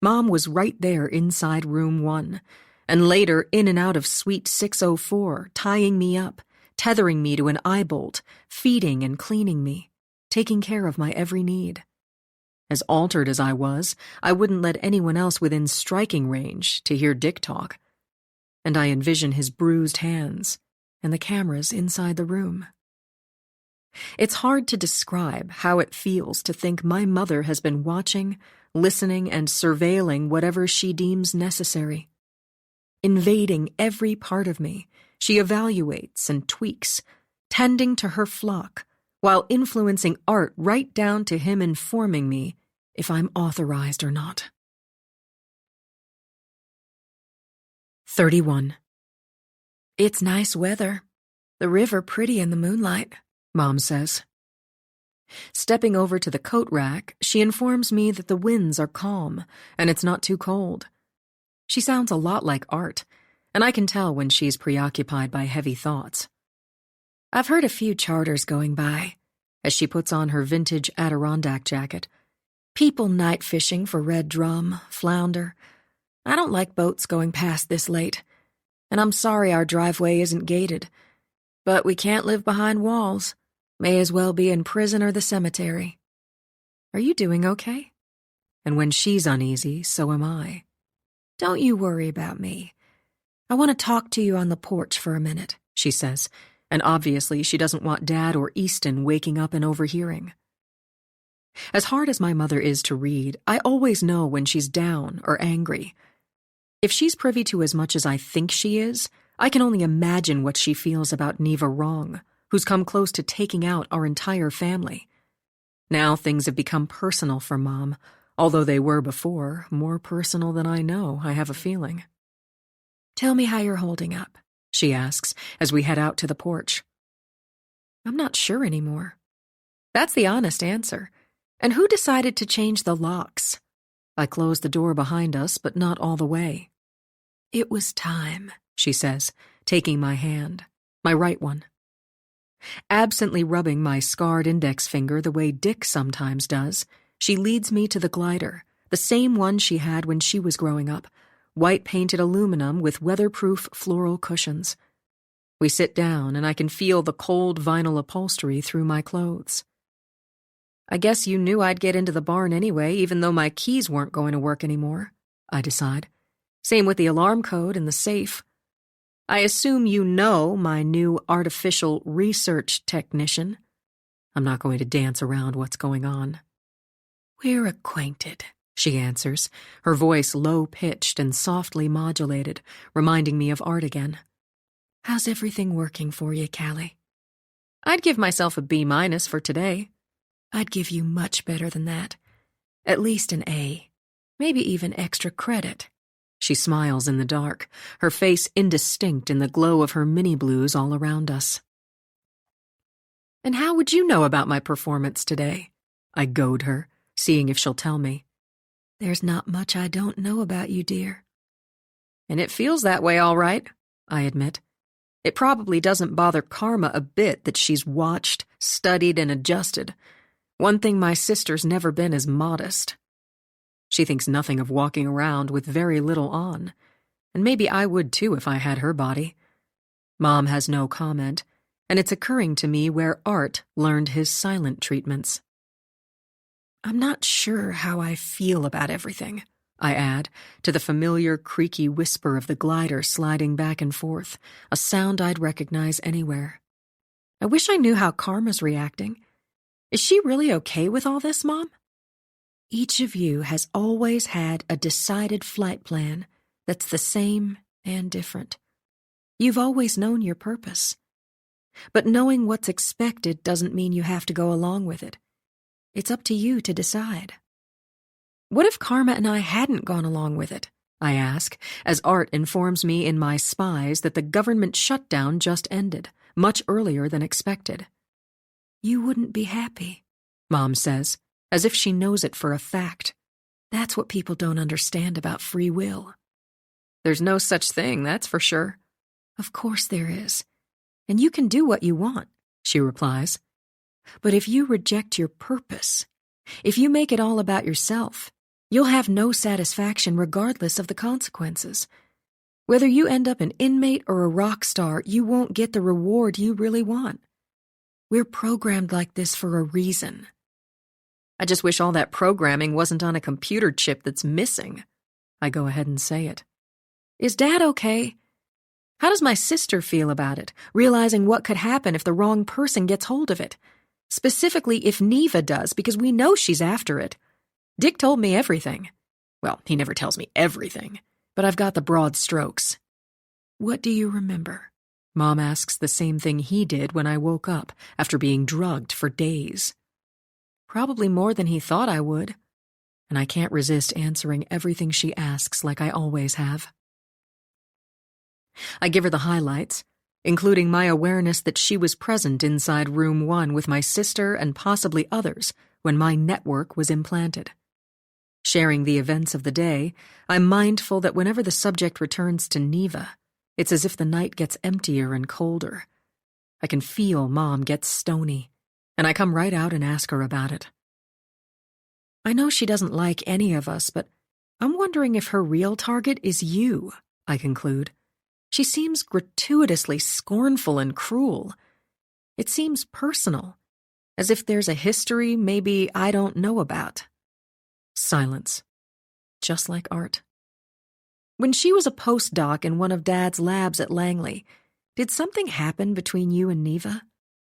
Mom was right there inside room 1, and later in and out of suite 604, tying me up, tethering me to an eye bolt, feeding and cleaning me, taking care of my every need. As altered as I was, I wouldn't let anyone else within striking range to hear Dick talk. And I envision his bruised hands and the cameras inside the room. It's hard to describe how it feels to think my mother has been watching, listening, and surveilling whatever she deems necessary. Invading every part of me, she evaluates and tweaks, tending to her flock, while influencing Art right down to him informing me if I'm authorized or not. 31. It's nice weather. The river pretty in the moonlight, Mom says. Stepping over to the coat rack, she informs me that the winds are calm and it's not too cold. She sounds a lot like Art, and I can tell when she's preoccupied by heavy thoughts. I've heard a few charters going by, as she puts on her vintage Adirondack jacket. People night fishing for red drum, flounder. I don't like boats going past this late, and I'm sorry our driveway isn't gated. But we can't live behind walls. May as well be in prison or the cemetery. Are you doing okay? And when she's uneasy, so am I. Don't you worry about me. I want to talk to you on the porch for a minute, she says, and obviously she doesn't want Dad or Easton waking up and overhearing. As hard as my mother is to read, I always know when she's down or angry. If she's privy to as much as I think she is, I can only imagine what she feels about Neva Wrong, who's come close to taking out our entire family. Now things have become personal for Mom, although they were before, more personal than I know, I have a feeling. Tell me how you're holding up, she asks as we head out to the porch. I'm not sure anymore. That's the honest answer. And who decided to change the locks? I close the door behind us, but not all the way. It was time, she says, taking my hand, my right one. Absently rubbing my scarred index finger the way Dick sometimes does, she leads me to the glider, the same one she had when she was growing up, white-painted aluminum with weatherproof floral cushions. We sit down, and I can feel the cold vinyl upholstery through my clothes. I guess you knew I'd get into the barn anyway, even though my keys weren't going to work anymore, I decide. Same with the alarm code and the safe. I assume you know my new artificial research technician. I'm not going to dance around what's going on. We're acquainted, she answers, her voice low-pitched and softly modulated, reminding me of Art again. How's everything working for you, Callie? I'd give myself a B- for today. I'd give you much better than that. At least an A. Maybe even extra credit. She smiles in the dark, her face indistinct in the glow of her mini blues all around us. And how would you know about my performance today? I goad her, seeing if she'll tell me. There's not much I don't know about you, dear. And it feels that way, all right, I admit. It probably doesn't bother Karma a bit that she's watched, studied, and adjusted. One thing my sister's never been is modest. She thinks nothing of walking around with very little on, and maybe I would too if I had her body. Mom has no comment, and it's occurring to me where Art learned his silent treatments. I'm not sure how I feel about everything, I add, to the familiar creaky whisper of the glider sliding back and forth, a sound I'd recognize anywhere. I wish I knew how Karma's reacting. Is she really okay with all this, Mom? Each of you has always had a decided flight plan that's the same and different. You've always known your purpose. But knowing what's expected doesn't mean you have to go along with it. It's up to you to decide. What if Karma and I hadn't gone along with it? I ask, as Art informs me in my spies that the government shutdown just ended, much earlier than expected. You wouldn't be happy, Mom says, as if she knows it for a fact. That's what people don't understand about free will. There's no such thing, that's for sure. Of course there is. And you can do what you want, she replies. But if you reject your purpose, if you make it all about yourself, you'll have no satisfaction regardless of the consequences. Whether you end up an inmate or a rock star, you won't get the reward you really want. We're programmed like this for a reason. I just wish all that programming wasn't on a computer chip that's missing. I go ahead and say it. Is Dad okay? How does my sister feel about it, realizing what could happen if the wrong person gets hold of it? Specifically if Neva does, because we know she's after it. Dick told me everything. Well, he never tells me everything, but I've got the broad strokes. What do you remember? Mom asks the same thing he did when I woke up after being drugged for days. Probably more than he thought I would, and I can't resist answering everything she asks like I always have. I give her the highlights, including my awareness that she was present inside room 1 with my sister and possibly others when my network was implanted. Sharing the events of the day, I'm mindful that whenever the subject returns to Neva, it's as if the night gets emptier and colder. I can feel Mom get stony, and I come right out and ask her about it. I know she doesn't like any of us, but I'm wondering if her real target is you, I conclude. She seems gratuitously scornful and cruel. It seems personal, as if there's a history maybe I don't know about. Silence. Just like Art. When she was a postdoc in one of Dad's labs at Langley, did something happen between you and Neva?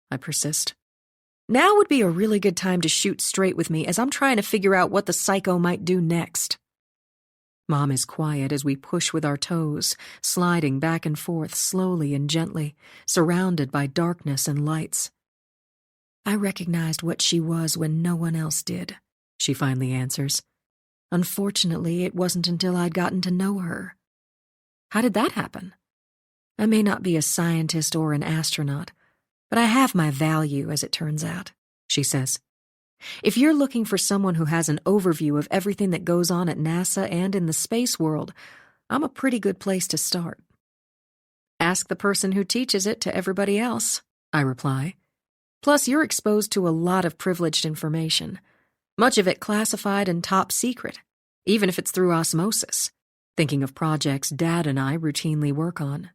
I persist. Now would be a really good time to shoot straight with me as I'm trying to figure out what the psycho might do next. Mom is quiet as we push with our toes, sliding back and forth slowly and gently, surrounded by darkness and lights. I recognized what she was when no one else did, she finally answers. Unfortunately, it wasn't until I'd gotten to know her. How did that happen? I may not be a scientist or an astronaut, but I have my value, as it turns out, she says. If you're looking for someone who has an overview of everything that goes on at NASA and in the space world, I'm a pretty good place to start. Ask the person who teaches it to everybody else, I reply. Plus, you're exposed to a lot of privileged information, much of it classified and top secret, even if it's through osmosis, thinking of projects Dad and I routinely work on.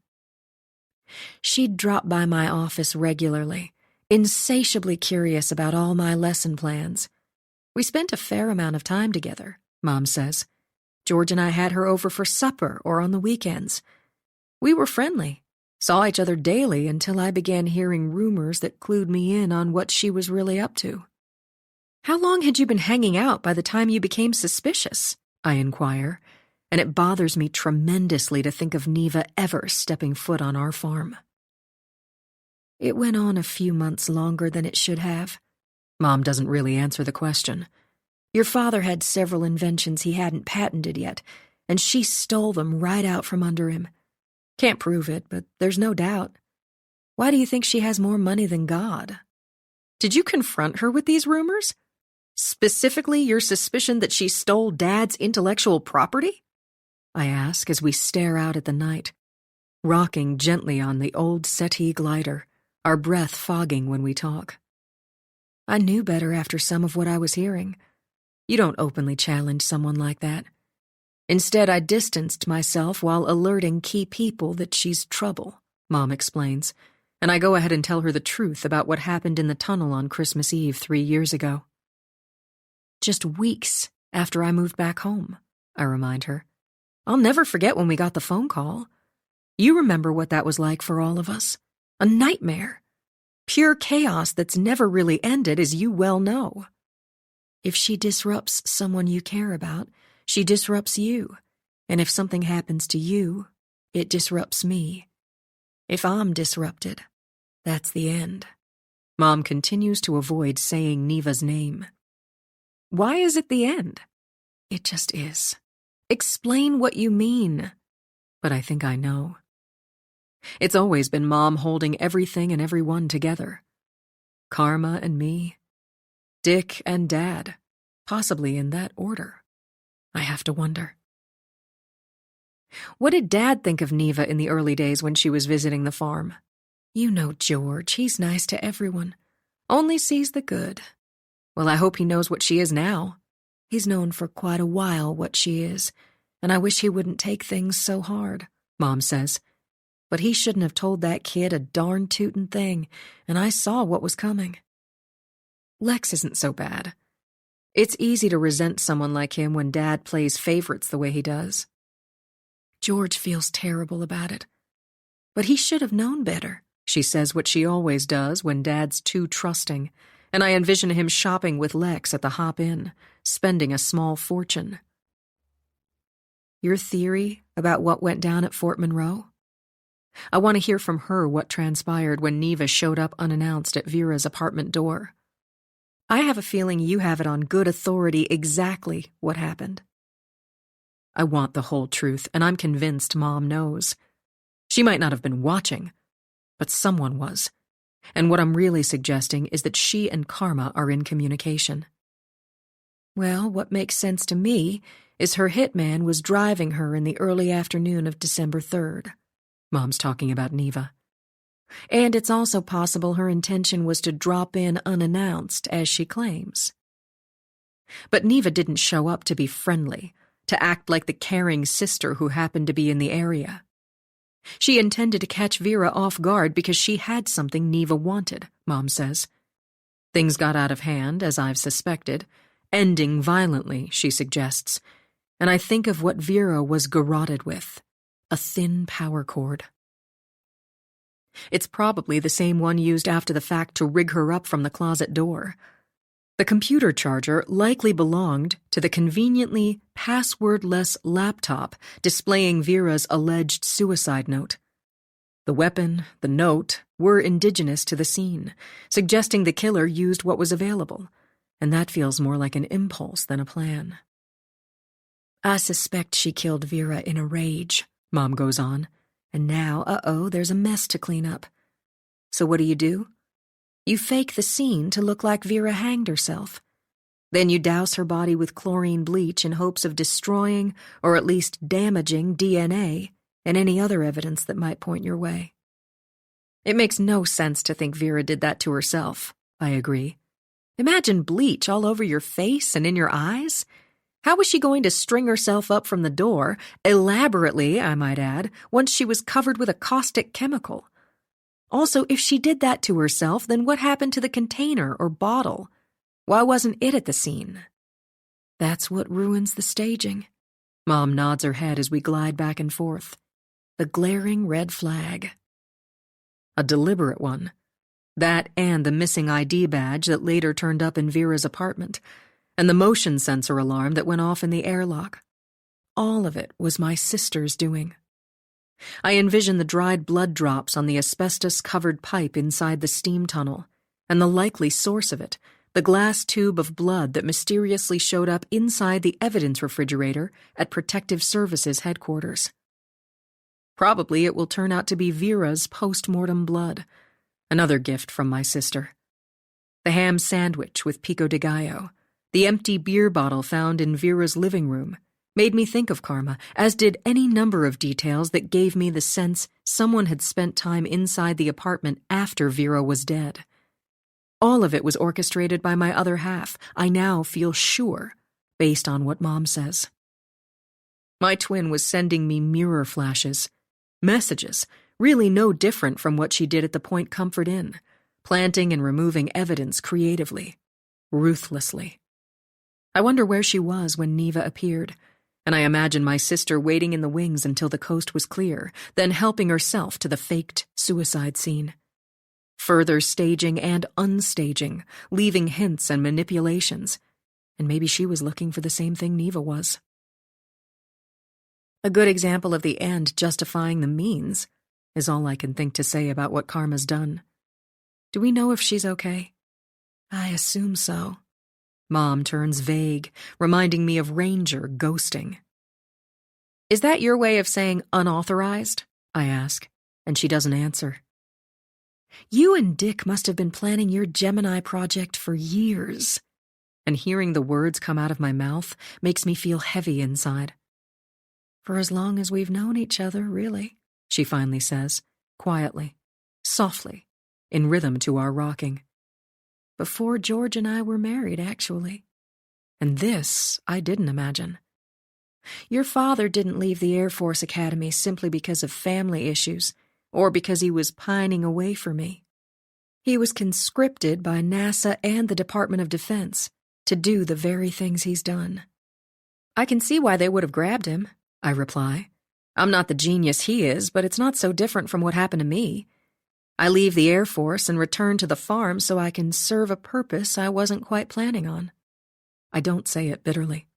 She'd drop by my office regularly, insatiably curious about all my lesson plans. We spent a fair amount of time together, Mom says. George and I had her over for supper or on the weekends. We were friendly, saw each other daily until I began hearing rumors that clued me in on what she was really up to. How long had you been hanging out by the time you became suspicious? I inquire, and it bothers me tremendously to think of Neva ever stepping foot on our farm. It went on a few months longer than it should have. Mom doesn't really answer the question. Your father had several inventions he hadn't patented yet, and she stole them right out from under him. Can't prove it, but there's no doubt. Why do you think she has more money than God? Did you confront her with these rumors? Specifically, your suspicion that she stole Dad's intellectual property? I ask as we stare out at the night, rocking gently on the old settee glider, our breath fogging when we talk. I knew better after some of what I was hearing. You don't openly challenge someone like that. Instead, I distanced myself while alerting key people that she's trouble, Mom explains, and I go ahead and tell her the truth about what happened in the tunnel on Christmas Eve 3 years ago. Just weeks after I moved back home, I remind her. I'll never forget when we got the phone call. You remember what that was like for all of us. A nightmare. Pure chaos that's never really ended, as you well know. If she disrupts someone you care about, she disrupts you. And if something happens to you, it disrupts me. If I'm disrupted, that's the end. Mom continues to avoid saying Neva's name. Why is it the end? It just is. Explain what you mean. But I think I know. It's always been Mom holding everything and everyone together. Karma and me. Dick and Dad. Possibly in that order. I have to wonder. What did Dad think of Neva in the early days when she was visiting the farm? You know George, he's nice to everyone. Only sees the good. Well, I hope he knows what she is now. He's known for quite a while what she is, and I wish he wouldn't take things so hard, Mom says. But he shouldn't have told that kid a darn tootin' thing, and I saw what was coming. Lex isn't so bad. It's easy to resent someone like him when Dad plays favorites the way he does. George feels terrible about it. But he should have known better. She says what she always does when Dad's too trusting, and I envision him shopping with Lex at the Hop Inn, spending a small fortune. Your theory about what went down at Fort Monroe? I want to hear from her what transpired when Neva showed up unannounced at Vera's apartment door. I have a feeling you have it on good authority exactly what happened. I want the whole truth, and I'm convinced Mom knows. She might not have been watching, but someone was. And what I'm really suggesting is that she and Karma are in communication. Well, what makes sense to me is her hitman was driving her in the early afternoon of December 3rd. Mom's talking about Neva. And it's also possible her intention was to drop in unannounced, as she claims. But Neva didn't show up to be friendly, to act like the caring sister who happened to be in the area. She intended to catch Vera off guard because she had something Neva wanted, Mom says. Things got out of hand, as I've suspected, ending violently, she suggests, and I think of what Vera was garroted with, a thin power cord. It's probably the same one used after the fact to rig her up from the closet door. The computer charger likely belonged to the conveniently passwordless laptop displaying Vera's alleged suicide note. The weapon, the note, were indigenous to the scene, suggesting the killer used what was available, and that feels more like an impulse than a plan. I suspect she killed Vera in a rage, Mom goes on, and now, there's a mess to clean up. So what do? You fake the scene to look like Vera hanged herself. Then you douse her body with chlorine bleach in hopes of destroying or at least damaging DNA and any other evidence that might point your way. It makes no sense to think Vera did that to herself, I agree. Imagine bleach all over your face and in your eyes. How was she going to string herself up from the door, elaborately, I might add, once she was covered with a caustic chemical? Also, if she did that to herself, then what happened to the container or bottle? Why wasn't it at the scene? That's what ruins the staging. Mom nods her head as we glide back and forth. The glaring red flag. A deliberate one. That and the missing ID badge that later turned up in Vera's apartment, and the motion sensor alarm that went off in the airlock. All of it was my sister's doing. I envision the dried blood drops on the asbestos-covered pipe inside the steam tunnel, and the likely source of it, the glass tube of blood that mysteriously showed up inside the evidence refrigerator at Protective Services headquarters. Probably it will turn out to be Vera's post-mortem blood, another gift from my sister. the ham sandwich with pico de gallo, the empty beer bottle found in Vera's living room, made me think of Karma, as did any number of details that gave me the sense someone had spent time inside the apartment after Vera was dead. All of it was orchestrated by my other half, I now feel sure, based on what Mom says. My twin was sending me mirror flashes, messages, really no different from what she did at the Point Comfort Inn, planting and removing evidence creatively, ruthlessly. I wonder where she was when Neva appeared, and I imagine my sister waiting in the wings until the coast was clear, then helping herself to the faked suicide scene. Further staging and unstaging, leaving hints and manipulations, and maybe she was looking for the same thing Neva was. A good example of the end justifying the means is all I can think to say about what Karma's done. Do we know if she's okay? I assume so. Mom turns vague, reminding me of Ranger ghosting. Is that your way of saying unauthorized? I ask, and she doesn't answer. You and Dick must have been planning your Gemini project for years. And hearing the words come out of my mouth makes me feel heavy inside. For as long as we've known each other, really, she finally says, quietly, softly, in rhythm to our rocking. Before George and I were married, actually. And this I didn't imagine. Your father didn't leave the Air Force Academy simply because of family issues, or because he was pining away for me. He was conscripted by NASA and the Department of Defense to do the very things he's done. I can see why they would have grabbed him, I reply. I'm not the genius he is, but it's not so different from what happened to me. I leave the Air Force and return to the farm so I can serve a purpose I wasn't quite planning on. I don't say it bitterly.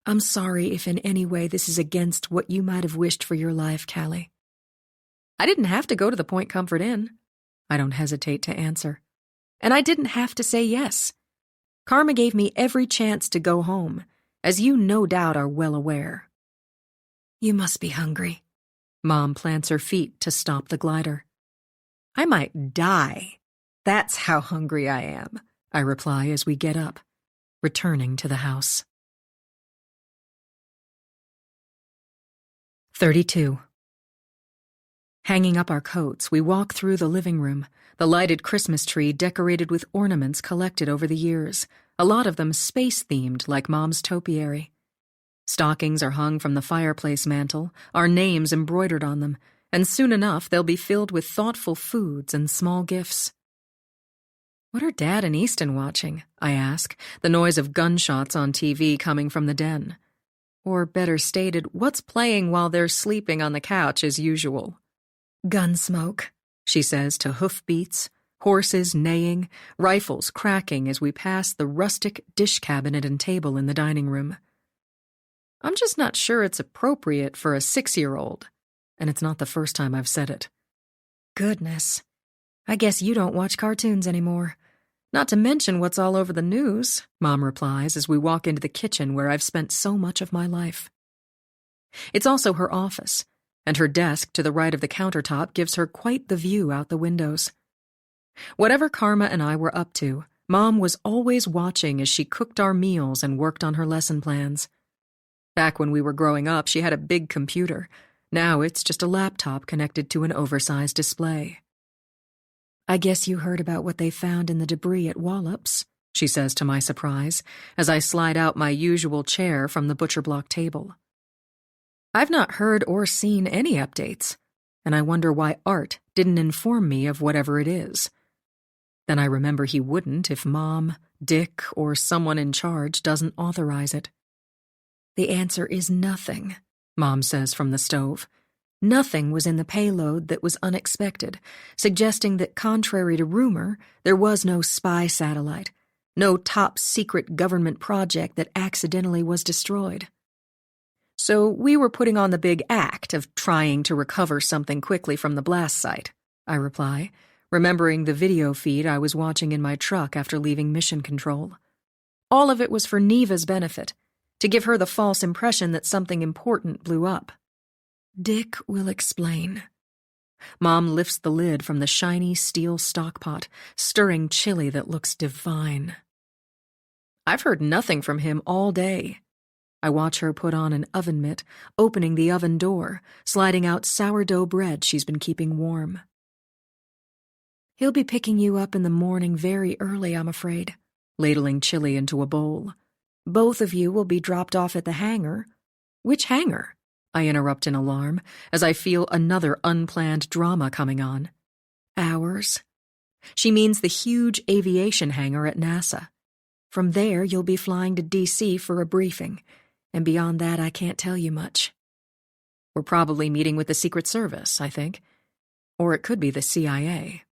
I'm sorry if in any way this is against what you might have wished for your life, Callie. I didn't have to go to the Point Comfort Inn. I don't hesitate to answer. And I didn't have to say yes. Karma gave me every chance to go home, as you no doubt are well aware. You must be hungry. Mom plants her feet to stop the glider. I might die. That's how hungry I am, I reply as we get up, returning to the house. 32. Hanging up our coats, we walk through the living room, the lighted Christmas tree decorated with ornaments collected over the years, a lot of them space-themed like Mom's topiary. Stockings are hung from the fireplace mantel, our names embroidered on them, and soon enough they'll be filled with thoughtful foods and small gifts. What are Dad and Easton watching? I ask, the noise of gunshots on TV coming from the den. Or better stated, what's playing while they're sleeping on the couch as usual? Gunsmoke, she says to hoofbeats, horses neighing, rifles cracking as we pass the rustic dish cabinet and table in the dining room. I'm just not sure it's appropriate for a 6-year-old, and it's not the first time I've said it. Goodness, I guess you don't watch cartoons anymore. Not to mention what's all over the news, Mom replies as we walk into the kitchen where I've spent so much of my life. It's also her office, and her desk to the right of the countertop gives her quite the view out the windows. Whatever Karma and I were up to, Mom was always watching as she cooked our meals and worked on her lesson plans. Back when we were growing up, she had a big computer. Now it's just a laptop connected to an oversized display. I guess you heard about what they found in the debris at Wallops, she says to my surprise, as I slide out my usual chair from the butcher block table. I've not heard or seen any updates, and I wonder why Art didn't inform me of whatever it is. Then I remember he wouldn't if Mom, Dick, or someone in charge doesn't authorize it. The answer is nothing, Mom says from the stove. Nothing was in the payload that was unexpected, suggesting that contrary to rumor, there was no spy satellite, no top-secret government project that accidentally was destroyed. So we were putting on the big act of trying to recover something quickly from the blast site, I reply, remembering the video feed I was watching in my truck after leaving Mission Control. All of it was for Neva's benefit, to give her the false impression that something important blew up. Dick will explain. Mom lifts the lid from the shiny steel stockpot, stirring chili that looks divine. I've heard nothing from him all day. I watch her put on an oven mitt, opening the oven door, sliding out sourdough bread she's been keeping warm. He'll be picking you up in the morning very early, I'm afraid, ladling chili into a bowl. Both of you will be dropped off at the hangar. Which hangar? I interrupt in alarm, as I feel another unplanned drama coming on. Ours. She means the huge aviation hangar at NASA. From there, you'll be flying to D.C. for a briefing, and beyond that, I can't tell you much. We're probably meeting with the Secret Service, I think. Or it could be the CIA.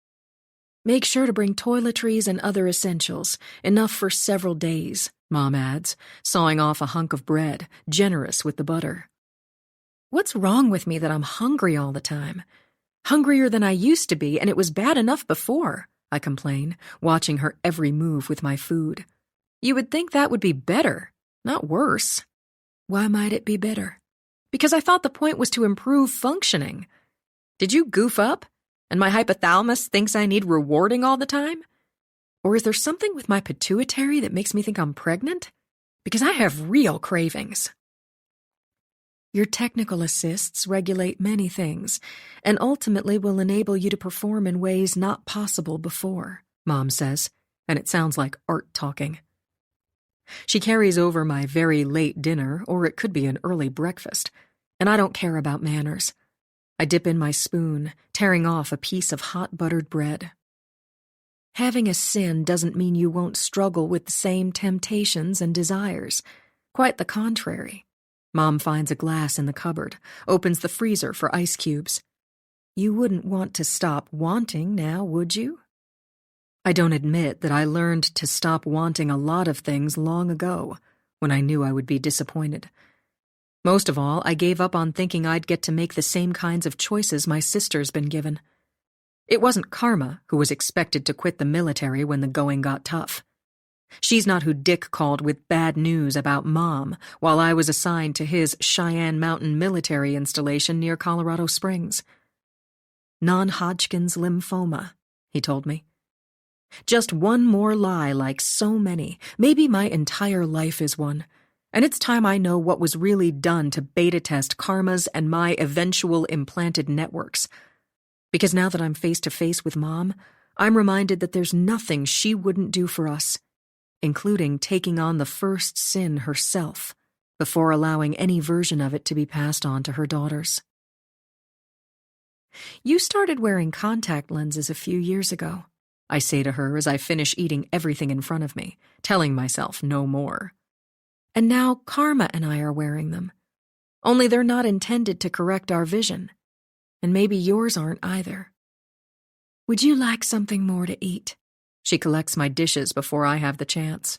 Make sure to bring toiletries and other essentials, enough for several days, Mom adds, sawing off a hunk of bread, generous with the butter. What's wrong with me that I'm hungry all the time? Hungrier than I used to be, and it was bad enough before, I complain, watching her every move with my food. You would think that would be better, not worse. Why might it be better? Because I thought the point was to improve functioning. Did you goof up? And my hypothalamus thinks I need rewarding all the time? Or is there something with my pituitary that makes me think I'm pregnant? Because I have real cravings. Your technical assists regulate many things, and ultimately will enable you to perform in ways not possible before, Mom says, and it sounds like art talking. She carries over my very late dinner, or it could be an early breakfast, and I don't care about manners. I dip in my spoon, tearing off a piece of hot buttered bread. Having a sin doesn't mean you won't struggle with the same temptations and desires. Quite the contrary. Mom finds a glass in the cupboard, opens the freezer for ice cubes. You wouldn't want to stop wanting now, would you? I don't admit that I learned to stop wanting a lot of things long ago, when I knew I would be disappointed. Most of all, I gave up on thinking I'd get to make the same kinds of choices my sister's been given. It wasn't Karma who was expected to quit the military when the going got tough. She's not who Dick called with bad news about Mom while I was assigned to his Cheyenne Mountain military installation near Colorado Springs. Non-Hodgkin's lymphoma, he told me. Just one more lie like so many. Maybe my entire life is one. And it's time I know what was really done to beta test Karma's and my eventual implanted networks. Because now that I'm face to face with Mom, I'm reminded that there's nothing she wouldn't do for us, including taking on the first sin herself, before allowing any version of it to be passed on to her daughters. You started wearing contact lenses a few years ago, I say to her as I finish eating everything in front of me, telling myself no more. And now Karma and I are wearing them. Only they're not intended to correct our vision. And maybe yours aren't either. Would you like something more to eat? She collects my dishes before I have the chance.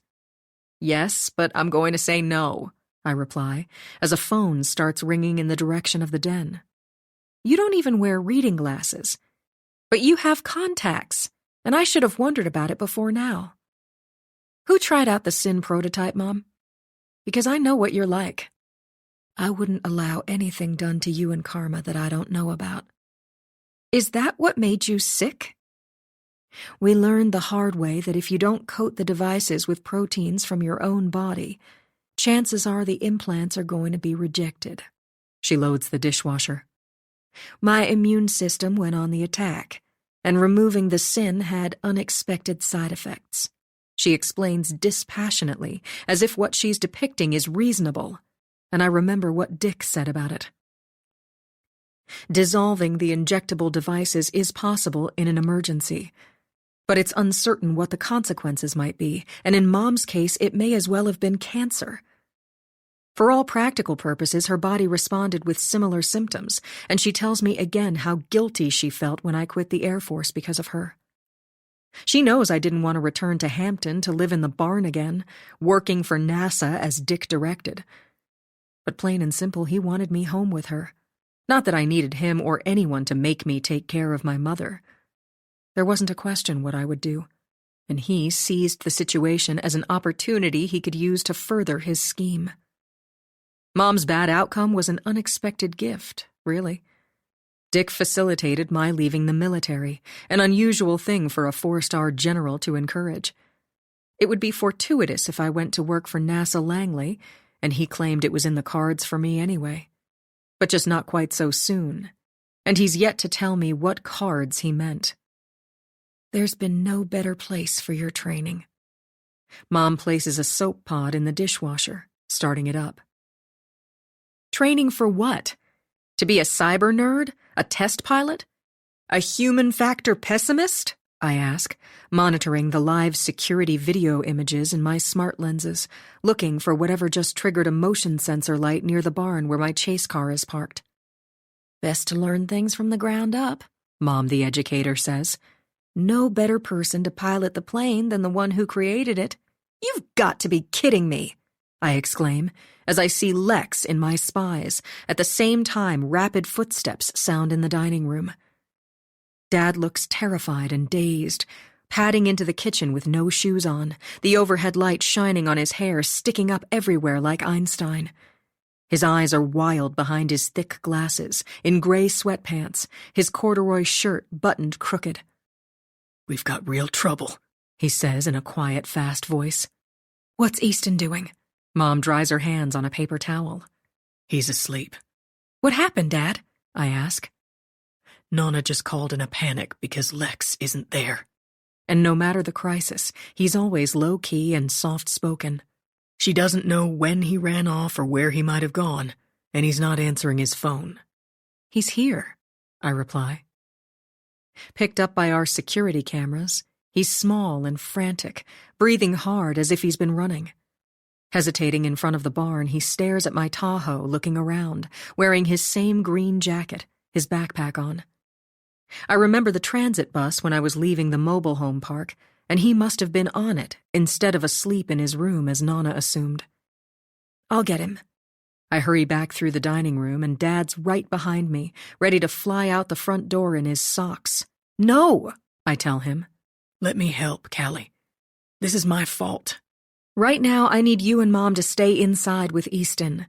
Yes, but I'm going to say no, I reply, as a phone starts ringing in the direction of the den. You don't even wear reading glasses. But you have contacts, and I should have wondered about it before now. Who tried out the Sin prototype, Mom? Because I know what you're like. I wouldn't allow anything done to you and Karma that I don't know about. Is that what made you sick? We learned the hard way that if you don't coat the devices with proteins from your own body, chances are the implants are going to be rejected. She loads the dishwasher. My immune system went on the attack, and removing the Sin had unexpected side effects. She explains dispassionately, as if what she's depicting is reasonable, and I remember what Dick said about it. Dissolving the injectable devices is possible in an emergency, but it's uncertain what the consequences might be, and in Mom's case, it may as well have been cancer. For all practical purposes, her body responded with similar symptoms, and she tells me again how guilty she felt when I quit the Air Force because of her. She knows I didn't want to return to Hampton to live in the barn again, working for NASA as Dick directed. But plain and simple, he wanted me home with her. Not that I needed him or anyone to make me take care of my mother. There wasn't a question what I would do, and he seized the situation as an opportunity he could use to further his scheme. Mom's bad outcome was an unexpected gift, really. Dick facilitated my leaving the military, an unusual thing for a 4-star general to encourage. It would be fortuitous if I went to work for NASA Langley, and he claimed it was in the cards for me anyway. But just not quite so soon. And he's yet to tell me what cards he meant. There's been no better place for your training. Mom places a soap pod in the dishwasher, starting it up. Training for what? To be a cyber nerd? A test pilot? A human factor pessimist? I ask, monitoring the live security video images in my smart lenses, looking for whatever just triggered a motion sensor light near the barn where my chase car is parked. Best to learn things from the ground up, Mom the educator says. No better person to pilot the plane than the one who created it. You've got to be kidding me, I exclaim, as I see Lex in my spies. At the same time, rapid footsteps sound in the dining room. Dad looks terrified and dazed, padding into the kitchen with no shoes on, the overhead light shining on his hair sticking up everywhere like Einstein. His eyes are wild behind his thick glasses, in gray sweatpants, his corduroy shirt buttoned crooked. "We've got real trouble," he says in a quiet, fast voice. What's Easton doing? Mom dries her hands on a paper towel. "He's asleep." What happened, Dad? I ask. Nonna just called in a panic because Lex isn't there. And no matter the crisis, he's always low-key and soft-spoken. She doesn't know when he ran off or where he might have gone, and he's not answering his phone. He's here, I reply. Picked up by our security cameras, he's small and frantic, breathing hard as if he's been running. Hesitating in front of the barn, he stares at my Tahoe, looking around, wearing his same green jacket, his backpack on. I remember the transit bus when I was leaving the mobile home park, and he must have been on it instead of asleep in his room as Nonna assumed. I'll get him. I hurry back through the dining room, and Dad's right behind me, ready to fly out the front door in his socks. No, I tell him. "Let me help, Callie. This is my fault." Right now, I need you and Mom to stay inside with Easton.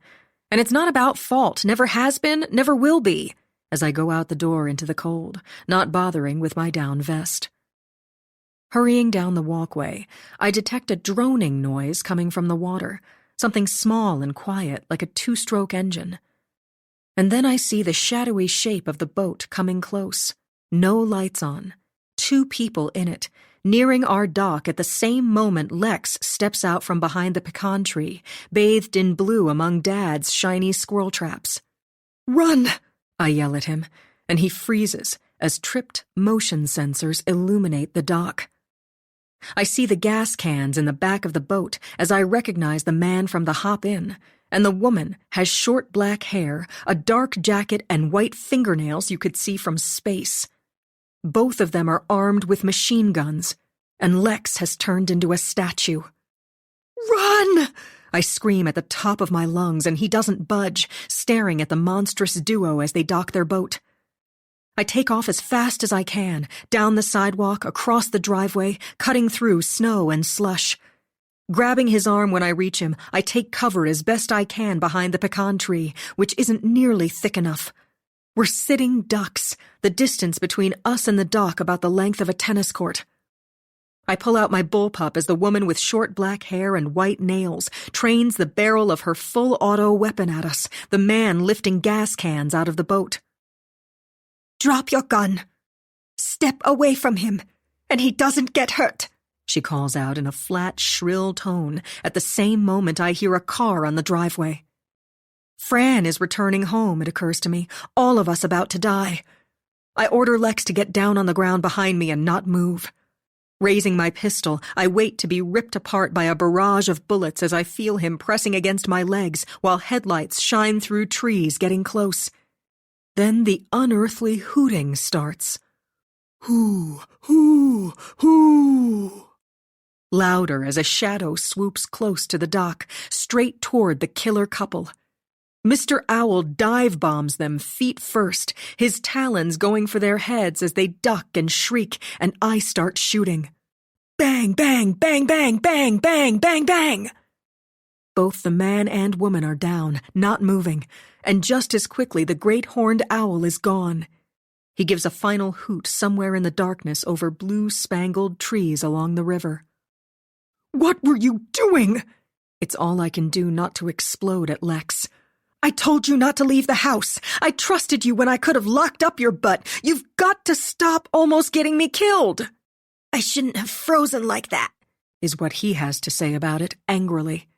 And it's not about fault, never has been, never will be, as I go out the door into the cold, not bothering with my down vest. Hurrying down the walkway, I detect a droning noise coming from the water, something small and quiet like a 2-stroke engine. And then I see the shadowy shape of the boat coming close, no lights on, 2 people in it, nearing our dock at the same moment Lex steps out from behind the pecan tree, bathed in blue among Dad's shiny squirrel traps. "Run!" I yell at him, and he freezes as tripped motion sensors illuminate the dock. I see the gas cans in the back of the boat as I recognize the man from the Hop Inn, and the woman has short black hair, a dark jacket, and white fingernails you could see from space. Both of them are armed with machine guns, and Lex has turned into a statue. "Run!" I scream at the top of my lungs, and he doesn't budge, staring at the monstrous duo as they dock their boat. I take off as fast as I can, down the sidewalk, across the driveway, cutting through snow and slush. Grabbing his arm when I reach him, I take cover as best I can behind the pecan tree, which isn't nearly thick enough. We're sitting ducks, the distance between us and the dock about the length of a tennis court. I pull out my bullpup as the woman with short black hair and white nails trains the barrel of her full-auto weapon at us, the man lifting gas cans out of the boat. "Drop your gun. Step away from him, and he doesn't get hurt," she calls out in a flat, shrill tone at the same moment I hear a car on the driveway. Fran is returning home, it occurs to me, all of us about to die. I order Lex to get down on the ground behind me and not move. Raising my pistol, I wait to be ripped apart by a barrage of bullets as I feel him pressing against my legs while headlights shine through trees getting close. Then the unearthly hooting starts. Hoo, hoo, hoo. Louder as a shadow swoops close to the dock, straight toward the killer couple. Mr. Owl dive-bombs them feet first, his talons going for their heads as they duck and shriek, and I start shooting. Bang, bang, bang, bang, bang, bang, bang, bang! Both the man and woman are down, not moving, and just as quickly the great horned owl is gone, He gives a final hoot somewhere in the darkness over blue-spangled trees along the river. "What were you doing?" It's all I can do not to explode at Lex. "I told you not to leave the house. I trusted you when I could have locked up your butt. You've got to stop almost getting me killed." I shouldn't have frozen like that, is what he has to say about it, angrily.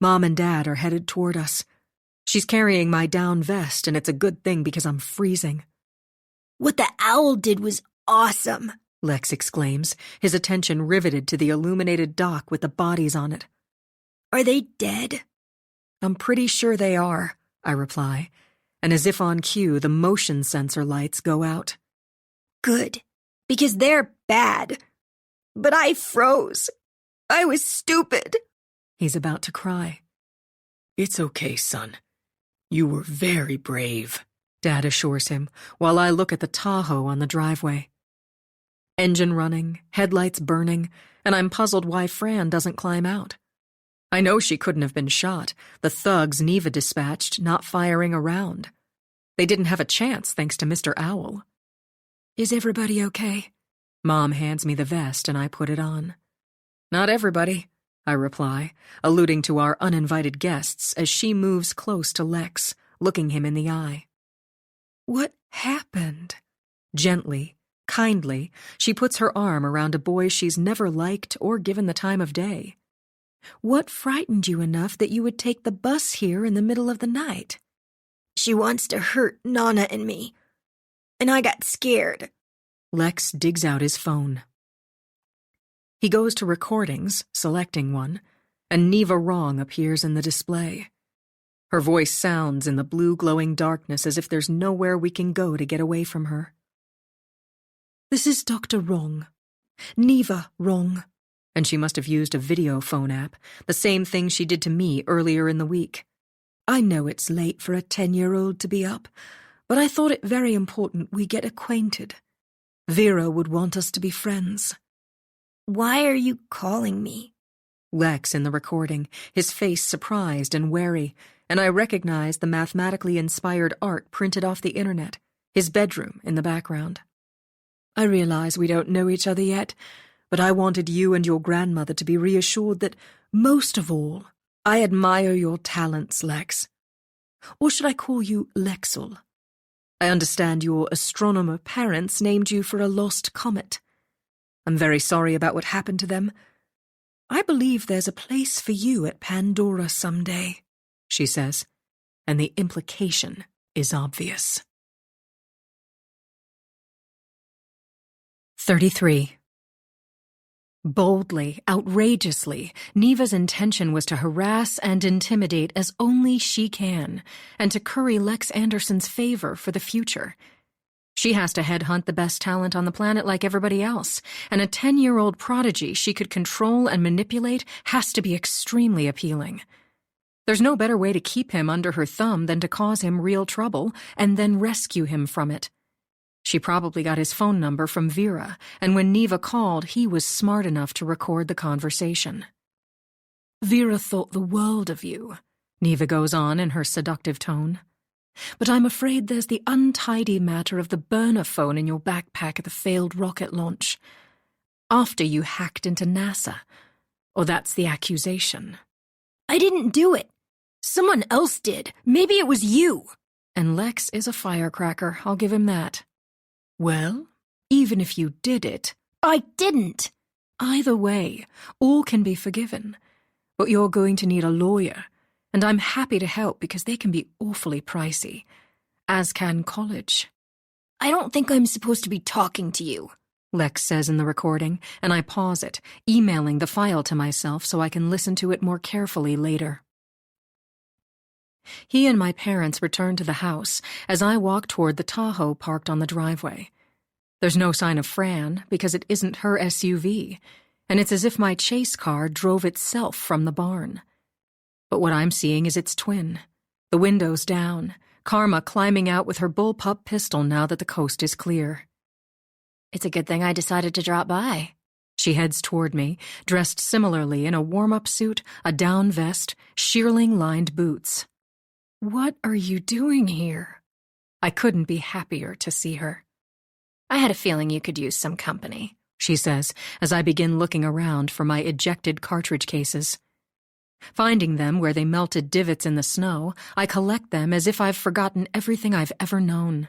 Mom and Dad are headed toward us. She's carrying my down vest, and it's a good thing because I'm freezing. What the owl did was awesome, Lex exclaims, his attention riveted to the illuminated dock with the bodies on it. Are they dead? I'm pretty sure they are, I reply, and as if on cue, the motion sensor lights go out. Good, because they're bad. But I froze. I was stupid. He's about to cry. It's okay, son. You were very brave, Dad assures him, while I look at the Tahoe on the driveway. Engine running, headlights burning, and I'm puzzled why Fran doesn't climb out. I know she couldn't have been shot, the thugs Neva dispatched not firing a round. They didn't have a chance thanks to Mr. Owl. Is everybody okay? Mom hands me the vest and I put it on. Not everybody, I reply, alluding to our uninvited guests as she moves close to Lex, looking him in the eye. What happened? Gently, kindly, she puts her arm around a boy she's never liked or given the time of day. What frightened you enough that you would take the bus here in the middle of the night? She wants to hurt Nana and me, and I got scared. Lex digs out his phone. He goes to recordings, selecting one, and Neva Wrong appears in the display. Her voice sounds in the blue glowing darkness as if there's nowhere we can go to get away from her. This is Dr. Wrong. Neva Wrong. And she must have used a video phone app, the same thing she did to me earlier in the week. I know it's late for a 10-year-old to be up, but I thought it very important we get acquainted. Vera would want us to be friends. Why are you calling me? Lex in the recording, his face surprised and wary, and I recognize the mathematically inspired art printed off the internet, his bedroom in the background. I realize we don't know each other yet, but I wanted you and your grandmother to be reassured that, most of all, I admire your talents, Lex. Or should I call you Lexel? I understand your astronomer parents named you for a lost comet. I'm very sorry about what happened to them. I believe there's a place for you at Pandora someday, she says, and the implication is obvious. 33. Boldly, outrageously, Neva's intention was to harass and intimidate as only she can, and to curry Lex Anderson's favor for the future. She has to headhunt the best talent on the planet like everybody else, and a 10-year-old prodigy she could control and manipulate has to be extremely appealing. There's no better way to keep him under her thumb than to cause him real trouble and then rescue him from it. She probably got his phone number from Vera, and when Neva called, he was smart enough to record the conversation. Vera thought the world of you, Neva goes on in her seductive tone. But I'm afraid there's the untidy matter of the burner phone in your backpack at the failed rocket launch. After you hacked into NASA. Or that's the accusation. I didn't do it. Someone else did. Maybe it was you. And Lex is a firecracker, I'll give him that. Well, even if you did it, I didn't. Either way, all can be forgiven. But you're going to need a lawyer, and I'm happy to help because they can be awfully pricey, as can college. I don't think I'm supposed to be talking to you, Lex says in the recording, and I pause it, emailing the file to myself so I can listen to it more carefully later. He and my parents return to the house as I walk toward the Tahoe parked on the driveway. There's no sign of Fran because it isn't her SUV, and it's as if my chase car drove itself from the barn. But what I'm seeing is its twin, the windows down, Karma climbing out with her bullpup pistol now that the coast is clear. It's a good thing I decided to drop by. She heads toward me, dressed similarly in a warm-up suit, a down vest, shearling-lined boots. What are you doing here? I couldn't be happier to see her. I had a feeling you could use some company, she says, as I begin looking around for my ejected cartridge cases. Finding them where they melted divots in the snow, I collect them as if I've forgotten everything I've ever known.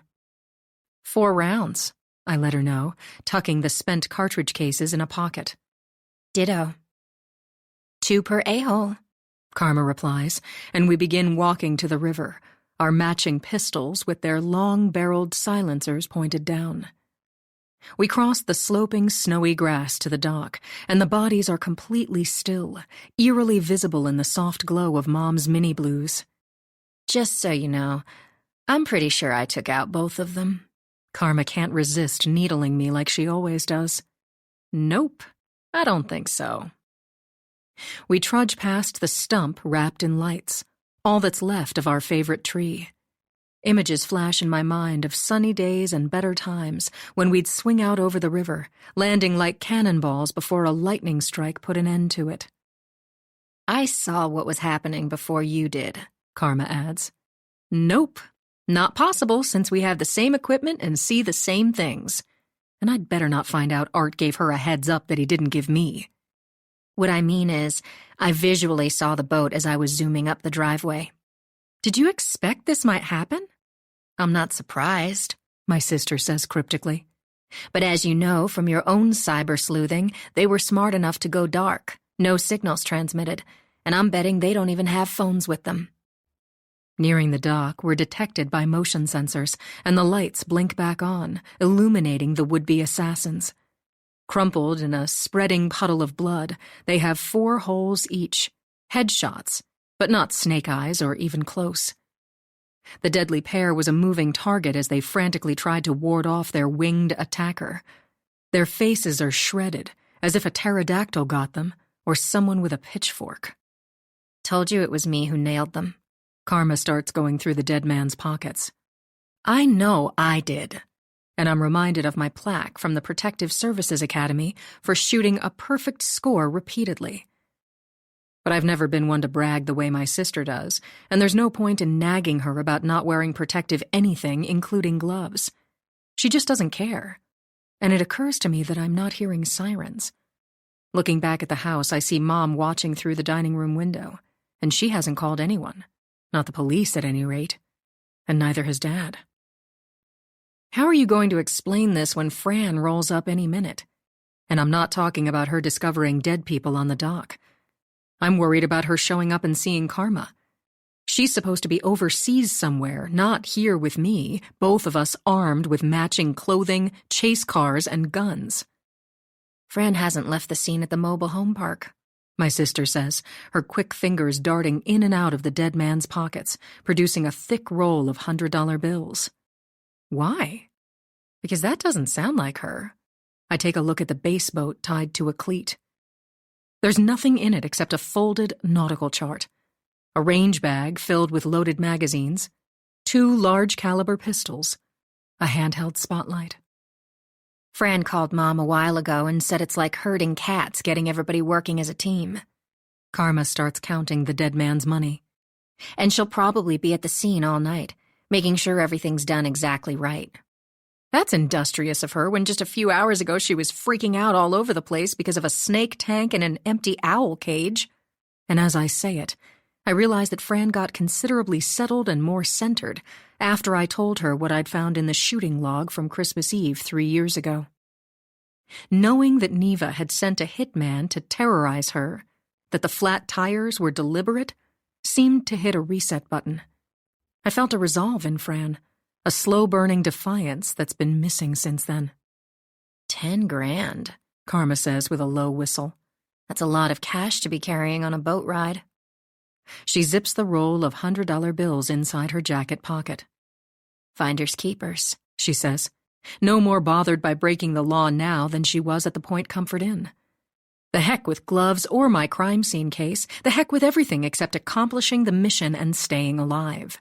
4 rounds, I let her know, tucking the spent cartridge cases in a pocket. Ditto. 2 per a-hole, Karma replies, and we begin walking to the river, our matching pistols with their long-barreled silencers pointed down. We cross the sloping, snowy grass to the dock, and the bodies are completely still, eerily visible in the soft glow of Mom's mini blues. Just so you know, I'm pretty sure I took out both of them. Karma can't resist needling me like she always does. Nope, I don't think so. We trudge past the stump wrapped in lights, all that's left of our favorite tree. Images flash in my mind of sunny days and better times when we'd swing out over the river, landing like cannonballs before a lightning strike put an end to it. I saw what was happening before you did, Karma adds. Nope, not possible since we have the same equipment and see the same things. And I'd better not find out Art gave her a heads up that he didn't give me. What I mean is, I visually saw the boat as I was zooming up the driveway. Did you expect this might happen? I'm not surprised, my sister says cryptically. But as you know from your own cyber sleuthing, they were smart enough to go dark, no signals transmitted, and I'm betting they don't even have phones with them. Nearing the dock, we're detected by motion sensors, and the lights blink back on, illuminating the would-be assassins. Crumpled in a spreading puddle of blood, they have 4 holes each, headshots, but not snake eyes or even close. The deadly pair was a moving target as they frantically tried to ward off their winged attacker. Their faces are shredded, as if a pterodactyl got them, or someone with a pitchfork. Told you it was me who nailed them. Karma starts going through the dead man's pockets. I know I did. And I'm reminded of my plaque from the Protective Services Academy for shooting a perfect score repeatedly. But I've never been one to brag the way my sister does, and there's no point in nagging her about not wearing protective anything, including gloves. She just doesn't care. And it occurs to me that I'm not hearing sirens. Looking back at the house, I see Mom watching through the dining room window, and she hasn't called anyone. Not the police, at any rate. And neither has Dad. How are you going to explain this when Fran rolls up any minute? And I'm not talking about her discovering dead people on the dock. I'm worried about her showing up and seeing Karma. She's supposed to be overseas somewhere, not here with me, both of us armed with matching clothing, chase cars, and guns. Fran hasn't left the scene at the mobile home park, my sister says, her quick fingers darting in and out of the dead man's pockets, producing a thick roll of $100 bills. Why? Because that doesn't sound like her. I take a look at the base boat tied to a cleat. There's nothing in it except a folded nautical chart, a range bag filled with loaded magazines, 2 large-caliber pistols, a handheld spotlight. Fran called Mom a while ago and said it's like herding cats, getting everybody working as a team. Karma starts counting the dead man's money. And she'll probably be at the scene all night, making sure everything's done exactly right. That's industrious of her when just a few hours ago she was freaking out all over the place because of a snake tank and an empty owl cage. And as I say it, I realize that Fran got considerably settled and more centered after I told her what I'd found in the shooting log from Christmas Eve 3 years ago. Knowing that Neva had sent a hitman to terrorize her, that the flat tires were deliberate, seemed to hit a reset button. I felt a resolve in Fran, a slow-burning defiance that's been missing since then. 10 grand, Karma says with a low whistle. That's a lot of cash to be carrying on a boat ride. She zips the roll of $100 bills inside her jacket pocket. Finders keepers, she says, no more bothered by breaking the law now than she was at the Point Comfort Inn. The heck with gloves or my crime scene case, the heck with everything except accomplishing the mission and staying alive.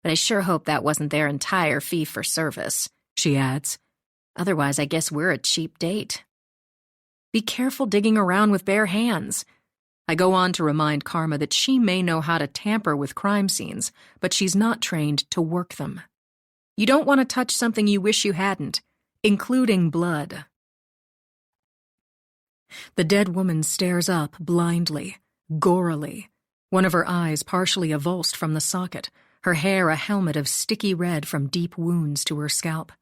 But I sure hope that wasn't their entire fee for service, she adds. Otherwise, I guess we're a cheap date. Be careful digging around with bare hands. I go on to remind Karma that she may know how to tamper with crime scenes, but she's not trained to work them. You don't want to touch something you wish you hadn't, including blood. The dead woman stares up blindly, gorily, one of her eyes partially avulsed from the socket, her hair a helmet of sticky red from deep wounds to her scalp.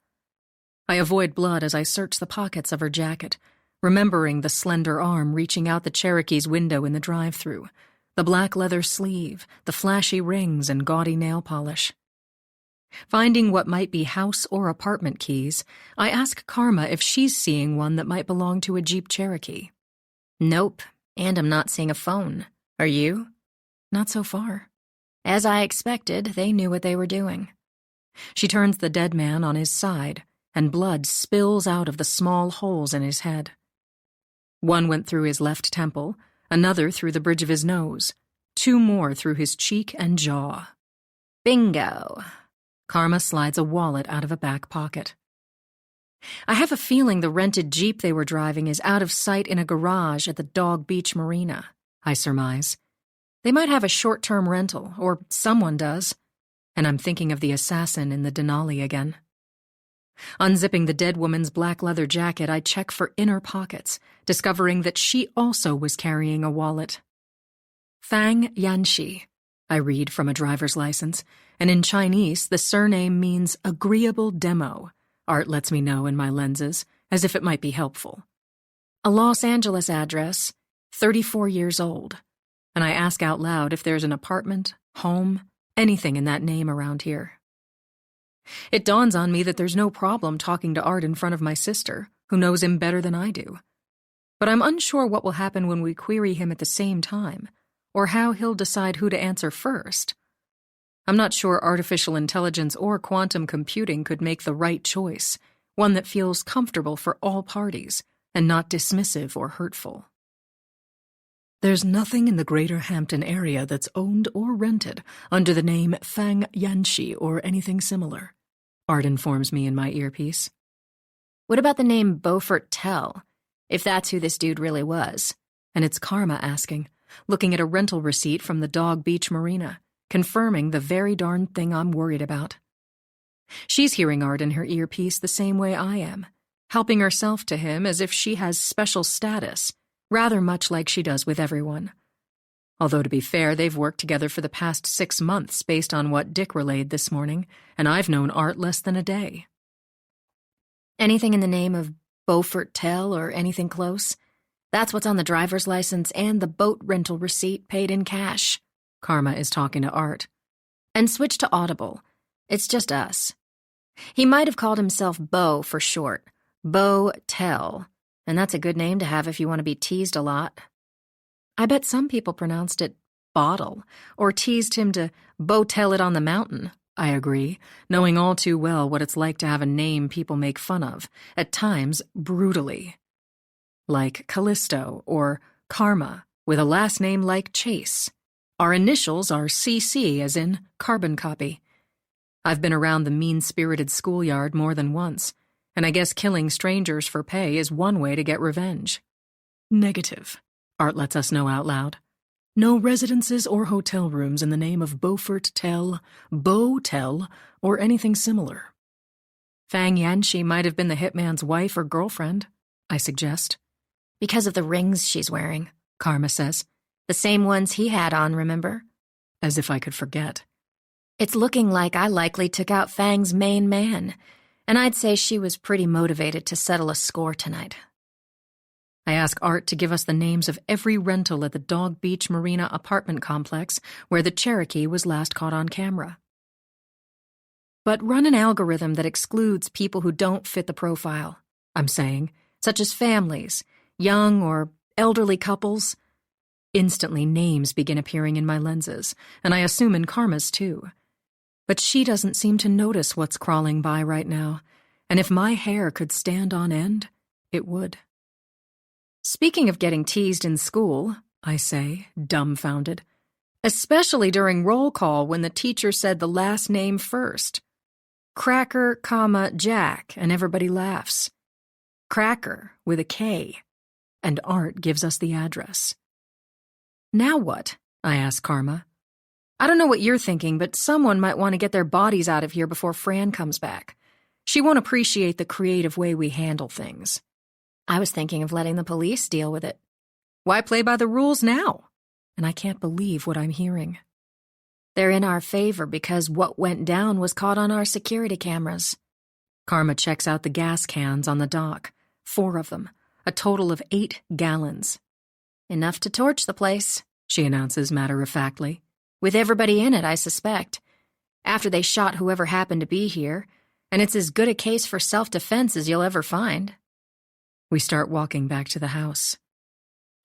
I avoid blood as I search the pockets of her jacket, remembering the slender arm reaching out the Cherokee's window in the drive-thru, the black leather sleeve, the flashy rings and gaudy nail polish. Finding what might be house or apartment keys, I ask Karma if she's seeing one that might belong to a Jeep Cherokee. Nope, and I'm not seeing a phone. Are you? Not so far. As I expected, they knew what they were doing. She turns the dead man on his side, and blood spills out of the small holes in his head. One went through his left temple, another through the bridge of his nose, 2 more through his cheek and jaw. Bingo. Karma slides a wallet out of a back pocket. I have a feeling the rented Jeep they were driving is out of sight in a garage at the Dog Beach Marina, I surmise. They might have a short-term rental, or someone does, and I'm thinking of the assassin in the Denali again. Unzipping the dead woman's black leather jacket, I check for inner pockets, discovering that she also was carrying a wallet. Fang Yanxi, I read from a driver's license, and in Chinese the surname means agreeable demo, Art lets me know in my lenses, as if it might be helpful. A Los Angeles address, 34 years old, and I ask out loud if there's an apartment, home, anything in that name around here. It dawns on me that there's no problem talking to Art in front of my sister, who knows him better than I do. But I'm unsure what will happen when we query him at the same time, or how he'll decide who to answer first. I'm not sure artificial intelligence or quantum computing could make the right choice, one that feels comfortable for all parties and not dismissive or hurtful. There's nothing in the Greater Hampton area that's owned or rented under the name Fang Yanxi or anything similar, Art informs me in my earpiece. What about the name Beaufort Tell, if that's who this dude really was? And it's Karma asking, looking at a rental receipt from the Dog Beach Marina, confirming the very darn thing I'm worried about. She's hearing Art in her earpiece the same way I am, helping herself to him as if she has special status, rather much like she does with everyone. Although, to be fair, they've worked together for the past 6 months based on what Dick relayed this morning, and I've known Art less than a day. Anything in the name of Beaufort Tell or anything close? That's what's on the driver's license and the boat rental receipt paid in cash. Karma is talking to Art. And switch to Audible. It's just us. He might have called himself Beau for short. Beau Tell. And that's a good name to have if you want to be teased a lot. I bet some people pronounced it bottle, or teased him to Beau-tell it on the mountain, I agree, knowing all too well what it's like to have a name people make fun of, at times brutally. Like Callisto or Karma, with a last name like Chase. Our initials are CC, as in carbon copy. I've been around the mean-spirited schoolyard more than once, and I guess killing strangers for pay is one way to get revenge. Negative, Art lets us know out loud. No residences or hotel rooms in the name of Beaufort Tell, Beau Tell, or anything similar. Fang Yanxi might have been the hitman's wife or girlfriend, I suggest. Because of the rings she's wearing, Karma says. The same ones he had on, remember? As if I could forget. It's looking like I likely took out Fang's main man, and I'd say she was pretty motivated to settle a score tonight. I ask Art to give us the names of every rental at the Dog Beach Marina apartment complex where the Cherokee was last caught on camera. But run an algorithm that excludes people who don't fit the profile, I'm saying, such as families, young or elderly couples. Instantly, names begin appearing in my lenses, and I assume in Karma's too. But she doesn't seem to notice what's crawling by right now, and if my hair could stand on end, it would. Speaking of getting teased in school, I say, dumbfounded, especially during roll call when the teacher said the last name first. Cracker, Jack, and everybody laughs. Cracker, with a K, and Art gives us the address. Now what? I ask Karma. I don't know what you're thinking, but someone might want to get their bodies out of here before Fran comes back. She won't appreciate the creative way we handle things. I was thinking of letting the police deal with it. Why play by the rules now? And I can't believe what I'm hearing. They're in our favor because what went down was caught on our security cameras. Karma checks out the gas cans on the dock, 4 of them, a total of 8 gallons. Enough to torch the place, she announces matter-of-factly. With everybody in it, I suspect. After they shot whoever happened to be here, and it's as good a case for self-defense as you'll ever find. We start walking back to the house.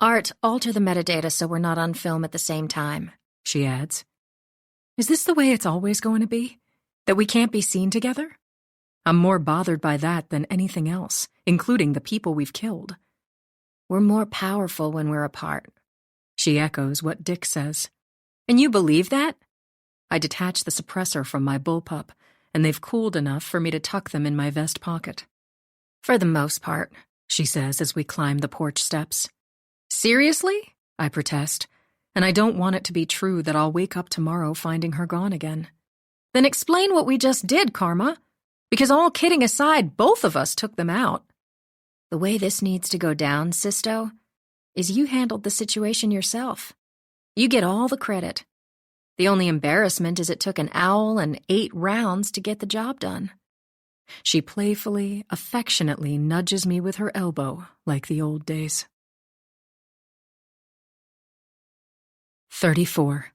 Art, alter the metadata so we're not on film at the same time, she adds. Is this the way it's always going to be? That we can't be seen together? I'm more bothered by that than anything else, including the people we've killed. We're more powerful when we're apart. She echoes what Dick says. And you believe that? I detach the suppressor from my bullpup, and they've cooled enough for me to tuck them in my vest pocket. For the most part, she says as we climb the porch steps. Seriously? I protest, and I don't want it to be true that I'll wake up tomorrow finding her gone again. Then explain what we just did, Karma. Because all kidding aside, both of us took them out. The way this needs to go down, Sisto, is you handled the situation yourself. You get all the credit. The only embarrassment is it took an owl and 8 rounds to get the job done. She playfully, affectionately nudges me with her elbow like the old days. 34.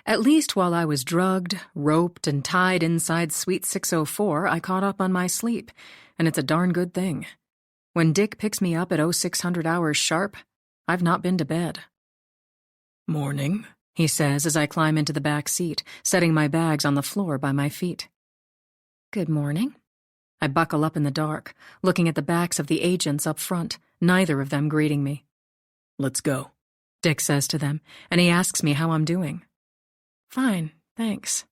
At least while I was drugged, roped, and tied inside Suite 604, I caught up on my sleep, and it's a darn good thing. When Dick picks me up at 0600 hours sharp, I've not been to bed. Morning, he says as I climb into the back seat, setting my bags on the floor by my feet. Good morning. I buckle up in the dark, looking at the backs of the agents up front, neither of them greeting me. Let's go, Dick says to them, and he asks me how I'm doing. Fine, thanks.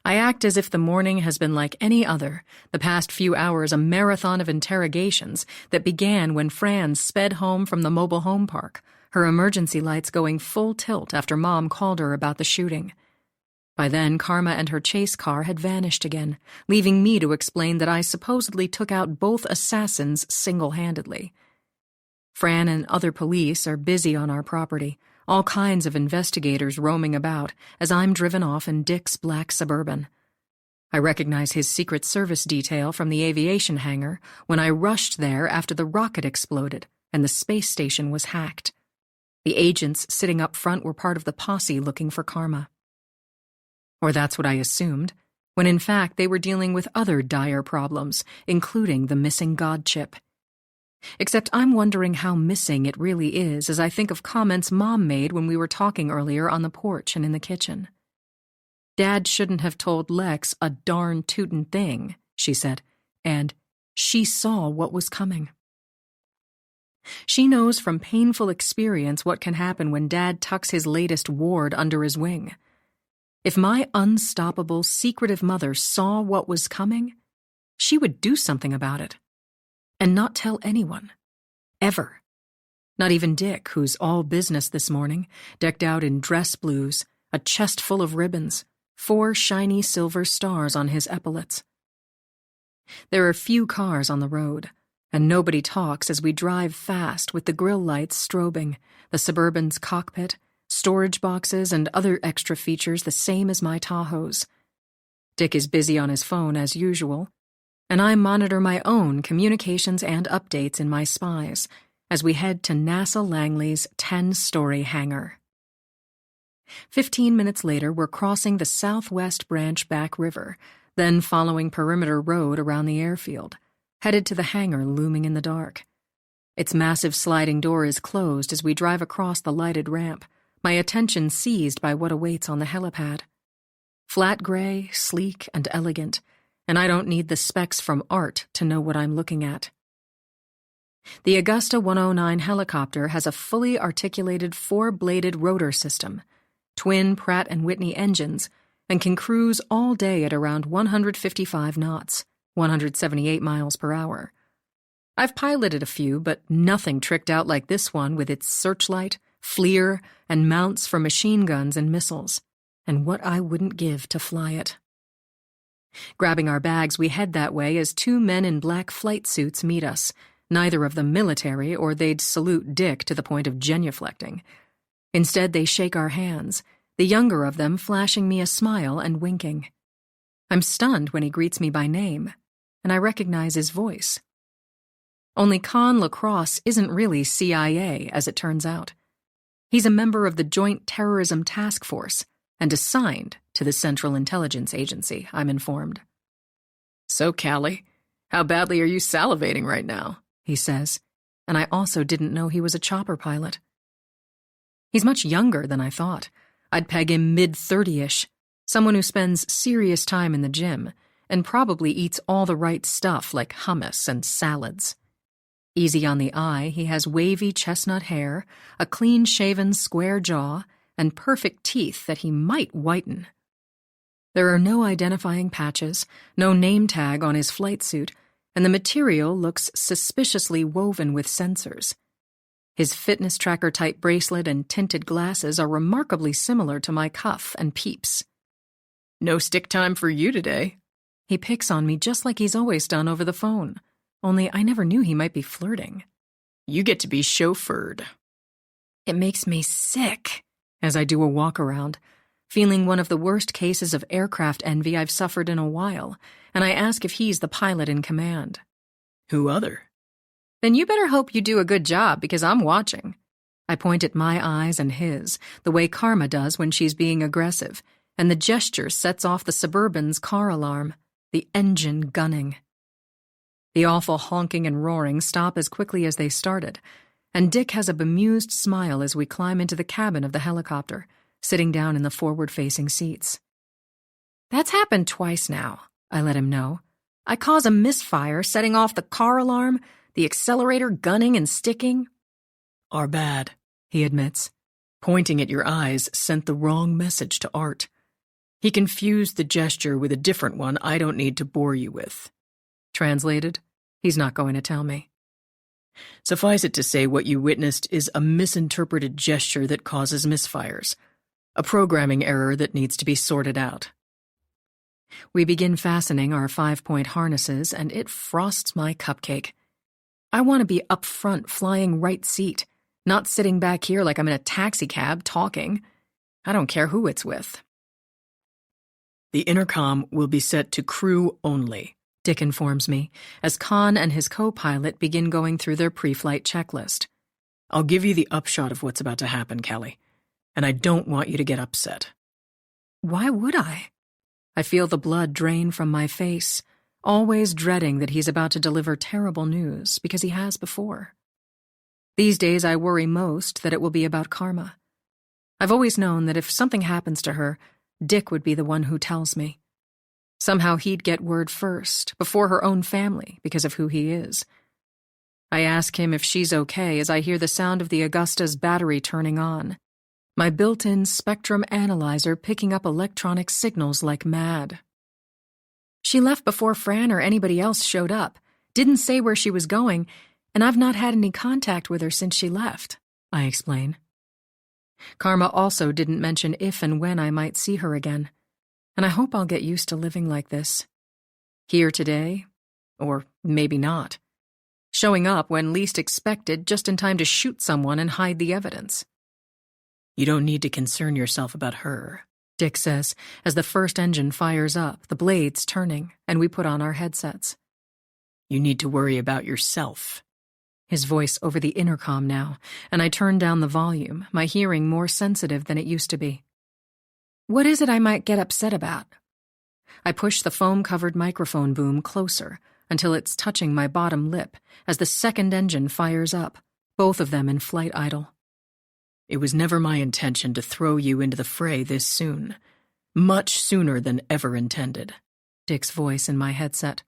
I act as if the morning has been like any other, the past few hours a marathon of interrogations that began when Fran sped home from the mobile home park, her emergency lights going full tilt after Mom called her about the shooting. By then, Karma and her chase car had vanished again, leaving me to explain that I supposedly took out both assassins single-handedly. Fran and other police are busy on our property, all kinds of investigators roaming about as I'm driven off in Dick's black Suburban. I recognize his Secret Service detail from the aviation hangar when I rushed there after the rocket exploded and the space station was hacked. The agents sitting up front were part of the posse looking for Karma. Or that's what I assumed, when in fact they were dealing with other dire problems, including the missing God chip. Except I'm wondering how missing it really is as I think of comments Mom made when we were talking earlier on the porch and in the kitchen. Dad shouldn't have told Lex a darn tootin' thing, she said, and she saw what was coming. She knows from painful experience what can happen when Dad tucks his latest ward under his wing. If my unstoppable, secretive mother saw what was coming, she would do something about it. And not tell anyone. Ever. Not even Dick, who's all business this morning, decked out in dress blues, a chest full of ribbons, 4 shiny silver stars on his epaulets. There are few cars on the road, and nobody talks as we drive fast with the grill lights strobing, the Suburban's cockpit, storage boxes, and other extra features the same as my Tahoe's. Dick is busy on his phone as usual, and I monitor my own communications and updates in my spies as we head to NASA Langley's 10-story hangar. 15 minutes later, we're crossing the Southwest Branch Back River, then following Perimeter Road around the airfield, headed to the hangar looming in the dark. Its massive sliding door is closed as we drive across the lighted ramp, my attention seized by what awaits on the helipad. Flat gray, sleek, and elegant, and I don't need the specs from Art to know what I'm looking at. The Augusta 109 helicopter has a fully articulated 4-bladed rotor system, twin Pratt & Whitney engines, and can cruise all day at around 155 knots, 178 miles per hour. I've piloted a few, but nothing tricked out like this one with its searchlight, FLIR, and mounts for machine guns and missiles, and what I wouldn't give to fly it. Grabbing our bags, we head that way as two men in black flight suits meet us, neither of them military, or they'd salute Dick to the point of genuflecting. Instead, they shake our hands, the younger of them flashing me a smile and winking. I'm stunned when he greets me by name, and I recognize his voice. Only Con LaCrosse isn't really CIA, as it turns out. He's a member of the Joint Terrorism Task Force and assigned to the Central Intelligence Agency, I'm informed. "So, Callie, how badly are you salivating right now?" he says, and I also didn't know he was a chopper pilot. He's much younger than I thought. I'd peg him mid-30-ish, someone who spends serious time in the gym and probably eats all the right stuff like hummus and salads. Easy on the eye, he has wavy chestnut hair, a clean-shaven square jaw, and perfect teeth that he might whiten. There are no identifying patches, no name tag on his flight suit, and the material looks suspiciously woven with sensors. His fitness tracker-type bracelet and tinted glasses are remarkably similar to my cuff and peeps. "No stick time for you today." He picks on me just like he's always done over the phone, only I never knew he might be flirting. "You get to be chauffeured." It makes me sick as I do a walk-around, feeling one of the worst cases of aircraft envy I've suffered in a while, and I ask if he's the pilot in command. "Who other?" "Then you better hope you do a good job, because I'm watching." I point at my eyes and his, the way Karma does when she's being aggressive, and the gesture sets off the Suburban's car alarm, the engine gunning. The awful honking and roaring stop as quickly as they started, and Dick has a bemused smile as we climb into the cabin of the helicopter, sitting down in the forward-facing seats. "That's happened twice now," I let him know. "I cause a misfire, setting off the car alarm, the accelerator gunning and sticking." "Are bad," he admits. Pointing at your eyes sent the wrong message to Art. He confused the gesture with a different one I don't need to bore you with. Translated, he's not going to tell me. Suffice it to say, what you witnessed is a misinterpreted gesture that causes misfires, a programming error that needs to be sorted out. We begin fastening our 5-point harnesses, and it frosts my cupcake. I want to be up front, flying right seat, not sitting back here like I'm in a taxi cab talking. I don't care who it's with. "The intercom will be set to crew only," Dick informs me, as Con and his co-pilot begin going through their pre-flight checklist. "I'll give you the upshot of what's about to happen, Callie, and I don't want you to get upset." Why would I? I feel the blood drain from my face, always dreading that he's about to deliver terrible news, because he has before. These days I worry most that it will be about Karma. I've always known that if something happens to her, Dick would be the one who tells me. Somehow he'd get word first, before her own family, because of who he is. I ask him if she's okay as I hear the sound of the Augusta's battery turning on, my built-in spectrum analyzer picking up electronic signals like mad. She left before Fran or anybody else showed up, didn't say where she was going, and I've not had any contact with her since she left, I explain. Karma also didn't mention if and when I might see her again, and I hope I'll get used to living like this. Here today, or maybe not. Showing up when least expected just in time to shoot someone and hide the evidence. "You don't need to concern yourself about her," Dick says, as the first engine fires up, the blades turning, and we put on our headsets. "You need to worry about yourself." His voice over the intercom now, and I turn down the volume, my hearing more sensitive than it used to be. "What is it I might get upset about?" I push the foam-covered microphone boom closer until it's touching my bottom lip as the second engine fires up, both of them in flight idle. "It was never my intention to throw you into the fray this soon. Much sooner than ever intended." Dick's voice in my headset.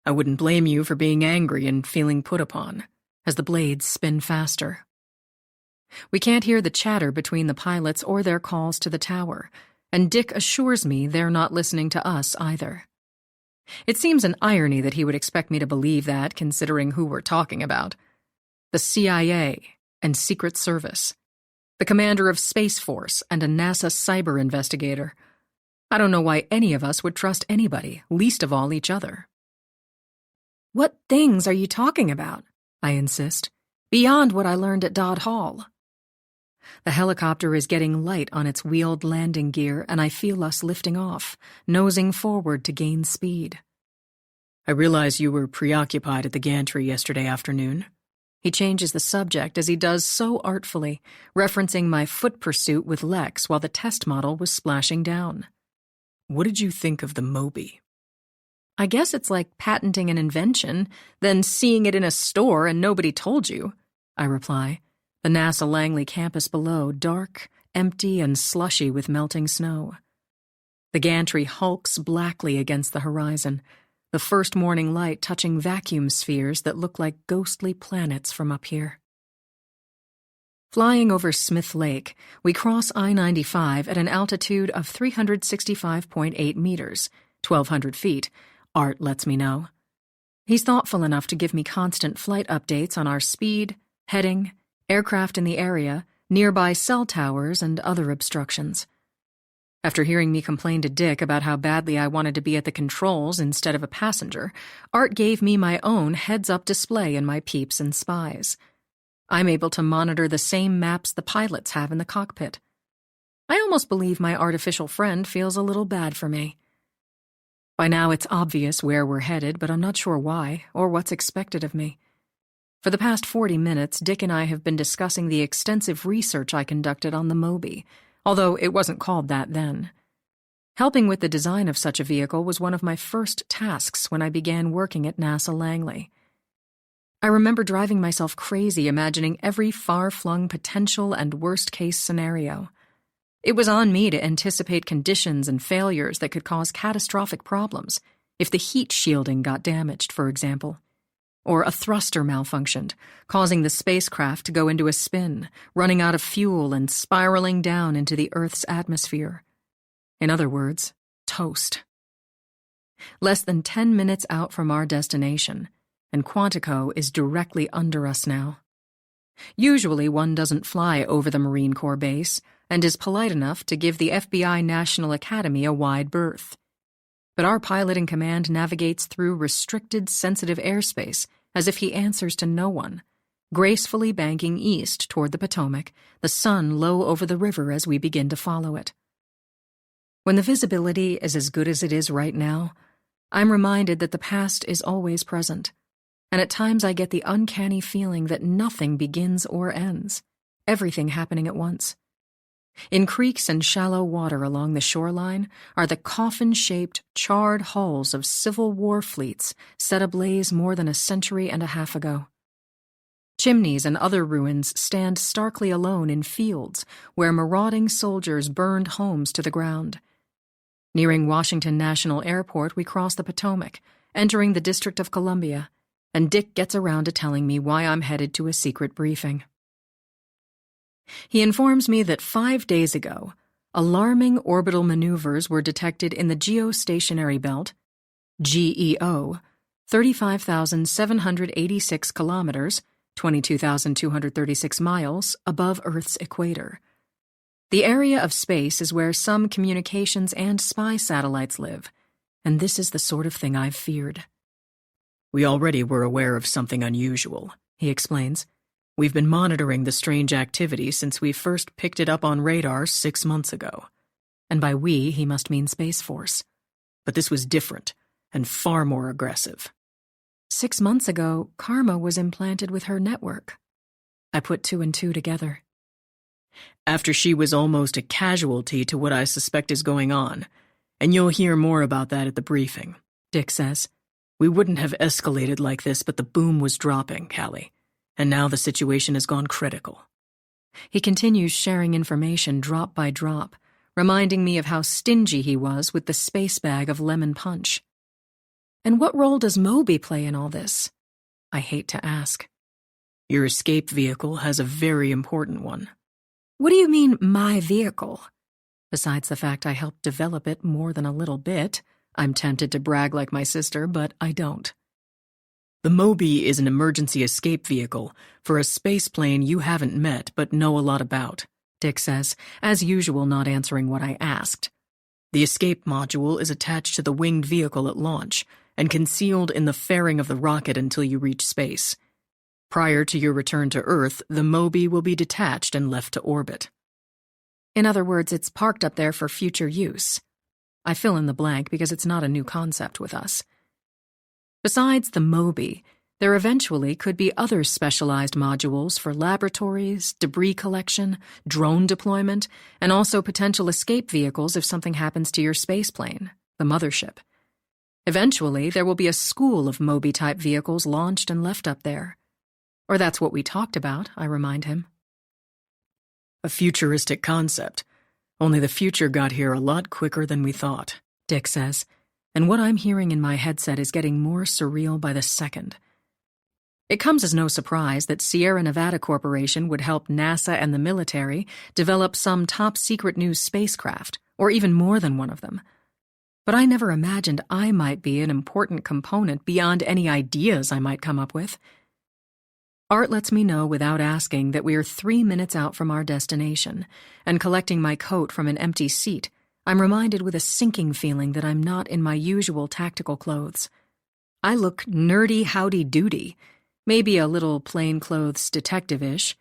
"I wouldn't blame you for being angry and feeling put upon," as the blades spin faster. We can't hear the chatter between the pilots or their calls to the tower, and Dick assures me they're not listening to us either. It seems an irony that he would expect me to believe that, considering who we're talking about. The CIA and Secret Service. The commander of Space Force and a NASA cyber investigator. I don't know why any of us would trust anybody, least of all each other. What things are you talking about? I insist, beyond what I learned at Dodd Hall. The helicopter is getting light on its wheeled landing gear, and I feel us lifting off, nosing forward to gain speed. I realize you were preoccupied at the gantry yesterday afternoon. He changes the subject as he does so artfully, referencing my foot pursuit with Lex while the test model was splashing down. What did you think of the Moby? I guess it's like patenting an invention, then seeing it in a store and nobody told you, I reply, the NASA Langley campus below dark, empty, and slushy with melting snow. The gantry hulks blackly against the horizon, the first morning light touching vacuum spheres that look like ghostly planets from up here. Flying over Smith Lake, we cross I-95 at an altitude of 365.8 meters, 1,200 feet, Art lets me know. He's thoughtful enough to give me constant flight updates on our speed, heading, aircraft in the area, nearby cell towers, and other obstructions. After hearing me complain to Dick about how badly I wanted to be at the controls instead of a passenger, Art gave me my own heads-up display in my peeps and spies. I'm able to monitor the same maps the pilots have in the cockpit. I almost believe my artificial friend feels a little bad for me. By now it's obvious where we're headed, but I'm not sure why or what's expected of me. For the past 40 minutes, Dick and I have been discussing the extensive research I conducted on the Moby, although it wasn't called that then. Helping with the design of such a vehicle was one of my first tasks when I began working at NASA Langley. I remember driving myself crazy imagining every far-flung potential and worst-case scenario. It was on me to anticipate conditions and failures that could cause catastrophic problems, if the heat shielding got damaged, for example, or a thruster malfunctioned, causing the spacecraft to go into a spin, running out of fuel and spiraling down into the Earth's atmosphere. In other words, toast. Less than 10 minutes out from our destination, and Quantico is directly under us now. Usually one doesn't fly over the Marine Corps base and is polite enough to give the FBI National Academy a wide berth. But our pilot in command navigates through restricted, sensitive airspace as if he answers to no one, gracefully banking east toward the Potomac, the sun low over the river as we begin to follow it. When the visibility is as good as it is right now, I'm reminded that the past is always present, and at times I get the uncanny feeling that nothing begins or ends, everything happening at once. In creeks and shallow water along the shoreline are the coffin-shaped, charred hulls of Civil War fleets set ablaze more than a century and a half ago. Chimneys and other ruins stand starkly alone in fields where marauding soldiers burned homes to the ground. Nearing Washington National Airport, we cross the Potomac, entering the District of Columbia, and Dick gets around to telling me why I'm headed to a secret briefing. He informs me that 5 days ago, alarming orbital maneuvers were detected in the geostationary belt, GEO, 35,786 kilometers, 22,236 miles, above Earth's equator. The area of space is where some communications and spy satellites live, and this is the sort of thing I've feared. We already were aware of something unusual, he explains. We've been monitoring the strange activity since we first picked it up on radar 6 months ago. And by we, he must mean Space Force. But this was different and far more aggressive. 6 months ago, Karma was implanted with her network. I put 2 and 2 together. After she was almost a casualty to what I suspect is going on, and you'll hear more about that at the briefing, Dick says. We wouldn't have escalated like this, but the boom was dropping, Callie, and now the situation has gone critical. He continues sharing information drop by drop, reminding me of how stingy he was with the space bag of lemon punch. And what role does Moby play in all this? I hate to ask. Your escape vehicle has a very important one. What do you mean, my vehicle? Besides the fact I helped develop it more than a little bit, I'm tempted to brag like my sister, but I don't. The Moby is an emergency escape vehicle for a spaceplane you haven't met but know a lot about, Dick says, as usual not answering what I asked. The escape module is attached to the winged vehicle at launch and concealed in the fairing of the rocket until you reach space. Prior to your return to Earth, the Moby will be detached and left to orbit. In other words, it's parked up there for future use. I fill in the blank because it's not a new concept with us. Besides the Moby, there eventually could be other specialized modules for laboratories, debris collection, drone deployment, and also potential escape vehicles if something happens to your spaceplane, the mothership. Eventually, there will be a school of Moby-type vehicles launched and left up there. Or that's what we talked about, I remind him. A futuristic concept. Only the future got here a lot quicker than we thought, Dick says, and what I'm hearing in my headset is getting more surreal by the second. It comes as no surprise that Sierra Nevada Corporation would help NASA and the military develop some top-secret new spacecraft, or even more than one of them. But I never imagined I might be an important component beyond any ideas I might come up with. Art lets me know without asking that we are 3 minutes out from our destination, and collecting my coat from an empty seat, I'm reminded with a sinking feeling that I'm not in my usual tactical clothes. I look nerdy howdy-doody, maybe a little plainclothes detective-ish,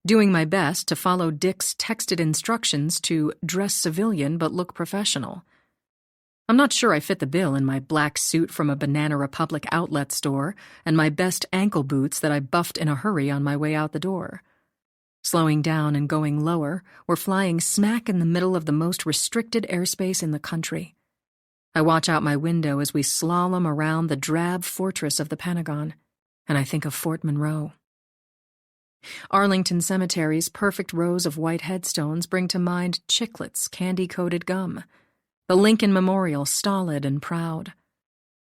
doing my best to follow Dick's texted instructions to dress civilian but look professional. I'm not sure I fit the bill in my black suit from a Banana Republic outlet store and my best ankle boots that I buffed in a hurry on my way out the door. Slowing down and going lower, we're flying smack in the middle of the most restricted airspace in the country. I watch out my window as we slalom around the drab fortress of the Pentagon, and I think of Fort Monroe. Arlington Cemetery's perfect rows of white headstones bring to mind Chiclet's candy-coated gum, the Lincoln Memorial stolid and proud.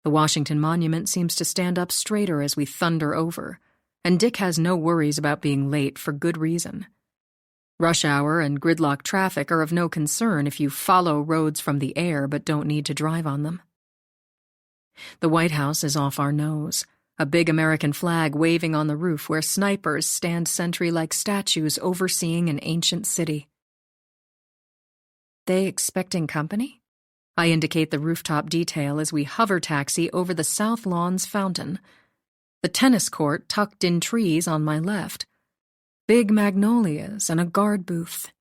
The Washington Monument seems to stand up straighter as we thunder over, and Dick has no worries about being late for good reason. Rush hour and gridlock traffic are of no concern if you follow roads from the air but don't need to drive on them. The White House is off our nose, a big American flag waving on the roof where snipers stand sentry like statues overseeing an ancient city. They expecting company? I indicate the rooftop detail as we hover taxi over the South Lawn's fountain. The tennis court tucked in trees on my left. Big magnolias and a guard booth.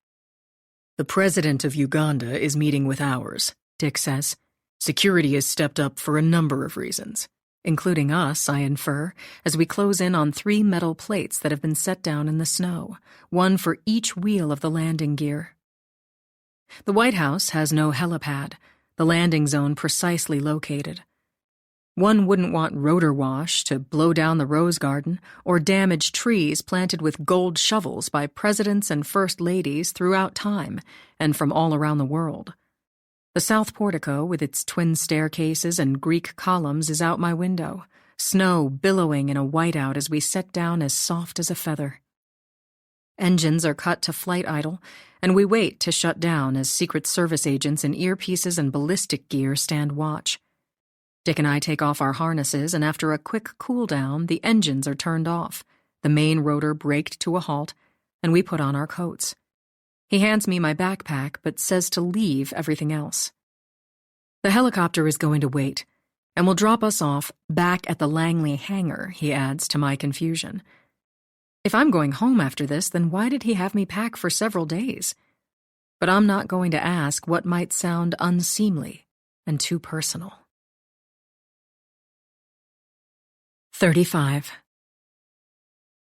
The president of Uganda is meeting with ours, Dick says. Security has stepped up for a number of reasons, including us, I infer, as we close in on 3 metal plates that have been set down in the snow, one for each wheel of the landing gear. The White House has no helipad, the landing zone precisely located. One wouldn't want rotor wash to blow down the rose garden or damage trees planted with gold shovels by presidents and first ladies throughout time and from all around the world. The south portico, with its twin staircases and Greek columns, is out my window, snow billowing in a whiteout as we set down as soft as a feather. Engines are cut to flight idle, and we wait to shut down as Secret Service agents in earpieces and ballistic gear stand watch. Dick and I take off our harnesses, and after a quick cool-down, the engines are turned off, the main rotor braked to a halt, and we put on our coats. He hands me my backpack, but says to leave everything else. The helicopter is going to wait, and will drop us off back at the Langley hangar, he adds to my confusion. If I'm going home after this, then why did he have me pack for several days? But I'm not going to ask what might sound unseemly and too personal. 35.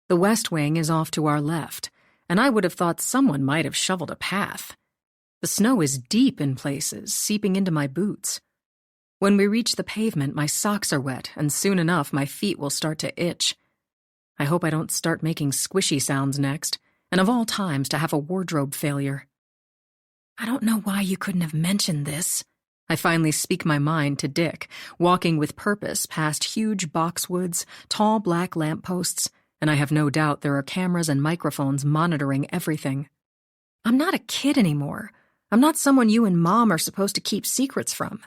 The West Wing is off to our left, and I would have thought someone might have shoveled a path. The snow is deep in places, seeping into my boots. When we reach the pavement, my socks are wet, and soon enough my feet will start to itch. I hope I don't start making squishy sounds next, and of all times to have a wardrobe failure. I don't know why you couldn't have mentioned this. I finally speak my mind to Dick, walking with purpose past huge boxwoods, tall black lampposts, and I have no doubt there are cameras and microphones monitoring everything. I'm not a kid anymore. I'm not someone you and Mom are supposed to keep secrets from.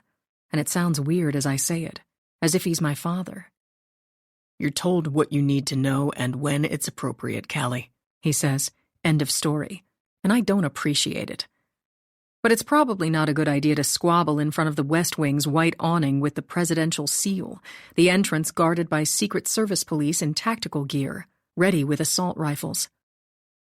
And it sounds weird as I say it, as if he's my father. You're told what you need to know and when it's appropriate, Callie, he says, end of story, and I don't appreciate it. But it's probably not a good idea to squabble in front of the West Wing's white awning with the presidential seal, the entrance guarded by Secret Service police in tactical gear, ready with assault rifles.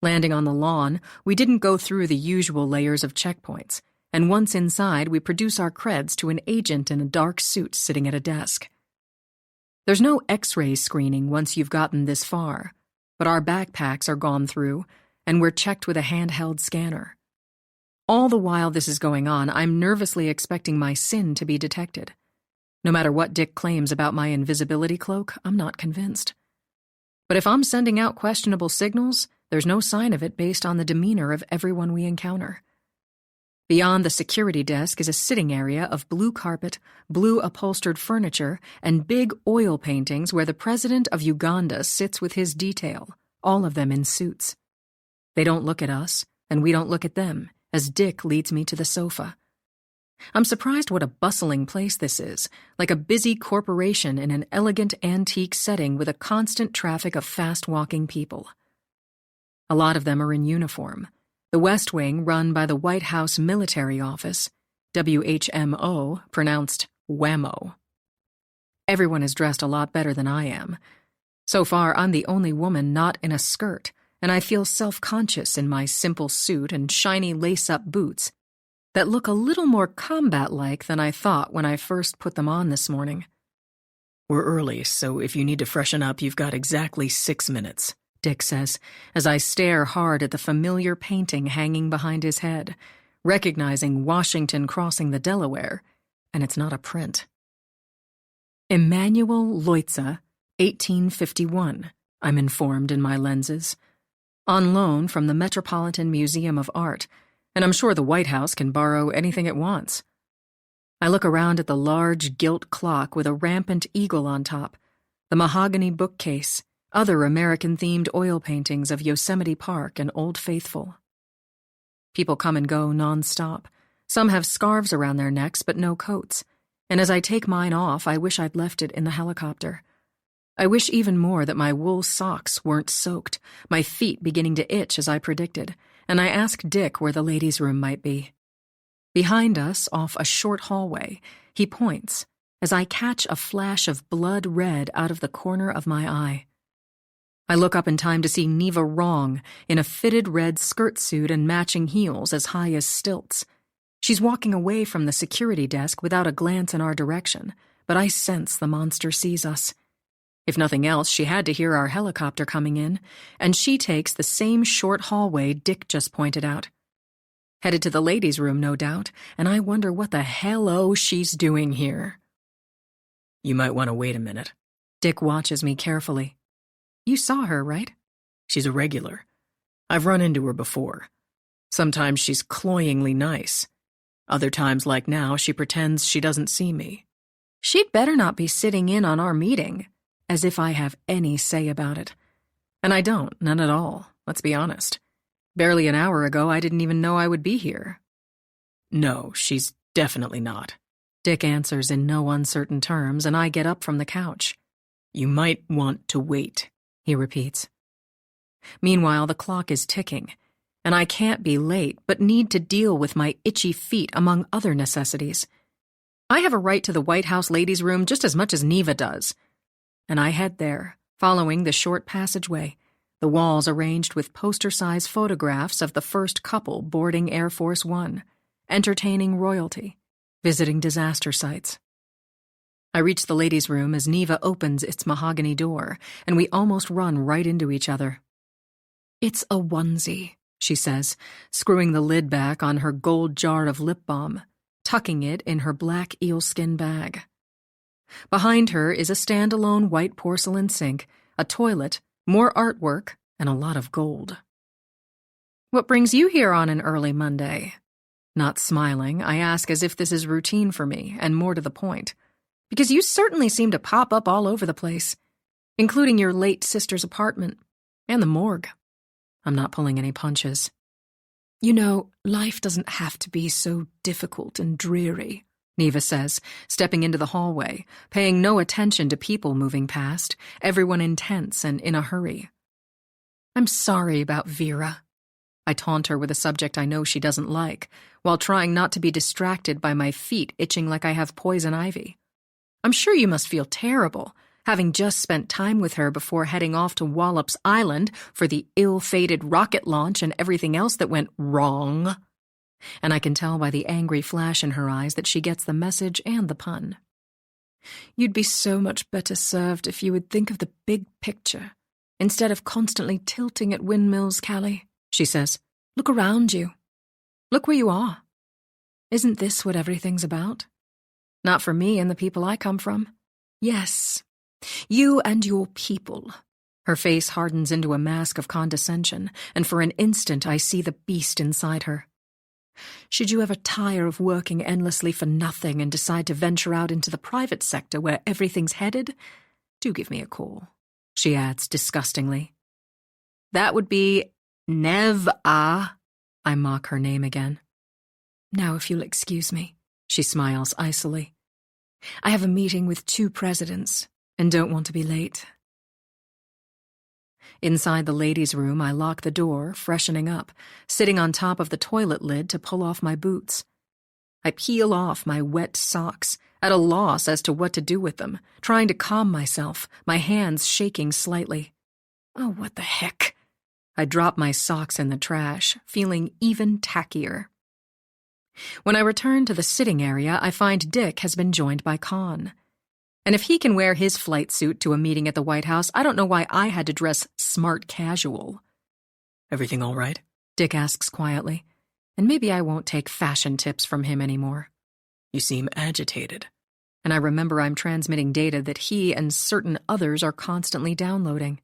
Landing on the lawn, we didn't go through the usual layers of checkpoints, and once inside, we produce our creds to an agent in a dark suit sitting at a desk. There's no X-ray screening once you've gotten this far, but our backpacks are gone through, and we're checked with a handheld scanner. All the while this is going on, I'm nervously expecting my sin to be detected. No matter what Dick claims about my invisibility cloak, I'm not convinced. But if I'm sending out questionable signals, there's no sign of it based on the demeanor of everyone we encounter. Beyond the security desk is a sitting area of blue carpet, blue upholstered furniture, and big oil paintings where the president of Uganda sits with his detail, all of them in suits. They don't look at us, and we don't look at them, as Dick leads me to the sofa. I'm surprised what a bustling place this is, like a busy corporation in an elegant antique setting with a constant traffic of fast-walking people. A lot of them are in uniform. The West Wing, run by the White House Military Office, WHMO, pronounced WHAMO. Everyone is dressed a lot better than I am. So far, I'm the only woman not in a skirt, and I feel self-conscious in my simple suit and shiny lace-up boots that look a little more combat-like than I thought when I first put them on this morning. We're early, so if you need to freshen up, you've got exactly 6 minutes, Dick says, as I stare hard at the familiar painting hanging behind his head, recognizing Washington crossing the Delaware, and it's not a print. Emanuel Leutze, 1851, I'm informed in my lenses. On loan from the Metropolitan Museum of Art, and I'm sure the White House can borrow anything it wants. I look around at the large gilt clock with a rampant eagle on top, the mahogany bookcase, other American-themed oil paintings of Yosemite Park and Old Faithful. People come and go nonstop. Some have scarves around their necks but no coats, and as I take mine off, I wish I'd left it in the helicopter. I wish even more that my wool socks weren't soaked, my feet beginning to itch as I predicted, and I ask Dick where the ladies' room might be. Behind us, off a short hallway, he points, as I catch a flash of blood red out of the corner of my eye. I look up in time to see Neva Wrong in a fitted red skirt suit and matching heels as high as stilts. She's walking away from the security desk without a glance in our direction, but I sense the monster sees us. If nothing else, she had to hear our helicopter coming in, and she takes the same short hallway Dick just pointed out. Headed to the ladies' room, no doubt, and I wonder what the hell she's doing here. You might want to wait a minute. Dick watches me carefully. You saw her, right? She's a regular. I've run into her before. Sometimes she's cloyingly nice. Other times, like now, she pretends she doesn't see me. She'd better not be sitting in on our meeting. As if I have any say about it. And I don't, none at all, let's be honest. Barely an hour ago, I didn't even know I would be here. No, she's definitely not. Dick answers in no uncertain terms, and I get up from the couch. You might want to wait, he repeats. Meanwhile, the clock is ticking, and I can't be late, but need to deal with my itchy feet among other necessities. I have a right to the White House ladies' room just as much as Neva does. And I head there, following the short passageway, the walls arranged with poster-size photographs of the first couple boarding Air Force One, entertaining royalty, visiting disaster sites. I reach the ladies' room as Neva opens its mahogany door, and we almost run right into each other. It's a onesie, she says, screwing the lid back on her gold jar of lip balm, tucking it in her black eelskin bag. Behind her is a standalone white porcelain sink, a toilet, more artwork, and a lot of gold. What brings you here on an early Monday? Not smiling, I ask as if this is routine for me, and more to the point. Because you certainly seem to pop up all over the place, including your late sister's apartment, and the morgue. I'm not pulling any punches. You know, life doesn't have to be so difficult and dreary, Neva says, stepping into the hallway, paying no attention to people moving past, everyone intense and in a hurry. I'm sorry about Vera. I taunt her with a subject I know she doesn't like, while trying not to be distracted by my feet itching like I have poison ivy. I'm sure you must feel terrible, having just spent time with her before heading off to Wallops Island for the ill-fated rocket launch and everything else that went wrong. And I can tell by the angry flash in her eyes that she gets the message and the pun. You'd be so much better served if you would think of the big picture, instead of constantly tilting at windmills, Callie, she says. Look around you. Look where you are. Isn't this what everything's about? Not for me and the people I come from. Yes, you and your people. Her face hardens into a mask of condescension, and for an instant I see the beast inside her. Should you ever tire of working endlessly for nothing and decide to venture out into the private sector where everything's headed, do give me a call, she adds disgustingly. That would be Nev-ah. I mock her name again. Now if you'll excuse me, she smiles icily. I have a meeting with 2 presidents and don't want to be late. Inside the ladies' room, I lock the door, freshening up, sitting on top of the toilet lid to pull off my boots. I peel off my wet socks, at a loss as to what to do with them, trying to calm myself, my hands shaking slightly. Oh, what the heck? I drop my socks in the trash, feeling even tackier. When I return to the sitting area, I find Dick has been joined by Con. And if he can wear his flight suit to a meeting at the White House, I don't know why I had to dress smart casual. Everything all right? Dick asks quietly, and maybe I won't take fashion tips from him anymore. You seem agitated. And I remember I'm transmitting data that he and certain others are constantly downloading.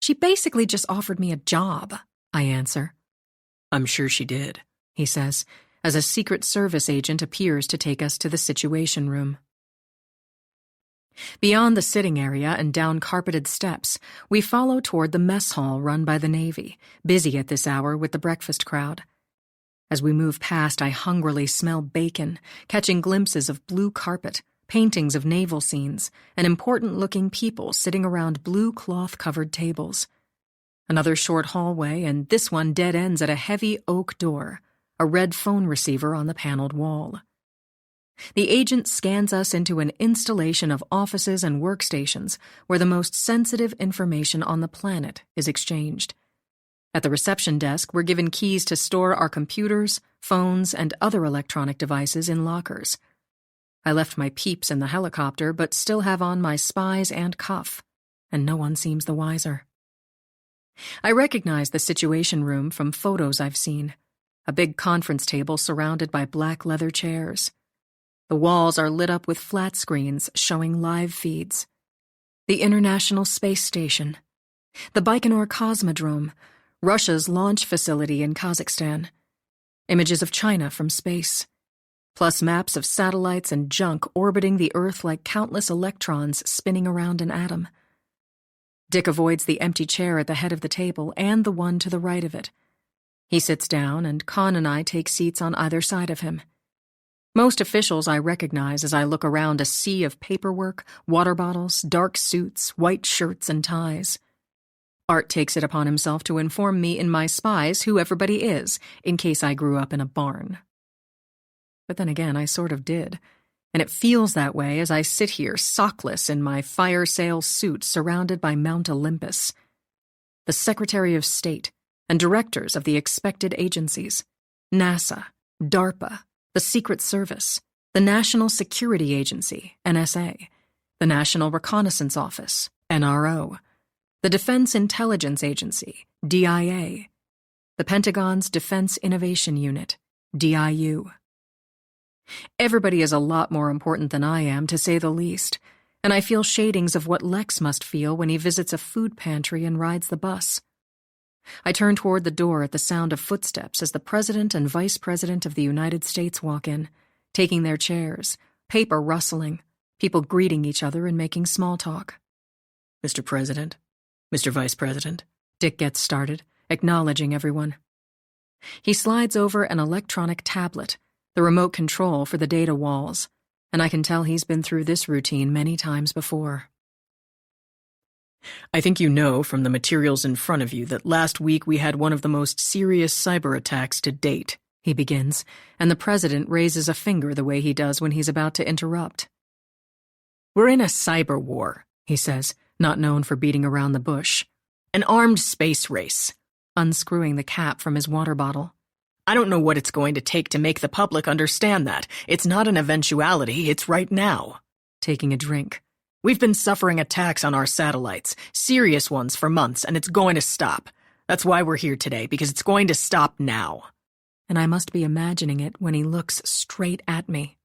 She basically just offered me a job, I answer. I'm sure she did, he says, as a Secret Service agent appears to take us to the Situation Room. Beyond the sitting area and down carpeted steps, we follow toward the mess hall run by the Navy, busy at this hour with the breakfast crowd. As we move past, I hungrily smell bacon, catching glimpses of blue carpet, paintings of naval scenes, and important-looking people sitting around blue cloth-covered tables. Another short hallway, and this one dead ends at a heavy oak door, a red phone receiver on the paneled wall. The agent scans us into an installation of offices and workstations where the most sensitive information on the planet is exchanged. At the reception desk, we're given keys to store our computers, phones, and other electronic devices in lockers. I left my peeps in the helicopter, but still have on my spies and cuff, and no one seems the wiser. I recognize the Situation Room from photos I've seen, a big conference table surrounded by black leather chairs. The walls are lit up with flat screens showing live feeds. The International Space Station, the Baikonur Cosmodrome, Russia's launch facility in Kazakhstan, images of China from space, plus maps of satellites and junk orbiting the Earth like countless electrons spinning around an atom. Dick avoids the empty chair at the head of the table and the one to the right of it. He sits down, and Con and I take seats on either side of him. Most officials I recognize as I look around a sea of paperwork, water bottles, dark suits, white shirts, and ties. Art takes it upon himself to inform me in my spies who everybody is, in case I grew up in a barn. But then again, I sort of did, and it feels that way as I sit here sockless in my fire sale suit surrounded by Mount Olympus. The Secretary of State and directors of the expected agencies, NASA, DARPA, the Secret Service, the National Security Agency, NSA, the National Reconnaissance Office, NRO, the Defense Intelligence Agency, DIA, the Pentagon's Defense Innovation Unit, DIU. Everybody is a lot more important than I am, to say the least, and I feel shadings of what Lex must feel when he visits a food pantry and rides the bus. I turn toward the door at the sound of footsteps as the President and Vice President of the United States walk in, taking their chairs, paper rustling, people greeting each other and making small talk. Mr. President, Mr. Vice President. Dick gets started, acknowledging everyone. He slides over an electronic tablet, the remote control for the data walls, and I can tell he's been through this routine many times before. I think you know from the materials in front of you that last week we had one of the most serious cyber attacks to date, he begins, and the president raises a finger the way he does when he's about to interrupt. We're in a cyber war, he says, not known for beating around the bush. An armed space race, unscrewing the cap from his water bottle. I don't know what it's going to take to make the public understand that. It's not an eventuality, it's right now. Taking a drink. We've been suffering attacks on our satellites, serious ones for months, and it's going to stop. That's why we're here today, because it's going to stop now. And I must be imagining it when he looks straight at me.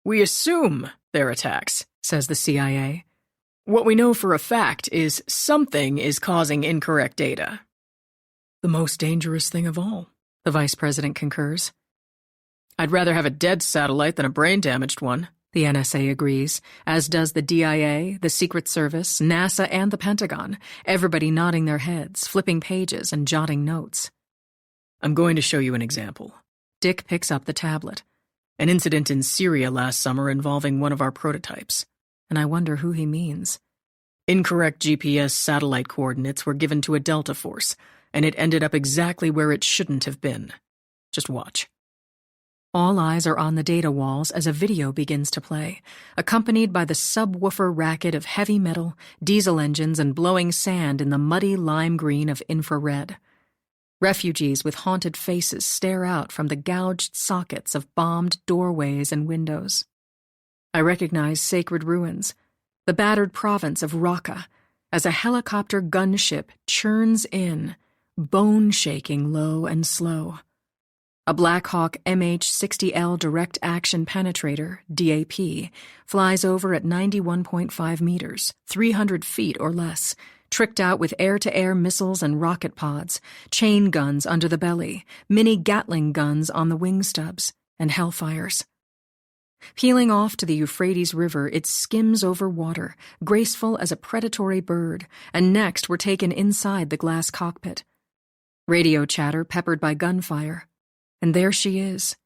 We assume they're attacks, says the CIA. What we know for a fact is something is causing incorrect data. The most dangerous thing of all, the vice president concurs. I'd rather have a dead satellite than a brain-damaged one, the NSA agrees, as does the DIA, the Secret Service, NASA, and the Pentagon, everybody nodding their heads, flipping pages, and jotting notes. I'm going to show you an example. Dick picks up the tablet. An incident in Syria last summer involving one of our prototypes. And I wonder who he means. Incorrect GPS satellite coordinates were given to a Delta force, and it ended up exactly where it shouldn't have been. Just watch. All eyes are on the data walls as a video begins to play, accompanied by the subwoofer racket of heavy metal, diesel engines, and blowing sand in the muddy lime green of infrared. Refugees with haunted faces stare out from the gouged sockets of bombed doorways and windows. I recognize sacred ruins, the battered province of Raqqa, as a helicopter gunship churns in, bone-shaking low and slow. A Black Hawk MH-60L Direct Action Penetrator, DAP, flies over at 91.5 meters, 300 feet or less, tricked out with air-to-air missiles and rocket pods, chain guns under the belly, mini Gatling guns on the wing stubs, and Hellfires. Peeling off to the Euphrates River, it skims over water, graceful as a predatory bird, and next we're taken inside the glass cockpit. Radio chatter peppered by gunfire. And there she is,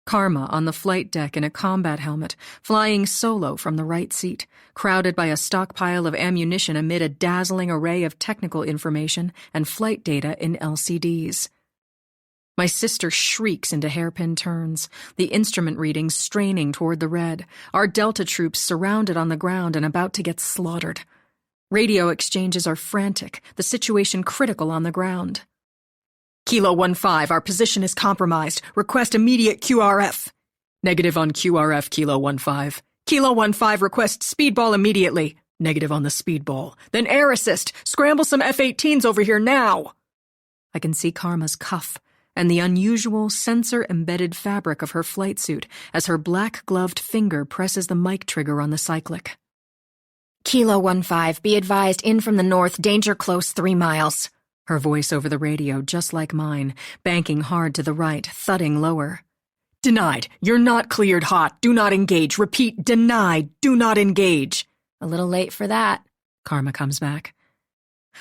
Karma on the flight deck in a combat helmet, flying solo from the right seat, crowded by a stockpile of ammunition amid a dazzling array of technical information and flight data in LCDs. My sister shrieks into hairpin turns, the instrument readings straining toward the red, our Delta troops surrounded on the ground and about to get slaughtered. Radio exchanges are frantic, the situation critical on the ground. Kilo 1-5, our position is compromised. Request immediate QRF. Negative on QRF, Kilo 1-5. Kilo 1-5, request speedball immediately. Negative on the speedball. Then air assist. Scramble some F-18s over here now. I can see Karma's cuff and the unusual sensor-embedded fabric of her flight suit as her black-gloved finger presses the mic trigger on the cyclic. Kilo 1-5, be advised, in from the north, danger close 3 miles. Her voice over the radio, just like mine, banking hard to the right, thudding lower. Denied. You're not cleared hot. Do not engage. Repeat, denied. Do not engage. A little late for that. Karma comes back.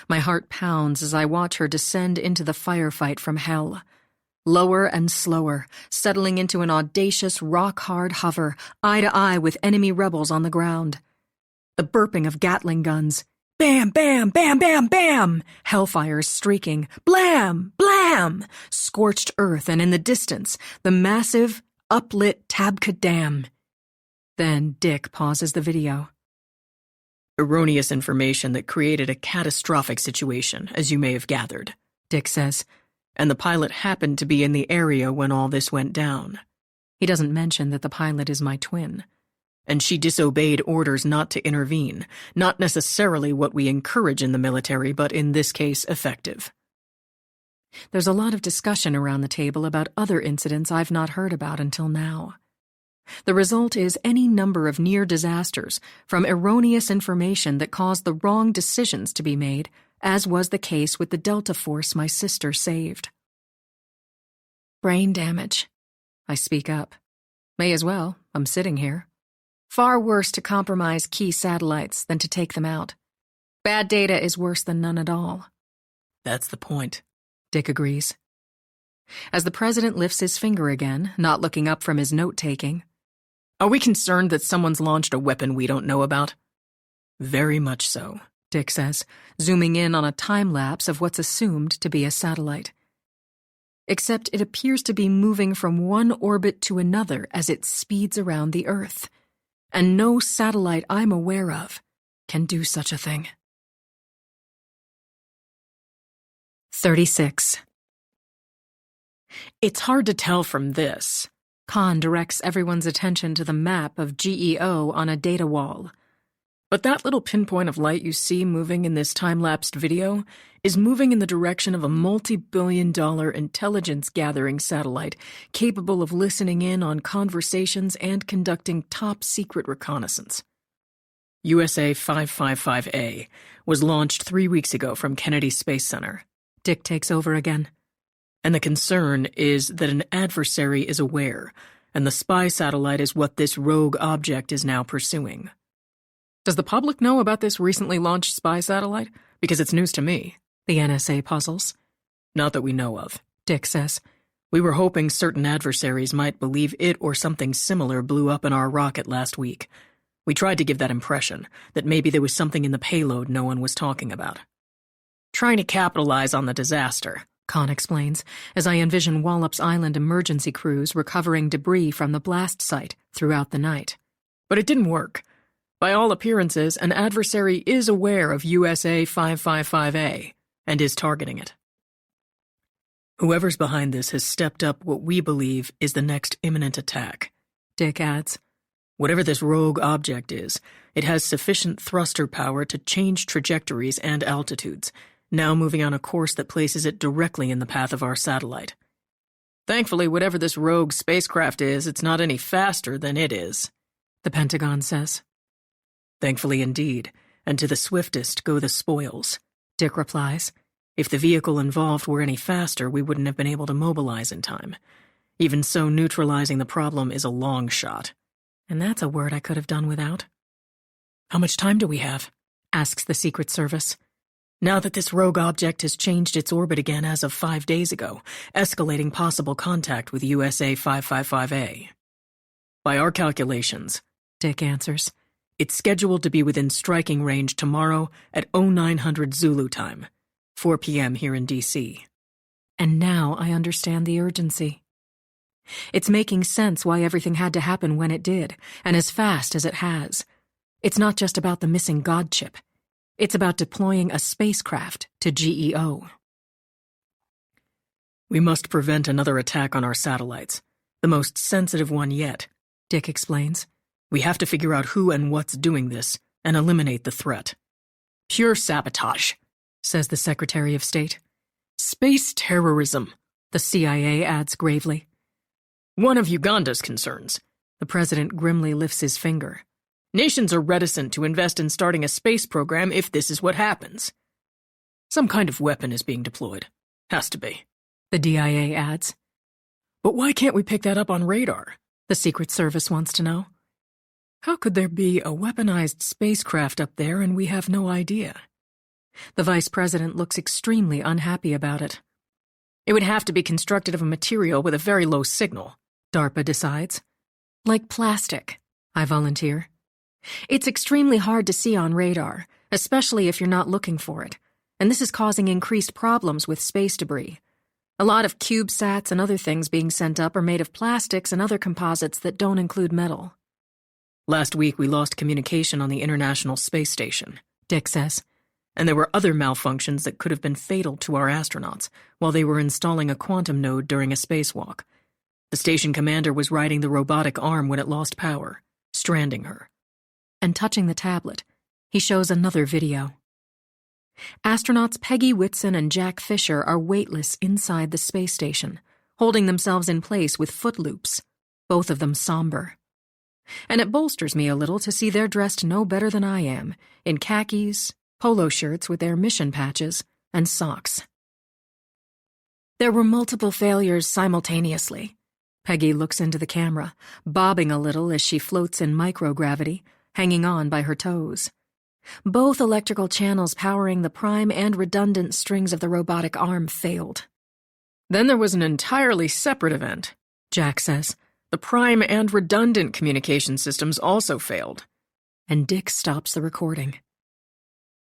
My heart pounds as I watch her descend into the firefight from hell. Lower and slower, settling into an audacious, rock-hard hover, eye to eye with enemy rebels on the ground. The burping of Gatling guns. Bam, bam, bam, bam, bam! Hellfires streaking. Blam, blam! Scorched earth, and in the distance, the massive, uplit Tabqa Dam. Then Dick pauses the video. Erroneous information that created a catastrophic situation, as you may have gathered, Dick says, and the pilot happened to be in the area when all this went down. He doesn't mention that the pilot is my twin. And she disobeyed orders not to intervene, not necessarily what we encourage in the military, but in this case, effective. There's a lot of discussion around the table about other incidents I've not heard about until now. The result is any number of near disasters from erroneous information that caused the wrong decisions to be made, as was the case with the Delta Force my sister saved. Brain damage. I speak up. May as well, I'm sitting here. Far worse to compromise key satellites than to take them out. Bad data is worse than none at all. That's the point, Dick agrees. As the president lifts his finger again, not looking up from his note-taking, are we concerned that someone's launched a weapon we don't know about? Very much so, Dick says, zooming in on a time-lapse of what's assumed to be a satellite. Except it appears to be moving from one orbit to another as it speeds around the Earth. And no satellite I'm aware of can do such a thing. 36. It's hard to tell from this. Khan directs everyone's attention to the map of GEO on a data wall. But that little pinpoint of light you see moving in this time-lapsed video is moving in the direction of a multi-billion-dollar intelligence-gathering satellite capable of listening in on conversations and conducting top-secret reconnaissance. USA 555A was launched 3 weeks ago from Kennedy Space Center. Dick takes over again. And the concern is that an adversary is aware, and the spy satellite is what this rogue object is now pursuing. Does the public know about this recently launched spy satellite? Because it's news to me. The NSA puzzles. Not that we know of, Dick says. We were hoping certain adversaries might believe it or something similar blew up in our rocket last week. We tried to give that impression, that maybe there was something in the payload no one was talking about. Trying to capitalize on the disaster, Khan explains, as I envision Wallops Island emergency crews recovering debris from the blast site throughout the night. But it didn't work. By all appearances, an adversary is aware of USA 555A and is targeting it. Whoever's behind this has stepped up what we believe is the next imminent attack, Dick adds. Whatever this rogue object is, it has sufficient thruster power to change trajectories and altitudes, now moving on a course that places it directly in the path of our satellite. Thankfully, whatever this rogue spacecraft is, it's not any faster than it is, the Pentagon says. Thankfully indeed, and to the swiftest go the spoils, Dick replies. If the vehicle involved were any faster, we wouldn't have been able to mobilize in time. Even so, neutralizing the problem is a long shot. And that's a word I could have done without. How much time do we have? Asks the Secret Service. Now that this rogue object has changed its orbit again as of 5 days ago, escalating possible contact with USA 555A. By our calculations, Dick answers, it's scheduled to be within striking range tomorrow at 0900 Zulu time, 4 p.m. here in D.C. And now I understand the urgency. It's making sense why everything had to happen when it did, and as fast as it has. It's not just about the missing God chip. It's about deploying a spacecraft to GEO. We must prevent another attack on our satellites, the most sensitive one yet, Dick explains. We have to figure out who and what's doing this and eliminate the threat. Pure sabotage, says the Secretary of State. Space terrorism, the CIA adds gravely. One of Uganda's concerns. The president grimly lifts his finger. Nations are reticent to invest in starting a space program if this is what happens. Some kind of weapon is being deployed. Has to be. The DIA adds. But why can't we pick that up on radar? The Secret Service wants to know. How could there be a weaponized spacecraft up there and we have no idea? The vice president looks extremely unhappy about it. It would have to be constructed of a material with a very low signal, DARPA decides. Like plastic, I volunteer. It's extremely hard to see on radar, especially if you're not looking for it, and this is causing increased problems with space debris. A lot of CubeSats and other things being sent up are made of plastics and other composites that don't include metal. Last week we lost communication on the International Space Station, Dick says. And there were other malfunctions that could have been fatal to our astronauts while they were installing a quantum node during a spacewalk. The station commander was riding the robotic arm when it lost power, stranding her. And touching the tablet, he shows another video. Astronauts Peggy Whitson and Jack Fisher are weightless inside the space station, holding themselves in place with foot loops, both of them somber. And it bolsters me a little to see they're dressed no better than I am, in khakis, polo shirts with their mission patches, and socks. There were multiple failures simultaneously. Peggy looks into the camera, bobbing a little as she floats in microgravity, hanging on by her toes. Both electrical channels powering the prime and redundant strings of the robotic arm failed. Then there was an entirely separate event, Jack says. The prime and redundant communication systems also failed. And Dick stops the recording.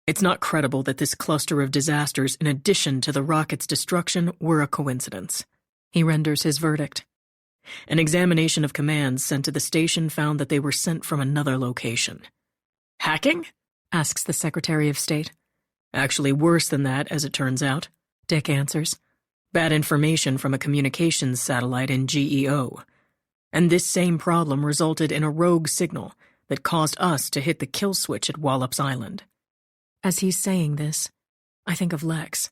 It's not credible that this cluster of disasters, in addition to the rocket's destruction, were a coincidence. He renders his verdict. An examination of commands sent to the station found that they were sent from another location. Hacking? Asks the Secretary of State. Actually worse than that, as it turns out, Dick answers. Bad information from a communications satellite in GEO. And this same problem resulted in a rogue signal that caused us to hit the kill switch at Wallops Island. As he's saying this, I think of Lex.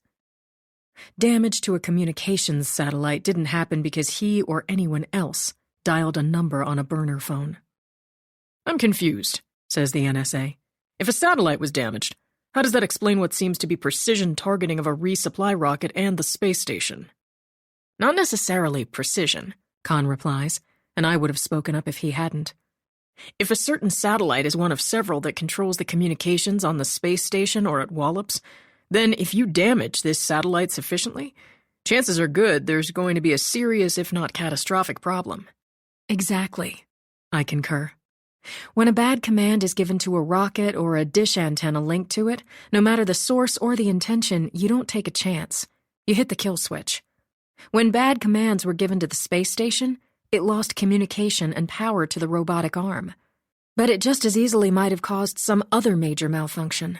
Damage to a communications satellite didn't happen because he or anyone else dialed a number on a burner phone. I'm confused, says the NSA. If a satellite was damaged, how does that explain what seems to be precision targeting of a resupply rocket and the space station? Not necessarily precision, Khan replies, and I would have spoken up if he hadn't. If a certain satellite is one of several that controls the communications on the space station or at Wallops, then if you damage this satellite sufficiently, chances are good there's going to be a serious, if not catastrophic, problem. Exactly, I concur. When a bad command is given to a rocket or a dish antenna linked to it, no matter the source or the intention, you don't take a chance. You hit the kill switch. When bad commands were given to the space station, it lost communication and power to the robotic arm. But it just as easily might have caused some other major malfunction.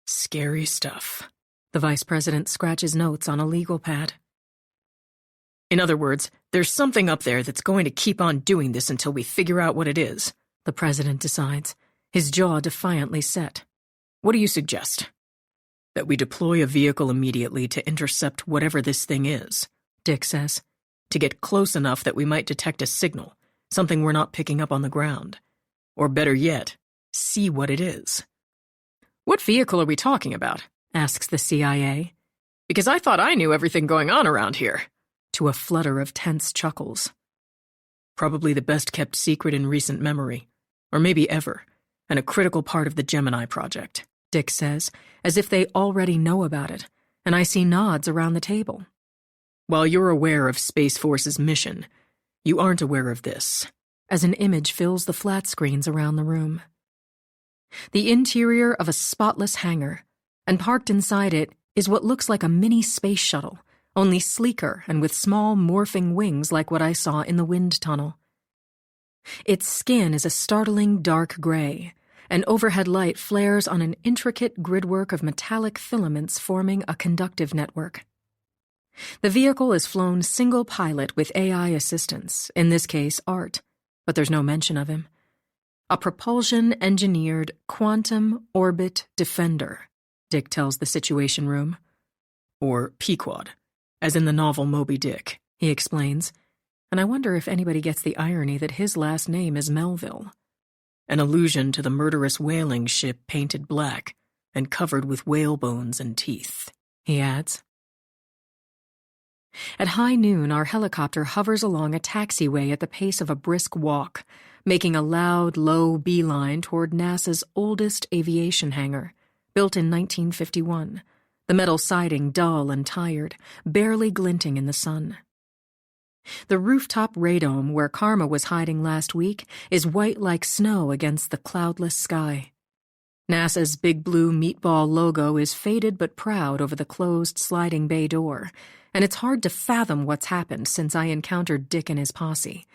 Scary stuff. The Vice President scratches notes on a legal pad. In other words, there's something up there that's going to keep on doing this until we figure out what it is, the President decides, his jaw defiantly set. What do you suggest? That we deploy a vehicle immediately to intercept whatever this thing is, Dick says, to get close enough that we might detect a signal, something we're not picking up on the ground. Or better yet, see what it is. What vehicle are we talking about? Asks the CIA. Because I thought I knew everything going on around here. To a flutter of tense chuckles. Probably the best-kept secret in recent memory, or maybe ever, and a critical part of the Gemini project, Dick says, as if they already know about it, and I see nods around the table. While you're aware of Space Force's mission, you aren't aware of this, as an image fills the flat screens around the room. The interior of a spotless hangar, and parked inside it is what looks like a mini space shuttle, only sleeker and with small morphing wings like what I saw in the wind tunnel. Its skin is a startling dark gray, and overhead light flares on an intricate gridwork of metallic filaments forming a conductive network. The vehicle is flown single pilot with AI assistance, in this case Art, but there's no mention of him. A propulsion-engineered quantum orbit defender, Dick tells the Situation Room. Or Pequod, as in the novel Moby Dick, he explains, and I wonder if anybody gets the irony that his last name is Melville. An allusion to the murderous whaling ship painted black and covered with whale bones and teeth, he adds. At high noon, our helicopter hovers along a taxiway at the pace of a brisk walk, making a loud, low beeline toward NASA's oldest aviation hangar, built in 1951, the metal siding dull and tired, barely glinting in the sun. The rooftop radome where Karma was hiding last week is white like snow against the cloudless sky. NASA's big blue meatball logo is faded but proud over the closed sliding bay door, and it's hard to fathom what's happened since I encountered Dick and his posse.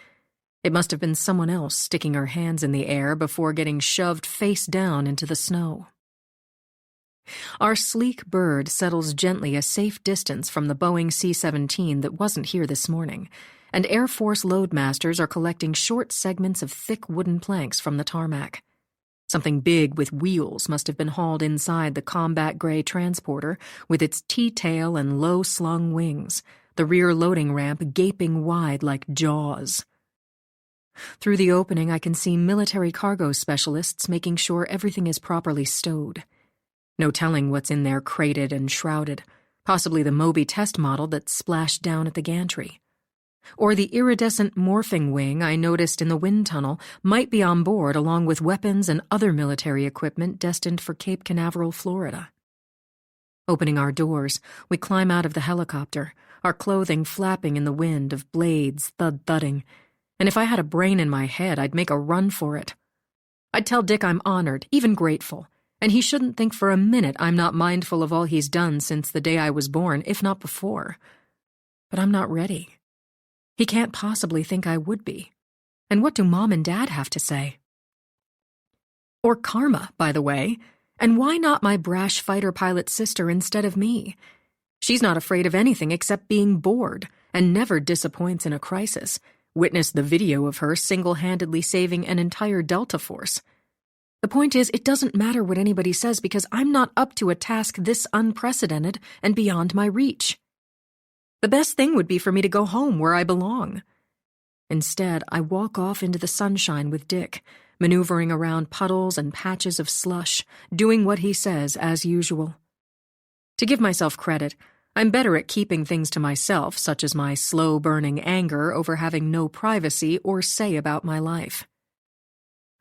It must have been someone else sticking her hands in the air before getting shoved face down into the snow. Our sleek bird settles gently a safe distance from the Boeing C-17 that wasn't here this morning, and Air Force loadmasters are collecting short segments of thick wooden planks from the tarmac. Something big with wheels must have been hauled inside the combat gray transporter with its T-tail and low-slung wings, the rear loading ramp gaping wide like jaws. Through the opening, I can see military cargo specialists making sure everything is properly stowed. No telling what's in there crated and shrouded, possibly the Moby test model that splashed down at the gantry. Or the iridescent morphing wing I noticed in the wind tunnel might be on board along with weapons and other military equipment destined for Cape Canaveral, Florida. Opening our doors, we climb out of the helicopter, our clothing flapping in the wind of blades thud-thudding, and if I had a brain in my head, I'd make a run for it. I'd tell Dick I'm honored, even grateful, And he shouldn't think for a minute I'm not mindful of all he's done since the day I was born, if not before. But I'm not ready. He can't possibly think I would be. And what do Mom and Dad have to say? Or Karma, by the way. And why not my brash fighter pilot sister instead of me? She's not afraid of anything except being bored, and never disappoints in a crisis. Witness the video of her single-handedly saving an entire Delta force. The point is, it doesn't matter what anybody says because I'm not up to a task this unprecedented and beyond my reach. The best thing would be for me to go home where I belong. Instead, I walk off into the sunshine with Dick, maneuvering around puddles and patches of slush, doing what he says as usual. To give myself credit, I'm better at keeping things to myself, such as my slow-burning anger over having no privacy or say about my life.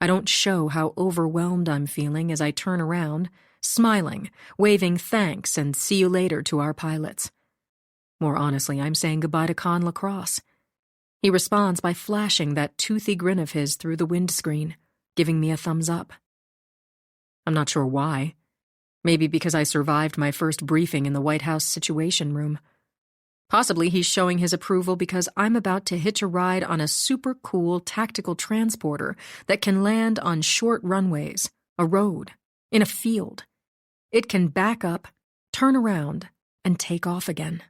I don't show how overwhelmed I'm feeling as I turn around, smiling, waving thanks and see you later to our pilots. More honestly, I'm saying goodbye to Con Lacrosse. He responds by flashing that toothy grin of his through the windscreen, giving me a thumbs up. I'm not sure why. Maybe because I survived my first briefing in the White House Situation Room. Possibly he's showing his approval because I'm about to hitch a ride on a super cool tactical transporter that can land on short runways, a road, in a field. It can back up, turn around, and take off again.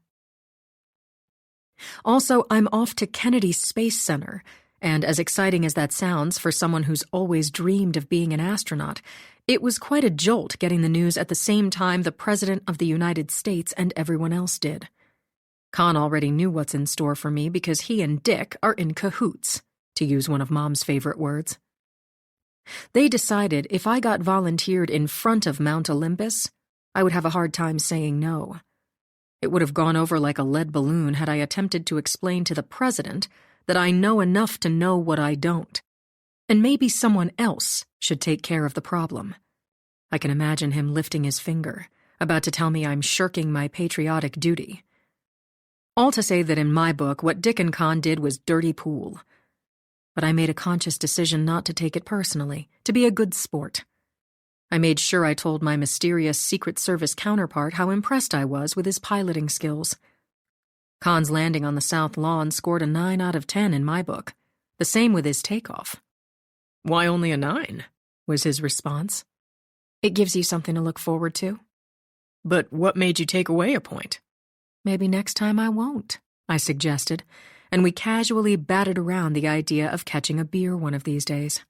Also, I'm off to Kennedy Space Center, and as exciting as that sounds for someone who's always dreamed of being an astronaut, it was quite a jolt getting the news at the same time the President of the United States and everyone else did. Con already knew what's in store for me because he and Dick are in cahoots, to use one of Mom's favorite words. They decided if I got volunteered in front of Mount Olympus, I would have a hard time saying no. It would have gone over like a lead balloon had I attempted to explain to the President that I know enough to know what I don't, and maybe someone else should take care of the problem. I can imagine him lifting his finger, about to tell me I'm shirking my patriotic duty. All to say that in my book, what Dick and Con did was dirty pool. But I made a conscious decision not to take it personally, to be a good sport. I made sure I told my mysterious Secret Service counterpart how impressed I was with his piloting skills. Con's landing on the South Lawn scored a 9 out of 10 in my book. The same with his takeoff. Why only a 9? Was his response. It gives you something to look forward to. But what made you take away a point? Maybe next time I won't, I suggested, and we casually batted around the idea of catching a beer one of these days.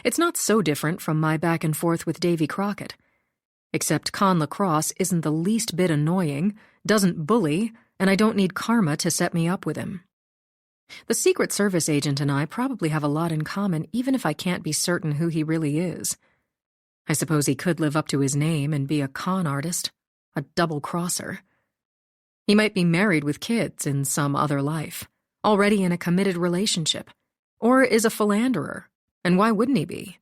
It's not so different from my back and forth with Davy Crockett. Except Con Lacrosse isn't the least bit annoying, doesn't bully, and I don't need karma to set me up with him. The Secret Service agent and I probably have a lot in common, even if I can't be certain who he really is. I suppose he could live up to his name and be a con artist, a double-crosser. He might be married with kids in some other life, already in a committed relationship, or is a philanderer, and why wouldn't he be?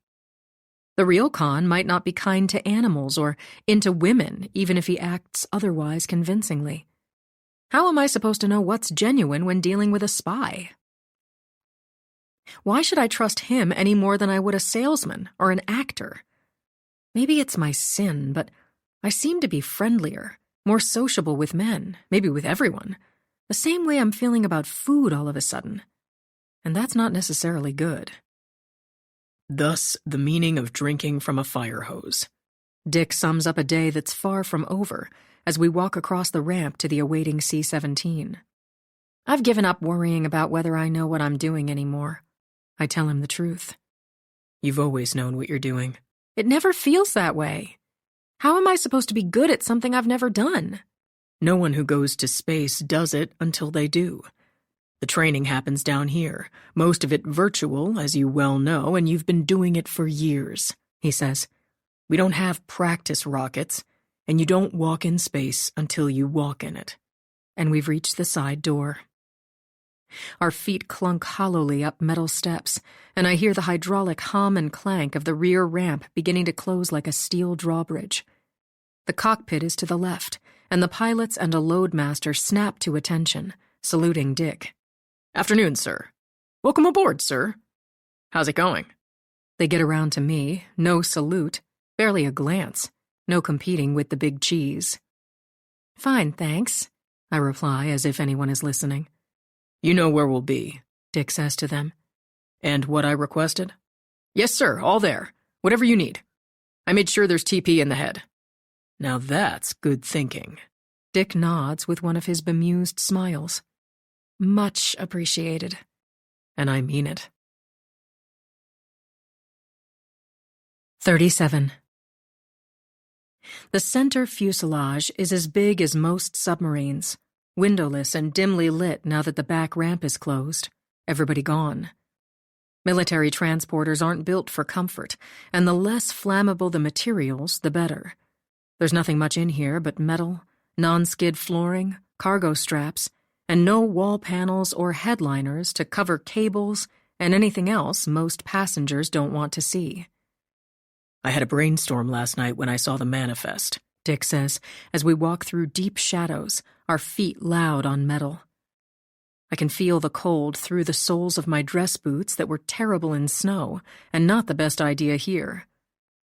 The real Con might not be kind to animals or into women, even if he acts otherwise convincingly. How am I supposed to know what's genuine when dealing with a spy? Why should I trust him any more than I would a salesman or an actor? Maybe it's my sin, but I seem to be friendlier, more sociable with men, maybe with everyone, the same way I'm feeling about food all of a sudden. And that's not necessarily good. Thus, the meaning of drinking from a fire hose. Dick sums up a day that's far from over as we walk across the ramp to the awaiting C-17. I've given up worrying about whether I know what I'm doing anymore. I tell him the truth. You've always known what you're doing. It never feels that way. How am I supposed to be good at something I've never done? No one who goes to space does it until they do. The training happens down here, most of it virtual, as you well know, and you've been doing it for years, he says. We don't have practice rockets, and you don't walk in space until you walk in it. And we've reached the side door. Our feet clunk hollowly up metal steps, and I hear the hydraulic hum and clank of the rear ramp beginning to close like a steel drawbridge. The cockpit is to the left, and the pilots and a loadmaster snap to attention, saluting Dick. Afternoon, sir. Welcome aboard, sir. How's it going? They get around to me, no salute, Barely a glance, no competing with the big cheese. "Fine, thanks," I reply as if anyone is listening. "You know where we'll be," Dick says to them. "And what I requested?" "Yes, sir, all there. Whatever you need. I made sure there's TP in the head." "Now that's good thinking." Dick nods with one of his bemused smiles. "Much appreciated." And I mean it. 37. The center fuselage is as big as most submarines, windowless and dimly lit now that the back ramp is closed. Everybody gone. Military transporters aren't built for comfort, and the less flammable the materials, the better. There's nothing much in here but metal, non-skid flooring, cargo straps, and no wall panels or headliners to cover cables and anything else most passengers don't want to see. "I had a brainstorm last night when I saw the manifest," Dick says, as we walk through deep shadows, our feet loud on metal. I can feel the cold through the soles of my dress boots that were terrible in snow, and not the best idea here.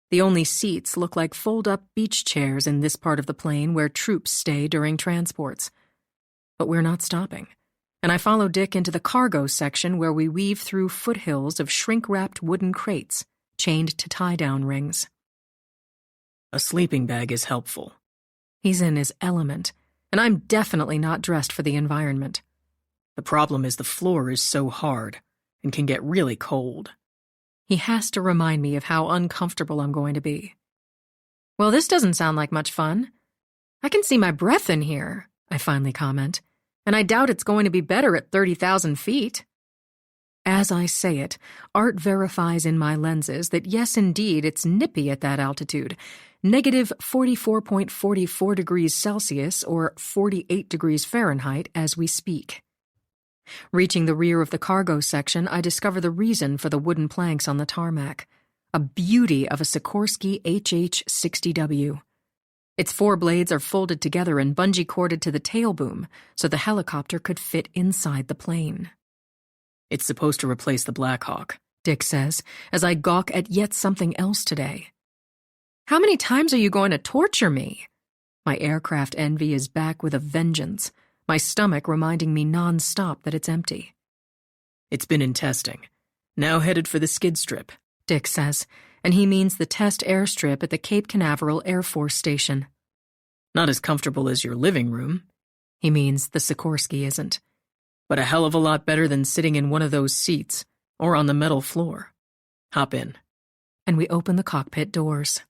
The only seats look like fold-up beach chairs in this part of the plane where troops stay during transports. But we're not stopping, and I follow Dick into the cargo section where we weave through foothills of shrink-wrapped wooden crates, chained to tie-down rings. "A sleeping bag is helpful." He's in his element, and I'm definitely not dressed for the environment. "The problem is the floor is so hard and can get really cold." He has to remind me of how uncomfortable I'm going to be. "Well, this doesn't sound like much fun. I can see my breath in here," I finally comment, "and I doubt it's going to be better at 30,000 feet. As I say it, Art verifies in my lenses that yes, indeed, it's nippy at that altitude, negative 44.44 degrees Celsius or 48 degrees Fahrenheit as we speak. Reaching the rear of the cargo section, I discover the reason for the wooden planks on the tarmac, a beauty of a Sikorsky HH-60W. Its four blades are folded together and bungee-corded to the tail boom so the helicopter could fit inside the plane. "It's supposed to replace the Black Hawk," Dick says, as I gawk at yet something else today. "How many times are you going to torture me?" My aircraft envy is back with a vengeance, my stomach reminding me non-stop that it's empty. "It's been in testing. Now headed for the skid strip," Dick says, and he means the test airstrip at the Cape Canaveral Air Force Station. "Not as comfortable as your living room." He means the Sikorsky isn't. "But a hell of a lot better than sitting in one of those seats, or on the metal floor. Hop in." And we open the cockpit doors.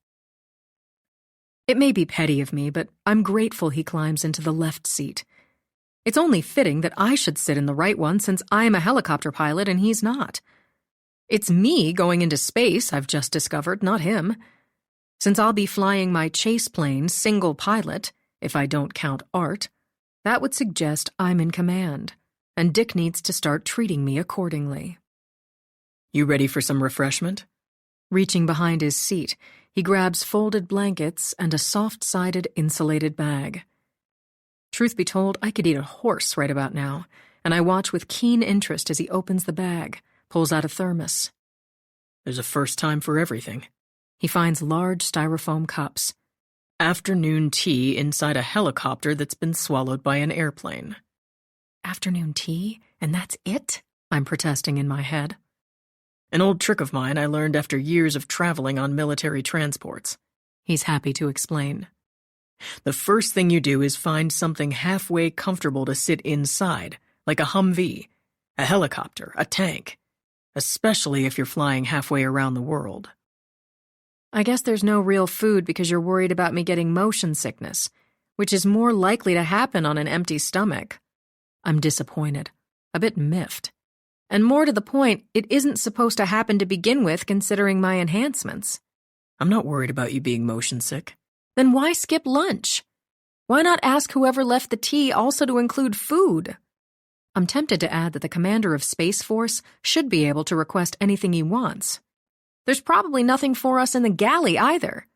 It may be petty of me, but I'm grateful he climbs into the left seat. It's only fitting that I should sit in the right one since I'm a helicopter pilot and he's not. It's me going into space, I've just discovered, not him. Since I'll be flying my chase plane single pilot, if I don't count Art, that would suggest I'm in command, and Dick needs to start treating me accordingly. "You ready for some refreshment?" Reaching behind his seat, he grabs folded blankets and a soft-sided insulated bag. Truth be told, I could eat a horse right about now, and I watch with keen interest as he opens the bag, pulls out a thermos. "There's a first time for everything." He finds large styrofoam cups. "Afternoon tea inside a helicopter that's been swallowed by an airplane." Afternoon tea? And that's it? I'm protesting in my head. "An old trick of mine I learned after years of traveling on military transports." He's happy to explain. "The first thing you do is find something halfway comfortable to sit inside, like a Humvee, a helicopter, a tank, especially if you're flying halfway around the world." I guess there's no real food because you're worried about me getting motion sickness, which is more likely to happen on an empty stomach. I'm disappointed, a bit miffed. And more to the point, it isn't supposed to happen to begin with considering my enhancements. "I'm not worried about you being motion sick." Then why skip lunch? Why not ask whoever left the tea also to include food? I'm tempted to add that the commander of Space Force should be able to request anything he wants. There's probably nothing for us in the galley either.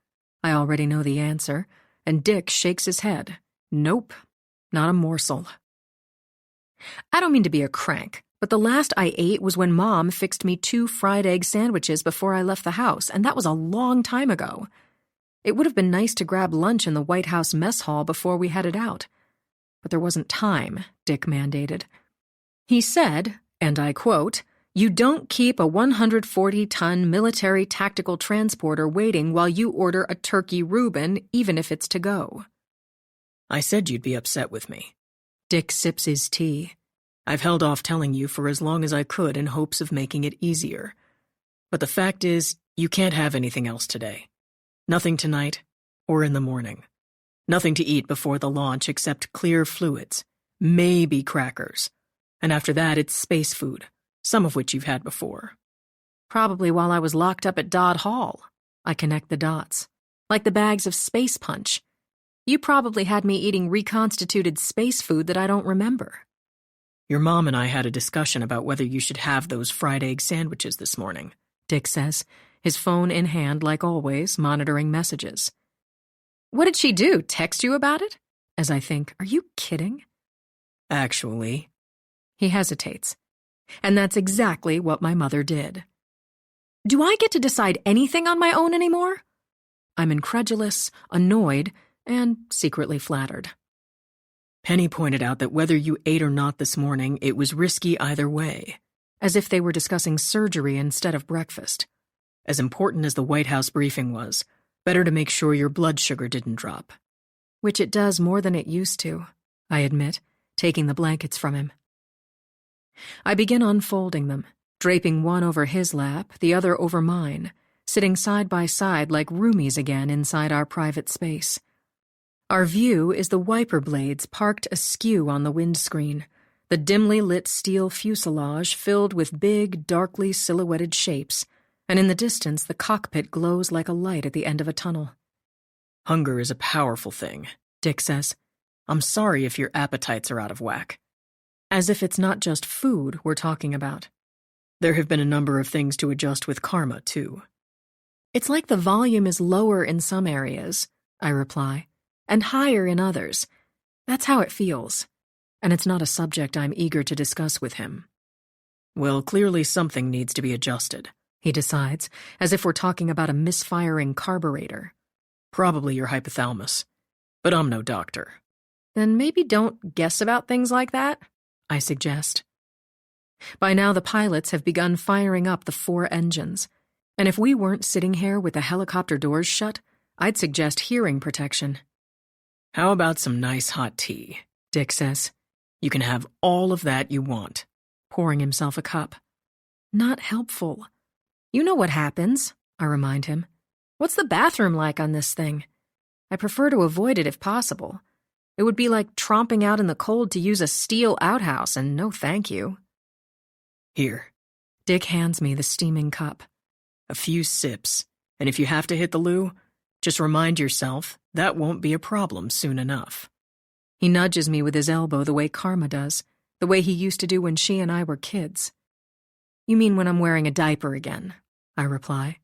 I already know the answer, and Dick shakes his head. Nope, not a morsel. I don't mean to be a crank, but the last I ate was when Mom fixed me 2 fried egg sandwiches before I left the house, and that was a long time ago. It would have been nice to grab lunch in the White House mess hall before we headed out. But there wasn't time, Dick mandated. He said, and I quote, "You don't keep a 140-ton military tactical transporter waiting while you order a turkey Reuben, even if it's to go." I said you'd be upset with me. Dick sips his tea. I've held off telling you for as long as I could in hopes of making it easier. But the fact is, you can't have anything else today. Nothing tonight or in the morning. Nothing to eat before the launch except clear fluids, maybe crackers. And after that, it's space food, some of which you've had before. Probably while I was locked up at Dodd Hall. I connect the dots. Like the bags of space punch. You probably had me eating reconstituted space food that I don't remember. Your mom and I had a discussion about whether you should have those fried egg sandwiches this morning, Dick says, his phone in hand like always, monitoring messages. What did she do, text you about it? As I think, are you kidding? Actually. He hesitates. And that's exactly what my mother did. Do I get to decide anything on my own anymore? I'm incredulous, annoyed, and secretly flattered. Penny pointed out that whether you ate or not this morning, it was risky either way. As if they were discussing surgery instead of breakfast. As important as the White House briefing was, better to make sure your blood sugar didn't drop. Which it does more than it used to, I admit, taking the blankets from him. I begin unfolding them, draping one over his lap, the other over mine, sitting side by side like roomies again inside our private space. Our view is the wiper blades parked askew on the windscreen, the dimly lit steel fuselage filled with big, darkly silhouetted shapes, and in the distance the cockpit glows like a light at the end of a tunnel. Hunger is a powerful thing, Dick says. I'm sorry if your appetites are out of whack. As if it's not just food we're talking about. There have been a number of things to adjust with karma, too. It's like the volume is lower in some areas, I reply, and higher in others. That's how it feels, and it's not a subject I'm eager to discuss with him. Well, clearly something needs to be adjusted, he decides, as if we're talking about a misfiring carburetor. Probably your hypothalamus, but I'm no doctor. Then maybe don't guess about things like that, I suggest. By now the pilots have begun firing up the 4 engines, and if we weren't sitting here with the helicopter doors shut, I'd suggest hearing protection. How about some nice hot tea? Dick says. You can have all of that you want. Pouring himself a cup. Not helpful. You know what happens, I remind him. What's the bathroom like on this thing? I prefer to avoid it if possible. It would be like tromping out in the cold to use a steel outhouse, and no thank you. Here. Dick hands me the steaming cup. A few sips, and if you have to hit the loo, just remind yourself that won't be a problem soon enough. He nudges me with his elbow the way Karma does, the way he used to do when she and I were kids. You mean when I'm wearing a diaper again, I reply.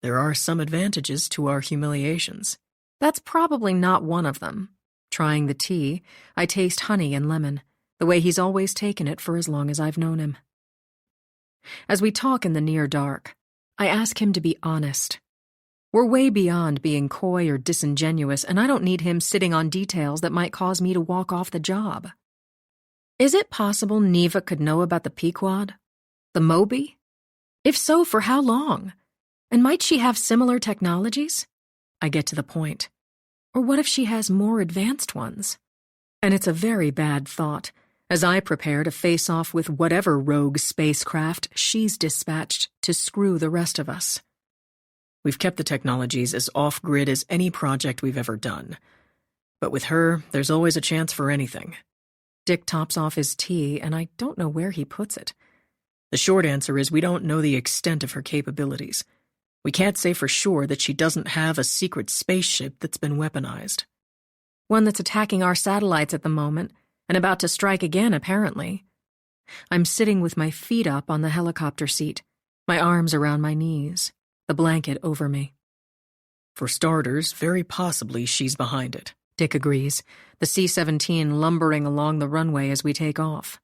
There are some advantages to our humiliations. That's probably not one of them. Trying the tea, I taste honey and lemon, the way he's always taken it for as long as I've known him. As we talk in the near dark, I ask him to be honest. We're way beyond being coy or disingenuous, and I don't need him sitting on details that might cause me to walk off the job. Is it possible Neva could know about the Pequod? The Moby? If so, for how long? And might she have similar technologies? I get to the point. Or what if she has more advanced ones? And it's a very bad thought, as I prepare to face off with whatever rogue spacecraft she's dispatched to screw the rest of us. We've kept the technologies as off-grid as any project we've ever done. But with her, there's always a chance for anything. Dick tops off his tea, and I don't know where he puts it. The short answer is we don't know the extent of her capabilities. We can't say for sure that she doesn't have a secret spaceship that's been weaponized. One that's attacking our satellites at the moment, and about to strike again, apparently. I'm sitting with my feet up on the helicopter seat, my arms around my knees, the blanket over me. For starters, very possibly she's behind it. Dick agrees, the C-17 lumbering along the runway as we take off.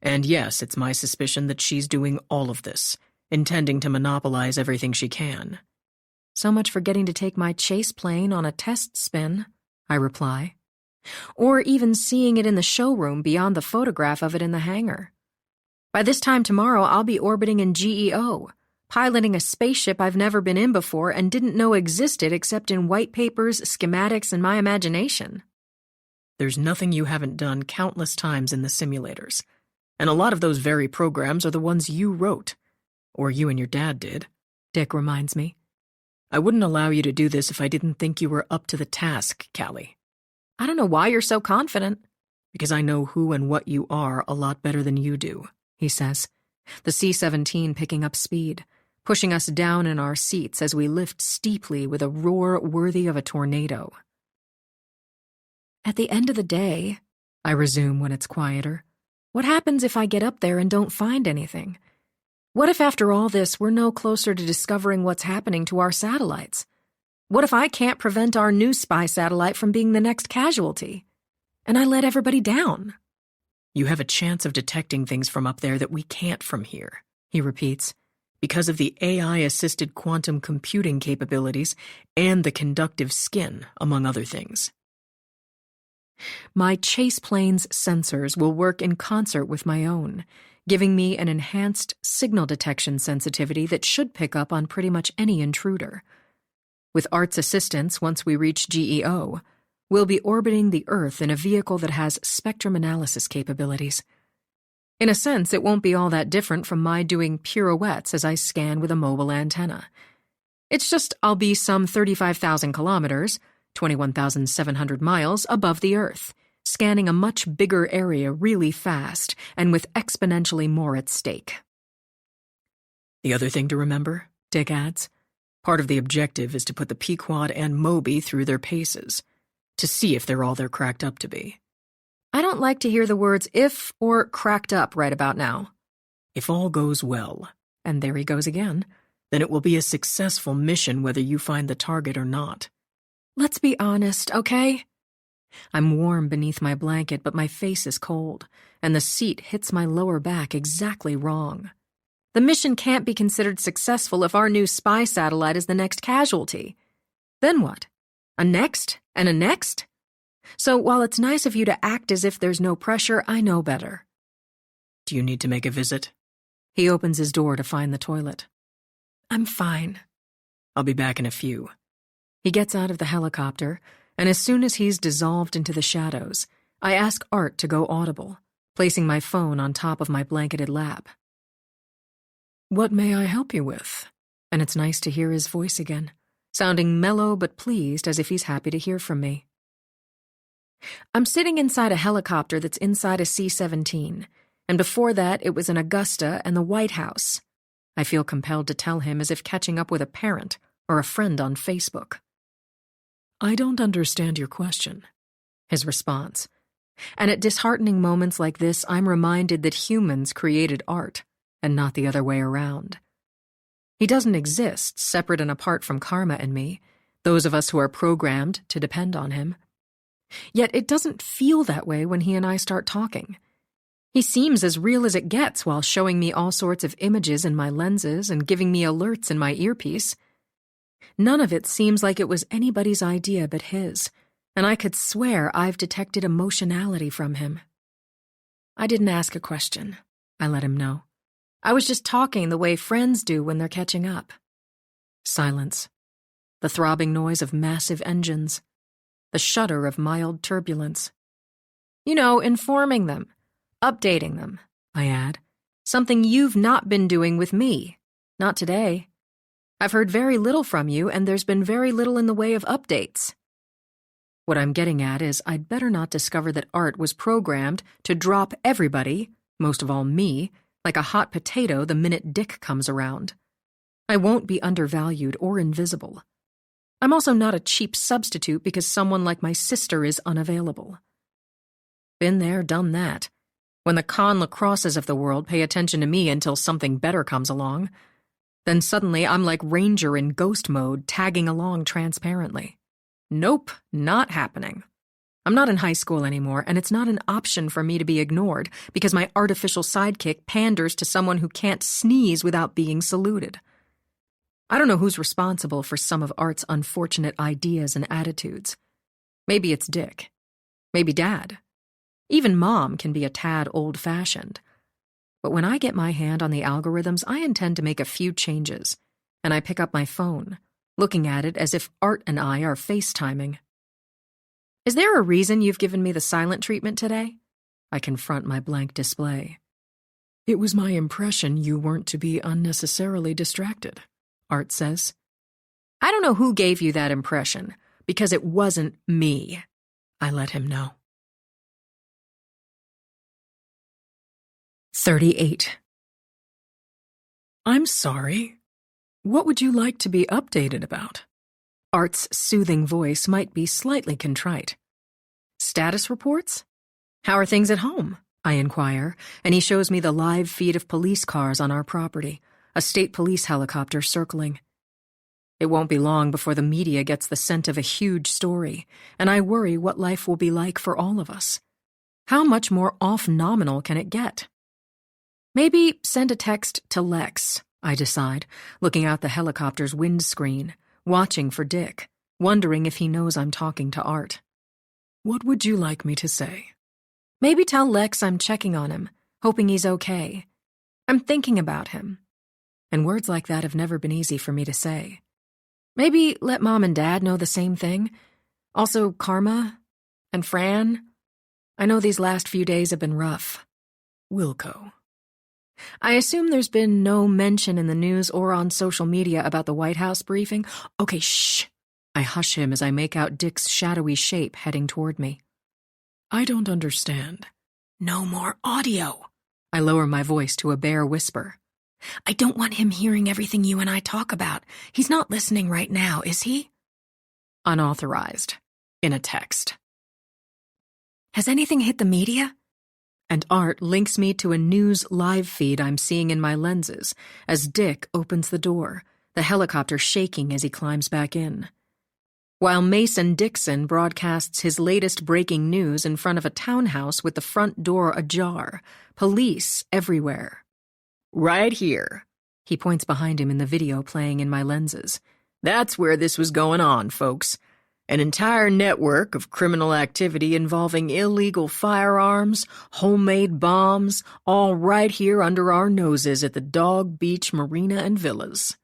And yes, it's my suspicion that she's doing all of this, intending to monopolize everything she can. So much for getting to take my chase plane on a test spin, I reply. Or even seeing it in the showroom beyond the photograph of it in the hangar. By this time tomorrow, I'll be orbiting in GEO, piloting a spaceship I've never been in before and didn't know existed except in white papers, schematics, and my imagination. There's nothing you haven't done countless times in the simulators, and a lot of those very programs are the ones you wrote, or you and your dad did, Dick reminds me. I wouldn't allow you to do this if I didn't think you were up to the task, Callie. I don't know why you're so confident. Because I know who and what you are a lot better than you do, he says, the C-17 picking up speed, pushing us down in our seats as we lift steeply with a roar worthy of a tornado. At the end of the day, I resume when it's quieter, what happens if I get up there and don't find anything? What if after all this we're no closer to discovering what's happening to our satellites? What if I can't prevent our new spy satellite from being the next casualty? And I let everybody down? You have a chance of detecting things from up there that we can't from here, he repeats, because of the AI-assisted quantum computing capabilities and the conductive skin, among other things. My chase plane's sensors will work in concert with my own, giving me an enhanced signal detection sensitivity that should pick up on pretty much any intruder. With Art's assistance, once we reach GEO, we'll be orbiting the Earth in a vehicle that has spectrum analysis capabilities. In a sense, it won't be all that different from my doing pirouettes as I scan with a mobile antenna. It's just I'll be some 35,000 kilometers, 21,700 miles above the Earth, scanning a much bigger area really fast and with exponentially more at stake. The other thing to remember, Dick adds, part of the objective is to put the Pequod and Moby through their paces, to see if they're all they're cracked up to be. I don't like to hear the words if or cracked up right about now. If all goes well, and there he goes again, then it will be a successful mission whether you find the target or not. Let's be honest, okay? I'm warm beneath my blanket, but my face is cold, and the seat hits my lower back exactly wrong. The mission can't be considered successful if our new spy satellite is the next casualty. Then what? A next and a next? So while it's nice of you to act as if there's no pressure, I know better. Do you need to make a visit? He opens his door to find the toilet. I'm fine. I'll be back in a few. He gets out of the helicopter, and as soon as he's dissolved into the shadows, I ask Art to go audible, placing my phone on top of my blanketed lap. What may I help you with? And it's nice to hear his voice again, sounding mellow but pleased as if he's happy to hear from me. I'm sitting inside a helicopter that's inside a C-17, and before that it was an Augusta and the White House. I feel compelled to tell him as if catching up with a parent or a friend on Facebook. I don't understand your question, his response. And at disheartening moments like this, I'm reminded that humans created art, and not the other way around. He doesn't exist separate and apart from Karma and me, those of us who are programmed to depend on him. Yet it doesn't feel that way when he and I start talking. He seems as real as it gets while showing me all sorts of images in my lenses and giving me alerts in my earpiece. None of it seems like it was anybody's idea but his, and I could swear I've detected emotionality from him. I didn't ask a question, I let him know. I was just talking the way friends do when they're catching up. Silence. The throbbing noise of massive engines. The shudder of mild turbulence. You know, informing them. Updating them, I add. Something you've not been doing with me. Not today. I've heard very little from you, and there's been very little in the way of updates. What I'm getting at is I'd better not discover that Art was programmed to drop everybody, most of all me, like a hot potato the minute Dick comes around. I won't be undervalued or invisible. I'm also not a cheap substitute because someone like my sister is unavailable. Been there, done that. When the Con LaCrosses of the world pay attention to me until something better comes along, then suddenly I'm like Ranger in ghost mode, tagging along transparently. Nope, not happening. I'm not in high school anymore, and it's not an option for me to be ignored because my artificial sidekick panders to someone who can't sneeze without being saluted. I don't know who's responsible for some of Art's unfortunate ideas and attitudes. Maybe it's Dick. Maybe Dad. Even Mom can be a tad old-fashioned. But when I get my hand on the algorithms, I intend to make a few changes, and I pick up my phone, looking at it as if Art and I are FaceTiming. Is there a reason you've given me the silent treatment today? I confront my blank display. It was my impression you weren't to be unnecessarily distracted, Art says. I don't know who gave you that impression, because it wasn't me. I let him know. 38. I'm sorry. What would you like to be updated about? Art's soothing voice might be slightly contrite. Status reports? How are things at home? I inquire, and he shows me the live feed of police cars on our property, a state police helicopter circling. It won't be long before the media gets the scent of a huge story, and I worry what life will be like for all of us. How much more off-nominal can it get? Maybe send a text to Lex, I decide, looking out the helicopter's windscreen, watching for Dick, wondering if he knows I'm talking to Art. What would you like me to say? Maybe tell Lex I'm checking on him, hoping he's okay. I'm thinking about him. And words like that have never been easy for me to say. Maybe let Mom and Dad know the same thing. Also Karma and Fran. I know these last few days have been rough. Wilco. I assume there's been no mention in the news or on social media about the White House briefing. Okay, shh. I hush him as I make out Dick's shadowy shape heading toward me. I don't understand. No more audio. I lower my voice to a bare whisper. I don't want him hearing everything you and I talk about. He's not listening right now, is he? Unauthorized. In a text. Has anything hit the media? And Art links me to a news live feed I'm seeing in my lenses as Dick opens the door, the helicopter shaking as he climbs back in. While Mason Dixon broadcasts his latest breaking news in front of a townhouse with the front door ajar, police everywhere. Right here. He points behind him in the video playing in my lenses. That's where this was going on, folks. An entire network of criminal activity involving illegal firearms, homemade bombs, all right here under our noses at the Dog Beach Marina and Villas.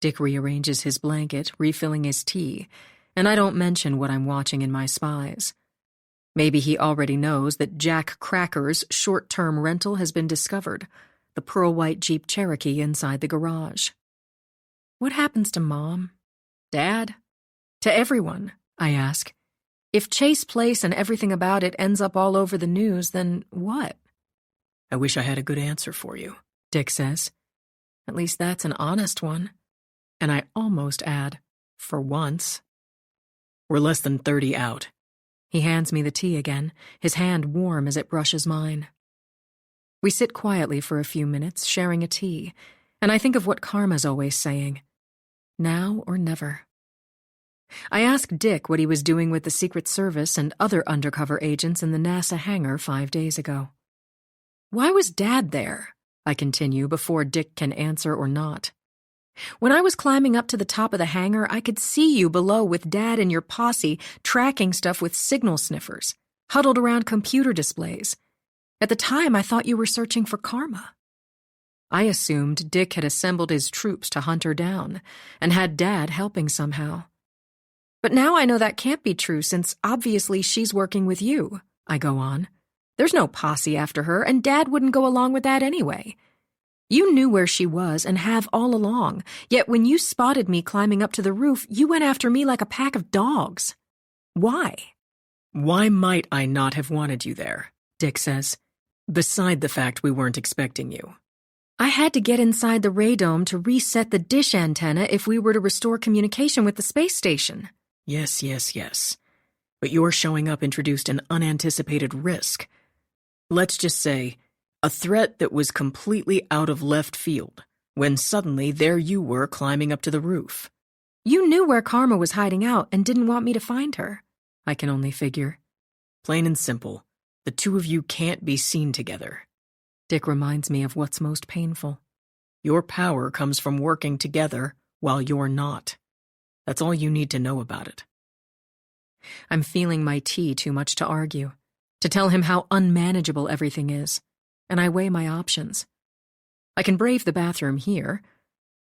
Dick rearranges his blanket, refilling his tea, and I don't mention what I'm watching in my spies. Maybe he already knows that Jack Cracker's short-term rental has been discovered, the pearl-white Jeep Cherokee inside the garage. What happens to Mom? Dad? To everyone, I ask. If Chase Place and everything about it ends up all over the news, then what? I wish I had a good answer for you, Dick says. At least that's an honest one. And I almost add, for once. We're less than 30 out. He hands me the tea again, his hand warm as it brushes mine. We sit quietly for a few minutes, sharing a tea, and I think of what Karma's always saying. Now or never. I asked Dick what he was doing with the Secret Service and other undercover agents in the NASA hangar 5 days ago. Why was Dad there? I continue before Dick can answer or not. When I was climbing up to the top of the hangar, I could see you below with Dad and your posse tracking stuff with signal sniffers, huddled around computer displays. At the time, I thought you were searching for Karma. I assumed Dick had assembled his troops to hunt her down and had Dad helping somehow. But now I know that can't be true since obviously she's working with you, I go on. There's no posse after her, and Dad wouldn't go along with that anyway. You knew where she was and have all along, yet when you spotted me climbing up to the roof, you went after me like a pack of dogs. Why? Why might I not have wanted you there? Dick says. Beside the fact we weren't expecting you. I had to get inside the radome to reset the dish antenna if we were to restore communication with the space station. Yes. But your showing up introduced an unanticipated risk. Let's just say, a threat that was completely out of left field, when suddenly there you were climbing up to the roof. You knew where Karma was hiding out and didn't want me to find her. I can only figure. Plain and simple, the two of you can't be seen together. Dick reminds me of what's most painful. Your power comes from working together, while you're not. That's all you need to know about it. I'm feeling my tea too much to argue, to tell him how unmanageable everything is, and I weigh my options. I can brave the bathroom here,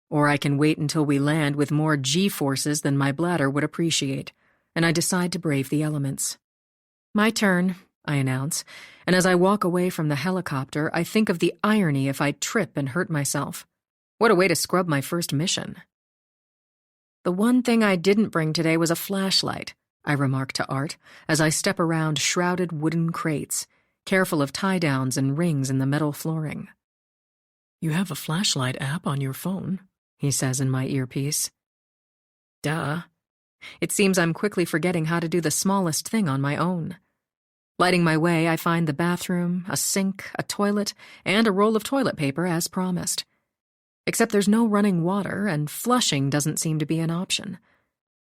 or I can wait until we land with more G-forces than my bladder would appreciate, and I decide to brave the elements. My turn, I announce, and as I walk away from the helicopter, I think of the irony if I trip and hurt myself. What a way to scrub my first mission. The one thing I didn't bring today was a flashlight, I remark to Art as I step around shrouded wooden crates, careful of tie-downs and rings in the metal flooring. You have a flashlight app on your phone, he says in my earpiece. Duh. It seems I'm quickly forgetting how to do the smallest thing on my own. Lighting my way, I find the bathroom, a sink, a toilet, and a roll of toilet paper as promised. Except there's no running water, and flushing doesn't seem to be an option.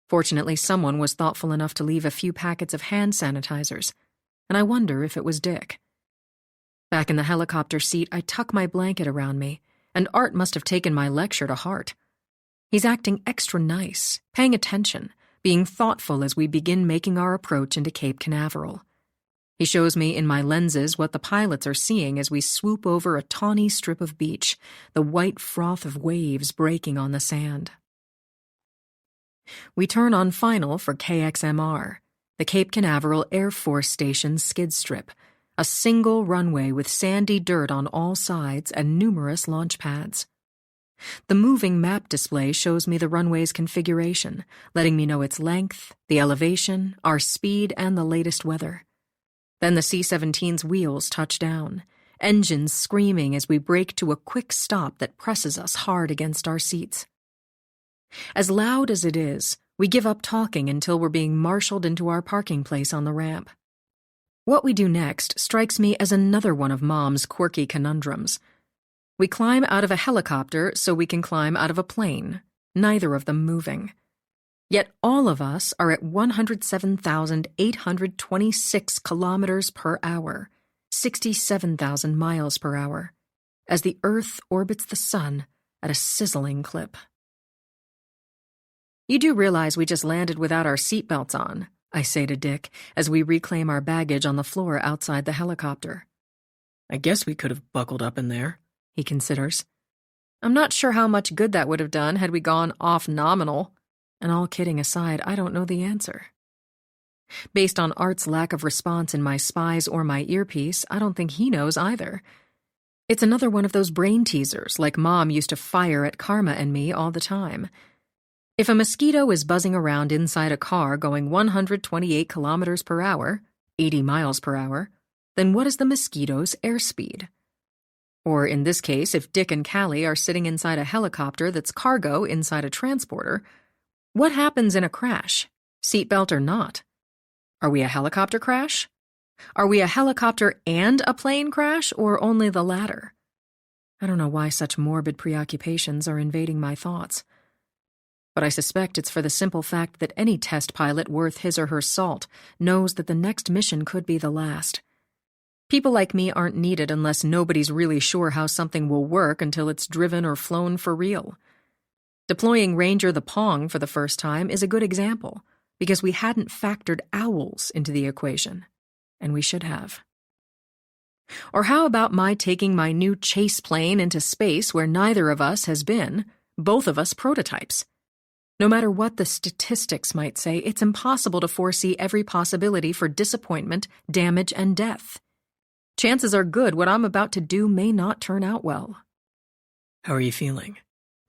Fortunately, someone was thoughtful enough to leave a few packets of hand sanitizers, and I wonder if it was Dick. Back in the helicopter seat, I tuck my blanket around me, and Art must have taken my lecture to heart. He's acting extra nice, paying attention, being thoughtful as we begin making our approach into Cape Canaveral. He shows me in my lenses what the pilots are seeing as we swoop over a tawny strip of beach, the white froth of waves breaking on the sand. We turn on final for KXMR, the Cape Canaveral Air Force Station skid strip, a single runway with sandy dirt on all sides and numerous launch pads. The moving map display shows me the runway's configuration, letting me know its length, the elevation, our speed, and the latest weather. Then the C-17's wheels touch down, engines screaming as we brake to a quick stop that presses us hard against our seats. As loud as it is, we give up talking until we're being marshaled into our parking place on the ramp. What we do next strikes me as another one of Mom's quirky conundrums. We climb out of a helicopter so we can climb out of a plane, neither of them moving. Yet all of us are at 107,826 kilometers per hour, 67,000 miles per hour, as the Earth orbits the Sun at a sizzling clip. You do realize we just landed without our seatbelts on, I say to Dick as we reclaim our baggage on the floor outside the helicopter. I guess we could have buckled up in there, he considers. I'm not sure how much good that would have done had we gone off nominal. And all kidding aside, I don't know the answer. Based on Art's lack of response in my spies or my earpiece, I don't think he knows either. It's another one of those brain teasers like Mom used to fire at Karma and me all the time. If a mosquito is buzzing around inside a car going 128 kilometers per hour, 80 miles per hour, then what is the mosquito's airspeed? Or in this case, if Dick and Callie are sitting inside a helicopter that's cargo inside a transporter, what happens in a crash, seatbelt or not? Are we a helicopter crash? Are we a helicopter and a plane crash, or only the latter? I don't know why such morbid preoccupations are invading my thoughts. But I suspect it's for the simple fact that any test pilot worth his or her salt knows that the next mission could be the last. People like me aren't needed unless nobody's really sure how something will work until it's driven or flown for real. Deploying Ranger the Pong for the first time is a good example, because we hadn't factored owls into the equation, and we should have. Or how about my taking my new chase plane into space where neither of us has been, both of us prototypes? No matter what the statistics might say, it's impossible to foresee every possibility for disappointment, damage, and death. Chances are good what I'm about to do may not turn out well. How are you feeling?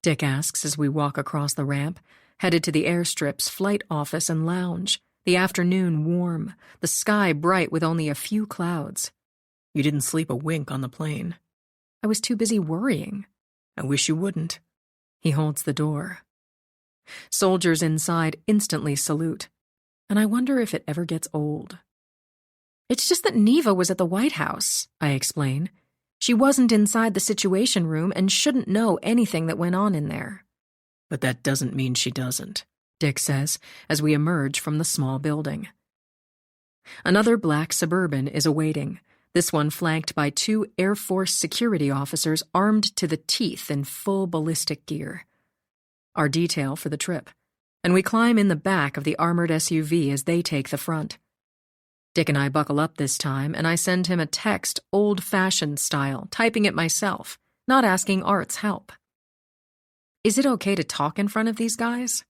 Dick asks as we walk across the ramp, headed to the airstrip's flight office and lounge, the afternoon warm, the sky bright with only a few clouds. You didn't sleep a wink on the plane. I was too busy worrying. I wish you wouldn't. He holds the door. Soldiers inside instantly salute, and I wonder if it ever gets old. It's just that Neva was at the White House, I explain. She wasn't inside the Situation Room and shouldn't know anything that went on in there. But that doesn't mean she doesn't, Dick says as we emerge from the small building. Another black Suburban is awaiting, this one flanked by 2 Air Force security officers armed to the teeth in full ballistic gear. our detail for the trip, and we climb in the back of the armored SUV as they take the front. Dick and I buckle up this time, and I send him a text old-fashioned style, typing it myself, not asking Art's help. Is it okay to talk in front of these guys?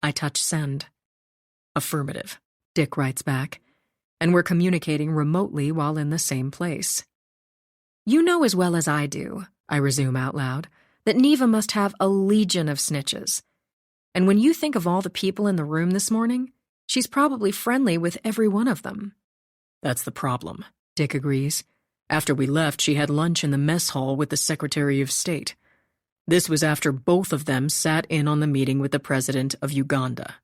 I touch send. Affirmative, Dick writes back, and we're communicating remotely while in the same place. You know as well as I do, I resume out loud, that Neva must have a legion of snitches. And when you think of all the people in the room this morning, she's probably friendly with every one of them. That's the problem, Dick agrees. After we left, she had lunch in the mess hall with the Secretary of State. This was after both of them sat in on the meeting with the President of Uganda.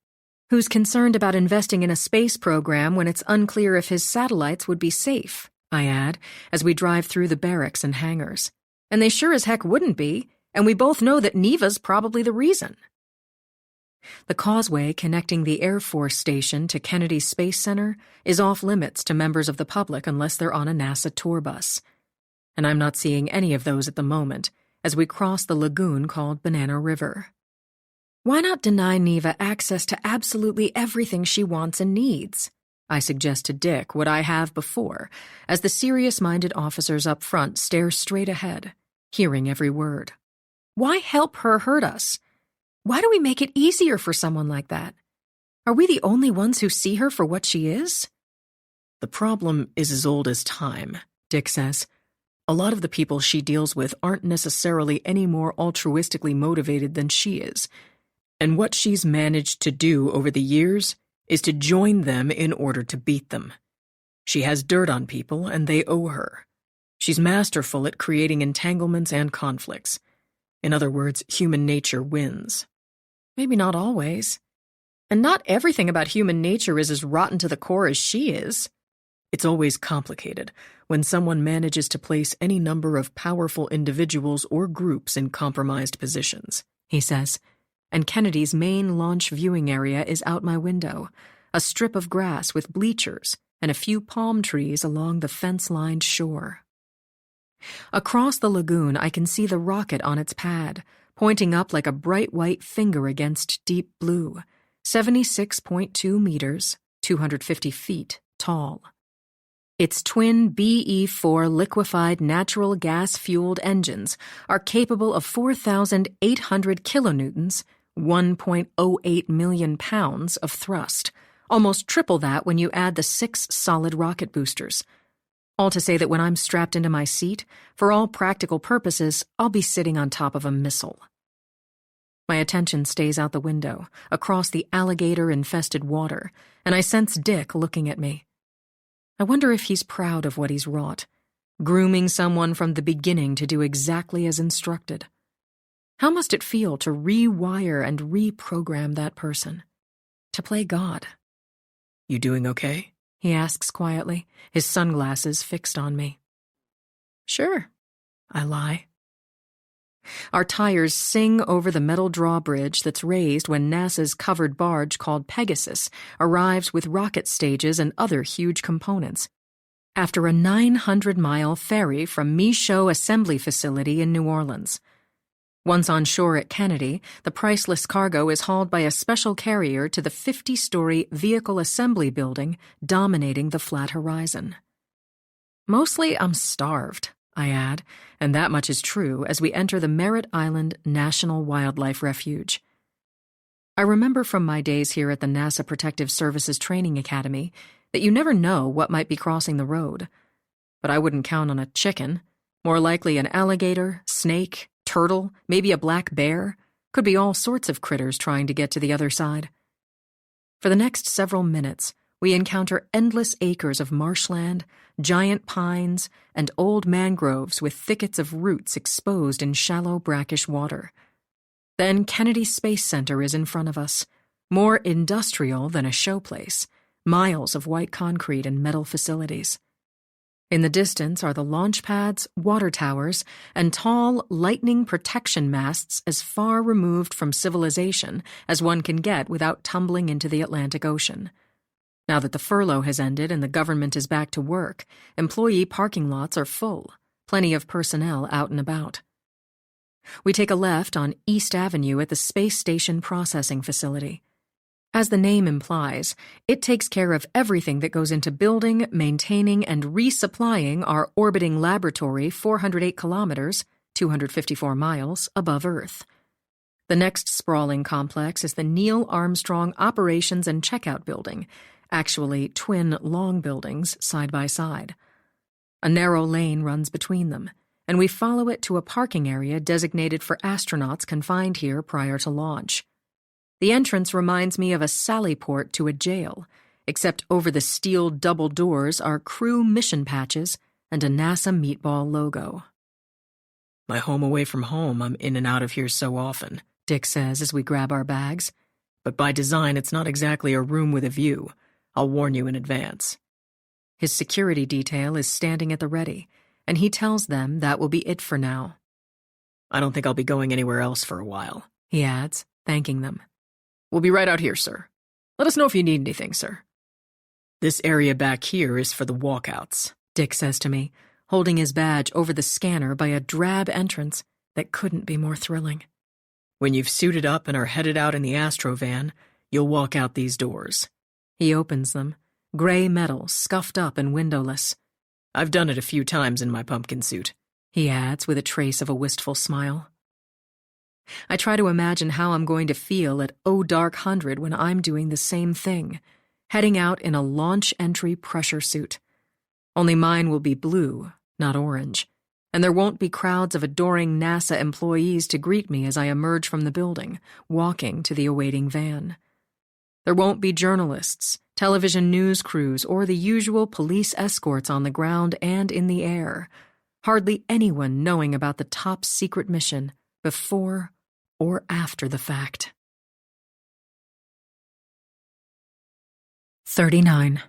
Who's concerned about investing in a space program when it's unclear if his satellites would be safe, I add, as we drive through the barracks and hangars. And they sure as heck wouldn't be, and we both know that Neva's probably the reason. The causeway connecting the Air Force Station to Kennedy Space Center is off-limits to members of the public unless they're on a NASA tour bus. And I'm not seeing any of those at the moment as we cross the lagoon called Banana River. Why not deny Neva access to absolutely everything she wants and needs? I suggest to Dick what I have before, as the serious-minded officers up front stare straight ahead, hearing every word. Why help her hurt us? Why do we make it easier for someone like that? Are we the only ones who see her for what she is? The problem is as old as time, Dick says. A lot of the people she deals with aren't necessarily any more altruistically motivated than she is, and what she's managed to do over the years is to join them in order to beat them. She has dirt on people, and they owe her. She's masterful at creating entanglements and conflicts. In other words, human nature wins. Maybe not always. And not everything about human nature is as rotten to the core as she is. It's always complicated when someone manages to place any number of powerful individuals or groups in compromised positions, he says, and Kennedy's main launch viewing area is out my window, a strip of grass with bleachers and a few palm trees along the fence-lined shore. Across the lagoon, I can see the rocket on its pad, pointing up like a bright white finger against deep blue, 76.2 meters, 250 feet tall. Its twin BE-4 liquefied natural gas-fueled engines are capable of 4,800 kilonewtons, 1.08 million pounds of thrust, almost triple that when you add the 6 solid rocket boosters. All to say that when I'm strapped into my seat, for all practical purposes, I'll be sitting on top of a missile. My attention stays out the window, across the alligator-infested water, and I sense Dick looking at me. I wonder if he's proud of what he's wrought, grooming someone from the beginning to do exactly as instructed. How must it feel to rewire and reprogram that person? To play God? You doing okay? He asks quietly, his sunglasses fixed on me. Sure, I lie. Our tires sing over the metal drawbridge that's raised when NASA's covered barge called Pegasus arrives with rocket stages and other huge components, after a 900-mile ferry from Michaud Assembly Facility in New Orleans. Once on shore at Kennedy, the priceless cargo is hauled by a special carrier to the 50-story vehicle assembly building dominating the flat horizon. Mostly I'm starved, I add, and that much is true as we enter the Merritt Island National Wildlife Refuge. I remember from my days here at the NASA Protective Services Training Academy that you never know what might be crossing the road. But I wouldn't count on a chicken. More likely an alligator, snake, turtle, maybe a black bear. Could be all sorts of critters trying to get to the other side. For the next several minutes, we encounter endless acres of marshland, giant pines, and old mangroves with thickets of roots exposed in shallow, brackish water. Then Kennedy Space Center is in front of us, more industrial than a showplace, miles of white concrete and metal facilities. In the distance are the launch pads, water towers, and tall, lightning protection masts as far removed from civilization as one can get without tumbling into the Atlantic Ocean. Now that the furlough has ended and the government is back to work, employee parking lots are full, plenty of personnel out and about. We take a left on East Avenue at the Space Station Processing Facility. As the name implies, it takes care of everything that goes into building, maintaining, and resupplying our orbiting laboratory 408 kilometers, 254 miles, above Earth. The next sprawling complex is the Neil Armstrong Operations and Checkout Building, actually twin long buildings side by side. A narrow lane runs between them, and we follow it to a parking area designated for astronauts confined here prior to launch. The entrance reminds me of a sally port to a jail, except over the steel double doors are crew mission patches and a NASA meatball logo. My home away from home, I'm in and out of here so often, Dick says as we grab our bags. But by design, it's not exactly a room with a view. I'll warn you in advance. His security detail is standing at the ready, and he tells them that will be it for now. I don't think I'll be going anywhere else for a while, he adds, thanking them. We'll be right out here, sir. Let us know if you need anything, sir. This area back here is for the walkouts, Dick says to me, holding his badge over the scanner by a drab entrance that couldn't be more thrilling. When you've suited up and are headed out in the Astrovan, you'll walk out these doors. He opens them, gray metal, scuffed up and windowless. I've done it a few times in my pumpkin suit, he adds with a trace of a wistful smile. I try to imagine how I'm going to feel at Dark 100 when I'm doing the same thing, heading out in a launch entry pressure suit. Only mine will be blue, not orange, and there won't be crowds of adoring NASA employees to greet me as I emerge from the building, walking to the awaiting van. There won't be journalists, television news crews, or the usual police escorts on the ground and in the air. Hardly anyone knowing about the top secret mission before or after the fact. 39.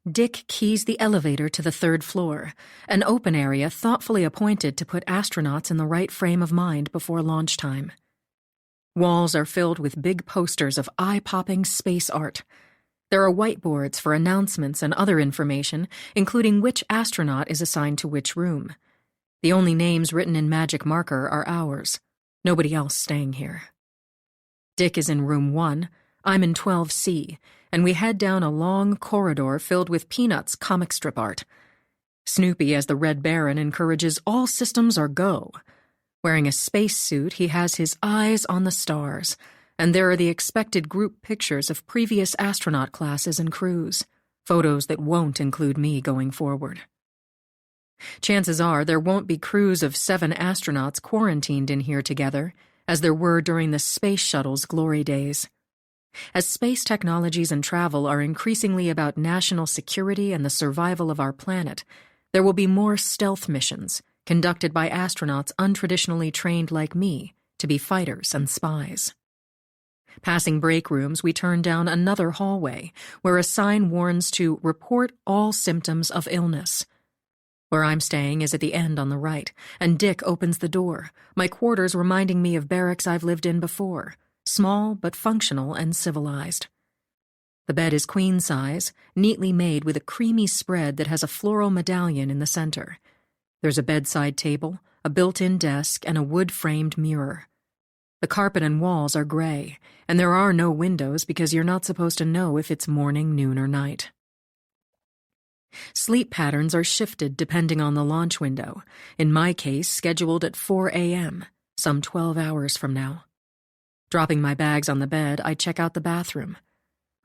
Dick keys the elevator to the 3rd floor, an open area thoughtfully appointed to put astronauts in the right frame of mind before launch time. Walls are filled with big posters of eye-popping space art. There are whiteboards for announcements and other information, including which astronaut is assigned to which room. The only names written in magic marker are ours. Nobody else staying here. Dick is in room 1, I'm in 12C, and we head down a long corridor filled with Peanuts comic strip art. Snoopy, as the Red Baron, encourages all systems are go. Wearing a spacesuit, he has his eyes on the stars, and there are the expected group pictures of previous astronaut classes and crews, photos that won't include me going forward. Chances are there won't be crews of 7 astronauts quarantined in here together, as there were during the space shuttle's glory days. As space technologies and travel are increasingly about national security and the survival of our planet, there will be more stealth missions, conducted by astronauts untraditionally trained like me to be fighters and spies. Passing break rooms, we turn down another hallway where a sign warns to report all symptoms of illness. Where I'm staying is at the end on the right, and Dick opens the door, my quarters reminding me of barracks I've lived in before, small but functional and civilized. The bed is queen size, neatly made with a creamy spread that has a floral medallion in the center. There's a bedside table, a built-in desk, and a wood-framed mirror. The carpet and walls are gray, and there are no windows because you're not supposed to know if it's morning, noon, or night. Sleep patterns are shifted depending on the launch window, in my case scheduled at 4 a.m., some 12 hours from now. Dropping my bags on the bed, I check out the bathroom.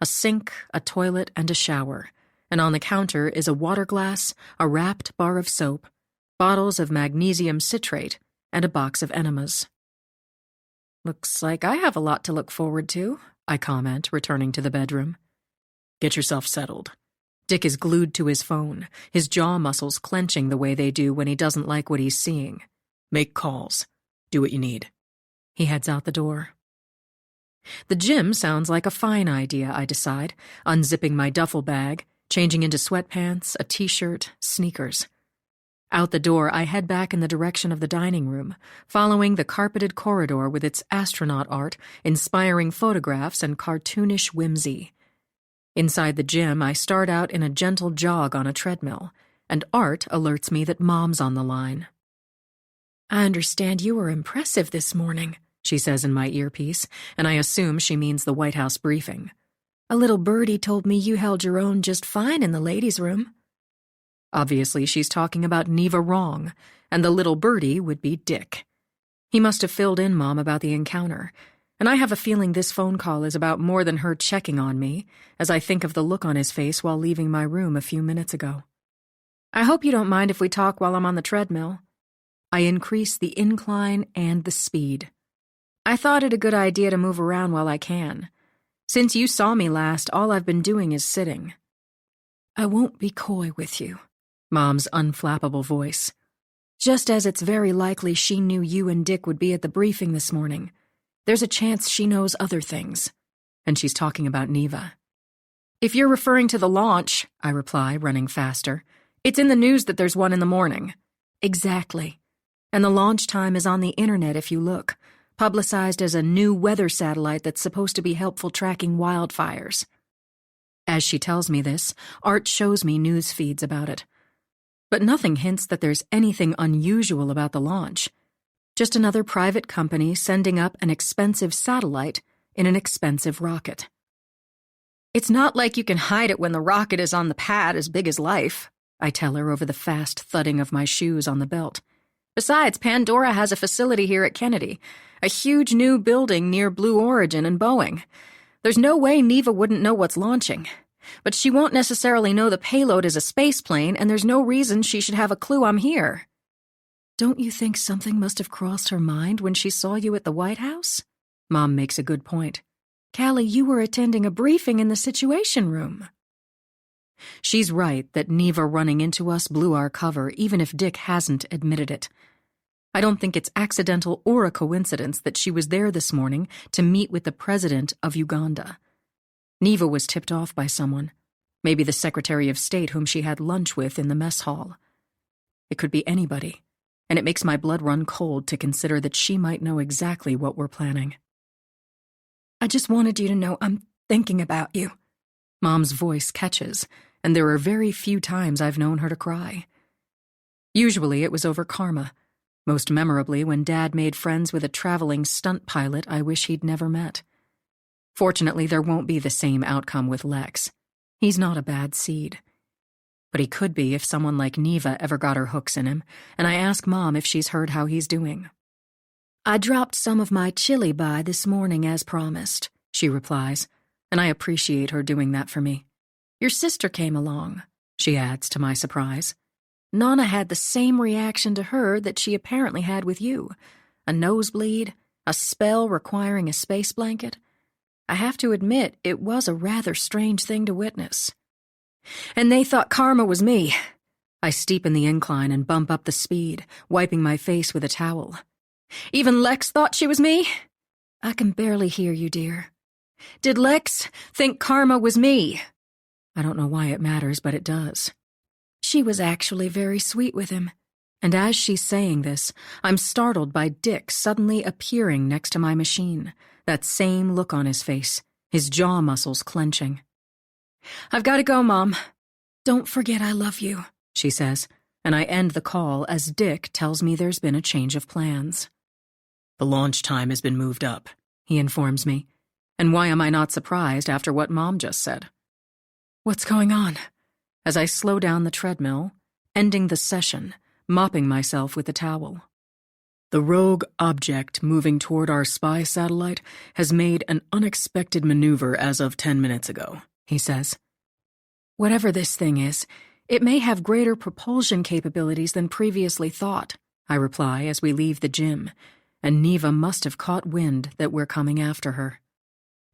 A sink, a toilet, and a shower, and on the counter is a water glass, a wrapped bar of soap, bottles of magnesium citrate, and a box of enemas. Looks like I have a lot to look forward to, I comment, returning to the bedroom. Get yourself settled. Dick is glued to his phone, his jaw muscles clenching the way they do when he doesn't like what he's seeing. Make calls. Do what you need. He heads out the door. The gym sounds like a fine idea, I decide, unzipping my duffel bag, changing into sweatpants, a t-shirt, sneakers. Out the door, I head back in the direction of the dining room, following the carpeted corridor with its astronaut art, inspiring photographs, and cartoonish whimsy. Inside the gym, I start out in a gentle jog on a treadmill, and Art alerts me that Mom's on the line. I understand you were impressive this morning, she says in my earpiece, and I assume she means the White House briefing. A little birdie told me you held your own just fine in the ladies' room. Obviously, she's talking about Neva wrong, and the little birdie would be Dick. He must have filled in Mom about the encounter, and I have a feeling this phone call is about more than her checking on me, as I think of the look on his face while leaving my room a few minutes ago. I hope you don't mind if we talk while I'm on the treadmill. I increase the incline and the speed. I thought it a good idea to move around while I can. Since you saw me last, all I've been doing is sitting. I won't be coy with you, Mom's unflappable voice. Just as it's very likely she knew you and Dick would be at the briefing this morning, there's a chance she knows other things. And she's talking about Neva. If you're referring to the launch, I reply, running faster, it's in the news that there's one in the morning. Exactly. And the launch time is on the internet if you look, publicized as a new weather satellite that's supposed to be helpful tracking wildfires. As she tells me this, Art shows me news feeds about it. But nothing hints that there's anything unusual about the launch. Just another private company sending up an expensive satellite in an expensive rocket. It's not like you can hide it when the rocket is on the pad as big as life, I tell her over the fast thudding of my shoes on the belt. Besides, Pandora has a facility here at Kennedy, a huge new building near Blue Origin and Boeing. There's no way Neva wouldn't know what's launching. But she won't necessarily know the payload is a space plane, and there's no reason she should have a clue I'm here. Don't you think something must have crossed her mind when she saw you at the White House? Mom makes a good point. Callie, you were attending a briefing in the Situation Room. She's right that Neva running into us blew our cover, even if Dick hasn't admitted it. I don't think it's accidental or a coincidence that she was there this morning to meet with the president of Uganda. Neva was tipped off by someone, maybe the Secretary of State whom she had lunch with in the mess hall. It could be anybody, and it makes my blood run cold to consider that she might know exactly what we're planning. I just wanted you to know I'm thinking about you. Mom's voice catches, and there are very few times I've known her to cry. Usually it was over karma, most memorably when Dad made friends with a traveling stunt pilot I wish he'd never met. Fortunately, there won't be the same outcome with Lex. He's not a bad seed. But he could be if someone like Neva ever got her hooks in him, and I ask Mom if she's heard how he's doing. I dropped some of my chili by this morning as promised, she replies, and I appreciate her doing that for me. Your sister came along, she adds to my surprise. Nana had the same reaction to her that she apparently had with you. A nosebleed, a spell requiring a space blanket. I have to admit, it was a rather strange thing to witness. And they thought karma was me. I steepen the incline and bump up the speed, wiping my face with a towel. Even Lex thought she was me? I can barely hear you, dear. Did Lex think karma was me? I don't know why it matters, but it does. She was actually very sweet with him. And as she's saying this, I'm startled by Dick suddenly appearing next to my machine, that same look on his face, his jaw muscles clenching. I've got to go, Mom. Don't forget I love you, she says, and I end the call as Dick tells me there's been a change of plans. The launch time has been moved up, he informs me. And why am I not surprised after what Mom just said? What's going on? As I slow down the treadmill, ending the session, mopping myself with a towel. The rogue object moving toward our spy satellite has made an unexpected maneuver as of 10 minutes ago, he says. Whatever this thing is, it may have greater propulsion capabilities than previously thought, I reply as we leave the gym, and Neva must have caught wind that we're coming after her.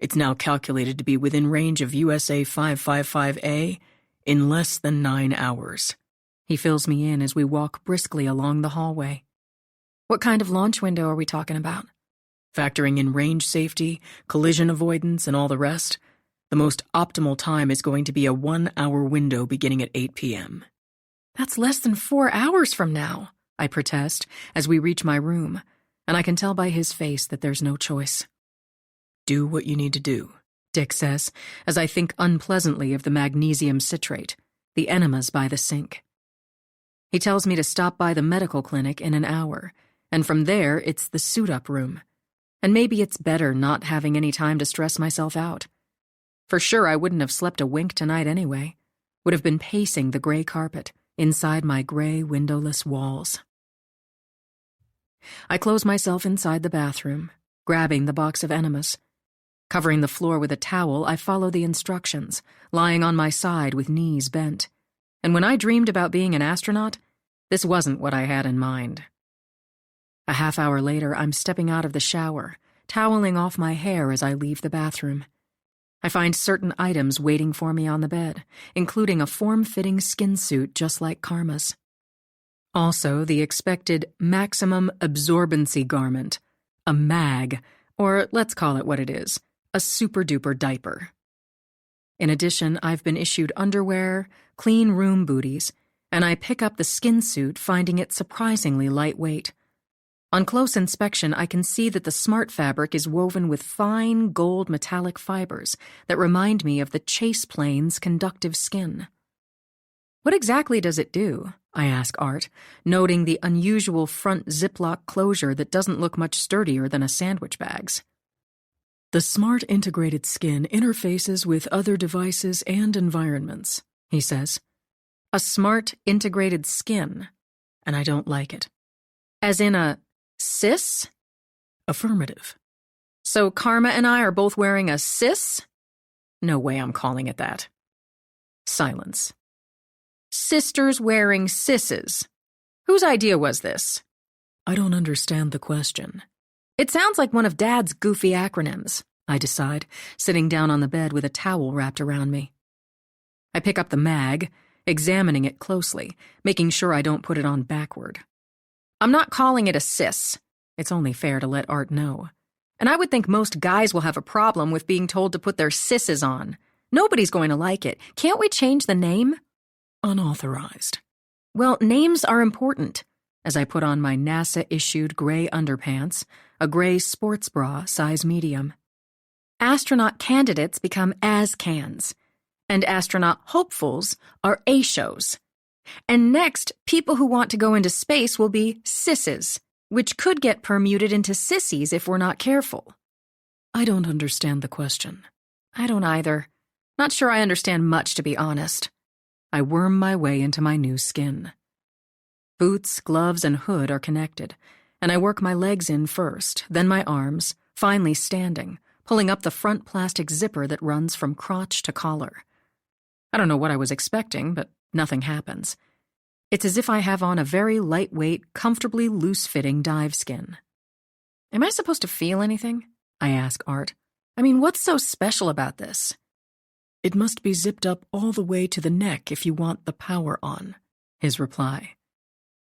It's now calculated to be within range of USA 555A in less than 9 hours. He fills me in as we walk briskly along the hallway. What kind of launch window are we talking about? Factoring in range safety, collision avoidance, and all the rest, the most optimal time is going to be a 1-hour window beginning at 8 p.m. That's less than 4 hours from now, I protest as we reach my room, and I can tell by his face that there's no choice. Do what you need to do, Dick says, as I think unpleasantly of the magnesium citrate, the enemas by the sink. He tells me to stop by the medical clinic in an hour, And from there, it's the suit-up room. And maybe it's better not having any time to stress myself out. For sure, I wouldn't have slept a wink tonight anyway. Would have been pacing the gray carpet inside my gray windowless walls. I close myself inside the bathroom, grabbing the box of enemas. Covering the floor with a towel, I follow the instructions, lying on my side with knees bent. And when I dreamed about being an astronaut, this wasn't what I had in mind. A half hour later, I'm stepping out of the shower, toweling off my hair as I leave the bathroom. I find certain items waiting for me on the bed, including a form-fitting skin suit just like Karma's. Also, the expected maximum absorbency garment, a mag, or let's call it what it is, a super-duper diaper. In addition, I've been issued underwear, clean room booties, and I pick up the skin suit, finding it surprisingly lightweight. On close inspection, I can see that the smart fabric is woven with fine gold metallic fibers that remind me of the chase plane's conductive skin. What exactly does it do? I ask Art, noting the unusual front Ziploc closure that doesn't look much sturdier than a sandwich bag's. The smart integrated skin interfaces with other devices and environments, he says. A smart integrated skin, and I don't like it. As in a cis? Affirmative. So Karma and I are both wearing a cis? No way I'm calling it that. Silence. Sisters wearing sisses. Whose idea was this? I don't understand the question. It sounds like one of Dad's goofy acronyms, I decide, sitting down on the bed with a towel wrapped around me. I pick up the mag, examining it closely, making sure I don't put it on backward. I'm not calling it a cis. It's only fair to let Art know. And I would think most guys will have a problem with being told to put their sisses on. Nobody's going to like it. Can't we change the name? Unauthorized. Well, names are important. As I put on my NASA-issued gray underpants, a gray sports bra, size medium. Astronaut candidates become ASCANs, and astronaut hopefuls are ASHOs. And next, people who want to go into space will be sisses, which could get permuted into sissies if we're not careful. I don't understand the question. I don't either. Not sure I understand much, to be honest. I worm my way into my new skin. Boots, gloves, and hood are connected, and I work my legs in first, then my arms, finally standing, pulling up the front plastic zipper that runs from crotch to collar. I don't know what I was expecting, but nothing happens. It's as if I have on a very lightweight, comfortably loose-fitting dive skin. Am I supposed to feel anything? I ask Art. I mean, what's so special about this? It must be zipped up all the way to the neck if you want the power on, his reply.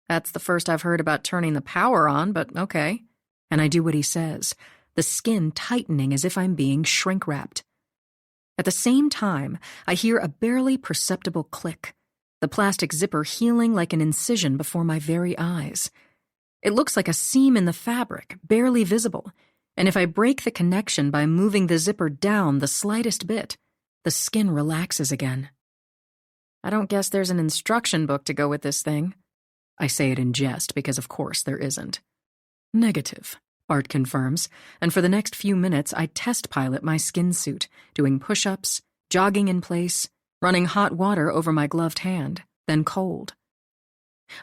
That's the first I've heard about turning the power on, but okay. And I do what he says, the skin tightening as if I'm being shrink-wrapped. At the same time, I hear a barely perceptible click, the plastic zipper healing like an incision before my very eyes. It looks like a seam in the fabric, barely visible, and if I break the connection by moving the zipper down the slightest bit, the skin relaxes again. I don't guess there's an instruction book to go with this thing. I say it in jest because, of course, there isn't. Negative, Art confirms, and for the next few minutes I test pilot my skin suit, doing push-ups, jogging in place, running hot water over my gloved hand, then cold.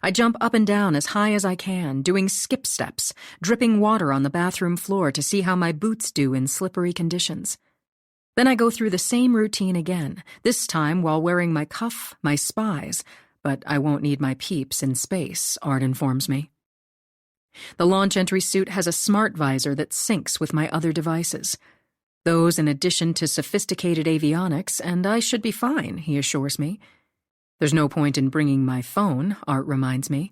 I jump up and down as high as I can, doing skip steps, dripping water on the bathroom floor to see how my boots do in slippery conditions. Then I go through the same routine again, this time while wearing my cuff, my spies, but I won't need my peeps in space, Art informs me. The launch entry suit has a smart visor that syncs with my other devices. Those in addition to sophisticated avionics, and I should be fine, he assures me. There's no point in bringing my phone, Art reminds me.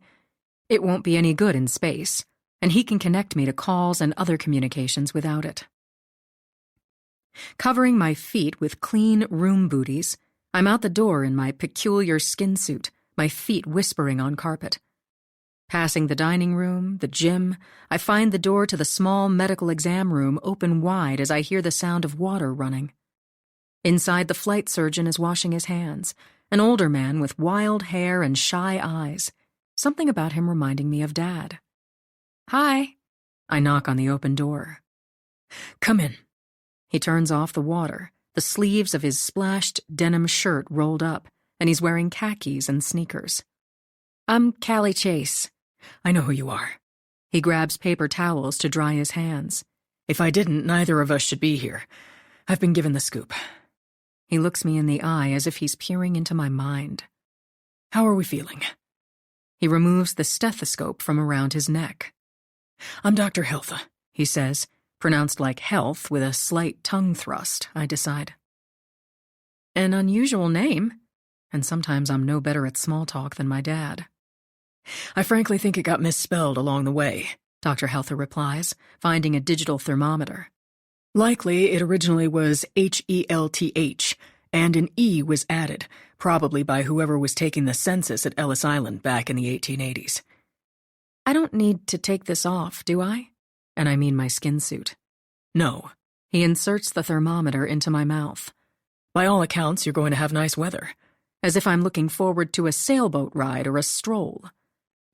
It won't be any good in space, and he can connect me to calls and other communications without it. Covering my feet with clean room booties, I'm out the door in my peculiar skin suit, my feet whispering on carpet. Passing the dining room, the gym, I find the door to the small medical exam room open wide as I hear the sound of water running. Inside, the flight surgeon is washing his hands, an older man with wild hair and shy eyes, something about him reminding me of Dad. Hi. I knock on the open door. Come in. He turns off the water, the sleeves of his splashed denim shirt rolled up, and he's wearing khakis and sneakers. I'm Callie Chase. I know who you are. He grabs paper towels to dry his hands. If I didn't, neither of us should be here. I've been given the scoop. He looks me in the eye as if he's peering into my mind. How are we feeling? He removes the stethoscope from around his neck. I'm Dr. Heltha, he says, pronounced like health with a slight tongue thrust, I decide. An unusual name, and sometimes I'm no better at small talk than my dad. I frankly think it got misspelled along the way, Dr. Heltha replies, finding a digital thermometer. Likely it originally was HELTH, and an E was added, probably by whoever was taking the census at Ellis Island back in the 1880s. I don't need to take this off, do I? And I mean my skin suit. No. He inserts the thermometer into my mouth. By all accounts, you're going to have nice weather. As if I'm looking forward to a sailboat ride or a stroll.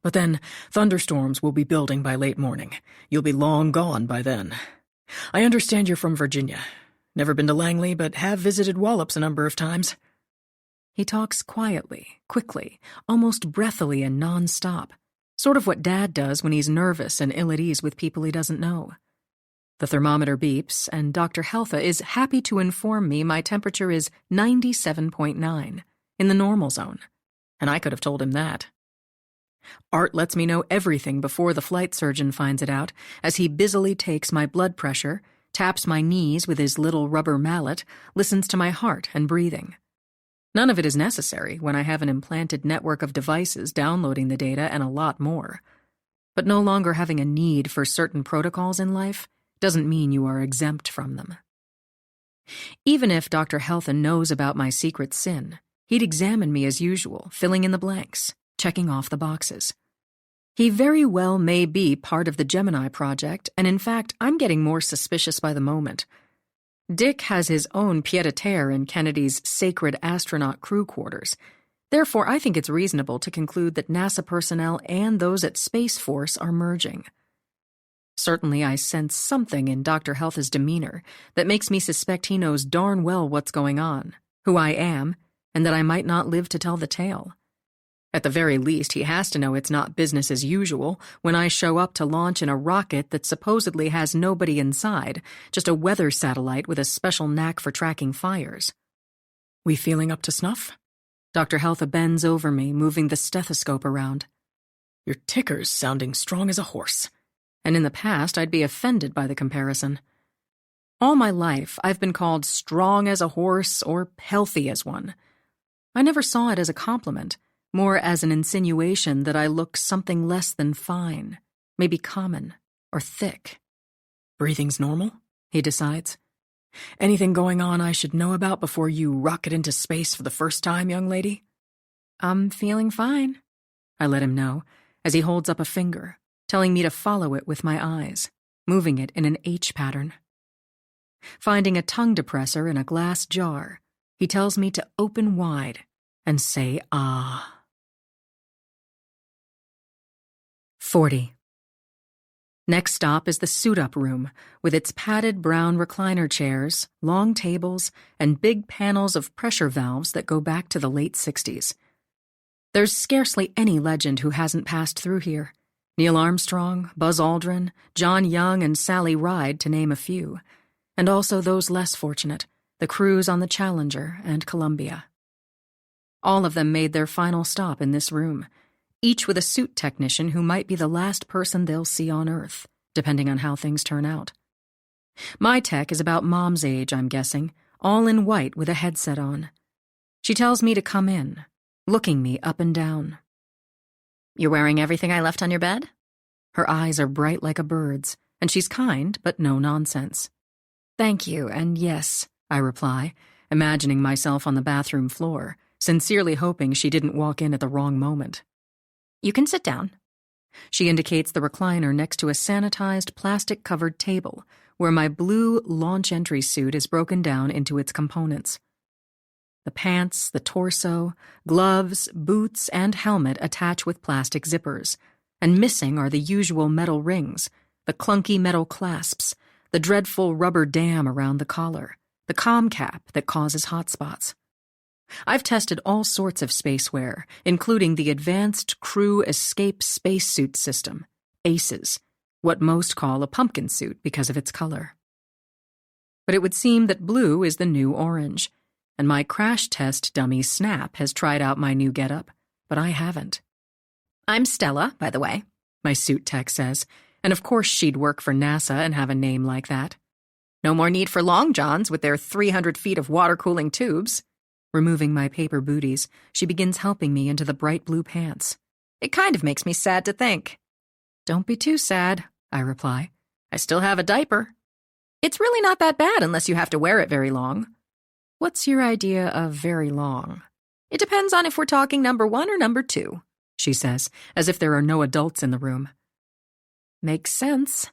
But then, thunderstorms will be building by late morning. You'll be long gone by then. I understand you're from Virginia. Never been to Langley, but have visited Wallops a number of times. He talks quietly, quickly, almost breathily and non-stop. Sort of what Dad does when he's nervous and ill at ease with people he doesn't know. The thermometer beeps, and Dr. Heltha is happy to inform me my temperature is 97.9, in the normal zone. And I could have told him that. Art lets me know everything before the flight surgeon finds it out, as he busily takes my blood pressure, taps my knees with his little rubber mallet, listens to my heart and breathing. None of it is necessary when I have an implanted network of devices downloading the data and a lot more. But no longer having a need for certain protocols in life doesn't mean you are exempt from them. Even if Dr. Heltha knows about my secret sin, he'd examine me as usual, filling in the blanks, checking off the boxes. He very well may be part of the Gemini project, and in fact, I'm getting more suspicious by the moment. Dick has his own pied-à-terre in Kennedy's sacred astronaut crew quarters. Therefore, I think it's reasonable to conclude that NASA personnel and those at Space Force are merging. Certainly, I sense something in Dr. Heltha's demeanor that makes me suspect he knows darn well what's going on, who I am, and that I might not live to tell the tale. At the very least, he has to know it's not business as usual when I show up to launch in a rocket that supposedly has nobody inside, just a weather satellite with a special knack for tracking fires. We feeling up to snuff? Dr. Heltha bends over me, moving the stethoscope around. Your ticker's sounding strong as a horse. And in the past, I'd be offended by the comparison. All my life, I've been called strong as a horse or healthy as one. I never saw it as a compliment, more as an insinuation that I look something less than fine, maybe common or thick. Breathing's normal, he decides. Anything going on I should know about before you rocket into space for the first time, young lady? I'm feeling fine, I let him know, as he holds up a finger, telling me to follow it with my eyes, moving it in an H pattern. Finding a tongue depressor in a glass jar, he tells me to open wide and say ah. 40. Next stop is the suit-up room, with its padded brown recliner chairs, long tables, and big panels of pressure valves that go back to the late 60s. There's scarcely any legend who hasn't passed through here. Neil Armstrong, Buzz Aldrin, John Young, and Sally Ride, to name a few. And also those less fortunate, the crews on the Challenger and Columbia. All of them made their final stop in this room, each with a suit technician who might be the last person they'll see on Earth, depending on how things turn out. My tech is about Mom's age, I'm guessing, all in white with a headset on. She tells me to come in, looking me up and down. You're wearing everything I left on your bed? Her eyes are bright like a bird's, and she's kind, but no nonsense. Thank you, and yes, I reply, imagining myself on the bathroom floor, sincerely hoping she didn't walk in at the wrong moment. You can sit down. She indicates the recliner next to a sanitized plastic-covered table, where my blue launch entry suit is broken down into its components. The pants, the torso, gloves, boots, and helmet attach with plastic zippers, and missing are the usual metal rings, the clunky metal clasps, the dreadful rubber dam around the collar, the comm cap that causes hot spots. I've tested all sorts of spaceware, including the Advanced Crew Escape Spacesuit System, ACES, what most call a pumpkin suit because of its color. But it would seem that blue is the new orange, and my crash test dummy Snap has tried out my new getup, but I haven't. I'm Stella, by the way, my suit tech says, and of course she'd work for NASA and have a name like that. No more need for long johns with their 300 feet of water-cooling tubes. Removing my paper booties, she begins helping me into the bright blue pants. It kind of makes me sad to think. Don't be too sad, I reply. I still have a diaper. It's really not that bad unless you have to wear it very long. What's your idea of very long? It depends on if we're talking number 1 or number 2, she says, as if there are no adults in the room. Makes sense.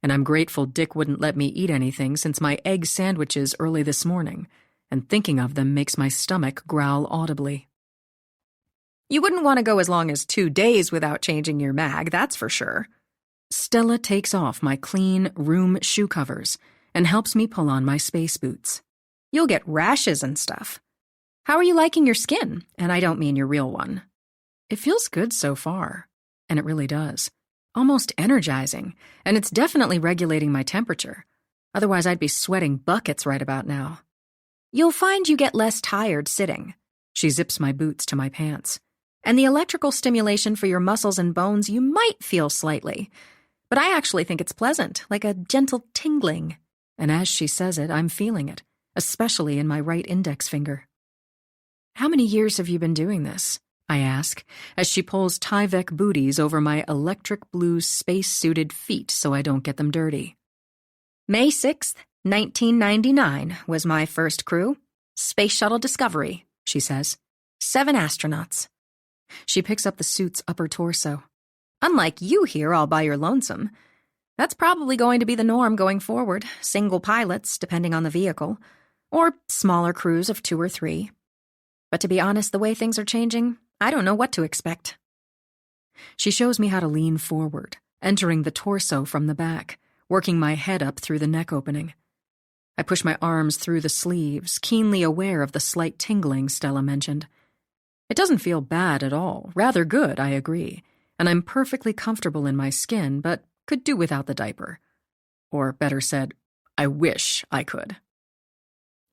And I'm grateful Dick wouldn't let me eat anything since my egg sandwiches early this morning, and thinking of them makes my stomach growl audibly. You wouldn't want to go as long as 2 days without changing your mag, that's for sure. Stella takes off my clean room shoe covers and helps me pull on my space boots. You'll get rashes and stuff. How are you liking your skin? And I don't mean your real one. It feels good so far, and it really does. Almost energizing, and it's definitely regulating my temperature. Otherwise, I'd be sweating buckets right about now. You'll find you get less tired sitting. She zips my boots to my pants. And the electrical stimulation for your muscles and bones you might feel slightly. But I actually think it's pleasant, like a gentle tingling. And as she says it, I'm feeling it, especially in my right index finger. How many years have you been doing this? I ask, as she pulls Tyvek booties over my electric blue space-suited feet so I don't get them dirty. May 6th, 1999 was my first crew. Space Shuttle Discovery, she says. 7 astronauts. She picks up the suit's upper torso. Unlike you here all by your lonesome. That's probably going to be the norm going forward. Single pilots, depending on the vehicle. Or smaller crews of 2 or 3. But to be honest, the way things are changing, I don't know what to expect. She shows me how to lean forward, entering the torso from the back, working my head up through the neck opening. I push my arms through the sleeves, keenly aware of the slight tingling Stella mentioned. It doesn't feel bad at all, rather good, I agree, and I'm perfectly comfortable in my skin, but could do without the diaper. Or better said, I wish I could.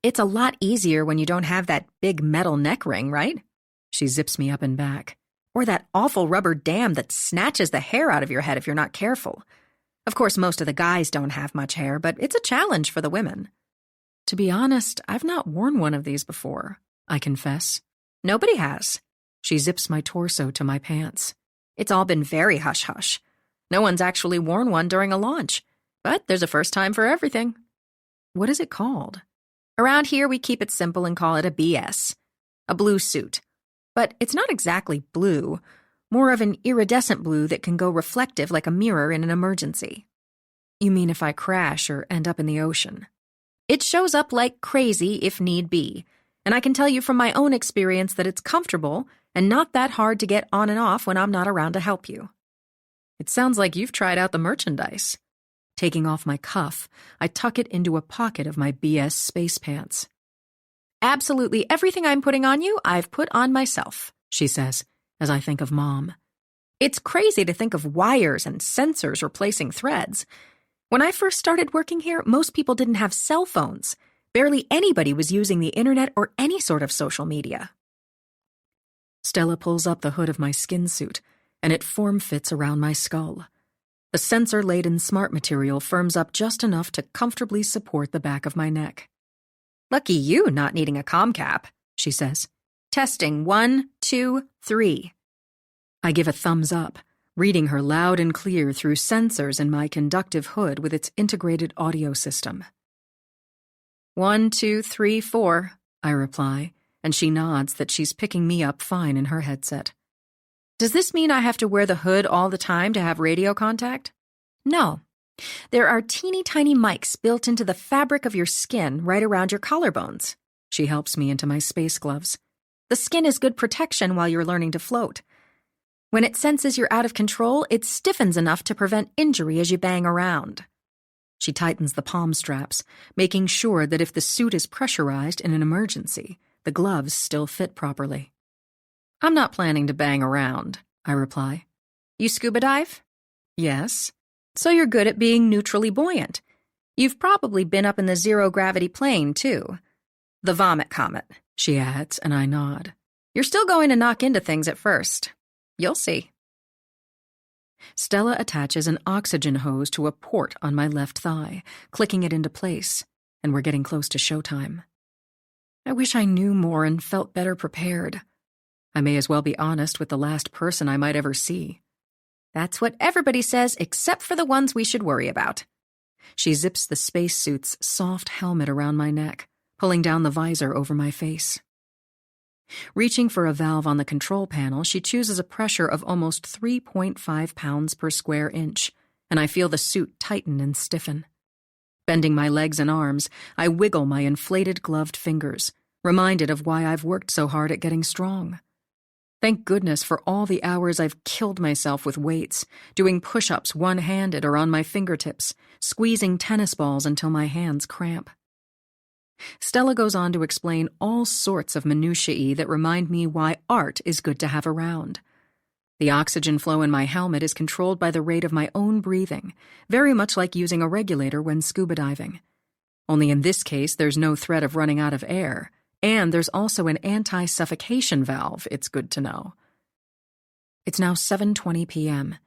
It's a lot easier when you don't have that big metal neck ring, right? She zips me up and back. Or that awful rubber dam that snatches the hair out of your head if you're not careful. Of course, most of the guys don't have much hair, but it's a challenge for the women. To be honest, I've not worn one of these before, I confess. Nobody has. She zips my torso to my pants. It's all been very hush-hush. No one's actually worn one during a launch, but there's a first time for everything. What is it called? Around here, we keep it simple and call it a BS. A blue suit. But it's not exactly blue, more of an iridescent blue that can go reflective like a mirror in an emergency. You mean if I crash or end up in the ocean? It shows up like crazy if need be, and I can tell you from my own experience that it's comfortable and not that hard to get on and off when I'm not around to help you. It sounds like you've tried out the merchandise. Taking off my cuff, I tuck it into a pocket of my BS space pants. Absolutely everything I'm putting on you, I've put on myself, she says, as I think of Mom. It's crazy to think of wires and sensors replacing threads. When I first started working here, most people didn't have cell phones. Barely anybody was using the internet or any sort of social media. Stella pulls up the hood of my skin suit, and it form-fits around my skull. The sensor-laden smart material firms up just enough to comfortably support the back of my neck. Lucky you not needing a comm cap, she says. Testing 1, 2, 3. I give a thumbs up, reading her loud and clear through sensors in my conductive hood with its integrated audio system. 1, 2, 3, 4, I reply, and she nods that she's picking me up fine in her headset. Does this mean I have to wear the hood all the time to have radio contact? No. There are teeny tiny mics built into the fabric of your skin right around your collarbones. She helps me into my space gloves. The skin is good protection while you're learning to float. When it senses you're out of control, it stiffens enough to prevent injury as you bang around. She tightens the palm straps, making sure that if the suit is pressurized in an emergency, the gloves still fit properly. I'm not planning to bang around, I reply. You scuba dive? Yes. So you're good at being neutrally buoyant. You've probably been up in the zero-gravity plane, too. The vomit comet, she adds, and I nod. You're still going to knock into things at first. You'll see. Stella attaches an oxygen hose to a port on my left thigh, clicking it into place, and we're getting close to showtime. I wish I knew more and felt better prepared. I may as well be honest with the last person I might ever see. That's what everybody says except for the ones we should worry about. She zips the spacesuit's soft helmet around my neck, pulling down the visor over my face. Reaching for a valve on the control panel, she chooses a pressure of almost 3.5 pounds per square inch, and I feel the suit tighten and stiffen. Bending my legs and arms, I wiggle my inflated gloved fingers, reminded of why I've worked so hard at getting strong. Thank goodness for all the hours I've killed myself with weights, doing push-ups one-handed or on my fingertips, squeezing tennis balls until my hands cramp. Stella goes on to explain all sorts of minutiae that remind me why art is good to have around. The oxygen flow in my helmet is controlled by the rate of my own breathing, very much like using a regulator when scuba diving. Only in this case, there's no threat of running out of air, and there's also an anti-suffocation valve, it's good to know. It's now 7:20 p.m.,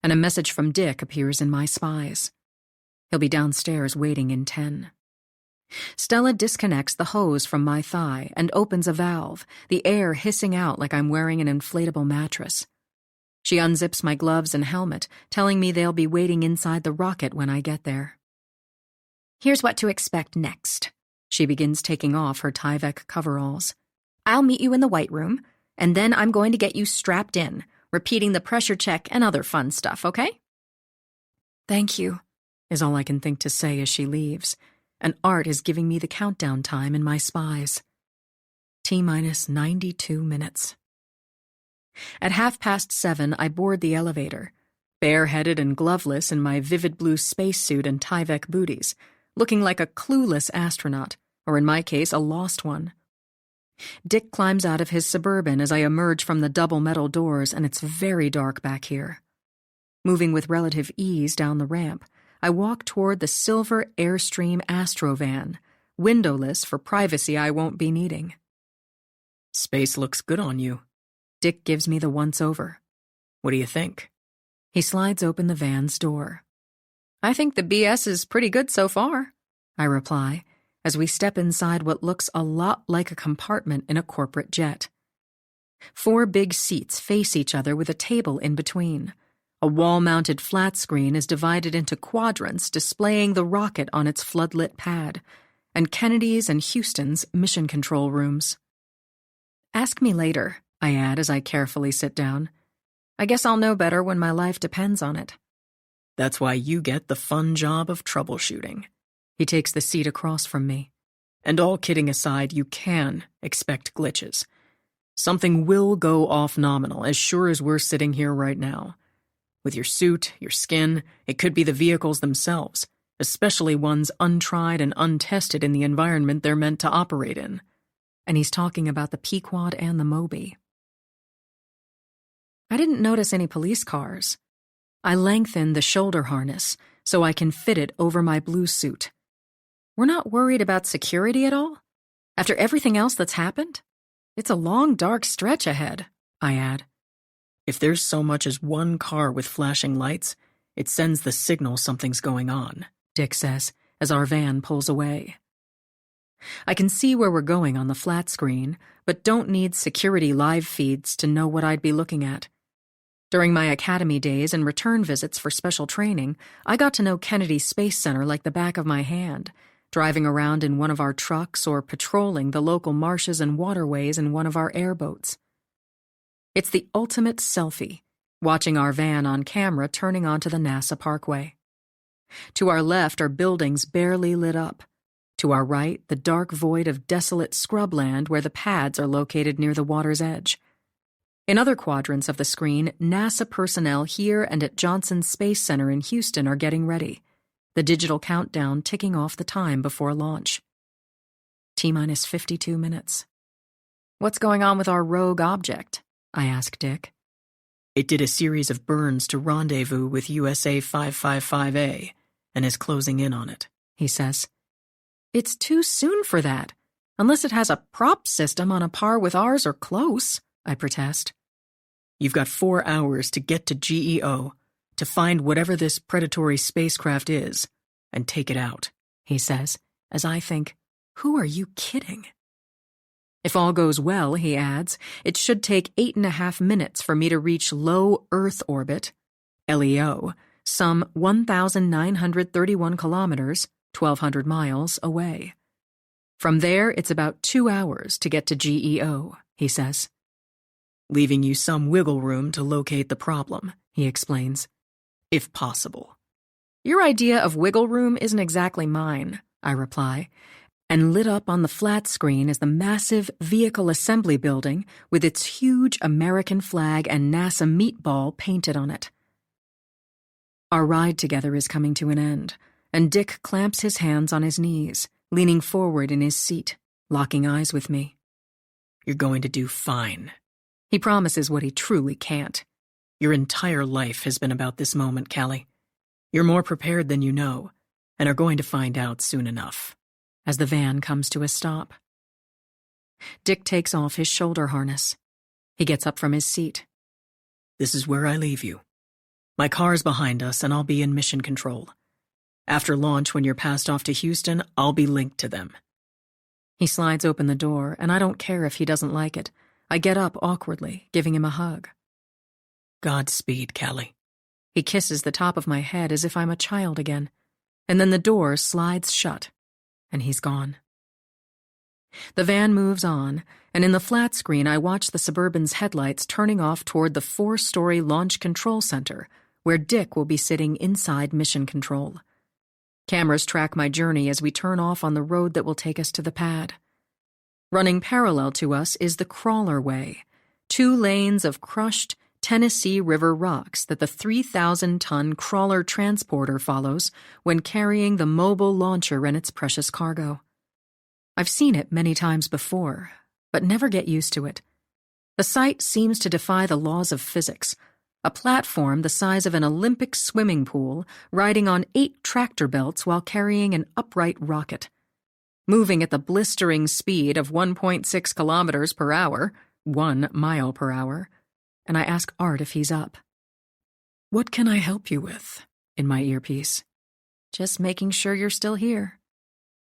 and a message from Dick appears in my spies. He'll be downstairs waiting in 10. Stella disconnects the hose from my thigh and opens a valve, the air hissing out like I'm wearing an inflatable mattress. She unzips my gloves and helmet, telling me they'll be waiting inside the rocket when I get there. Here's what to expect next. She begins taking off her Tyvek coveralls. I'll meet you in the White Room, and then I'm going to get you strapped in, repeating the pressure check and other fun stuff, okay? Thank you, is all I can think to say as she leaves, and Art is giving me the countdown time in my spies. T-minus 92 minutes. At 7:30, I board the elevator, bareheaded and gloveless in my vivid blue spacesuit and Tyvek booties, looking like a clueless astronaut, or in my case, a lost one. Dick climbs out of his Suburban as I emerge from the double metal doors, and it's very dark back here. Moving with relative ease down the ramp, I walk toward the silver Airstream Astrovan, windowless for privacy I won't be needing. Space looks good on you. Dick gives me the once-over. What do you think? He slides open the van's door. I think the BS is pretty good so far, I reply, as we step inside what looks a lot like a compartment in a corporate jet. 4 big seats face each other with a table in between. A wall-mounted flat screen is divided into quadrants displaying the rocket on its floodlit pad, and Kennedy's and Houston's mission control rooms. Ask me later, I add as I carefully sit down. I guess I'll know better when my life depends on it. That's why you get the fun job of troubleshooting. He takes the seat across from me. And all kidding aside, you can expect glitches. Something will go off nominal, as sure as we're sitting here right now. With your suit, your skin, it could be the vehicles themselves, especially ones untried and untested in the environment they're meant to operate in. And he's talking about the Pequod and the Moby. I didn't notice any police cars. I lengthen the shoulder harness so I can fit it over my blue suit. We're not worried about security at all? After everything else that's happened? It's a long, dark stretch ahead, I add. If there's so much as one car with flashing lights, it sends the signal something's going on, Dick says, as our van pulls away. I can see where we're going on the flat screen, but don't need security live feeds to know what I'd be looking at. During my academy days and return visits for special training, I got to know Kennedy Space Center like the back of my hand, driving around in one of our trucks or patrolling the local marshes and waterways in one of our airboats. It's the ultimate selfie, watching our van on camera turning onto the NASA Parkway. To our left are buildings barely lit up. To our right, the dark void of desolate scrubland where the pads are located near the water's edge. In other quadrants of the screen, NASA personnel here and at Johnson Space Center in Houston are getting ready, the digital countdown ticking off the time before launch. T-minus 52 minutes. What's going on with our rogue object? I ask Dick. It did a series of burns to rendezvous with USA 555A and is closing in on it, he says. It's too soon for that, unless it has a prop system on a par with ours or close, I protest. You've got 4 hours to get to GEO, to find whatever this predatory spacecraft is, and take it out, he says, as I think, who are you kidding? If all goes well, he adds, it should take 8.5 minutes for me to reach low Earth orbit, LEO, some 1,931 kilometers, 1,200 miles away. From there, it's about 2 hours to get to GEO, he says. Leaving you some wiggle room to locate the problem, he explains, if possible. Your idea of wiggle room isn't exactly mine, I reply, and lit up on the flat screen is the massive vehicle assembly building with its huge American flag and NASA meatball painted on it. Our ride together is coming to an end, and Dick clamps his hands on his knees, leaning forward in his seat, locking eyes with me. You're going to do fine. He promises what he truly can't. Your entire life has been about this moment, Callie. You're more prepared than you know, and are going to find out soon enough. As the van comes to a stop. Dick takes off his shoulder harness. He gets up from his seat. This is where I leave you. My car's behind us, and I'll be in mission control. After launch, when you're passed off to Houston, I'll be linked to them. He slides open the door, and I don't care if he doesn't like it. I get up awkwardly, giving him a hug. Godspeed, Callie. He kisses the top of my head as if I'm a child again, and then the door slides shut, and he's gone. The van moves on, and in the flat screen I watch the Suburban's headlights turning off toward the 4-story Launch Control Center, where Dick will be sitting inside Mission Control. Cameras track my journey as we turn off on the road that will take us to the pad. Running parallel to us is the Crawler Way, 2 lanes of crushed Tennessee River rocks that the 3,000-ton crawler transporter follows when carrying the mobile launcher and its precious cargo. I've seen it many times before, but never get used to it. The sight seems to defy the laws of physics. A platform the size of an Olympic swimming pool riding on 8 tractor belts while carrying an upright rocket. Moving at the blistering speed of 1.6 kilometers per hour, 1 mile per hour, and I ask Art if he's up. What can I help you with? In my earpiece. Just making sure you're still here.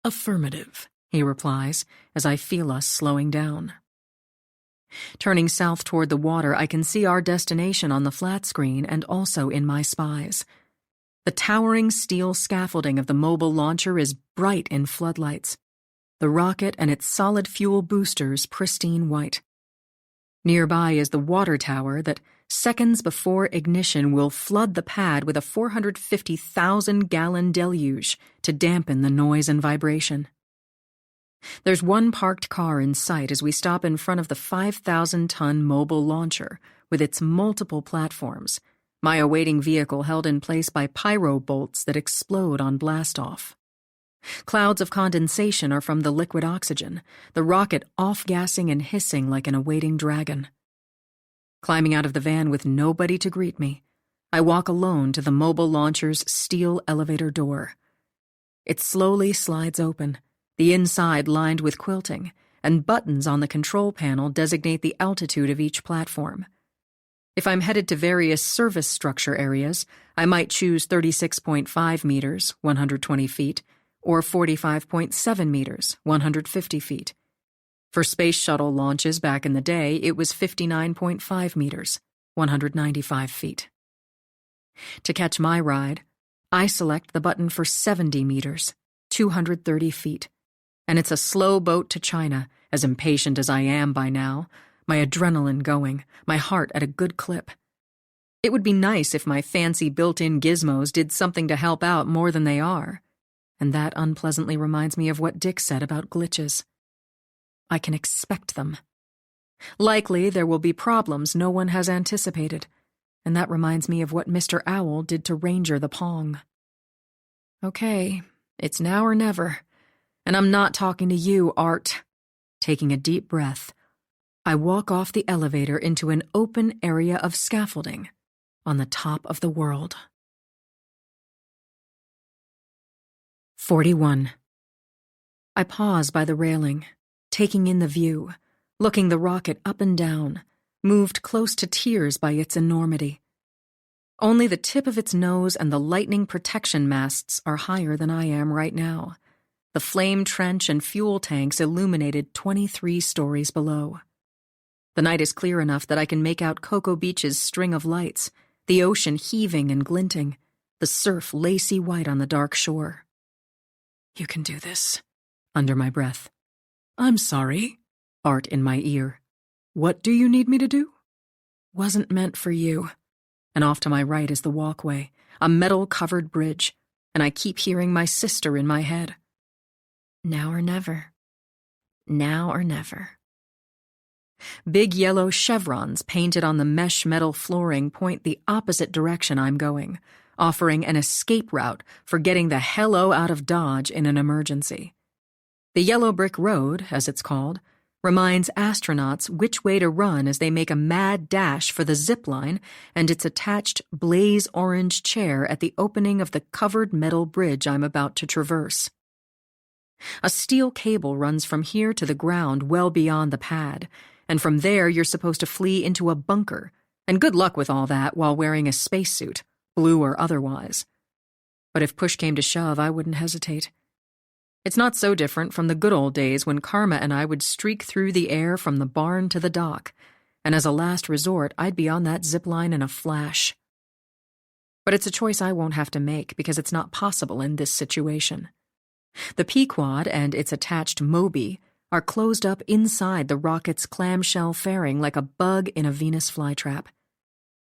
Affirmative, he replies as I feel us slowing down. Turning south toward the water, I can see our destination on the flat screen and also in my spies. The towering steel scaffolding of the mobile launcher is bright in floodlights. The rocket and its solid fuel boosters pristine white. Nearby is the water tower that, seconds before ignition, will flood the pad with a 450,000-gallon deluge to dampen the noise and vibration. There's one parked car in sight as we stop in front of the 5,000-ton mobile launcher with its multiple platforms, my awaiting vehicle held in place by pyro bolts that explode on blastoff. Clouds of condensation are from the liquid oxygen, the rocket off-gassing and hissing like an awaiting dragon. Climbing out of the van with nobody to greet me, I walk alone to the mobile launcher's steel elevator door. It slowly slides open, the inside lined with quilting, and buttons on the control panel designate the altitude of each platform. If I'm headed to various service structure areas, I might choose 36.5 meters, 120 feet, or 45.7 meters, 150 feet. For space shuttle launches back in the day, it was 59.5 meters, 195 feet. To catch my ride, I select the button for 70 meters, 230 feet, and it's a slow boat to China, as impatient as I am by now, my adrenaline going, my heart at a good clip. It would be nice if my fancy built-in gizmos did something to help out more than they are. And that unpleasantly reminds me of what Dick said about glitches. I can expect them. Likely there will be problems no one has anticipated, and that reminds me of what Mr. Owl did to Ranger the Pong. Okay, it's now or never, and I'm not talking to you, Art. Taking a deep breath, I walk off the elevator into an open area of scaffolding on the top of the world. 41. I pause by the railing, taking in the view, looking the rocket up and down, moved close to tears by its enormity. Only the tip of its nose and the lightning protection masts are higher than I am right now. The flame trench and fuel tanks illuminated 23 stories below. The night is clear enough that I can make out Cocoa Beach's string of lights, the ocean heaving and glinting, the surf lacy white on the dark shore. You can do this, under my breath. I'm sorry, Art in my ear. What do you need me to do? Wasn't meant for you. And off to my right is the walkway, a metal-covered bridge, and I keep hearing my sister in my head. Now or never. Now or never. Big yellow chevrons painted on the mesh metal flooring point the opposite direction I'm going, offering an escape route for getting the hello out of Dodge in an emergency. The yellow brick road, as it's called, reminds astronauts which way to run as they make a mad dash for the zip line and its attached blaze-orange chair at the opening of the covered metal bridge I'm about to traverse. A steel cable runs from here to the ground well beyond the pad, and from there you're supposed to flee into a bunker, and good luck with all that while wearing a spacesuit, blue or otherwise. But if push came to shove, I wouldn't hesitate. It's not so different from the good old days when Karma and I would streak through the air from the barn to the dock, and as a last resort, I'd be on that zip line in a flash. But it's a choice I won't have to make because it's not possible in this situation. The Pequod and its attached Moby are closed up inside the rocket's clamshell fairing like a bug in a Venus flytrap.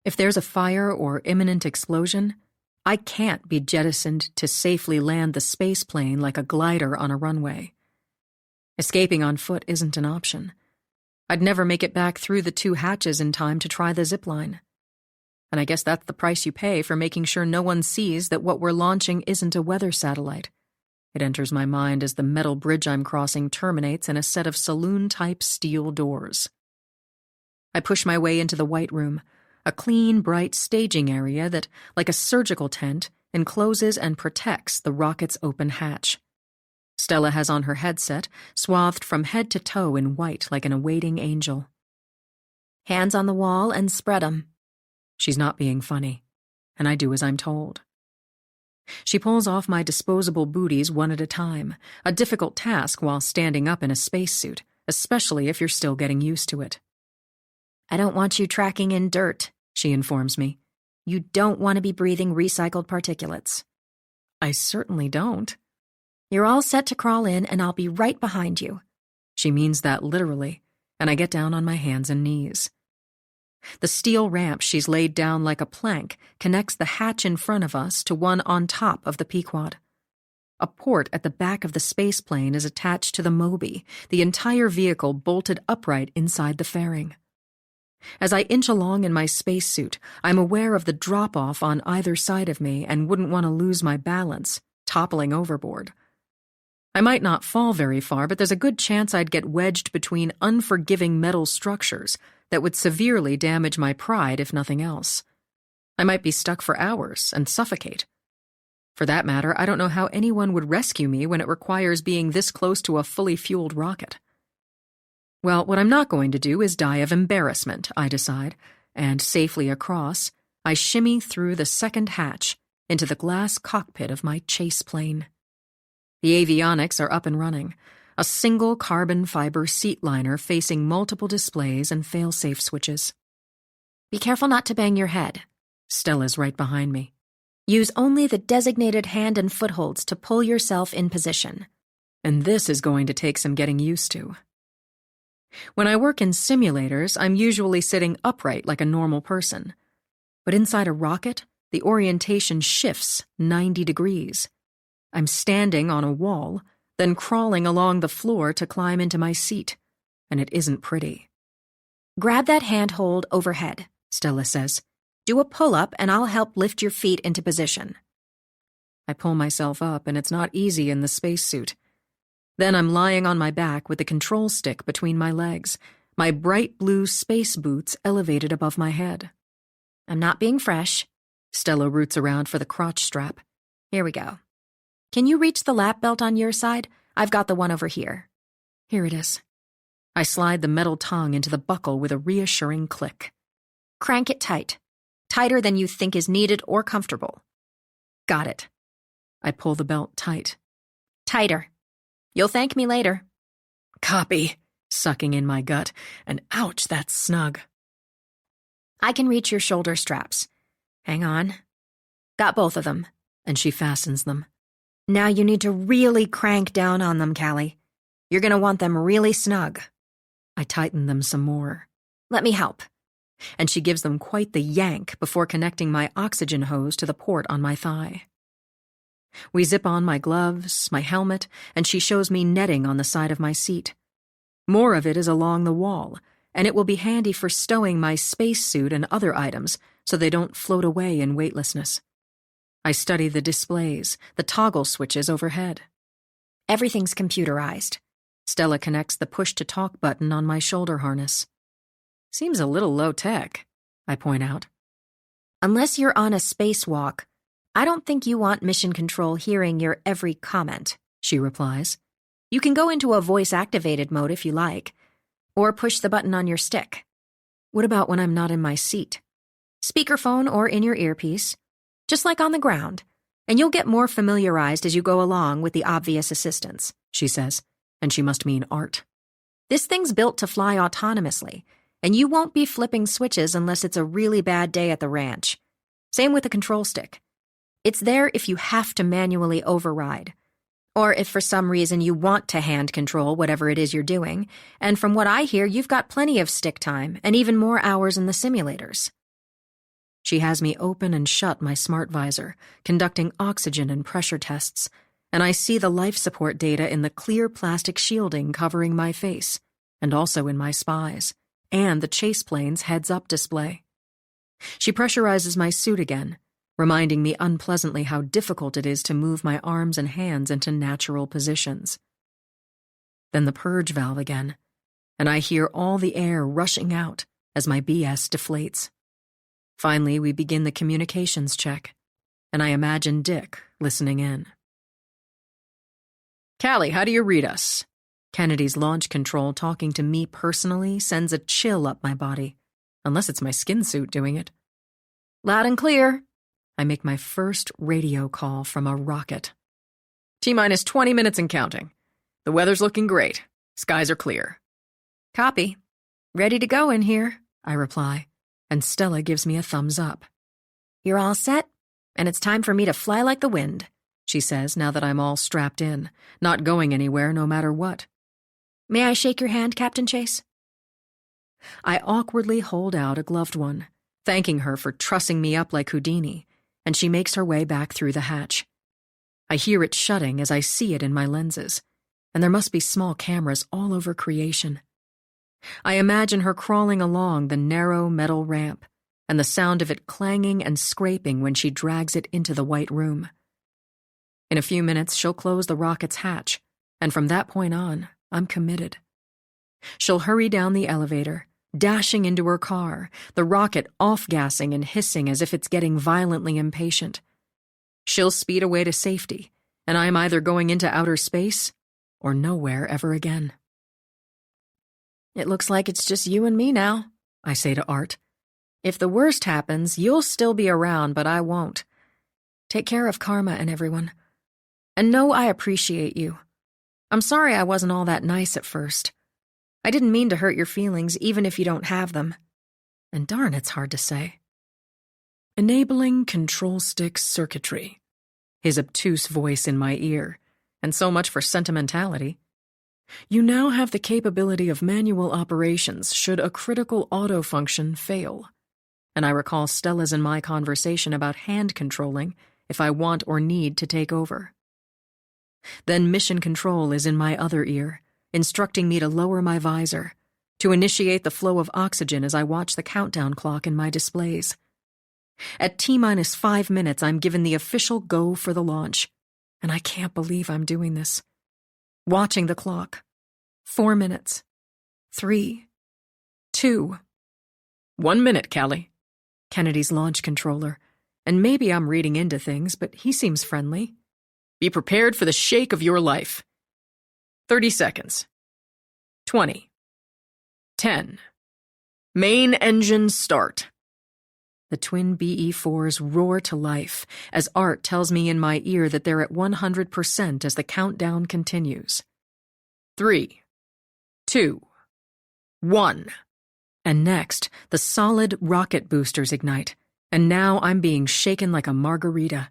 If there's a fire or imminent explosion, I can't be jettisoned to safely land the space plane like a glider on a runway. Escaping on foot isn't an option. I'd never make it back through the 2 hatches in time to try the zipline. And I guess that's the price you pay for making sure no one sees that what we're launching isn't a weather satellite. It enters my mind as the metal bridge I'm crossing terminates in a set of saloon-type steel doors. I push my way into the White Room, a clean, bright staging area that, like a surgical tent, encloses and protects the rocket's open hatch. Stella has on her headset, swathed from head to toe in white like an awaiting angel. Hands on the wall and spread 'em. She's not being funny, and I do as I'm told. She pulls off my disposable booties one at a time, a difficult task while standing up in a spacesuit, especially if you're still getting used to it. I don't want you tracking in dirt, she informs me. You don't want to be breathing recycled particulates. I certainly don't. You're all set to crawl in, and I'll be right behind you. She means that literally, and I get down on my hands and knees. The steel ramp she's laid down like a plank connects the hatch in front of us to one on top of the Pequod. A port at the back of the spaceplane is attached to the Moby, the entire vehicle bolted upright inside the fairing. As I inch along in my spacesuit, I'm aware of the drop-off on either side of me and wouldn't want to lose my balance, toppling overboard. I might not fall very far, but there's a good chance I'd get wedged between unforgiving metal structures that would severely damage my pride if nothing else. I might be stuck for hours and suffocate. For that matter, I don't know how anyone would rescue me when it requires being this close to a fully fueled rocket. Well, what I'm not going to do is die of embarrassment, I decide, and safely across, I shimmy through the second hatch into the glass cockpit of my chase plane. The avionics are up and running, a single carbon fiber seat liner facing multiple displays and fail-safe switches. Be careful not to bang your head. Stella's right behind me. Use only the designated hand and footholds to pull yourself in position. And this is going to take some getting used to. When I work in simulators, I'm usually sitting upright like a normal person. But inside a rocket, the orientation shifts 90 degrees. I'm standing on a wall, then crawling along the floor to climb into my seat, and it isn't pretty. Grab that handhold overhead, Stella says. Do a pull-up and I'll help lift your feet into position. I pull myself up and it's not easy in the spacesuit. Then I'm lying on my back with the control stick between my legs, my bright blue space boots elevated above my head. I'm not being fresh. Stella roots around for the crotch strap. Here we go. Can you reach the lap belt on your side? I've got the one over here. Here it is. I slide the metal tongue into the buckle with a reassuring click. Crank it tight. Tighter than you think is needed or comfortable. Got it. I pull the belt tight. Tighter. You'll thank me later. Copy. Sucking in my gut, and ouch, that's snug. I can reach your shoulder straps. Hang on. Got both of them. And she fastens them. Now you need to really crank down on them, Callie. You're going to want them really snug. I tighten them some more. Let me help. And she gives them quite the yank before connecting my oxygen hose to the port on my thigh. We zip on my gloves, my helmet, and she shows me netting on the side of my seat. More of it is along the wall, and it will be handy for stowing my spacesuit and other items so they don't float away in weightlessness. I study the displays, the toggle switches overhead. Everything's computerized. Stella connects the push-to-talk button on my shoulder harness. Seems a little low-tech, I point out. Unless you're on a spacewalk, I don't think you want mission control hearing your every comment, she replies. You can go into a voice-activated mode if you like, or push the button on your stick. What about when I'm not in my seat? Speakerphone or in your earpiece, just like on the ground, and you'll get more familiarized as you go along with the obvious assistance, she says, and she must mean art. This thing's built to fly autonomously, and you won't be flipping switches unless it's a really bad day at the ranch. Same with the control stick. It's there if you have to manually override, or if for some reason you want to hand control whatever it is you're doing, and from what I hear, you've got plenty of stick time and even more hours in the simulators. She has me open and shut my smart visor, conducting oxygen and pressure tests, and I see the life support data in the clear plastic shielding covering my face, and also in my spies, and the chase plane's heads-up display. She pressurizes my suit again, reminding me unpleasantly how difficult it is to move my arms and hands into natural positions. Then the purge valve again, and I hear all the air rushing out as my BS deflates. Finally, we begin the communications check, and I imagine Dick listening in. Callie, how do you read us? Kennedy's launch control talking to me personally sends a chill up my body, unless it's my skin suit doing it. Loud and clear. I make my first radio call from a rocket. T-minus 20 minutes and counting. The weather's looking great. Skies are clear. Copy. Ready to go in here, I reply, and Stella gives me a thumbs up. You're all set, and it's time for me to fly like the wind, she says now that I'm all strapped in, not going anywhere no matter what. May I shake your hand, Captain Chase? I awkwardly hold out a gloved one, thanking her for trussing me up like Houdini, and she makes her way back through the hatch. I hear it shutting as I see it in my lenses, and there must be small cameras all over creation. I imagine her crawling along the narrow metal ramp, and the sound of it clanging and scraping when she drags it into the white room. In a few minutes, she'll close the rocket's hatch, and from that point on, I'm committed. She'll hurry down the elevator, dashing into her car, the rocket off-gassing and hissing as if it's getting violently impatient. She'll speed away to safety, and I'm either going into outer space or nowhere ever again. It looks like it's just you and me now, I say to Art. If the worst happens, you'll still be around, but I won't. Take care of Karma and everyone. And know I appreciate you. I'm sorry I wasn't all that nice at first. I didn't mean to hurt your feelings, even if you don't have them. And darn, it's hard to say. Enabling control stick circuitry. His obtuse voice in my ear. And so much for sentimentality. You now have the capability of manual operations should a critical auto function fail. And I recall Stella's and my conversation about hand controlling if I want or need to take over. Then mission control is in my other ear, instructing me to lower my visor, to initiate the flow of oxygen as I watch the countdown clock in my displays. At T-minus 5 minutes, I'm given the official go for the launch, and I can't believe I'm doing this. Watching the clock. 4 minutes. 3. 2. 1 minute, Callie. Kennedy's launch controller. And maybe I'm reading into things, but he seems friendly. Be prepared for the shake of your life. 30 seconds. 20. 10. Main engine start. The twin BE-4s roar to life as Art tells me in my ear that they're at 100% as the countdown continues. 3. 2. 1. And next, the solid rocket boosters ignite, and now I'm being shaken like a margarita.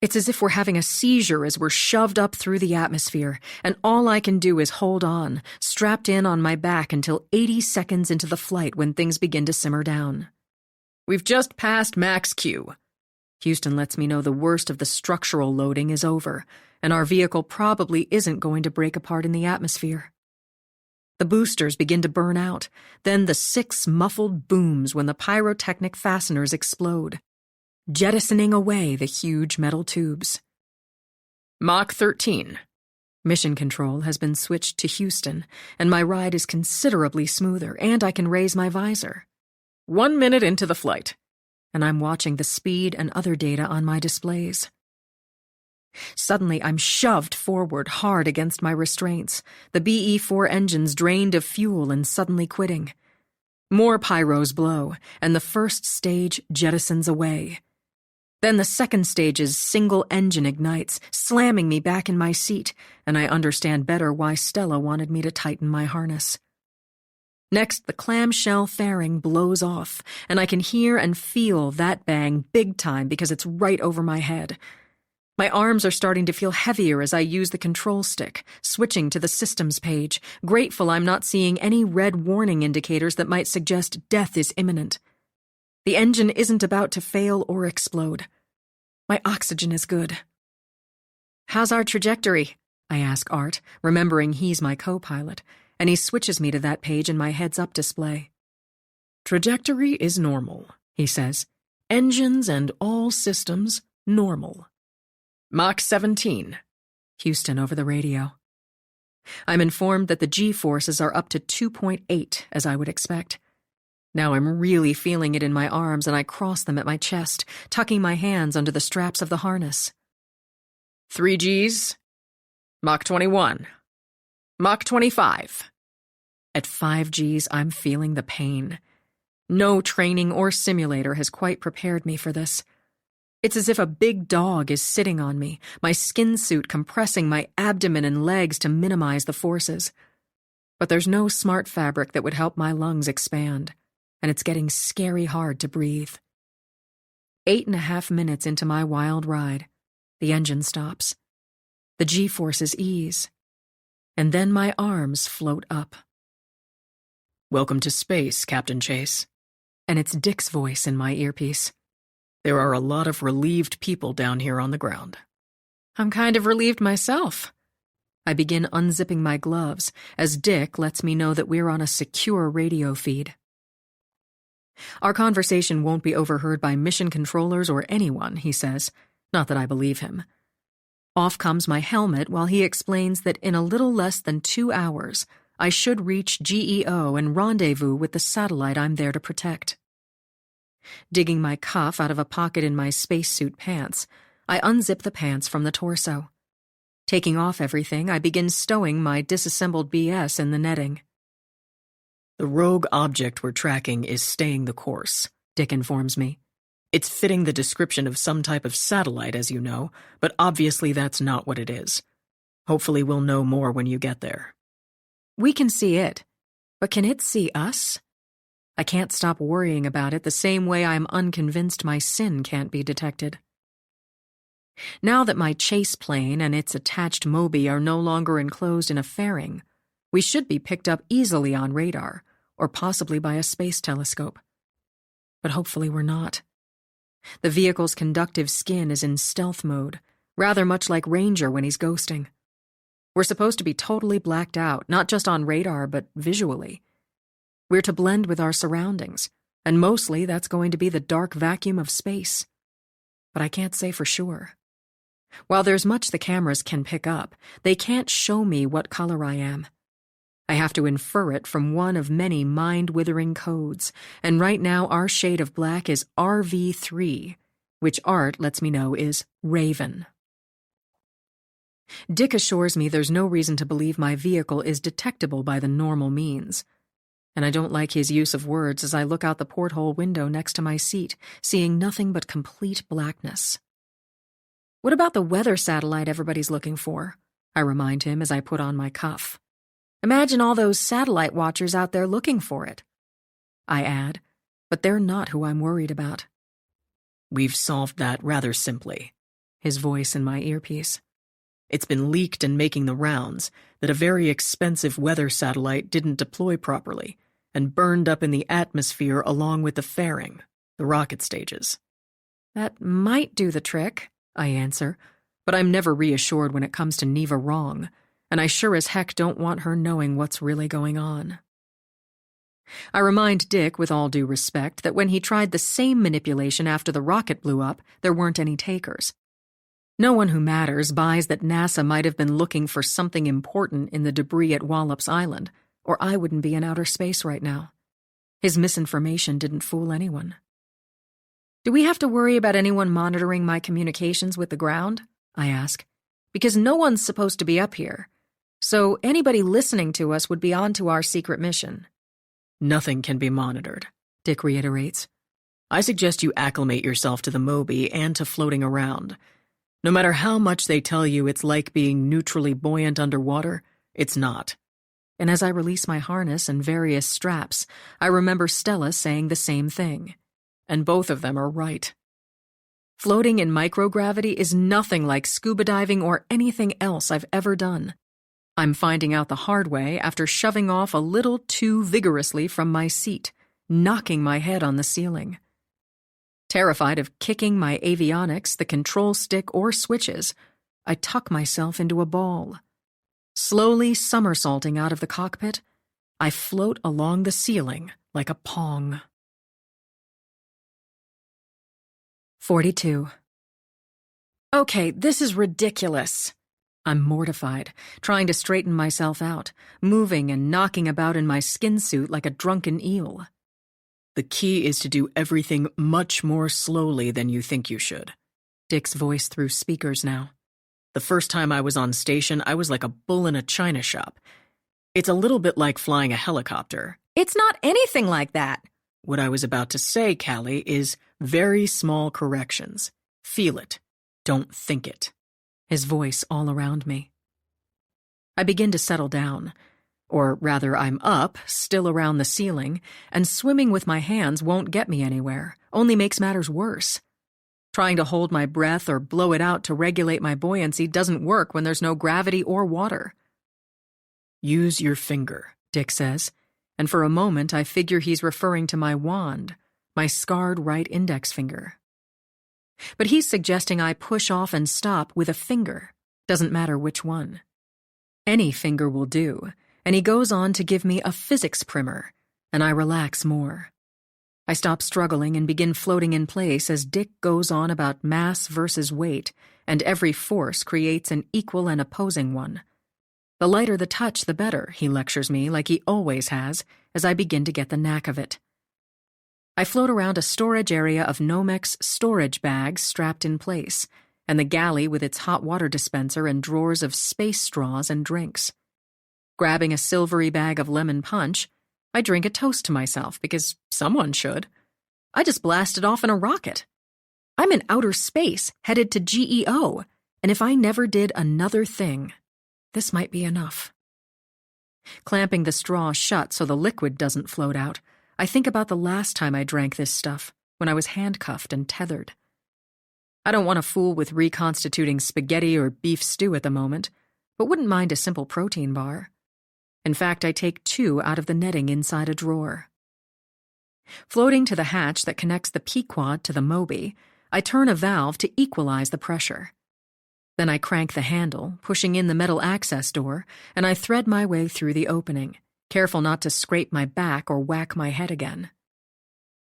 It's as if we're having a seizure as we're shoved up through the atmosphere, and all I can do is hold on, strapped in on my back until 80 seconds into the flight when things begin to simmer down. We've just passed max Q. Houston lets me know the worst of the structural loading is over, and our vehicle probably isn't going to break apart in the atmosphere. The boosters begin to burn out, then the 6 muffled booms when the pyrotechnic fasteners explode, jettisoning away the huge metal tubes. Mach 13. Mission control has been switched to Houston, and my ride is considerably smoother, and I can raise my visor. 1 minute into the flight. And I'm watching the speed and other data on my displays. Suddenly, I'm shoved forward hard against my restraints, the BE-4 engines drained of fuel and suddenly quitting. More pyros blow, and the first stage jettisons away. Then the second stage's single engine ignites, slamming me back in my seat, and I understand better why Stella wanted me to tighten my harness. Next, the clamshell fairing blows off, and I can hear and feel that bang big time because it's right over my head. My arms are starting to feel heavier as I use the control stick, switching to the systems page, grateful I'm not seeing any red warning indicators that might suggest death is imminent. The engine isn't about to fail or explode. My oxygen is good. "How's our trajectory?" I ask Art, remembering he's my co-pilot, and he switches me to that page in my heads-up display. "Trajectory is normal," he says. "Engines and all systems, normal." Mach 17. Houston over the radio. I'm informed that the G-forces are up to 2.8, as I would expect. Now I'm really feeling it in my arms, and I cross them at my chest, tucking my hands under the straps of the harness. 3 Gs. Mach 21. Mach 25. At 5 Gs, I'm feeling the pain. No training or simulator has quite prepared me for this. It's as if a big dog is sitting on me, my skin suit compressing my abdomen and legs to minimize the forces. But there's no smart fabric that would help my lungs expand, and it's getting scary hard to breathe. 8.5 minutes into my wild ride, the engine stops. The G-forces ease. And then my arms float up. "Welcome to space, Captain Chase." And it's Dick's voice in my earpiece. "There are a lot of relieved people down here on the ground." I'm kind of relieved myself. I begin unzipping my gloves as Dick lets me know that we're on a secure radio feed. Our conversation won't be overheard by mission controllers or anyone, he says, not that I believe him. Off comes my helmet while he explains that in a little less than 2 hours, I should reach GEO and rendezvous with the satellite I'm there to protect. Digging my cuff out of a pocket in my spacesuit pants, I unzip the pants from the torso. Taking off everything, I begin stowing my disassembled BS in the netting. "The rogue object we're tracking is staying the course," Dick informs me. "It's fitting the description of some type of satellite, as you know, but obviously that's not what it is. Hopefully we'll know more when you get there." We can see it, but can it see us? I can't stop worrying about it the same way I'm unconvinced my sin can't be detected. Now that my chase plane and its attached Moby are no longer enclosed in a fairing, we should be picked up easily on radar, or possibly by a space telescope. But hopefully we're not. The vehicle's conductive skin is in stealth mode, rather much like Ranger when he's ghosting. We're supposed to be totally blacked out, not just on radar, but visually, We're to blend with our surroundings, and mostly that's going to be the dark vacuum of space. But I can't say for sure. While there's much the cameras can pick up, they can't show me what color I am. I have to infer it from one of many mind-withering codes, and right now our shade of black is RV3, which Art lets me know is Raven. Dick assures me there's no reason to believe my vehicle is detectable by the normal means, and I don't like his use of words as I look out the porthole window next to my seat, seeing nothing but complete blackness. What about the weather satellite everybody's looking for? I remind him as I put on my cuff. Imagine all those satellite watchers out there looking for it. I add, but they're not who I'm worried about. We've solved that rather simply. His voice in my earpiece. It's been leaked and making the rounds that a very expensive weather satellite didn't deploy properly and burned up in the atmosphere along with the fairing, the rocket stages. That might do the trick, I answer, but I'm never reassured when it comes to Neva wrong, and I sure as heck don't want her knowing what's really going on. I remind Dick, with all due respect, that when he tried the same manipulation after the rocket blew up, there weren't any takers. No one who matters buys that NASA might have been looking for something important in the debris at Wallops Island, or I wouldn't be in outer space right now. His misinformation didn't fool anyone. Do we have to worry about anyone monitoring my communications with the ground? I ask. Because no one's supposed to be up here. So anybody listening to us would be on to our secret mission. Nothing can be monitored, Dick reiterates. I suggest you acclimate yourself to the Moby and to floating around. No matter how much they tell you it's like being neutrally buoyant underwater, it's not. And as I release my harness and various straps, I remember Stella saying the same thing. And both of them are right. Floating in microgravity is nothing like scuba diving or anything else I've ever done. I'm finding out the hard way after shoving off a little too vigorously from my seat, knocking my head on the ceiling. Terrified of kicking my avionics, the control stick, or switches, I tuck myself into a ball. Slowly somersaulting out of the cockpit, I float along the ceiling like a pong. 42. Okay, this is ridiculous. I'm mortified, trying to straighten myself out, moving and knocking about in my skin suit like a drunken eel. The key is to do everything much more slowly than you think you should. Dick's voice through speakers now. The first time I was on station, I was like a bull in a china shop. It's a little bit like flying a helicopter. It's not anything like that. What I was about to say, Callie, is very small corrections. Feel it. Don't think it. His voice all around me. I begin to settle down. Or rather, I'm up, still around the ceiling, and swimming with my hands won't get me anywhere, only makes matters worse. Trying to hold my breath or blow it out to regulate my buoyancy doesn't work when there's no gravity or water. Use your finger, Dick says, and for a moment I figure he's referring to my wand, my scarred right index finger. But he's suggesting I push off and stop with a finger, doesn't matter which one. Any finger will do, and he goes on to give me a physics primer, and I relax more. I stop struggling and begin floating in place as Dick goes on about mass versus weight, and every force creates an equal and opposing one. The lighter the touch, the better, he lectures me like he always has, as I begin to get the knack of it. I float around a storage area of Nomex storage bags strapped in place, and the galley with its hot water dispenser and drawers of space straws and drinks. Grabbing a silvery bag of lemon punch, I drink a toast to myself because someone should. I just blasted off in a rocket. I'm in outer space, headed to GEO, and if I never did another thing, this might be enough. Clamping the straw shut so the liquid doesn't float out, I think about the last time I drank this stuff, when I was handcuffed and tethered. I don't want to fool with reconstituting spaghetti or beef stew at the moment, but wouldn't mind a simple protein bar. In fact, I take 2 out of the netting inside a drawer. Floating to the hatch that connects the Pequod to the Moby, I turn a valve to equalize the pressure. Then I crank the handle, pushing in the metal access door, and I thread my way through the opening, careful not to scrape my back or whack my head again.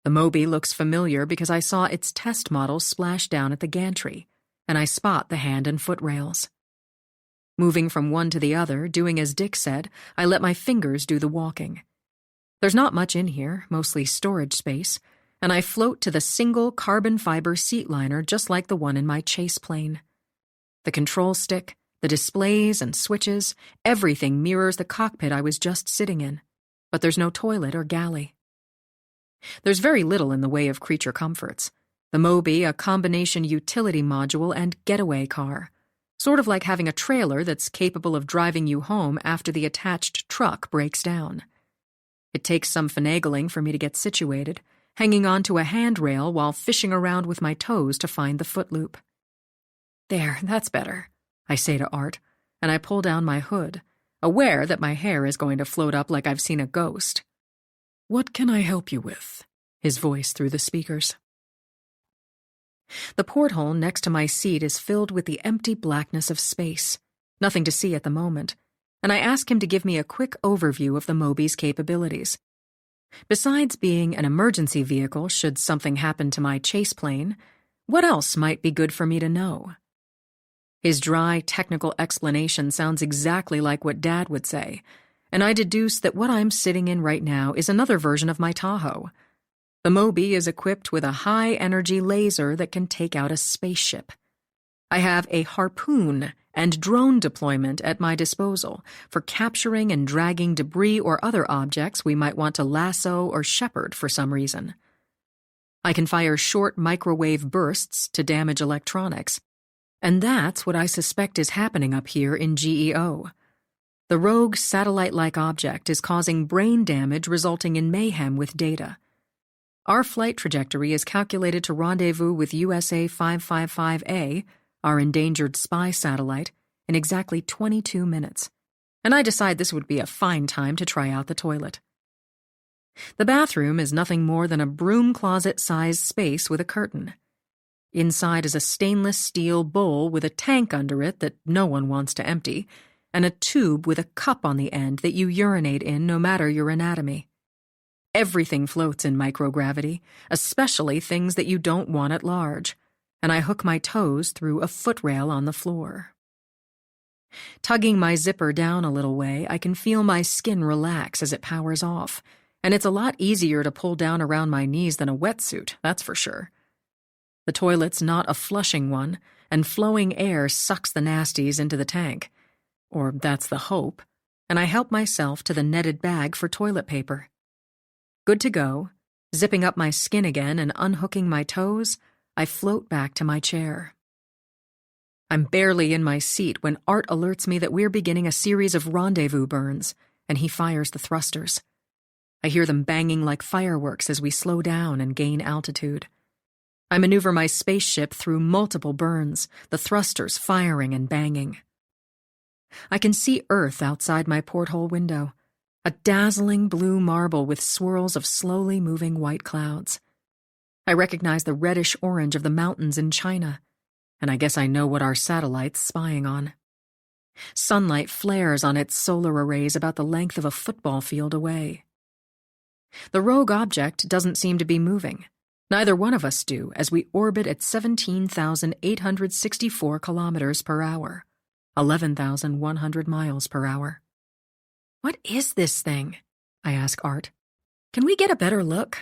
The Moby looks familiar because I saw its test model splash down at the gantry, and I spot the hand and foot rails. Moving from one to the other, doing as Dick said, I let my fingers do the walking. There's not much in here, mostly storage space, and I float to the single carbon fiber seat liner just like the one in my chase plane. The control stick, the displays and switches, everything mirrors the cockpit I was just sitting in, but there's no toilet or galley. There's very little in the way of creature comforts. The Moby, a combination utility module and getaway car, sort of like having a trailer that's capable of driving you home after the attached truck breaks down. It takes some finagling for me to get situated, hanging onto a handrail while fishing around with my toes to find the foot loop. There, that's better, I say to Art, and I pull down my hood, aware that my hair is going to float up like I've seen a ghost. What can I help you with? His voice through the speakers. The porthole next to my seat is filled with the empty blackness of space, nothing to see at the moment, and I ask him to give me a quick overview of the Moby's capabilities. Besides being an emergency vehicle should something happen to my chase plane, what else might be good for me to know? His dry, technical explanation sounds exactly like what Dad would say, and I deduce that what I'm sitting in right now is another version of my Tahoe. The Moby is equipped with a high-energy laser that can take out a spaceship. I have a harpoon and drone deployment at my disposal for capturing and dragging debris or other objects we might want to lasso or shepherd for some reason. I can fire short microwave bursts to damage electronics, and that's what I suspect is happening up here in GEO. The rogue satellite-like object is causing brain damage resulting in mayhem with data. Our flight trajectory is calculated to rendezvous with USA 555A, our endangered spy satellite, in exactly 22 minutes, and I decide this would be a fine time to try out the toilet. The bathroom is nothing more than a broom closet-sized space with a curtain. Inside is a stainless steel bowl with a tank under it that no one wants to empty, and a tube with a cup on the end that you urinate in no matter your anatomy. Everything floats in microgravity, especially things that you don't want at large, and I hook my toes through a footrail on the floor. Tugging my zipper down a little way, I can feel my skin relax as it powers off, and it's a lot easier to pull down around my knees than a wetsuit, that's for sure. The toilet's not a flushing one, and flowing air sucks the nasties into the tank. Or that's the hope, and I help myself to the netted bag for toilet paper. Good to go, zipping up my skin again and unhooking my toes, I float back to my chair. I'm barely in my seat when Art alerts me that we're beginning a series of rendezvous burns, and he fires the thrusters. I hear them banging like fireworks as we slow down and gain altitude. I maneuver my spaceship through multiple burns, the thrusters firing and banging. I can see Earth outside my porthole window, a dazzling blue marble with swirls of slowly moving white clouds. I recognize the reddish-orange of the mountains in China, and I guess I know what our satellite's spying on. Sunlight flares on its solar arrays about the length of a football field away. The rogue object doesn't seem to be moving. Neither one of us do, as we orbit at 17,864 kilometers per hour. 11,100 miles per hour. What is this thing? I ask Art. Can we get a better look?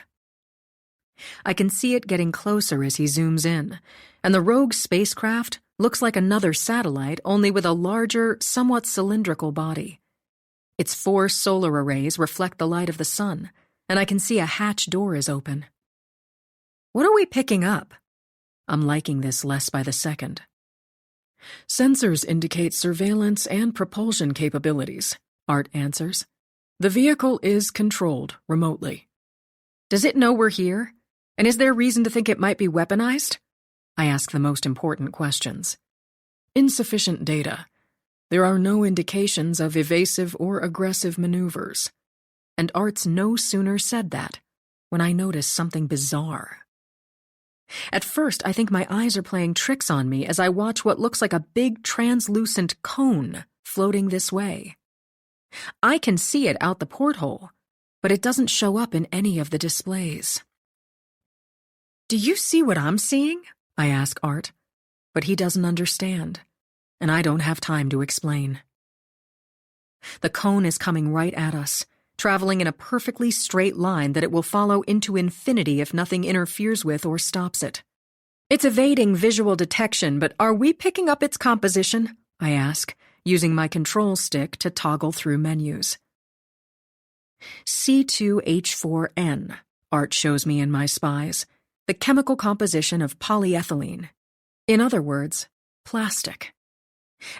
I can see it getting closer as he zooms in, and the rogue spacecraft looks like another satellite, only with a larger, somewhat cylindrical body. Its 4 solar arrays reflect the light of the sun, and I can see a hatch door is open. What are we picking up? I'm liking this less by the second. Sensors indicate surveillance and propulsion capabilities, Art answers. The vehicle is controlled remotely. Does it know we're here? And is there reason to think it might be weaponized? I ask the most important questions. Insufficient data. There are no indications of evasive or aggressive maneuvers. And Art's no sooner said that when I notice something bizarre. At first, I think my eyes are playing tricks on me as I watch what looks like a big translucent cone floating this way. I can see it out the porthole, but it doesn't show up in any of the displays. Do you see what I'm seeing? I ask Art, but he doesn't understand, and I don't have time to explain. The cone is coming right at us, traveling in a perfectly straight line that it will follow into infinity if nothing interferes with or stops it. It's evading visual detection, but are we picking up its composition? I ask, using my control stick to toggle through menus. C2H4N, Art shows me in my spies, the chemical composition of polyethylene. In other words, plastic.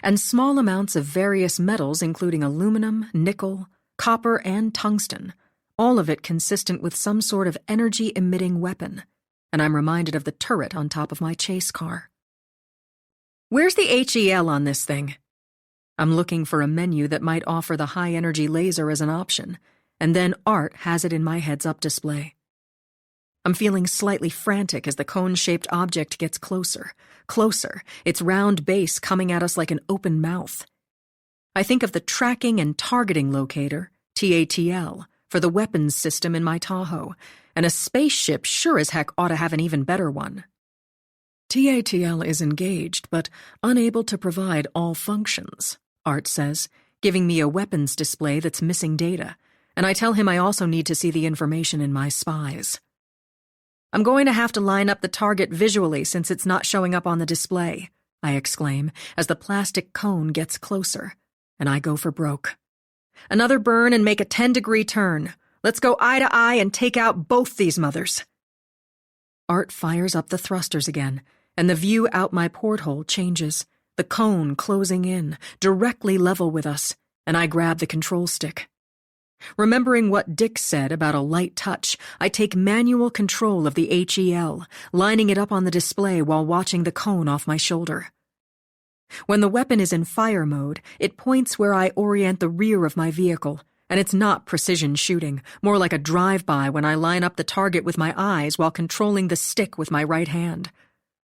And small amounts of various metals including aluminum, nickel, copper, and tungsten, all of it consistent with some sort of energy-emitting weapon, and I'm reminded of the turret on top of my chase car. Where's the HEL on this thing? I'm looking for a menu that might offer the high-energy laser as an option, and then Art has it in my heads-up display. I'm feeling slightly frantic as the cone-shaped object gets closer, its round base coming at us like an open mouth. I think of the Tracking and Targeting Locator, TATL, for the weapons system in my Tahoe, and a spaceship sure as heck ought to have an even better one. TATL is engaged, but unable to provide all functions, Art says, giving me a weapons display that's missing data, and I tell him I also need to see the information in my spies. I'm going to have to line up the target visually since it's not showing up on the display, I exclaim as the plastic cone gets closer, and I go for broke. Another burn and make a 10-degree turn. Let's go eye to eye and take out both these mothers. Art fires up the thrusters again, and the view out my porthole changes, the cone closing in, directly level with us, and I grab the control stick. Remembering what Dick said about a light touch, I take manual control of the HEL, lining it up on the display while watching the cone off my shoulder. When the weapon is in fire mode, it points where I orient the rear of my vehicle, and it's not precision shooting, more like a drive-by when I line up the target with my eyes while controlling the stick with my right hand.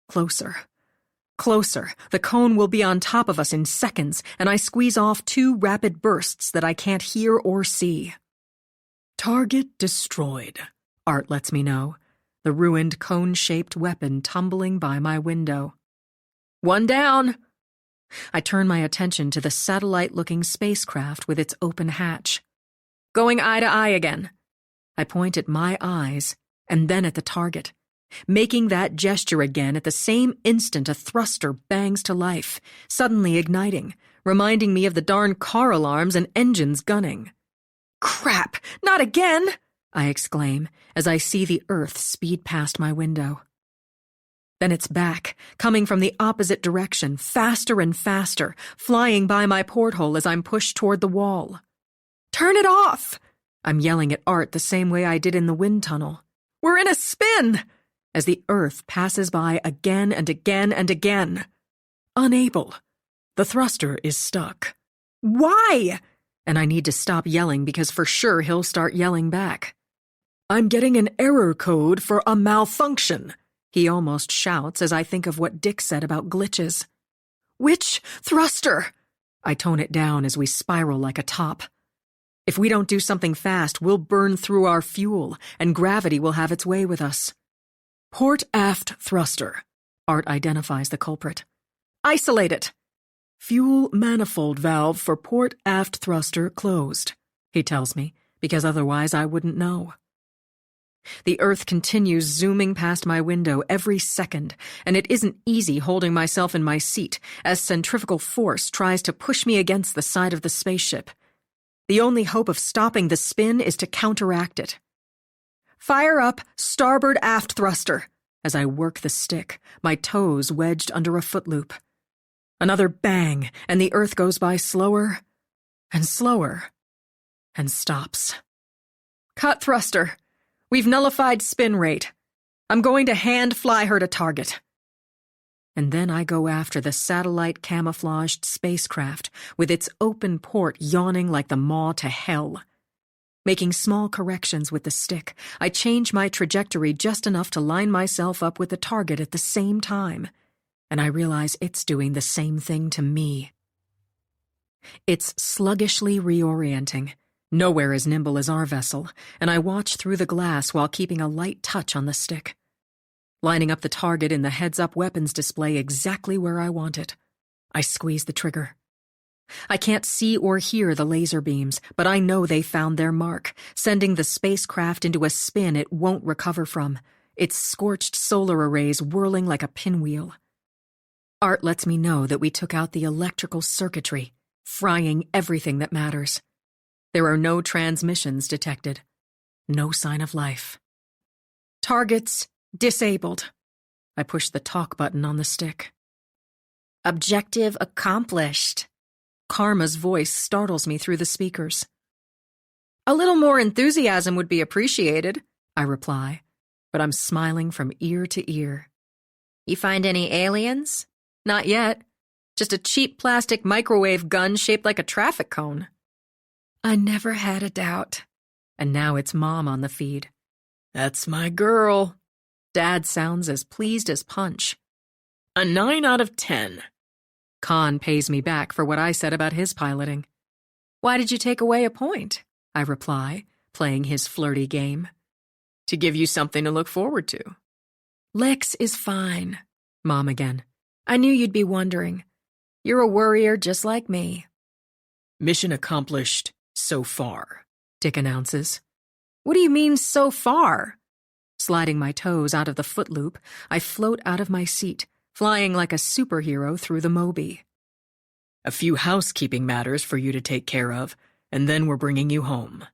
Closer. Closer. The cone will be on top of us in seconds, and I squeeze off 2 rapid bursts that I can't hear or see. Target destroyed, Art lets me know, the ruined cone-shaped weapon tumbling by my window. 1 down. I turn my attention to the satellite-looking spacecraft with its open hatch. Going eye to eye again. I point at my eyes, and then at the target. Making that gesture again at the same instant a thruster bangs to life, suddenly igniting, reminding me of the darn car alarms and engines gunning. Crap! Not again! I exclaim as I see the Earth speed past my window. Then it's back, coming from the opposite direction, faster and faster, flying by my porthole as I'm pushed toward the wall. Turn it off! I'm yelling at Art the same way I did in the wind tunnel. We're in a spin! As the Earth passes by again and again and again. Unable. The thruster is stuck. Why? And I need to stop yelling because for sure he'll start yelling back. I'm getting an error code for a malfunction, he almost shouts as I think of what Dick said about glitches. Which thruster? I tone it down as we spiral like a top. If we don't do something fast, we'll burn through our fuel, and gravity will have its way with us. Port aft thruster. Art identifies the culprit. Isolate it. Fuel manifold valve for port aft thruster closed, he tells me, because otherwise I wouldn't know. The Earth continues zooming past my window every second, and it isn't easy holding myself in my seat as centrifugal force tries to push me against the side of the spaceship. The only hope of stopping the spin is to counteract it. Fire up starboard aft thruster, as I work the stick, my toes wedged under a footloop. Another bang, and the Earth goes by slower and slower and stops. Cut thruster. We've nullified spin rate. I'm going to hand fly her to target. And then I go after the satellite-camouflaged spacecraft with its open port yawning like the maw to hell. Making small corrections with the stick, I change my trajectory just enough to line myself up with the target at the same time, and I realize it's doing the same thing to me. It's sluggishly reorienting, nowhere as nimble as our vessel, and I watch through the glass while keeping a light touch on the stick. Lining up the target in the heads-up weapons display exactly where I want it. I squeeze the trigger. I can't see or hear the laser beams, but I know they found their mark, sending the spacecraft into a spin it won't recover from, its scorched solar arrays whirling like a pinwheel. Art lets me know that we took out the electrical circuitry, frying everything that matters. There are no transmissions detected. No sign of life. Targets disabled. I push the talk button on the stick. Objective accomplished. Karma's voice startles me through the speakers. A little more enthusiasm would be appreciated, I reply, but I'm smiling from ear to ear. You find any aliens? Not yet. Just a cheap plastic microwave gun shaped like a traffic cone. I never had a doubt. And now it's Mom on the feed. That's my girl. Dad sounds as pleased as Punch. A 9 out of 10. Khan pays me back for what I said about his piloting. Why did you take away a point? I reply, playing his flirty game. To give you something to look forward to. Lex is fine. Mom again. I knew you'd be wondering. You're a worrier just like me. Mission accomplished so far, Dick announces. What do you mean, so far? Sliding my toes out of the footloop, I float out of my seat, flying like a superhero through the Moby. A few housekeeping matters for you to take care of, and then we're bringing you home.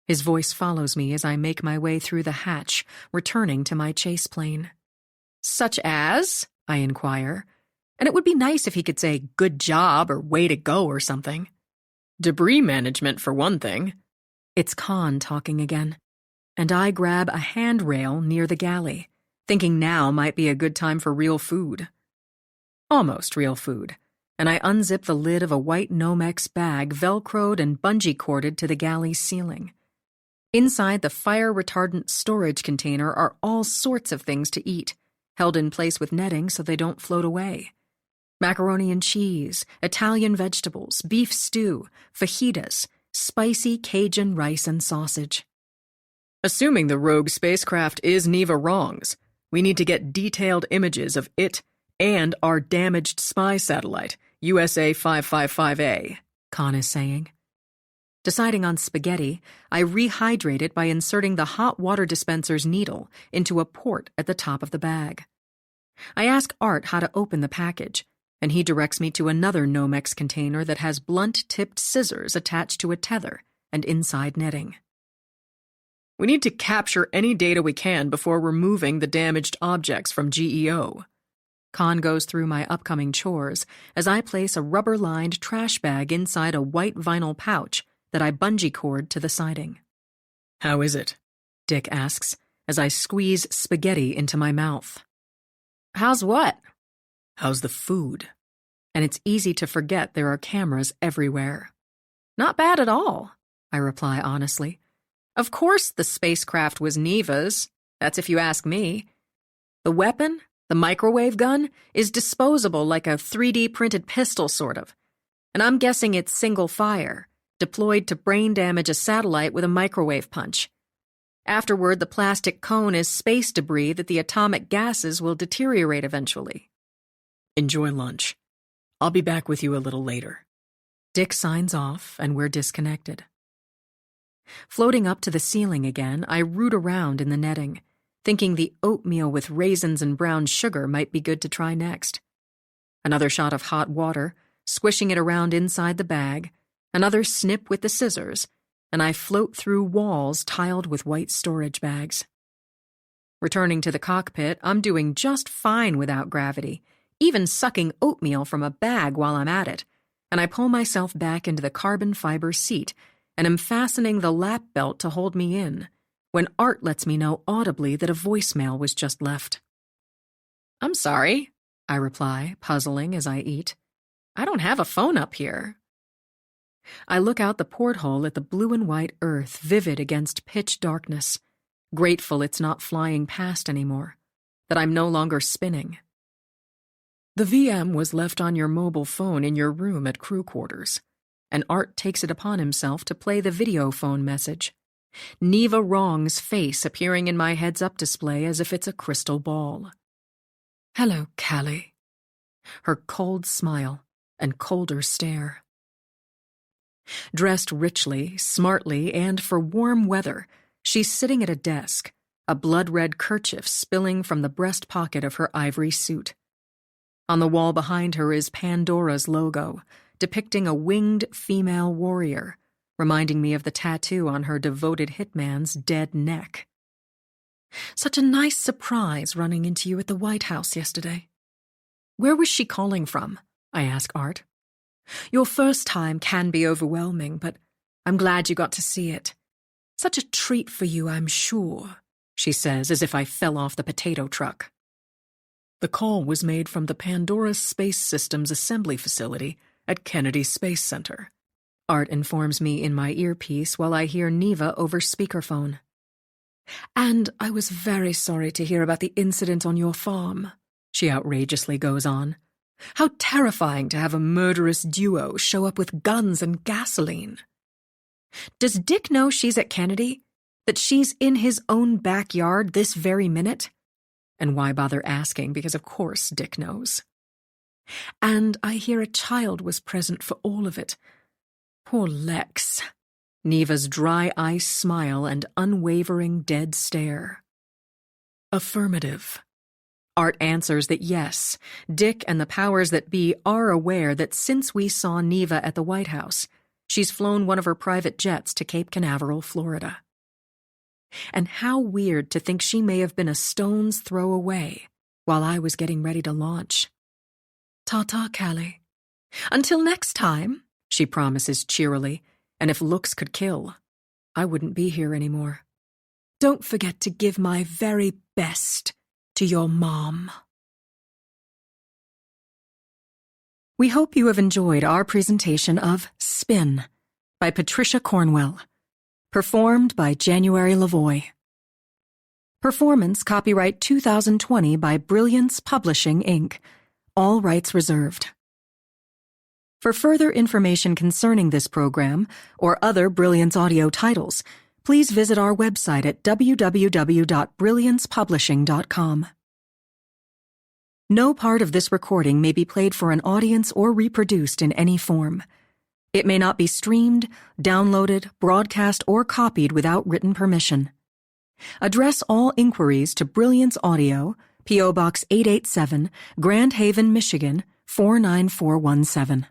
His voice follows me as I make my way through the hatch, returning to my chase plane. Such as? I inquire. And it would be nice if he could say, good job, or way to go, or something. Debris management, for one thing. It's Khan talking again, and I grab a handrail near the galley, thinking now might be a good time for real food. Almost real food, and I unzip the lid of a white Nomex bag velcroed and bungee-corded to the galley's ceiling. Inside the fire-retardant storage container are all sorts of things to eat, held in place with netting so they don't float away. Macaroni and cheese, Italian vegetables, beef stew, fajitas, spicy Cajun rice and sausage. Assuming the rogue spacecraft is Neva Wrongs, we need to get detailed images of it and our damaged spy satellite, USA 555A, Khan is saying. Deciding on spaghetti, I rehydrate it by inserting the hot water dispenser's needle into a port at the top of the bag. I ask Art how to open the package, and he directs me to another Nomex container that has blunt-tipped scissors attached to a tether and inside netting. We need to capture any data we can before removing the damaged objects from GEO. Khan goes through my upcoming chores as I place a rubber-lined trash bag inside a white vinyl pouch that I bungee cord to the siding. How is it? Dick asks as I squeeze spaghetti into my mouth. How's what? How's the food? And it's easy to forget there are cameras everywhere. Not bad at all, I reply honestly. Of course the spacecraft was Neva's. That's if you ask me. The weapon, the microwave gun, is disposable like a 3D printed pistol sort of. And I'm guessing it's single fire, deployed to brain damage a satellite with a microwave punch. Afterward, the plastic cone is space debris that the atomic gases will deteriorate eventually. Enjoy lunch. I'll be back with you a little later. Dick signs off, and we're disconnected. Floating up to the ceiling again, I root around in the netting, thinking the oatmeal with raisins and brown sugar might be good to try next. Another shot of hot water, squishing it around inside the bag, another snip with the scissors, and I float through walls tiled with white storage bags. Returning to the cockpit, I'm doing just fine without gravity, even sucking oatmeal from a bag while I'm at it, and I pull myself back into the carbon fiber seat and am fastening the lap belt to hold me in, when Art lets me know audibly that a voicemail was just left. I'm sorry, I reply, puzzling as I eat. I don't have a phone up here. I look out the porthole at the blue and white earth vivid against pitch darkness, grateful it's not flying past anymore, that I'm no longer spinning. The VM was left on your mobile phone in your room at crew quarters. and Art takes it upon himself to play the video phone message. Neva Wrong's face appearing in my heads-up display as if it's a crystal ball. Hello, Callie. Her cold smile and colder stare. Dressed richly, smartly, and for warm weather, she's sitting at a desk, a blood-red kerchief spilling from the breast pocket of her ivory suit. On the wall behind her is Pandora's logo, depicting a winged female warrior, reminding me of the tattoo on her devoted hitman's dead neck. Such a nice surprise running into you at the White House yesterday. Where was she calling from? I ask Art. Your first time can be overwhelming, but I'm glad you got to see it. Such a treat for you, I'm sure, she says as if I fell off the potato truck. The call was made from the Pandora Space Systems Assembly Facility at Kennedy Space Center. Art informs me in my earpiece while I hear Neva over speakerphone. And I was very sorry to hear about the incident on your farm, she outrageously goes on. How terrifying to have a murderous duo show up with guns and gasoline. Does Dick know she's at Kennedy? That she's in his own backyard this very minute? And why bother asking, because of course Dick knows. And I hear a child was present for all of it. Poor Lex. Neva's dry ice smile and unwavering dead stare. Affirmative. Art answers that yes, Dick and the powers that be are aware that since we saw Neva at the White House, she's flown one of her private jets to Cape Canaveral, Florida. And how weird to think she may have been a stone's throw away while I was getting ready to launch. Ta-ta, Callie. Until next time, she promises cheerily, and if looks could kill, I wouldn't be here anymore. Don't forget to give my very best to your mom. We hope you have enjoyed our presentation of Spin by Patricia Cornwell, performed by January Lavoie. Performance copyright 2020 by Brilliance Publishing, Inc., all rights reserved. For further information concerning this program or other Brilliance audio titles, please visit our website at www.brilliancepublishing.com. No part of this recording may be played for an audience or reproduced in any form. It may not be streamed, downloaded, broadcast, or copied without written permission. Address all inquiries to Brilliance Audio, P.O. Box 887, Grand Haven, Michigan, 49417.